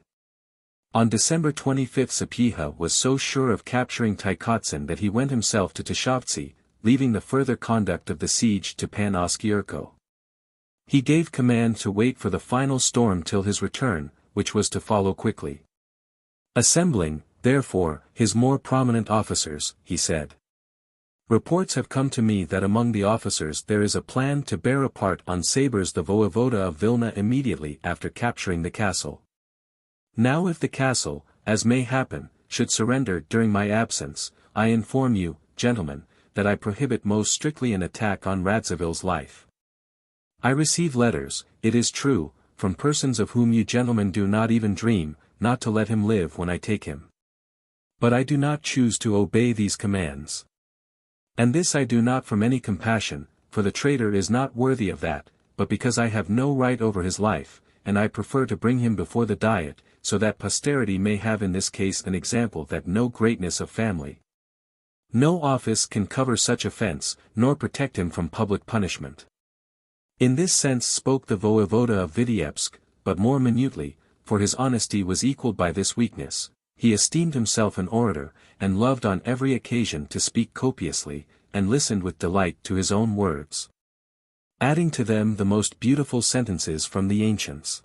On December 25 Sapieha was so sure of capturing Tykotsin that he went himself to Teshovtsi, leaving the further conduct of the siege to Pan Oskierko. He gave command to wait for the final storm till his return, which was to follow quickly. Assembling, therefore, his more prominent officers, he said. Reports have come to me that among the officers there is a plan to bear apart on sabers the voevoda of Vilna immediately after capturing the castle. Now if the castle, as may happen, should surrender during my absence, I inform you, gentlemen, that I prohibit most strictly an attack on Radzivill's life. I receive letters, it is true, from persons of whom you gentlemen do not even dream, not to let him live when I take him. But I do not choose to obey these commands. And this I do not from any compassion, for the traitor is not worthy of that, but because I have no right over his life, and I prefer to bring him before the Diet, so that posterity may have in this case an example that no greatness of family, no office can cover such offense, nor protect him from public punishment. In this sense spoke the voevoda of Vitebsk, but more minutely, for his honesty was equalled by this weakness. He esteemed himself an orator, and loved on every occasion to speak copiously, and listened with delight to his own words, adding to them the most beautiful sentences from the ancients.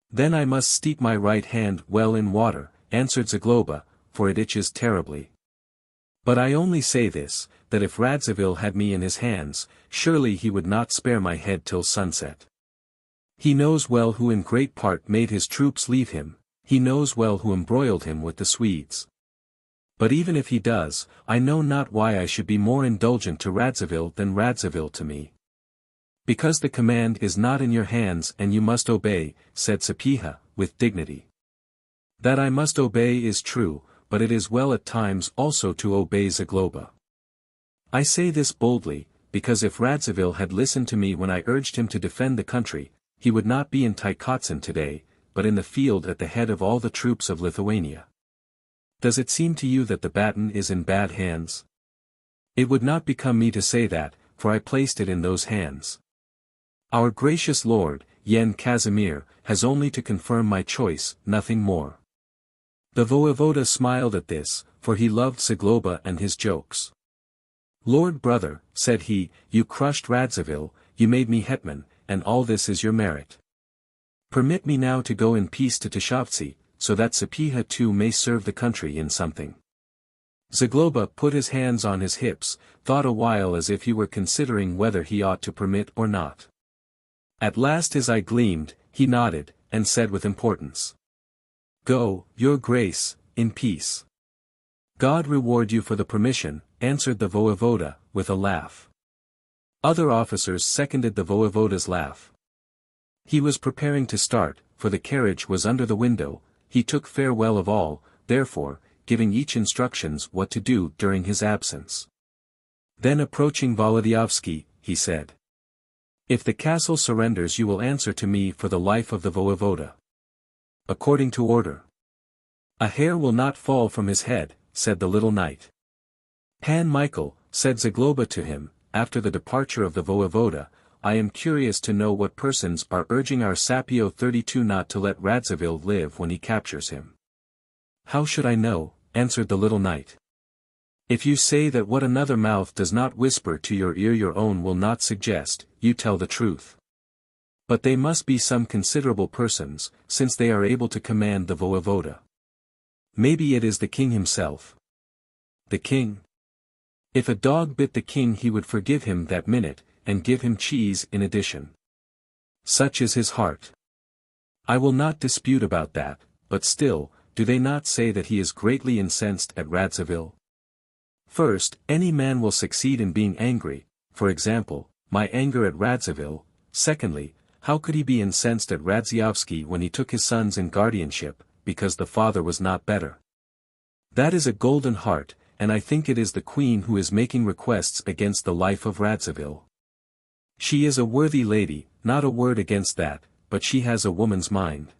Then I must steep my right hand well in water, answered Zagloba, for it itches terribly. But I only say this, that if Radzivill had me in his hands, surely he would not spare my head till sunset. He knows well who in great part made his troops leave him, he knows well who embroiled him with the Swedes. But even if he does, I know not why I should be more indulgent to Radzivill than Radzivill to me. Because the command is not in your hands and you must obey, said Sapieha, with dignity. That I must obey is true, but it is well at times also to obey Zagloba. I say this boldly, because if Radzivill had listened to me when I urged him to defend the country, he would not be in Tykotsin today, but in the field at the head of all the troops of Lithuania. Does it seem to you that the baton is in bad hands? It would not become me to say that, for I placed it in those hands. Our gracious Lord, Yen Casimir, has only to confirm my choice, nothing more. The voevoda smiled at this, for he loved Zagloba and his jokes. Lord brother, said he, you crushed Radzivill, you made me hetman, and all this is your merit. Permit me now to go in peace to Tishovtsi, so that Sapieha too may serve the country in something. Zagloba put his hands on his hips, thought a while as if he were considering whether he ought to permit or not. At last his eye gleamed, he nodded, and said with importance. Go, your grace, in peace. God reward you for the permission, answered the voevoda, with a laugh. Other officers seconded the voevoda's laugh. He was preparing to start, for the carriage was under the window, he took farewell of all, therefore, giving each instructions what to do during his absence. Then approaching Volodyovsky, he said. If the castle surrenders you will answer to me for the life of the voevoda. According to order. A hair will not fall from his head, said the little knight. Pan Michael, said Zagloba to him, after the departure of the voevoda, I am curious to know what persons are urging our Sapio 32 not to let Radzivill live when he captures him. How should I know, answered the little knight. If you say that what another mouth does not whisper to your ear your own will not suggest, you tell the truth. But they must be some considerable persons, since they are able to command the voevoda. Maybe it is the king himself. The king? If a dog bit the king he would forgive him that minute, and give him cheese in addition. Such is his heart. I will not dispute about that, but still, do they not say that he is greatly incensed at Radzivill? First, any man will succeed in being angry, for example, my anger at Radzivill. Secondly, how could he be incensed at Radziovsky when he took his sons in guardianship, because the father was not better? That is a golden heart, and I think it is the queen who is making requests against the life of Radzivill. She is a worthy lady, not a word against that, but she has a woman's mind.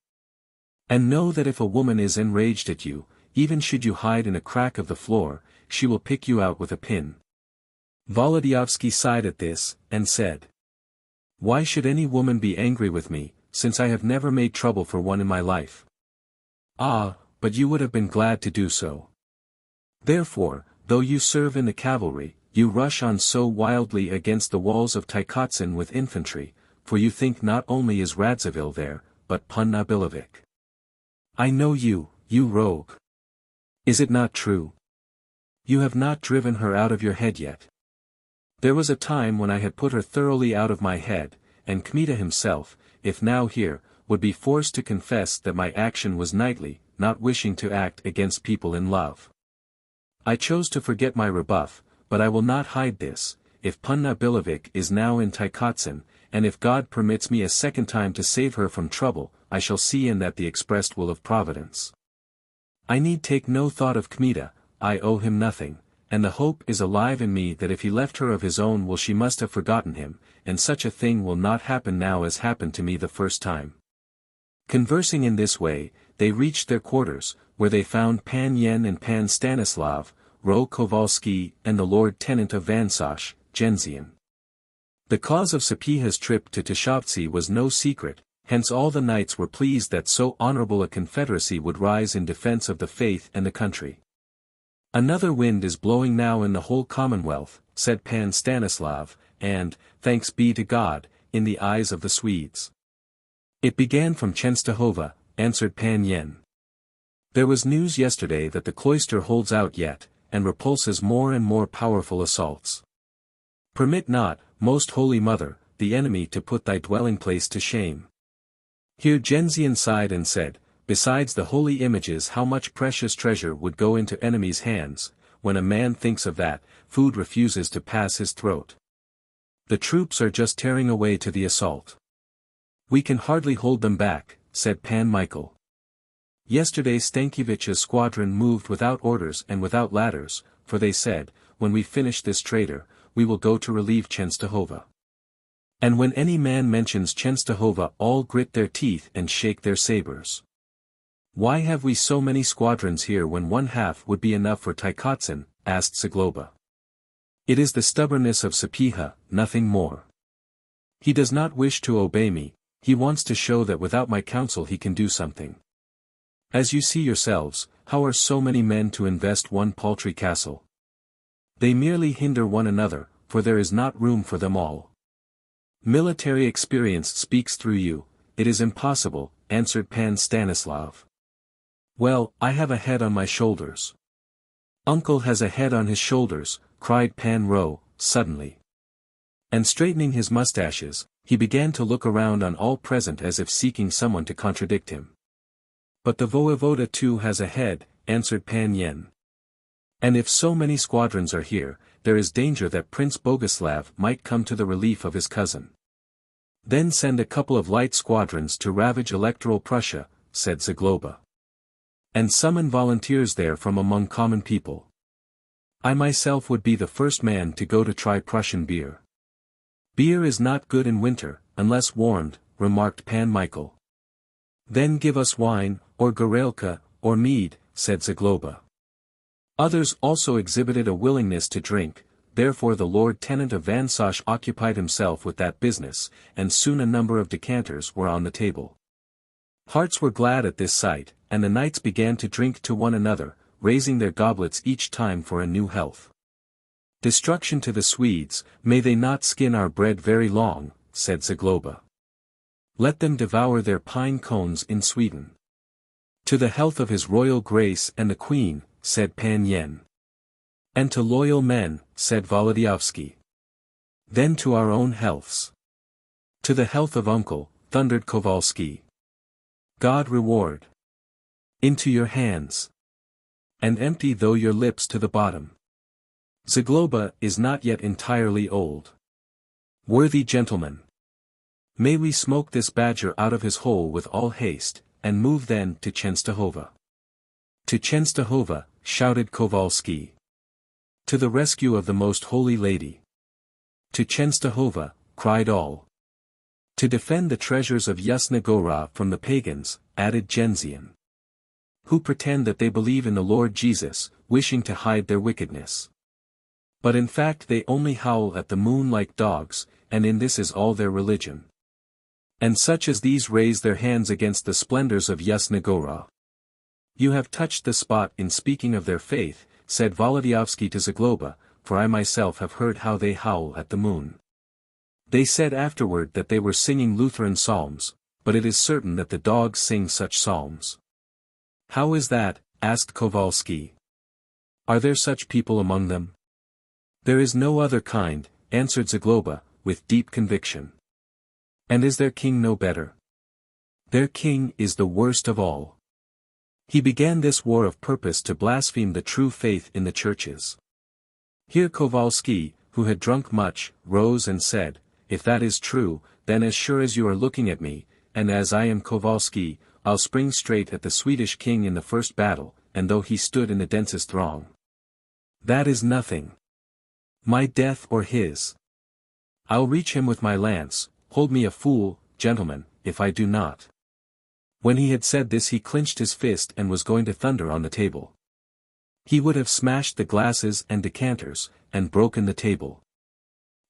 And know that if a woman is enraged at you, even should you hide in a crack of the floor, she will pick you out with a pin. Volodyovsky sighed at this, and said. Why should any woman be angry with me, since I have never made trouble for one in my life? Ah, but you would have been glad to do so. Therefore, though you serve in the cavalry, you rush on so wildly against the walls of Tykotsin with infantry, for you think not only is Radzivill there, but Panna Billevich. I know you, you rogue. Is it not true? You have not driven her out of your head yet. There was a time when I had put her thoroughly out of my head, and Kmita himself, if now here, would be forced to confess that my action was knightly, not wishing to act against people in love. I chose to forget my rebuff, but I will not hide this, if Panna Billevich is now in Tykotsin, and if God permits me a second time to save her from trouble, I shall see in that the expressed will of Providence. I need take no thought of Kmita, I owe him nothing, and the hope is alive in me that if he left her of his own will she must have forgotten him, and such a thing will not happen now as happened to me the first time. Conversing in this way, they reached their quarters, where they found Pan Yen and Pan Stanislav, Ro Kowalski and the Lord Tenant of Vansosh, Genzian. The cause of Sapieha's trip to Tishovtsi was no secret, hence all the knights were pleased that so honorable a confederacy would rise in defense of the faith and the country. Another wind is blowing now in the whole Commonwealth, said Pan Stanislav, and, thanks be to God, in the eyes of the Swedes. It began from Chenstohova, answered Pan Yen. There was news yesterday that the cloister holds out yet, and repulses more and more powerful assaults. Permit not, most holy mother, the enemy to put thy dwelling place to shame. Here Genzian sighed and said, besides the holy images how much precious treasure would go into enemies' hands, when a man thinks of that, food refuses to pass his throat. The troops are just tearing away to the assault. We can hardly hold them back, said Pan Michael. Yesterday Stankiewicz's squadron moved without orders and without ladders, for they said, when we finish this traitor, we will go to relieve Chenstohova. And when any man mentions Chenstohova all grit their teeth and shake their sabers. Why have we so many squadrons here when one half would be enough for Tykotsin? Asked Zagloba. It is the stubbornness of Sapieha, nothing more. He does not wish to obey me, he wants to show that without my counsel he can do something. As you see yourselves, how are so many men to invest one paltry castle? They merely hinder one another, for there is not room for them all. Military experience speaks through you, it is impossible, answered Pan Stanislav. Well, I have a head on my shoulders. Uncle has a head on his shoulders, cried Pan Ro, suddenly. And straightening his mustaches, he began to look around on all present as if seeking someone to contradict him. But the voevoda too has a head, answered Pan Yen. And if so many squadrons are here, there is danger that Prince Boguslav might come to the relief of his cousin. Then send a couple of light squadrons to ravage Electoral Prussia, said Zagloba. And summon volunteers there from among common people. I myself would be the first man to go to try Prussian beer. Beer is not good in winter, unless warmed, remarked Pan Michael. Then give us wine, or gorelka, or mead, said Zagloba. Others also exhibited a willingness to drink, therefore the Lord Tenant of Vansosh occupied himself with that business, and soon a number of decanters were on the table. Hearts were glad at this sight, and the knights began to drink to one another, raising their goblets each time for a new health. Destruction to the Swedes, may they not skin our bread very long, said Zagloba. Let them devour their pine cones in Sweden. To the health of his royal grace and the queen, said Pan Yen. And to loyal men, said Volodyovsky. Then to our own healths. To the health of uncle, thundered Kowalski. God reward. Into your hands. And empty though your lips to the bottom. Zagloba is not yet entirely old. Worthy gentlemen. May we smoke this badger out of his hole with all haste, and move then to Chenstohova. To Chenstohova, shouted Kowalski. To the rescue of the most holy lady. To Chenstohova, cried all. To defend the treasures of Yasna Gora from the pagans, added Genzian. Who pretend that they believe in the Lord Jesus, wishing to hide their wickedness. But in fact they only howl at the moon like dogs, and in this is all their religion. And such as these raise their hands against the splendors of Yasna Gora. You have touched the spot in speaking of their faith, said Volodyovsky to Zagloba, for I myself have heard how they howl at the moon. They said afterward that they were singing Lutheran psalms, but it is certain that the dogs sing such psalms. How is that? Asked Kowalski. Are there such people among them? There is no other kind, answered Zagloba, with deep conviction. And is their king no better? Their king is the worst of all. He began this war of purpose to blaspheme the true faith in the churches. Here Kowalski, who had drunk much, rose and said, If that is true, then as sure as you are looking at me, and as I am Kowalski, I'll spring straight at the Swedish king in the first battle, and though he stood in the densest throng. That is nothing. My death or his. I'll reach him with my lance, hold me a fool, gentlemen, if I do not. When he had said this he clenched his fist and was going to thunder on the table. He would have smashed the glasses and decanters, and broken the table.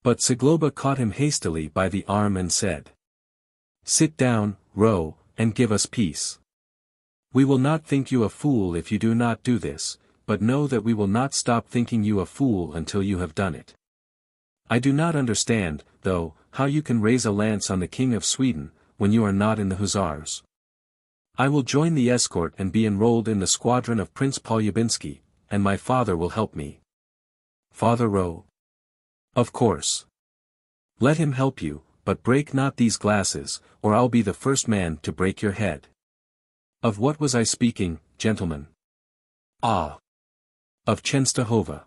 But Zagloba caught him hastily by the arm and said, Sit down, Ro, and give us peace. We will not think you a fool if you do not do this, but know that we will not stop thinking you a fool until you have done it. I do not understand, though, how you can raise a lance on the King of Sweden, when you are not in the hussars. I will join the escort and be enrolled in the squadron of Prince Polyabinski, and my father will help me. Father Ro? Of course. Let him help you, but break not these glasses, or I'll be the first man to break your head. Of what was I speaking, gentlemen? Ah! Of Częstochowa.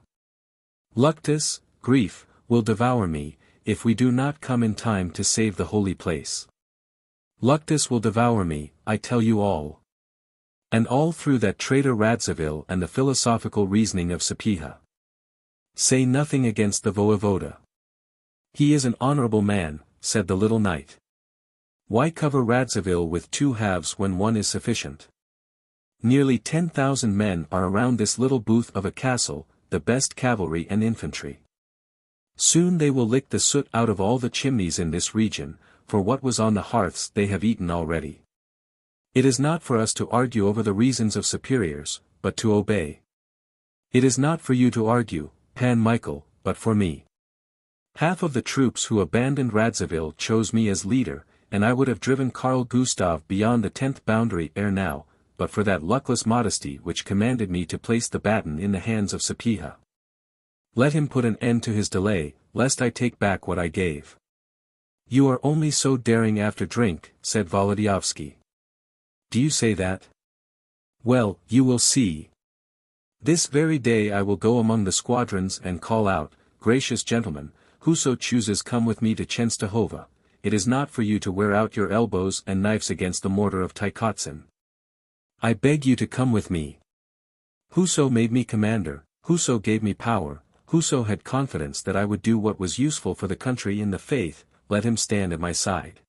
Luctus, grief, will devour me, if we do not come in time to save the holy place. Luctus will devour me, I tell you all. And all through that traitor Radziwill and the philosophical reasoning of Sapieha. Say nothing against the voevoda. He is an honorable man, said the little knight. Why cover Radziwill with two halves when one is sufficient? Nearly 10,000 men are around this little booth of a castle, the best cavalry and infantry. Soon they will lick the soot out of all the chimneys in this region, for what was on the hearths they have eaten already. It is not for us to argue over the reasons of superiors, but to obey. It is not for you to argue, Pan Michael, but for me. Half of the troops who abandoned Radziwill chose me as leader, and I would have driven Karl Gustav beyond the 10th boundary ere now, but for that luckless modesty which commanded me to place the baton in the hands of Sapieha. Let him put an end to his delay, lest I take back what I gave. You are only so daring after drink, said Volodyovski. Do you say that? Well, you will see. This very day I will go among the squadrons and call out, Gracious gentlemen, whoso chooses come with me to Częstochowa, it is not for you to wear out your elbows and knives against the mortar of Tykotsin. I beg you to come with me. Whoso made me commander, whoso gave me power, whoso had confidence that I would do what was useful for the country in the faith, let him stand at my side.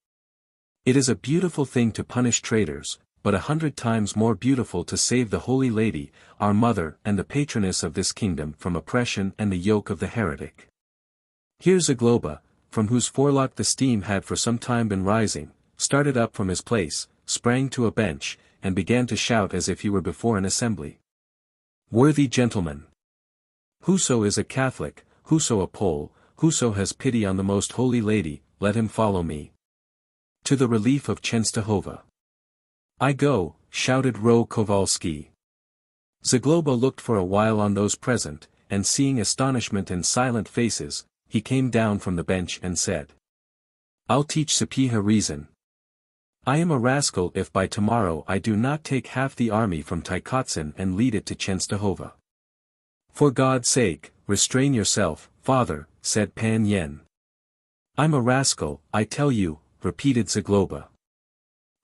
It is a beautiful thing to punish traitors, but 100 times more beautiful to save the Holy Lady, our mother and the patroness of this kingdom from oppression and the yoke of the heretic. Here Zagloba, from whose forelock the steam had for some time been rising, started up from his place, sprang to a bench, and began to shout as if he were before an assembly. Worthy gentlemen! Whoso is a Catholic, whoso a Pole, whoso has pity on the Most Holy Lady, let him follow me. To the relief of Częstochowa. I go, shouted Ro Kowalski. Zagloba looked for a while on those present, and seeing astonishment and silent faces, he came down from the bench and said. I'll teach Sapieha reason. I am a rascal if by tomorrow I do not take half the army from Tykotsin and lead it to Częstochowa. For God's sake, restrain yourself, father, said Pan Yen. I'm a rascal, I tell you, repeated Zagloba.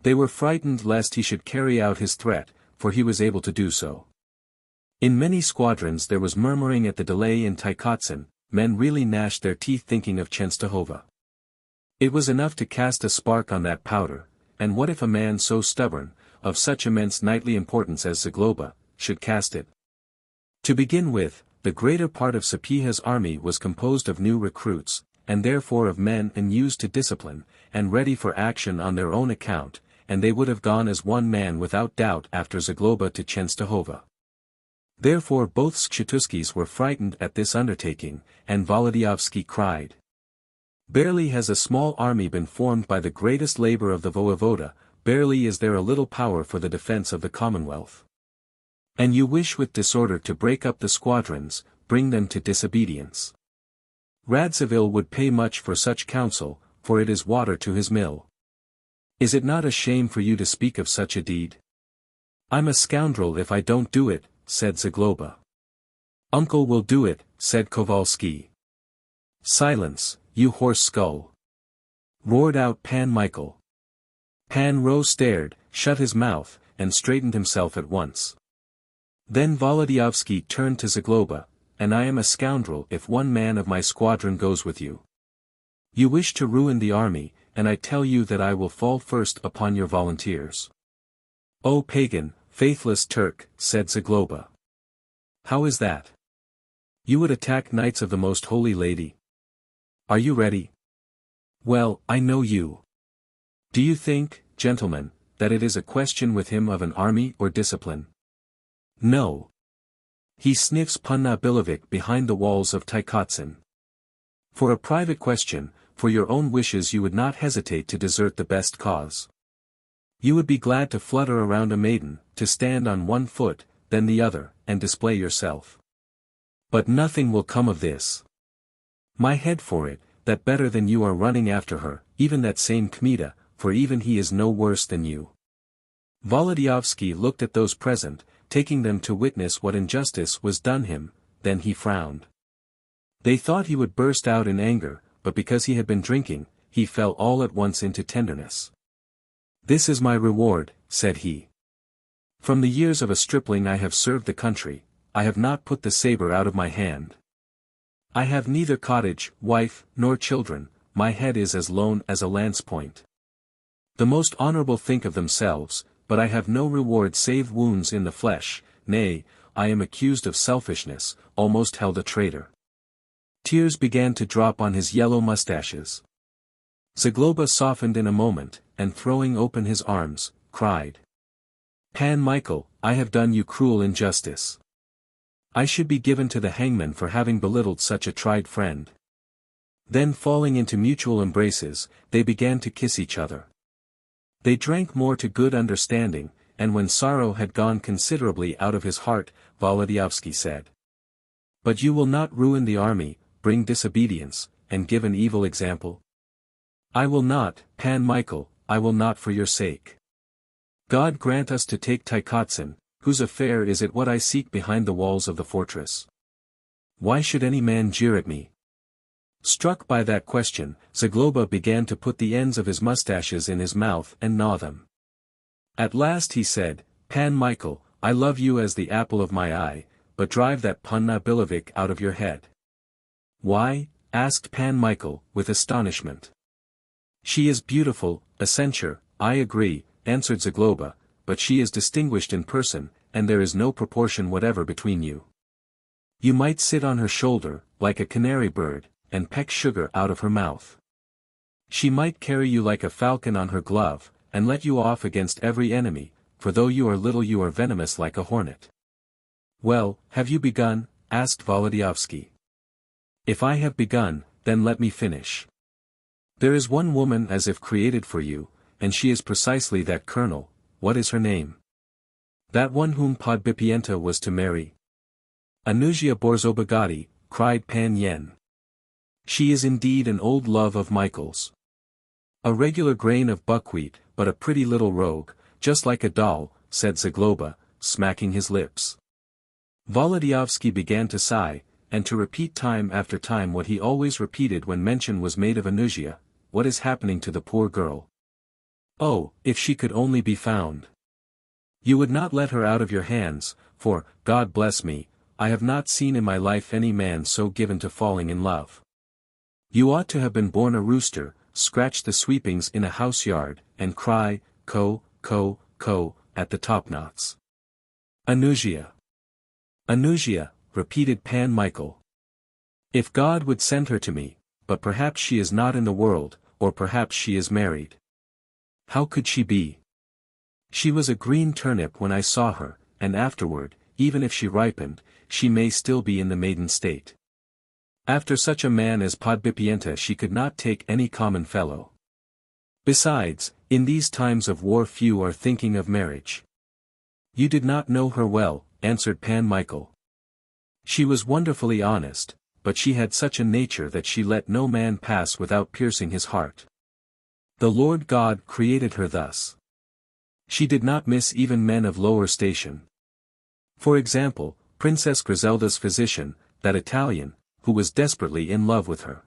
They were frightened lest he should carry out his threat, for he was able to do so. In many squadrons there was murmuring at the delay in Tykotsin, men really gnashed their teeth thinking of Częstochowa. It was enough to cast a spark on that powder, and what if a man so stubborn, of such immense knightly importance as Zagloba, should cast it? To begin with, the greater part of Sapieha's army was composed of new recruits, and therefore of men unused to discipline, and ready for action on their own account, and they would have gone as one man without doubt after Zagloba to Częstochowa. Therefore both Skshetuskis were frightened at this undertaking, and Volodyovski cried. Barely has a small army been formed by the greatest labor of the voevoda, barely is there a little power for the defense of the Commonwealth. And you wish with disorder to break up the squadrons, bring them to disobedience. Radziwill would pay much for such counsel, for it is water to his mill. Is it not a shame for you to speak of such a deed? I'm a scoundrel if I don't do it, said Zagloba. Uncle will do it, said Kowalski. Silence, you horse skull! Roared out Pan Michael. Pan Rose stared, shut his mouth, and straightened himself at once. Then Volodyovski turned to Zagloba, and I am a scoundrel if one man of my squadron goes with you. You wish to ruin the army, and I tell you that I will fall first upon your volunteers. O pagan, faithless Turk, said Zagloba. How is that? You would attack knights of the most holy lady? Are you ready? Well, I know you. Do you think, gentlemen, that it is a question with him of an army or discipline? No. He sniffs Panna Billevich behind the walls of Tykotsin. For a private question, for your own wishes you would not hesitate to desert the best cause. You would be glad to flutter around a maiden, to stand on one foot, then the other, and display yourself. But nothing will come of this. My head for it, that better than you are running after her, even that same Kmita, for even he is no worse than you. Volodyovski looked at those present, taking them to witness what injustice was done him, then he frowned. They thought he would burst out in anger, but because he had been drinking, he fell all at once into tenderness. This is my reward, said he. From the years of a stripling I have served the country, I have not put the saber out of my hand. I have neither cottage, wife, nor children, my head is as lone as a lance point. The most honorable think of themselves, but I have no reward save wounds in the flesh, nay, I am accused of selfishness, almost held a traitor. Tears began to drop on his yellow mustaches. Zagloba softened in a moment, and throwing open his arms, cried. Pan Michael, I have done you cruel injustice. I should be given to the hangman for having belittled such a tried friend. Then falling into mutual embraces, they began to kiss each other. They drank more to good understanding, and when sorrow had gone considerably out of his heart, Volodyovski said. But you will not ruin the army, bring disobedience, and give an evil example? I will not, Pan Michael, I will not for your sake. God grant us to take Tykotsin, whose affair is it what I seek behind the walls of the fortress? Why should any man jeer at me? Struck by that question, Zagloba began to put the ends of his mustaches in his mouth and gnaw them. At last he said, Pan Michael, I love you as the apple of my eye, but drive that Panna Billevich out of your head. Why? Asked Pan Michael, with astonishment. She is beautiful, a censure, I agree, answered Zagloba, but she is distinguished in person, and there is no proportion whatever between you. You might sit on her shoulder, like a canary bird, and peck sugar out of her mouth. She might carry you like a falcon on her glove, and let you off against every enemy, for though you are little you are venomous like a hornet. Well, have you begun? Asked Volodyovski. If I have begun, then let me finish. There is one woman as if created for you, and she is precisely that colonel. What is her name? That one whom Podbipienta was to marry? Anusia Borzobogati, cried Pan Yen. She is indeed an old love of Michael's. A regular grain of buckwheat, but a pretty little rogue, just like a doll, said Zagloba, smacking his lips. Volodyovski began to sigh, and to repeat time after time what he always repeated when mention was made of Anusia, what is happening to the poor girl? Oh, if she could only be found! You would not let her out of your hands, for, God bless me, I have not seen in my life any man so given to falling in love. You ought to have been born a rooster, scratch the sweepings in a house yard, and cry, co, co, co, at the topknots. Anusia. Anusia, repeated Pan Michael. If God would send her to me, but perhaps she is not in the world, or perhaps she is married. How could she be? She was a green turnip when I saw her, and afterward, even if she ripened, she may still be in the maiden state. After such a man as Podbipienta she could not take any common fellow. Besides, in these times of war few are thinking of marriage. You did not know her well, answered Pan Michael. She was wonderfully honest, but she had such a nature that she let no man pass without piercing his heart. The Lord God created her thus. She did not miss even men of lower station. For example, Princess Griselda's physician, that Italian, who was desperately in love with her.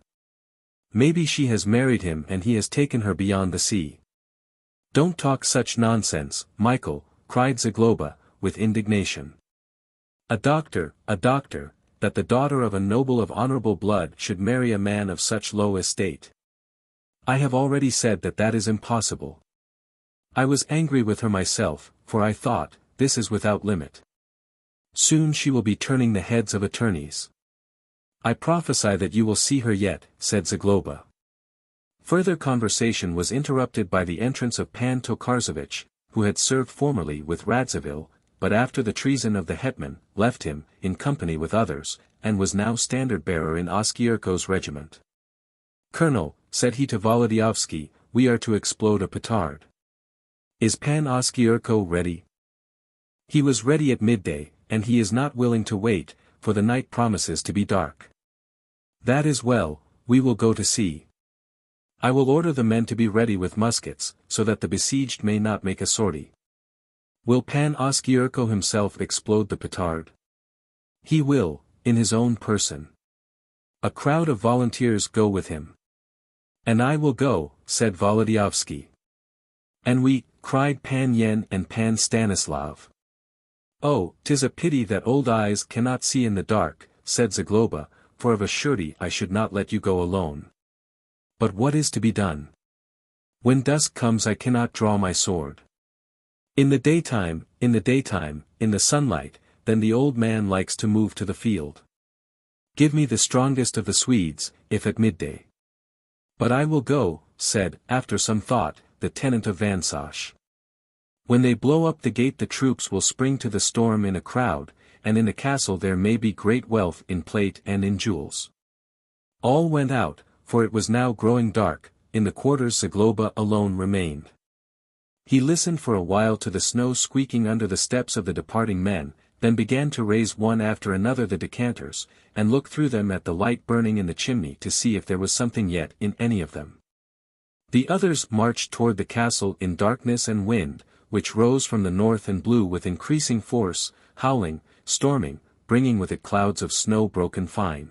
Maybe she has married him and he has taken her beyond the sea. Don't talk such nonsense, Michael, cried Zagloba, with indignation. A doctor, that the daughter of a noble of honorable blood should marry a man of such low estate. I have already said that that is impossible. I was angry with her myself, for I thought, this is without limit. Soon she will be turning the heads of attorneys. I prophesy that you will see her yet, said Zagloba. Further conversation was interrupted by the entrance of Pan Tokarzevich, who had served formerly with Radziwill, but after the treason of the hetman, left him, in company with others, and was now standard-bearer in Oskyerko's regiment. Colonel, said he to Volodyovski, we are to explode a petard. Is Pan Oskyerko ready? He was ready at midday, and he is not willing to wait, for the night promises to be dark. That is well, we will go to see. I will order the men to be ready with muskets, so that the besieged may not make a sortie. Will Pan Oskyerko himself explode the petard? He will, in his own person. A crowd of volunteers go with him. And I will go, said Volodyovski. And we, cried Pan Yen and Pan Stanislav. Oh, 'tis a pity that old eyes cannot see in the dark, said Zagloba, for of a surety I should not let you go alone. But what is to be done? When dusk comes I cannot draw my sword. In the daytime, in the sunlight, then the old man likes to move to the field. Give me the strongest of the Swedes, if at midday. But I will go, said, after some thought, the tenant of Vansosh. When they blow up the gate the troops will spring to the storm in a crowd, and in the castle there may be great wealth in plate and in jewels. All went out, for it was now growing dark, in the quarters Zagloba alone remained. He listened for a while to the snow squeaking under the steps of the departing men, then began to raise one after another the decanters, and look through them at the light burning in the chimney to see if there was something yet in any of them. The others marched toward the castle in darkness and wind, which rose from the north and blew with increasing force, howling, storming, bringing with it clouds of snow broken fine.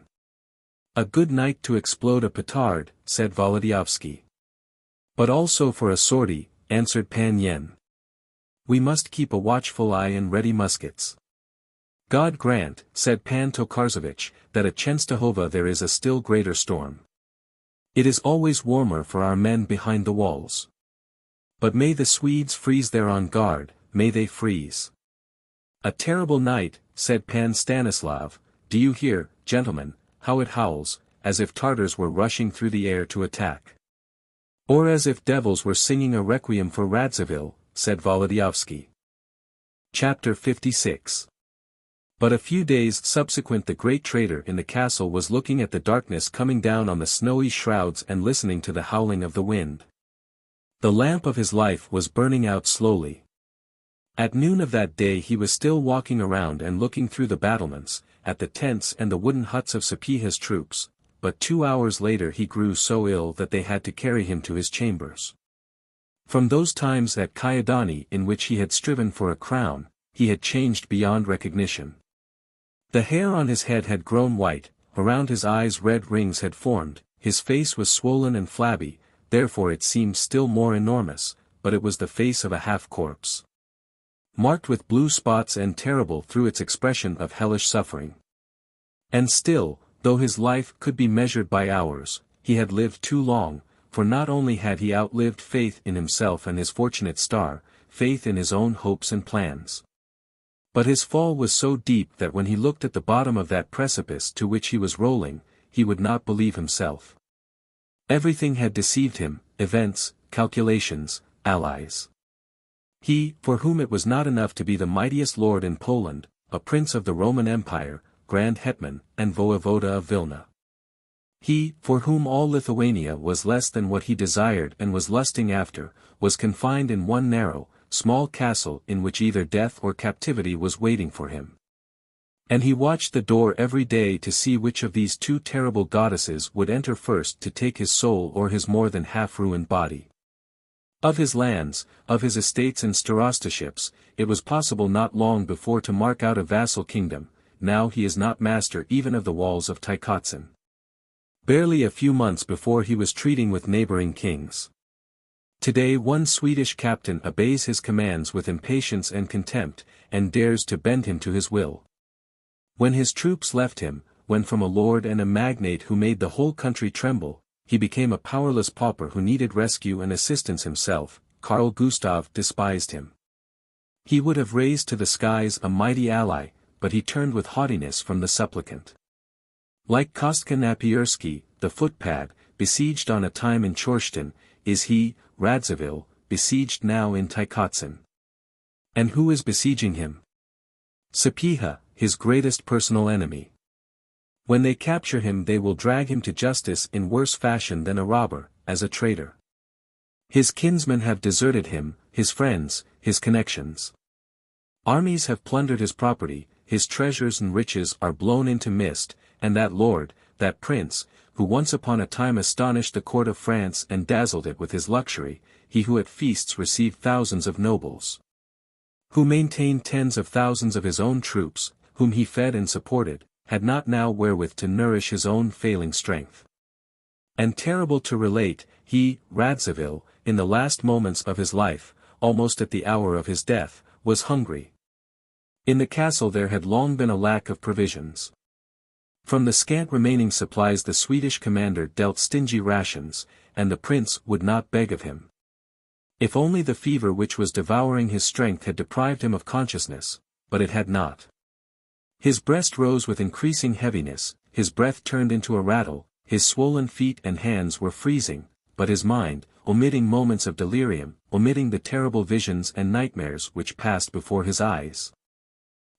A good night to explode a petard, said Volodyovski. But also for a sortie, answered Pan Yen. We must keep a watchful eye and ready muskets. God grant, said Pan Tokarzevich, that at Chenstohova there is a still greater storm. It is always warmer for our men behind the walls. But may the Swedes freeze there on guard, may they freeze. A terrible night, said Pan Stanislav, do you hear, gentlemen, how it howls, as if Tartars were rushing through the air to attack. Or as if devils were singing a requiem for Radziwill, said Volodyovski. Chapter 56. But a few days subsequent the great traitor in the castle was looking at the darkness coming down on the snowy shrouds and listening to the howling of the wind. The lamp of his life was burning out slowly. At noon of that day he was still walking around and looking through the battlements, at the tents and the wooden huts of Sapieha's troops, but 2 hours later he grew so ill that they had to carry him to his chambers. From those times at Kyedani in which he had striven for a crown, he had changed beyond recognition. The hair on his head had grown white, around his eyes red rings had formed, his face was swollen and flabby, therefore it seemed still more enormous, but it was the face of a half-corpse. Marked with blue spots and terrible through its expression of hellish suffering. And still, though his life could be measured by hours, he had lived too long, for not only had he outlived faith in himself and his fortunate star, faith in his own hopes and plans. But his fall was so deep that when he looked at the bottom of that precipice to which he was rolling, he would not believe himself. Everything had deceived him, events, calculations, allies. He, for whom it was not enough to be the mightiest lord in Poland, a prince of the Roman Empire, Grand Hetman, and Voivoda of Vilna. He, for whom all Lithuania was less than what he desired and was lusting after, was confined in one narrow, small castle in which either death or captivity was waiting for him. And he watched the door every day to see which of these two terrible goddesses would enter first to take his soul or his more than half-ruined body. Of his lands, of his estates and starostaships, it was possible not long before to mark out a vassal kingdom. Now he is not master even of the walls of Tykotsin. Barely a few months before he was treating with neighboring kings. Today one Swedish captain obeys his commands with impatience and contempt, and dares to bend him to his will. When his troops left him, when from a lord and a magnate who made the whole country tremble, he became a powerless pauper who needed rescue and assistance himself, Carl Gustav despised him. He would have raised to the skies a mighty ally, but he turned with haughtiness from the supplicant. Like Kostka Napierski, the footpad, besieged on a time in Chorstin, is he, Radziwill, besieged now in Tykotsin. And who is besieging him? Sapieha, his greatest personal enemy. When they capture him they will drag him to justice in worse fashion than a robber, as a traitor. His kinsmen have deserted him, his friends, his connections. Armies have plundered his property, his treasures and riches are blown into mist, and that lord, that prince, who once upon a time astonished the court of France and dazzled it with his luxury, he who at feasts received thousands of nobles, who maintained tens of thousands of his own troops, whom he fed and supported, had not now wherewith to nourish his own failing strength. And terrible to relate, he, Radziwill, in the last moments of his life, almost at the hour of his death, was hungry. In the castle there had long been a lack of provisions. From the scant remaining supplies the Swedish commander dealt stingy rations, and the prince would not beg of him. If only the fever which was devouring his strength had deprived him of consciousness, but it had not. His breast rose with increasing heaviness, his breath turned into a rattle, his swollen feet and hands were freezing, but his mind, omitting moments of delirium, omitting the terrible visions and nightmares which passed before his eyes,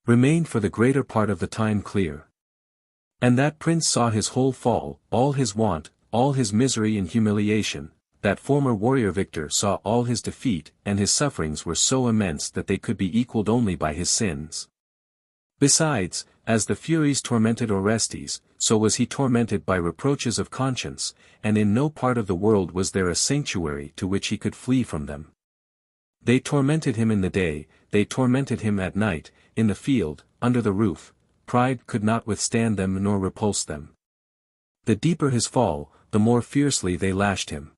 remained for the greater part of the time clear. And that prince saw his whole fall, all his want, all his misery and humiliation. That former warrior victor saw all his defeat, and his sufferings were so immense that they could be equalled only by his sins. Besides, as the Furies tormented Orestes, so was he tormented by reproaches of conscience, and in no part of the world was there a sanctuary to which he could flee from them. They tormented him in the day, they tormented him at night, in the field, under the roof. Pride could not withstand them nor repulse them. The deeper his fall, the more fiercely they lashed him.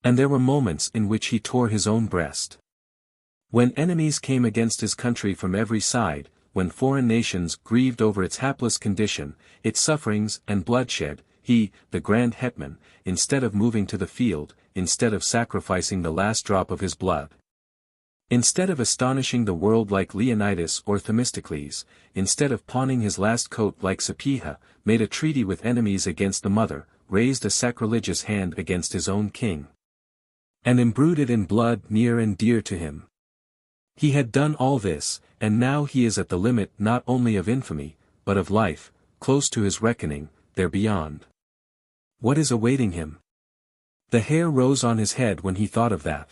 And there were moments in which he tore his own breast. When enemies came against his country from every side, when foreign nations grieved over its hapless condition, its sufferings and bloodshed, he, the grand hetman, instead of moving to the field, instead of sacrificing the last drop of his blood, instead of astonishing the world like Leonidas or Themistocles, instead of pawning his last coat like Sapieha, made a treaty with enemies against the mother, raised a sacrilegious hand against his own king, and imbrued it in blood near and dear to him. He had done all this, and now he is at the limit not only of infamy, but of life, close to his reckoning, there beyond. What is awaiting him? The hair rose on his head when he thought of that.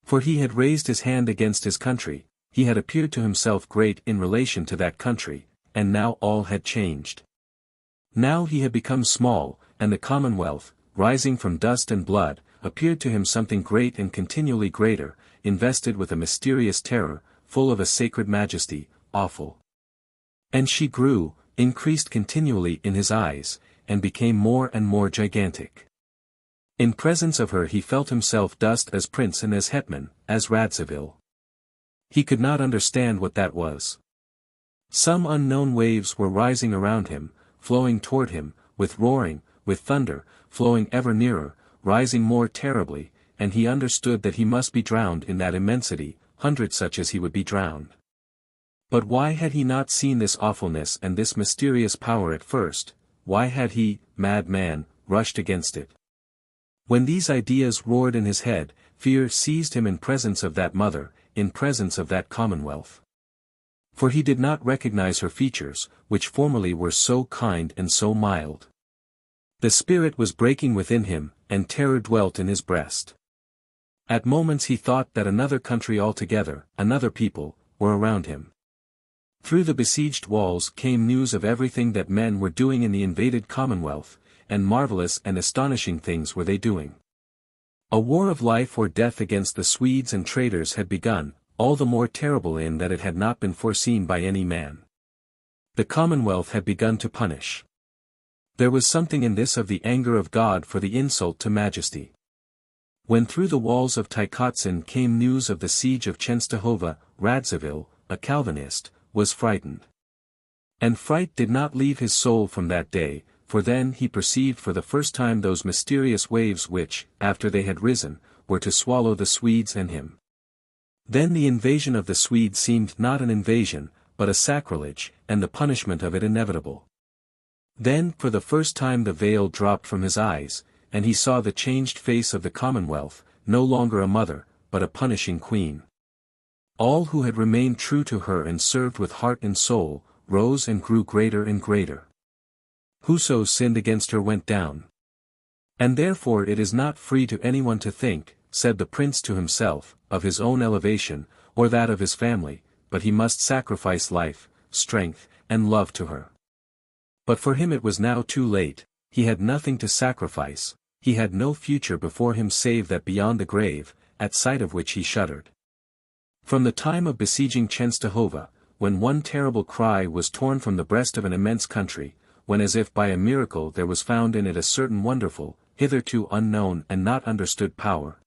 For he had raised his hand against his country, he had appeared to himself great in relation to that country, and now all had changed. Now he had become small, and the Commonwealth, rising from dust and blood, appeared to him something great and continually greater, invested with a mysterious terror, full of a sacred majesty, awful. And she grew, increased continually in his eyes, and became more and more gigantic. In presence of her he felt himself dust as prince and as hetman, as Radziwill. He could not understand what that was. Some unknown waves were rising around him, flowing toward him, with roaring, with thunder, flowing ever nearer, rising more terribly, and he understood that he must be drowned in that immensity, hundreds such as he would be drowned. But why had he not seen this awfulness and this mysterious power at first? Why had he, mad man, rushed against it? When these ideas roared in his head, fear seized him in presence of that mother, in presence of that commonwealth. For he did not recognize her features, which formerly were so kind and so mild. The spirit was breaking within him, and terror dwelt in his breast. At moments he thought that another country altogether, another people, were around him. Through the besieged walls came news of everything that men were doing in the invaded Commonwealth, and marvelous and astonishing things were they doing. A war of life or death against the Swedes and traitors had begun, all the more terrible in that it had not been foreseen by any man. The Commonwealth had begun to punish. There was something in this of the anger of God for the insult to majesty. When through the walls of Tykotsin came news of the siege of Częstochowa, Radziwill, a Calvinist, was frightened. And fright did not leave his soul from that day, for then he perceived for the first time those mysterious waves which, after they had risen, were to swallow the Swedes and him. Then the invasion of the Swedes seemed not an invasion, but a sacrilege, and the punishment of it inevitable. Then for the first time the veil dropped from his eyes, and he saw the changed face of the Commonwealth, no longer a mother, but a punishing queen. All who had remained true to her and served with heart and soul, rose and grew greater and greater. Whoso sinned against her went down. And therefore it is not free to anyone to think, said the prince to himself, of his own elevation, or that of his family, but he must sacrifice life, strength, and love to her. But for him it was now too late, he had nothing to sacrifice, he had no future before him save that beyond the grave, at sight of which he shuddered. From the time of besieging Częstochowa, when one terrible cry was torn from the breast of an immense country, when as if by a miracle there was found in it a certain wonderful, hitherto unknown and not understood power.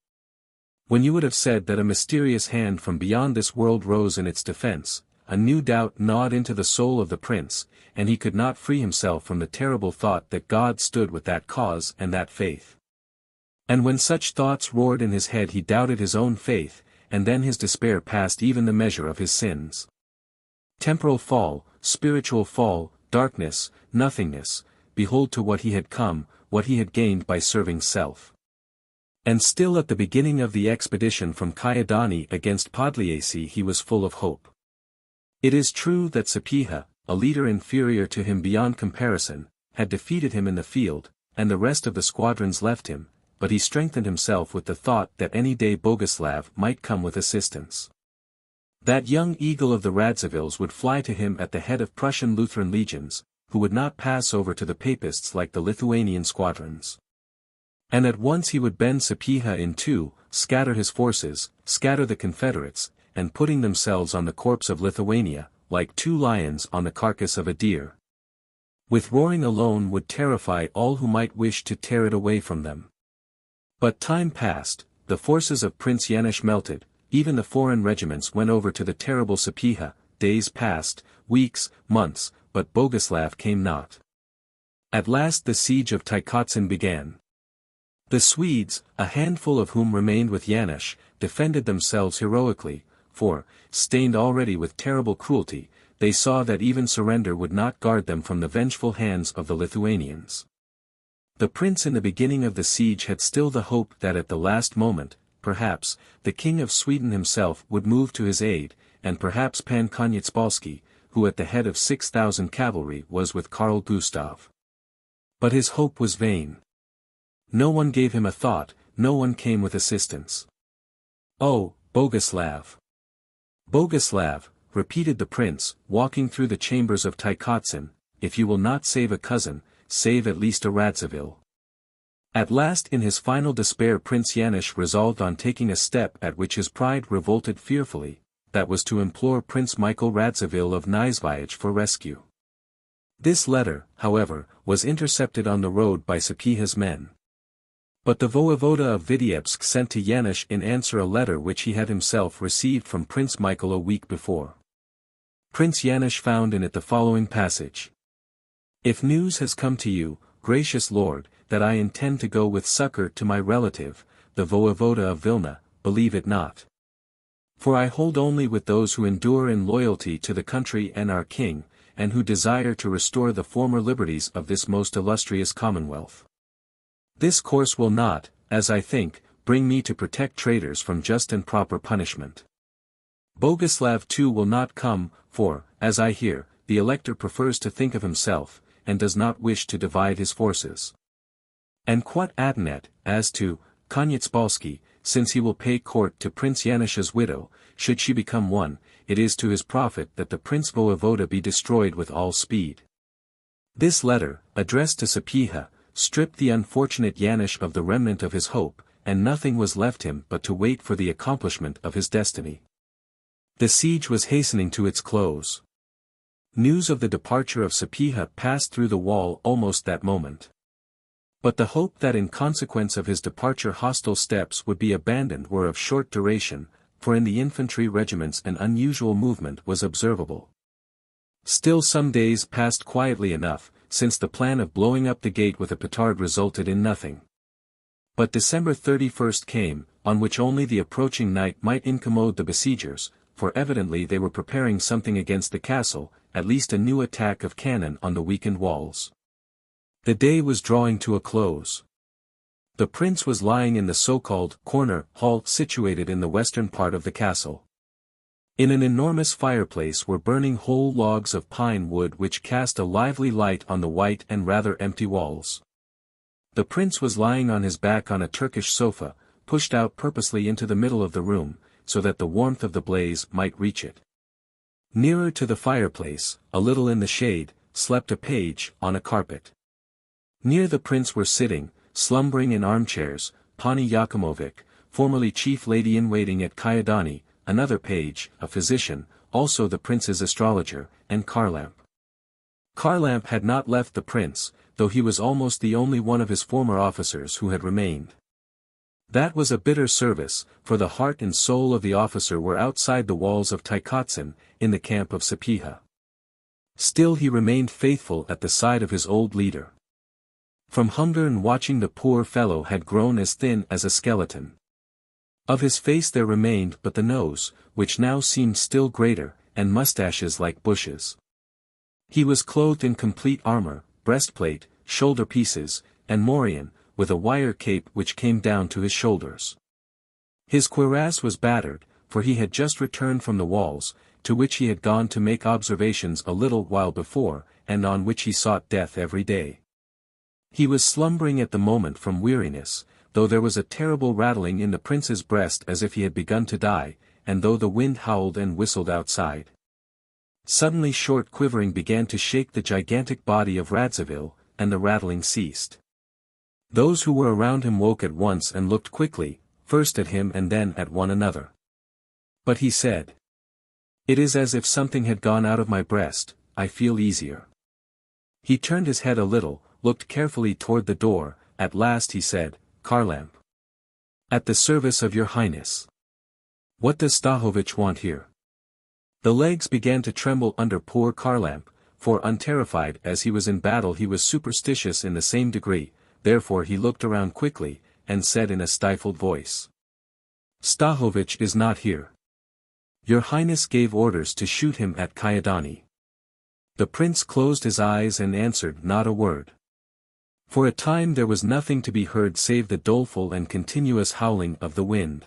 When you would have said that a mysterious hand from beyond this world rose in its defense, a new doubt gnawed into the soul of the prince, and he could not free himself from the terrible thought that God stood with that cause and that faith. And when such thoughts roared in his head he doubted his own faith, and then his despair passed even the measure of his sins. Temporal fall, spiritual fall, darkness, nothingness, behold to what he had come, what he had gained by serving self. And still at the beginning of the expedition from Kyedani against Podliasy he was full of hope. It is true that Sapieha, a leader inferior to him beyond comparison, had defeated him in the field, and the rest of the squadrons left him, but he strengthened himself with the thought that any day Boguslav might come with assistance. That young eagle of the Radzivills would fly to him at the head of Prussian Lutheran legions, who would not pass over to the Papists like the Lithuanian squadrons. And at once he would bend Sapieha in two, scatter his forces, scatter the Confederates, and putting themselves on the corpse of Lithuania, like two lions on the carcass of a deer. With roaring alone would terrify all who might wish to tear it away from them. But time passed, the forces of Prince Yanush melted, even the foreign regiments went over to the terrible Sapieha, days passed, weeks, months, but Boguslav came not. At last the siege of Tykotsin began. The Swedes, a handful of whom remained with Yanush, defended themselves heroically, for, stained already with terrible cruelty, they saw that even surrender would not guard them from the vengeful hands of the Lithuanians. The prince in the beginning of the siege had still the hope that at the last moment, perhaps, the King of Sweden himself would move to his aid, and perhaps Pan Koniecpolski, who at the head of 6,000 cavalry was with Karl Gustav. But his hope was vain. No one gave him a thought, no one came with assistance. "Oh, Boguslav! Boguslav," repeated the prince, walking through the chambers of Tykotsin, "if you will not save a cousin, save at least a Radziwill." At last in his final despair Prince Yanush resolved on taking a step at which his pride revolted fearfully, that was to implore Prince Michael Radziwill of Nyesvyej for rescue. This letter, however, was intercepted on the road by Sapieha's men. But the voevoda of Vitebsk sent to Yanush in answer a letter which he had himself received from Prince Michael a week before. Prince Yanush found in it the following passage. "If news has come to you, gracious lord, that I intend to go with succor to my relative, the voevoda of Vilna, believe it not. For I hold only with those who endure in loyalty to the country and our king, and who desire to restore the former liberties of this most illustrious commonwealth. This course will not, as I think, bring me to protect traitors from just and proper punishment. Boguslav too will not come, for, as I hear, the elector prefers to think of himself, and does not wish to divide his forces. And quot Atanet, as to Koniecpolski, since he will pay court to Prince Yanush's widow, should she become one, it is to his profit that the Prince Voivoda be destroyed with all speed. This letter, addressed to Sapieha, stripped the unfortunate Yanush of the remnant of his hope, and nothing was left him but to wait for the accomplishment of his destiny. The siege was hastening to its close. News of the departure of Sapieha passed through the wall almost that moment. But the hope that in consequence of his departure hostile steppes would be abandoned were of short duration, for in the infantry regiments an unusual movement was observable. Still some days passed quietly enough, since the plan of blowing up the gate with a petard resulted in nothing. But December 31st came, on which only the approaching night might incommode the besiegers, for evidently they were preparing something against the castle, at least a new attack of cannon on the weakened walls. The day was drawing to a close. The prince was lying in the so-called corner hall situated in the western part of the castle. In an enormous fireplace were burning whole logs of pine wood which cast a lively light on the white and rather empty walls. The prince was lying on his back on a Turkish sofa, pushed out purposely into the middle of the room, so that the warmth of the blaze might reach it. Nearer to the fireplace, a little in the shade, slept a page, on a carpet. Near the prince were sitting, slumbering in armchairs, Pani Yakimovich, formerly chief lady-in-waiting at Kyedani, another page, a physician, also the prince's astrologer, and Kharlamp. Kharlamp had not left the prince, though he was almost the only one of his former officers who had remained. That was a bitter service, for the heart and soul of the officer were outside the walls of Tykotsin, in the camp of Sapieha. Still he remained faithful at the side of his old leader. From hunger and watching the poor fellow had grown as thin as a skeleton. Of his face there remained but the nose, which now seemed still greater, and mustaches like bushes. He was clothed in complete armor, breastplate, shoulder pieces, and morion, with a wire cape which came down to his shoulders. His cuirass was battered, for he had just returned from the walls, to which he had gone to make observations a little while before, and on which he sought death every day. He was slumbering at the moment from weariness, though there was a terrible rattling in the prince's breast as if he had begun to die, and though the wind howled and whistled outside. Suddenly short quivering began to shake the gigantic body of Radziwill, and the rattling ceased. Those who were around him woke at once and looked quickly, first at him and then at one another. But he said, "It is as if something had gone out of my breast, I feel easier." He turned his head a little, looked carefully toward the door, at last he said, "Kharlamp. At the service of your highness. What does Stahovich want here?" The legs began to tremble under poor Kharlamp, for unterrified as he was in battle he was superstitious in the same degree, therefore he looked around quickly, and said in a stifled voice, "Stahovich is not here. Your highness gave orders to shoot him at Kyedani." The prince closed his eyes and answered not a word. For a time there was nothing to be heard save the doleful and continuous howling of the wind.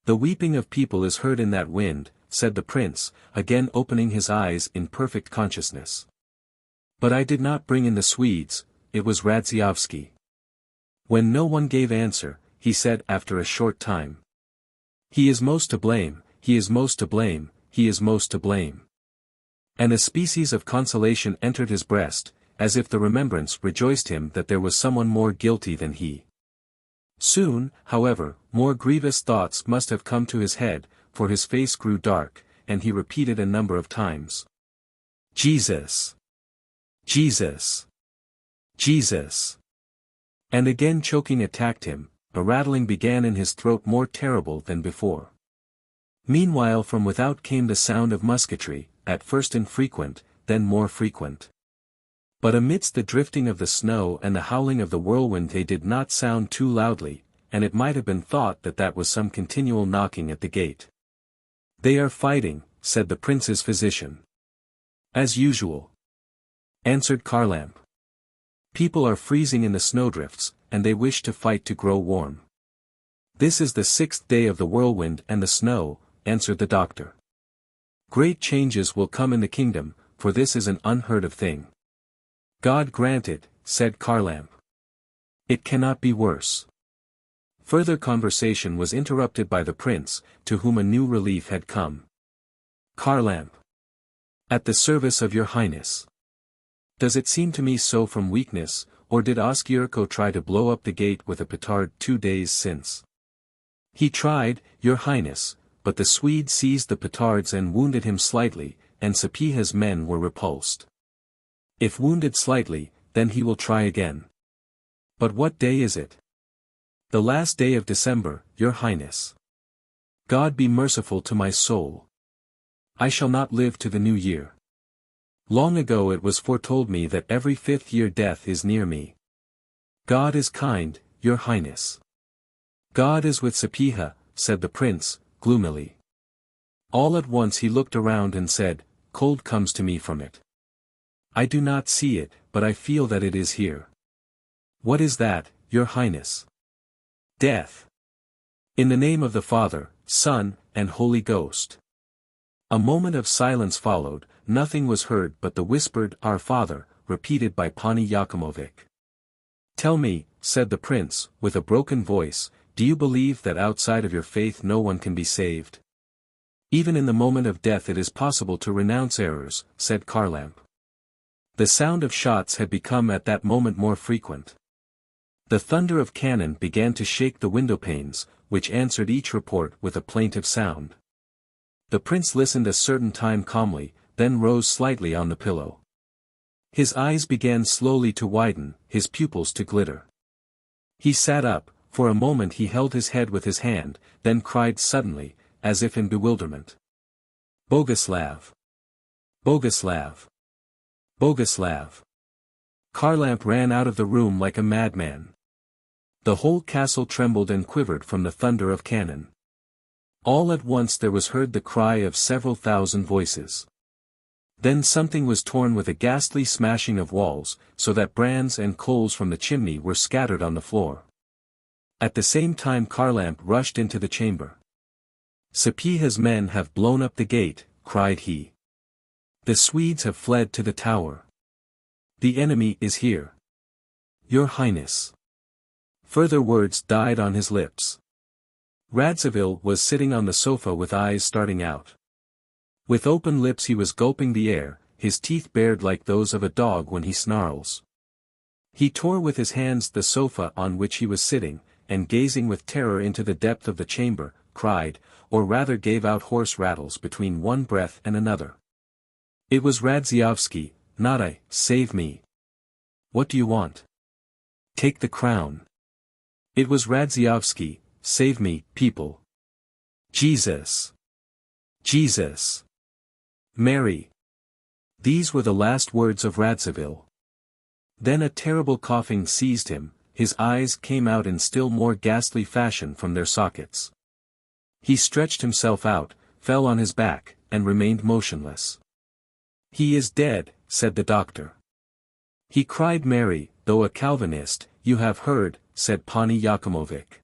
"The weeping of people is heard in that wind," said the prince, again opening his eyes in perfect consciousness. "But I did not bring in the Swedes, it was Radzievsky." When no one gave answer, he said after a short time, "He is most to blame, he is most to blame, he is most to blame." And a species of consolation entered his breast, as if the remembrance rejoiced him that there was someone more guilty than he. Soon, however, more grievous thoughts must have come to his head, for his face grew dark, and he repeated a number of times, "Jesus! Jesus! Jesus!" And again choking attacked him, a rattling began in his throat more terrible than before. Meanwhile from without came the sound of musketry, at first infrequent, then more frequent. But amidst the drifting of the snow and the howling of the whirlwind they did not sound too loudly, and it might have been thought that that was some continual knocking at the gate. "They are fighting," said the prince's physician. "As usual," answered Kharlamp. "People are freezing in the snowdrifts, and they wish to fight to grow warm." "This is the 6th day of the whirlwind and the snow," answered the doctor. "Great changes will come in the kingdom, for this is an unheard of thing." "God grant it," said Kharlamp. "It cannot be worse. Further conversation was interrupted by the prince, to whom a new relief had come. Kharlamp. At the service of your highness. Does it seem to me so from weakness, or did Oskyerko try to blow up the gate with a petard 2 days since? He tried, your highness, but the Swede seized the petards and wounded him slightly, and Sapieha's men were repulsed. If wounded slightly, then he will try again. But what day is it? The last day of December, your highness. God be merciful to my soul. I shall not live to the new year. Long ago it was foretold me that every 5th year death is near me. God is kind, your highness. God is with Sapieha, said the prince, gloomily. All at once he looked around and said, cold comes to me from it. I do not see it, but I feel that it is here. What is that, your highness? Death. In the name of the Father, Son, and Holy Ghost. A moment of silence followed, nothing was heard but the whispered, Our Father, repeated by Pani Yakumovic. Tell me, said the prince, with a broken voice, do you believe that outside of your faith no one can be saved? Even in the moment of death it is possible to renounce errors, said Kharlamp. The sound of shots had become at that moment more frequent. The thunder of cannon began to shake the window panes, which answered each report with a plaintive sound. The prince listened a certain time calmly, then rose slightly on the pillow. His eyes began slowly to widen, his pupils to glitter. He sat up, for a moment he held his head with his hand, then cried suddenly, as if in bewilderment. Boguslav! Boguslav! Boguslav! Kharlamp ran out of the room like a madman. The whole castle trembled and quivered from the thunder of cannon. All at once there was heard the cry of several thousand voices. Then something was torn with a ghastly smashing of walls, so that brands and coals from the chimney were scattered on the floor. At the same time Kharlamp rushed into the chamber. Sapieha's men have blown up the gate, cried he. The Swedes have fled to the tower. The enemy is here. Your highness. Further words died on his lips. Radziwill was sitting on the sofa with eyes starting out. With open lips he was gulping the air, his teeth bared like those of a dog when he snarls. He tore with his hands the sofa on which he was sitting, and gazing with terror into the depth of the chamber, cried, or rather gave out hoarse rattles between one breath and another. It was Radzievsky, not I, save me. What do you want? Take the crown. It was Radzievsky, save me, people. Jesus! Jesus! Mary! These were the last words of Radziwill. Then a terrible coughing seized him, his eyes came out in still more ghastly fashion from their sockets. He stretched himself out, fell on his back, and remained motionless. He is dead, said the doctor. He cried Mary, though a Calvinist, you have heard, said Pani Yakumovic.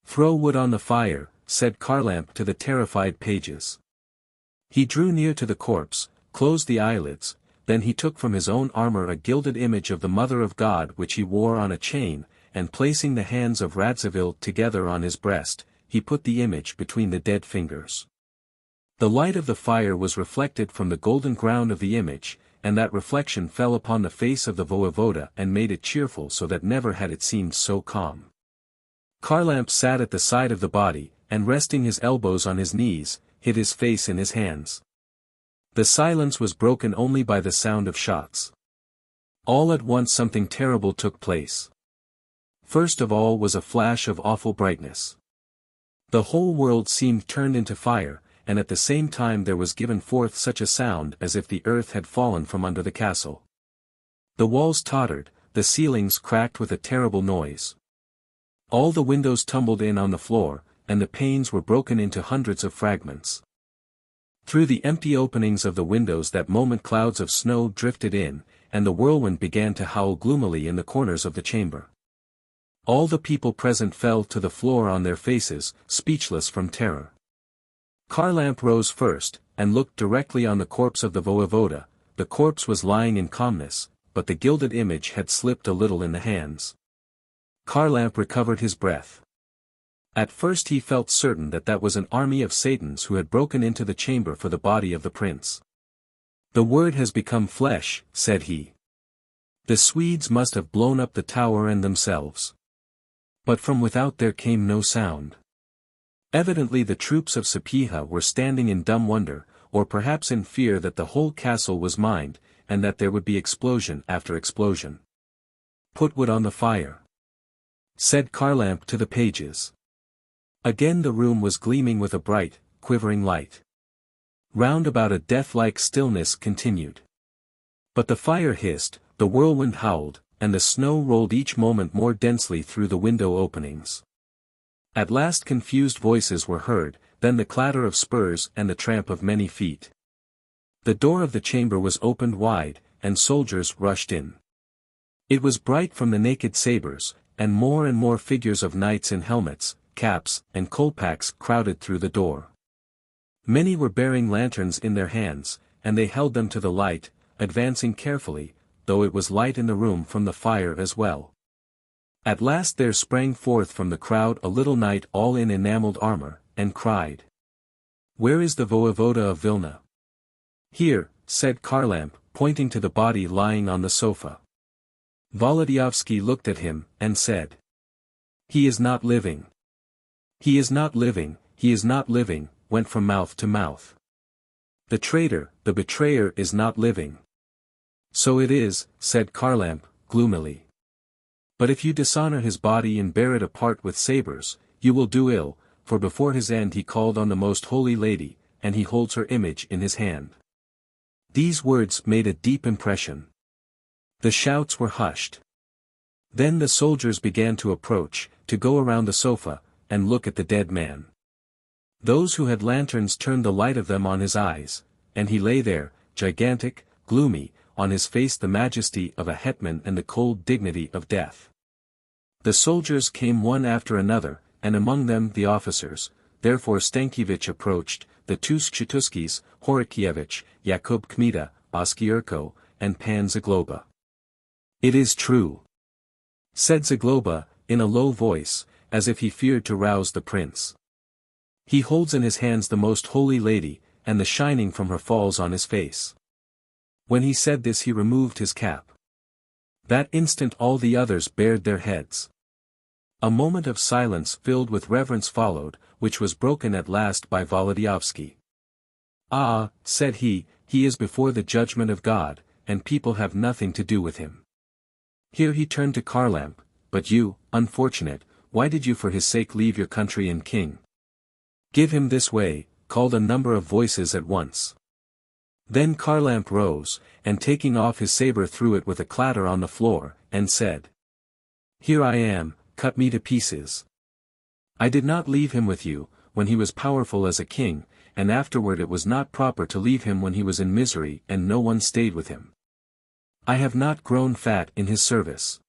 Throw wood on the fire, said Kharlamp to the terrified pages. He drew near to the corpse, closed the eyelids, then he took from his own armor a gilded image of the Mother of God which he wore on a chain, and placing the hands of Radziwill together on his breast, he put the image between the dead fingers. The light of the fire was reflected from the golden ground of the image, and that reflection fell upon the face of the voevoda and made it cheerful so that never had it seemed so calm. Kharlamp sat at the side of the body, and resting his elbows on his knees, hid his face in his hands. The silence was broken only by the sound of shots. All at once something terrible took place. First of all was a flash of awful brightness. The whole world seemed turned into fire, and at the same time there was given forth such a sound as if the earth had fallen from under the castle. The walls tottered, the ceilings cracked with a terrible noise. All the windows tumbled in on the floor, and the panes were broken into hundreds of fragments. Through the empty openings of the windows that moment clouds of snow drifted in, and the whirlwind began to howl gloomily in the corners of the chamber. All the people present fell to the floor on their faces, speechless from terror. Kharlamp rose first, and looked directly on the corpse of the voevoda. The corpse was lying in calmness, but the gilded image had slipped a little in the hands. Kharlamp recovered his breath. At first he felt certain that that was an army of Satans who had broken into the chamber for the body of the prince. "The word has become flesh," said he. "The Swedes must have blown up the tower and themselves." But from without there came no sound. Evidently the troops of Sapieha were standing in dumb wonder, or perhaps in fear that the whole castle was mined, and that there would be explosion after explosion. "Put wood on the fire," said Kharlamp to the pages. Again the room was gleaming with a bright, quivering light. Round about a death-like stillness continued. But the fire hissed, the whirlwind howled, and the snow rolled each moment more densely through the window openings. At last confused voices were heard, then the clatter of spurs and the tramp of many feet. The door of the chamber was opened wide, and soldiers rushed in. It was bright from the naked sabers, and more figures of knights in helmets, caps, and kolpaks crowded through the door. Many were bearing lanterns in their hands, and they held them to the light, advancing carefully, though it was light in the room from the fire as well. At last there sprang forth from the crowd a little knight all in enameled armor, and cried, "Where is the voevoda of Vilna?" "Here," said Kharlamp, pointing to the body lying on the sofa. Volodyovski looked at him, and said, "He is not living. He is not living, he is not living," went from mouth to mouth. "The traitor, the betrayer is not living." "So it is," said Kharlamp, gloomily. "But if you dishonor his body and bear it apart with sabers, you will do ill, for before his end he called on the Most Holy Lady, and he holds her image in his hand." These words made a deep impression. The shouts were hushed. Then the soldiers began to approach, to go around the sofa, and look at the dead man. Those who had lanterns turned the light of them on his eyes, and he lay there, gigantic, gloomy, on his face the majesty of a hetman and the cold dignity of death. The soldiers came one after another, and among them the officers. Therefore Stankiewicz approached, the two Skshetuskis, Henryk Jakub Kmita, Oskierko, and Pan Zagloba. "It is true," said Zagloba, in a low voice, as if he feared to rouse the prince. "He holds in his hands the Most Holy Lady, and the shining from her falls on his face." When he said this he removed his cap. That instant all the others bared their heads. A moment of silence filled with reverence followed, which was broken at last by Volodyovski. "Ah," said he is before the judgment of God, and people have nothing to do with him. Here he turned to Kharlamp, "But you, unfortunate, why did you for his sake leave your country and king?" "Give him this way," called a number of voices at once. Then Kharlamp rose, and taking off his saber threw it with a clatter on the floor, and said, "Here I am, cut me to pieces. I did not leave him with you, when he was powerful as a king, and afterward it was not proper to leave him when he was in misery and no one stayed with him. I have not grown fat in his service.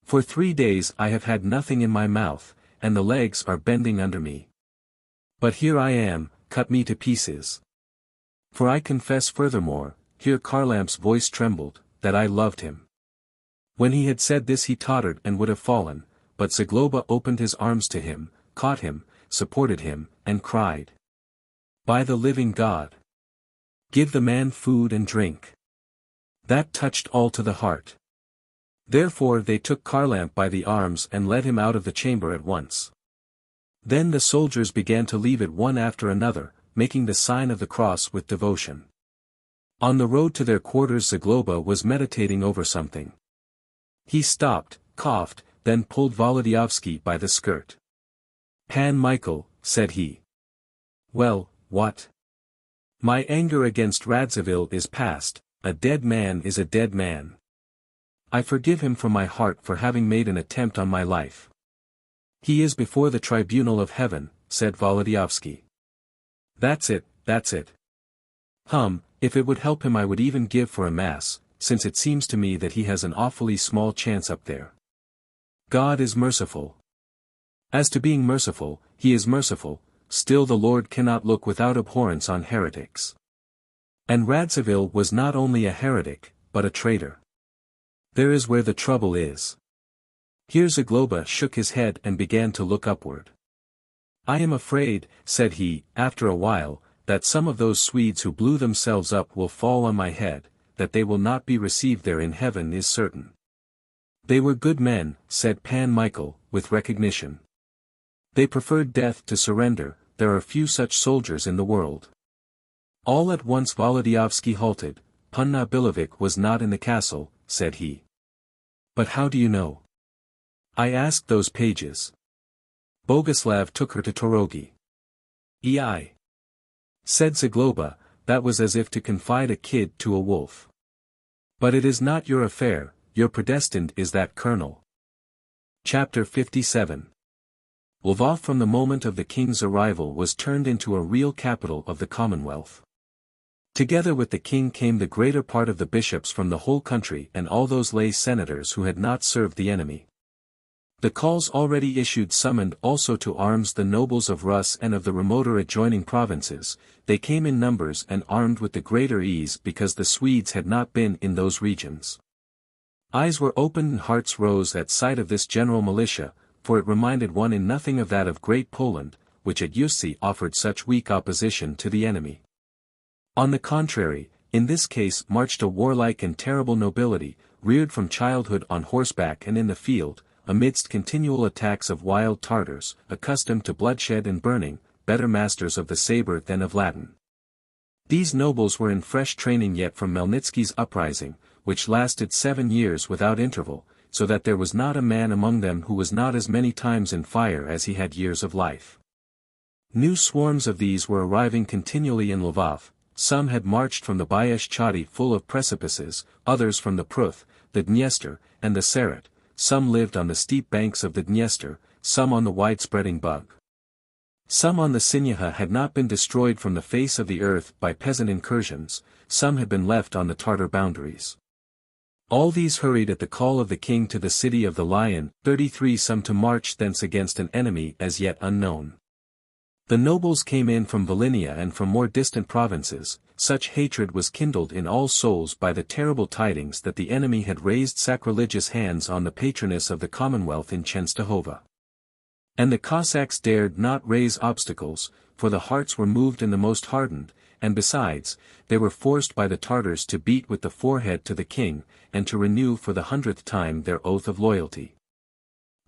For 3 days I have had nothing in my mouth, and the legs are bending under me. But here I am, cut me to pieces. For I confess furthermore," here Kharlamp's voice trembled, "that I loved him." When he had said this he tottered and would have fallen, but Zagloba opened his arms to him, caught him, supported him, and cried, "By the living God! Give the man food and drink." That touched all to the heart. Therefore they took Kharlamp by the arms and led him out of the chamber at once. Then the soldiers began to leave it one after another, making the sign of the cross with devotion. On the road to their quarters Zagloba was meditating over something. He stopped, coughed, then pulled Volodyovski by the skirt. "Pan Michael," said he. "Well, what? My anger against Radziwill is past, a dead man is a dead man. I forgive him from my heart for having made an attempt on my life. He is before the tribunal of heaven," said Volodyovski. That's it, that's it. If it would help him I would even give for a mass, since it seems to me that he has an awfully small chance up there. God is merciful. As to being merciful, he is merciful, still the Lord cannot look without abhorrence on heretics. And Radziwill was not only a heretic, but a traitor. There is where the trouble is. Here Zagloba shook his head and began to look upward. "I am afraid," said he, after a while, "that some of those Swedes who blew themselves up will fall on my head, that they will not be received there in heaven is certain." "They were good men," said Pan Michael, with recognition. "They preferred death to surrender, there are few such soldiers in the world." All at once Volodyovski halted. "Panna Billevich was not in the castle," said he. "But how do you know?" "I asked those pages. Boguslav took her to Torogi." "Ei," said Zagloba, "that was as if to confide a kid to a wolf. But it is not your affair, your predestined is that colonel." Chapter 57. Lvov from the moment of the king's arrival was turned into a real capital of the Commonwealth. Together with the king came the greater part of the bishops from the whole country and all those lay senators who had not served the enemy. The calls already issued summoned also to arms the nobles of Rus and of the remoter adjoining provinces. They came in numbers and armed with the greater ease because the Swedes had not been in those regions. Eyes were opened and hearts rose at sight of this general militia, for it reminded one in nothing of that of Great Poland, which at Ussy offered such weak opposition to the enemy. On the contrary, in this case marched a warlike and terrible nobility, reared from childhood on horseback and in the field, amidst continual attacks of wild Tartars, accustomed to bloodshed and burning, better masters of the saber than of Latin. These nobles were in fresh training yet from Melnitsky's uprising, which lasted 7 years without interval, so that there was not a man among them who was not as many times in fire as he had years of life. New swarms of these were arriving continually in Lvov. Some had marched from the Bayesh Chati full of precipices, others from the Pruth, the Dniester, and the Seret. Some lived on the steep banks of the Dniester, some on the wide-spreading Bug. Some on the Sinyaha had not been destroyed from the face of the earth by peasant incursions, some had been left on the Tartar boundaries. All these hurried at the call of the king to the city of the Lion, 33 some to march thence against an enemy as yet unknown. The nobles came in from Volhynia and from more distant provinces. Such hatred was kindled in all souls by the terrible tidings that the enemy had raised sacrilegious hands on the patroness of the Commonwealth in Chenstohova. And the Cossacks dared not raise obstacles, for the hearts were moved in the most hardened, and besides, they were forced by the Tartars to beat with the forehead to the king, and to renew for the 100th time their oath of loyalty.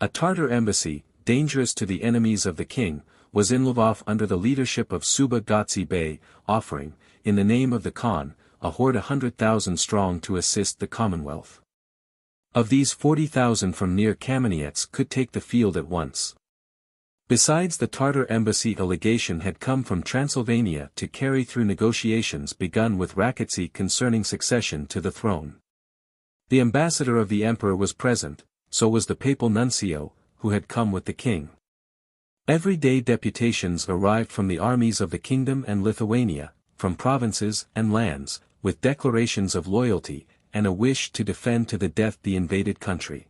A Tartar embassy, dangerous to the enemies of the king, was in Lvov under the leadership of Suba Gatsi Bey, offering, in the name of the Khan, a horde 100,000 strong to assist the Commonwealth. Of these 40,000 from near Kamenets could take the field at once. Besides the Tartar embassy a legation had come from Transylvania to carry through negotiations begun with Rakoczy concerning succession to the throne. The ambassador of the emperor was present, so was the papal nuncio, who had come with the king. Every day deputations arrived from the armies of the kingdom and Lithuania, from provinces and lands, with declarations of loyalty, and a wish to defend to the death the invaded country.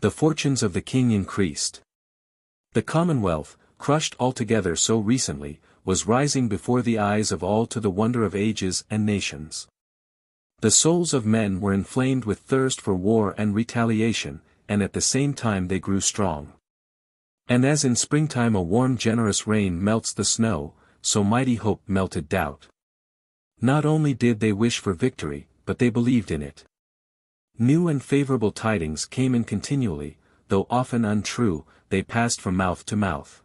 The fortunes of the king increased. The Commonwealth, crushed altogether so recently, was rising before the eyes of all to the wonder of ages and nations. The souls of men were inflamed with thirst for war and retaliation, and at the same time they grew strong. And as in springtime a warm generous rain melts the snow, so mighty hope melted doubt. Not only did they wish for victory, but they believed in it. New and favorable tidings came in continually, though often untrue, they passed from mouth to mouth.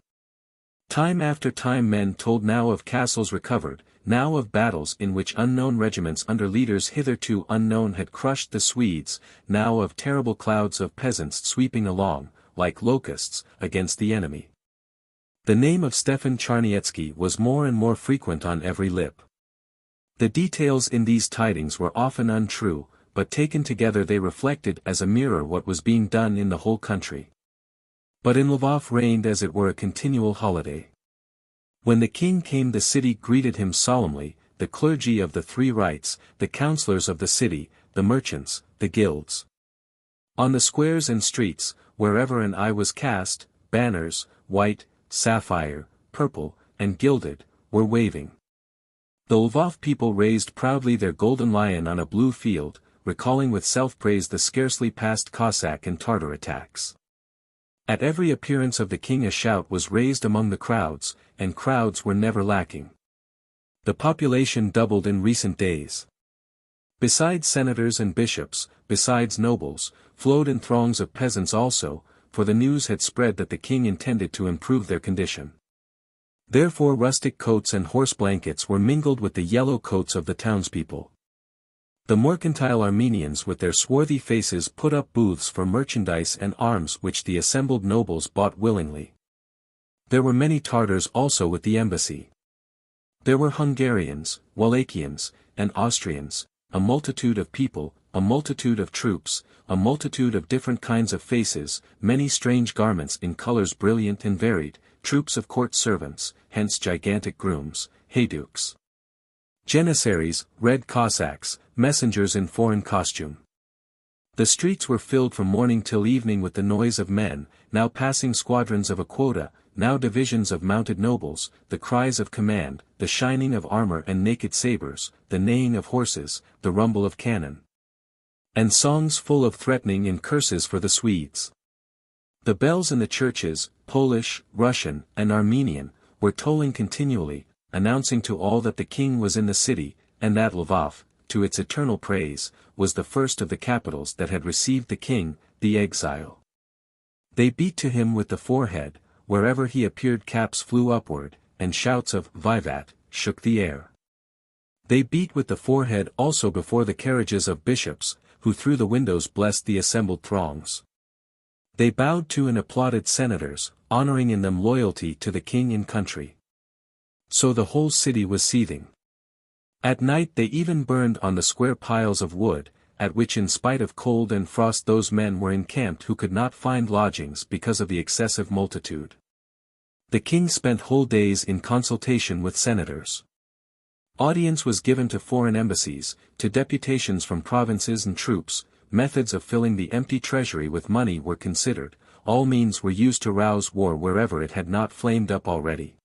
Time after time men told now of castles recovered, now of battles in which unknown regiments under leaders hitherto unknown had crushed the Swedes, now of terrible clouds of peasants sweeping along, like locusts, against the enemy. The name of Stefan Charniecki was more and more frequent on every lip. The details in these tidings were often untrue, but taken together they reflected as a mirror what was being done in the whole country. But in Lvov reigned as it were a continual holiday. When the king came the city greeted him solemnly, the clergy of the 3 rites, the councillors of the city, the merchants, the guilds. On the squares and streets, wherever an eye was cast, banners, white, sapphire, purple, and gilded, were waving. The Lvov people raised proudly their golden lion on a blue field, recalling with self-praise the scarcely past Cossack and Tartar attacks. At every appearance of the king a shout was raised among the crowds, and crowds were never lacking. The population doubled in recent days. Besides senators and bishops, besides nobles, flowed in throngs of peasants also, for the news had spread that the king intended to improve their condition. Therefore rustic coats and horse blankets were mingled with the yellow coats of the townspeople. The mercantile Armenians with their swarthy faces put up booths for merchandise and arms which the assembled nobles bought willingly. There were many Tartars also with the embassy. There were Hungarians, Wallachians, and Austrians, a multitude of people, a multitude of troops, a multitude of different kinds of faces, many strange garments in colors brilliant and varied, troops of court servants, hence gigantic grooms, heyduks, janissaries, red Cossacks, messengers in foreign costume. The streets were filled from morning till evening with the noise of men, now passing squadrons of a quota, now divisions of mounted nobles, the cries of command, the shining of armor and naked sabers, the neighing of horses, the rumble of cannon, and songs full of threatening and curses for the Swedes. The bells in the churches, Polish, Russian, and Armenian, were tolling continually, announcing to all that the king was in the city, and that Lvov, to its eternal praise, was the first of the capitals that had received the king, the exile. They beat to him with the forehead, wherever he appeared caps flew upward, and shouts of "Vivat" shook the air. They beat with the forehead also before the carriages of bishops, who through the windows blessed the assembled throngs. They bowed to and applauded senators, honoring in them loyalty to the king and country. So the whole city was seething. At night they even burned on the square piles of wood, at which in spite of cold and frost those men were encamped who could not find lodgings because of the excessive multitude. The king spent whole days in consultation with senators. Audience was given to foreign embassies, to deputations from provinces and troops, methods of filling the empty treasury with money were considered, all means were used to rouse war wherever it had not flamed up already.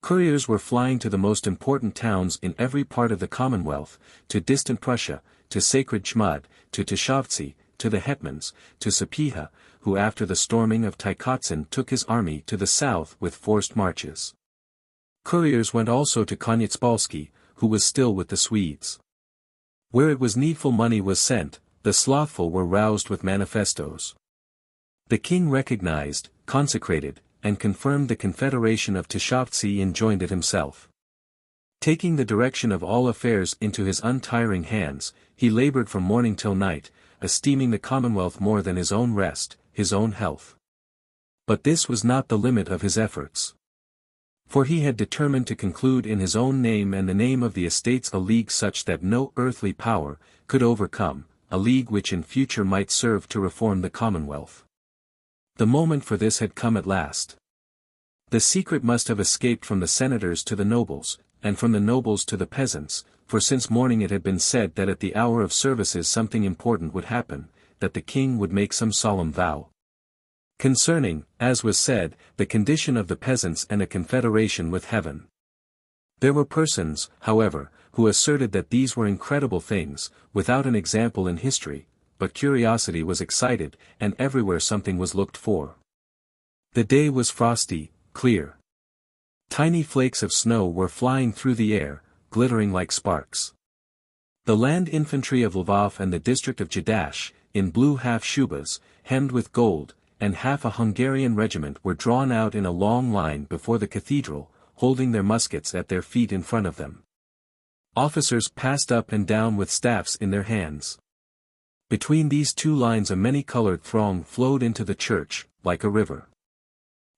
Couriers were flying to the most important towns in every part of the Commonwealth, to distant Prussia, to sacred Chmud, to Tishovtsi, to the hetmans, to Sapieha, who after the storming of Tykotsin took his army to the south with forced marches. Couriers went also to Koniecpolski, who was still with the Swedes. Where it was needful money was sent, the slothful were roused with manifestos. The king recognized, consecrated, and confirmed the confederation of Tishovtsi and joined it himself. Taking the direction of all affairs into his untiring hands, he labored from morning till night, esteeming the Commonwealth more than his own rest, his own health. But this was not the limit of his efforts. For he had determined to conclude in his own name and the name of the estates a league such that no earthly power could overcome, a league which in future might serve to reform the Commonwealth. The moment for this had come at last. The secret must have escaped from the senators to the nobles, and from the nobles to the peasants, for since morning it had been said that at the hour of services something important would happen, that the king would make some solemn vow concerning, as was said, the condition of the peasants and a confederation with heaven. There were persons, however, who asserted that these were incredible things, without an example in history, but curiosity was excited, and everywhere something was looked for. The day was frosty, clear. Tiny flakes of snow were flying through the air, glittering like sparks. The land infantry of Lvov and the district of Jadash, in blue half-shubas, hemmed with gold, and half a Hungarian regiment were drawn out in a long line before the cathedral, holding their muskets at their feet in front of them. Officers passed up and down with staffs in their hands. Between these two lines a many-colored throng flowed into the church, like a river.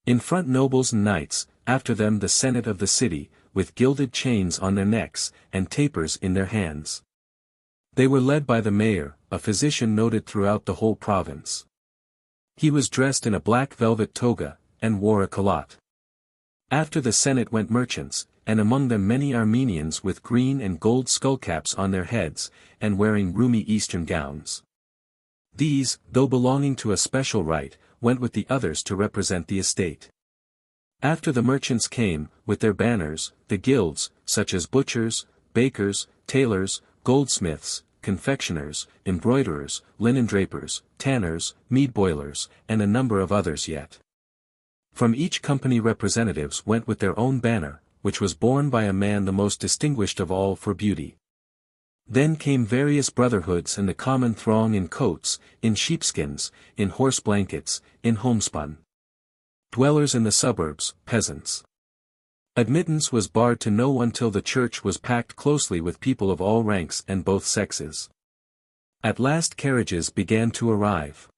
In front nobles and knights, after them the senate of the city, with gilded chains on their necks, and tapers in their hands. They were led by the mayor, a physician noted throughout the whole province. He was dressed in a black velvet toga, and wore a kalot. After the senate went merchants, and among them many Armenians with green and gold skullcaps on their heads, and wearing roomy eastern gowns. These, though belonging to a special right, went with the others to represent the estate. After the merchants came, with their banners, the guilds, such as butchers, bakers, tailors, goldsmiths, confectioners, embroiderers, linen drapers, tanners, mead boilers, and a number of others yet. From each company representatives went with their own banner, which was borne by a man the most distinguished of all for beauty. Then came various brotherhoods and the common throng in coats, in sheepskins, in horse blankets, in homespun. Dwellers in the suburbs, peasants. Admittance was barred to no one till the church was packed closely with people of all ranks and both sexes. At last carriages began to arrive.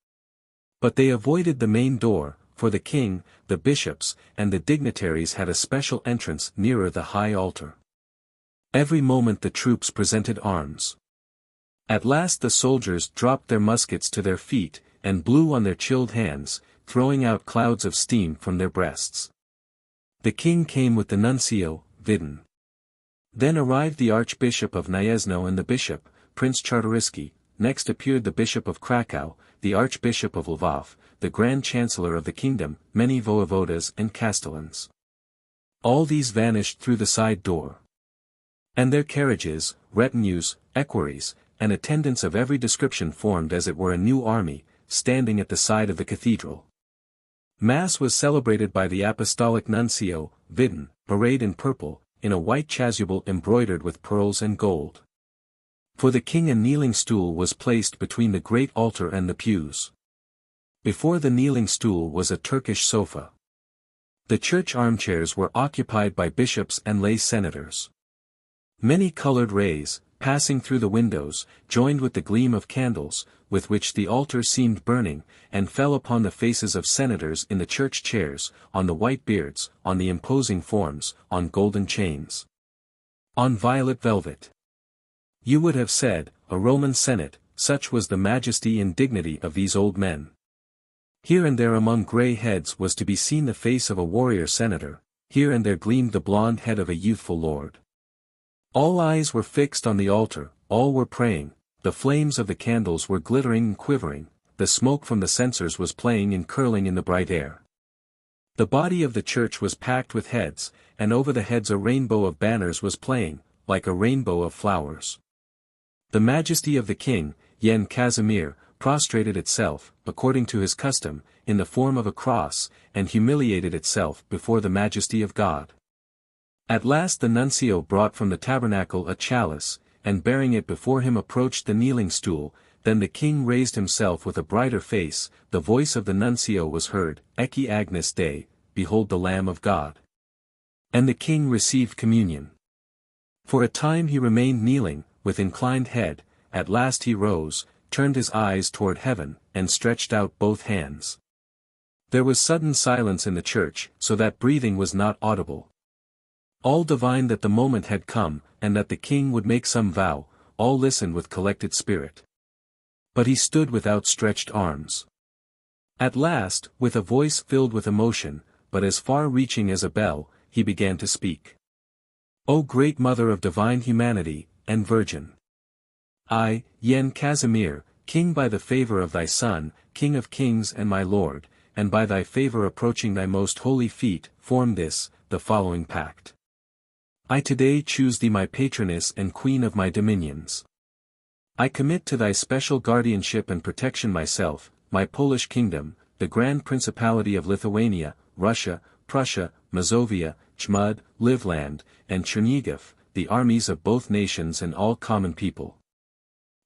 But they avoided the main door, for the king, the bishops, and the dignitaries had a special entrance nearer the high altar. Every moment the troops presented arms. At last the soldiers dropped their muskets to their feet, and blew on their chilled hands, throwing out clouds of steam from their breasts. The king came with the nuncio, Vidin. Then arrived the Archbishop of Gniezno and the bishop, Prince Czartoryski. Next appeared the Bishop of Krakow, the Archbishop of Lvov, the Grand Chancellor of the kingdom, many voivodas and castellans. All these vanished through the side door. And their carriages, retinues, equerries, and attendants of every description formed as it were a new army, standing at the side of the cathedral. Mass was celebrated by the apostolic nuncio, Vidin, arrayed in purple, in a white chasuble embroidered with pearls and gold. For the king a kneeling stool was placed between the great altar and the pews. Before the kneeling stool was a Turkish sofa. The church armchairs were occupied by bishops and lay senators. Many colored rays, passing through the windows, joined with the gleam of candles, with which the altar seemed burning, and fell upon the faces of senators in the church chairs, on the white beards, on the imposing forms, on golden chains, on violet velvet. You would have said, a Roman Senate, such was the majesty and dignity of these old men. Here and there among grey heads was to be seen the face of a warrior senator, here and there gleamed the blonde head of a youthful lord. All eyes were fixed on the altar, all were praying, the flames of the candles were glittering and quivering, the smoke from the censers was playing and curling in the bright air. The body of the church was packed with heads, and over the heads a rainbow of banners was playing, like a rainbow of flowers. The majesty of the king, Yen Casimir, prostrated itself, according to his custom, in the form of a cross, and humiliated itself before the majesty of God. At last the nuncio brought from the tabernacle a chalice, and bearing it before him approached the kneeling stool. Then the king raised himself with a brighter face, the voice of the nuncio was heard, Ecce Agnus Dei, behold the Lamb of God. And the king received communion. For a time he remained kneeling, with inclined head, at last he rose, turned his eyes toward heaven, and stretched out both hands. There was sudden silence in the church, so that breathing was not audible. All divined that the moment had come, and that the king would make some vow, all listened with collected spirit. But he stood with outstretched arms. At last, with a voice filled with emotion, but as far-reaching as a bell, he began to speak. O great Mother of divine humanity, and Virgin! I, Yen Casimir, King by the favor of thy Son, King of kings and my Lord, and by thy favor approaching thy most holy feet, form this, the following pact. I today choose thee my patroness and queen of my dominions. I commit to thy special guardianship and protection myself, my Polish kingdom, the Grand Principality of Lithuania, Russia, Prussia, Mazovia, Chmud, Livland, and Chernihiv, the armies of both nations and all common people.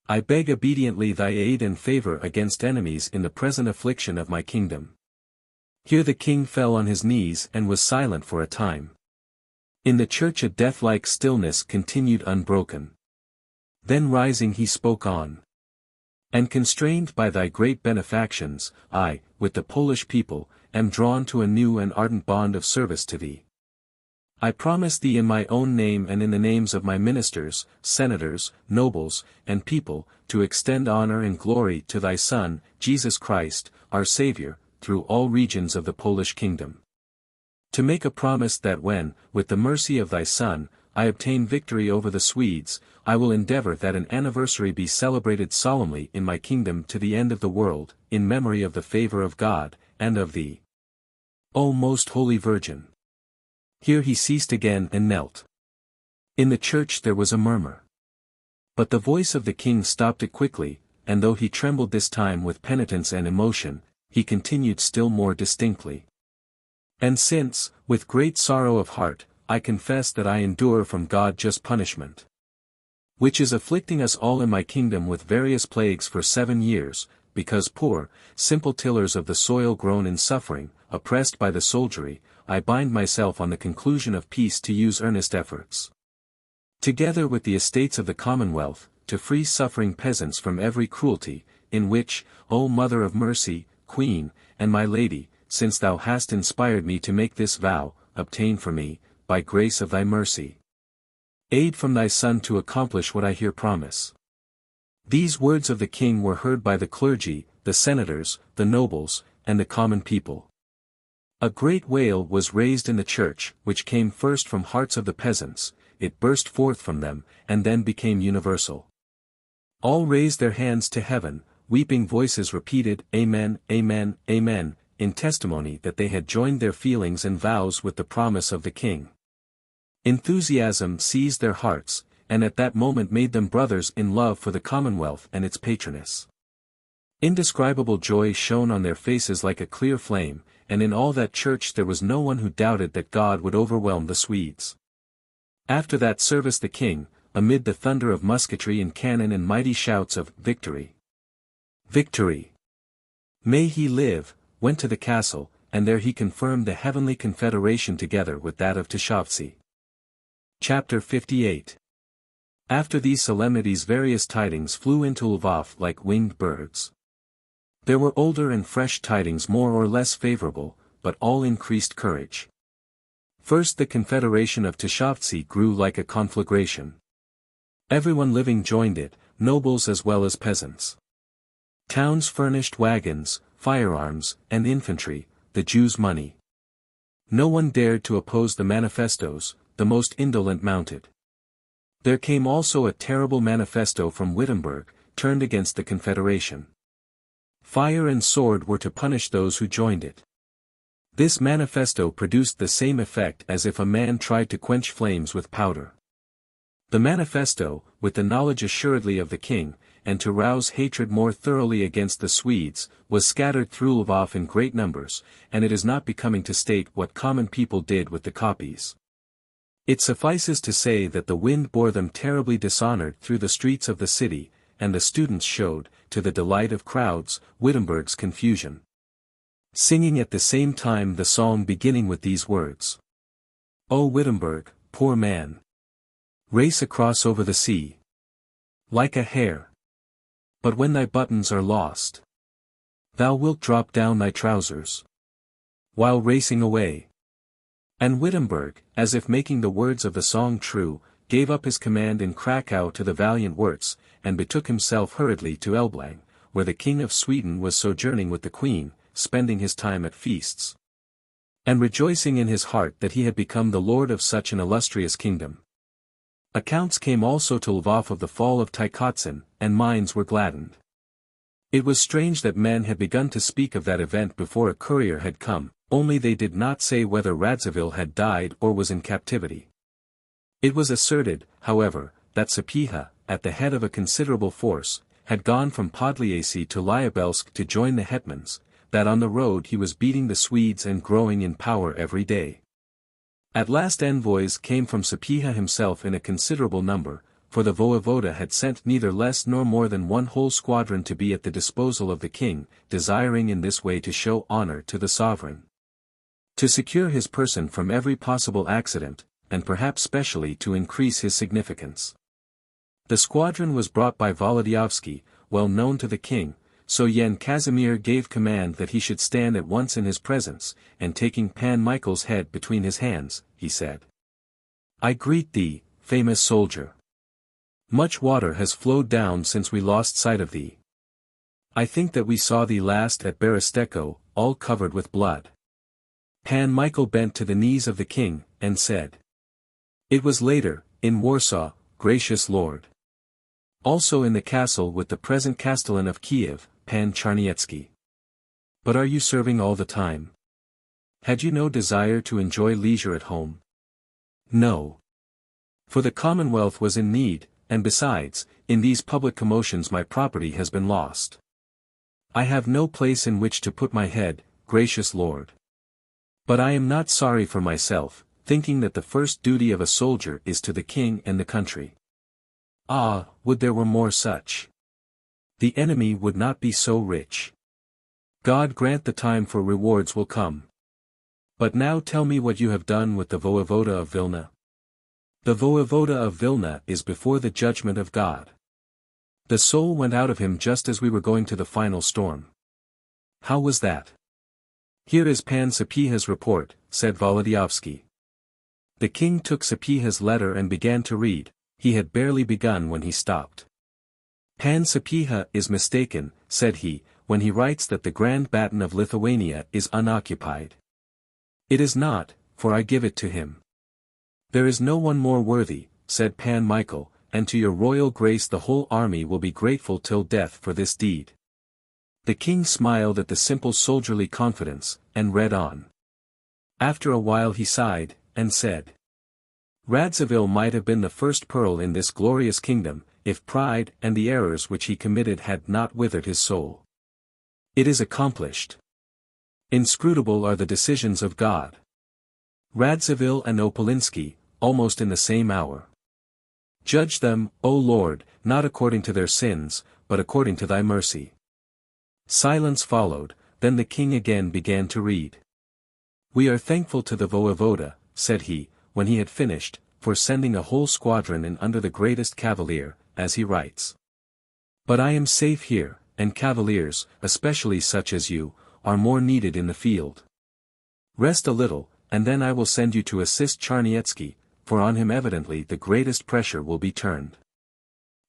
I beg obediently thy aid and favor against enemies in the present affliction of my kingdom. Here the king fell on his knees and was silent for a time. In the church a death-like stillness continued unbroken. Then rising he spoke on. And constrained by thy great benefactions, I, with the Polish people, am drawn to a new and ardent bond of service to thee. I promise thee in my own name and in the names of my ministers, senators, nobles, and people, to extend honor and glory to thy Son, Jesus Christ, our Savior, through all regions of the Polish kingdom. To make a promise that when, with the mercy of thy Son, I obtain victory over the Swedes, I will endeavor that an anniversary be celebrated solemnly in my kingdom to the end of the world, in memory of the favor of God, and of thee. O most holy Virgin! Here he ceased again and knelt. In the church there was a murmur. But the voice of the king stopped it quickly, and though he trembled this time with penitence and emotion, he continued still more distinctly. And since, with great sorrow of heart, I confess that I endure from God just punishment, which is afflicting us all in my kingdom with various plagues for 7 years, because poor, simple tillers of the soil groan in suffering, oppressed by the soldiery, I bind myself on the conclusion of peace to use earnest efforts, together with the estates of the Commonwealth, to free suffering peasants from every cruelty, in which, O Mother of Mercy, Queen, and my Lady, since thou hast inspired me to make this vow, obtain for me, by grace of thy mercy, aid from thy Son to accomplish what I here promise. These words of the king were heard by the clergy, the senators, the nobles, and the common people. A great wail was raised in the church, which came first from hearts of the peasants, it burst forth from them, and then became universal. All raised their hands to heaven, weeping voices repeated, Amen, Amen, Amen, in testimony that they had joined their feelings and vows with the promise of the king. Enthusiasm seized their hearts, and at that moment made them brothers in love for the Commonwealth and its patroness. Indescribable joy shone on their faces like a clear flame, and in all that church there was no one who doubted that God would overwhelm the Swedes. After that service the king, amid the thunder of musketry and cannon and mighty shouts of "Victory! Victory! May he live!" went to the castle, and there he confirmed the heavenly confederation together with that of Tishovtsi. Chapter 58. After these solemnities various tidings flew into Lvov like winged birds. There were older and fresh tidings more or less favorable, but all increased courage. First the confederation of Tishovtsi grew like a conflagration. Everyone living joined it, nobles as well as peasants. Towns furnished wagons, firearms, and infantry, the Jews money. No one dared to oppose the manifestos, the most indolent mounted. There came also a terrible manifesto from Wittenberg, turned against the confederation. Fire and sword were to punish those who joined it. This manifesto produced the same effect as if a man tried to quench flames with powder. The manifesto, with the knowledge assuredly of the king, and to rouse hatred more thoroughly against the Swedes, was scattered through Lvov in great numbers, and it is not becoming to state what common people did with the copies. It suffices to say that the wind bore them terribly dishonored through the streets of the city, and the students showed, to the delight of crowds, Wittenberg's confusion, singing at the same time the song beginning with these words. O Wittenberg, poor man! Race across over the sea, like a hare. But when thy buttons are lost, thou wilt drop down thy trousers, while racing away. And Wittenberg, as if making the words of the song true, gave up his command in Krakow to the valiant Wirtz, and betook himself hurriedly to Elblang, where the king of Sweden was sojourning with the queen, spending his time at feasts, and rejoicing in his heart that he had become the lord of such an illustrious kingdom. Accounts came also to Lvov of the fall of Tykotsin, and minds were gladdened. It was strange that men had begun to speak of that event before a courier had come, only they did not say whether Radziwill had died or was in captivity. It was asserted, however, that Sapieha, at the head of a considerable force, had gone from Podliasy to Lyubelsk to join the hetmans, that on the road he was beating the Swedes and growing in power every day. At last envoys came from Sapieha himself in a considerable number, for the voevoda had sent neither less nor more than one whole squadron to be at the disposal of the king, desiring in this way to show honor to the sovereign, to secure his person from every possible accident, and perhaps specially to increase his significance. The squadron was brought by Volodyovski, well known to the king, so Yen Casimir gave command that he should stand at once in his presence, and taking Pan Michael's head between his hands, he said, I greet thee, famous soldier. Much water has flowed down since we lost sight of thee. I think that we saw thee last at Berestechko, all covered with blood. Pan Michael bent to the knees of the king, and said, It was later, in Warsaw, gracious lord. Also in the castle with the present castellan of Kiev, Pan Charniecki. But are you serving all the time? Had you no desire to enjoy leisure at home? No. For the Commonwealth was in need, and besides, in these public commotions my property has been lost. I have no place in which to put my head, gracious lord. But I am not sorry for myself, thinking that the first duty of a soldier is to the king and the country. Ah, would there were more such! The enemy would not be so rich. God grant the time for rewards will come. But now tell me what you have done with the voevoda of Vilna. The voevoda of Vilna is before the judgment of God. The soul went out of him just as we were going to the final storm. How was that? Here is Pan Sapieha's report, said Volodyovsky. The king took Sapieha's letter and began to read. He had barely begun when he stopped. Pan Sapieha is mistaken, said he, when he writes that the Grand Baton of Lithuania is unoccupied. It is not, for I give it to him. There is no one more worthy, said Pan Michael, and to your royal grace the whole army will be grateful till death for this deed. The king smiled at the simple soldierly confidence, and read on. After a while he sighed, and said, Radziwill might have been the first pearl in this glorious kingdom, if pride and the errors which he committed had not withered his soul. It is accomplished. Inscrutable are the decisions of God. Radziwill and Opolinski, almost in the same hour. Judge them, O Lord, not according to their sins, but according to thy mercy. Silence followed, then the king again began to read. We are thankful to the voevoda, said he, when he had finished, for sending a whole squadron in under the greatest cavalier, as he writes. But I am safe here, and cavaliers, especially such as you, are more needed in the field. Rest a little, and then I will send you to assist Charnietsky, for on him evidently the greatest pressure will be turned.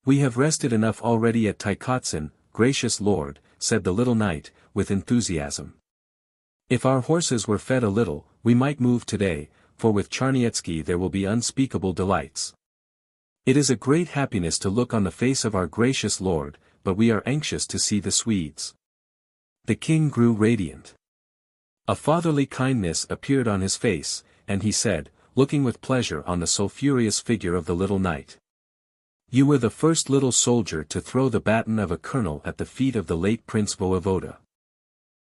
We have rested enough already at Tykotsin, gracious lord, said the little knight, with enthusiasm. If our horses were fed a little, we might move today, for with Charnietsky there will be unspeakable delights. It is a great happiness to look on the face of our gracious lord, but we are anxious to see the Swedes. The king grew radiant. A fatherly kindness appeared on his face, and he said, looking with pleasure on the sulphureous figure of the little knight. You were the first little soldier to throw the baton of a colonel at the feet of the late Prince Voevoda.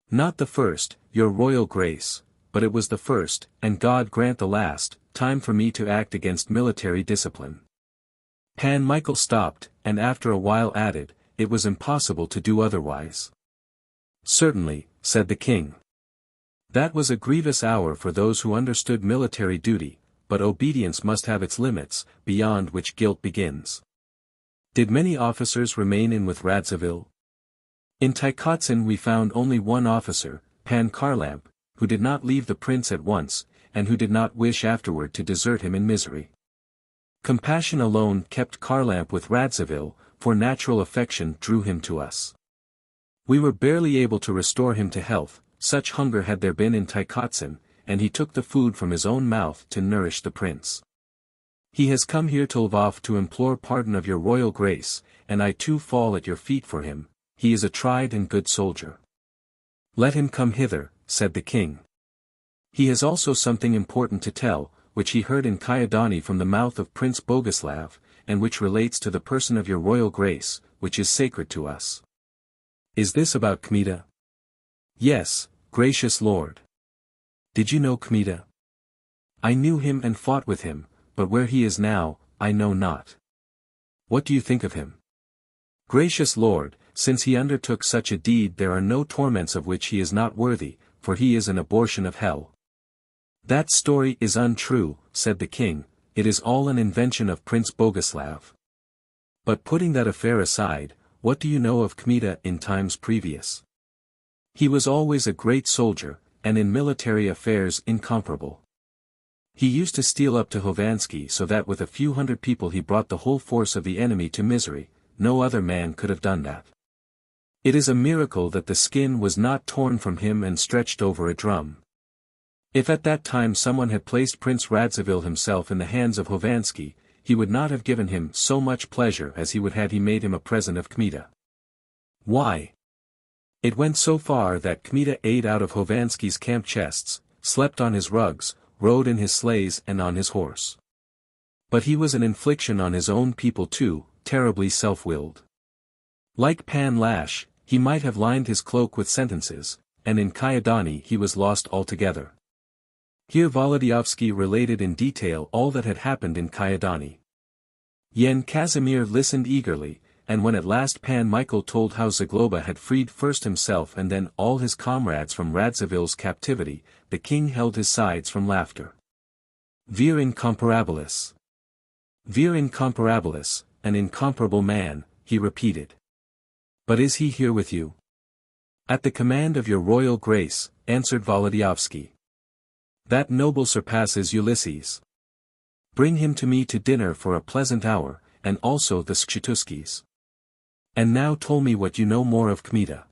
Not the first, your royal grace, but it was the first, and God grant the last, time for me to act against military discipline. Pan Michael stopped, and after a while added, it was impossible to do otherwise. Certainly, said the king. That was a grievous hour for those who understood military duty, but obedience must have its limits, beyond which guilt begins. Did many officers remain in with Radziwill? In Tykotsin we found only one officer, Pan Kharlamp, who did not leave the prince at once, and who did not wish afterward to desert him in misery. Compassion alone kept Kharlamp with Radziwill, for natural affection drew him to us. We were barely able to restore him to health, such hunger had there been in Tykotsin, and he took the food from his own mouth to nourish the prince. He has come here to Lvov to implore pardon of your royal grace, and I too fall at your feet for him. He is a tried and good soldier. Let him come hither, said the king. He has also something important to tell, which he heard in Kyedani from the mouth of Prince Boguslav, and which relates to the person of your royal grace, which is sacred to us. Is this about Kmita? Yes, gracious lord. Did you know Kmita? I knew him and fought with him, but where he is now, I know not. What do you think of him? Gracious lord, since he undertook such a deed there are no torments of which he is not worthy, for he is an abortion of hell. That story is untrue, said the king, it is all an invention of Prince Boguslav. But putting that affair aside, what do you know of Kmita in times previous? He was always a great soldier, and in military affairs incomparable. He used to steal up to Hovansky so that with a few hundred people he brought the whole force of the enemy to misery. No other man could have done that. It is a miracle that the skin was not torn from him and stretched over a drum. If at that time someone had placed Prince Radziwill himself in the hands of Hovansky, he would not have given him so much pleasure as he would had he made him a present of Kmita. Why? It went so far that Kmita ate out of Hovansky's camp chests, slept on his rugs, rode in his sleighs and on his horse. But he was an infliction on his own people too, terribly self-willed. Like Pan Lash, he might have lined his cloak with sentences, and in Kyedani he was lost altogether. Here Volodyovsky related in detail all that had happened in Kyedani. Yen Casimir listened eagerly, and when at last Pan Michael told how Zagloba had freed first himself and then all his comrades from Radzivill's captivity, the king held his sides from laughter. Vir incomparabilis. Vir incomparabilis, an incomparable man, he repeated. But is he here with you? At the command of your royal grace, answered Volodyovsky. That noble surpasses Ulysses. Bring him to me to dinner for a pleasant hour, and also the Skshetuskis. And now tell me what you know more of Kmita.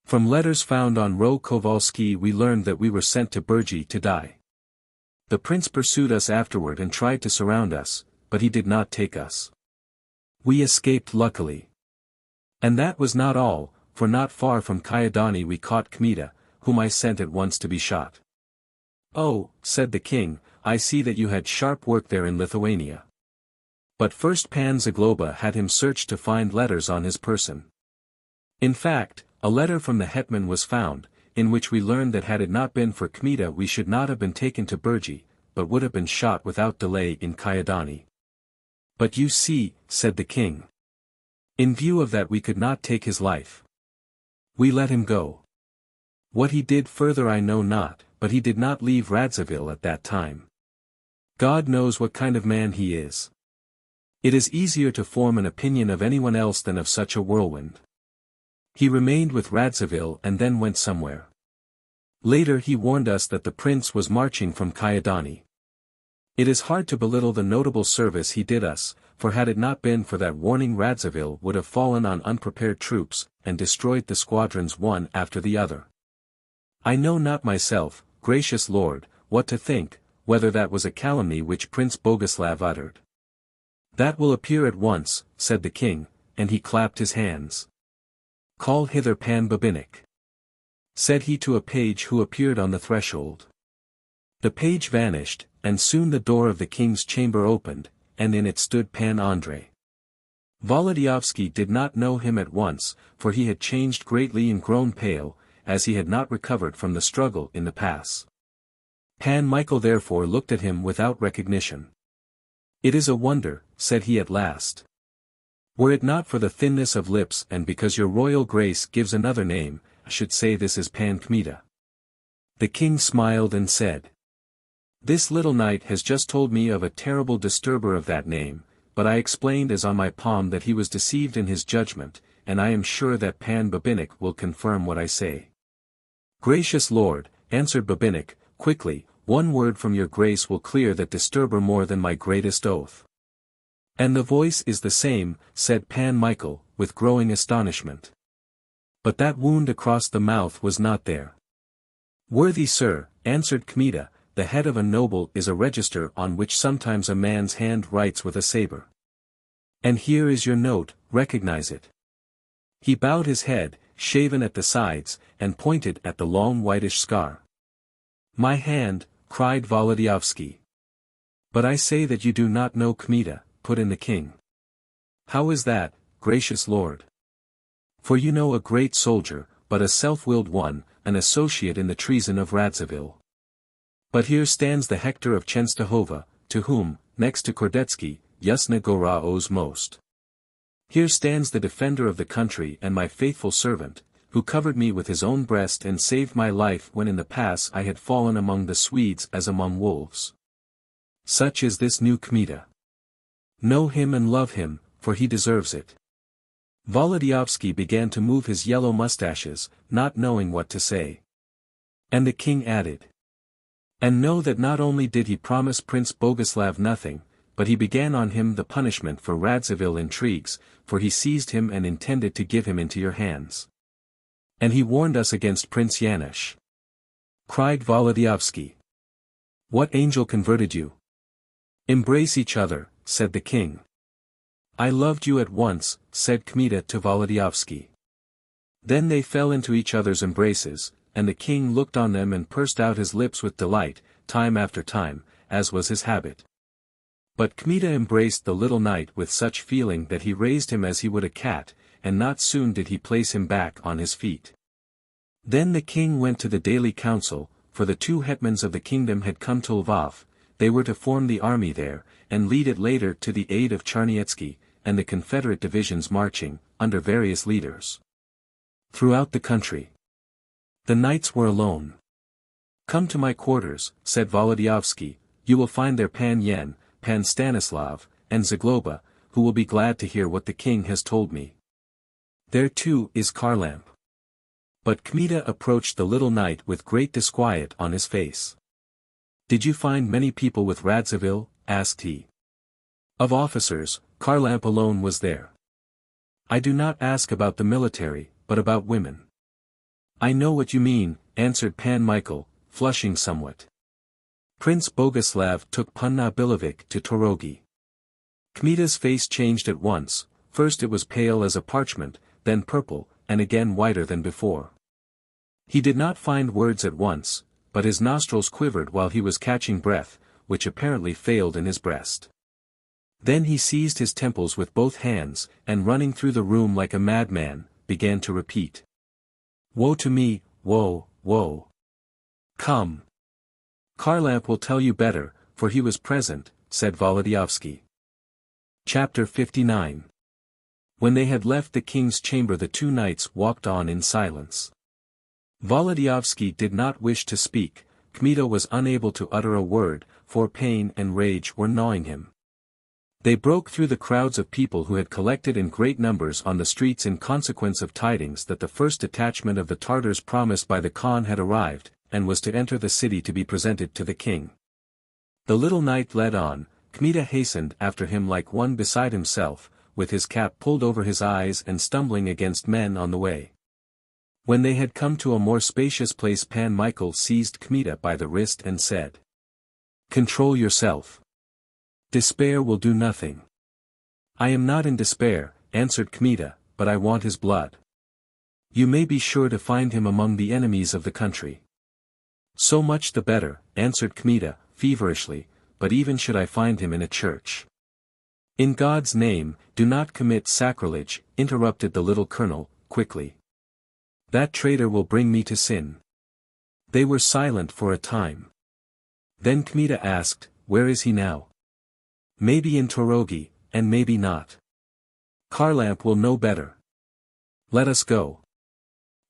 From letters found on Ro Kowalski we learned that we were sent to Burgi to die. The prince pursued us afterward and tried to surround us, but he did not take us. We escaped luckily. And that was not all, for not far from Kyedani we caught Kmita, whom I sent at once to be shot. Oh, said the king, I see that you had sharp work there in Lithuania. But first Pan Zagloba had him searched to find letters on his person. In fact, a letter from the hetman was found, in which we learned that had it not been for Kmita we should not have been taken to Burgi, but would have been shot without delay in Kyedani. But you see, said the king. In view of that we could not take his life. We let him go. What he did further I know not, but he did not leave Radzivill at that time. God knows what kind of man he is. It is easier to form an opinion of anyone else than of such a whirlwind. He remained with Radzivill and then went somewhere. Later he warned us that the prince was marching from Kyedani. It is hard to belittle the notable service he did us, for had it not been for that warning Radzivill would have fallen on unprepared troops, and destroyed the squadrons one after the other. I know not myself, gracious lord, what to think, whether that was a calumny which Prince Boguslav uttered. That will appear at once, said the king, and he clapped his hands. Call hither Pan Babinik, said he to a page who appeared on the threshold. The page vanished, and soon the door of the king's chamber opened, and in it stood Pan Andrei. Volodyovsky did not know him at once, for he had changed greatly and grown pale, as he had not recovered from the struggle in the pass. Pan Michael therefore looked at him without recognition. It is a wonder, said he at last. Were it not for the thinness of lips and because your royal grace gives another name, I should say this is Pan Kmita. The king smiled and said. This little knight has just told me of a terrible disturber of that name, but I explained as on my palm that he was deceived in his judgment, and I am sure that Pan Babinik will confirm what I say. Gracious lord, answered Babinik, quickly, one word from your grace will clear that disturber more than my greatest oath. And the voice is the same, said Pan Michael, with growing astonishment. But that wound across the mouth was not there. Worthy sir, answered Kmita, the head of a noble is a register on which sometimes a man's hand writes with a saber. And here is your note, recognize it. He bowed his head, shaven at the sides, and pointed at the long whitish scar. My hand, cried Volodyovsky. But I say that you do not know Kmita, put in the king. How is that, gracious lord? For you know a great soldier, but a self-willed one, an associate in the treason of Radzivill. But here stands the Hector of Chenstohova, to whom, next to Kordetsky, Yasna Gora owes most. Here stands the defender of the country and my faithful servant, who covered me with his own breast and saved my life when in the pass I had fallen among the Swedes as among wolves. Such is this new Kmita. Know him and love him, for he deserves it. Volodyovsky began to move his yellow mustaches, not knowing what to say. And the king added. And know that not only did he promise Prince Boguslav nothing, but he began on him the punishment for Radzivill intrigues, for he seized him and intended to give him into your hands. And he warned us against Prince Yanush. Cried Volodyovsky. What angel converted you? Embrace each other, said the king. I loved you at once, said Kmita to Volodyovsky. Then they fell into each other's embraces, and the king looked on them and pursed out his lips with delight, time after time, as was his habit. But Kmita embraced the little knight with such feeling that he raised him as he would a cat, and not soon did he place him back on his feet. Then the king went to the daily council, for the two hetmans of the kingdom had come to Lvov. They were to form the army there, and lead it later to the aid of Charnyetski, and the Confederate divisions marching, under various leaders, throughout the country. The knights were alone. "Come to my quarters," said Volodyovski, "you will find there Pan Yen, Pan Stanislav, and Zagloba, who will be glad to hear what the king has told me. There too is Kharlamp." But Kmita approached the little knight with great disquiet on his face. "Did you find many people with Radziwill?" asked he. "Of officers, Kharlamp alone was there." "I do not ask about the military, but about women." "I know what you mean," answered Pan Michael, flushing somewhat. Prince Boguslav took Panna Billevich to Trilogy. Kmita's face changed at once, first it was pale as a parchment, then purple, and again whiter than before. He did not find words at once, but his nostrils quivered while he was catching breath, which apparently failed in his breast. Then he seized his temples with both hands, and running through the room like a madman, began to repeat, "Woe to me, woe, woe! Come! Kharlamp will tell you better, for he was present," said Volodyovski. Chapter 59. When they had left the king's chamber, the two knights walked on in silence. Volodyovski did not wish to speak. Kmita was unable to utter a word, for pain and rage were gnawing him. They broke through the crowds of people who had collected in great numbers on the streets in consequence of tidings that the first detachment of the Tartars promised by the Khan had arrived, and was to enter the city to be presented to the king. The little knight led on. Kmita hastened after him like one beside himself, with his cap pulled over his eyes and stumbling against men on the way. When they had come to a more spacious place, Pan Michael seized Kmita by the wrist and said, "Control yourself. Despair will do nothing." "I am not in despair," answered Kmita, "but I want his blood." "You may be sure to find him among the enemies of the country." "So much the better," answered Kmita, feverishly, "but even should I find him in a church." "In God's name, do not commit sacrilege," interrupted the little colonel, quickly. "That traitor will bring me to sin." They were silent for a time. Then Kmita asked, "Where is he now?" "Maybe in Trilogy, and maybe not. Kharlamp will know better." "Let us go.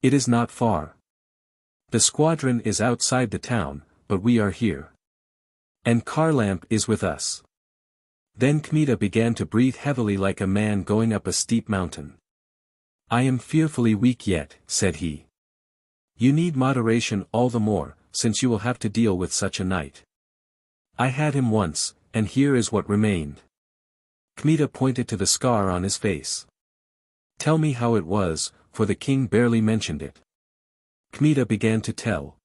It is not far. The squadron is outside the town, but we are here. And Kharlamp is with us." Then Kmita began to breathe heavily like a man going up a steep mountain. "I am fearfully weak yet," said he. "You need moderation all the more, since you will have to deal with such a knight. I had him once, and here is what remained." Kmita pointed to the scar on his face. "Tell me how it was, for the king barely mentioned it." Kmita began to tell.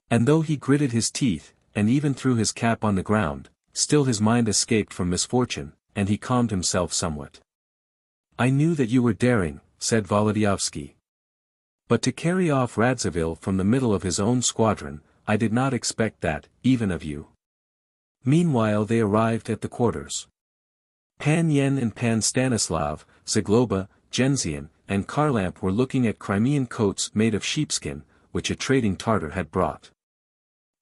And though he gritted his teeth, and even threw his cap on the ground, still his mind escaped from misfortune, and he calmed himself somewhat. "I knew that you were daring," said Volodyovski. "But to carry off Radziwill from the middle of his own squadron, I did not expect that, even of you." Meanwhile they arrived at the quarters. Pan Yen and Pan Stanislav, Zagloba, Genzian, and Kharlamp were looking at Crimean coats made of sheepskin, which a trading Tartar had brought.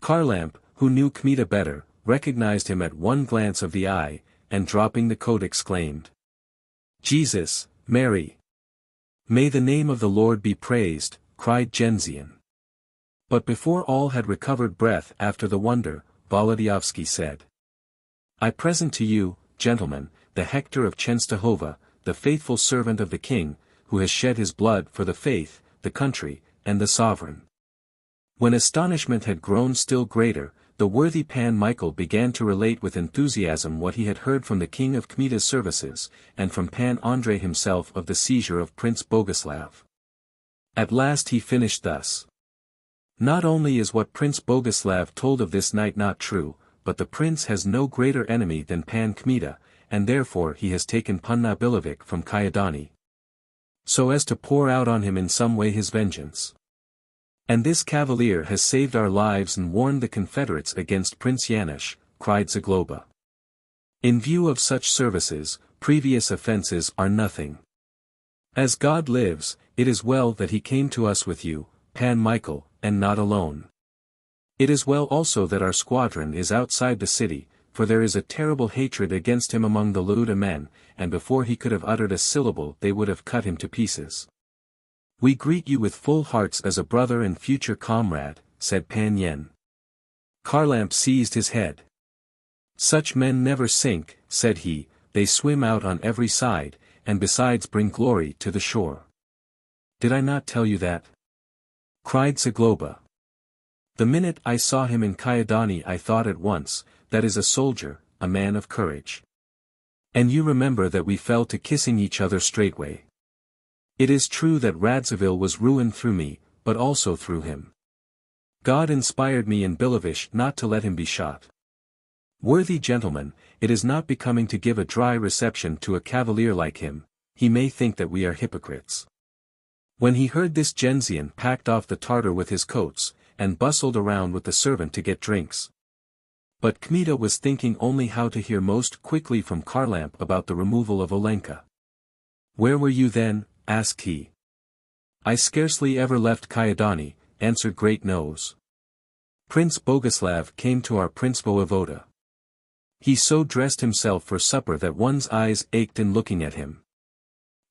Kharlamp, who knew Kmita better, recognized him at one glance of the eye, and dropping the coat exclaimed, "Jesus, Mary! May the name of the Lord be praised," cried Genzian. But before all had recovered breath after the wonder, Volodyovski said, "I present to you, gentlemen, the Hector of Chenstohova, the faithful servant of the king, who has shed his blood for the faith, the country, and the sovereign." When astonishment had grown still greater, the worthy Pan Michael began to relate with enthusiasm what he had heard from the king of Kmita's services, and from Pan Andrei himself of the seizure of Prince Boguslav. At last he finished thus. "Not only is what Prince Boguslav told of this knight not true, but the prince has no greater enemy than Pan Kmita, and therefore he has taken Panna Billevich from Kyedani, so as to pour out on him in some way his vengeance. And this cavalier has saved our lives and warned the Confederates against Prince Yanush," cried Zagloba. In view of such services, previous offences are nothing. As God lives, it is well that he came to us with you, Pan Michael, and not alone. It is well also that our squadron is outside the city, for there is a terrible hatred against him among the LIII men, and before he could have uttered a syllable they would have cut him to pieces. We greet you with full hearts as a brother and future comrade, said Pan Yen. Kharlamp seized his head. Such men never sink, said he, they swim out on every side, and besides bring glory to the shore. Did I not tell you that? Cried Zagloba. The minute I saw him in Kyedani I thought at once, that is a soldier, a man of courage. And you remember that we fell to kissing each other straightway. It is true that Radziwill was ruined through me, but also through him. God inspired me in Billevich not to let him be shot. Worthy gentlemen, it is not becoming to give a dry reception to a cavalier like him, he may think that we are hypocrites. When he heard this Genzian packed off the Tartar with his coats, and bustled around with the servant to get drinks. But Kmita was thinking only how to hear most quickly from Kharlamp about the removal of Olenka. Where were you then? Asked he. I scarcely ever left Kyedani, answered Great Nose. Prince Boguslav came to our Prince Voevoda. He so dressed himself for supper that one's eyes ached in looking at him.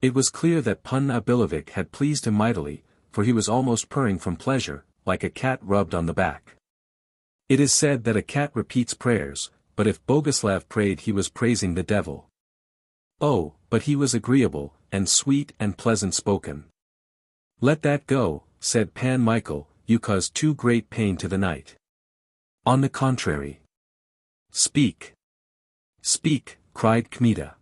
It was clear that Panna Billevich had pleased him mightily, for he was almost purring from pleasure, like a cat rubbed on the back. It is said that a cat repeats prayers, but if Boguslav prayed he was praising the devil. Oh, but he was agreeable, and sweet and pleasant spoken. Let that go, said Pan Michael, you cause too great pain to the knight. On the contrary. Speak. Speak, cried Kmita.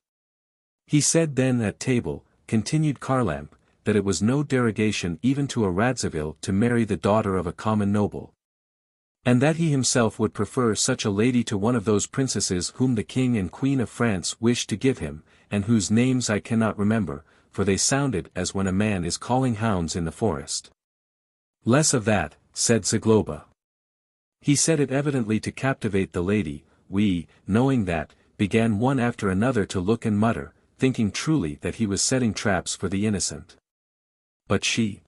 He said then at table, continued Kharlamp, that it was no derogation even to a Radziwill to marry the daughter of a common noble. And that he himself would prefer such a lady to one of those princesses whom the King and Queen of France wished to give him, and whose names I cannot remember, for they sounded as when a man is calling hounds in the forest. Less of that, said Zagloba. He said it evidently to captivate the lady. We, knowing that, began one after another to look and mutter, thinking truly that he was setting traps for the innocent. But she?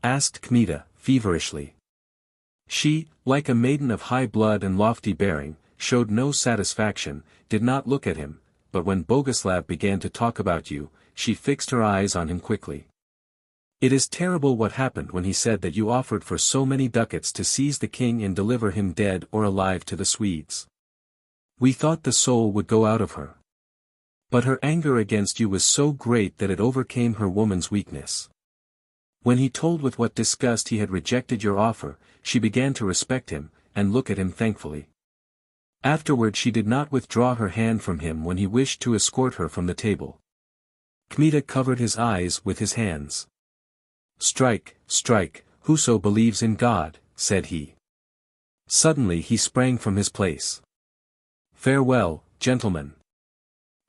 Asked Kmita, feverishly. She, like a maiden of high blood and lofty bearing, showed no satisfaction, did not look at him, but when Boguslav began to talk about you, she fixed her eyes on him quickly. It is terrible what happened when he said that you offered for so many ducats to seize the king and deliver him dead or alive to the Swedes. We thought the soul would go out of her. But her anger against you was so great that it overcame her woman's weakness. When he told with what disgust he had rejected your offer, she began to respect him, and look at him thankfully. Afterward she did not withdraw her hand from him when he wished to escort her from the table. Kmita covered his eyes with his hands. Strike, whoso believes in God, said he. Suddenly he sprang from his place. Farewell, gentlemen.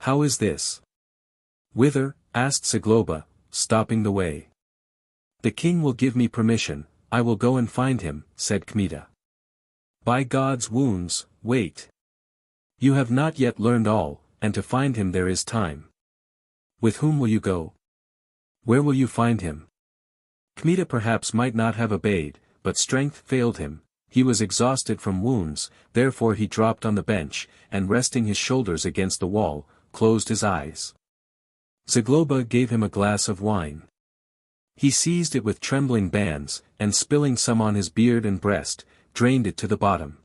How is this? Whither? Asked Zagloba, stopping the way. The king will give me permission, I will go and find him, said Kmita. By God's wounds, wait. You have not yet learned all, and to find him there is time. With whom will you go? Where will you find him? Kmita perhaps might not have obeyed, but strength failed him, he was exhausted from wounds, therefore he dropped on the bench, and resting his shoulders against the wall, closed his eyes. Zagloba gave him a glass of wine. He seized it with trembling bands, and spilling some on his beard and breast, drained it to the bottom.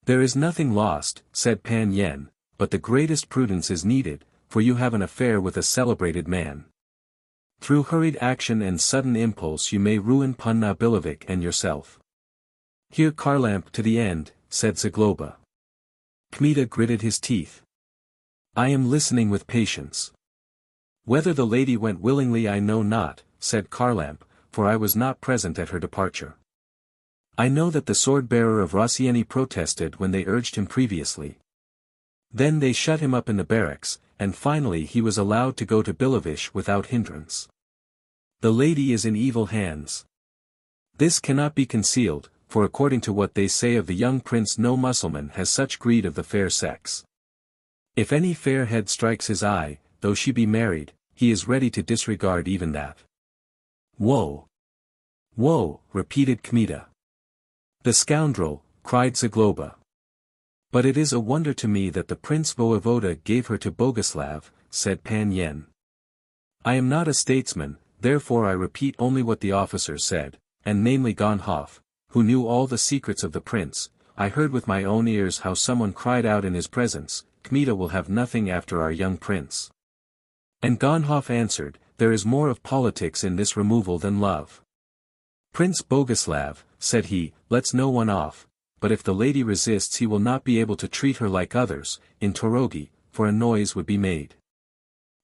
There is nothing lost, said Pan Yen, but the greatest prudence is needed, for you have an affair with a celebrated man. Through hurried action and sudden impulse you may ruin Panna Billevich and yourself. Hear Kharlamp to the end, said Zagloba. Kmita gritted his teeth. I am listening with patience. Whether the lady went willingly I know not, said Kharlamp, for I was not present at her departure. I know that the sword-bearer of Rossyeni protested when they urged him previously. Then they shut him up in the barracks, and finally he was allowed to go to Billevich without hindrance. The lady is in evil hands. This cannot be concealed, for according to what they say of the young prince no Mussulman has such greed of the fair sex. If any fair head strikes his eye, though she be married, he is ready to disregard even that. Woe! Woe! Repeated Kmita. The scoundrel, cried Zagloba. But it is a wonder to me that the prince voevoda gave her to Boguslav, said Pan Yen. I am not a statesman, therefore I repeat only what the officers said, and namely Gonhoff, who knew all the secrets of the prince. I heard with my own ears how someone cried out in his presence, Kmita will have nothing after our young prince. And Gonhoff answered, there is more of politics in this removal than love. Prince Boguslav, said he, lets no one off, but if the lady resists he will not be able to treat her like others, in Torogi, for a noise would be made.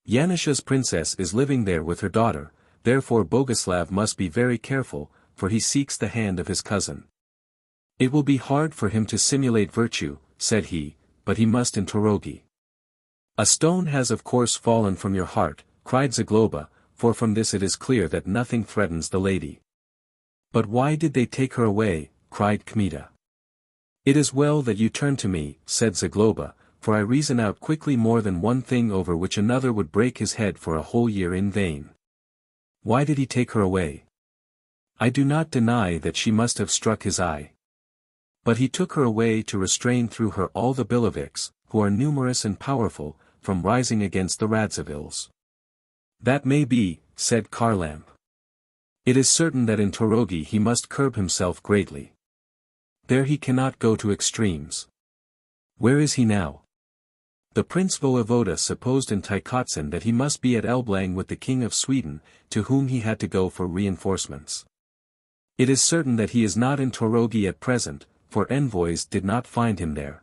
Yanusha's princess is living there with her daughter, therefore Boguslav must be very careful, for he seeks the hand of his cousin. It will be hard for him to simulate virtue, said he, but he must in Torogi. A stone has of course fallen from your heart, cried Zagloba, for from this it is clear that nothing threatens the lady. But why did they take her away, cried Kmita. It is well that you turn to me, said Zagloba, for I reason out quickly more than one thing over which another would break his head for a whole year in vain. Why did he take her away? I do not deny that she must have struck his eye. But he took her away to restrain through her all the Billeviches, who are numerous and powerful, from rising against the Radzivills. That may be, said Kharlamp. It is certain that in Torogi he must curb himself greatly. There he cannot go to extremes. Where is he now? The Prince Voevoda supposed in Tykotsin that he must be at Elblang with the King of Sweden, to whom he had to go for reinforcements. It is certain that he is not in Torogi at present, for envoys did not find him there.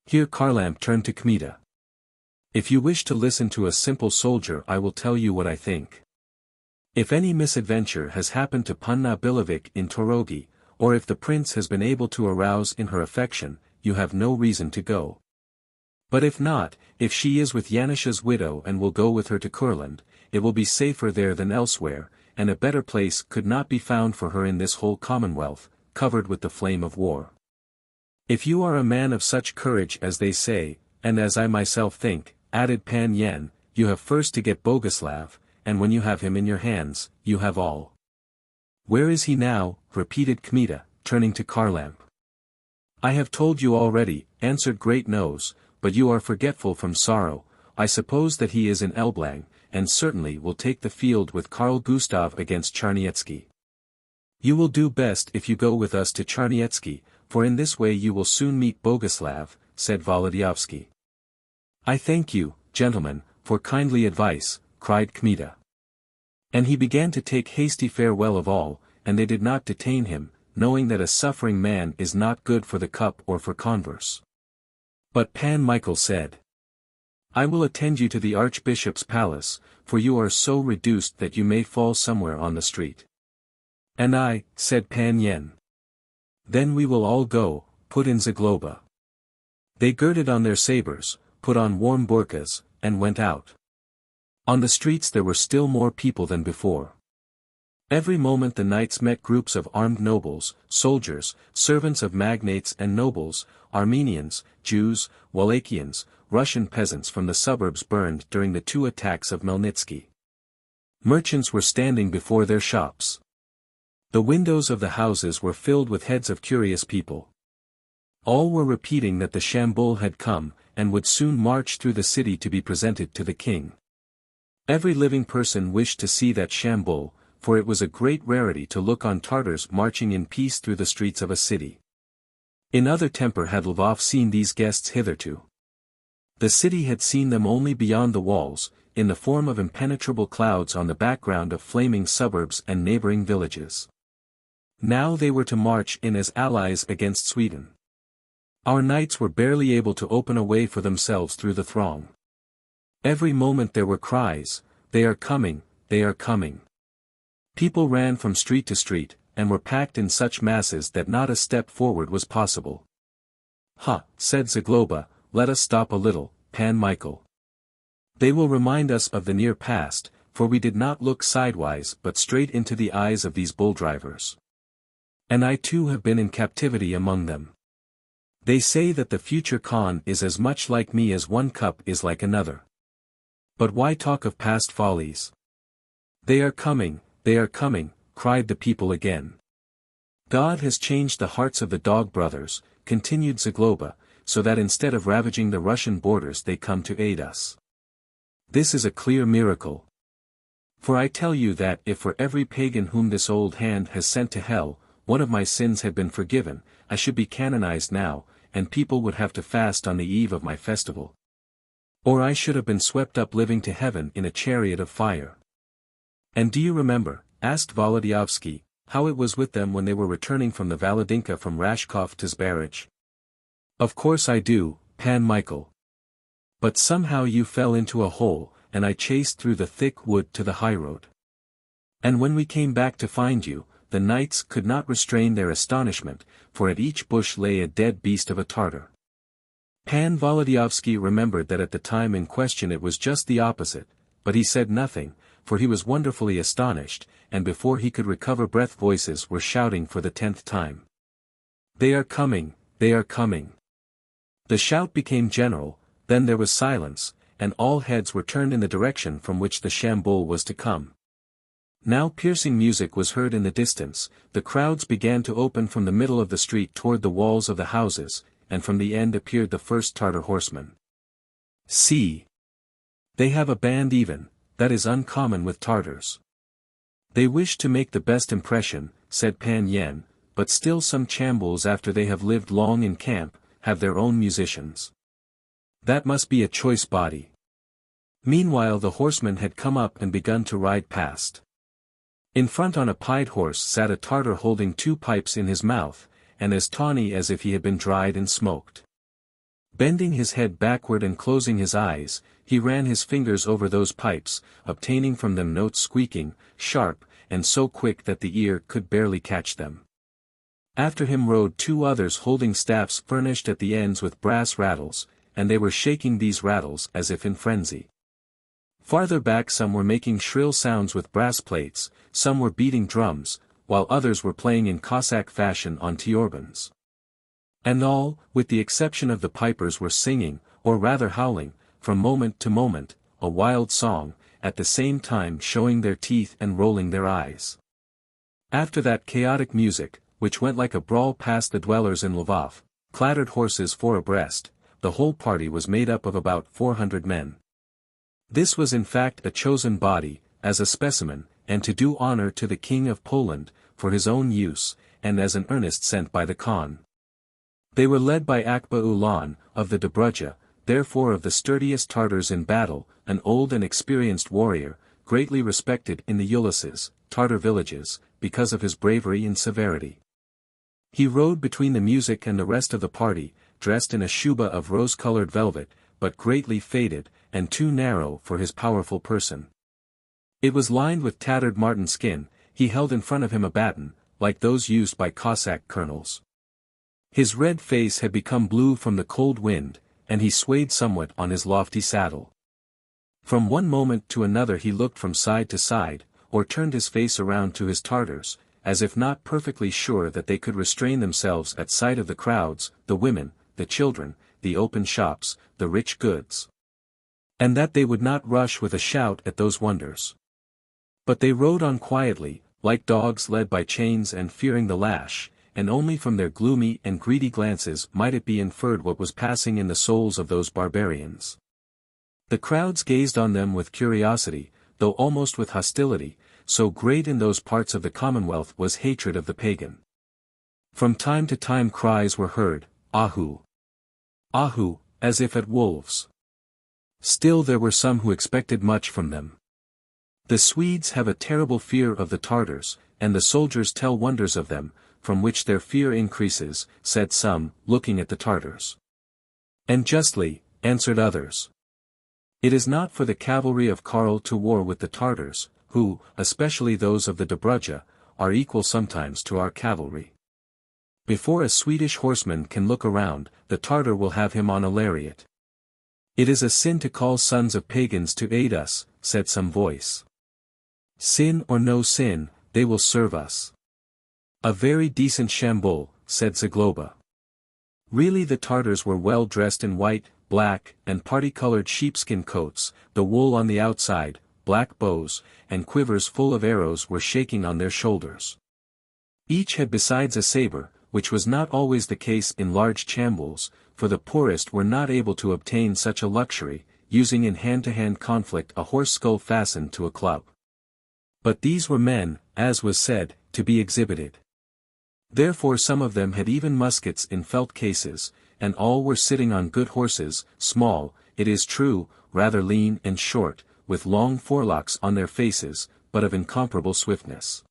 Here Kharlamp turned to Kmita. If you wish to listen to a simple soldier I will tell you what I think. If any misadventure has happened to Panna Billevich in Torogi, or if the prince has been able to arouse in her affection, you have no reason to go. But if not, if she is with Yanusha's widow and will go with her to Kurland, it will be safer there than elsewhere, and a better place could not be found for her in this whole commonwealth, covered with the flame of war. If you are a man of such courage as they say, and as I myself think, added Pan Yen, you have first to get Boguslav, and when you have him in your hands, you have all. Where is he now? Repeated Kmita, turning to Kharlamp. I have told you already, answered Great Nose, but you are forgetful from sorrow. I suppose that he is in Elblang, and certainly will take the field with Karl Gustav against Charniecki. You will do best if you go with us to Charniecki, for in this way you will soon meet Boguslav, said Volodyovski. I thank you, gentlemen, for kindly advice, cried Kmita. And he began to take hasty farewell of all, and they did not detain him, knowing that a suffering man is not good for the cup or for converse. But Pan Michael said, I will attend you to the Archbishop's palace, for you are so reduced that you may fall somewhere on the street. And I, said Pan Yen. Then we will all go, put in Zagloba. They girded on their sabers, put on warm burkas, and went out. On the streets there were still more people than before. Every moment the knights met groups of armed nobles, soldiers, servants of magnates and nobles, Armenians, Jews, Wallachians, Russian peasants from the suburbs burned during the 2 attacks of Melnitsky. Merchants were standing before their shops. The windows of the houses were filled with heads of curious people. All were repeating that the Shambul had come, and would soon march through the city to be presented to the king. Every living person wished to see that Shambul, for it was a great rarity to look on Tartars marching in peace through the streets of a city. In other temper had Lvov seen these guests hitherto. The city had seen them only beyond the walls, in the form of impenetrable clouds on the background of flaming suburbs and neighboring villages. Now they were to march in as allies against Sweden. Our knights were barely able to open a way for themselves through the throng. Every moment there were cries, they are coming, they are coming. People ran from street to street, and were packed in such masses that not a step forward was possible. Ha, said Zagloba, let us stop a little, Pan Michael. They will remind us of the near past, for we did not look sidewise but straight into the eyes of these bull drivers. And I too have been in captivity among them. They say that the future Khan is as much like me as one cup is like another. But why talk of past follies? They are coming, cried the people again. God has changed the hearts of the dog brothers, continued Zagloba, so that instead of ravaging the Russian borders they come to aid us. This is a clear miracle. For I tell you that if for every pagan whom this old hand has sent to hell, one of my sins had been forgiven, I should be canonized now, and people would have to fast on the eve of my festival. Or I should have been swept up living to heaven in a chariot of fire. And do you remember, asked Volodyovsky, how it was with them when they were returning from the Valadinka from Rashkov to Zbaraj? Of course I do, Pan Michael. But somehow you fell into a hole, and I chased through the thick wood to the highroad. And when we came back to find you, the knights could not restrain their astonishment, for at each bush lay a dead beast of a Tartar. Pan Volodyovsky remembered that at the time in question it was just the opposite, but he said nothing, for he was wonderfully astonished, and before he could recover breath voices were shouting for the 10th time. They are coming, they are coming. The shout became general, then there was silence, and all heads were turned in the direction from which the Shambul was to come. Now piercing music was heard in the distance, the crowds began to open from the middle of the street toward the walls of the houses, and from the end appeared the first Tartar horsemen. See! They have a band even, that is uncommon with Tartars. They wish to make the best impression, said Pan Yen, but still some Chambuls after they have lived long in camp, have their own musicians. That must be a choice body. Meanwhile the horsemen had come up and begun to ride past. In front on a pied horse sat a Tartar holding 2 pipes in his mouth, and as tawny as if he had been dried and smoked. Bending his head backward and closing his eyes, he ran his fingers over those pipes, obtaining from them notes squeaking, sharp, and so quick that the ear could barely catch them. After him rode 2 others holding staffs furnished at the ends with brass rattles, and they were shaking these rattles as if in frenzy. Farther back some were making shrill sounds with brass plates, some were beating drums, while others were playing in Cossack fashion on tiorbans. And all, with the exception of the pipers, were singing, or rather howling, from moment to moment, a wild song, at the same time showing their teeth and rolling their eyes. After that chaotic music, which went like a brawl past the dwellers in Lvov, clattered horses 4 abreast, the whole party was made up of about 400 men. This was in fact a chosen body, as a specimen, and to do honor to the King of Poland, for his own use, and as an earnest sent by the Khan. They were led by Akba Ulan, of the Dobruja, therefore of the sturdiest Tartars in battle, an old and experienced warrior, greatly respected in the Ulysses, Tartar villages, because of his bravery and severity. He rode between the music and the rest of the party, dressed in a shuba of rose-colored velvet, but greatly faded, and too narrow for his powerful person. It was lined with tattered marten skin, he held in front of him a baton, like those used by Cossack colonels. His red face had become blue from the cold wind, and he swayed somewhat on his lofty saddle. From one moment to another he looked from side to side, or turned his face around to his Tartars, as if not perfectly sure that they could restrain themselves at sight of the crowds, the women, the children, the open shops, the rich goods. And that they would not rush with a shout at those wonders. But they rode on quietly, like dogs led by chains and fearing the lash, and only from their gloomy and greedy glances might it be inferred what was passing in the souls of those barbarians. The crowds gazed on them with curiosity, though almost with hostility, so great in those parts of the Commonwealth was hatred of the pagan. From time to time cries were heard, Ahu! Ahu, as if at wolves. Still there were some who expected much from them. The Swedes have a terrible fear of the Tartars, and the soldiers tell wonders of them, from which their fear increases, said some, looking at the Tartars. And justly, answered others. It is not for the cavalry of Karl to war with the Tartars, who, especially those of the Dobruja, are equal sometimes to our cavalry. Before a Swedish horseman can look around, the Tartar will have him on a lariat. It is a sin to call sons of pagans to aid us, said some voice. Sin or no sin, they will serve us. A very decent shambul, said Zagloba. Really the Tartars were well dressed in white, black, and party-colored sheepskin coats, the wool on the outside, black bows, and quivers full of arrows were shaking on their shoulders. Each had besides a saber, which was not always the case in large chambuls, for the poorest were not able to obtain such a luxury, using in hand-to-hand conflict a horse skull fastened to a club. But these were men, as was said, to be exhibited. Therefore some of them had even muskets in felt cases, and all were sitting on good horses, small, it is true, rather lean and short, with long forelocks on their faces, but of incomparable swiftness.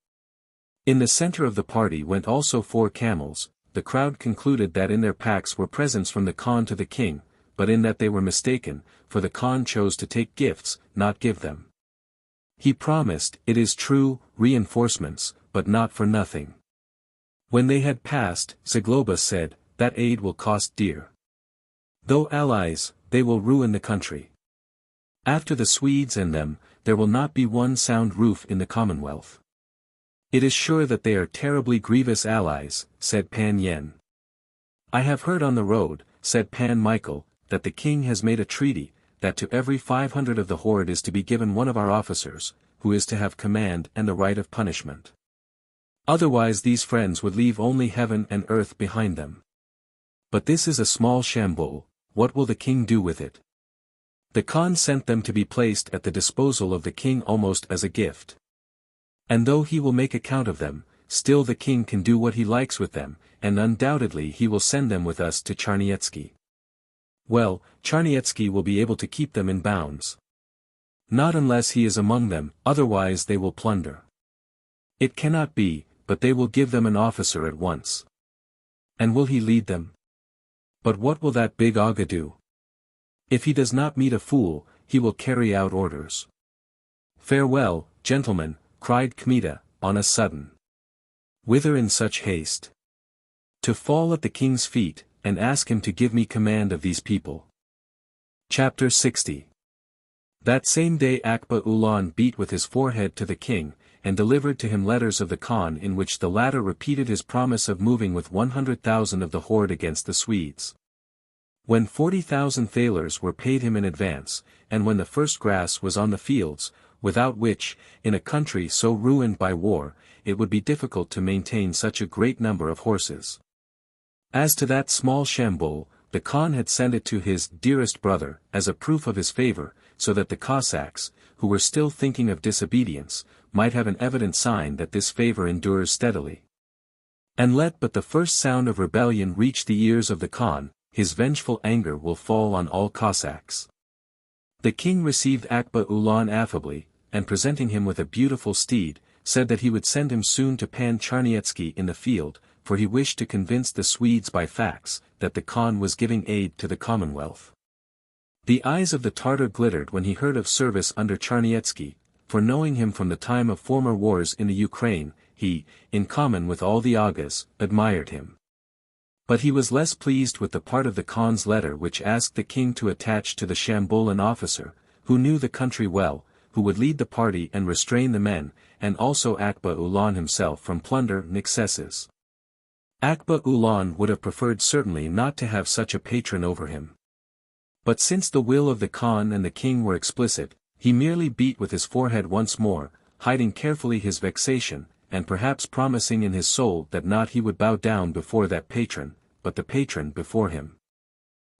In the center of the party went also 4 camels. The crowd concluded that in their packs were presents from the Khan to the king, but in that they were mistaken, for the Khan chose to take gifts, not give them. He promised, it is true, reinforcements, but not for nothing. When they had passed, Zagloba said, that aid will cost dear. Though allies, they will ruin the country. After the Swedes and them, there will not be one sound roof in the Commonwealth. It is sure that they are terribly grievous allies, said Pan Yen. I have heard on the road, said Pan Michael, that the king has made a treaty, that to every 500 of the horde is to be given one of our officers, who is to have command and the right of punishment. Otherwise these friends would leave only heaven and earth behind them. But this is a small shambul, what will the king do with it? The Khan sent them to be placed at the disposal of the king almost as a gift. And though he will make account of them, still the king can do what he likes with them, and undoubtedly he will send them with us to Charnietsky. Well, Charnietsky will be able to keep them in bounds. Not unless he is among them, otherwise they will plunder. It cannot be, but they will give them an officer at once. And will he lead them? But what will that big Aga do? If he does not meet a fool, he will carry out orders. Farewell, gentlemen, cried Kmita, on a sudden. Whither in such haste? To fall at the king's feet, and ask him to give me command of these people. Chapter 60. That same day Akba Ulan beat with his forehead to the king, and delivered to him letters of the Khan in which the latter repeated his promise of moving with 100,000 of the horde against the Swedes. When 40,000 thalers were paid him in advance, and when the first grass was on the fields, without which, in a country so ruined by war, it would be difficult to maintain such a great number of horses. As to that small shambul, the Khan had sent it to his dearest brother, as a proof of his favor, so that the Cossacks, who were still thinking of disobedience, might have an evident sign that this favor endures steadily. And let but the first sound of rebellion reach the ears of the Khan, his vengeful anger will fall on all Cossacks. The king received Akba Ulan affably, and presenting him with a beautiful steed, said that he would send him soon to Pan Charnietsky in the field, for he wished to convince the Swedes by facts, that the Khan was giving aid to the Commonwealth. The eyes of the Tartar glittered when he heard of service under Charnietsky, for knowing him from the time of former wars in the Ukraine, he, in common with all the Agas, admired him. But he was less pleased with the part of the Khan's letter which asked the king to attach to the shambul an officer, who knew the country well, who would lead the party and restrain the men, and also Akba Ulan himself from plunder and excesses. Akba Ulan would have preferred certainly not to have such a patron over him. But since the will of the Khan and the king were explicit, he merely beat with his forehead once more, hiding carefully his vexation, and perhaps promising in his soul that not he would bow down before that patron, but the patron before him.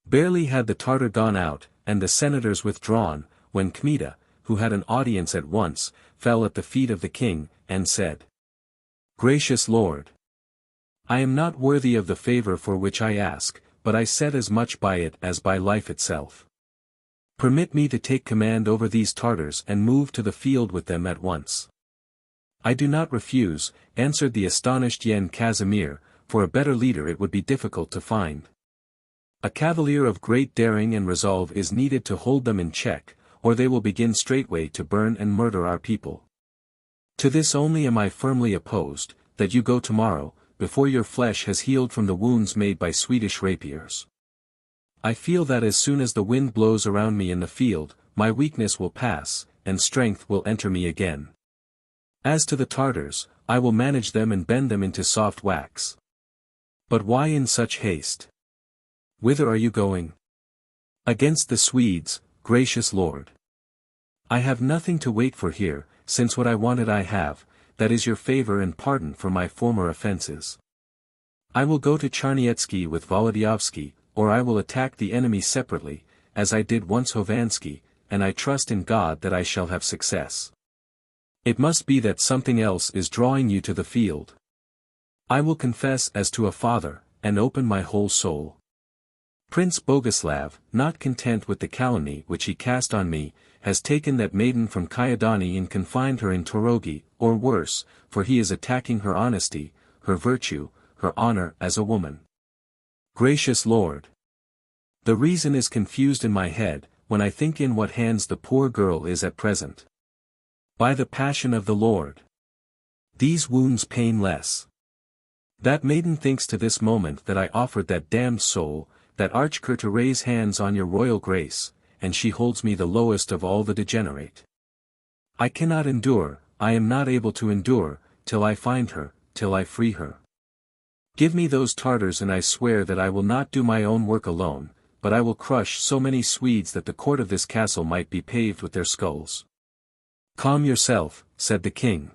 Barely had the Tartar gone out, and the senators withdrawn, when Kmita, who had an audience at once, fell at the feet of the king, and said, "Gracious lord! I am not worthy of the favor for which I ask, but I set as much by it as by life itself. Permit me to take command over these Tartars and move to the field with them at once." "I do not refuse," answered the astonished Yen Casimir, "for a better leader it would be difficult to find. A cavalier of great daring and resolve is needed to hold them in check, or they will begin straightway to burn and murder our people. To this only am I firmly opposed, that you go tomorrow, before your flesh has healed from the wounds made by Swedish rapiers. I feel that as soon as the wind blows around me in the field, my weakness will pass, and strength will enter me again. As to the Tartars, I will manage them and bend them into soft wax. But why in such haste? Whither are you going? Against the Swedes, gracious lord. I have nothing to wait for here, since what I wanted I have, that is your favor and pardon for my former offenses. I will go to Charniecki with Volodyovski, or I will attack the enemy separately, as I did once Hovanski, and I trust in God that I shall have success. It must be that something else is drawing you to the field. I will confess as to a father, and open my whole soul. Prince Boguslav, not content with the calumny which he cast on me, has taken that maiden from Kyedani and confined her in Torogi, or worse, for he is attacking her honesty, her virtue, her honor as a woman. Gracious Lord! The reason is confused in my head, when I think in what hands the poor girl is at present. By the passion of the Lord! These wounds pain less. That maiden thinks to this moment that I offered that damned soul, that archcur to raise hands on your royal grace, and she holds me the lowest of all the degenerate. I cannot endure, I am not able to endure, till I find her, till I free her. Give me those Tartars and I swear that I will not do my own work alone, but I will crush so many Swedes that the court of this castle might be paved with their skulls. Calm yourself, said the king.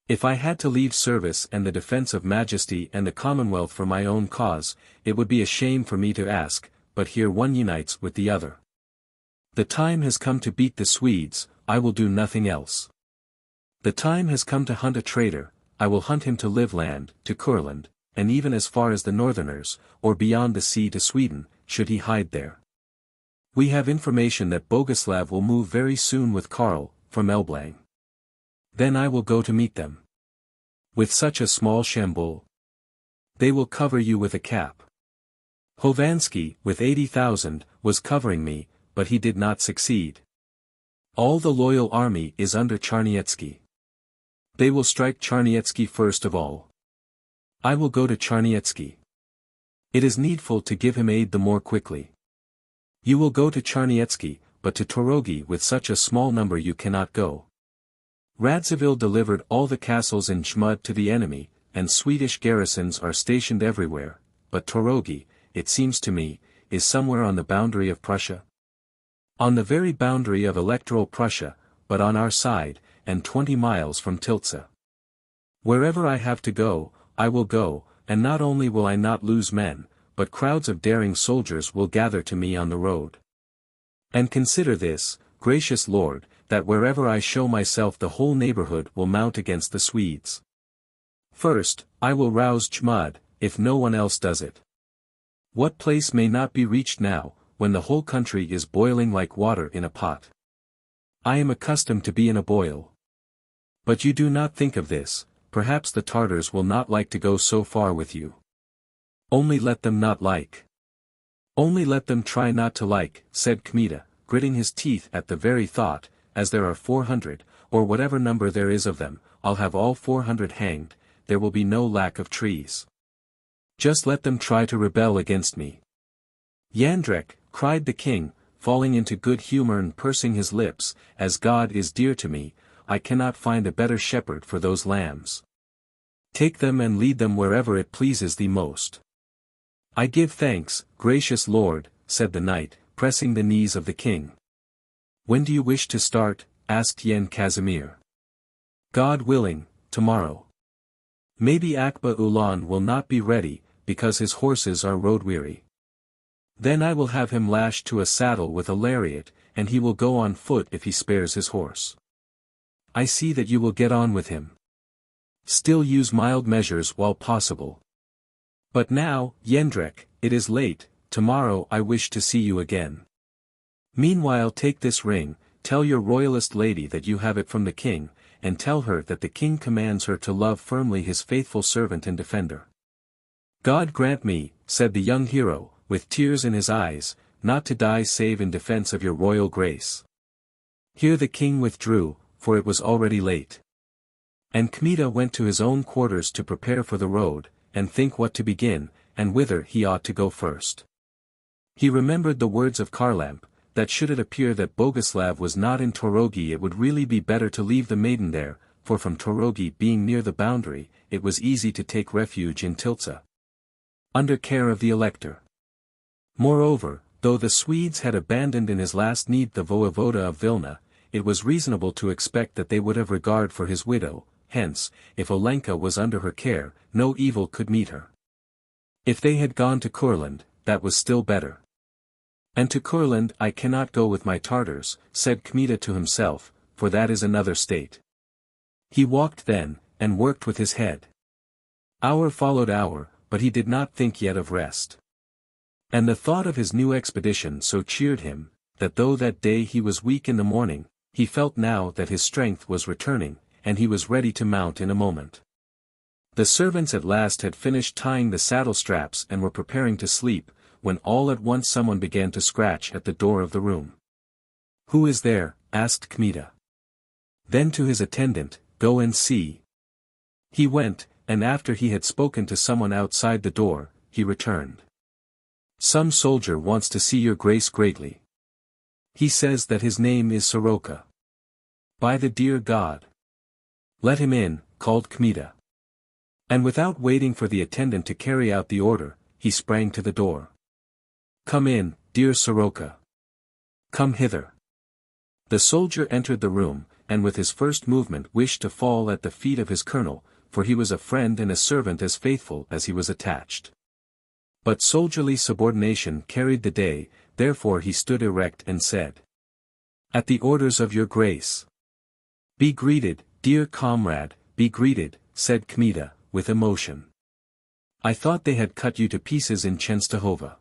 If I had to leave service and the defense of majesty and the commonwealth for my own cause, it would be a shame for me to ask, but here one unites with the other. The time has come to beat the Swedes, I will do nothing else. The time has come to hunt a traitor, I will hunt him to Livland, to Kurland, and even as far as the northerners, or beyond the sea to Sweden, should he hide there. We have information that Boguslav will move very soon with Karl, from Elblang. Then I will go to meet them. With such a small shambul. They will cover you with a cap. Hovanski, with 80,000, was covering me, but he did not succeed. All the loyal army is under Charniecki. They will strike Charniecki first of all. I will go to Charniecki. It is needful to give him aid the more quickly. You will go to Charniecki, but to Torogi with such a small number you cannot go. Radziwill delivered all the castles in Jmud to the enemy, and Swedish garrisons are stationed everywhere, but Torogi, it seems to me, is somewhere on the boundary of Prussia. On the very boundary of electoral Prussia, but on our side, and 20 miles from Tiltsa. Wherever I have to go, I will go, and not only will I not lose men, but crowds of daring soldiers will gather to me on the road. And consider this, gracious Lord, that wherever I show myself the whole neighborhood will mount against the Swedes. First, I will rouse Jmud, if no one else does it. What place may not be reached now, when the whole country is boiling like water in a pot? I am accustomed to be in a boil. But you do not think of this, perhaps the Tartars will not like to go so far with you. Only let them not like. Only let them try not to like, said Kmita, gritting his teeth at the very thought, as there are 400, or whatever number there is of them, I'll have all 400 hanged, there will be no lack of trees. Just let them try to rebel against me. Yandrek, cried the king, falling into good humor and pursing his lips, as God is dear to me, I cannot find a better shepherd for those lambs. Take them and lead them wherever it pleases thee most. I give thanks, gracious Lord, said the knight, pressing the knees of the king. When do you wish to start? Asked Yen Casimir. God willing, tomorrow. Maybe Akba Ulan will not be ready, because his horses are road-weary. Then I will have him lashed to a saddle with a lariat, and he will go on foot if he spares his horse. I see that you will get on with him. Still use mild measures while possible. But now, Yendrek, it is late, tomorrow I wish to see you again. Meanwhile take this ring, tell your royalist lady that you have it from the king, and tell her that the king commands her to love firmly his faithful servant and defender. God grant me, said the young hero, with tears in his eyes, not to die save in defense of your royal grace. Here the king withdrew, for it was already late. And Kmita went to his own quarters to prepare for the road, and think what to begin, and whither he ought to go first. He remembered the words of Kharlamp, that should it appear that Boguslav was not in Torogi it would really be better to leave the maiden there, for from Trilogy being near the boundary, it was easy to take refuge in Tilza, under care of the elector. Moreover, though the Swedes had abandoned in his last need the voevoda of Vilna, it was reasonable to expect that they would have regard for his widow, hence, if Olenka was under her care, no evil could meet her. If they had gone to Courland, that was still better. And to Courland I cannot go with my Tartars, said Kmita to himself, for that is another state. He walked then, and worked with his head. Hour followed hour, but he did not think yet of rest. And the thought of his new expedition so cheered him, that though that day he was weak in the morning, he felt now that his strength was returning, and he was ready to mount in a moment. The servants at last had finished tying the saddle straps and were preparing to sleep, when all at once someone began to scratch at the door of the room. "Who is there?" asked Kmita. Then to his attendant, "Go and see." He went, and after he had spoken to someone outside the door, he returned. "Some soldier wants to see your grace greatly. He says that his name is Soroka." "By the dear God! Let him in," called Kmita. And without waiting for the attendant to carry out the order, he sprang to the door. "Come in, dear Soroka. Come hither." The soldier entered the room, and with his first movement wished to fall at the feet of his colonel, for he was a friend and a servant as faithful as he was attached. But soldierly subordination carried the day, therefore he stood erect and said, "At the orders of your grace." "Be greeted, dear comrade, be greeted," said Kmita, with emotion. "I thought they had cut you to pieces in Chenstohova."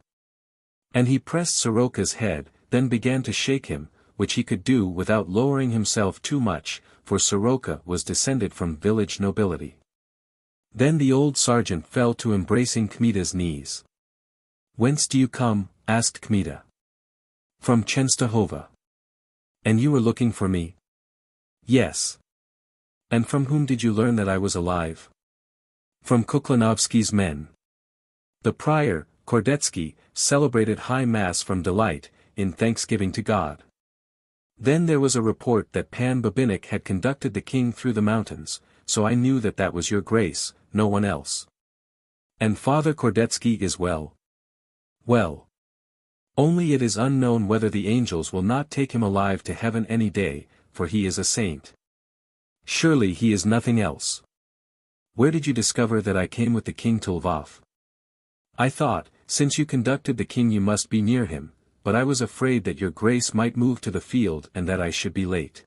And he pressed Soroka's head, then began to shake him, which he could do without lowering himself too much, for Soroka was descended from village nobility. Then the old sergeant fell to embracing Kmita's knees. "Whence do you come?" asked Kmita. "From Chenstohova." "And you were looking for me?" "Yes." "And from whom did you learn that I was alive?" "From Kuklanovsky's men." The prior, Kordetsky, celebrated high mass from delight, in thanksgiving to God. Then there was a report that Pan Babinich had conducted the king through the mountains, so I knew that that was your grace, no one else. "And Father Kordetsky is well?" "Well. Only it is unknown whether the angels will not take him alive to heaven any day, for he is a saint." "Surely he is nothing else." "Where did you discover that I came with the king to Lvov?" "I thought, since you conducted the king you must be near him, but I was afraid that your grace might move to the field and that I should be late.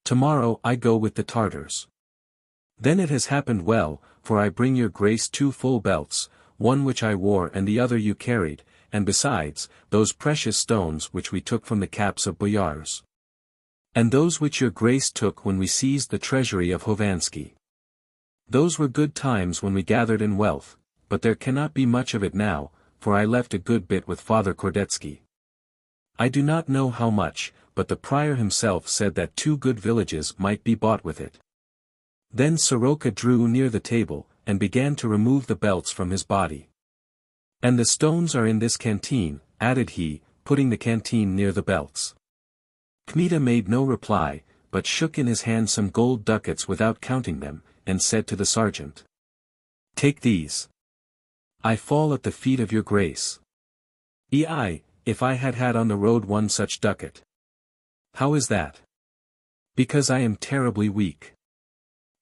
Tomorrow I go with the Tartars." "Then it has happened well, for I bring your grace 2 full belts, one which I wore and the other you carried, and besides, those precious stones which we took from the caps of boyars. And those which your grace took when we seized the treasury of Hovansky. Those were good times when we gathered in wealth, but there cannot be much of it now, for I left a good bit with Father Kordetsky. I do not know how much, but the prior himself said that 2 good villages might be bought with it." Then Soroka drew near the table, and began to remove the belts from his body. "And the stones are in this canteen," added he, putting the canteen near the belts. Kmita made no reply, but shook in his hand some gold ducats without counting them, and said to the sergeant, "Take these. I fall at the feet of your grace. If I had had on the road 1 such ducat." "How is that?" "Because I am terribly weak.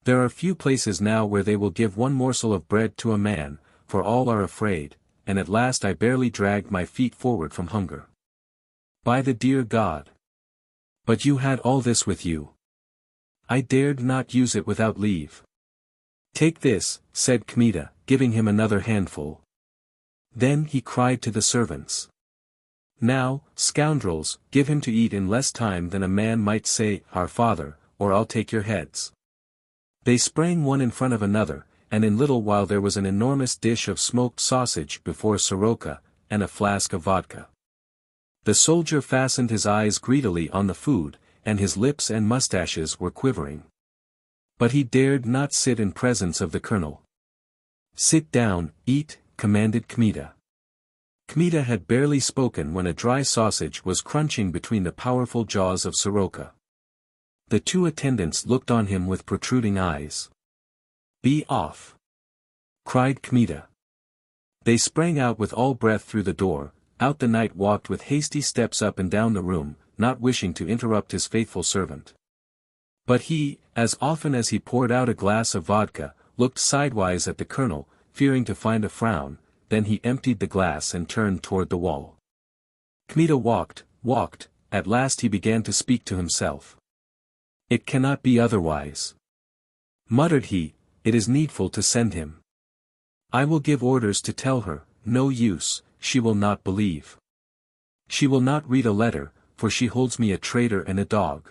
There are few places now where they will give 1 morsel of bread to a man, for all are afraid, and at last I barely dragged my feet forward from hunger." "By the dear God! But you had all this with you." "I dared not use it without leave." "Take this," said Kmita, giving him another handful. Then he cried to the servants, "Now, scoundrels, give him to eat in less time than a man might say, 'Our Father,' or I'll take your heads." They sprang one in front of another, and in little while there was an enormous dish of smoked sausage before Soroka, and a flask of vodka. The soldier fastened his eyes greedily on the food, and his lips and mustaches were quivering. But he dared not sit in presence of the colonel. "Sit down, eat," commanded Kmita. Kmita had barely spoken when a dry sausage was crunching between the powerful jaws of Soroka. The two attendants looked on him with protruding eyes. "Be off!" cried Kmita. They sprang out with all breath through the door. Out the knight walked with hasty steps up and down the room, not wishing to interrupt his faithful servant. But he, as often as he poured out a glass of vodka, looked sidewise at the colonel, fearing to find a frown, then he emptied the glass and turned toward the wall. Kmita walked, at last he began to speak to himself. "It cannot be otherwise," muttered he, "it is needful to send him. I will give orders to tell her, no use, she will not believe. She will not read a letter, for she holds me a traitor and a dog.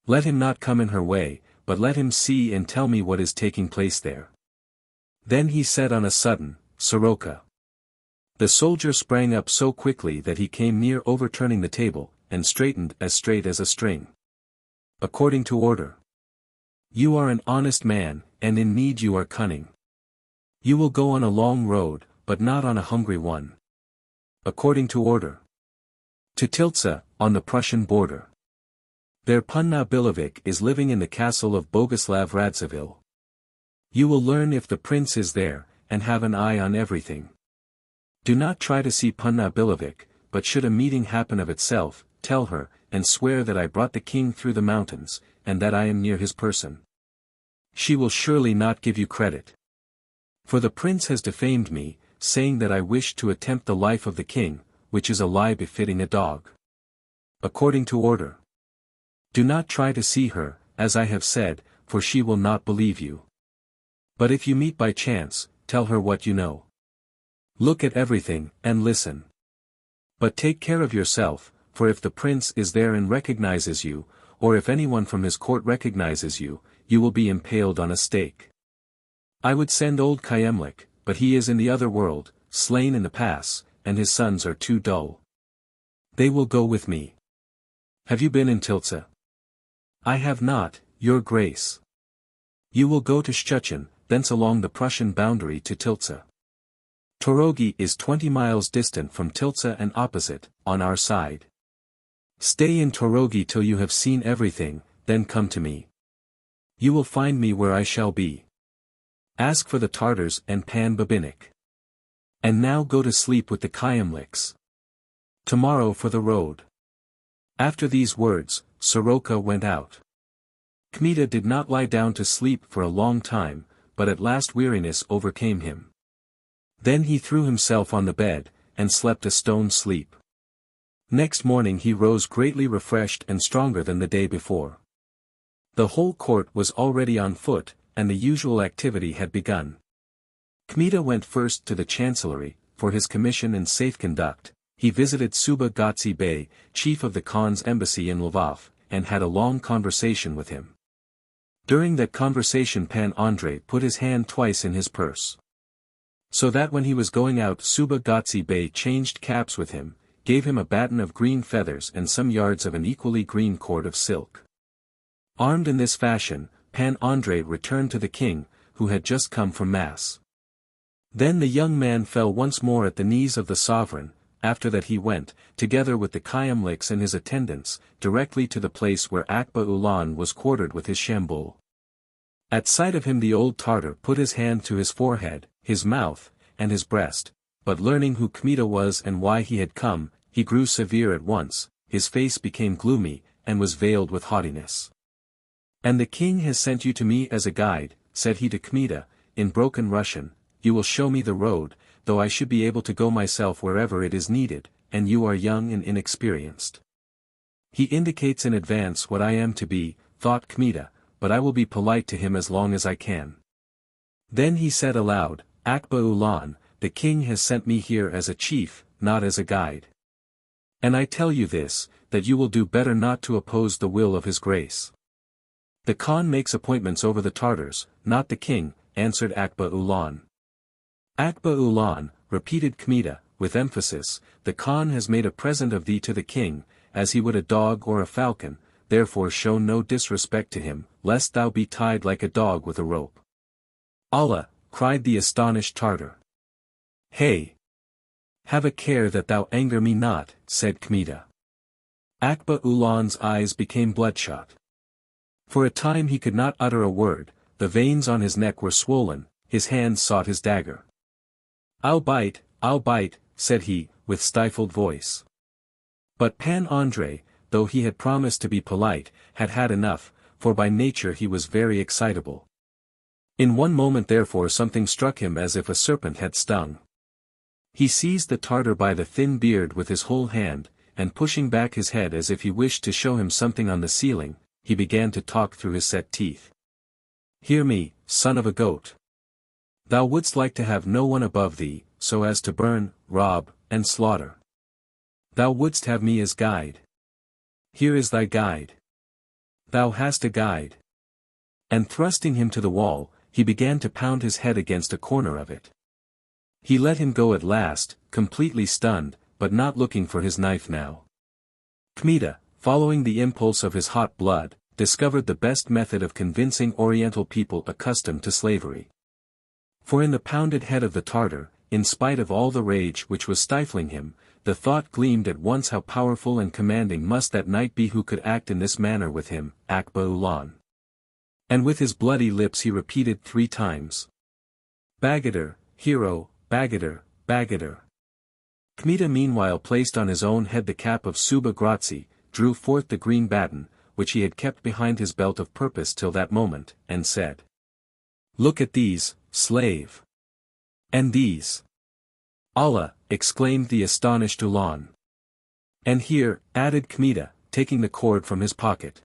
Let him not come in her way, but let him see and tell me what is taking place there." Then he said on a sudden, "Soroka." The soldier sprang up so quickly that he came near overturning the table, and straightened as straight as a string. "According to order. You are an honest man, and in need you are cunning. You will go on a long road, but not on a hungry one. According to order. To Tiltsa, on the Prussian border. There Panna Billevich is living in the castle of Boguslav Radziwill. You will learn if the prince is there, and have an eye on everything. Do not try to see Panna Billevich, but should a meeting happen of itself, tell her, and swear that I brought the king through the mountains, and that I am near his person. She will surely not give you credit. For the prince has defamed me, saying that I wished to attempt the life of the king, which is a lie befitting a dog. According to order. Do not try to see her, as I have said, for she will not believe you. But if you meet by chance, tell her what you know. Look at everything, and listen. But take care of yourself, for if the prince is there and recognizes you, or if anyone from his court recognizes you, you will be impaled on a stake. I would send old Kyemlik, but he is in the other world, slain in the pass, and his sons are too dull. They will go with me. Have you been in Tiltsa? I have not, your grace. You will go to Szczecin, thence along the Prussian boundary to Tiltsa. Torogi is 20 miles distant from Tiltsa and opposite, on our side. Stay in Torogi till you have seen everything, then come to me. You will find me where I shall be. Ask for the Tartars and Pan Babinik. And now go to sleep with the Kyemliks. Tomorrow for the road." After these words, Soroka went out. Kmita did not lie down to sleep for a long time, but at last weariness overcame him. Then he threw himself on the bed, and slept a stone sleep. Next morning he rose greatly refreshed and stronger than the day before. The whole court was already on foot, and the usual activity had begun. Kmita went first to the chancellery, for his commission and safe conduct. He visited Suba Gatsi Bey, chief of the Khan's embassy in Lvov, and had a long conversation with him. During that conversation Pan Andrei put his hand twice in his purse. So that when he was going out Suba Gatsi Bey changed caps with him, gave him a baton of green feathers and some yards of an equally green cord of silk. Armed in this fashion, Pan Andrei returned to the king, who had just come from mass. Then the young man fell once more at the knees of the sovereign. After that he went, together with the Kyemliks and his attendants, directly to the place where Akba Ulan was quartered with his Shambul. At sight of him the old Tartar put his hand to his forehead, his mouth, and his breast, but learning who Kmita was and why he had come, he grew severe at once, his face became gloomy, and was veiled with haughtiness. "And the king has sent you to me as a guide," said he to Kmita, in broken Russian. "You will show me the road, though I should be able to go myself wherever it is needed, and you are young and inexperienced. He indicates in advance what I am to be," thought Kmita, "but I will be polite to him as long as I can." Then he said aloud, "Akba Ulan, the king has sent me here as a chief, not as a guide. And I tell you this, that you will do better not to oppose the will of his grace. The Khan makes appointments over the Tartars, not the king," answered Akba Ulan. "Akba Ulan," repeated Kmita, with emphasis, "the Khan has made a present of thee to the king, as he would a dog or a falcon, therefore show no disrespect to him, lest thou be tied like a dog with a rope." "Allah!" cried the astonished Tartar. "Hey! Have a care that thou anger me not," said Kmita. Akba Ulan's eyes became bloodshot. For a time he could not utter a word, the veins on his neck were swollen, his hands sought his dagger. I'll bite, said he, with stifled voice. But Pan Andrei, though he had promised to be polite, had had enough, for by nature he was very excitable. In one moment therefore something struck him as if a serpent had stung. He seized the Tartar by the thin beard with his whole hand, and pushing back his head as if he wished to show him something on the ceiling, he began to talk through his set teeth. Hear me, son of a goat. Thou wouldst like to have no one above thee, so as to burn, rob, and slaughter. Thou wouldst have me as guide. Here is thy guide. Thou hast a guide. And thrusting him to the wall, he began to pound his head against a corner of it. He let him go at last, completely stunned, but not looking for his knife now. Kmita, following the impulse of his hot blood, discovered the best method of convincing Oriental people accustomed to slavery. For in the pounded head of the Tartar, in spite of all the rage which was stifling him, the thought gleamed at once how powerful and commanding must that knight be who could act in this manner with him, Akba Ulan. And with his bloody lips he repeated 3 times. Bagadar, hero, Bagadar, Bagadar. Kmita meanwhile placed on his own head the cap of Suba Grazi, drew forth the green baton, which he had kept behind his belt of purpose till that moment, and said. Look at these, slave. And these. Allah, exclaimed the astonished Ulan. And here, added Kmita, taking the cord from his pocket.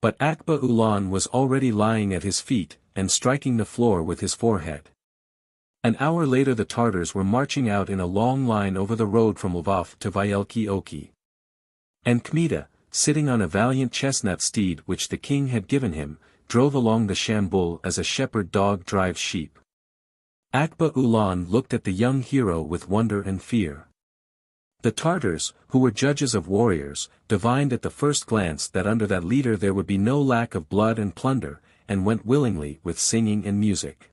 But Akba Ulan was already lying at his feet, and striking the floor with his forehead. An hour later the Tartars were marching out in a long line over the road from Lvov to Vyelki Oki. And Kmita, sitting on a valiant chestnut steed which the king had given him, drove along the Shambul as a shepherd dog drives sheep. Akba Ulan looked at the young hero with wonder and fear. The Tartars, who were judges of warriors, divined at the first glance that under that leader there would be no lack of blood and plunder, and went willingly with singing and music.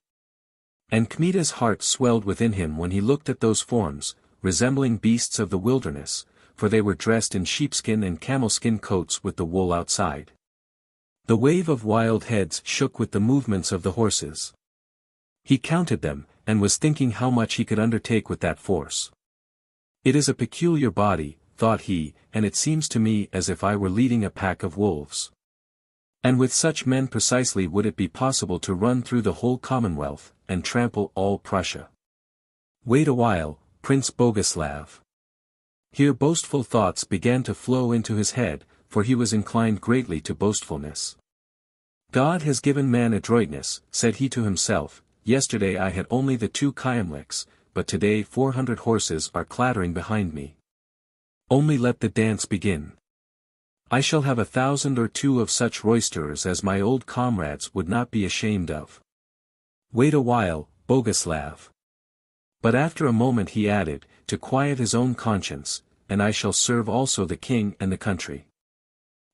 And Kmita's heart swelled within him when he looked at those forms, resembling beasts of the wilderness, for they were dressed in sheepskin and camel-skin coats with the wool outside. The wave of wild heads shook with the movements of the horses. He counted them, and was thinking how much he could undertake with that force. It is a peculiar body, thought he, and it seems to me as if I were leading a pack of wolves. And with such men precisely would it be possible to run through the whole Commonwealth, and trample all Prussia. Wait a while, Prince Boguslav. Here boastful thoughts began to flow into his head, for he was inclined greatly to boastfulness. God has given man adroitness, said he to himself. Yesterday I had only the 2 Kyemlichs, but today 400 horses are clattering behind me. Only let the dance begin. I shall have 1,000 or 2 of such roisterers as my old comrades would not be ashamed of. Wait a while, Boguslav. But after a moment he added, to quiet his own conscience, and I shall serve also the king and the country.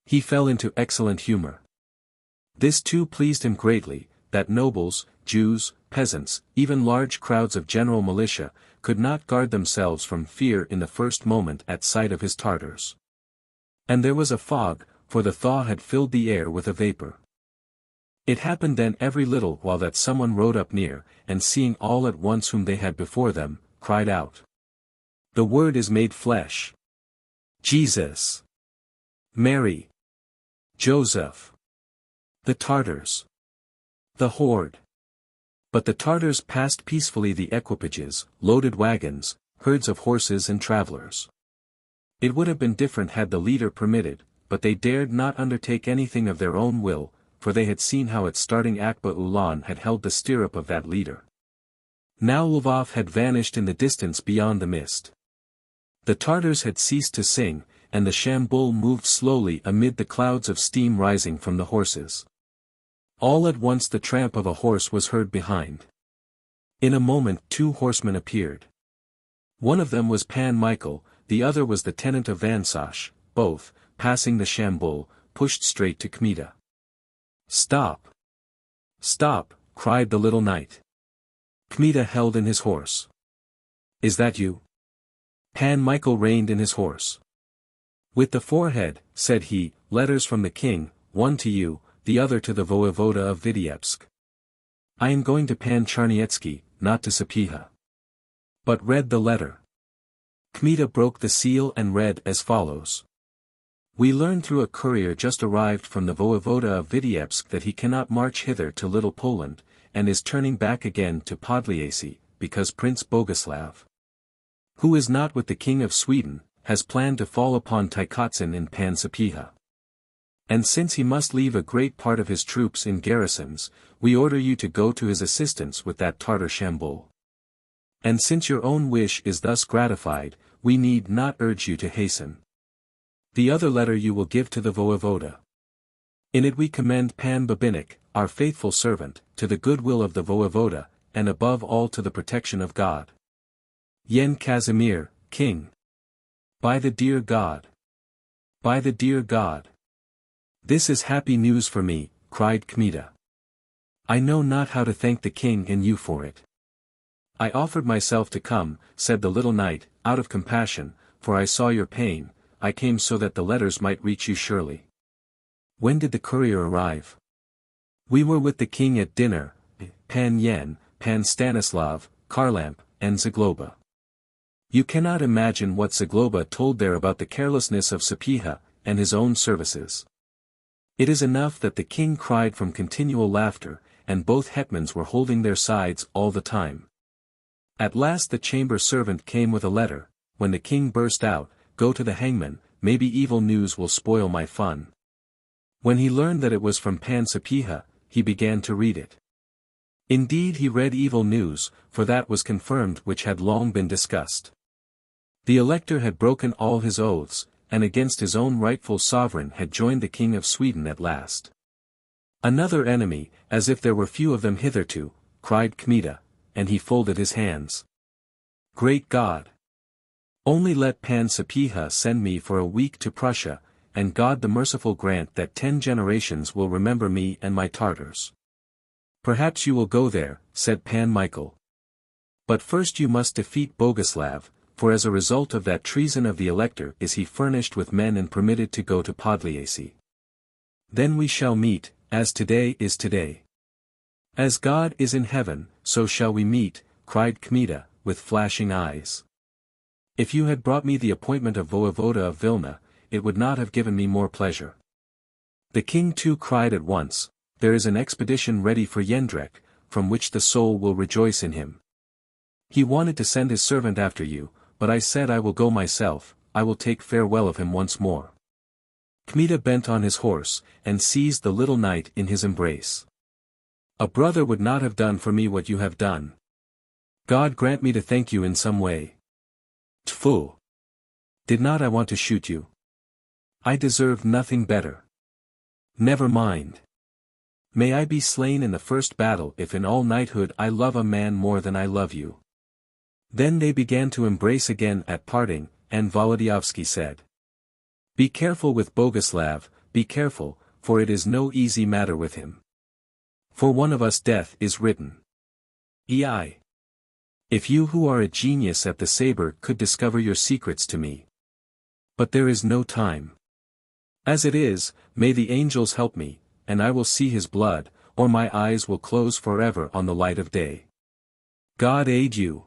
He fell into excellent humor. This too pleased him greatly, that nobles, Jews, peasants, even large crowds of general militia, could not guard themselves from fear in the first moment at sight of his Tartars. And there was a fog, for the thaw had filled the air with a vapor. It happened then every little while that someone rode up near, and seeing all at once whom they had before them, cried out. The Word is made flesh. Jesus! Mary! Joseph! The Tartars! The horde! But the Tartars passed peacefully the equipages, loaded wagons, herds of horses and travelers. It would have been different had the leader permitted, but they dared not undertake anything of their own will, for they had seen how at starting Akba Ulan had held the stirrup of that leader. Now Lvov had vanished in the distance beyond the mist. The Tartars had ceased to sing, and the Shambul moved slowly amid the clouds of steam rising from the horses. All at once the tramp of a horse was heard behind. In a moment 2 horsemen appeared. One of them was Pan Michael, the other was the tenant of Vansosh, both, passing the Shambul, pushed straight to Kmita. Stop! Stop! Cried the little knight. Kmita held in his horse. Is that you? Pan Michael reined in his horse. With the forehead, said he, letters from the king, one to you, the other to the voevoda of Vitebsk. I am going to Pan Charniecki, not to Sapieha. But read the letter. Kmita broke the seal and read as follows. We learn through a courier just arrived from the voevoda of Vitebsk that he cannot march hither to Little Poland, and is turning back again to Podliasy, because Prince Boguslav, who is not with the King of Sweden, has planned to fall upon Tykotsin in Pan Sapieha. And since he must leave a great part of his troops in garrisons, we order you to go to his assistance with that Tartar Shambul. And since your own wish is thus gratified, we need not urge you to hasten. The other letter you will give to the voevoda. In it we commend Pan Babinik, our faithful servant, to the goodwill of the voevoda, and above all to the protection of God. Yen Casimir, King. By the dear God. By the dear God. This is happy news for me, cried Kmita. I know not how to thank the king and you for it. I offered myself to come, said the little knight, out of compassion, for I saw your pain. I came so that the letters might reach you surely. When did the courier arrive? We were with the king at dinner, Pan Yen, Pan Stanislav, Kharlamp, and Zagloba. You cannot imagine what Zagloba told there about the carelessness of Sapieha, and his own services. It is enough that the king cried from continual laughter, and both hetmans were holding their sides all the time. At last the chamber servant came with a letter, when the king burst out, Go to the hangman, maybe evil news will spoil my fun. When he learned that it was from Pan Sapieha, he began to read it. Indeed he read evil news, for that was confirmed which had long been discussed. The elector had broken all his oaths, and against his own rightful sovereign had joined the king of Sweden at last. Another enemy, as if there were few of them hitherto, cried Kmita, and he folded his hands. Great God! Only let Pan Sapieha send me for a week to Prussia, and God the merciful grant that 10 generations will remember me and my Tartars. Perhaps you will go there, said Pan Michael. But first you must defeat Boguslav, for as a result of that treason of the elector is he furnished with men and permitted to go to Podliasy. Then we shall meet, as today is today. As God is in heaven, so shall we meet, cried Kmita, with flashing eyes. If you had brought me the appointment of voevoda of Vilna, it would not have given me more pleasure. The king too cried at once, There is an expedition ready for Jędrek, from which the soul will rejoice in him. He wanted to send his servant after you, but I said I will go myself, I will take farewell of him once more. Kmita bent on his horse, and seized the little knight in his embrace. A brother would not have done for me what you have done. God grant me to thank you in some way. Tfu! Did not I want to shoot you? I deserved nothing better. Never mind. May I be slain in the first battle if in all knighthood I love a man more than I love you. Then they began to embrace again at parting, and Volodyovski said. Be careful with Boguslav, be careful, for it is no easy matter with him. For one of us death is written. Ei. If you who are a genius at the saber could discover your secrets to me. But there is no time. As it is, may the angels help me, and I will see his blood, or my eyes will close forever on the light of day. God aid you.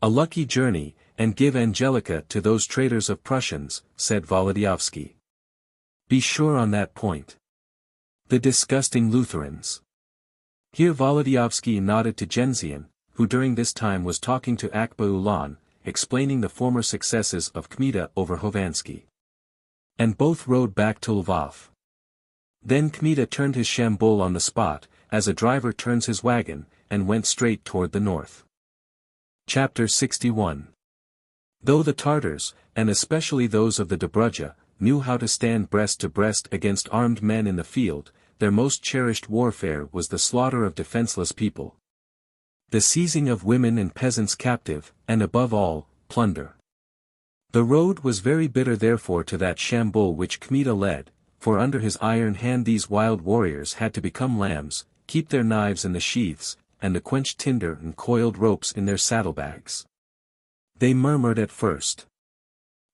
A lucky journey, and give Angelica to those traitors of Prussians, said Volodyovski. Be sure on that point. The disgusting Lutherans. Here Volodyovski nodded to Genzian, who during this time was talking to Akba Ulan, explaining the former successes of Kmita over Hovansky. And both rode back to Lvov. Then Kmita turned his shambul on the spot, as a driver turns his wagon, and went straight toward the north. Chapter 61. Though the Tartars, and especially those of the Dobruja, knew how to stand breast to breast against armed men in the field, their most cherished warfare was the slaughter of defenseless people. The seizing of women and peasants captive, and above all, plunder. The road was very bitter therefore to that shambul which Kmita led, for under his iron hand these wild warriors had to become lambs, keep their knives in the sheaths, and to quench tinder and coiled ropes in their saddlebags. They murmured at first.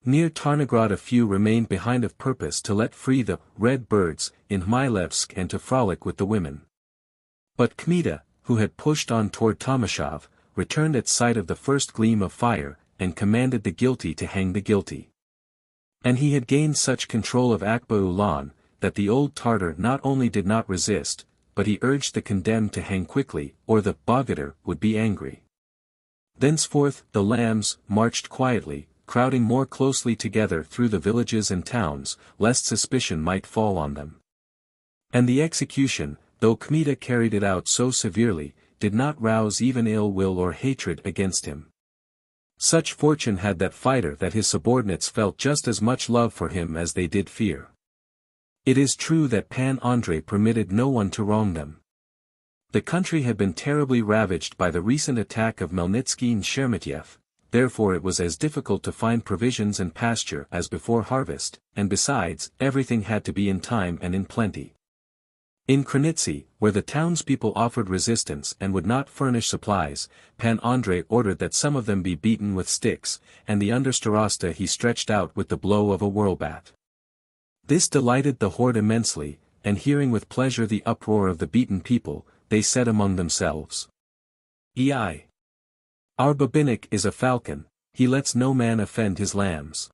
Near Tarnograd a few remained behind of purpose to let free the red birds in Hmyelevsk and to frolic with the women. But Kmita, who had pushed on toward Tomashov, returned at sight of the first gleam of fire, and commanded the guilty to hang the guilty. And he had gained such control of Akba Ulan, that the old Tartar not only did not resist, but he urged the condemned to hang quickly, or the bogatyr would be angry. Thenceforth the lambs marched quietly, crowding more closely together through the villages and towns, lest suspicion might fall on them. And the execution, though Kmita carried it out so severely, did not rouse even ill will or hatred against him. Such fortune had that fighter that his subordinates felt just as much love for him as they did fear. It is true that Pan Andrei permitted no one to wrong them. The country had been terribly ravaged by the recent attack of Melnitsky and Sheremetyev, therefore it was as difficult to find provisions and pasture as before harvest, and besides, everything had to be in time and in plenty. In Kranitzy, where the townspeople offered resistance and would not furnish supplies, Pan Andrei ordered that some of them be beaten with sticks, and the understarosta he stretched out with the blow of a whirlbat. This delighted the horde immensely, and hearing with pleasure the uproar of the beaten people, they said among themselves, Our Babinik is a falcon, he lets no man offend his lambs.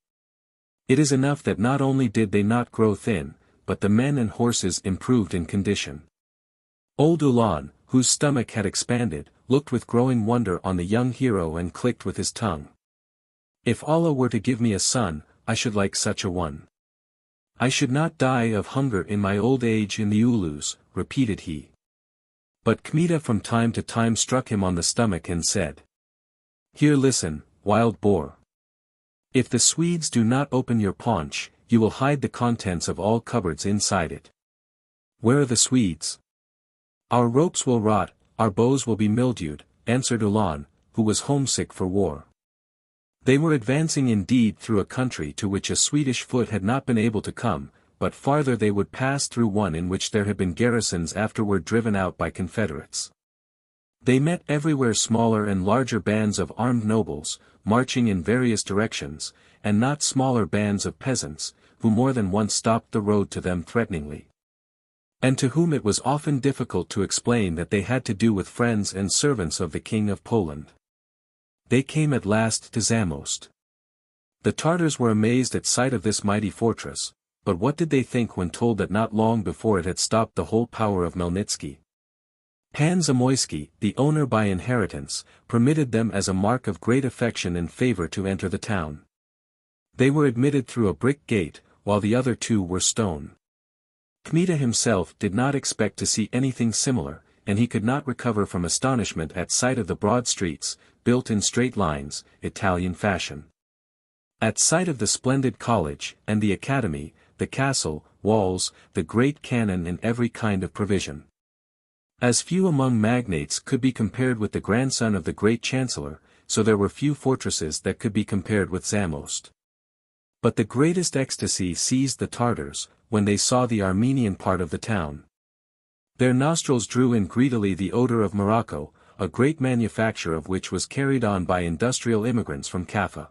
It is enough that not only did they not grow thin, but the men and horses improved in condition. Old Ulan, whose stomach had expanded, looked with growing wonder on the young hero and clicked with his tongue. If Allah were to give me a son, I should like such a one. I should not die of hunger in my old age in the Ulus, repeated he. But Kmita from time to time struck him on the stomach and said, Here listen, wild boar. If the Swedes do not open your paunch, you will hide the contents of all cupboards inside it. Where are the Swedes? Our ropes will rot, our bows will be mildewed, answered Ulan, who was homesick for war. They were advancing indeed through a country to which a Swedish foot had not been able to come, but farther they would pass through one in which there had been garrisons afterward driven out by Confederates. They met everywhere smaller and larger bands of armed nobles, marching in various directions, and not smaller bands of peasants, who more than once stopped the road to them threateningly. And to whom it was often difficult to explain that they had to do with friends and servants of the King of Poland. They came at last to Zamost. The Tartars were amazed at sight of this mighty fortress, but what did they think when told that not long before it had stopped the whole power of Melnitsky? Pan Zamoyski, the owner by inheritance, permitted them as a mark of great affection and favor to enter the town. They were admitted through a brick gate, while the other two were stone. Kmita himself did not expect to see anything similar, and he could not recover from astonishment at sight of the broad streets, built in straight lines, Italian fashion. At sight of the splendid college, and the academy, the castle, walls, the great cannon and every kind of provision. As few among magnates could be compared with the grandson of the great chancellor, so there were few fortresses that could be compared with Zamost. But the greatest ecstasy seized the Tartars, when they saw the Armenian part of the town. Their nostrils drew in greedily the odor of Morocco, a great manufacture of which was carried on by industrial immigrants from Kaffa.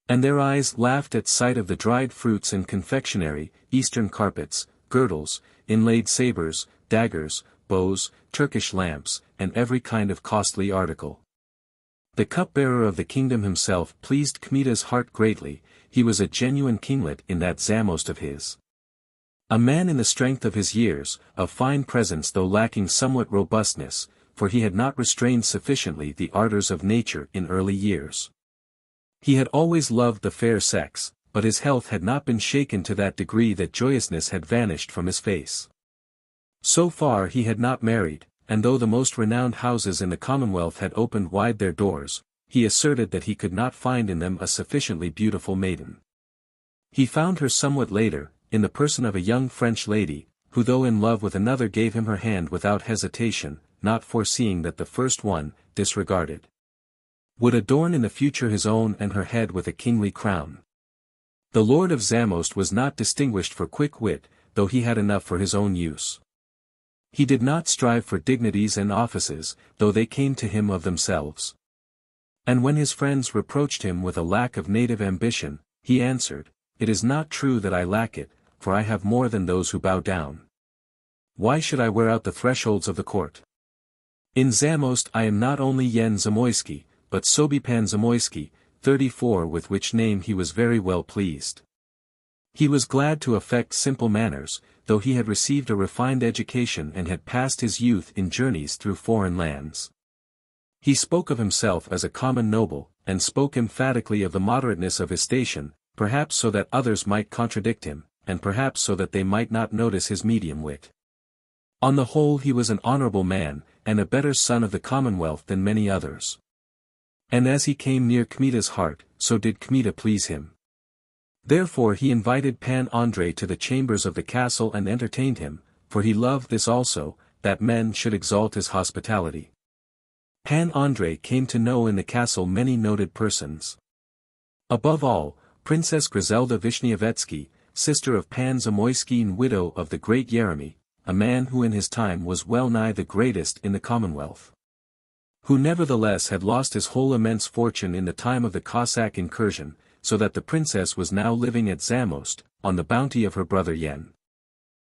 And their eyes laughed at sight of the dried fruits and confectionery, eastern carpets, girdles, inlaid sabers, daggers, bows, Turkish lamps, and every kind of costly article. The cupbearer of the kingdom himself pleased Kmita's heart greatly. He was a genuine kinglet in that Zamost of his. A man in the strength of his years, of fine presence though lacking somewhat robustness, for he had not restrained sufficiently the ardors of nature in early years. He had always loved the fair sex, but his health had not been shaken to that degree that joyousness had vanished from his face. So far he had not married, and though the most renowned houses in the Commonwealth had opened wide their doors, he asserted that he could not find in them a sufficiently beautiful maiden. He found her somewhat later, in the person of a young French lady, who though in love with another gave him her hand without hesitation, not foreseeing that the first one, disregarded, would adorn in the future his own and her head with a kingly crown. The lord of Zamost was not distinguished for quick wit, though he had enough for his own use. He did not strive for dignities and offices, though they came to him of themselves. And when his friends reproached him with a lack of native ambition, He answered, "It is not true that I lack it, for I have more than those who bow down. Why should I wear out the thresholds of the court? In Zamost I am not only Yen Zamoyski, but Sobipan Zamoyski, 34, with which name he was very well pleased." He was glad to affect simple manners, though he had received a refined education and had passed his youth in journeys through foreign lands. He spoke of himself as a common noble, and spoke emphatically of the moderateness of his station, perhaps so that others might contradict him, and perhaps so that they might not notice his medium wit. On the whole he was an honorable man, and a better son of the Commonwealth than many others. And as he came near Kmita's heart, so did Kmita please him. Therefore he invited Pan Andrei to the chambers of the castle and entertained him, for he loved this also, that men should exalt his hospitality. Pan Andrei came to know in the castle many noted persons. Above all, Princess Griselda Vishnevetsky, sister of Pan Zamoyski and widow of the great Yeremy, a man who in his time was well nigh the greatest in the Commonwealth. Who nevertheless had lost his whole immense fortune in the time of the Cossack incursion, so that the princess was now living at Zamost, on the bounty of her brother Yen.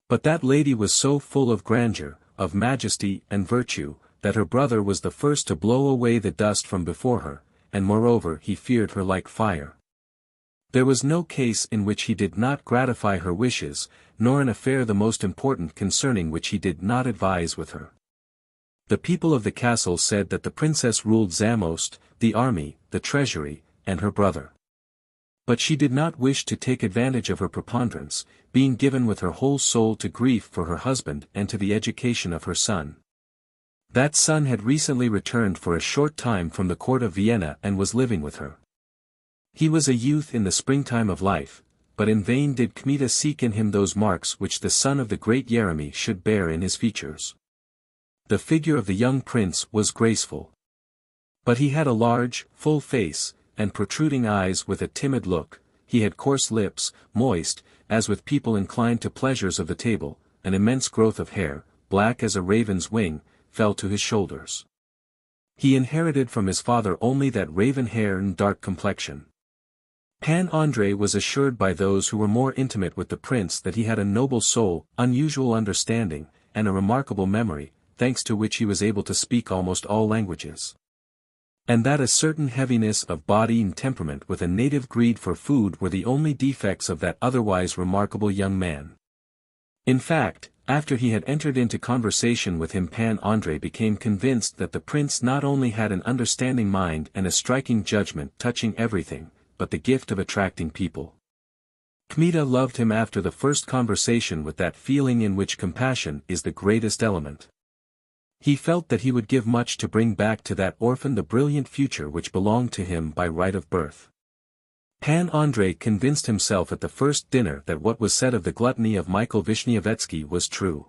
But that lady was so full of grandeur, of majesty and virtue, that her brother was the first to blow away the dust from before her, and moreover he feared her like fire. There was no case in which he did not gratify her wishes, nor an affair the most important concerning which he did not advise with her. The people of the castle said that the princess ruled Zamost, the army, the treasury, and her brother. But she did not wish to take advantage of her preponderance, being given with her whole soul to grief for her husband and to the education of her son. That son had recently returned for a short time from the court of Vienna and was living with her. He was a youth in the springtime of life, but in vain did Kmita seek in him those marks which the son of the great Yeremy should bear in his features. The figure of the young prince was graceful. But he had a large, full face, and protruding eyes with a timid look. He had coarse lips, moist, as with people inclined to pleasures of the table, an immense growth of hair, black as a raven's wing, fell to his shoulders. He inherited from his father only that raven hair and dark complexion. Pan Andrei was assured by those who were more intimate with the prince that he had a noble soul, unusual understanding, and a remarkable memory, thanks to which he was able to speak almost all languages. And that a certain heaviness of body and temperament with a native greed for food were the only defects of that otherwise remarkable young man. In fact, after he had entered into conversation with him, Pan Andrei became convinced that the prince not only had an understanding mind and a striking judgment touching everything, but the gift of attracting people. Kmita loved him after the first conversation with that feeling in which compassion is the greatest element. He felt that he would give much to bring back to that orphan the brilliant future which belonged to him by right of birth. Pan Andrei convinced himself at the first dinner that what was said of the gluttony of Michael Vishnevetsky was true.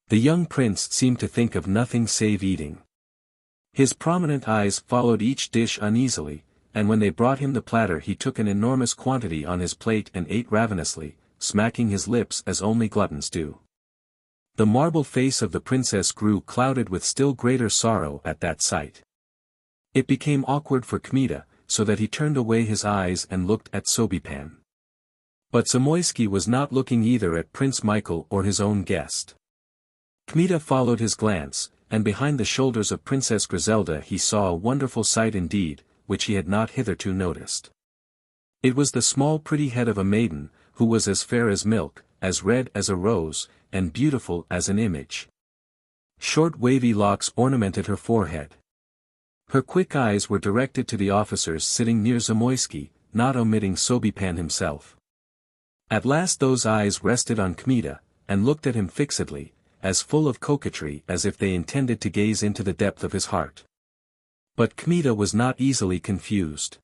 The young prince seemed to think of nothing save eating. His prominent eyes followed each dish uneasily, and when they brought him the platter he took an enormous quantity on his plate and ate ravenously, smacking his lips as only gluttons do. The marble face of the princess grew clouded with still greater sorrow at that sight. It became awkward for Kmita, so that he turned away his eyes and looked at Sobipan. But Zamoyski was not looking either at Prince Michael or his own guest. Kmita followed his glance, and behind the shoulders of Princess Griselda he saw a wonderful sight indeed, which he had not hitherto noticed. It was the small pretty head of a maiden, who was as fair as milk, as red as a rose, and beautiful as an image. Short wavy locks ornamented her forehead. Her quick eyes were directed to the officers sitting near Zamoyski, not omitting Sobipan himself. At last those eyes rested on Kmita, and looked at him fixedly, as full of coquetry as if they intended to gaze into the depth of his heart. But Kmita was not easily confused.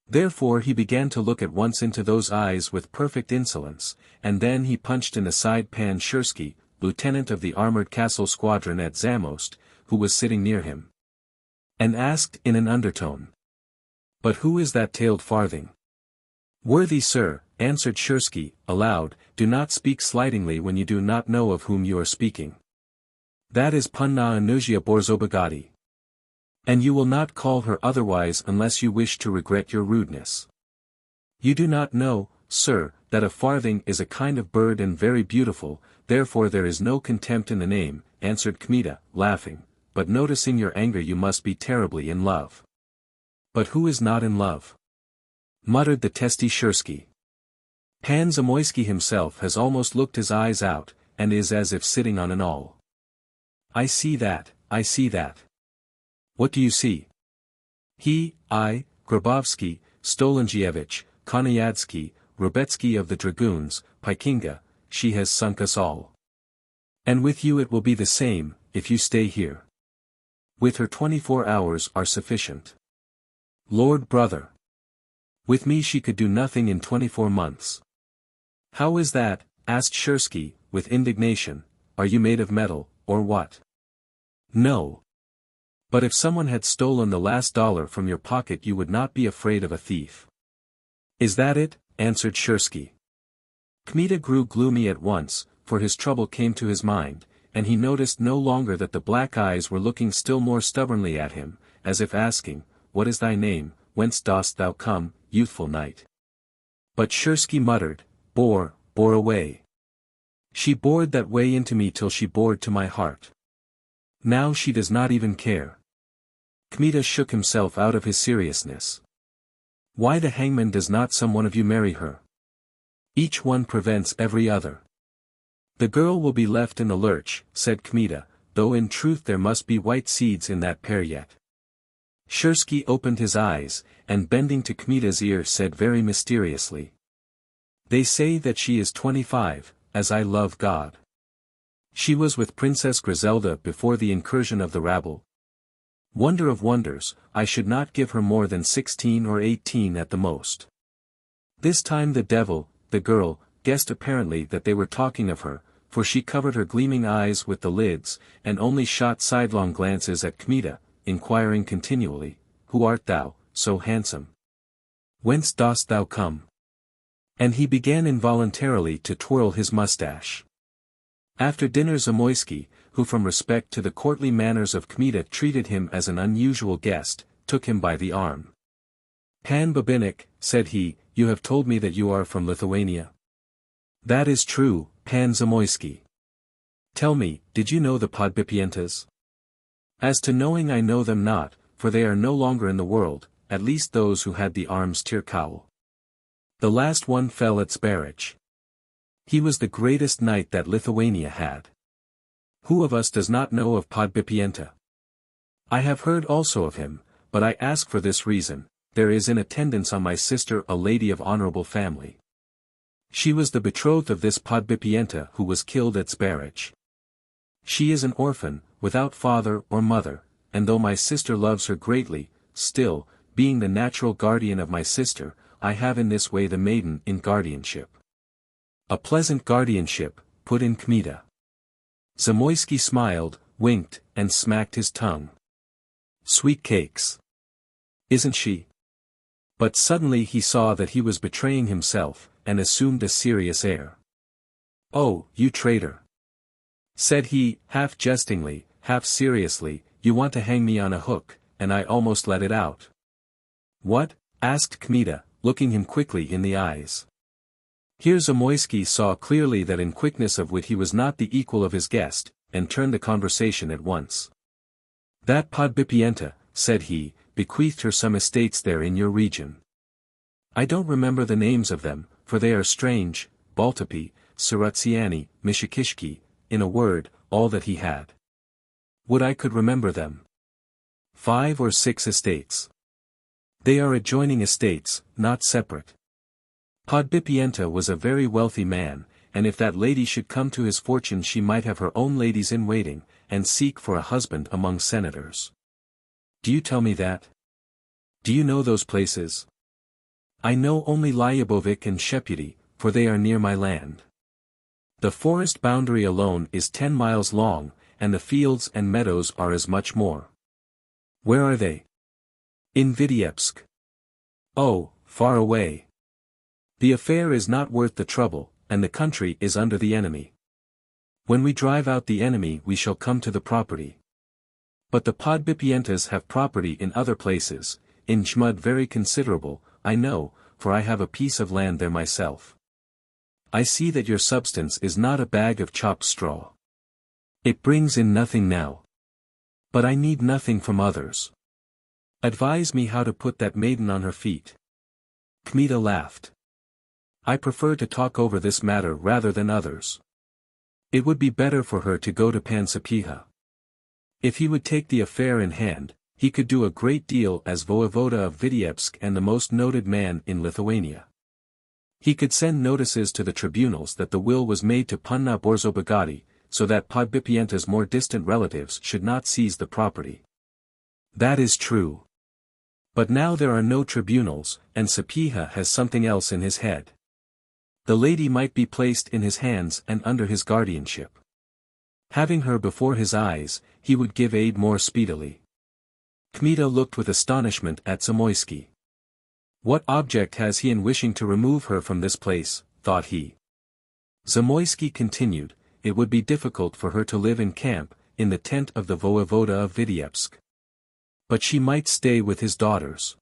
Therefore he began to look at once into those eyes with perfect insolence, and then he punched in aside Pan Shursky, lieutenant of the armored castle squadron at Zamost, who was sitting near him, and asked in an undertone, "But who is that tailed farthing?" "Worthy sir," answered Shursky, aloud, "do not speak slightingly when you do not know of whom you are speaking. That is Panna Anuzia Borzobagati. And you will not call her otherwise unless you wish to regret your rudeness." You do not know, sir, that a farthing is a kind of bird and very beautiful, therefore there is no contempt in the name, answered Kmita, laughing, but noticing your anger you must be terribly in love. But who is not in love? Muttered the testy Shursky. Pan Zamoyski himself has almost looked his eyes out, and is as if sitting on an awl. I see that, I see that. What do you see? He, I, Grabowski, Stolengievich, Konayadsky, Rubetsky of the Dragoons, Pikinga, she has sunk us all. And with you it will be the same, if you stay here. With her 24 hours are sufficient. Lord brother. With me she could do nothing in 24 months. How is that? Asked Shursky, with indignation. Are you made of metal, or what? No. But if someone had stolen the last dollar from your pocket you would not be afraid of a thief. Is that it? Answered Shursky. Kmita grew gloomy at once, for his trouble came to his mind, and he noticed no longer that the black eyes were looking still more stubbornly at him, as if asking, What is thy name, whence dost thou come, youthful knight? But Shursky muttered, Bore away. She bored that way into me till she bored to my heart. Now she does not even care. Kmita shook himself out of his seriousness. Why the hangman does not some one of you marry her? Each one prevents every other. The girl will be left in the lurch, said Kmita, though in truth there must be white seeds in that pear yet. Shursky opened his eyes, and bending to Kmita's ear said very mysteriously. They say that she is 25, as I love God. She was with Princess Griselda before the incursion of the rabble. Wonder of wonders, I should not give her more than 16 or 18 at the most. This time the devil, the girl, guessed apparently that they were talking of her, for she covered her gleaming eyes with the lids, and only shot sidelong glances at Kmita, inquiring continually, Who art thou, so handsome? Whence dost thou come? And he began involuntarily to twirl his mustache. After dinner Zamoyski, who from respect to the courtly manners of Kmita treated him as an unusual guest, took him by the arm. Pan Babinik, said he, you have told me that you are from Lithuania. That is true, Pan Zamoyski. Tell me, did you know the Podbipientas? As to knowing I know them not, for they are no longer in the world, at least those who had the arms Tyrkow. The last one fell at Zbaraj. He was the greatest knight that Lithuania had. Who of us does not know of Podbipienta? I have heard also of him, but I ask for this reason, there is in attendance on my sister a lady of honorable family. She was the betrothed of this Podbipienta who was killed at Zbaraj. She is an orphan, without father or mother, and though my sister loves her greatly, still, being the natural guardian of my sister, I have in this way the maiden in guardianship. A pleasant guardianship, put in Kmita. Zamoyski smiled, winked, and smacked his tongue. Sweet cakes. Isn't she? But suddenly he saw that he was betraying himself, and assumed a serious air. Oh, you traitor! Said he, half jestingly, half seriously, you want to hang me on a hook, and I almost let it out. What? Asked Kmita, looking him quickly in the eyes. Here Zamoyski saw clearly that in quickness of wit he was not the equal of his guest, and turned the conversation at once. That Podbipienta, said he, bequeathed her some estates there in your region. I don't remember the names of them, for they are strange, Baltapy, Rossyeni, Mishikishki, in a word, all that he had. Would I could remember them. 5 or 6 estates. They are adjoining estates, not separate. Podbipienta was a very wealthy man, and if that lady should come to his fortune she might have her own ladies-in-waiting, and seek for a husband among senators. Do you tell me that? Do you know those places? I know only Lyubovik and Sheputy, for they are near my land. The forest boundary alone is 10 miles long, and the fields and meadows are as much more. Where are they? In Vitebsk. Oh, far away. The affair is not worth the trouble, and the country is under the enemy. When we drive out the enemy we shall come to the property. But the Podbipientas have property in other places, in Jmud very considerable, I know, for I have a piece of land there myself. I see that your substance is not a bag of chopped straw. It brings in nothing now. But I need nothing from others. Advise me how to put that maiden on her feet." Kmita laughed. "I prefer to talk over this matter rather than others. It would be better for her to go to Pan Sapieha. If he would take the affair in hand, he could do a great deal as voevoda of Vitebsk and the most noted man in Lithuania. He could send notices to the tribunals that the will was made to Panna Borzobogati, so that Podbipienta's more distant relatives should not seize the property." "That is true. But now there are no tribunals, and Sapieha has something else in his head. The lady might be placed in his hands and under his guardianship. Having her before his eyes, he would give aid more speedily." Kmita looked with astonishment at Zamoyski. What object has he in wishing to remove her from this place, thought he. Zamoyski continued, it would be difficult for her to live in camp, in the tent of the voevoda of Vitebsk. But she might stay with his daughters.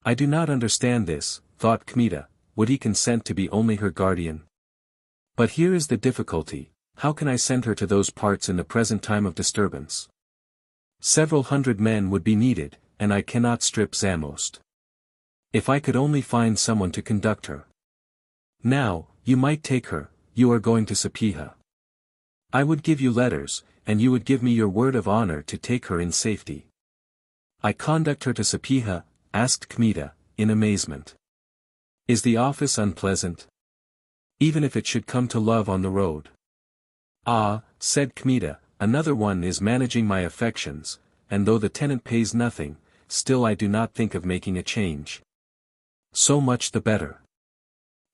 I do not understand this, thought Kmita, would he consent to be only her guardian? But here is the difficulty, how can I send her to those parts in the present time of disturbance? Several hundred men would be needed, and I cannot strip Zamost. If I could only find someone to conduct her. Now, you might take her, you are going to Sapieha. I would give you letters, and you would give me your word of honor to take her in safety. I conduct her to Sapieha, asked Kmita, in amazement. Is the office unpleasant? Even if it should come to love on the road. Ah, said Kmita, another one is managing my affections, and though the tenant pays nothing, still I do not think of making a change. So much the better.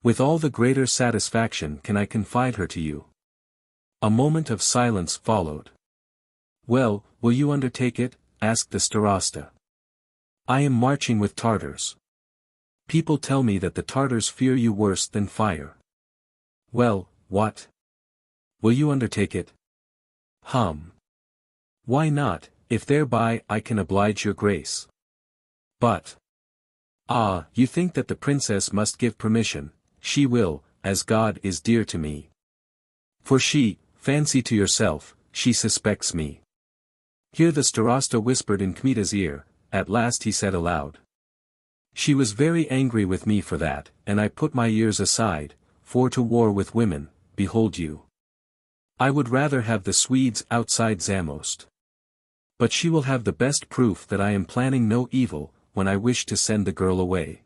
With all the greater satisfaction can I confide her to you. A moment of silence followed. Well, will you undertake it? Asked the starosta. I am marching with Tartars. People tell me that the Tartars fear you worse than fire. Well, what? Will you undertake it? Why not, if thereby I can oblige your grace? But. Ah, you think that the princess must give permission, she will, as God is dear to me. For she, fancy to yourself, she suspects me. Here the starosta whispered in Kmita's ear, at last he said aloud. She was very angry with me for that, and I put my ears aside, for to war with women, behold you. I would rather have the Swedes outside Zamost. But she will have the best proof that I am planning no evil, when I wish to send the girl away.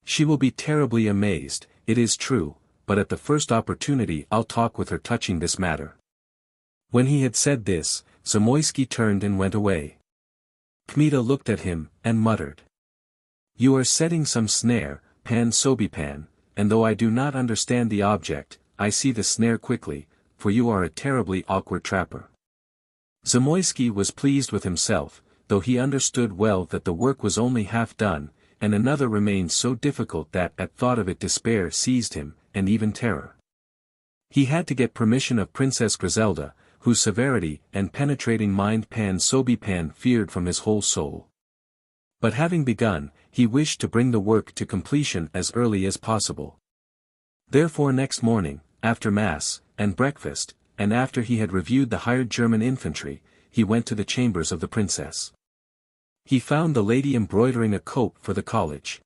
She will be terribly amazed, it is true, but at the first opportunity I'll talk with her touching this matter. When he had said this, Zamoyski turned and went away. Kmita looked at him, and muttered. You are setting some snare, Pan Sobipan, and though I do not understand the object, I see the snare quickly, for you are a terribly awkward trapper. Zamoyski was pleased with himself, though he understood well that the work was only half done, and another remained so difficult that at thought of it despair seized him, and even terror. He had to get permission of Princess Griselda, whose severity and penetrating mind Pan Sobipan feared from his whole soul. But having begun, he wished to bring the work to completion as early as possible. Therefore next morning, after Mass, and breakfast, and after he had reviewed the hired German infantry, he went to the chambers of the princess. He found the lady embroidering a cope for the college.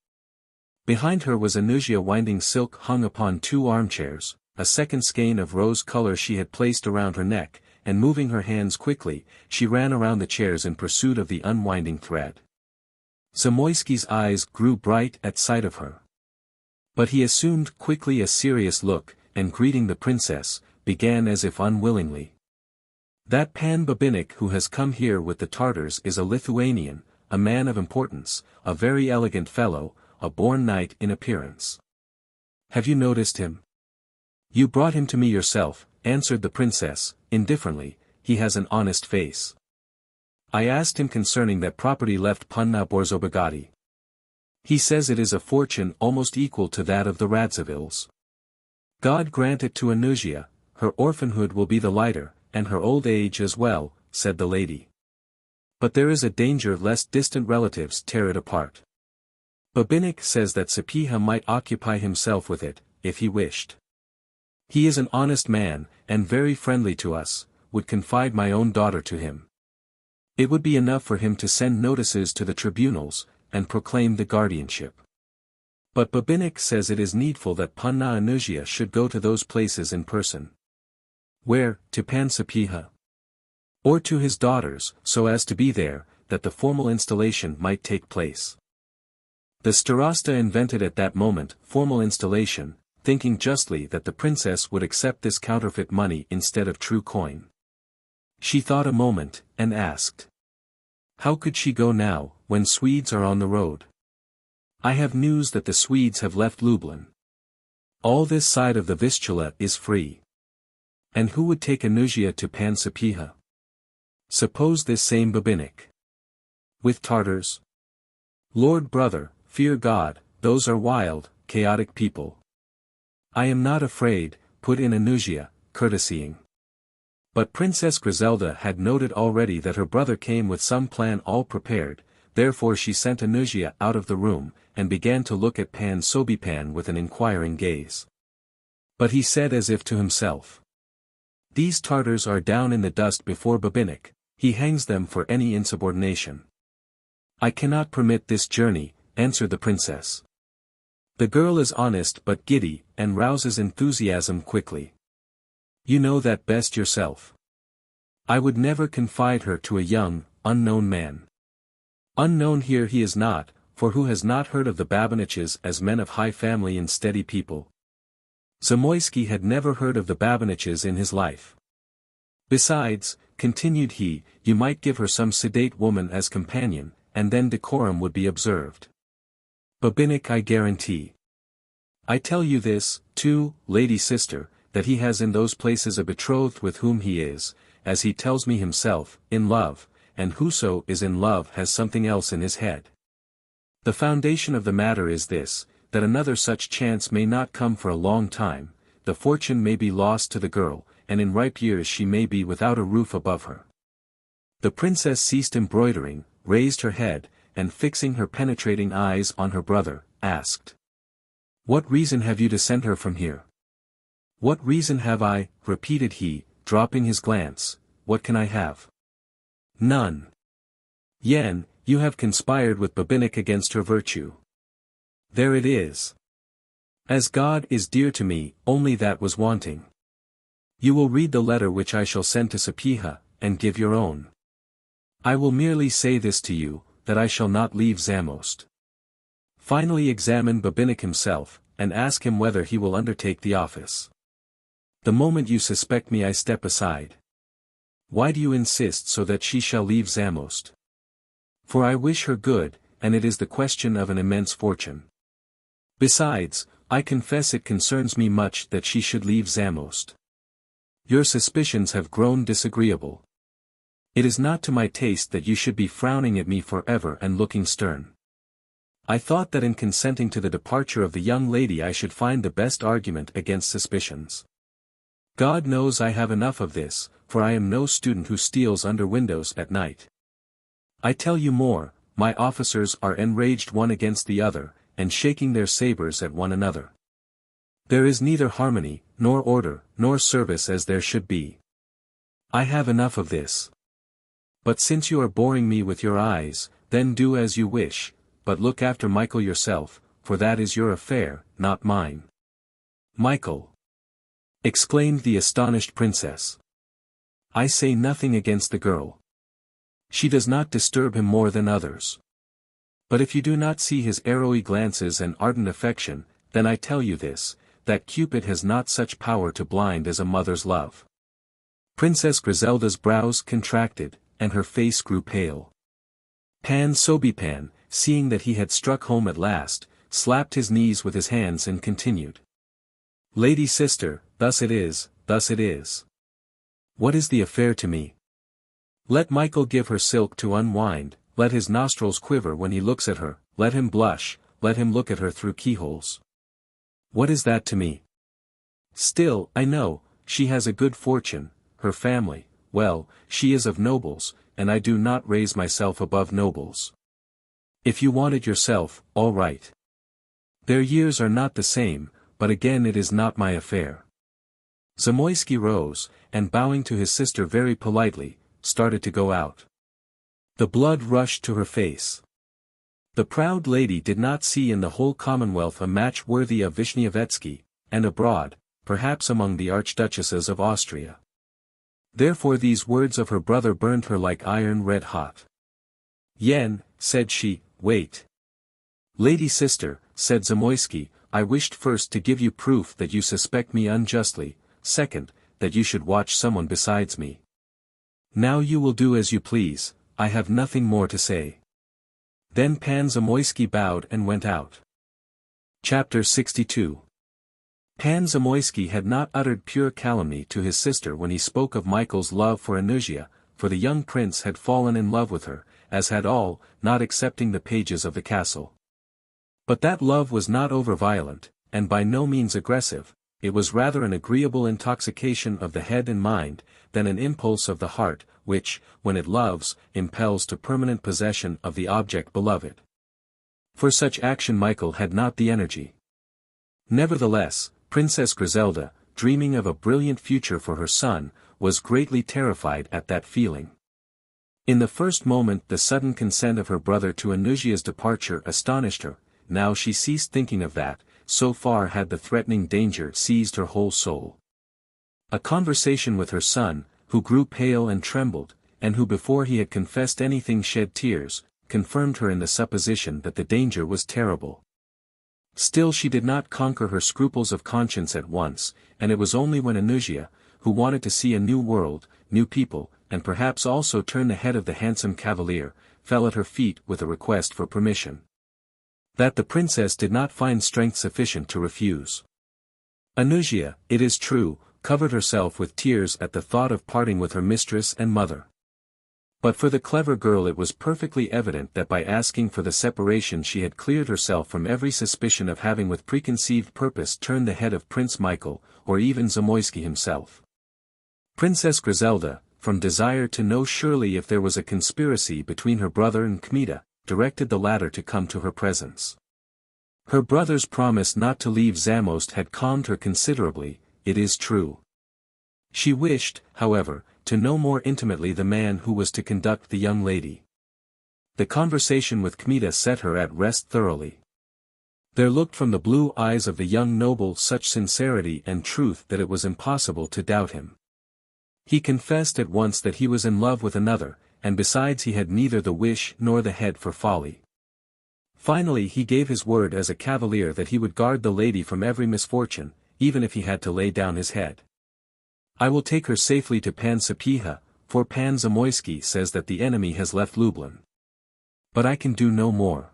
Behind her was Anusia winding silk hung upon 2 armchairs, a second skein of rose color she had placed around her neck, and moving her hands quickly, she ran around the chairs in pursuit of the unwinding thread. Zamoyski's eyes grew bright at sight of her. But he assumed quickly a serious look, and greeting the princess, began as if unwillingly. That Pan Babinik who has come here with the Tartars is a Lithuanian, a man of importance, a very elegant fellow, a born knight in appearance. Have you noticed him? You brought him to me yourself, answered the princess, indifferently, he has an honest face. I asked him concerning that property left Panna Borzobogati. He says it is a fortune almost equal to that of the Radzivills. God grant it to Anusia, her orphanhood will be the lighter, and her old age as well, said the lady. But there is a danger lest distant relatives tear it apart. Babinich says that Sapieha might occupy himself with it, if he wished. He is an honest man, and very friendly to us, would confide my own daughter to him. It would be enough for him to send notices to the tribunals, and proclaim the guardianship. But Babinich says it is needful that Panna Anusia should go to those places in person. Where, to Pan Sapieha? Or to his daughters, so as to be there, that the formal installation might take place. The starosta invented at that moment formal installation, thinking justly that the princess would accept this counterfeit money instead of true coin. She thought a moment, and asked. How could she go now, when Swedes are on the road? I have news that the Swedes have left Lublin. All this side of the Vistula is free. And who would take Anusia to Pan Sapieha? Suppose this same Babinich. With Tartars? Lord brother, fear God, those are wild, chaotic people. I am not afraid, put in Anusia, courtesying. But Princess Griselda had noted already that her brother came with some plan all prepared, therefore she sent Anusia out of the room, and began to look at Pan Sobipan with an inquiring gaze. But he said as if to himself. These Tartars are down in the dust before Babinich, he hangs them for any insubordination. I cannot permit this journey, answered the princess. The girl is honest but giddy, and rouses enthusiasm quickly. You know that best yourself. I would never confide her to a young, unknown man. Unknown here he is not, for who has not heard of the Babiniches as men of high family and steady people? Zamoyski had never heard of the Babiniches in his life. Besides, continued he, you might give her some sedate woman as companion, and then decorum would be observed. Babinich I guarantee. I tell you this, too, lady sister, that he has in those places a betrothed with whom he is, as he tells me himself, in love, and whoso is in love has something else in his head. The foundation of the matter is this, that another such chance may not come for a long time, the fortune may be lost to the girl, and in ripe years she may be without a roof above her. The princess ceased embroidering, raised her head, and fixing her penetrating eyes on her brother, asked. What reason have you to send her from here? What reason have I, repeated he, dropping his glance, what can I have? None. Yen, you have conspired with Babinich against her virtue. There it is. As God is dear to me, only that was wanting. You will read the letter which I shall send to Sapieha, and give your own. I will merely say this to you, that I shall not leave Zamost. Finally examine Babinich himself, and ask him whether he will undertake the office. The moment you suspect me I step aside. Why do you insist so that she shall leave Zamost? For I wish her good, and it is the question of an immense fortune. Besides, I confess it concerns me much that she should leave Zamost. Your suspicions have grown disagreeable. It is not to my taste that you should be frowning at me forever and looking stern. I thought that in consenting to the departure of the young lady I should find the best argument against suspicions. God knows I have enough of this, for I am no student who steals under windows at night. I tell you more, my officers are enraged one against the other, and shaking their sabers at one another. There is neither harmony, nor order, nor service as there should be. I have enough of this. But since you are boring me with your eyes, then do as you wish, but look after Michael yourself, for that is your affair, not mine. Michael! Exclaimed the astonished princess. I say nothing against the girl. She does not disturb him more than others. But if you do not see his arrowy glances and ardent affection, then I tell you this, that Cupid has not such power to blind as a mother's love. Princess Griselda's brows contracted, and her face grew pale. Pan Sobipan, seeing that he had struck home at last, slapped his knees with his hands and continued. Lady sister, thus it is, thus it is. What is the affair to me? Let Michael give her silk to unwind, let his nostrils quiver when he looks at her, let him blush, let him look at her through keyholes. What is that to me? Still, I know, she has a good fortune, her family, well, she is of nobles, and I do not raise myself above nobles. If you want it yourself, all right. Their years are not the same, but again it is not my affair. Zamoyski rose, and bowing to his sister very politely, started to go out. The blood rushed to her face. The proud lady did not see in the whole Commonwealth a match worthy of Vishniovetzky, and abroad, perhaps among the archduchesses of Austria. Therefore these words of her brother burned her like iron red hot. Yen, said she, wait. Lady sister, said Zamoyski, I wished first to give you proof that you suspect me unjustly, second, that you should watch someone besides me. Now you will do as you please, I have nothing more to say. Then Pan Zamoyski bowed and went out. Chapter 62. Pan Zamoyski had not uttered pure calumny to his sister when he spoke of Michael's love for Anusia, for the young prince had fallen in love with her, as had all, not excepting the pages of the castle. But that love was not over-violent, and by no means aggressive, it was rather an agreeable intoxication of the head and mind, than an impulse of the heart, which, when it loves, impels to permanent possession of the object beloved. For such action Michael had not the energy. Nevertheless, Princess Griselda, dreaming of a brilliant future for her son, was greatly terrified at that feeling. In the first moment the sudden consent of her brother to Anusia's departure astonished her, now she ceased thinking of that, so far had the threatening danger seized her whole soul. A conversation with her son, who grew pale and trembled, and who before he had confessed anything shed tears, confirmed her in the supposition that the danger was terrible. Still she did not conquer her scruples of conscience at once, and it was only when Anusia, who wanted to see a new world, new people, and perhaps also turn the head of the handsome cavalier, fell at her feet with a request for permission, that the princess did not find strength sufficient to refuse. Anusia, it is true, covered herself with tears at the thought of parting with her mistress and mother. But for the clever girl it was perfectly evident that by asking for the separation she had cleared herself from every suspicion of having with preconceived purpose turned the head of Prince Michael, or even Zamoyski himself. Princess Griselda, from desire to know surely if there was a conspiracy between her brother and Kmita, directed the latter to come to her presence. Her brother's promise not to leave Zamost had calmed her considerably, it is true. She wished, however, to know more intimately the man who was to conduct the young lady. The conversation with Kmita set her at rest thoroughly. There looked from the blue eyes of the young noble such sincerity and truth that it was impossible to doubt him. He confessed at once that he was in love with another, and besides he had neither the wish nor the head for folly. Finally he gave his word as a cavalier that he would guard the lady from every misfortune, even if he had to lay down his head. I will take her safely to Pan Sapieha, for Pan Zamoyski says that the enemy has left Lublin. But I can do no more.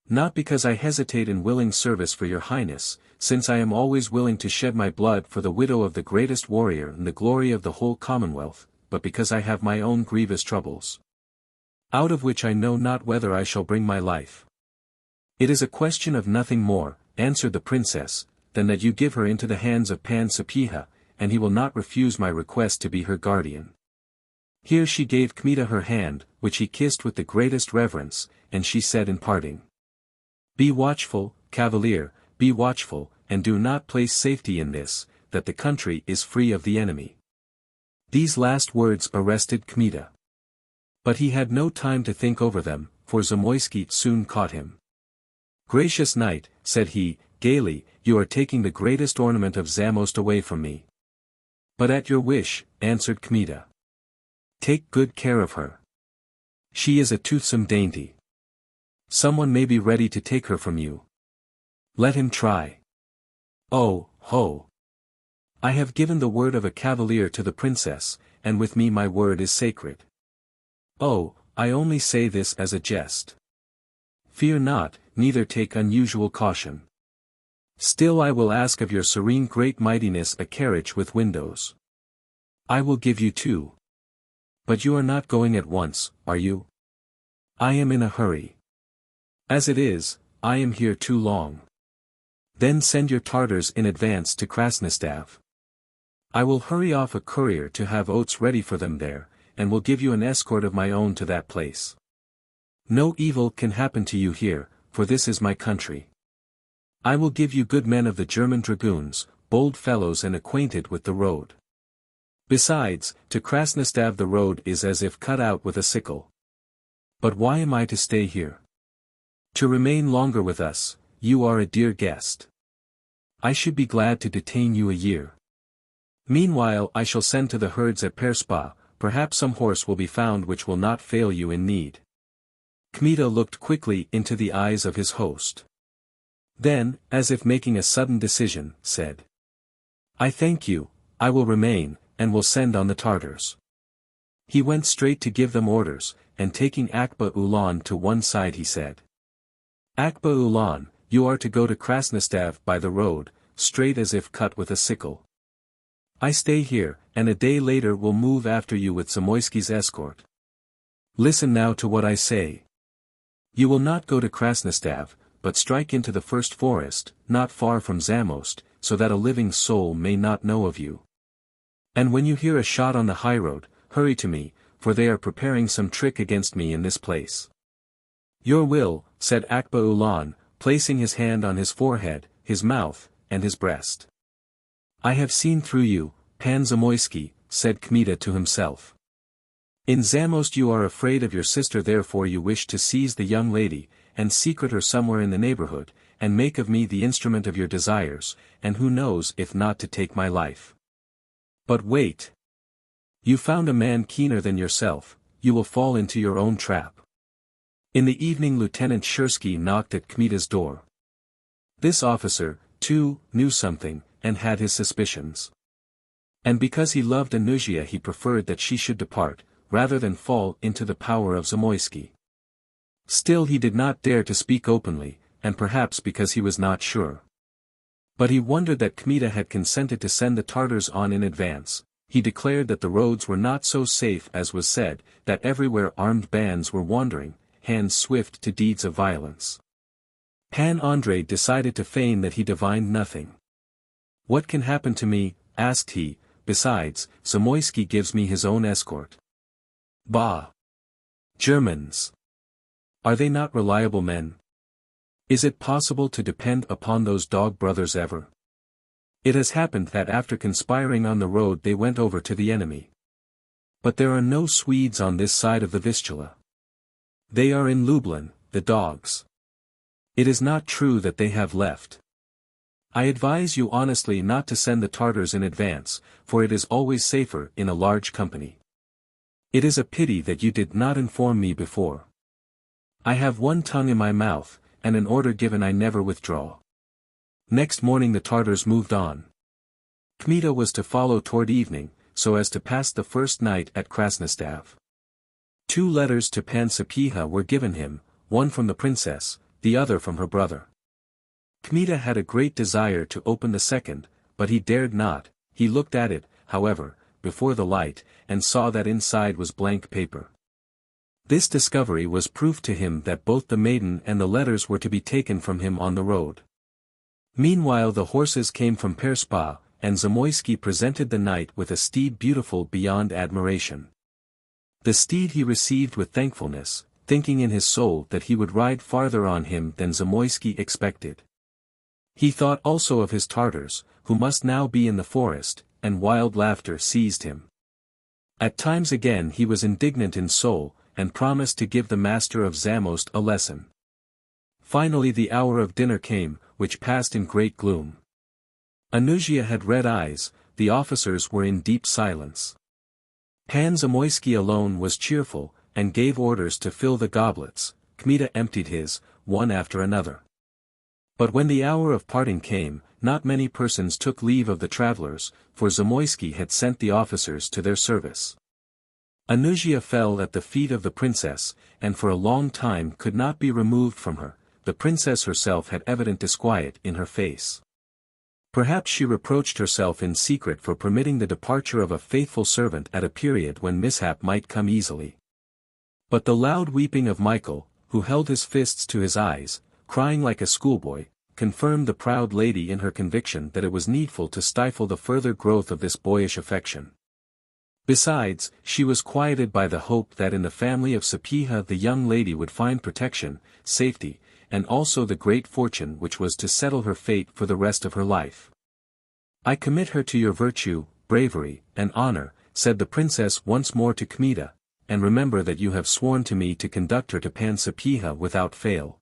Not because I hesitate in willing service for your highness, since I am always willing to shed my blood for the widow of the greatest warrior and the glory of the whole Commonwealth, but because I have my own grievous troubles, out of which I know not whether I shall bring my life. It is a question of nothing more, answered the princess, than that you give her into the hands of Pan Sapieha, and he will not refuse my request to be her guardian. Here she gave Kmita her hand, which he kissed with the greatest reverence, and she said in parting, Be watchful, cavalier, be watchful, and do not place safety in this, that the country is free of the enemy. These last words arrested Kmita. But he had no time to think over them, for Zamoyski soon caught him. Gracious knight, said he, gaily, you are taking the greatest ornament of Zamost away from me. But at your wish, answered Kmita. Take good care of her. She is a toothsome dainty. Someone may be ready to take her from you. Let him try. Oh, ho! I have given the word of a cavalier to the princess, and with me my word is sacred. Oh, I only say this as a jest. Fear not, neither take unusual caution. Still I will ask of your serene great mightiness a carriage with windows. I will give you two. But you are not going at once, are you? I am in a hurry. As it is, I am here too long. Then send your Tartars in advance to Krasnostav. I will hurry off a courier to have oats ready for them there, and will give you an escort of my own to that place. No evil can happen to you here, for this is my country. I will give you good men of the German dragoons, bold fellows and acquainted with the road. Besides, to Krasnostav the road is as if cut out with a sickle. But why am I to stay here? To remain longer with us, you are a dear guest. I should be glad to detain you a year. Meanwhile I shall send to the herds at Perspa, perhaps some horse will be found which will not fail you in need. Kmita looked quickly into the eyes of his host. Then, as if making a sudden decision, said, I thank you, I will remain, and will send on the Tartars. He went straight to give them orders, and taking Akba Ulan to one side he said, Akba Ulan, you are to go to Krasnostav by the road, straight as if cut with a sickle. I stay here, and a day later will move after you with Zamoyski's escort. Listen now to what I say. You will not go to Krasnostav, but strike into the first forest, not far from Zamost, so that a living soul may not know of you. And when you hear a shot on the highroad, hurry to me, for they are preparing some trick against me in this place. Your will, said Akba Ulan, placing his hand on his forehead, his mouth, and his breast. I have seen through you, Pan Zamoyski, said Kmita to himself. In Zamost you are afraid of your sister, therefore you wish to seize the young lady, and secret her somewhere in the neighborhood, and make of me the instrument of your desires, and who knows if not to take my life. But wait. You found a man keener than yourself, you will fall into your own trap. In the evening Lieutenant Shersky knocked at Kmita's door. This officer, too, knew something, and had his suspicions. And because he loved Anusia he preferred that she should depart, rather than fall into the power of Zamoyski. Still he did not dare to speak openly, and perhaps because he was not sure. But he wondered that Kmita had consented to send the Tartars on in advance. He declared that the roads were not so safe as was said, that everywhere armed bands were wandering, hands swift to deeds of violence. Pan Andrei decided to feign that he divined nothing. What can happen to me, asked he, besides, Zamoyski gives me his own escort. Bah! Germans! Are they not reliable men? Is it possible to depend upon those dog brothers ever? It has happened that after conspiring on the road they went over to the enemy. But there are no Swedes on this side of the Vistula. They are in Lublin, the dogs. It is not true that they have left. I advise you honestly not to send the Tartars in advance, for it is always safer in a large company. It is a pity that you did not inform me before. I have one tongue in my mouth, and an order given I never withdraw. Next morning the Tartars moved on. Kmita was to follow toward evening, so as to pass the first night at Krasnostav. 2 letters to Pan Sapieha were given him, one from the princess, the other from her brother. Kmita had a great desire to open the second, but he dared not. He looked at it, however, before the light, and saw that inside was blank paper. This discovery was proof to him that both the maiden and the letters were to be taken from him on the road. Meanwhile the horses came from Perspa, and Zamoyski presented the knight with a steed beautiful beyond admiration. The steed he received with thankfulness, thinking in his soul that he would ride farther on him than Zamoyski expected. He thought also of his Tartars, who must now be in the forest, and wild laughter seized him. At times again he was indignant in soul, and promised to give the master of Zamost a lesson. Finally the hour of dinner came, which passed in great gloom. Anusia had red eyes, the officers were in deep silence. Pan Zamoyski alone was cheerful, and gave orders to fill the goblets. Kmita emptied his, one after another. But when the hour of parting came, not many persons took leave of the travelers, for Zamoyski had sent the officers to their service. Anusia fell at the feet of the princess, and for a long time could not be removed from her. The princess herself had evident disquiet in her face. Perhaps she reproached herself in secret for permitting the departure of a faithful servant at a period when mishap might come easily. But the loud weeping of Michael, who held his fists to his eyes, crying like a schoolboy, confirmed the proud lady in her conviction that it was needful to stifle the further growth of this boyish affection. Besides, she was quieted by the hope that in the family of Sapieha the young lady would find protection, safety, and also the great fortune which was to settle her fate for the rest of her life. "I commit her to your virtue, bravery, and honor," said the princess once more to Kmita, "and remember that you have sworn to me to conduct her to Pan Sapieha without fail.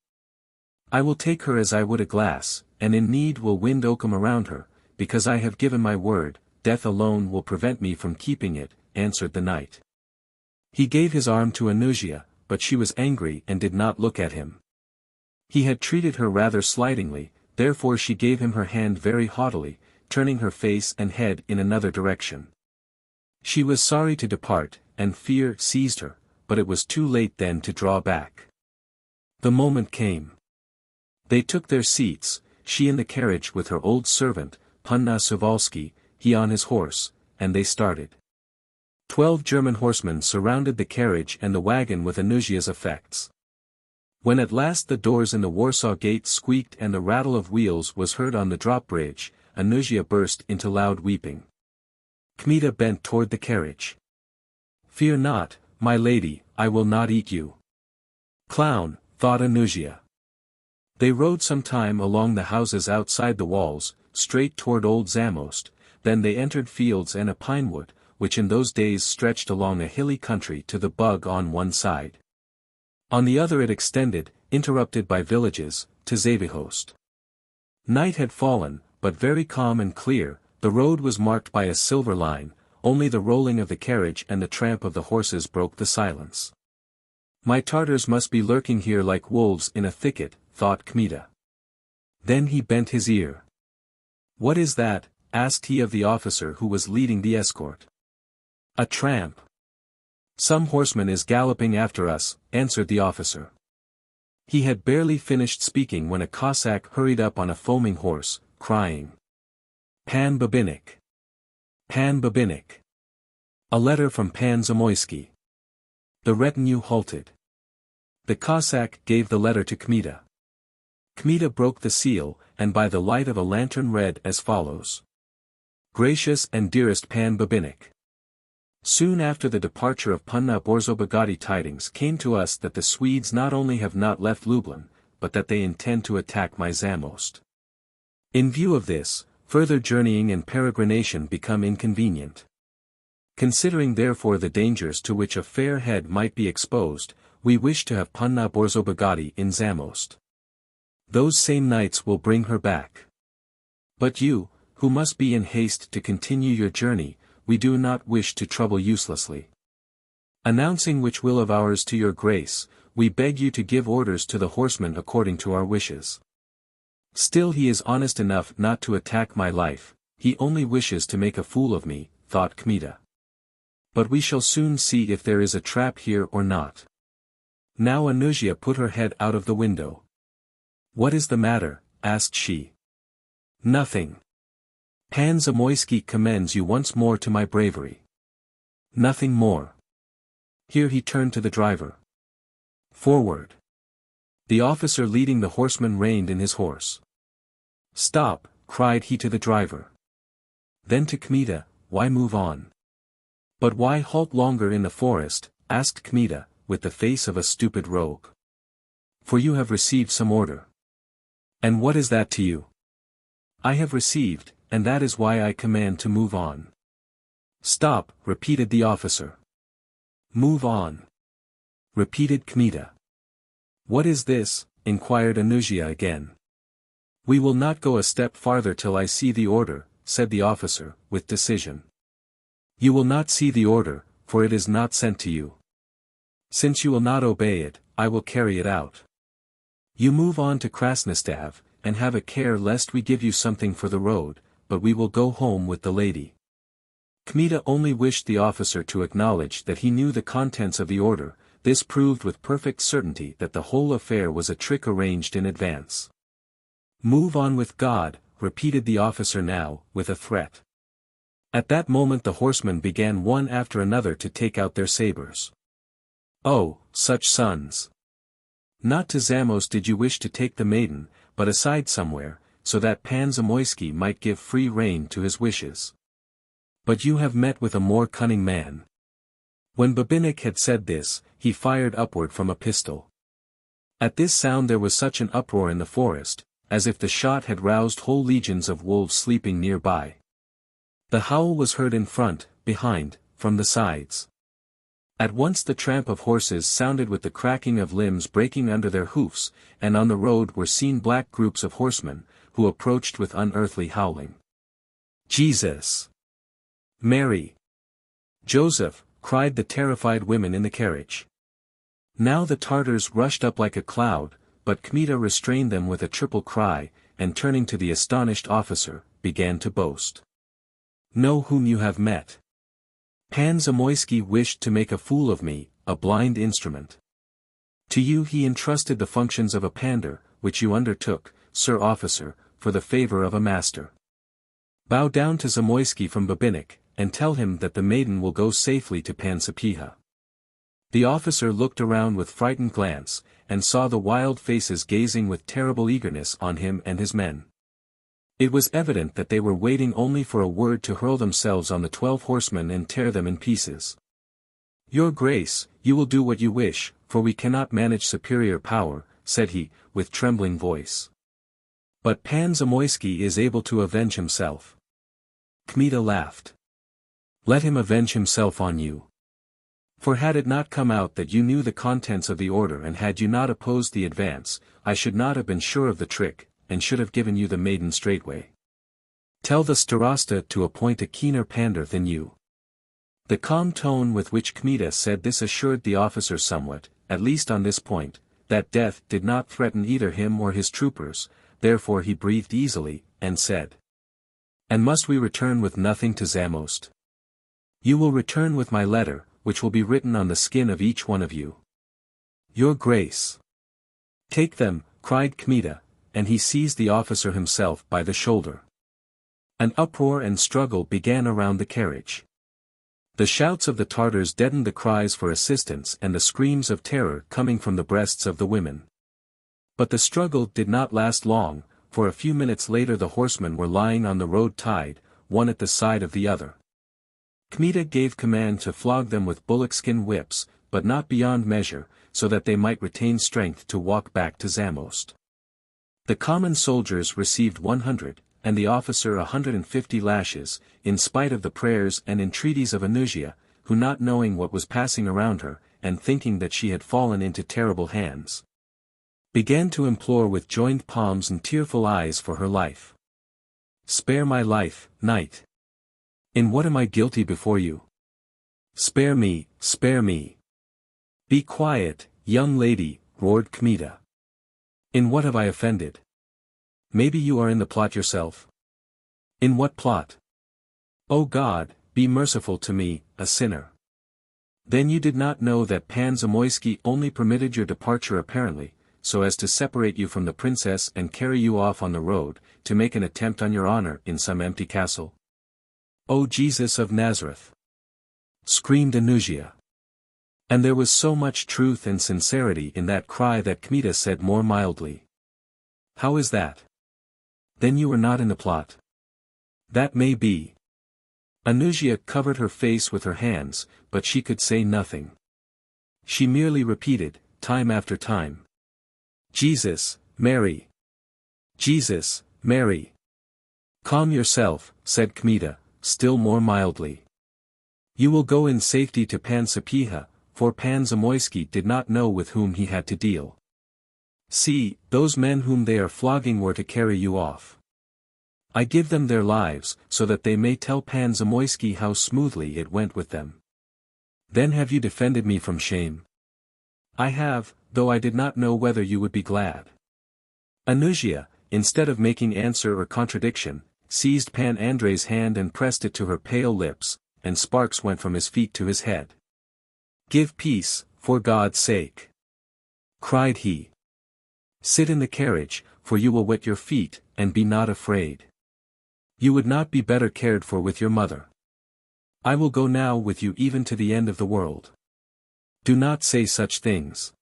I will take her as I would a glass, and in need will wind oakum around her, because I have given my word. Death alone will prevent me from keeping it," answered the knight. He gave his arm to Anusia, but she was angry and did not look at him. He had treated her rather slightingly, therefore she gave him her hand very haughtily, turning her face and head in another direction. She was sorry to depart, and fear seized her, but it was too late then to draw back. The moment came. They took their seats, she in the carriage with her old servant, Panna Suwalski, he on his horse, and they started. 12 German horsemen surrounded the carriage and the wagon with Anusia's effects. When at last the doors in the Warsaw Gate squeaked and the rattle of wheels was heard on the drawbridge, Anusia burst into loud weeping. Kmita bent toward the carriage. "Fear not, my lady, I will not eat you." "Clown," thought Anusia. They rode some time along the houses outside the walls, straight toward Old Zamost, then they entered fields and a pinewood, which in those days stretched along a hilly country to the Bug on one side. On the other it extended, interrupted by villages, to Zawichost. Night had fallen, but very calm and clear, the road was marked by a silver line, only the rolling of the carriage and the tramp of the horses broke the silence. "My Tartars must be lurking here like wolves in a thicket," thought Kmita. Then he bent his ear. "What is that?" asked he of the officer who was leading the escort. "A tramp. Some horseman is galloping after us," answered the officer. He had barely finished speaking when a Cossack hurried up on a foaming horse, crying, "Pan Babinik! Pan Babinik! A letter from Pan Zamoyski." The retinue halted. The Cossack gave the letter to Kmita. Kmita broke the seal, and by the light of a lantern read as follows. "Gracious and dearest Pan Babinik. Soon after the departure of Panna Borzobogati tidings came to us that the Swedes not only have not left Lublin, but that they intend to attack my Zamost. In view of this, further journeying and peregrination become inconvenient. Considering therefore the dangers to which a fair head might be exposed, we wish to have Panna Borzobogati in Zamost. Those same knights will bring her back. But you, who must be in haste to continue your journey, we do not wish to trouble uselessly. Announcing which will of ours to your grace, we beg you to give orders to the horsemen according to our wishes. Still he is honest enough not to attack my life, he only wishes to make a fool of me," thought Kmita. "But we shall soon see if there is a trap here or not." Now Anusia put her head out of the window. "What is the matter?" asked she. "Nothing. Pan Zamoyski commends you once more to my bravery. Nothing more." Here he turned to the driver. "Forward." The officer leading the horseman reined in his horse. "Stop," cried he to the driver. Then to Kmita, "Why move on?" "But why halt longer in the forest?" asked Kmita, with the face of a stupid rogue. "For you have received some order." "And what is that to you?" "I have received, and that is why I command to move on." "Stop," repeated the officer. "Move on," repeated Kmita. "What is this?" inquired Anusia again. "We will not go a step farther till I see the order," said the officer, with decision. "You will not see the order, for it is not sent to you. Since you will not obey it, I will carry it out. You move on to Krasnostav, and have a care lest we give you something for the road, but we will go home with the lady." Kmita only wished the officer to acknowledge that he knew the contents of the order. This proved with perfect certainty that the whole affair was a trick arranged in advance. "Move on with God," repeated the officer now, with a threat. At that moment the horsemen began one after another to take out their sabres. "Oh, such sons! Not to Zamost did you wish to take the maiden, but aside somewhere, so that Pan Zamoyski might give free rein to his wishes. But you have met with a more cunning man. When Billevich had said this, he fired upward from a pistol. At this sound there was such an uproar in the forest, as if the shot had roused whole legions of wolves sleeping nearby. The howl was heard in front, behind, from the sides. At once the tramp of horses sounded with the cracking of limbs breaking under their hoofs, and on the road were seen black groups of horsemen, who approached with unearthly howling. Jesus! Mary! Joseph! Cried the terrified women in the carriage. Now the Tartars rushed up like a cloud, but Kmita restrained them with a triple cry, and turning to the astonished officer, began to boast. Know whom you have met. Pan Zamoyski wished to make a fool of me, a blind instrument. To you he entrusted the functions of a pander, which you undertook, sir officer, for the favor of a master. Bow down to Zamoyski from Billevich, and tell him that the maiden will go safely to Pan Sapieha. The officer looked around with frightened glance, and saw the wild faces gazing with terrible eagerness on him and his men. It was evident that they were waiting only for a word to hurl themselves on the 12 horsemen and tear them in pieces. Your Grace, you will do what you wish, for we cannot manage superior power, said he, with trembling voice. But Pan Zamoyski is able to avenge himself. Kmita laughed. Let him avenge himself on you. For had it not come out that you knew the contents of the order and had you not opposed the advance, I should not have been sure of the trick, and should have given you the maiden straightway. Tell the starosta to appoint a keener pander than you. The calm tone with which Kmita said this assured the officer somewhat, at least on this point, that death did not threaten either him or his troopers, therefore he breathed easily, and said. And must we return with nothing to Zamost? You will return with my letter, which will be written on the skin of each one of you. Your Grace. Take them, cried Kmita, and he seized the officer himself by the shoulder. An uproar and struggle began around the carriage. The shouts of the Tartars deadened the cries for assistance and the screams of terror coming from the breasts of the women. But the struggle did not last long, for a few minutes later the horsemen were lying on the road tied, one at the side of the other. Kmita gave command to flog them with bullockskin whips, but not beyond measure, so that they might retain strength to walk back to Zamost. The common soldiers received 100, and the officer 150 lashes, in spite of the prayers and entreaties of Anusia, who not knowing what was passing around her, and thinking that she had fallen into terrible hands, began to implore with joined palms and tearful eyes for her life. Spare my life, knight. In what am I guilty before you? Spare me, spare me. Be quiet, young lady, roared Kmita. In what have I offended? Maybe you are in the plot yourself? In what plot? O God, be merciful to me, a sinner. Then you did not know that Pan Zamoyski only permitted your departure apparently, so as to separate you from the princess and carry you off on the road, to make an attempt on your honor in some empty castle? O Jesus of Nazareth! Screamed Anusia. And there was so much truth and sincerity in that cry that Kmita said more mildly. How is that? Then you were not in the plot. That may be. Anusia covered her face with her hands, but she could say nothing. She merely repeated, time after time. Jesus, Mary. Jesus, Mary. Calm yourself, said Kmita, still more mildly. You will go in safety to Pan Sapieha, for Pan Zamoyski did not know with whom he had to deal. See, those men whom they are flogging were to carry you off. I give them their lives, so that they may tell Pan Zamoyski how smoothly it went with them. Then have you defended me from shame? I have, though I did not know whether you would be glad. Anusia, instead of making answer or contradiction, seized Pan Andrei's hand and pressed it to her pale lips, and sparks went from his feet to his head. Give peace, for God's sake! Cried he. Sit in the carriage, for you will wet your feet, and be not afraid. You would not be better cared for with your mother. I will go now with you even to the end of the world. Do not say such things.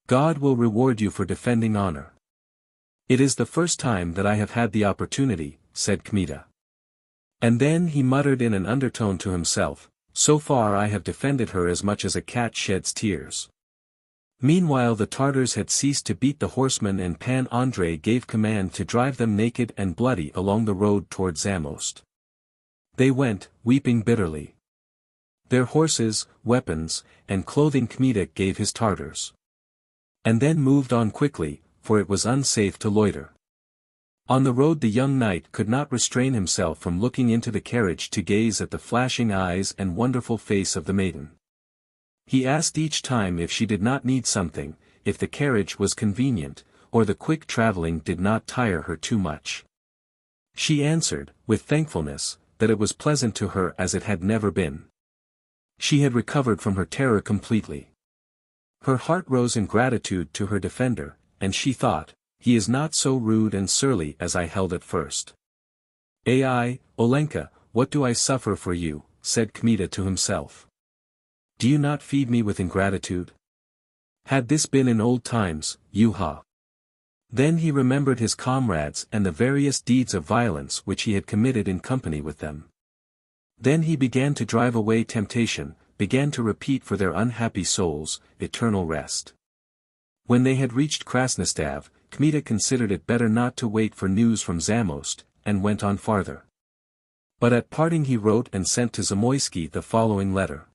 God will reward you for defending honor. It is the first time that I have had the opportunity, said Kmita. And then he muttered in an undertone to himself, "So far I have defended her as much as a cat sheds tears." Meanwhile the Tartars had ceased to beat the horsemen, and Pan Andrei gave command to drive them naked and bloody along the road toward Zamost. They went, weeping bitterly. Their horses, weapons, and clothing Kmita gave his Tartars. And then moved on quickly, for it was unsafe to loiter. On the road the young knight could not restrain himself from looking into the carriage to gaze at the flashing eyes and wonderful face of the maiden. He asked each time if she did not need something, if the carriage was convenient, or the quick traveling did not tire her too much. She answered, with thankfulness, that it was pleasant to her as it had never been. She had recovered from her terror completely. Her heart rose in gratitude to her defender, and she thought, "He is not so rude and surly as I held at first." "Ai, Olenka, what do I suffer for you?" said Kmita to himself. "Do you not feed me with ingratitude? Had this been in old times, Yuha." Then he remembered his comrades and the various deeds of violence which he had committed in company with them. Then he began to drive away temptation, began to repeat for their unhappy souls, eternal rest. When they had reached Krasnostav, Kmita considered it better not to wait for news from Zamost, and went on farther. But at parting he wrote and sent to Zamoyski the following letter.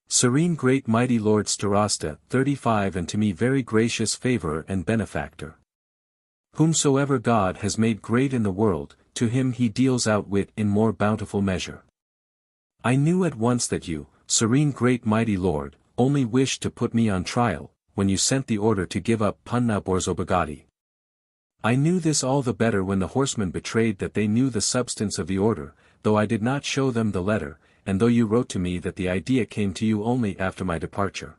Serene great mighty Lord Starosta, 35, and to me very gracious favourer and benefactor. Whomsoever God has made great in the world, to him he deals out wit in more bountiful measure. I knew at once that you, serene great mighty Lord, only wished to put me on trial, when you sent the order to give up Punna Borzobogati. I knew this all the better when the horsemen betrayed that they knew the substance of the order, though I did not show them the letter, and though you wrote to me that the idea came to you only after my departure.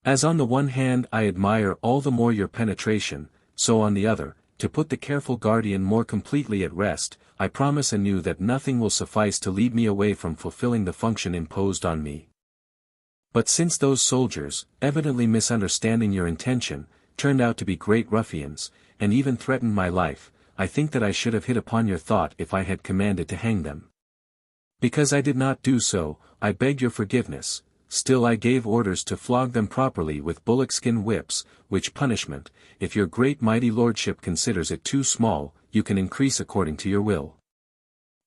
As on the one hand I admire all the more your penetration, so on the other, to put the careful guardian more completely at rest, I promise anew that nothing will suffice to lead me away from fulfilling the function imposed on me. But since those soldiers, evidently misunderstanding your intention, turned out to be great ruffians, and even threatened my life, I think that I should have hit upon your thought if I had commanded to hang them. Because I did not do so, I beg your forgiveness. Still I gave orders to flog them properly with bullockskin whips, which punishment, if your great mighty lordship considers it too small, you can increase according to your will.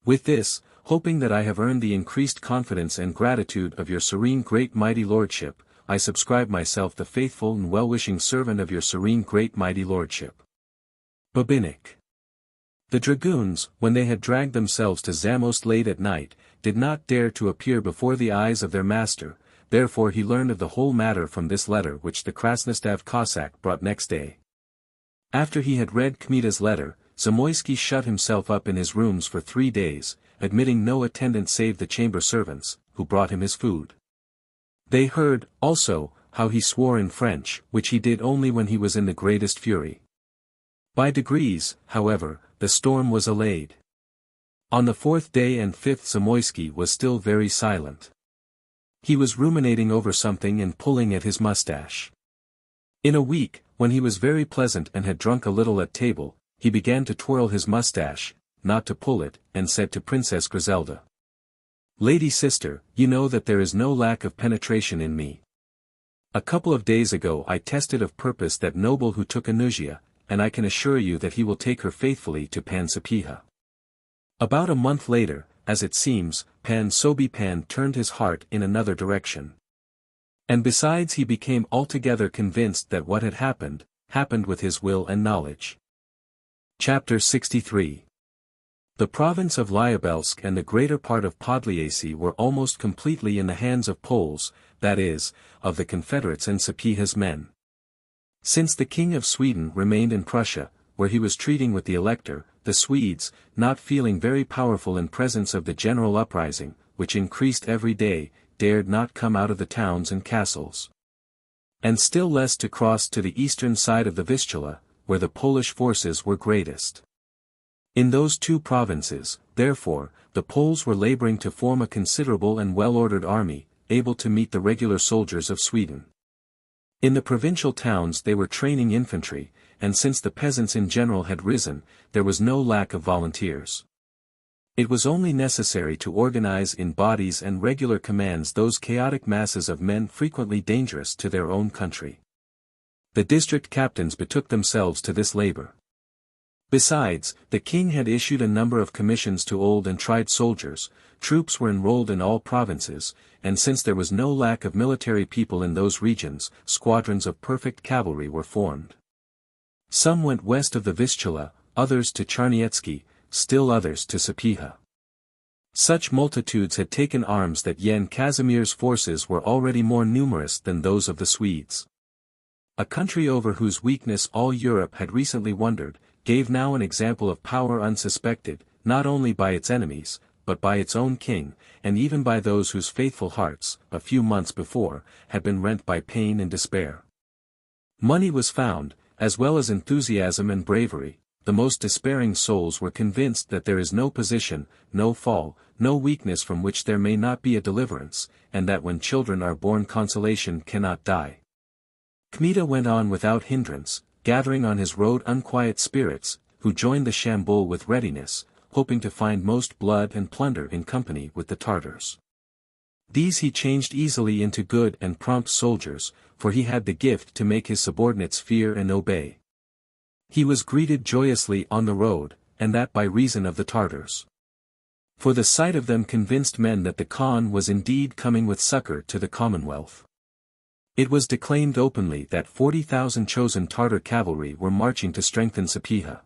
With this, hoping that I have earned the increased confidence and gratitude of your serene great mighty lordship, I subscribe myself the faithful and well-wishing servant of your serene great mighty lordship. Babinik. The dragoons, when they had dragged themselves to Zamost late at night, did not dare to appear before the eyes of their master, therefore he learned of the whole matter from this letter which the Krasnostav Cossack brought next day. After he had read Kmita's letter, Zamoyski shut himself up in his rooms for 3 days, admitting no attendant save the chamber servants, who brought him his food. They heard, also, how he swore in French, which he did only when he was in the greatest fury. By degrees, however, the storm was allayed. On the 4th day and 5th Zamoyski was still very silent. He was ruminating over something and pulling at his mustache. In a week, when he was very pleasant and had drunk a little at table, he began to twirl his mustache, not to pull it, and said to Princess Griselda, "Lady sister, you know that there is no lack of penetration in me. A couple of days ago I tested of purpose that noble who took Anusia, and I can assure you that he will take her faithfully to Pan Sapiha." About a month later, as it seems, Pan Sobipan turned his heart in another direction. And besides he became altogether convinced that what had happened with his will and knowledge. Chapter 63. The province of Lyubelsk and the greater part of Podliasy were almost completely in the hands of Poles, that is, of the Confederates and Sapiha's men. Since the King of Sweden remained in Prussia, where he was treating with the Elector, the Swedes, not feeling very powerful in presence of the general uprising, which increased every day, dared not come out of the towns and castles. And still less to cross to the eastern side of the Vistula, where the Polish forces were greatest. In those two provinces, therefore, the Poles were laboring to form a considerable and well-ordered army, able to meet the regular soldiers of Sweden. In the provincial towns they were training infantry, and since the peasants in general had risen, there was no lack of volunteers. It was only necessary to organize in bodies and regular commands those chaotic masses of men frequently dangerous to their own country. The district captains betook themselves to this labor. Besides, the king had issued a number of commissions to old and tried soldiers, troops were enrolled in all provinces, and since there was no lack of military people in those regions, squadrons of perfect cavalry were formed. Some went west of the Vistula, others to Charniecki, still others to Sapieha. Such multitudes had taken arms that Yen Casimir's forces were already more numerous than those of the Swedes. A country over whose weakness all Europe had recently wondered, gave now an example of power unsuspected, not only by its enemies, but by its own king, and even by those whose faithful hearts, a few months before, had been rent by pain and despair. Money was found, as well as enthusiasm and bravery. The most despairing souls were convinced that there is no position, no fall, no weakness from which there may not be a deliverance, and that when children are born consolation cannot die. Kmita went on without hindrance, gathering on his road unquiet spirits, who joined the Shambul with readiness, hoping to find most blood and plunder in company with the Tartars. These he changed easily into good and prompt soldiers, for he had the gift to make his subordinates fear and obey. He was greeted joyously on the road, and that by reason of the Tartars. For the sight of them convinced men that the Khan was indeed coming with succor to the Commonwealth. It was declaimed openly that 40,000 chosen Tartar cavalry were marching to strengthen Sapieha.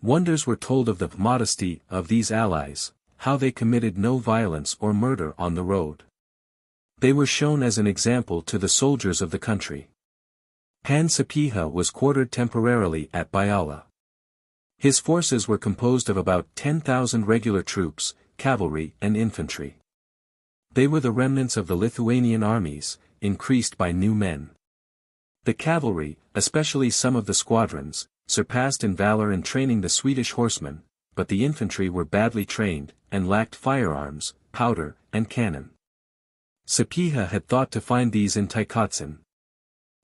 Wonders were told of the modesty of these allies, how they committed no violence or murder on the road. They were shown as an example to the soldiers of the country. Pan Sapieha was quartered temporarily at Biala. His forces were composed of about 10,000 regular troops, cavalry and infantry. They were the remnants of the Lithuanian armies, increased by new men. The cavalry, especially some of the squadrons, surpassed in valor and training the Swedish horsemen, but the infantry were badly trained, and lacked firearms, powder, and cannon. Sapieha had thought to find these in Tykotsin.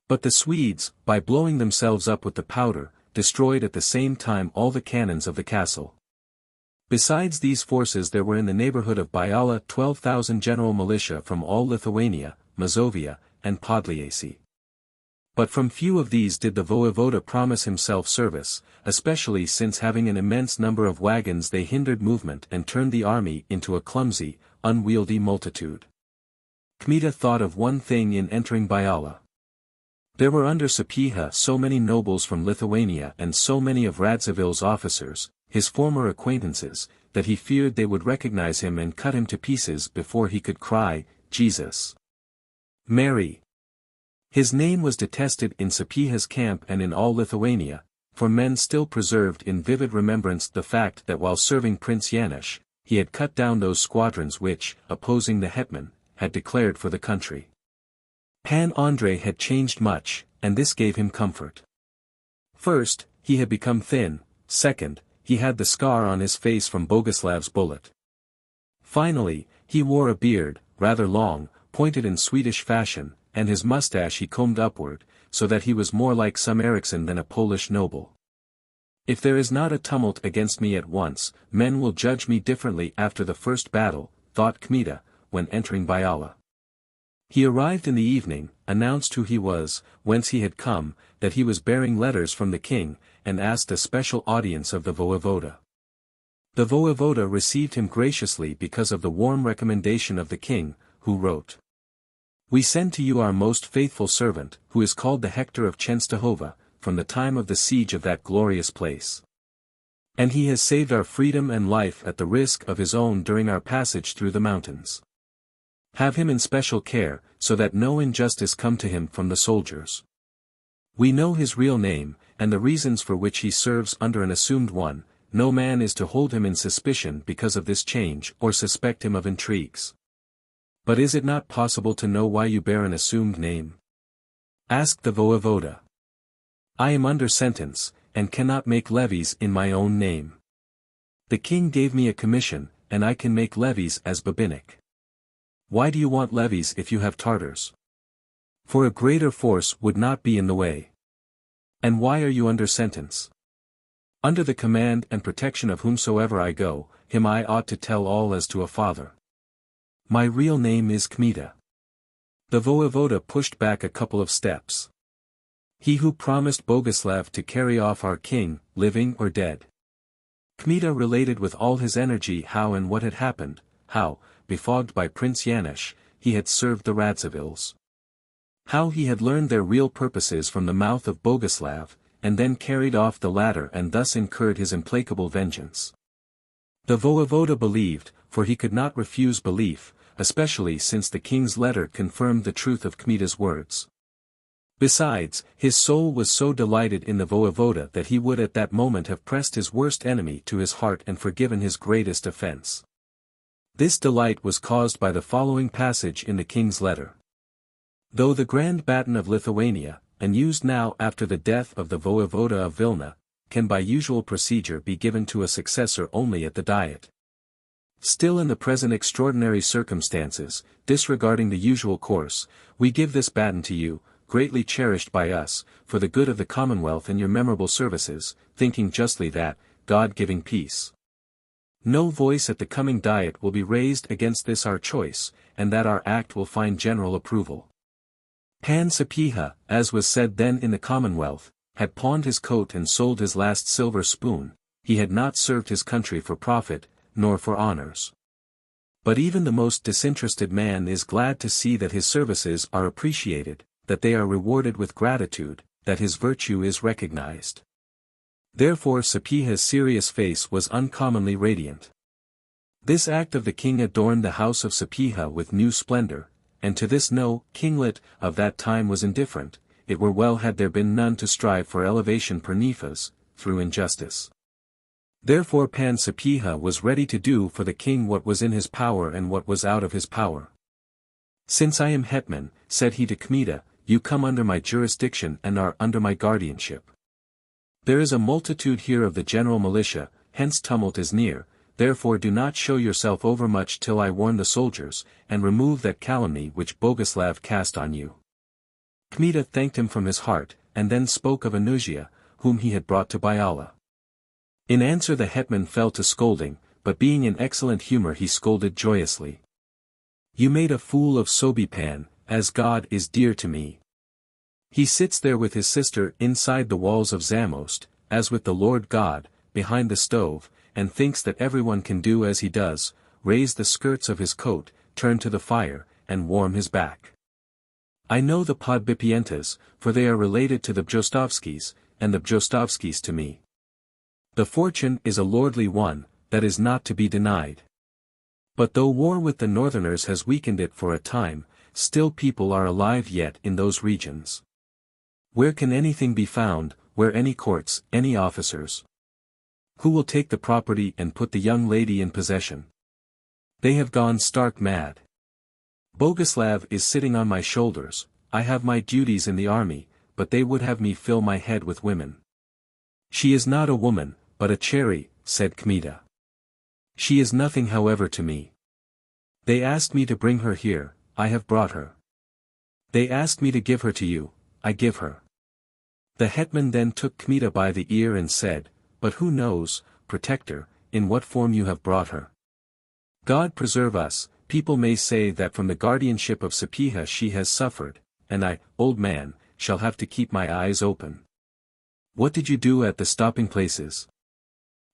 But the Swedes, by blowing themselves up with the powder, destroyed at the same time all the cannons of the castle. Besides these forces there were in the neighborhood of Biala 12,000 general militia from all Lithuania, Mazovia, and Podliacy. But from few of these did the voevoda promise himself service, especially since having an immense number of wagons they hindered movement and turned the army into a clumsy, unwieldy multitude. Kmita thought of one thing in entering Biala. There were under Sapieha so many nobles from Lithuania and so many of Radzivill's officers, his former acquaintances, that he feared they would recognize him and cut him to pieces before he could cry, Jesus! Mary! His name was detested in Sapieha's camp and in all Lithuania, for men still preserved in vivid remembrance the fact that while serving Prince Yanush, he had cut down those squadrons which, opposing the hetman, had declared for the country. Pan Andrei had changed much, and this gave him comfort. First, he had become thin, second, he had the scar on his face from Boguslav's bullet. Finally, he wore a beard, rather long, pointed in Swedish fashion, and his mustache he combed upward, so that he was more like some Ericsson than a Polish noble. If there is not a tumult against me at once, men will judge me differently after the first battle, thought Kmita, when entering Biala. He arrived in the evening, announced who he was, whence he had come, that he was bearing letters from the king, and asked a special audience of the voevoda. The voevoda received him graciously because of the warm recommendation of the king, who wrote, "We send to you our most faithful servant, who is called the Hector of Chenstohova, from the time of the siege of that glorious place. And he has saved our freedom and life at the risk of his own during our passage through the mountains. Have him in special care, so that no injustice come to him from the soldiers. We know his real name, and the reasons for which he serves under an assumed one. No man is to hold him in suspicion because of this change or suspect him of intrigues. But is it not possible to know why you bear an assumed name?" asked the voevoda. "I am under sentence, and cannot make levies in my own name. The king gave me a commission, and I can make levies as Babinnik. Why do you want levies if you have Tartars? For a greater force would not be in the way. And why are you under sentence? Under the command and protection of whomsoever I go, him I ought to tell all as to a father. My real name is Kmita. The voevoda pushed back a couple of steps. He who promised Boguslav to carry off our king, living or dead. Kmita related with all his energy how and what had happened, how, befogged by Prince Yanush, he had served the Radzivills. How he had learned their real purposes from the mouth of Boguslav, and then carried off the latter and thus incurred his implacable vengeance. The voevoda believed, for he could not refuse belief, especially since the king's letter confirmed the truth of Kmita's words. Besides, his soul was so delighted in the voevoda that he would at that moment have pressed his worst enemy to his heart and forgiven his greatest offense. This delight was caused by the following passage in the king's letter. Though the Grand Baton of Lithuania, and used now after the death of the voevoda of Vilna, can by usual procedure be given to a successor only at the Diet. Still in the present extraordinary circumstances, disregarding the usual course, we give this baton to you, greatly cherished by us, for the good of the Commonwealth and your memorable services, thinking justly that, God giving peace. No voice at the coming Diet will be raised against this our choice, and that our act will find general approval. Pan Sapieha, as was said then in the Commonwealth, had pawned his coat and sold his last silver spoon, he had not served his country for profit, nor for honors. But even the most disinterested man is glad to see that his services are appreciated, that they are rewarded with gratitude, that his virtue is recognized. Therefore Sapieha's serious face was uncommonly radiant. This act of the king adorned the house of Sapieha with new splendor, and to this no kinglet of that time was indifferent. It were well had there been none to strive for elevation per Nifas, through injustice. Therefore Pan Sapieha was ready to do for the king what was in his power and what was out of his power. Since I am hetman, said he to Kmita, you come under my jurisdiction and are under my guardianship. There is a multitude here of the general militia, hence tumult is near, therefore do not show yourself overmuch till I warn the soldiers, and remove that calumny which Boguslav cast on you. Kmita thanked him from his heart, and then spoke of Anusia, whom he had brought to Byala. In answer the hetman fell to scolding, but being in excellent humor he scolded joyously. You made a fool of Sobipan, as God is dear to me. He sits there with his sister inside the walls of Zamost, as with the Lord God, behind the stove, and thinks that everyone can do as he does, raise the skirts of his coat, turn to the fire, and warm his back. I know the Podbipientas, for they are related to the Bjostovskis, and the Bjostovskis to me. The fortune is a lordly one, that is not to be denied. But though war with the northerners has weakened it for a time, still people are alive yet in those regions. Where can anything be found, where any courts, any officers? Who will take the property and put the young lady in possession? They have gone stark mad. Boguslav is sitting on my shoulders, I have my duties in the army, but they would have me fill my head with women. She is not a woman, but a cherry, said Kmita. She is nothing however to me. They asked me to bring her here, I have brought her. They asked me to give her to you, I give her. The hetman then took Kmita by the ear and said, but who knows, protector, in what form you have brought her? God preserve us, people may say that from the guardianship of Sapieha she has suffered, and I, old man, shall have to keep my eyes open. What did you do at the stopping places?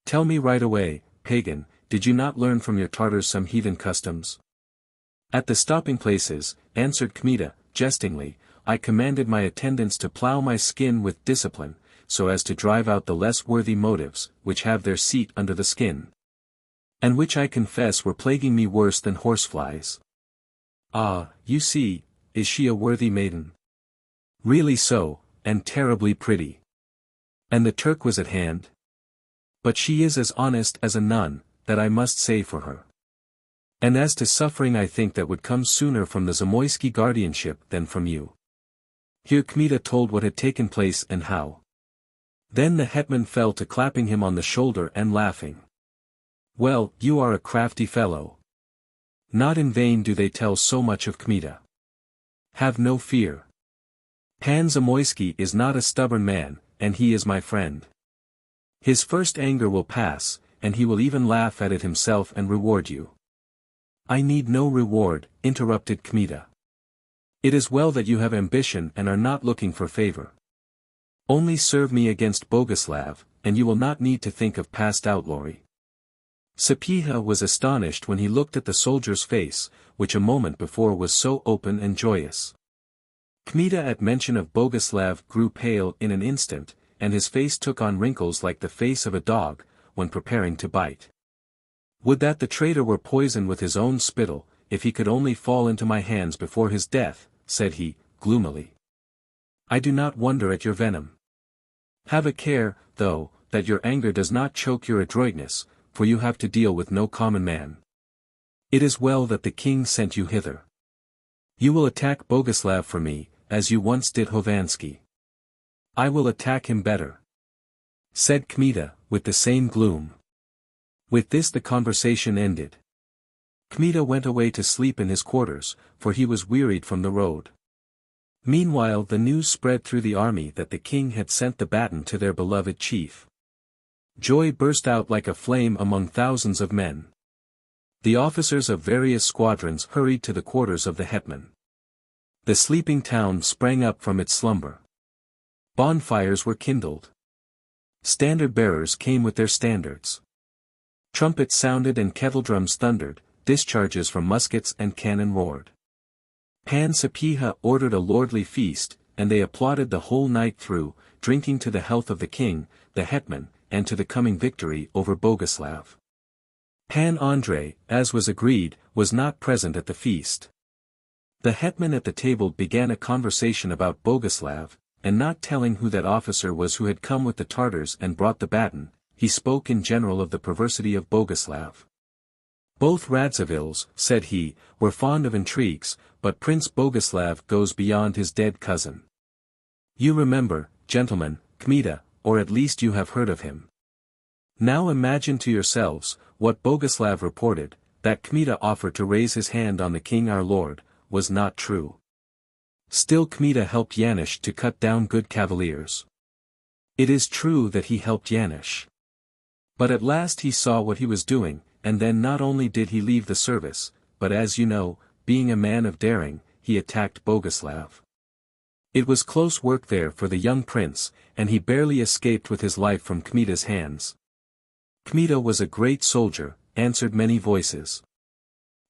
Tell me right away, pagan, did you not learn from your Tartars some heathen customs? At the stopping places, answered Kmita, jestingly, I commanded my attendants to plough my skin with discipline, so as to drive out the less worthy motives, which have their seat under the skin. And which I confess were plaguing me worse than horseflies. Ah, you see, is she a worthy maiden? Really so, and terribly pretty. And the Turk was at hand? But she is as honest as a nun, that I must say for her. And as to suffering I think that would come sooner from the Zamoyski guardianship than from you. Here Kmita told what had taken place and how. Then the hetman fell to clapping him on the shoulder and laughing. Well, you are a crafty fellow. Not in vain do they tell so much of Kmita. Have no fear. Pan Zamoyski is not a stubborn man, and he is my friend. His first anger will pass, and he will even laugh at it himself and reward you. I need no reward, interrupted Kmita. It is well that you have ambition and are not looking for favor. Only serve me against Boguslav, and you will not need to think of past outlawry. Sapieha was astonished when he looked at the soldier's face, which a moment before was so open and joyous. Kmita at mention of Boguslav grew pale in an instant, and his face took on wrinkles like the face of a dog, when preparing to bite. Would that the traitor were poisoned with his own spittle, if he could only fall into my hands before his death, said he, gloomily. I do not wonder at your venom. Have a care, though, that your anger does not choke your adroitness, for you have to deal with no common man. It is well that the king sent you hither. You will attack Boguslav for me, as you once did Hovansky. I will attack him better, said Kmita, with the same gloom. With this the conversation ended. Kmita went away to sleep in his quarters, for he was wearied from the road. Meanwhile the news spread through the army that the king had sent the baton to their beloved chief. Joy burst out like a flame among thousands of men. The officers of various squadrons hurried to the quarters of the hetman. The sleeping town sprang up from its slumber. Bonfires were kindled. Standard-bearers came with their standards. Trumpets sounded and kettledrums thundered, discharges from muskets and cannon roared. Pan Sapieha ordered a lordly feast, and they applauded the whole night through, drinking to the health of the king, the hetman, and to the coming victory over Boguslav. Pan Andrei, as was agreed, was not present at the feast. The hetman at the table began a conversation about Boguslav, and not telling who that officer was who had come with the Tartars and brought the baton, he spoke in general of the perversity of Boguslav. Both Radzivills, said he, were fond of intrigues, but Prince Boguslav goes beyond his dead cousin. You remember, gentlemen, Kmita, or at least you have heard of him. Now imagine to yourselves, what Boguslav reported, that Kmita offered to raise his hand on the king our lord, was not true. Still Kmita helped Yanush to cut down good cavaliers. It is true that he helped Yanush. But at last he saw what he was doing, and then not only did he leave the service, but as you know, being a man of daring, he attacked Boguslav. It was close work there for the young prince, and he barely escaped with his life from Kmita's hands. Kmita was a great soldier, answered many voices.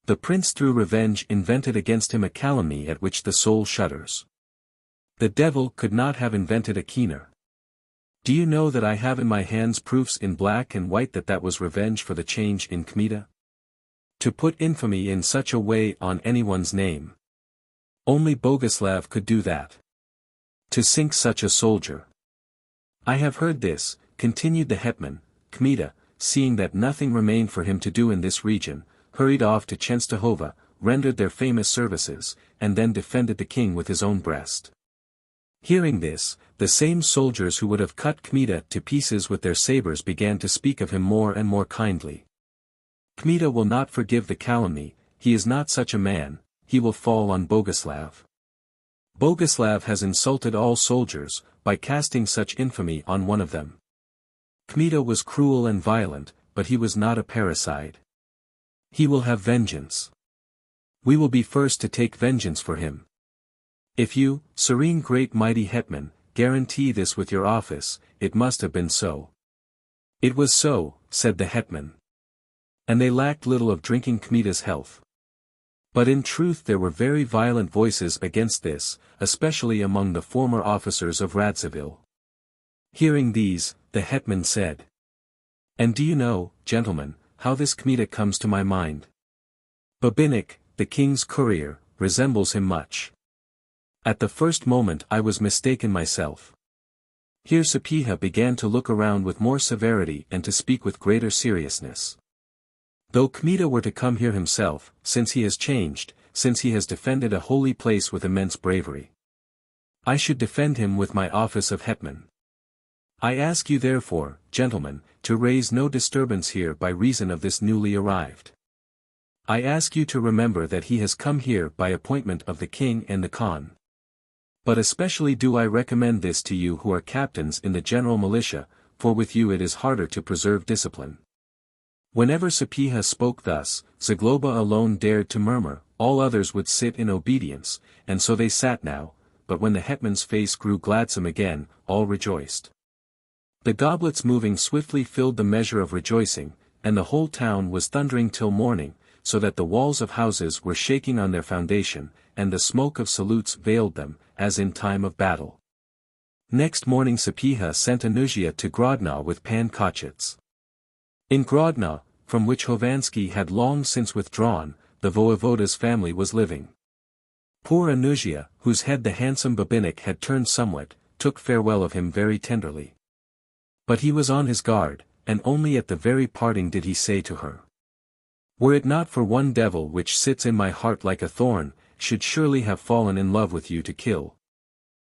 The prince through revenge invented against him a calumny at which the soul shudders. The devil could not have invented a keener. Do you know that I have in my hands proofs in black and white that was revenge for the change in Kmita? To put infamy in such a way on anyone's name. Only Boguslav could do that. To sink such a soldier. I have heard this, continued the hetman. Kmita, seeing that nothing remained for him to do in this region, hurried off to Chenstohova, rendered their famous services, and then defended the king with his own breast. Hearing this, the same soldiers who would have cut Kmita to pieces with their sabers began to speak of him more and more kindly. Kmita will not forgive the calumny, he is not such a man, he will fall on Boguslav. Boguslav has insulted all soldiers, by casting such infamy on one of them. Kmita was cruel and violent, but he was not a parricide. He will have vengeance. We will be first to take vengeance for him. If you, serene great mighty hetman, guarantee this with your office, it must have been so. It was so, said the hetman. And they lacked little of drinking Kmita's health. But in truth there were very violent voices against this, especially among the former officers of Radzivill. Hearing these, the hetman said. And do you know, gentlemen, how this Kmita comes to my mind? Babinik, the king's courier, resembles him much. At the first moment I was mistaken myself. Here Sapieha began to look around with more severity and to speak with greater seriousness. Though Kmita were to come here himself, since he has changed, since he has defended a holy place with immense bravery, I should defend him with my office of hetman. I ask you therefore, gentlemen, to raise no disturbance here by reason of this newly arrived. I ask you to remember that he has come here by appointment of the king and the Khan. But especially do I recommend this to you who are captains in the general militia, for with you it is harder to preserve discipline. Whenever Sapieha spoke thus, Zagloba alone dared to murmur, all others would sit in obedience, and so they sat now, but when the hetman's face grew gladsome again, all rejoiced. The goblets moving swiftly filled the measure of rejoicing, and the whole town was thundering till morning, so that the walls of houses were shaking on their foundation, and the smoke of salutes veiled them, as in time of battle. Next morning Sapieha sent Anusia to Grodno with Pan Kmicic. In Grodno, from which Hovanski had long since withdrawn, the voevoda's family was living. Poor Anusia, whose head the handsome Babinnik had turned somewhat, took farewell of him very tenderly. But he was on his guard, and only at the very parting did he say to her, "Were it not for one devil which sits in my heart like a thorn, should surely have fallen in love with you to kill."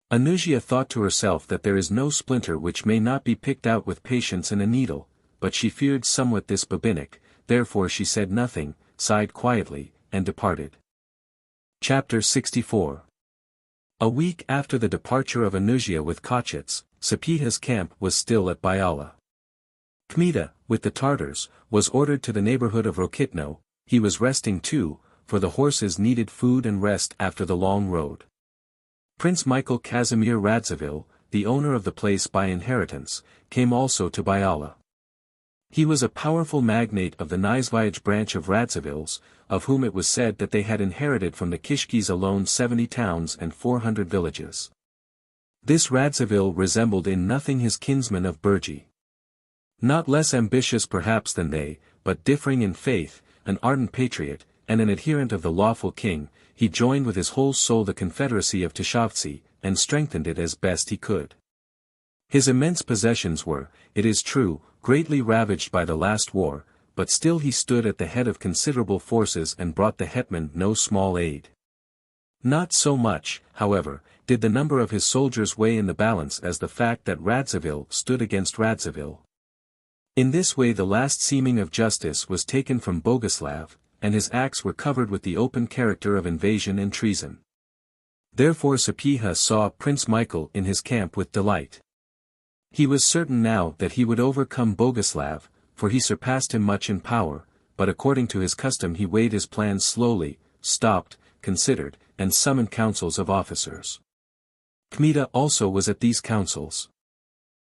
Anusia thought to herself that there is no splinter which may not be picked out with patience and a needle, but she feared somewhat this Babinnik, therefore she said nothing, sighed quietly, and departed. Chapter 64. A week after the departure of Anusia with Kmicic, Sapieha's camp was still at Biala. Kmita, with the Tartars, was ordered to the neighborhood of Rokitno. He was resting too, for the horses needed food and rest after the long road. Prince Michael Casimir Radziwill, the owner of the place by inheritance, came also to Biala. He was a powerful magnate of the Nizhevich branch of Radzivills, of whom it was said that they had inherited from the Kishkis alone 70 towns and 400 villages. This Radziwill resembled in nothing his kinsman of Burgi. Not less ambitious perhaps than they, but differing in faith, an ardent patriot, and an adherent of the lawful king, he joined with his whole soul the confederacy of Tishovtsi, and strengthened it as best he could. His immense possessions were, it is true, greatly ravaged by the last war, but still he stood at the head of considerable forces and brought the hetman no small aid. Not so much, however, did the number of his soldiers weigh in the balance as the fact that Radziwill stood against Radziwill. In this way the last seeming of justice was taken from Boguslav, and his acts were covered with the open character of invasion and treason. Therefore Sapieha saw Prince Michael in his camp with delight. He was certain now that he would overcome Boguslav, for he surpassed him much in power, but according to his custom he weighed his plans slowly, stopped, considered, and summoned councils of officers. Kmita also was at these councils.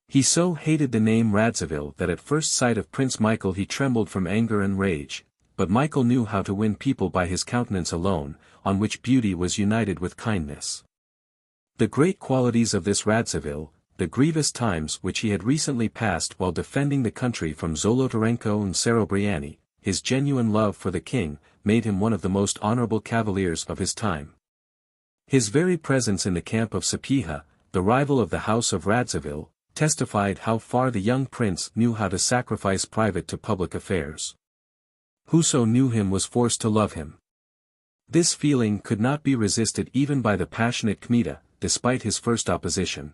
He so hated the name Radziwill that at first sight of Prince Michael he trembled from anger and rage, but Michael knew how to win people by his countenance alone, on which beauty was united with kindness. The great qualities of this Radziwill, the grievous times which he had recently passed while defending the country from Zolotarenko and Serobriani, his genuine love for the king, made him one of the most honorable cavaliers of his time. His very presence in the camp of Sapieha, the rival of the house of Radziwill, testified how far the young prince knew how to sacrifice private to public affairs. Whoso knew him was forced to love him. This feeling could not be resisted even by the passionate Kmita, despite his first opposition.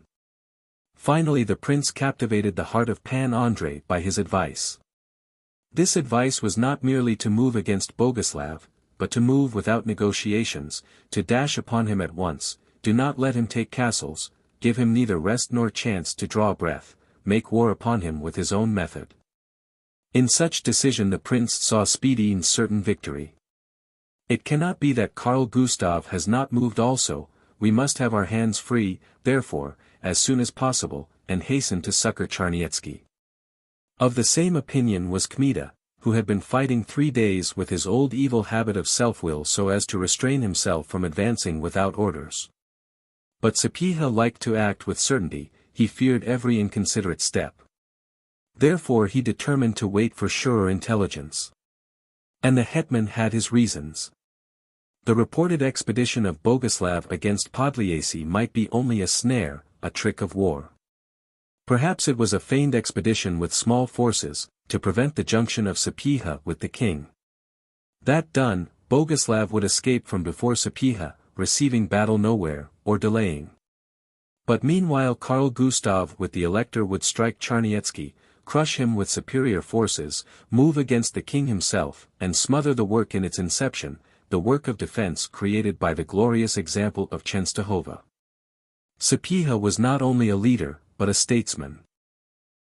Finally the prince captivated the heart of Pan Andrei by his advice. This advice was not merely to move against Boguslav, but to move without negotiations, to dash upon him at once, do not let him take castles, give him neither rest nor chance to draw breath, make war upon him with his own method. In such decision the prince saw speedy and certain victory. It cannot be that Karl Gustav has not moved also, we must have our hands free, therefore, as soon as possible, and hasten to succor Charniecki. Of the same opinion was Kmita, who had been fighting 3 days with his old evil habit of self-will so as to restrain himself from advancing without orders. But Sapieha liked to act with certainty, he feared every inconsiderate step. Therefore he determined to wait for surer intelligence. And the hetman had his reasons. The reported expedition of Boguslav against Podlyasy might be only a snare, a trick of war. Perhaps it was a feigned expedition with small forces, to prevent the junction of Sapieha with the king. That done, Boguslav would escape from before Sapieha, receiving battle nowhere, or delaying. But meanwhile Karl Gustav with the elector would strike Charniecki, crush him with superior forces, move against the king himself, and smother the work in its inception, the work of defense created by the glorious example of Chenstohova. Sapieha was not only a leader, but a statesman.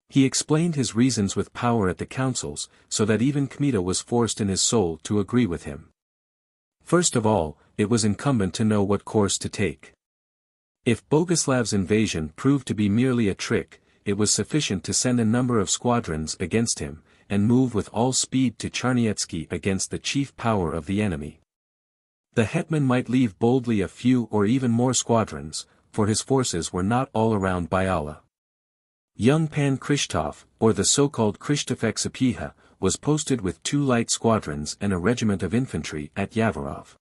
He explained his reasons with power at the councils, so that even Kmita was forced in his soul to agree with him. First of all, it was incumbent to know what course to take. If Boguslav's invasion proved to be merely a trick, it was sufficient to send a number of squadrons against him, and move with all speed to Charniecki against the chief power of the enemy. The hetman might leave boldly a few or even more squadrons, for his forces were not all around Biala. Young Pan Krzysztof, or the so-called Krzysztofek Sapieha, was posted with 2 light squadrons and a regiment of infantry at Yavorov.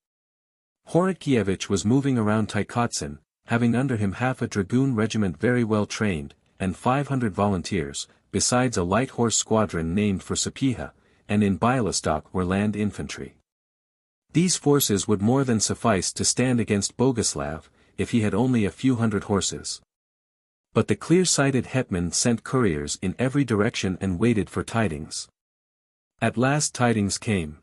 Henryk was moving around Tykotsin, having under him half a dragoon regiment very well trained, and 500 volunteers, besides a light horse squadron named for Sapieha, and in Bialystok were land infantry. These forces would more than suffice to stand against Boguslav, if he had only a few hundred horses. But the clear-sighted hetman sent couriers in every direction and waited for tidings. At last tidings came.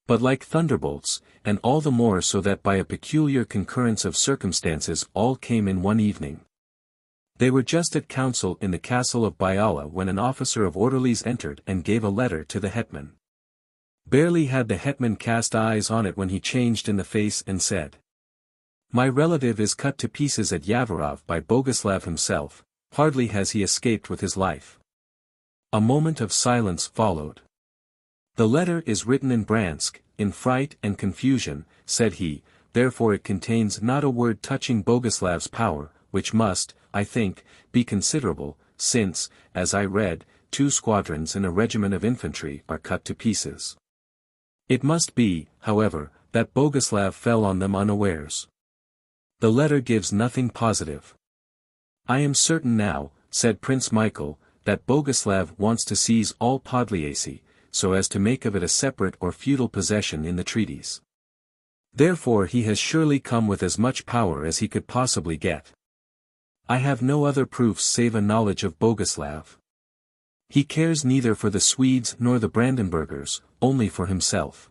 But like thunderbolts, and all the more so that by a peculiar concurrence of circumstances all came in one evening. They were just at council in the castle of Biala when an officer of orderlies entered and gave a letter to the hetman. Barely had the hetman cast eyes on it when he changed in the face and said, "My relative is cut to pieces at Yavorov by Boguslav himself, hardly has he escaped with his life." A moment of silence followed. "The letter is written in Bransk, in fright and confusion," said he, "therefore it contains not a word touching Boguslav's power, which must, I think, be considerable, since, as I read, 2 squadrons and a regiment of infantry are cut to pieces. It must be, however, that Boguslav fell on them unawares. The letter gives nothing positive. I am certain now," said Prince Michael, "that Boguslav wants to seize all Podliasy, so as to make of it a separate or feudal possession in the treaties. Therefore he has surely come with as much power as he could possibly get. I have no other proofs save a knowledge of Boguslav. He cares neither for the Swedes nor the Brandenburgers, only for himself.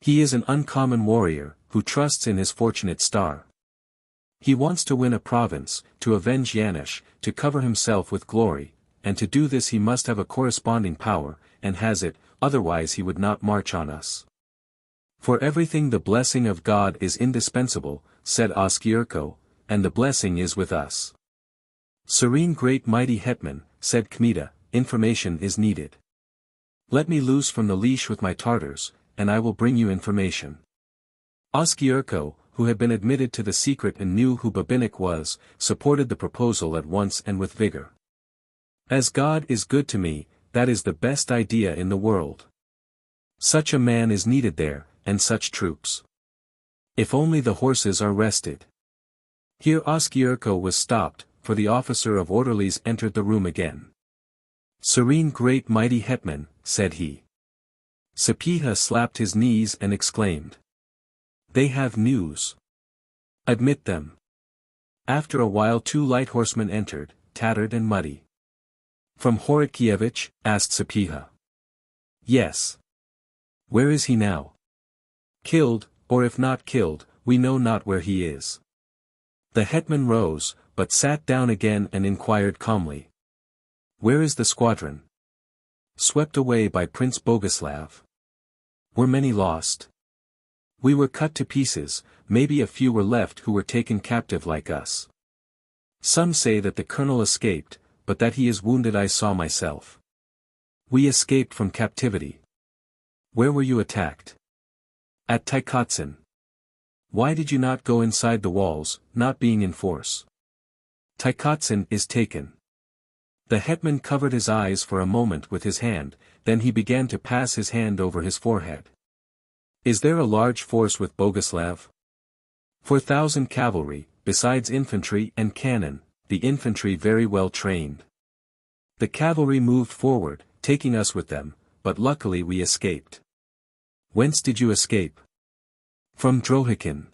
He is an uncommon warrior, who trusts in his fortunate star. He wants to win a province, to avenge Yanush, to cover himself with glory, and to do this he must have a corresponding power, and has it, otherwise he would not march on us. For everything the blessing of God is indispensable," said Oskyerko, "and the blessing is with us." "Serene great mighty hetman," said Kmita, "information is needed. Let me loose from the leash with my Tartars, and I will bring you information." Oskyerko, who had been admitted to the secret and knew who Babinnik was, supported the proposal at once and with vigor. "As God is good to me, that is the best idea in the world. Such a man is needed there, and such troops. If only the horses are rested." Here Oskyerko was stopped, for the officer of orderlies entered the room again. "Serene great mighty hetman," said he. Sapieha slapped his knees and exclaimed, "They have news. Admit them." After a while 2 light horsemen entered, tattered and muddy. "From Henryk," asked Sapieha. "Yes." "Where is he now?" "Killed, or if not killed, we know not where he is." The hetman rose, but sat down again and inquired calmly. "Where is the squadron?" "Swept away by Prince Boguslav." "Were many lost?" "We were cut to pieces, maybe a few were left who were taken captive like us. Some say that the colonel escaped, but that he is wounded I saw myself. We escaped from captivity." "Where were you attacked?" "At Tykotsin." "Why did you not go inside the walls, not being in force?" "Tykotsin is taken." The hetman covered his eyes for a moment with his hand, then he began to pass his hand over his forehead. "Is there a large force with Boguslav?" 4,000 cavalry, besides infantry and cannon, the infantry very well trained. The cavalry moved forward, taking us with them, but luckily we escaped." "Whence did you escape?" "From Drohikin."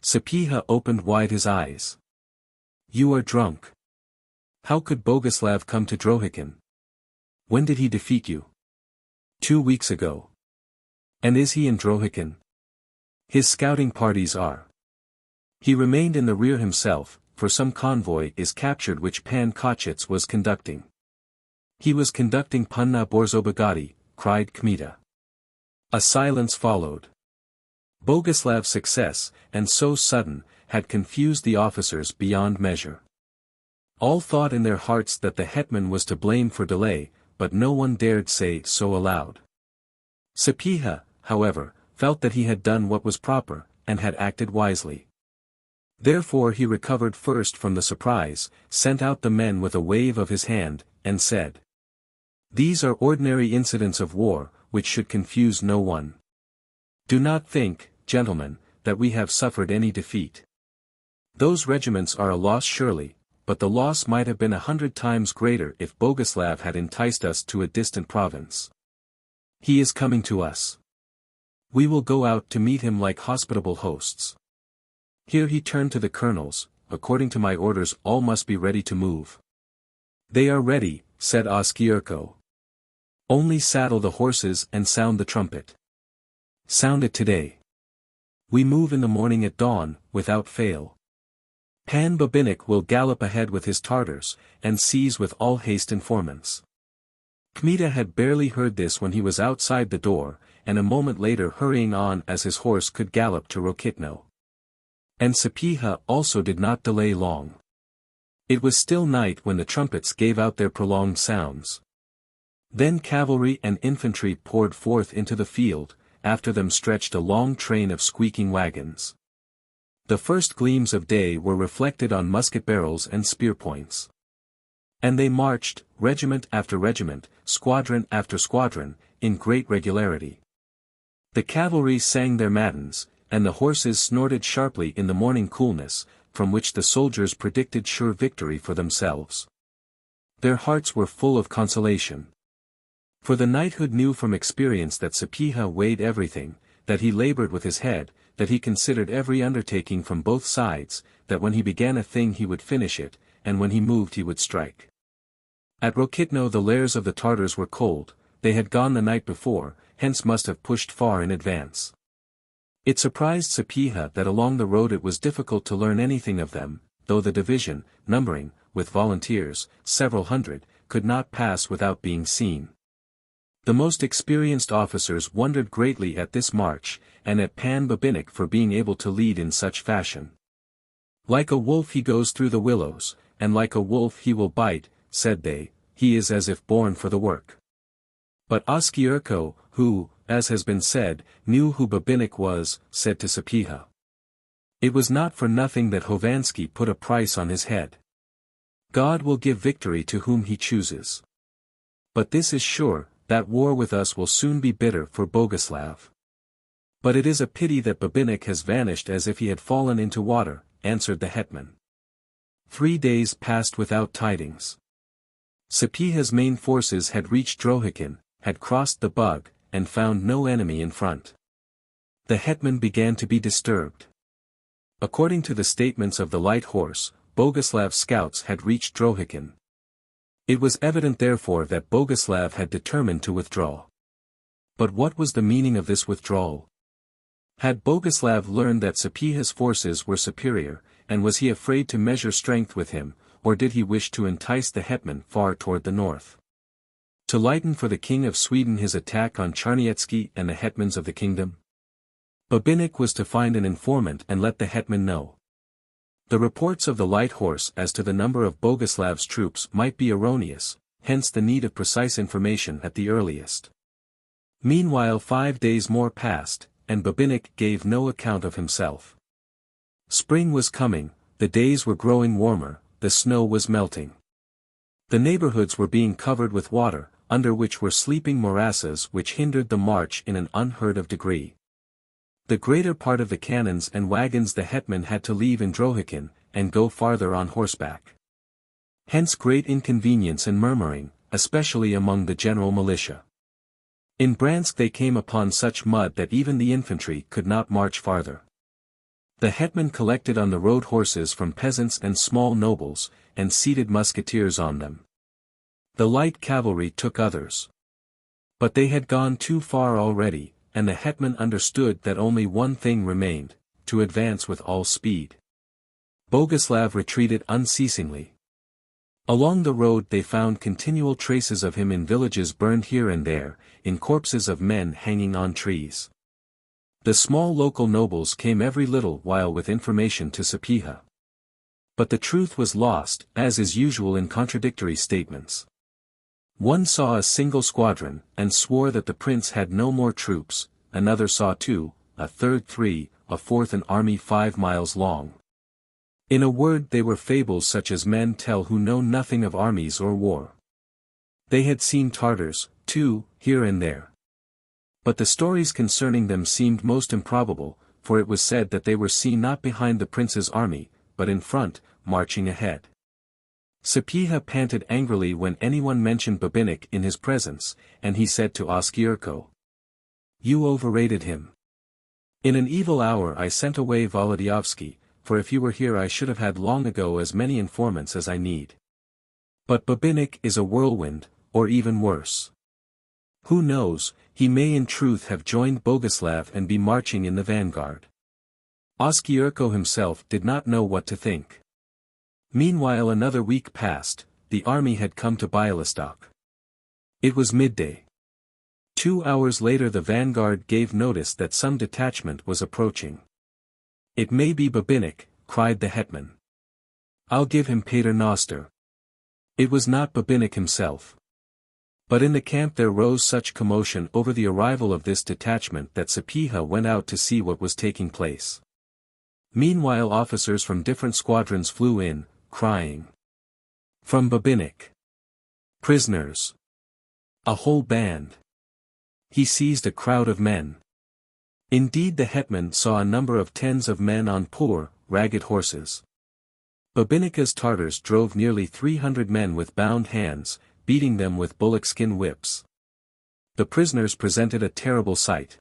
Sapieha opened wide his eyes. "You are drunk. How could Boguslav come to Drohikin? When did he defeat you?" 2 weeks ago. "And is he in Drohikin?" "His scouting parties are. He remained in the rear himself, for some convoy is captured which Pan Kochitz was conducting." He was conducting Punna Borzobogati, cried Kmita. A silence followed. Boguslav's success, and so sudden, had confused the officers beyond measure. All thought in their hearts that the hetman was to blame for delay, but no one dared say so aloud. Sapieha, however, felt that he had done what was proper, and had acted wisely. Therefore he recovered first from the surprise, sent out the men with a wave of his hand, and said, "These are ordinary incidents of war, which should confuse no one. Do not think, gentlemen, that we have suffered any defeat. Those regiments are a loss surely, but the loss might have been 100 times greater if Boguslav had enticed us to a distant province. He is coming to us. We will go out to meet him like hospitable hosts." Here he turned to the colonels. "According to my orders all must be ready to move." "They are ready," said Oskierko. "Only saddle the horses and sound the trumpet. Sound it today. We move in the morning at dawn, without fail. Pan Babinik will gallop ahead with his Tartars, and seize with all haste informants." Kmita had barely heard this when he was outside the door, and a moment later hurrying on as his horse could gallop to Rokitno. And Sapieha also did not delay long. It was still night when the trumpets gave out their prolonged sounds. Then cavalry and infantry poured forth into the field, after them stretched a long train of squeaking wagons. The first gleams of day were reflected on musket barrels and spear points. And they marched, regiment after regiment, squadron after squadron, in great regularity. The cavalry sang their matins, and the horses snorted sharply in the morning coolness, from which the soldiers predicted sure victory for themselves. Their hearts were full of consolation. For the knighthood knew from experience that Sapieha weighed everything, that he labored with his head, that he considered every undertaking from both sides, that when he began a thing he would finish it, and when he moved he would strike. At Rokitno the lairs of the Tartars were cold, they had gone the night before, hence must have pushed far in advance. It surprised Sapieha that along the road it was difficult to learn anything of them, though the division, numbering, with volunteers, several hundred, could not pass without being seen. The most experienced officers wondered greatly at this march, and at Pan Babinik for being able to lead in such fashion. "Like a wolf he goes through the willows, and like a wolf he will bite," said they, "he is as if born for the work." But Oskierko, who, as has been said, knew who Babinik was, said to Sapieha, "It was not for nothing that Hovanski put a price on his head. God will give victory to whom he chooses. But this is sure, that war with us will soon be bitter for Boguslav." "But it is a pity that Babinik has vanished as if he had fallen into water," answered the hetman. 3 days passed without tidings. Sapieha's main forces had reached Drohikin, had crossed the Bug, and found no enemy in front. The hetman began to be disturbed. According to the statements of the light horse, Boguslav's scouts had reached Drohikin. It was evident therefore that Boguslav had determined to withdraw. But what was the meaning of this withdrawal? Had Boguslav learned that Sapieha's forces were superior, and was he afraid to measure strength with him, or did he wish to entice the hetman far toward the north? To lighten for the king of Sweden his attack on Charniecki and the hetmans of the kingdom? Babinik was to find an informant and let the hetman know. The reports of the light horse as to the number of Boguslav's troops might be erroneous, hence the need of precise information at the earliest. Meanwhile 5 days more passed, and Babinik gave no account of himself. Spring was coming, the days were growing warmer, the snow was melting. The neighborhoods were being covered with water, under which were sleeping morasses which hindered the march in an unheard of degree. The greater part of the cannons and wagons the hetman had to leave in Drohikin, and go farther on horseback. Hence great inconvenience and murmuring, especially among the general militia. In Bransk they came upon such mud that even the infantry could not march farther. The hetman collected on the road horses from peasants and small nobles, and seated musketeers on them. The light cavalry took others. But they had gone too far already, and the hetman understood that only one thing remained, to advance with all speed. Boguslav retreated unceasingly. Along the road they found continual traces of him in villages burned here and there, in corpses of men hanging on trees. The small local nobles came every little while with information to Sapieha. But the truth was lost, as is usual in contradictory statements. One saw a single squadron, and swore that the prince had no more troops, another saw 2, a third 3, a fourth an army 5 miles long. In a word, they were fables such as men tell who know nothing of armies or war. They had seen Tartars, too, here and there. But the stories concerning them seemed most improbable, for it was said that they were seen not behind the prince's army, but in front, marching ahead. Sapieha panted angrily when anyone mentioned Babinich in his presence, and he said to Oskyerko, "You overrated him. In an evil hour I sent away Volodyovsky, for if you were here I should have had long ago as many informants as I need. But Babinich is a whirlwind, or even worse. Who knows, he may in truth have joined Boguslav and be marching in the vanguard." Oskyerko himself did not know what to think. Meanwhile another week passed, the army had come to Bialystok. It was midday. 2 hours later the vanguard gave notice that some detachment was approaching. "It may be Babinich," cried the hetman. "I'll give him paternoster." It was not Babinich himself. But in the camp there rose such commotion over the arrival of this detachment that Sapieha went out to see what was taking place. Meanwhile officers from different squadrons flew in, crying, "From Babinich! Prisoners! A whole band!" He seized a crowd of men. Indeed the hetman saw a number of tens of men on poor, ragged horses. Babinich's Tartars drove nearly 300 men with bound hands, beating them with bullockskin whips. The prisoners presented a terrible sight.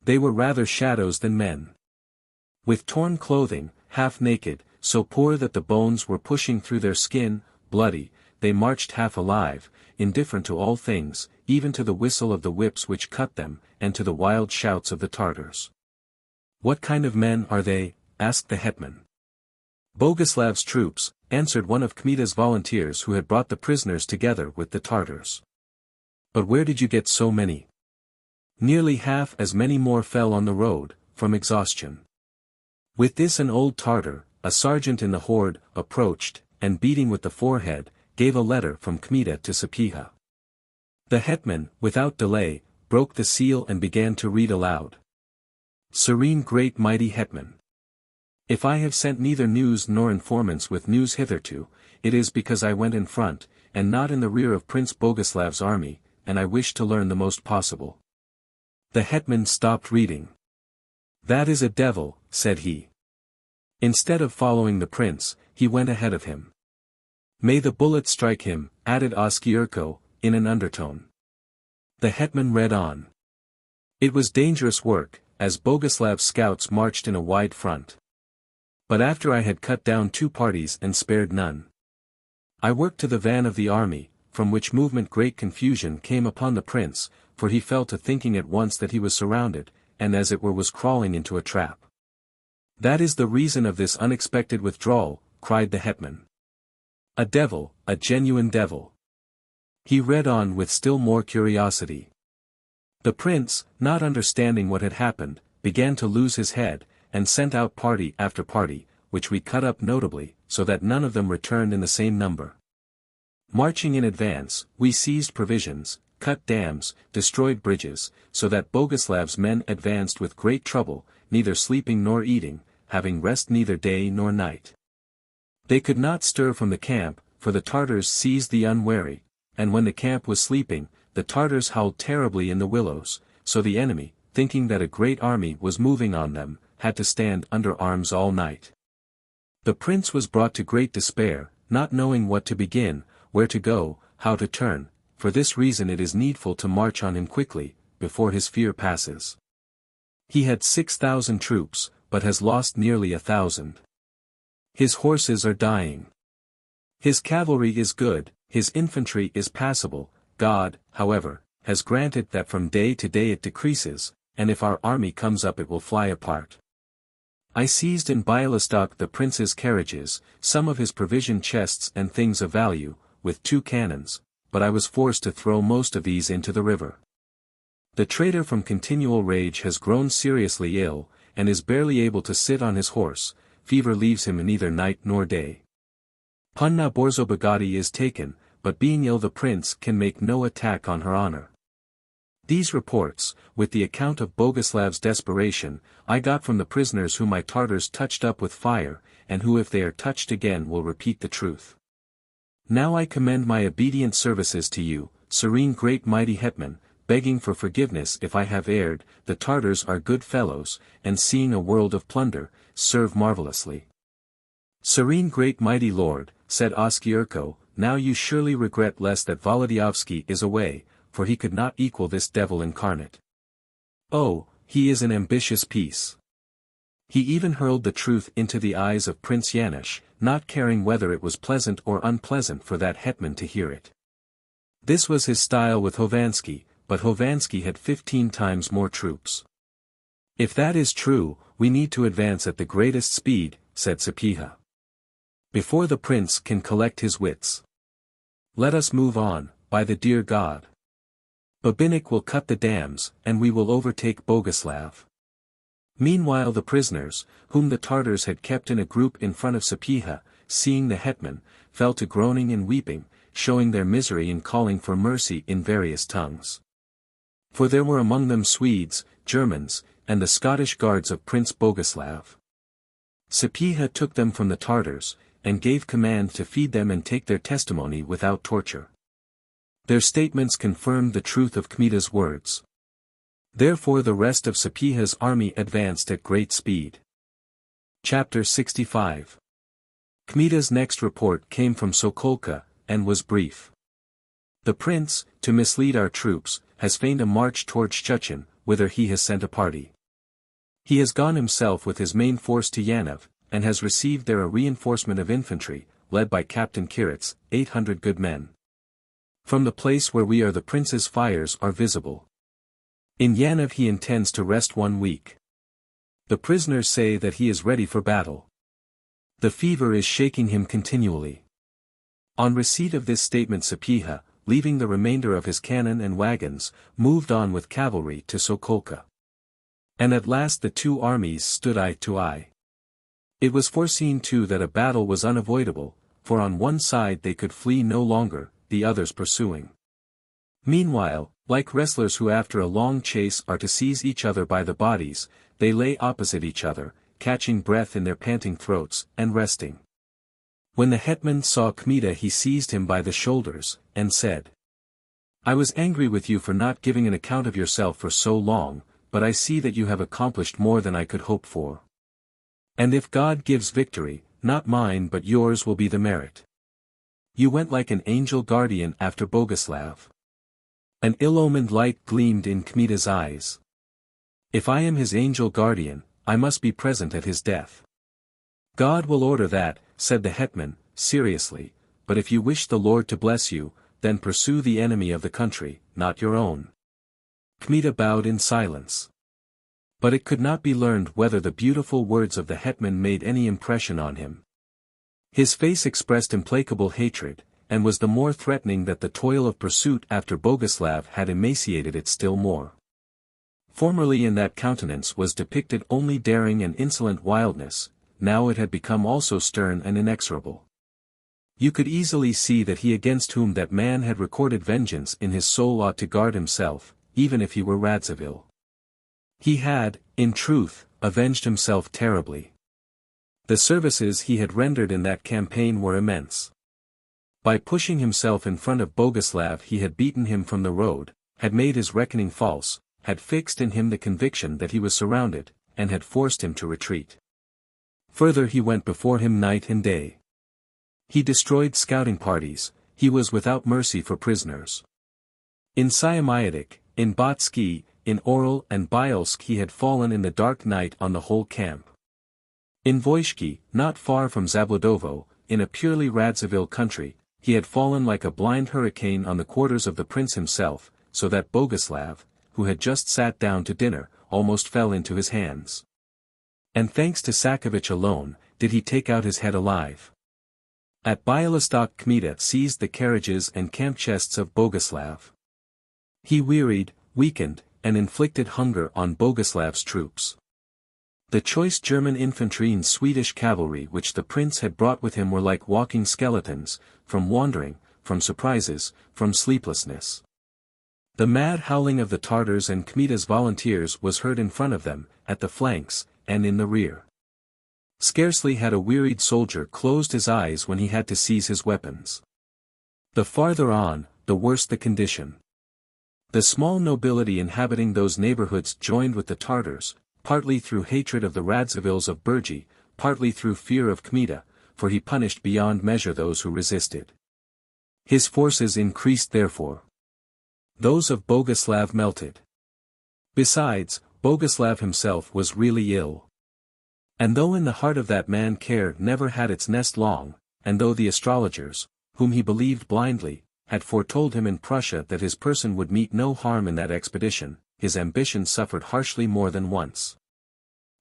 They were rather shadows than men. With torn clothing, half naked, so poor that the bones were pushing through their skin, bloody, they marched half alive, indifferent to all things, even to the whistle of the whips which cut them, and to the wild shouts of the Tartars. "What kind of men are they?" asked the hetman. "Boguslav's troops," answered one of Kmita's volunteers who had brought the prisoners together with the Tartars. "But where did you get so many?" "Nearly half as many more fell on the road, from exhaustion." With this an old Tartar, a sergeant in the horde, approached, and beating with the forehead, gave a letter from Kmita to Sapieha. The hetman, without delay, broke the seal and began to read aloud. "Serene great mighty hetman! If I have sent neither news nor informants with news hitherto, it is because I went in front, and not in the rear of Prince Boguslav's army, and I wish to learn the most possible." The hetman stopped reading. "That is a devil," said he. Instead of following the prince, he went ahead of him. "May the bullet strike him," added Oskyerko, in an undertone. The hetman read on. "It was dangerous work, as Boguslav's scouts marched in a wide front. But after I had cut down 2 parties and spared none, I worked to the van of the army, from which movement great confusion came upon the prince, for he fell to thinking at once that he was surrounded, and as it were was crawling into a trap. That is the reason of this unexpected withdrawal," cried the hetman. "A devil, a genuine devil." He read on with still more curiosity. "The prince, not understanding what had happened, began to lose his head, and sent out party after party, which we cut up notably, so that none of them returned in the same number. Marching in advance, we seized provisions, cut dams, destroyed bridges, so that Boguslav's men advanced with great trouble, neither sleeping nor eating, having rest neither day nor night. They could not stir from the camp, for the Tartars seized the unwary, and when the camp was sleeping, the Tartars howled terribly in the willows, so the enemy, thinking that a great army was moving on them, had to stand under arms all night. The prince was brought to great despair, not knowing what to begin, where to go, how to turn. For this reason it is needful to march on him quickly, before his fear passes. He had 6,000 troops, but has lost nearly 1,000. His horses are dying. His cavalry is good, his infantry is passable. God, however, has granted that from day to day it decreases, and if our army comes up it will fly apart. I seized in Bialystok the prince's carriages, some of his provision chests and things of value, with 2 cannons, but I was forced to throw most of these into the river. The traitor from continual rage has grown seriously ill, and is barely able to sit on his horse, fever leaves him neither night nor day. Panna Borzobogati is taken, but being ill the prince can make no attack on her honor. These reports, with the account of Boguslav's desperation, I got from the prisoners whom my Tartars touched up with fire, and who if they are touched again will repeat the truth. Now I commend my obedient services to you, serene great mighty hetman, begging for forgiveness if I have erred. The Tartars are good fellows, and seeing a world of plunder, serve marvelously. Serene great mighty lord, said Oskyerko, now you surely regret less that Volodyovsky is away, for he could not equal this devil incarnate. Oh, he is an ambitious piece. He even hurled the truth into the eyes of Prince Yanush, not caring whether it was pleasant or unpleasant for that hetman to hear it. This was his style with Hovansky, but Hovansky had 15 times more troops. If that is true, we need to advance at the greatest speed, said Sapieha. Before the prince can collect his wits. Let us move on, by the dear God. Babinik will cut the dams, and we will overtake Boguslav. Meanwhile the prisoners, whom the Tartars had kept in a group in front of Sapieha, seeing the hetman, fell to groaning and weeping, showing their misery and calling for mercy in various tongues. For there were among them Swedes, Germans, and the Scottish guards of Prince Boguslav. Sapieha took them from the Tartars, and gave command to feed them and take their testimony without torture. Their statements confirmed the truth of Kmita's words. Therefore the rest of Sapieha's army advanced at great speed. Chapter 65. Kmita's next report came from Sokolka, and was brief. The prince, to mislead our troops, has feigned a march towards Szczecin, whither he has sent a party. He has gone himself with his main force to Yanov, and has received there a reinforcement of infantry, led by Captain Kiritz, 800 good men. From the place where we are the prince's fires are visible. In Yanov he intends to rest 1 week. The prisoners say that he is ready for battle. The fever is shaking him continually. On receipt of this statement Sapieha, leaving the remainder of his cannon and wagons, moved on with cavalry to Sokolka. And at last the 2 armies stood eye to eye. It was foreseen too that a battle was unavoidable, for on one side they could flee no longer, the others pursuing. Meanwhile, like wrestlers who after a long chase are to seize each other by the bodies, they lay opposite each other, catching breath in their panting throats, and resting. When the hetman saw Kmita he seized him by the shoulders, and said, I was angry with you for not giving an account of yourself for so long, but I see that you have accomplished more than I could hope for. And if God gives victory, not mine but yours will be the merit. You went like an angel guardian after Boguslav. An ill-omened light gleamed in Kmita's eyes. If I am his angel guardian, I must be present at his death. God will order that, said the hetman, seriously, but if you wish the Lord to bless you, then pursue the enemy of the country, not your own. Kmita bowed in silence. But it could not be learned whether the beautiful words of the hetman made any impression on him. His face expressed implacable hatred, and was the more threatening that the toil of pursuit after Boguslav had emaciated it still more. Formerly in that countenance was depicted only daring and insolent wildness, now it had become also stern and inexorable. You could easily see that he against whom that man had recorded vengeance in his soul ought to guard himself, even if he were Radziwill. He had, in truth, avenged himself terribly. The services he had rendered in that campaign were immense. By pushing himself in front of Boguslav he had beaten him from the road, had made his reckoning false, had fixed in him the conviction that he was surrounded, and had forced him to retreat. Further he went before him night and day. He destroyed scouting parties, he was without mercy for prisoners. In Siamietic, in Batsky, in Orel and Bielsk he had fallen in the dark night on the whole camp. In Voishki, not far from Zablodovo, in a purely Radziwill country, he had fallen like a blind hurricane on the quarters of the prince himself, so that Boguslav, who had just sat down to dinner, almost fell into his hands. And thanks to Sienkiewicz alone, did he take out his head alive. At Bialystok Kmita seized the carriages and camp chests of Boguslav. He wearied, weakened, and inflicted hunger on Boguslav's troops. The choice German infantry and Swedish cavalry which the prince had brought with him were like walking skeletons, from wandering, from surprises, from sleeplessness. The mad howling of the Tartars and Kmita's volunteers was heard in front of them, at the flanks, and in the rear. Scarcely had a wearied soldier closed his eyes when he had to seize his weapons. The farther on, the worse the condition. The small nobility inhabiting those neighborhoods joined with the Tartars, partly through hatred of the Radzivills of Burgi, partly through fear of Kmita, for he punished beyond measure those who resisted. His forces increased therefore. Those of Boguslav melted. Besides, Boguslav himself was really ill. And though in the heart of that man care never had its nest long, and though the astrologers, whom he believed blindly, had foretold him in Prussia that his person would meet no harm in that expedition, his ambition suffered harshly more than once.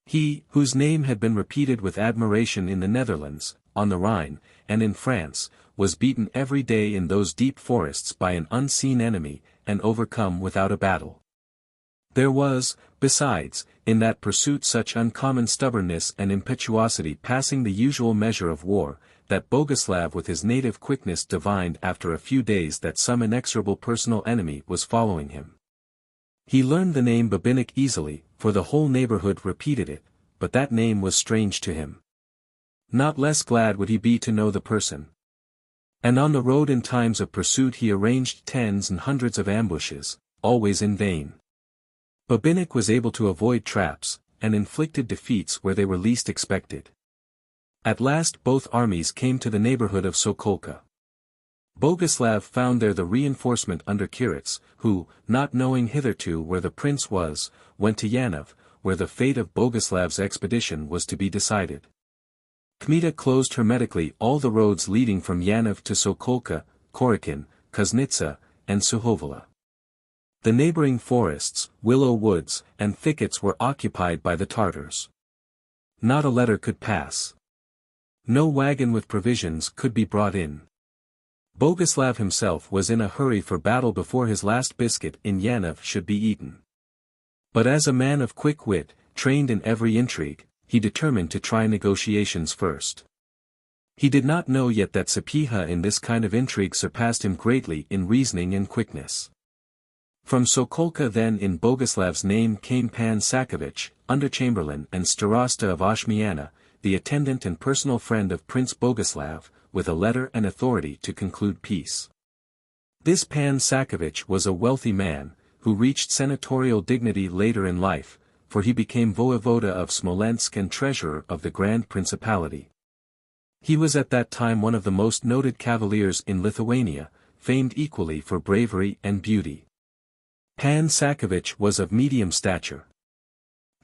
He, whose name had been repeated with admiration in the Netherlands, on the Rhine, and in France, was beaten every day in those deep forests by an unseen enemy, and overcome without a battle. There was, besides, in that pursuit such uncommon stubbornness and impetuosity passing the usual measure of war, that Boguslav with his native quickness divined after a few days that some inexorable personal enemy was following him. He learned the name Babinnik easily, for the whole neighborhood repeated it, but that name was strange to him. Not less glad would he be to know the person. And on the road in times of pursuit he arranged tens and hundreds of ambushes, always in vain. Babinnik was able to avoid traps, and inflicted defeats where they were least expected. At last both armies came to the neighborhood of Sokolka. Boguslav found there the reinforcement under Kiritz, who, not knowing hitherto where the prince was, went to Yanov, where the fate of Boguslav's expedition was to be decided. Kmita closed hermetically all the roads leading from Yanov to Sokolka, Korokin, Kuznitsa, and Suhovola. The neighboring forests, willow woods, and thickets were occupied by the Tartars. Not a letter could pass. No wagon with provisions could be brought in. Boguslav himself was in a hurry for battle before his last biscuit in Yanov should be eaten. But as a man of quick wit, trained in every intrigue, he determined to try negotiations first. He did not know yet that Sapieha in this kind of intrigue surpassed him greatly in reasoning and quickness. From Sokolka then in Boguslav's name came Pan Sienkiewicz, under-chamberlain and starosta of Ośmiana, the attendant and personal friend of Prince Boguslav, with a letter and authority to conclude peace. This Pan Sienkiewicz was a wealthy man, who reached senatorial dignity later in life, for he became voivoda of Smolensk and treasurer of the Grand Principality. He was at that time one of the most noted cavaliers in Lithuania, famed equally for bravery and beauty. Pan Sienkiewicz was of medium stature.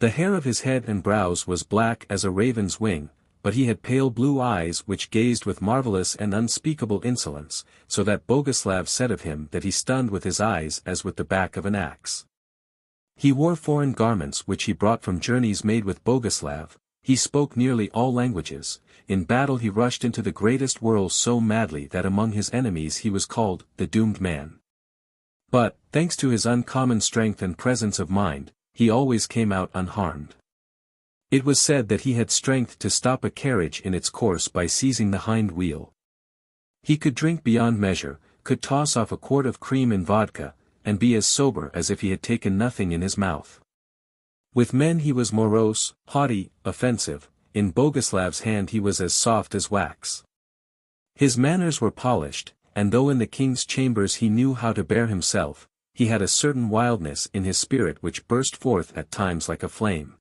The hair of his head and brows was black as a raven's wing, but he had pale blue eyes which gazed with marvelous and unspeakable insolence, so that Boguslav said of him that he stunned with his eyes as with the back of an axe. He wore foreign garments which he brought from journeys made with Boguslav, he spoke nearly all languages, in battle he rushed into the greatest whirls so madly that among his enemies he was called the doomed man. But, thanks to his uncommon strength and presence of mind, he always came out unharmed. It was said that he had strength to stop a carriage in its course by seizing the hind wheel. He could drink beyond measure, could toss off a quart of cream in vodka, and be as sober as if he had taken nothing in his mouth. With men he was morose, haughty, offensive, in Boguslav's hand he was as soft as wax. His manners were polished, and though in the king's chambers he knew how to bear himself, he had a certain wildness in his spirit which burst forth at times like a flame.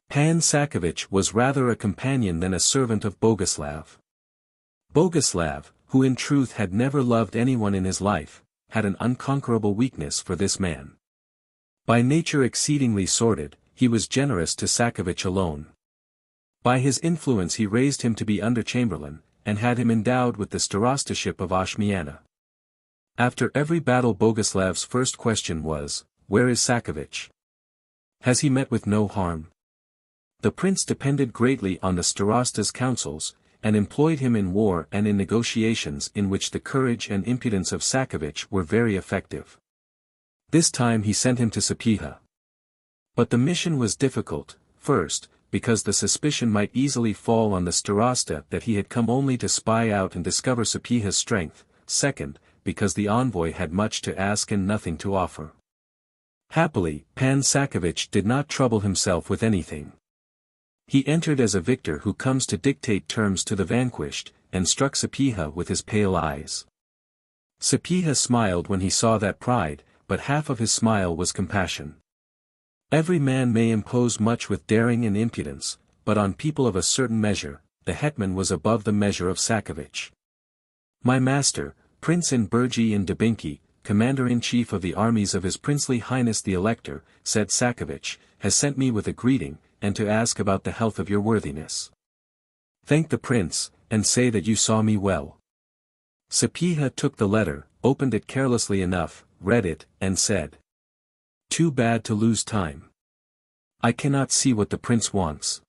Pan Sienkiewicz was rather a companion than a servant of Boguslav. Boguslav, who in truth had never loved anyone in his life, had an unconquerable weakness for this man. By nature exceedingly sordid, he was generous to Sienkiewicz alone. By his influence he raised him to be under-chamberlain, and had him endowed with the starostaship of Ośmiana. After every battle Boguslav's first question was, "Where is Sienkiewicz? Has he met with no harm?" The prince depended greatly on the starosta's counsels, and employed him in war and in negotiations in which the courage and impudence of Sienkiewicz were very effective. This time he sent him to Sapieha. But the mission was difficult, first, because the suspicion might easily fall on the starosta that he had come only to spy out and discover Sapieha's strength, second, because the envoy had much to ask and nothing to offer. Happily, Pan Sienkiewicz did not trouble himself with anything. He entered as a victor who comes to dictate terms to the vanquished, and struck Sapieha with his pale eyes. Sapieha smiled when he saw that pride, but half of his smile was compassion. Every man may impose much with daring and impudence, but on people of a certain measure, the hetman was above the measure of Sienkiewicz. My master, Prince in Burgi and Dubinki, Commander-in-Chief of the armies of His Princely Highness the Elector, said Sienkiewicz, has sent me with a greeting, and to ask about the health of your worthiness. Thank the prince, and say that you saw me well. Sapieha took the letter, opened it carelessly enough, read it, and said. Too bad to lose time. I cannot see what the prince wants.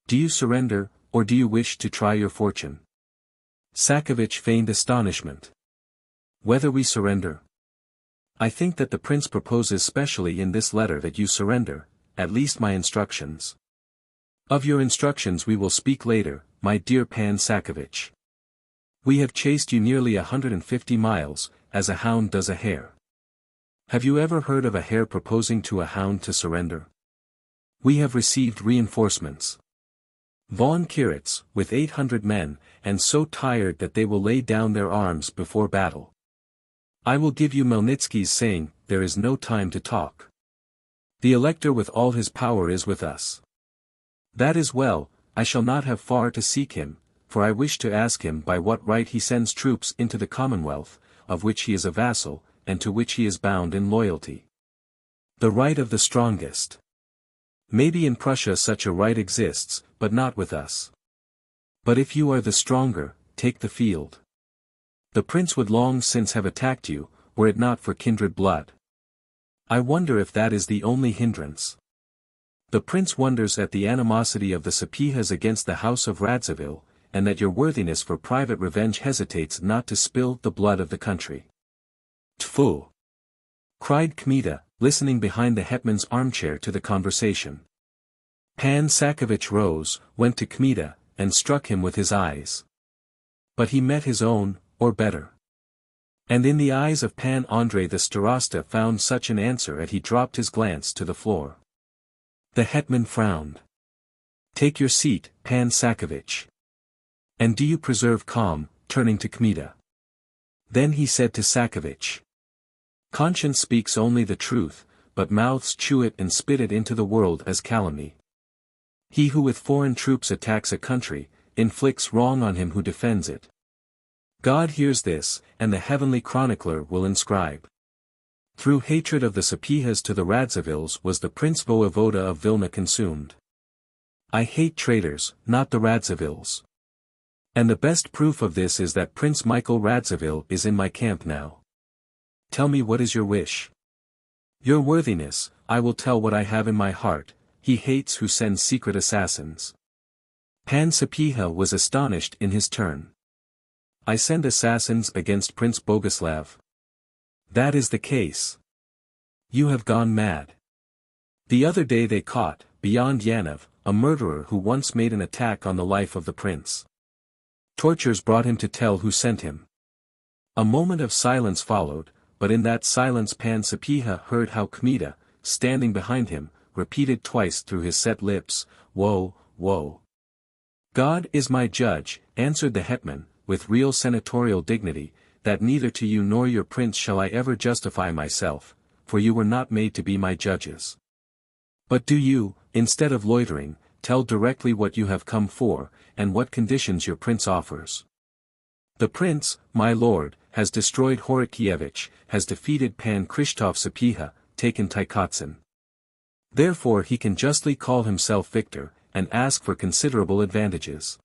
Do you surrender, or do you wish to try your fortune? Sienkiewicz feigned astonishment. Whether we surrender? I think that the prince proposes specially in this letter that you surrender, at least my instructions. Of your instructions we will speak later, my dear Pan Sienkiewicz. We have chased you nearly 150 miles, as a hound does a hare. Have you ever heard of a hare proposing to a hound to surrender? We have received reinforcements. Von Kiritz, with 800 men, and so tired that they will lay down their arms before battle. I will give you Melnitsky's saying, there is no time to talk. The Elector with all his power is with us. That is well, I shall not have far to seek him, for I wish to ask him by what right he sends troops into the Commonwealth, of which he is a vassal, and to which he is bound in loyalty. The right of the strongest. Maybe in Prussia such a right exists, but not with us. But if you are the stronger, take the field. The prince would long since have attacked you, were it not for kindred blood. I wonder if that is the only hindrance. The prince wonders at the animosity of the Sapiehas against the house of Radziwill, and that your worthiness for private revenge hesitates not to spill the blood of the country. Tfu! Cried Kmita, listening behind the hetman's armchair to the conversation. Pan Sienkiewicz rose, went to Kmita, and struck him with his eyes. But he met his own, or better. And in the eyes of Pan Andrei the starosta found such an answer that he dropped his glance to the floor. The hetman frowned. Take your seat, Pan Sienkiewicz. And do you preserve calm, turning to Kmita. Then he said to Sienkiewicz. Conscience speaks only the truth, but mouths chew it and spit it into the world as calumny. He who with foreign troops attacks a country, inflicts wrong on him who defends it. God hears this, and the heavenly chronicler will inscribe. Through hatred of the Sapiehas to the Radziwills was the Prince Voivoda of Vilna consumed. I hate traitors, not the Radziwills. And the best proof of this is that Prince Michael Radziwill is in my camp now. Tell me what is your wish. Your worthiness, I will tell what I have in my heart, he hates who sends secret assassins. Pan Sapieha was astonished in his turn. I send assassins against Prince Boguslav. That is the case. You have gone mad. The other day they caught, beyond Yanov, a murderer who once made an attack on the life of the prince. Tortures brought him to tell who sent him. A moment of silence followed, but in that silence Pan Sapieha heard how Kmita, standing behind him, repeated twice through his set lips, Woe, woe. God is my judge, answered the hetman, with real senatorial dignity, that neither to you nor your prince shall I ever justify myself, for you were not made to be my judges. But do you, instead of loitering, tell directly what you have come for, and what conditions your prince offers. The prince, my lord, has destroyed Heraclius, has defeated Pan Krzysztof Sapieha, taken Tykotsin. Therefore he can justly call himself victor, and ask for considerable advantages.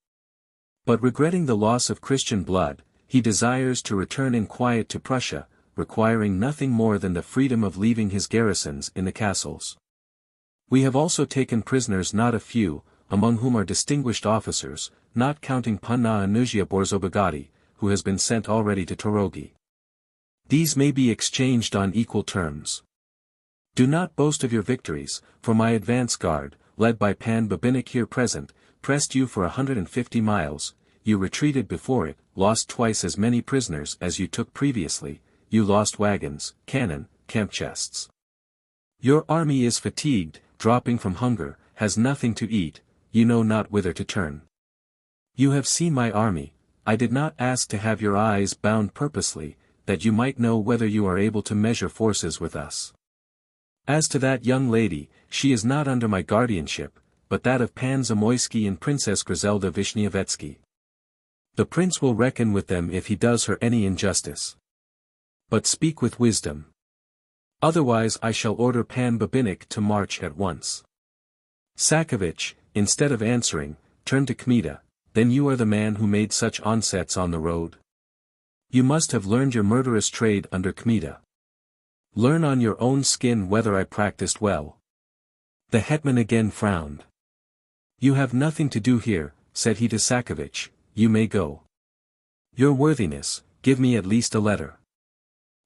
But regretting the loss of Christian blood, he desires to return in quiet to Prussia, requiring nothing more than the freedom of leaving his garrisons in the castles. We have also taken prisoners not a few, among whom are distinguished officers, not counting Panna Anuzia Borzobogati, who has been sent already to Trilogy. These may be exchanged on equal terms. Do not boast of your victories, for my advance guard, led by Pan Babinich here present, pressed you for 150 miles, you retreated before it, lost twice as many prisoners as you took previously, you lost wagons, cannon, camp chests. Your army is fatigued, dropping from hunger, has nothing to eat, you know not whither to turn. You have seen my army, I did not ask to have your eyes bound purposely, that you might know whether you are able to measure forces with us. As to that young lady, she is not under my guardianship, but that of Pan Zamoyski and Princess Griselda Vishnievetsky. The prince will reckon with them if he does her any injustice. But speak with wisdom. Otherwise I shall order Pan Babinich to march at once. Sakievich, instead of answering, turned to Kmita. Then you are the man who made such onsets on the road? You must have learned your murderous trade under Kmita. Learn on your own skin whether I practiced well. The hetman again frowned. You have nothing to do here, said he to Sakievich, you may go. Your worthiness, give me at least a letter.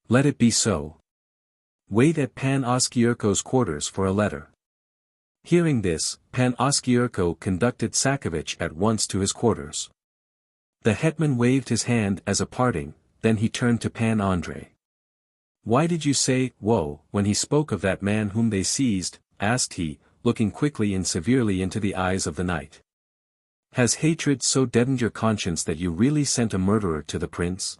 Let it be so. Wait at Pan Oskyerko's quarters for a letter. Hearing this, Pan Oskyerko conducted Sakievich at once to his quarters. The hetman waved his hand as a parting, then he turned to Pan Andrei. Why did you say, woe, when he spoke of that man whom they seized, asked he, looking quickly and severely into the eyes of the knight. Has hatred so deadened your conscience that you really sent a murderer to the prince?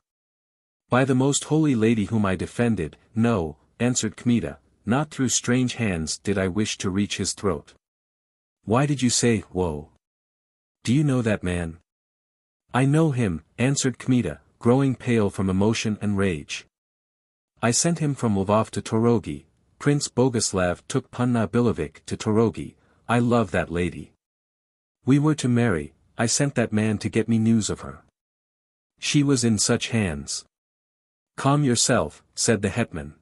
By the most holy lady whom I defended, no, answered Kmita, not through strange hands did I wish to reach his throat. Why did you say, woe? Do you know that man? I know him, answered Kmita, growing pale from emotion and rage. I sent him from Lvov to Trilogy. Prince Boguslav took Panna Billevich to Trilogy. I love that lady. We were to marry, I sent that man to get me news of her. She was in such hands. Calm yourself, said the hetman.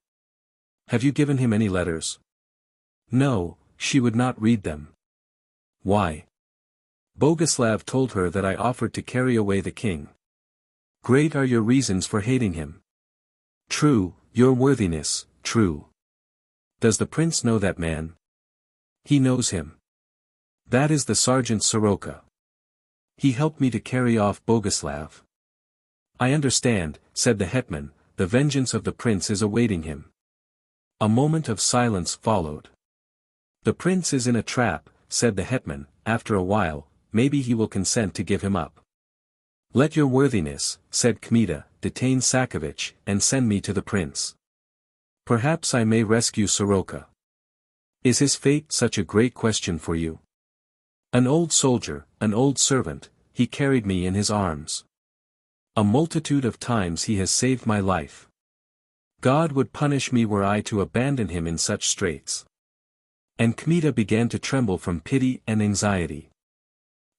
Have you given him any letters? No, she would not read them. Why? Boguslav told her that I offered to carry away the king. Great are your reasons for hating him. True, your worthiness, true. Does the prince know that man? He knows him. That is the sergeant Soroka. He helped me to carry off Boguslav. I understand, said the hetman, the vengeance of the prince is awaiting him. A moment of silence followed. The prince is in a trap, said the hetman, after a while, maybe he will consent to give him up. Let your worthiness, said Kmita, detain Sakievich, and send me to the prince. Perhaps I may rescue Soroka. Is his fate such a great question for you? An old soldier, an old servant, he carried me in his arms. A multitude of times he has saved my life. God would punish me were I to abandon him in such straits. And Kmita began to tremble from pity and anxiety.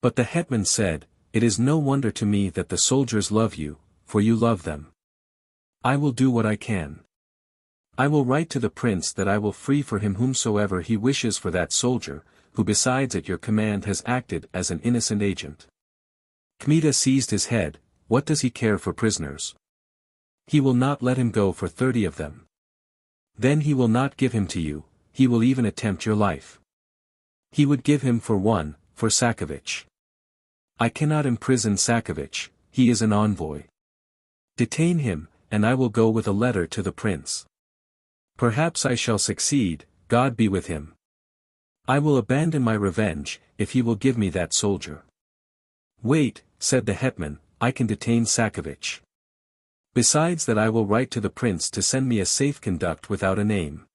But the hetman said, it is no wonder to me that the soldiers love you, for you love them. I will do what I can. I will write to the prince that I will free for him whomsoever he wishes for that soldier, who besides at your command has acted as an innocent agent. Kmita seized his head, what does he care for prisoners? He will not let him go for 30 of them. Then he will not give him to you, he will even attempt your life. He would give him for one, for Sakievich. I cannot imprison Sakievich, he is an envoy. Detain him, and I will go with a letter to the prince. Perhaps I shall succeed, God be with him. I will abandon my revenge, if he will give me that soldier. Wait, said the hetman, I can detain Sakievich. Besides that I will write to the prince to send me a safe conduct without a name.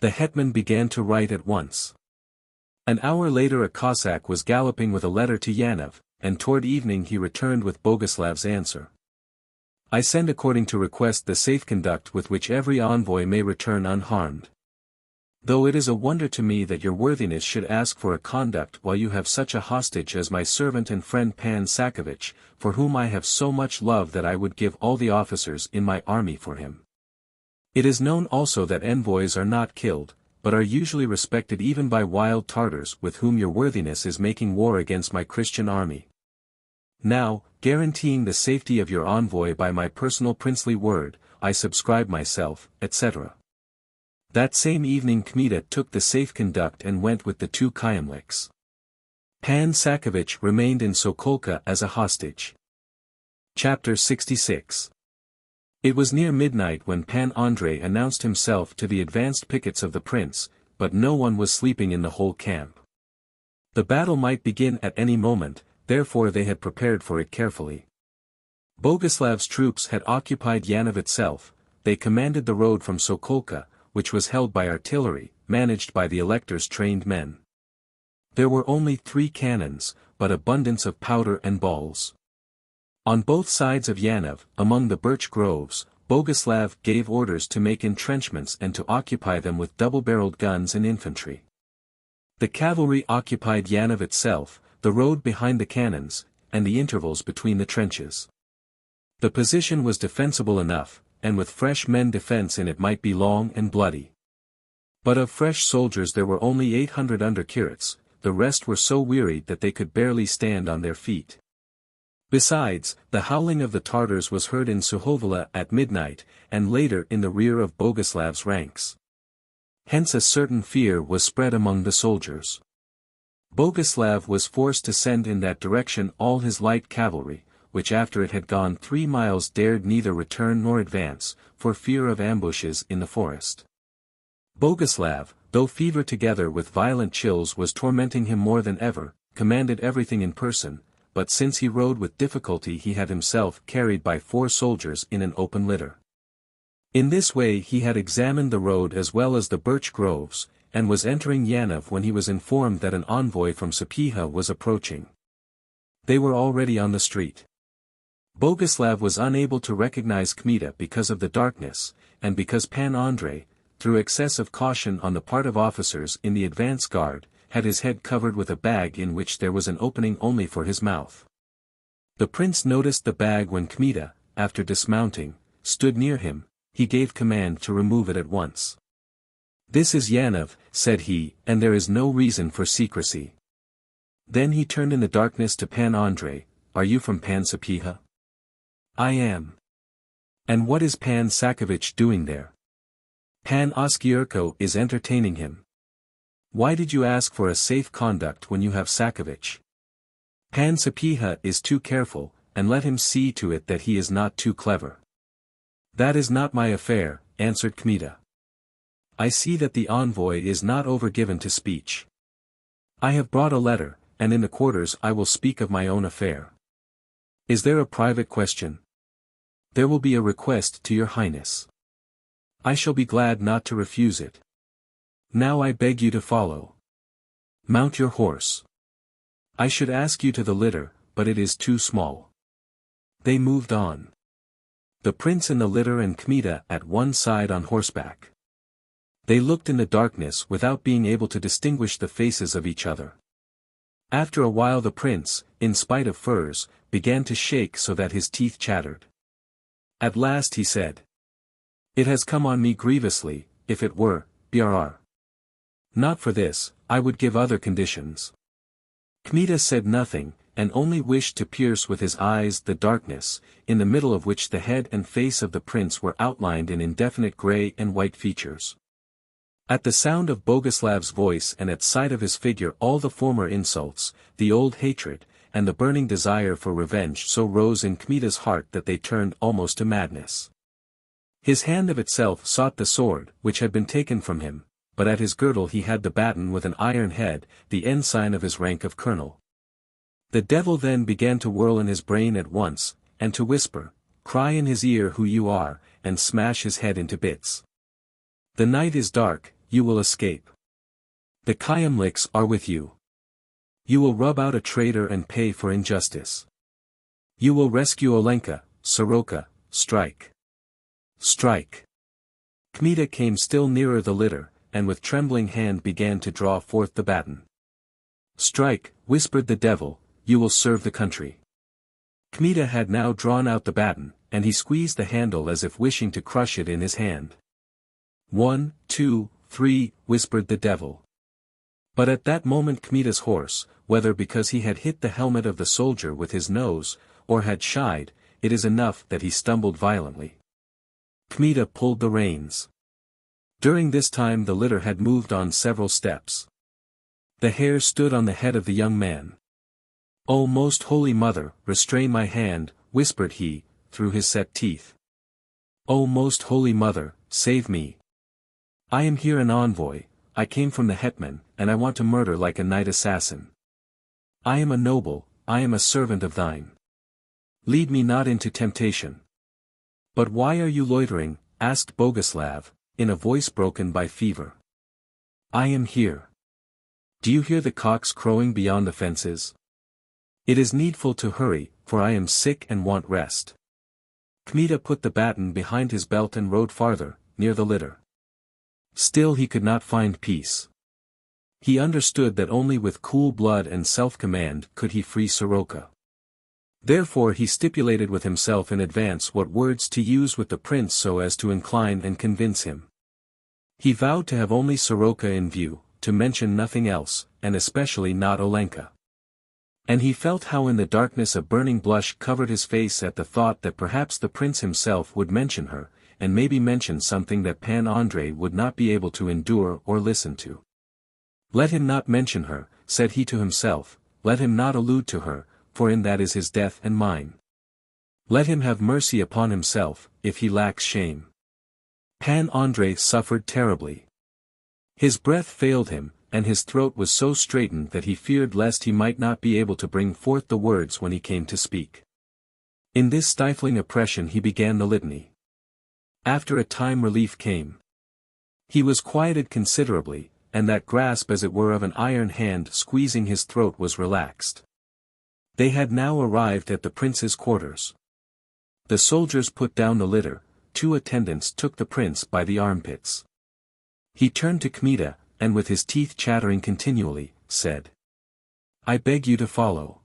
The hetman began to write at once. An hour later a Cossack was galloping with a letter to Yanov, and toward evening he returned with Boguslav's answer. I send according to request the safe conduct with which every envoy may return unharmed. Though it is a wonder to me that your worthiness should ask for a conduct while you have such a hostage as my servant and friend Pan Sakievich, for whom I have so much love that I would give all the officers in my army for him. It is known also that envoys are not killed, but are usually respected even by wild Tartars with whom your worthiness is making war against my Christian army. Now, guaranteeing the safety of your envoy by my personal princely word, I subscribe myself, etc. That same evening Kmita took the safe conduct and went with the two Kyemlichs. Pan Sakovich remained in Sokolka as a hostage. Chapter 66. It was near midnight when Pan Andrei announced himself to the advanced pickets of the prince, but no one was sleeping in the whole camp. The battle might begin at any moment, therefore they had prepared for it carefully. Boguslav's troops had occupied Yanov itself, they commanded the road from Sokolka, which was held by artillery, managed by the elector's trained men. There were only 3 cannons, but abundance of powder and balls. On both sides of Yanov, among the birch groves, Boguslav gave orders to make entrenchments and to occupy them with double-barreled guns and infantry. The cavalry occupied Yanov itself, the road behind the cannons, and the intervals between the trenches. The position was defensible enough, and with fresh men defense in it might be long and bloody. But of fresh soldiers there were only 800 under curates, the rest were so wearied that they could barely stand on their feet. Besides, the howling of the Tartars was heard in Suhovola at midnight, and later in the rear of Boguslav's ranks. Hence a certain fear was spread among the soldiers. Boguslav was forced to send in that direction all his light cavalry, which after it had gone 3 miles dared neither return nor advance, for fear of ambushes in the forest. Boguslav, though fever together with violent chills was tormenting him more than ever, commanded everything in person, but since he rode with difficulty he had himself carried by 4 soldiers in an open litter. In this way he had examined the road as well as the birch groves, and was entering Yanov when he was informed that an envoy from Sapieha was approaching. They were already on the street. Boguslav was unable to recognize Kmita because of the darkness, and because Pan Andrei, through excessive caution on the part of officers in the advance guard, had his head covered with a bag in which there was an opening only for his mouth. The prince noticed the bag when Kmita, after dismounting, stood near him. He gave command to remove it at once. "This is Yanov," said he, "and there is no reason for secrecy." Then he turned in the darkness to Pan Andrei, "Are you from Pan Sapieha?" "I am." "And what is Pan Sakovich doing there?" "Pan Oskyerko is entertaining him." "Why did you ask for a safe conduct when you have Sakovich?" "Pan Sapieha is too careful, and let him see to it that he is not too clever." "That is not my affair," answered Kmita. "I see that the envoy is not overgiven to speech. I have brought a letter, and in the quarters I will speak of my own affair." "Is there a private question?" "There will be a request to your highness." "I shall be glad not to refuse it." "Now I beg you to follow. Mount your horse. I should ask you to the litter, but it is too small." They moved on. The prince in the litter and Kmita at one side on horseback. They looked in the darkness without being able to distinguish the faces of each other. After a while the prince, in spite of furs, began to shake so that his teeth chattered. At last he said, "It has come on me grievously, if it were, Brr. Not for this, I would give other conditions." Kmita said nothing, and only wished to pierce with his eyes the darkness, in the middle of which the head and face of the prince were outlined in indefinite grey and white features. At the sound of Boguslav's voice and at sight of his figure all the former insults, the old hatred, and the burning desire for revenge so rose in Kmita's heart that they turned almost to madness. His hand of itself sought the sword, which had been taken from him, but at his girdle he had the baton with an iron head, the ensign of his rank of colonel. The devil then began to whirl in his brain at once, and to whisper, "Cry in his ear who you are, and smash his head into bits. The night is dark, you will escape. The Kyemlichs are with you. You will rub out a traitor and pay for injustice. You will rescue Olenka, Soroka, strike. Strike." Kmita came still nearer the litter, and with trembling hand began to draw forth the baton. "Strike," whispered the devil, "you will serve the country." Kmita had now drawn out the baton, and he squeezed the handle as if wishing to crush it in his hand. 1, 2, XLIII, whispered the devil. But at that moment Kmita's horse, whether because he had hit the helmet of the soldier with his nose, or had shied, it is enough that he stumbled violently. Kmita pulled the reins. During this time the litter had moved on several steps. The hair stood on the head of the young man. "O most holy mother, restrain my hand," whispered he, through his set teeth. "O most holy mother, save me. I am here an envoy, I came from the hetman, and I want to murder like a night assassin. I am a noble, I am a servant of thine. Lead me not into temptation." "But why are you loitering?" asked Boguslav, in a voice broken by fever. "I am here. Do you hear the cocks crowing beyond the fences? It is needful to hurry, for I am sick and want rest." Kmita put the baton behind his belt and rode farther, near the litter. Still he could not find peace. He understood that only with cool blood and self-command could he free Soroka. Therefore he stipulated with himself in advance what words to use with the prince so as to incline and convince him. He vowed to have only Soroka in view, to mention nothing else, and especially not Olenka. And he felt how in the darkness a burning blush covered his face at the thought that perhaps the prince himself would mention her, and maybe mention something that Pan Andrei would not be able to endure or listen to. "Let him not mention her," said he to himself, "let him not allude to her, for in that is his death and mine. Let him have mercy upon himself, if he lacks shame." Pan Andrei suffered terribly. His breath failed him, and his throat was so straitened that he feared lest he might not be able to bring forth the words when he came to speak. In this stifling oppression he began the litany. After a time relief came. He was quieted considerably, and that grasp as it were of an iron hand squeezing his throat was relaxed. They had now arrived at the prince's quarters. The soldiers put down the litter, 2 attendants took the prince by the armpits. He turned to Kmita, and with his teeth chattering continually, said, "I beg you to follow.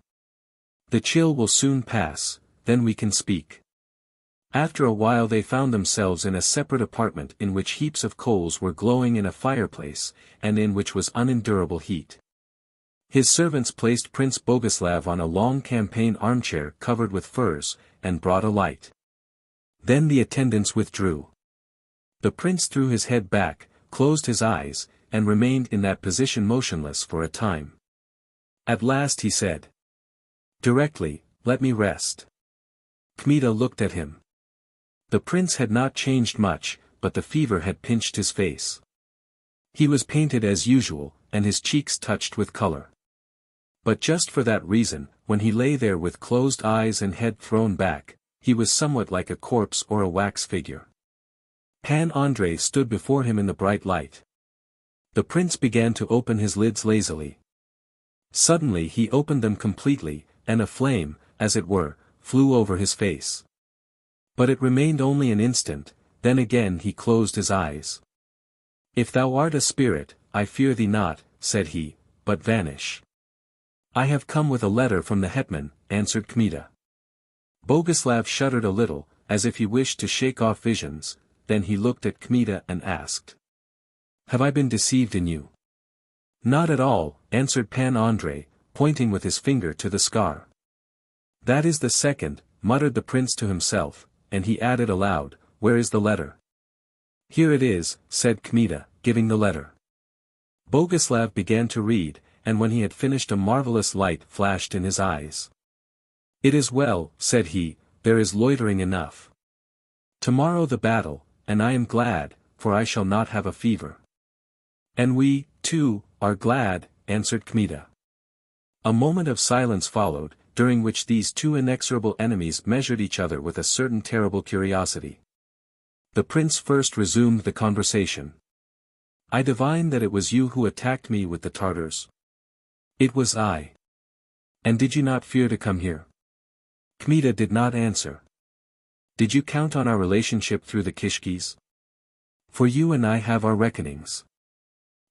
The chill will soon pass, then we can speak." After a while they found themselves in a separate apartment in which heaps of coals were glowing in a fireplace, and in which was unendurable heat. His servants placed Prince Boguslav on a long campaign armchair covered with furs, and brought a light. Then the attendants withdrew. The prince threw his head back, closed his eyes, and remained in that position motionless for a time. At last he said, "Directly, let me rest." Kmita looked at him. The prince had not changed much, but the fever had pinched his face. He was painted as usual, and his cheeks touched with color. But just for that reason, when he lay there with closed eyes and head thrown back, he was somewhat like a corpse or a wax figure. Pan Andrei stood before him in the bright light. The prince began to open his lids lazily. Suddenly he opened them completely, and a flame, as it were, flew over his face. But it remained only an instant, then again he closed his eyes. "If thou art a spirit, I fear thee not," said he, "but vanish." "I have come with a letter from the hetman," answered Kmita. Boguslav shuddered a little, as if he wished to shake off visions, then he looked at Kmita and asked, "Have I been deceived in you?" "Not at all," answered Pan Andrei, pointing with his finger to the scar. "That is the second," muttered the prince to himself, and he added aloud, "Where is the letter?" "Here it is," said Kmita, giving the letter. Boguslav began to read, and when he had finished a marvelous light flashed in his eyes. "It is well," said he, "there is loitering enough. Tomorrow the battle, and I am glad, for I shall not have a fever." "And we, too, are glad," answered Kmita. A moment of silence followed, during which these 2 inexorable enemies measured each other with a certain terrible curiosity. The prince first resumed the conversation. "I divine that it was you who attacked me with the Tartars." "It was I." "And did you not fear to come here?" Kmita did not answer. "Did you count on our relationship through the Kishkis? For you and I have our reckonings.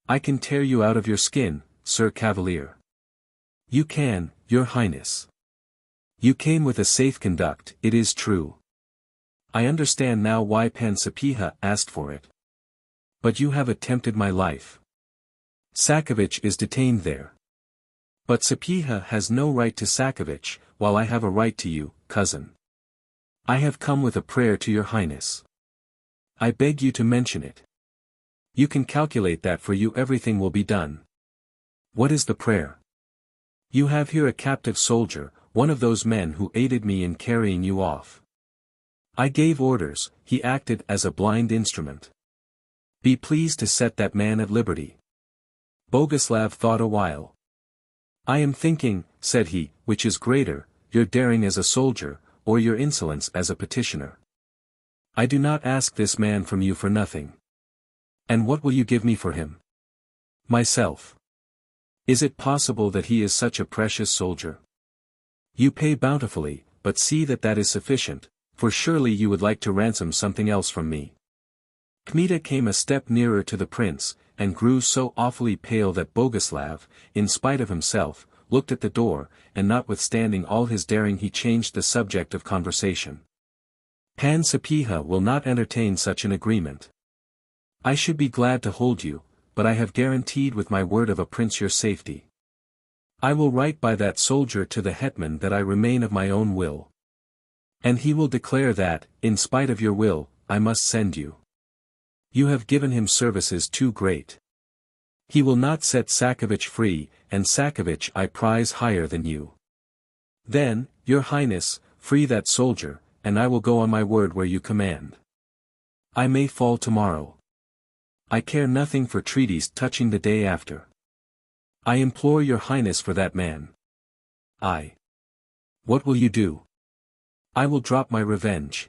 I can tear you out of your skin, Sir Cavalier." "You can, Your Highness. You came with a safe conduct, it is true. I understand now why Pan Sapieha asked for it. But you have attempted my life. Sienkiewicz is detained there. But Sapieha has no right to Sienkiewicz, while I have a right to you, cousin. I have come with a prayer to your highness. I beg you to mention it. You can calculate that for you everything will be done. What is the prayer? You have here a captive soldier, one of those men who aided me in carrying you off. I gave orders, he acted as a blind instrument. Be pleased to set that man at liberty. Boguslav thought a while. I am thinking, said he, which is greater, your daring as a soldier, or your insolence as a petitioner. I do not ask this man from you for nothing. And what will you give me for him? Myself. Is it possible that he is such a precious soldier? You pay bountifully, but see that that is sufficient, for surely you would like to ransom something else from me. Kmita came a step nearer to the prince, and grew so awfully pale that Boguslav, in spite of himself, looked at the door, and notwithstanding all his daring he changed the subject of conversation. Pan Sapieha will not entertain such an agreement. I should be glad to hold you, but I have guaranteed with my word of a prince your safety. I will write by that soldier to the hetman that I remain of my own will. And he will declare that, in spite of your will, I must send you. You have given him services too great. He will not set Sienkiewicz free, and Sienkiewicz I prize higher than you. Then, your highness, free that soldier, and I will go on my word where you command. I may fall tomorrow. I care nothing for treaties touching the day after. I implore your highness for that man. What will you do? I will drop my revenge.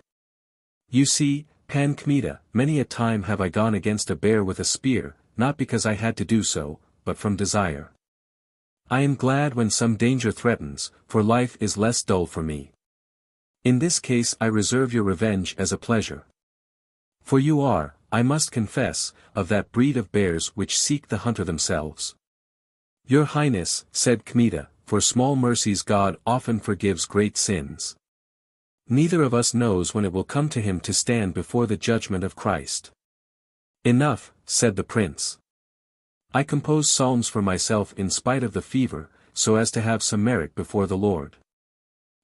You see, Pan Kmita, many a time have I gone against a bear with a spear, not because I had to do so, but from desire. I am glad when some danger threatens, for life is less dull for me. In this case I reserve your revenge as a pleasure. For you are, I must confess, of that breed of bears which seek the hunter themselves. Your highness, said Kmita, for small mercies God often forgives great sins. Neither of us knows when it will come to him to stand before the judgment of Christ. Enough, said the prince. I compose psalms for myself in spite of the fever, so as to have some merit before the Lord.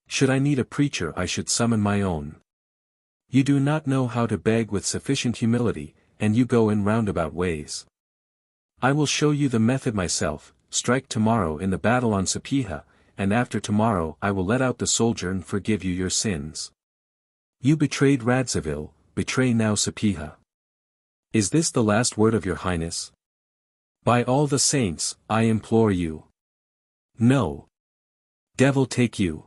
Should I need a preacher I should summon my own. You do not know how to beg with sufficient humility, and you go in roundabout ways. I will show you the method myself, strike tomorrow in the battle on Sapieha, and after tomorrow I will let out the soldier and forgive you your sins. You betrayed Radziwill, betray now Sapieha. Is this the last word of your highness? By all the saints, I implore you. No. Devil take you.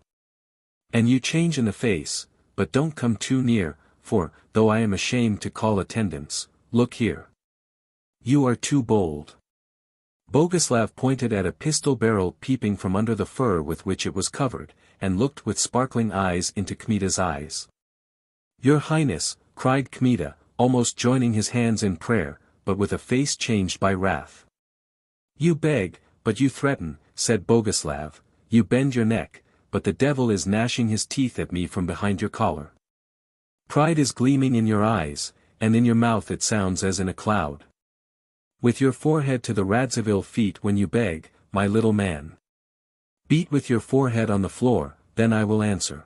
And you change in the face, but don't come too near, for, though I am ashamed to call attendance, look here. You are too bold. Boguslav pointed at a pistol barrel peeping from under the fur with which it was covered, and looked with sparkling eyes into Kmita's eyes. Your highness, cried Kmita, almost joining his hands in prayer, but with a face changed by wrath. You beg, but you threaten, said Boguslav, you bend your neck, but the devil is gnashing his teeth at me from behind your collar. Pride is gleaming in your eyes, and in your mouth it sounds as in a cloud. With your forehead to the Radziwill feet when you beg, my little man. Beat with your forehead on the floor, then I will answer.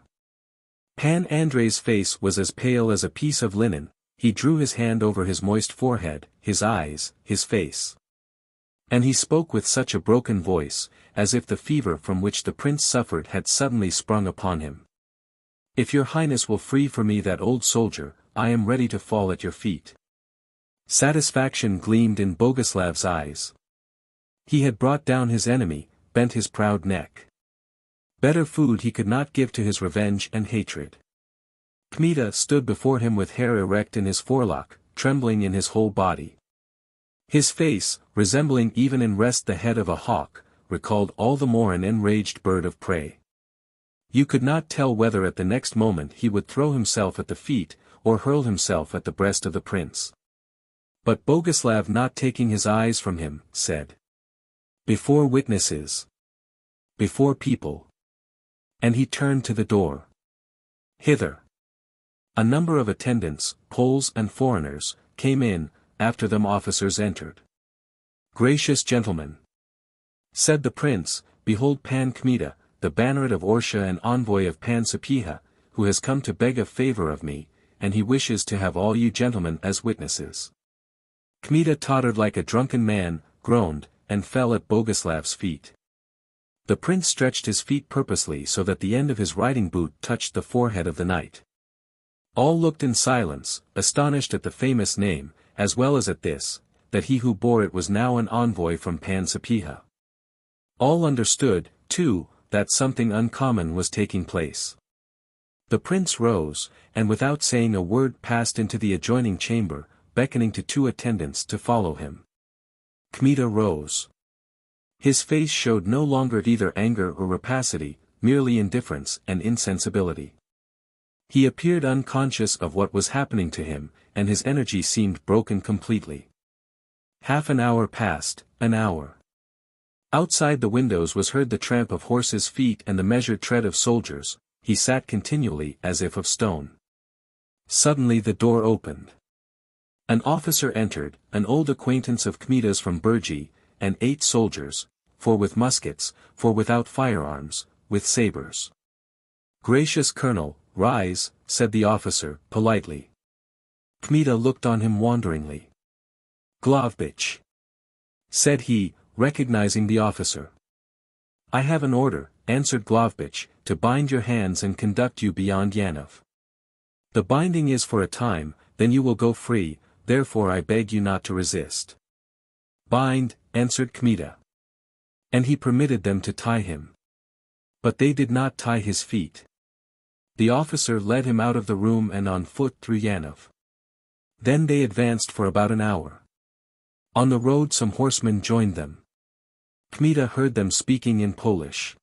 Pan Andrei's face was as pale as a piece of linen, he drew his hand over his moist forehead, his eyes, his face. And he spoke with such a broken voice, as if the fever from which the prince suffered had suddenly sprung upon him. If your highness will free for me that old soldier, I am ready to fall at your feet. Satisfaction gleamed in Boguslav's eyes. He had brought down his enemy, bent his proud neck. Better food he could not give to his revenge and hatred. Kmita stood before him with hair erect in his forelock, trembling in his whole body. His face, resembling even in rest the head of a hawk, recalled all the more an enraged bird of prey. You could not tell whether at the next moment he would throw himself at the feet, or hurl himself at the breast of the prince. But Boguslav, not taking his eyes from him, said, "Before witnesses. Before people." And he turned to the door. Hither. A number of attendants, Poles and foreigners, came in, after them officers entered. "Gracious gentlemen," said the prince, "behold Pan Kmita, the banneret of Orsha and envoy of Pan Sapieha, who has come to beg a favor of me, and he wishes to have all you gentlemen as witnesses." Kmita tottered like a drunken man, groaned, and fell at Boguslav's feet. The prince stretched his feet purposely so that the end of his riding boot touched the forehead of the knight. All looked in silence, astonished at the famous name, as well as at this, that he who bore it was now an envoy from Pan Sapieha. All understood, too, that something uncommon was taking place. The prince rose, and without saying a word passed into the adjoining chamber, beckoning to two attendants to follow him. Kmita rose. His face showed no longer either anger or rapacity, merely indifference and insensibility. He appeared unconscious of what was happening to him, and his energy seemed broken completely. Half an hour passed, an hour. Outside the windows was heard the tramp of horses' feet and the measured tread of soldiers. He sat continually as if of stone. Suddenly the door opened. An officer entered, an old acquaintance of Kmita's from Burgi, and 8 soldiers, 4 with muskets, 4 without firearms, with sabers. "Gracious colonel, rise," said the officer, politely. Kmita looked on him wonderingly. "Glovbich," said he, recognizing the officer. "I have an order," answered Glovbich, "to bind your hands and conduct you beyond Yanov. The binding is for a time, then you will go free, therefore I beg you not to resist." "Bind," answered Kmita. And he permitted them to tie him. But they did not tie his feet. The officer led him out of the room and on foot through Yanov. Then they advanced for about an hour. On the road some horsemen joined them. Kmita heard them speaking in Polish.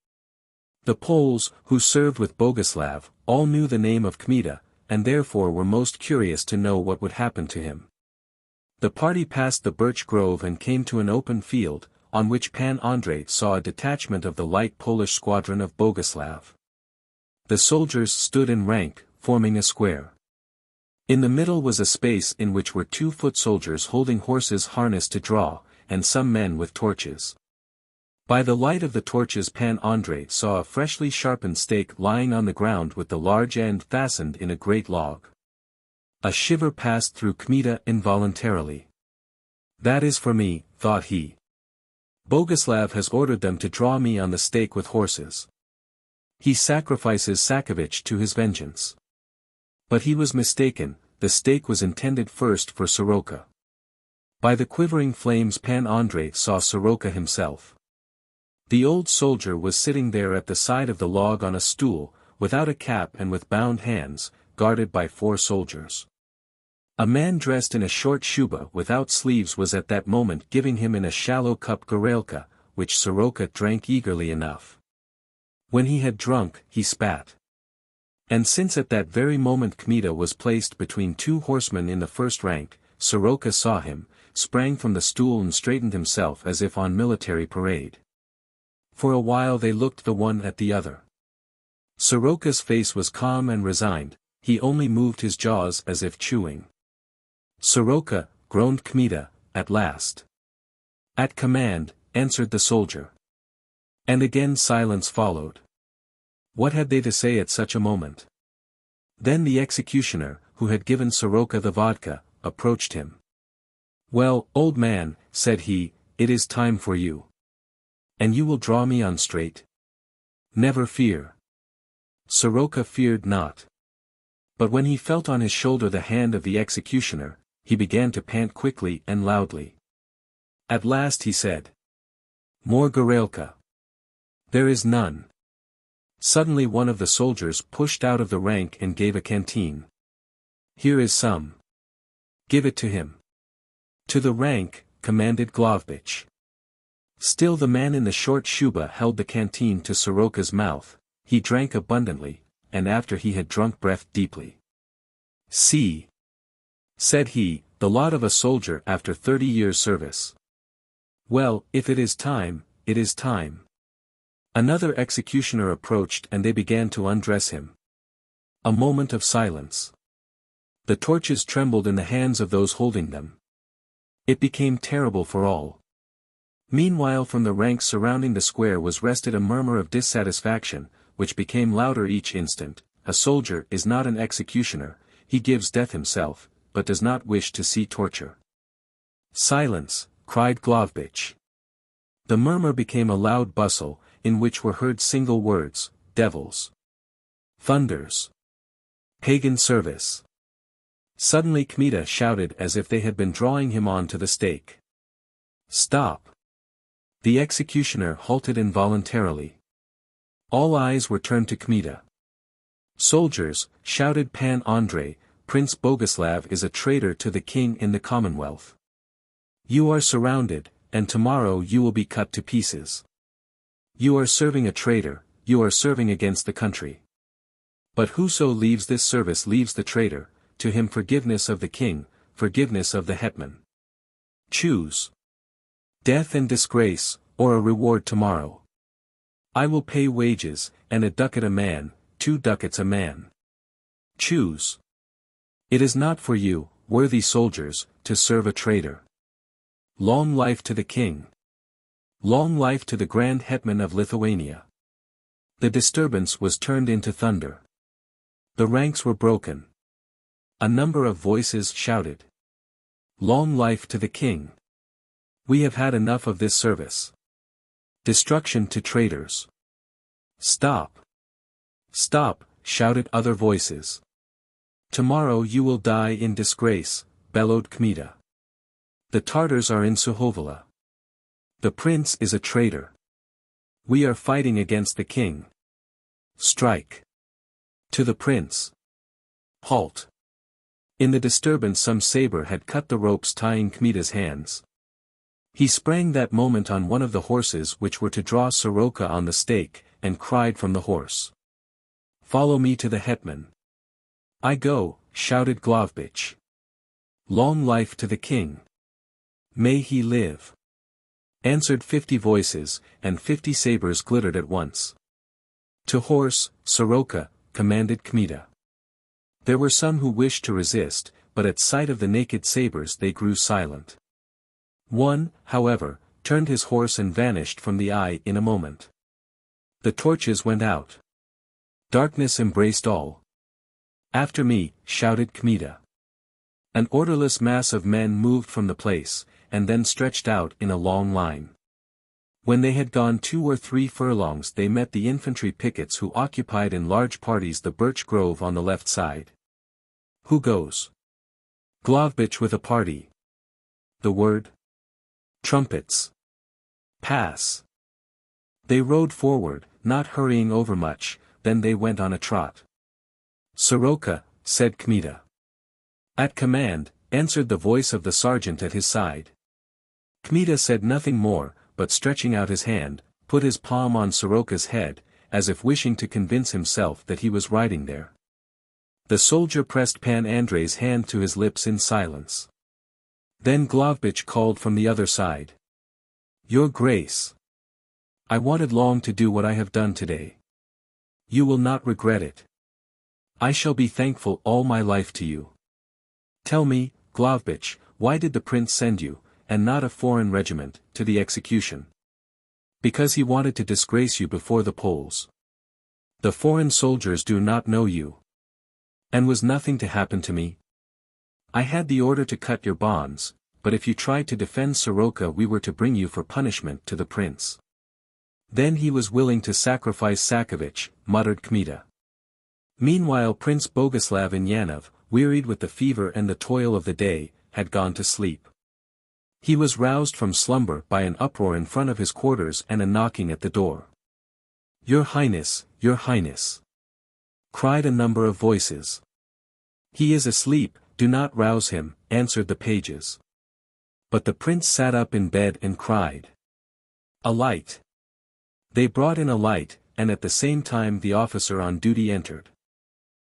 The Poles, who served with Boguslav, all knew the name of Kmita, and therefore were most curious to know what would happen to him. The party passed the birch grove and came to an open field, on which Pan Andrei saw a detachment of the light Polish squadron of Boguslav. The soldiers stood in rank, forming a square. In the middle was a space in which were 2 foot soldiers holding horses harnessed to draw, and some men with torches. By the light of the torches Pan Andrei saw a freshly sharpened stake lying on the ground with the large end fastened in a great log. A shiver passed through Kmita involuntarily. "That is for me," thought he. "Boguslav has ordered them to draw me on the stake with horses. He sacrifices Sienkiewicz to his vengeance." But he was mistaken, the stake was intended first for Soroka. By the quivering flames Pan Andrei saw Soroka himself. The old soldier was sitting there at the side of the log on a stool, without a cap and with bound hands, guarded by 4 soldiers. A man dressed in a short shuba without sleeves was at that moment giving him in a shallow cup gorelka, which Soroka drank eagerly enough. When he had drunk, he spat. And since at that very moment Kmita was placed between 2 horsemen in the first rank, Soroka saw him, sprang from the stool and straightened himself as if on military parade. For a while they looked the one at the other. Soroka's face was calm and resigned, he only moved his jaws as if chewing. "Soroka," groaned Kmita, at last. "At command," answered the soldier. And again silence followed. What had they to say at such a moment? Then the executioner, who had given Soroka the vodka, approached him. "Well, old man," said he, "it is time for you. And you will draw me on straight?" "Never fear." Soroka feared not. But when he felt on his shoulder the hand of the executioner, he began to pant quickly and loudly. At last he said, "More gorelka." "There is none." Suddenly one of the soldiers pushed out of the rank and gave a canteen. "Here is some. Give it to him." "To the rank," commanded Glovbich. Still the man in the short shuba held the canteen to Soroka's mouth, he drank abundantly, and after he had drunk breathed deeply. "See," said he, "the lot of a soldier after 30 years' service. Well, if it is time, it is time." Another executioner approached and they began to undress him. A moment of silence. The torches trembled in the hands of those holding them. It became terrible for all. Meanwhile from the ranks surrounding the square was wrested a murmur of dissatisfaction, which became louder each instant. A soldier is not an executioner, he gives death himself, but does not wish to see torture. Silence, cried Glavbich. The murmur became a loud bustle, in which were heard single words, devils. Thunders. Pagan service. Suddenly Kmita shouted as if they had been drawing him on to the stake. Stop. The executioner halted involuntarily. All eyes were turned to Kmita. Soldiers, shouted Pan Andrei, Prince Boguslav is a traitor to the king in the Commonwealth. You are surrounded, and tomorrow you will be cut to pieces. You are serving a traitor, you are serving against the country. But whoso leaves this service leaves the traitor, to him forgiveness of the king, forgiveness of the hetman. Choose. Death and disgrace, or a reward tomorrow. I will pay wages, and a ducat a man, 2 ducats a man. Choose. It is not for you, worthy soldiers, to serve a traitor. Long life to the king. Long life to the grand hetman of Lithuania. The disturbance was turned into thunder. The ranks were broken. A number of voices shouted. Long life to the king. We have had enough of this service. Destruction to traitors. Stop. Stop, shouted other voices. Tomorrow you will die in disgrace, bellowed Kmita. The Tartars are in Suhovala. The prince is a traitor. We are fighting against the king. Strike. To the prince. Halt. In the disturbance some saber had cut the ropes tying Kmita's hands. He sprang that moment on one of the horses which were to draw Soroka on the stake, and cried from the horse. Follow me to the hetman. I go, shouted Glavbich. Long life to the king. May he live. Answered 50 voices, and 50 sabers glittered at once. To horse, Soroka, commanded Kmita. There were some who wished to resist, but at sight of the naked sabers they grew silent. One, however, turned his horse and vanished from the eye in a moment. The torches went out. Darkness embraced all. After me, shouted Kmita. An orderless mass of men moved from the place, and then stretched out in a long line. When they had gone 2 or 3 furlongs they met the infantry pickets who occupied in large parties the birch grove on the left side. Who goes? Glavbich with a party. The word? Trumpets. Pass. They rode forward, not hurrying overmuch, then they went on a trot. Soroka, said Kmita. At command, answered the voice of the sergeant at his side. Kmita said nothing more, but stretching out his hand, put his palm on Soroka's head, as if wishing to convince himself that he was riding there. The soldier pressed Pan Andrei's hand to his lips in silence. Then Glavbich called from the other side. Your Grace. I wanted long to do what I have done today. You will not regret it. I shall be thankful all my life to you. Tell me, Glavbich, why did the prince send you, and not a foreign regiment, to the execution? Because he wanted to disgrace you before the Poles. The foreign soldiers do not know you. And was nothing to happen to me? I had the order to cut your bonds, but if you tried to defend Soroka we were to bring you for punishment to the prince. Then he was willing to sacrifice Sienkiewicz, muttered Kmita. Meanwhile Prince Boguslav in Yanov, wearied with the fever and the toil of the day, had gone to sleep. He was roused from slumber by an uproar in front of his quarters and a knocking at the door. Your Highness, Your Highness! Cried a number of voices. He is asleep, do not rouse him, answered the pages. But the prince sat up in bed and cried. A light! They brought in a light, and at the same time the officer on duty entered.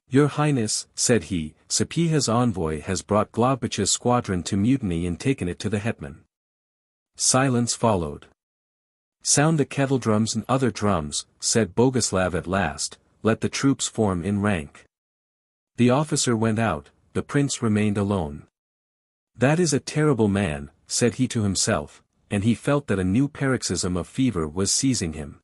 Your Highness, said he, Sapieha's envoy has brought Glavbich's squadron to mutiny and taken it to the hetman. Silence followed. Sound the kettledrums and other drums, said Boguslav at last, let the troops form in rank. The officer went out, the prince remained alone. That is a terrible man, said he to himself, and he felt that a new paroxysm of fever was seizing him.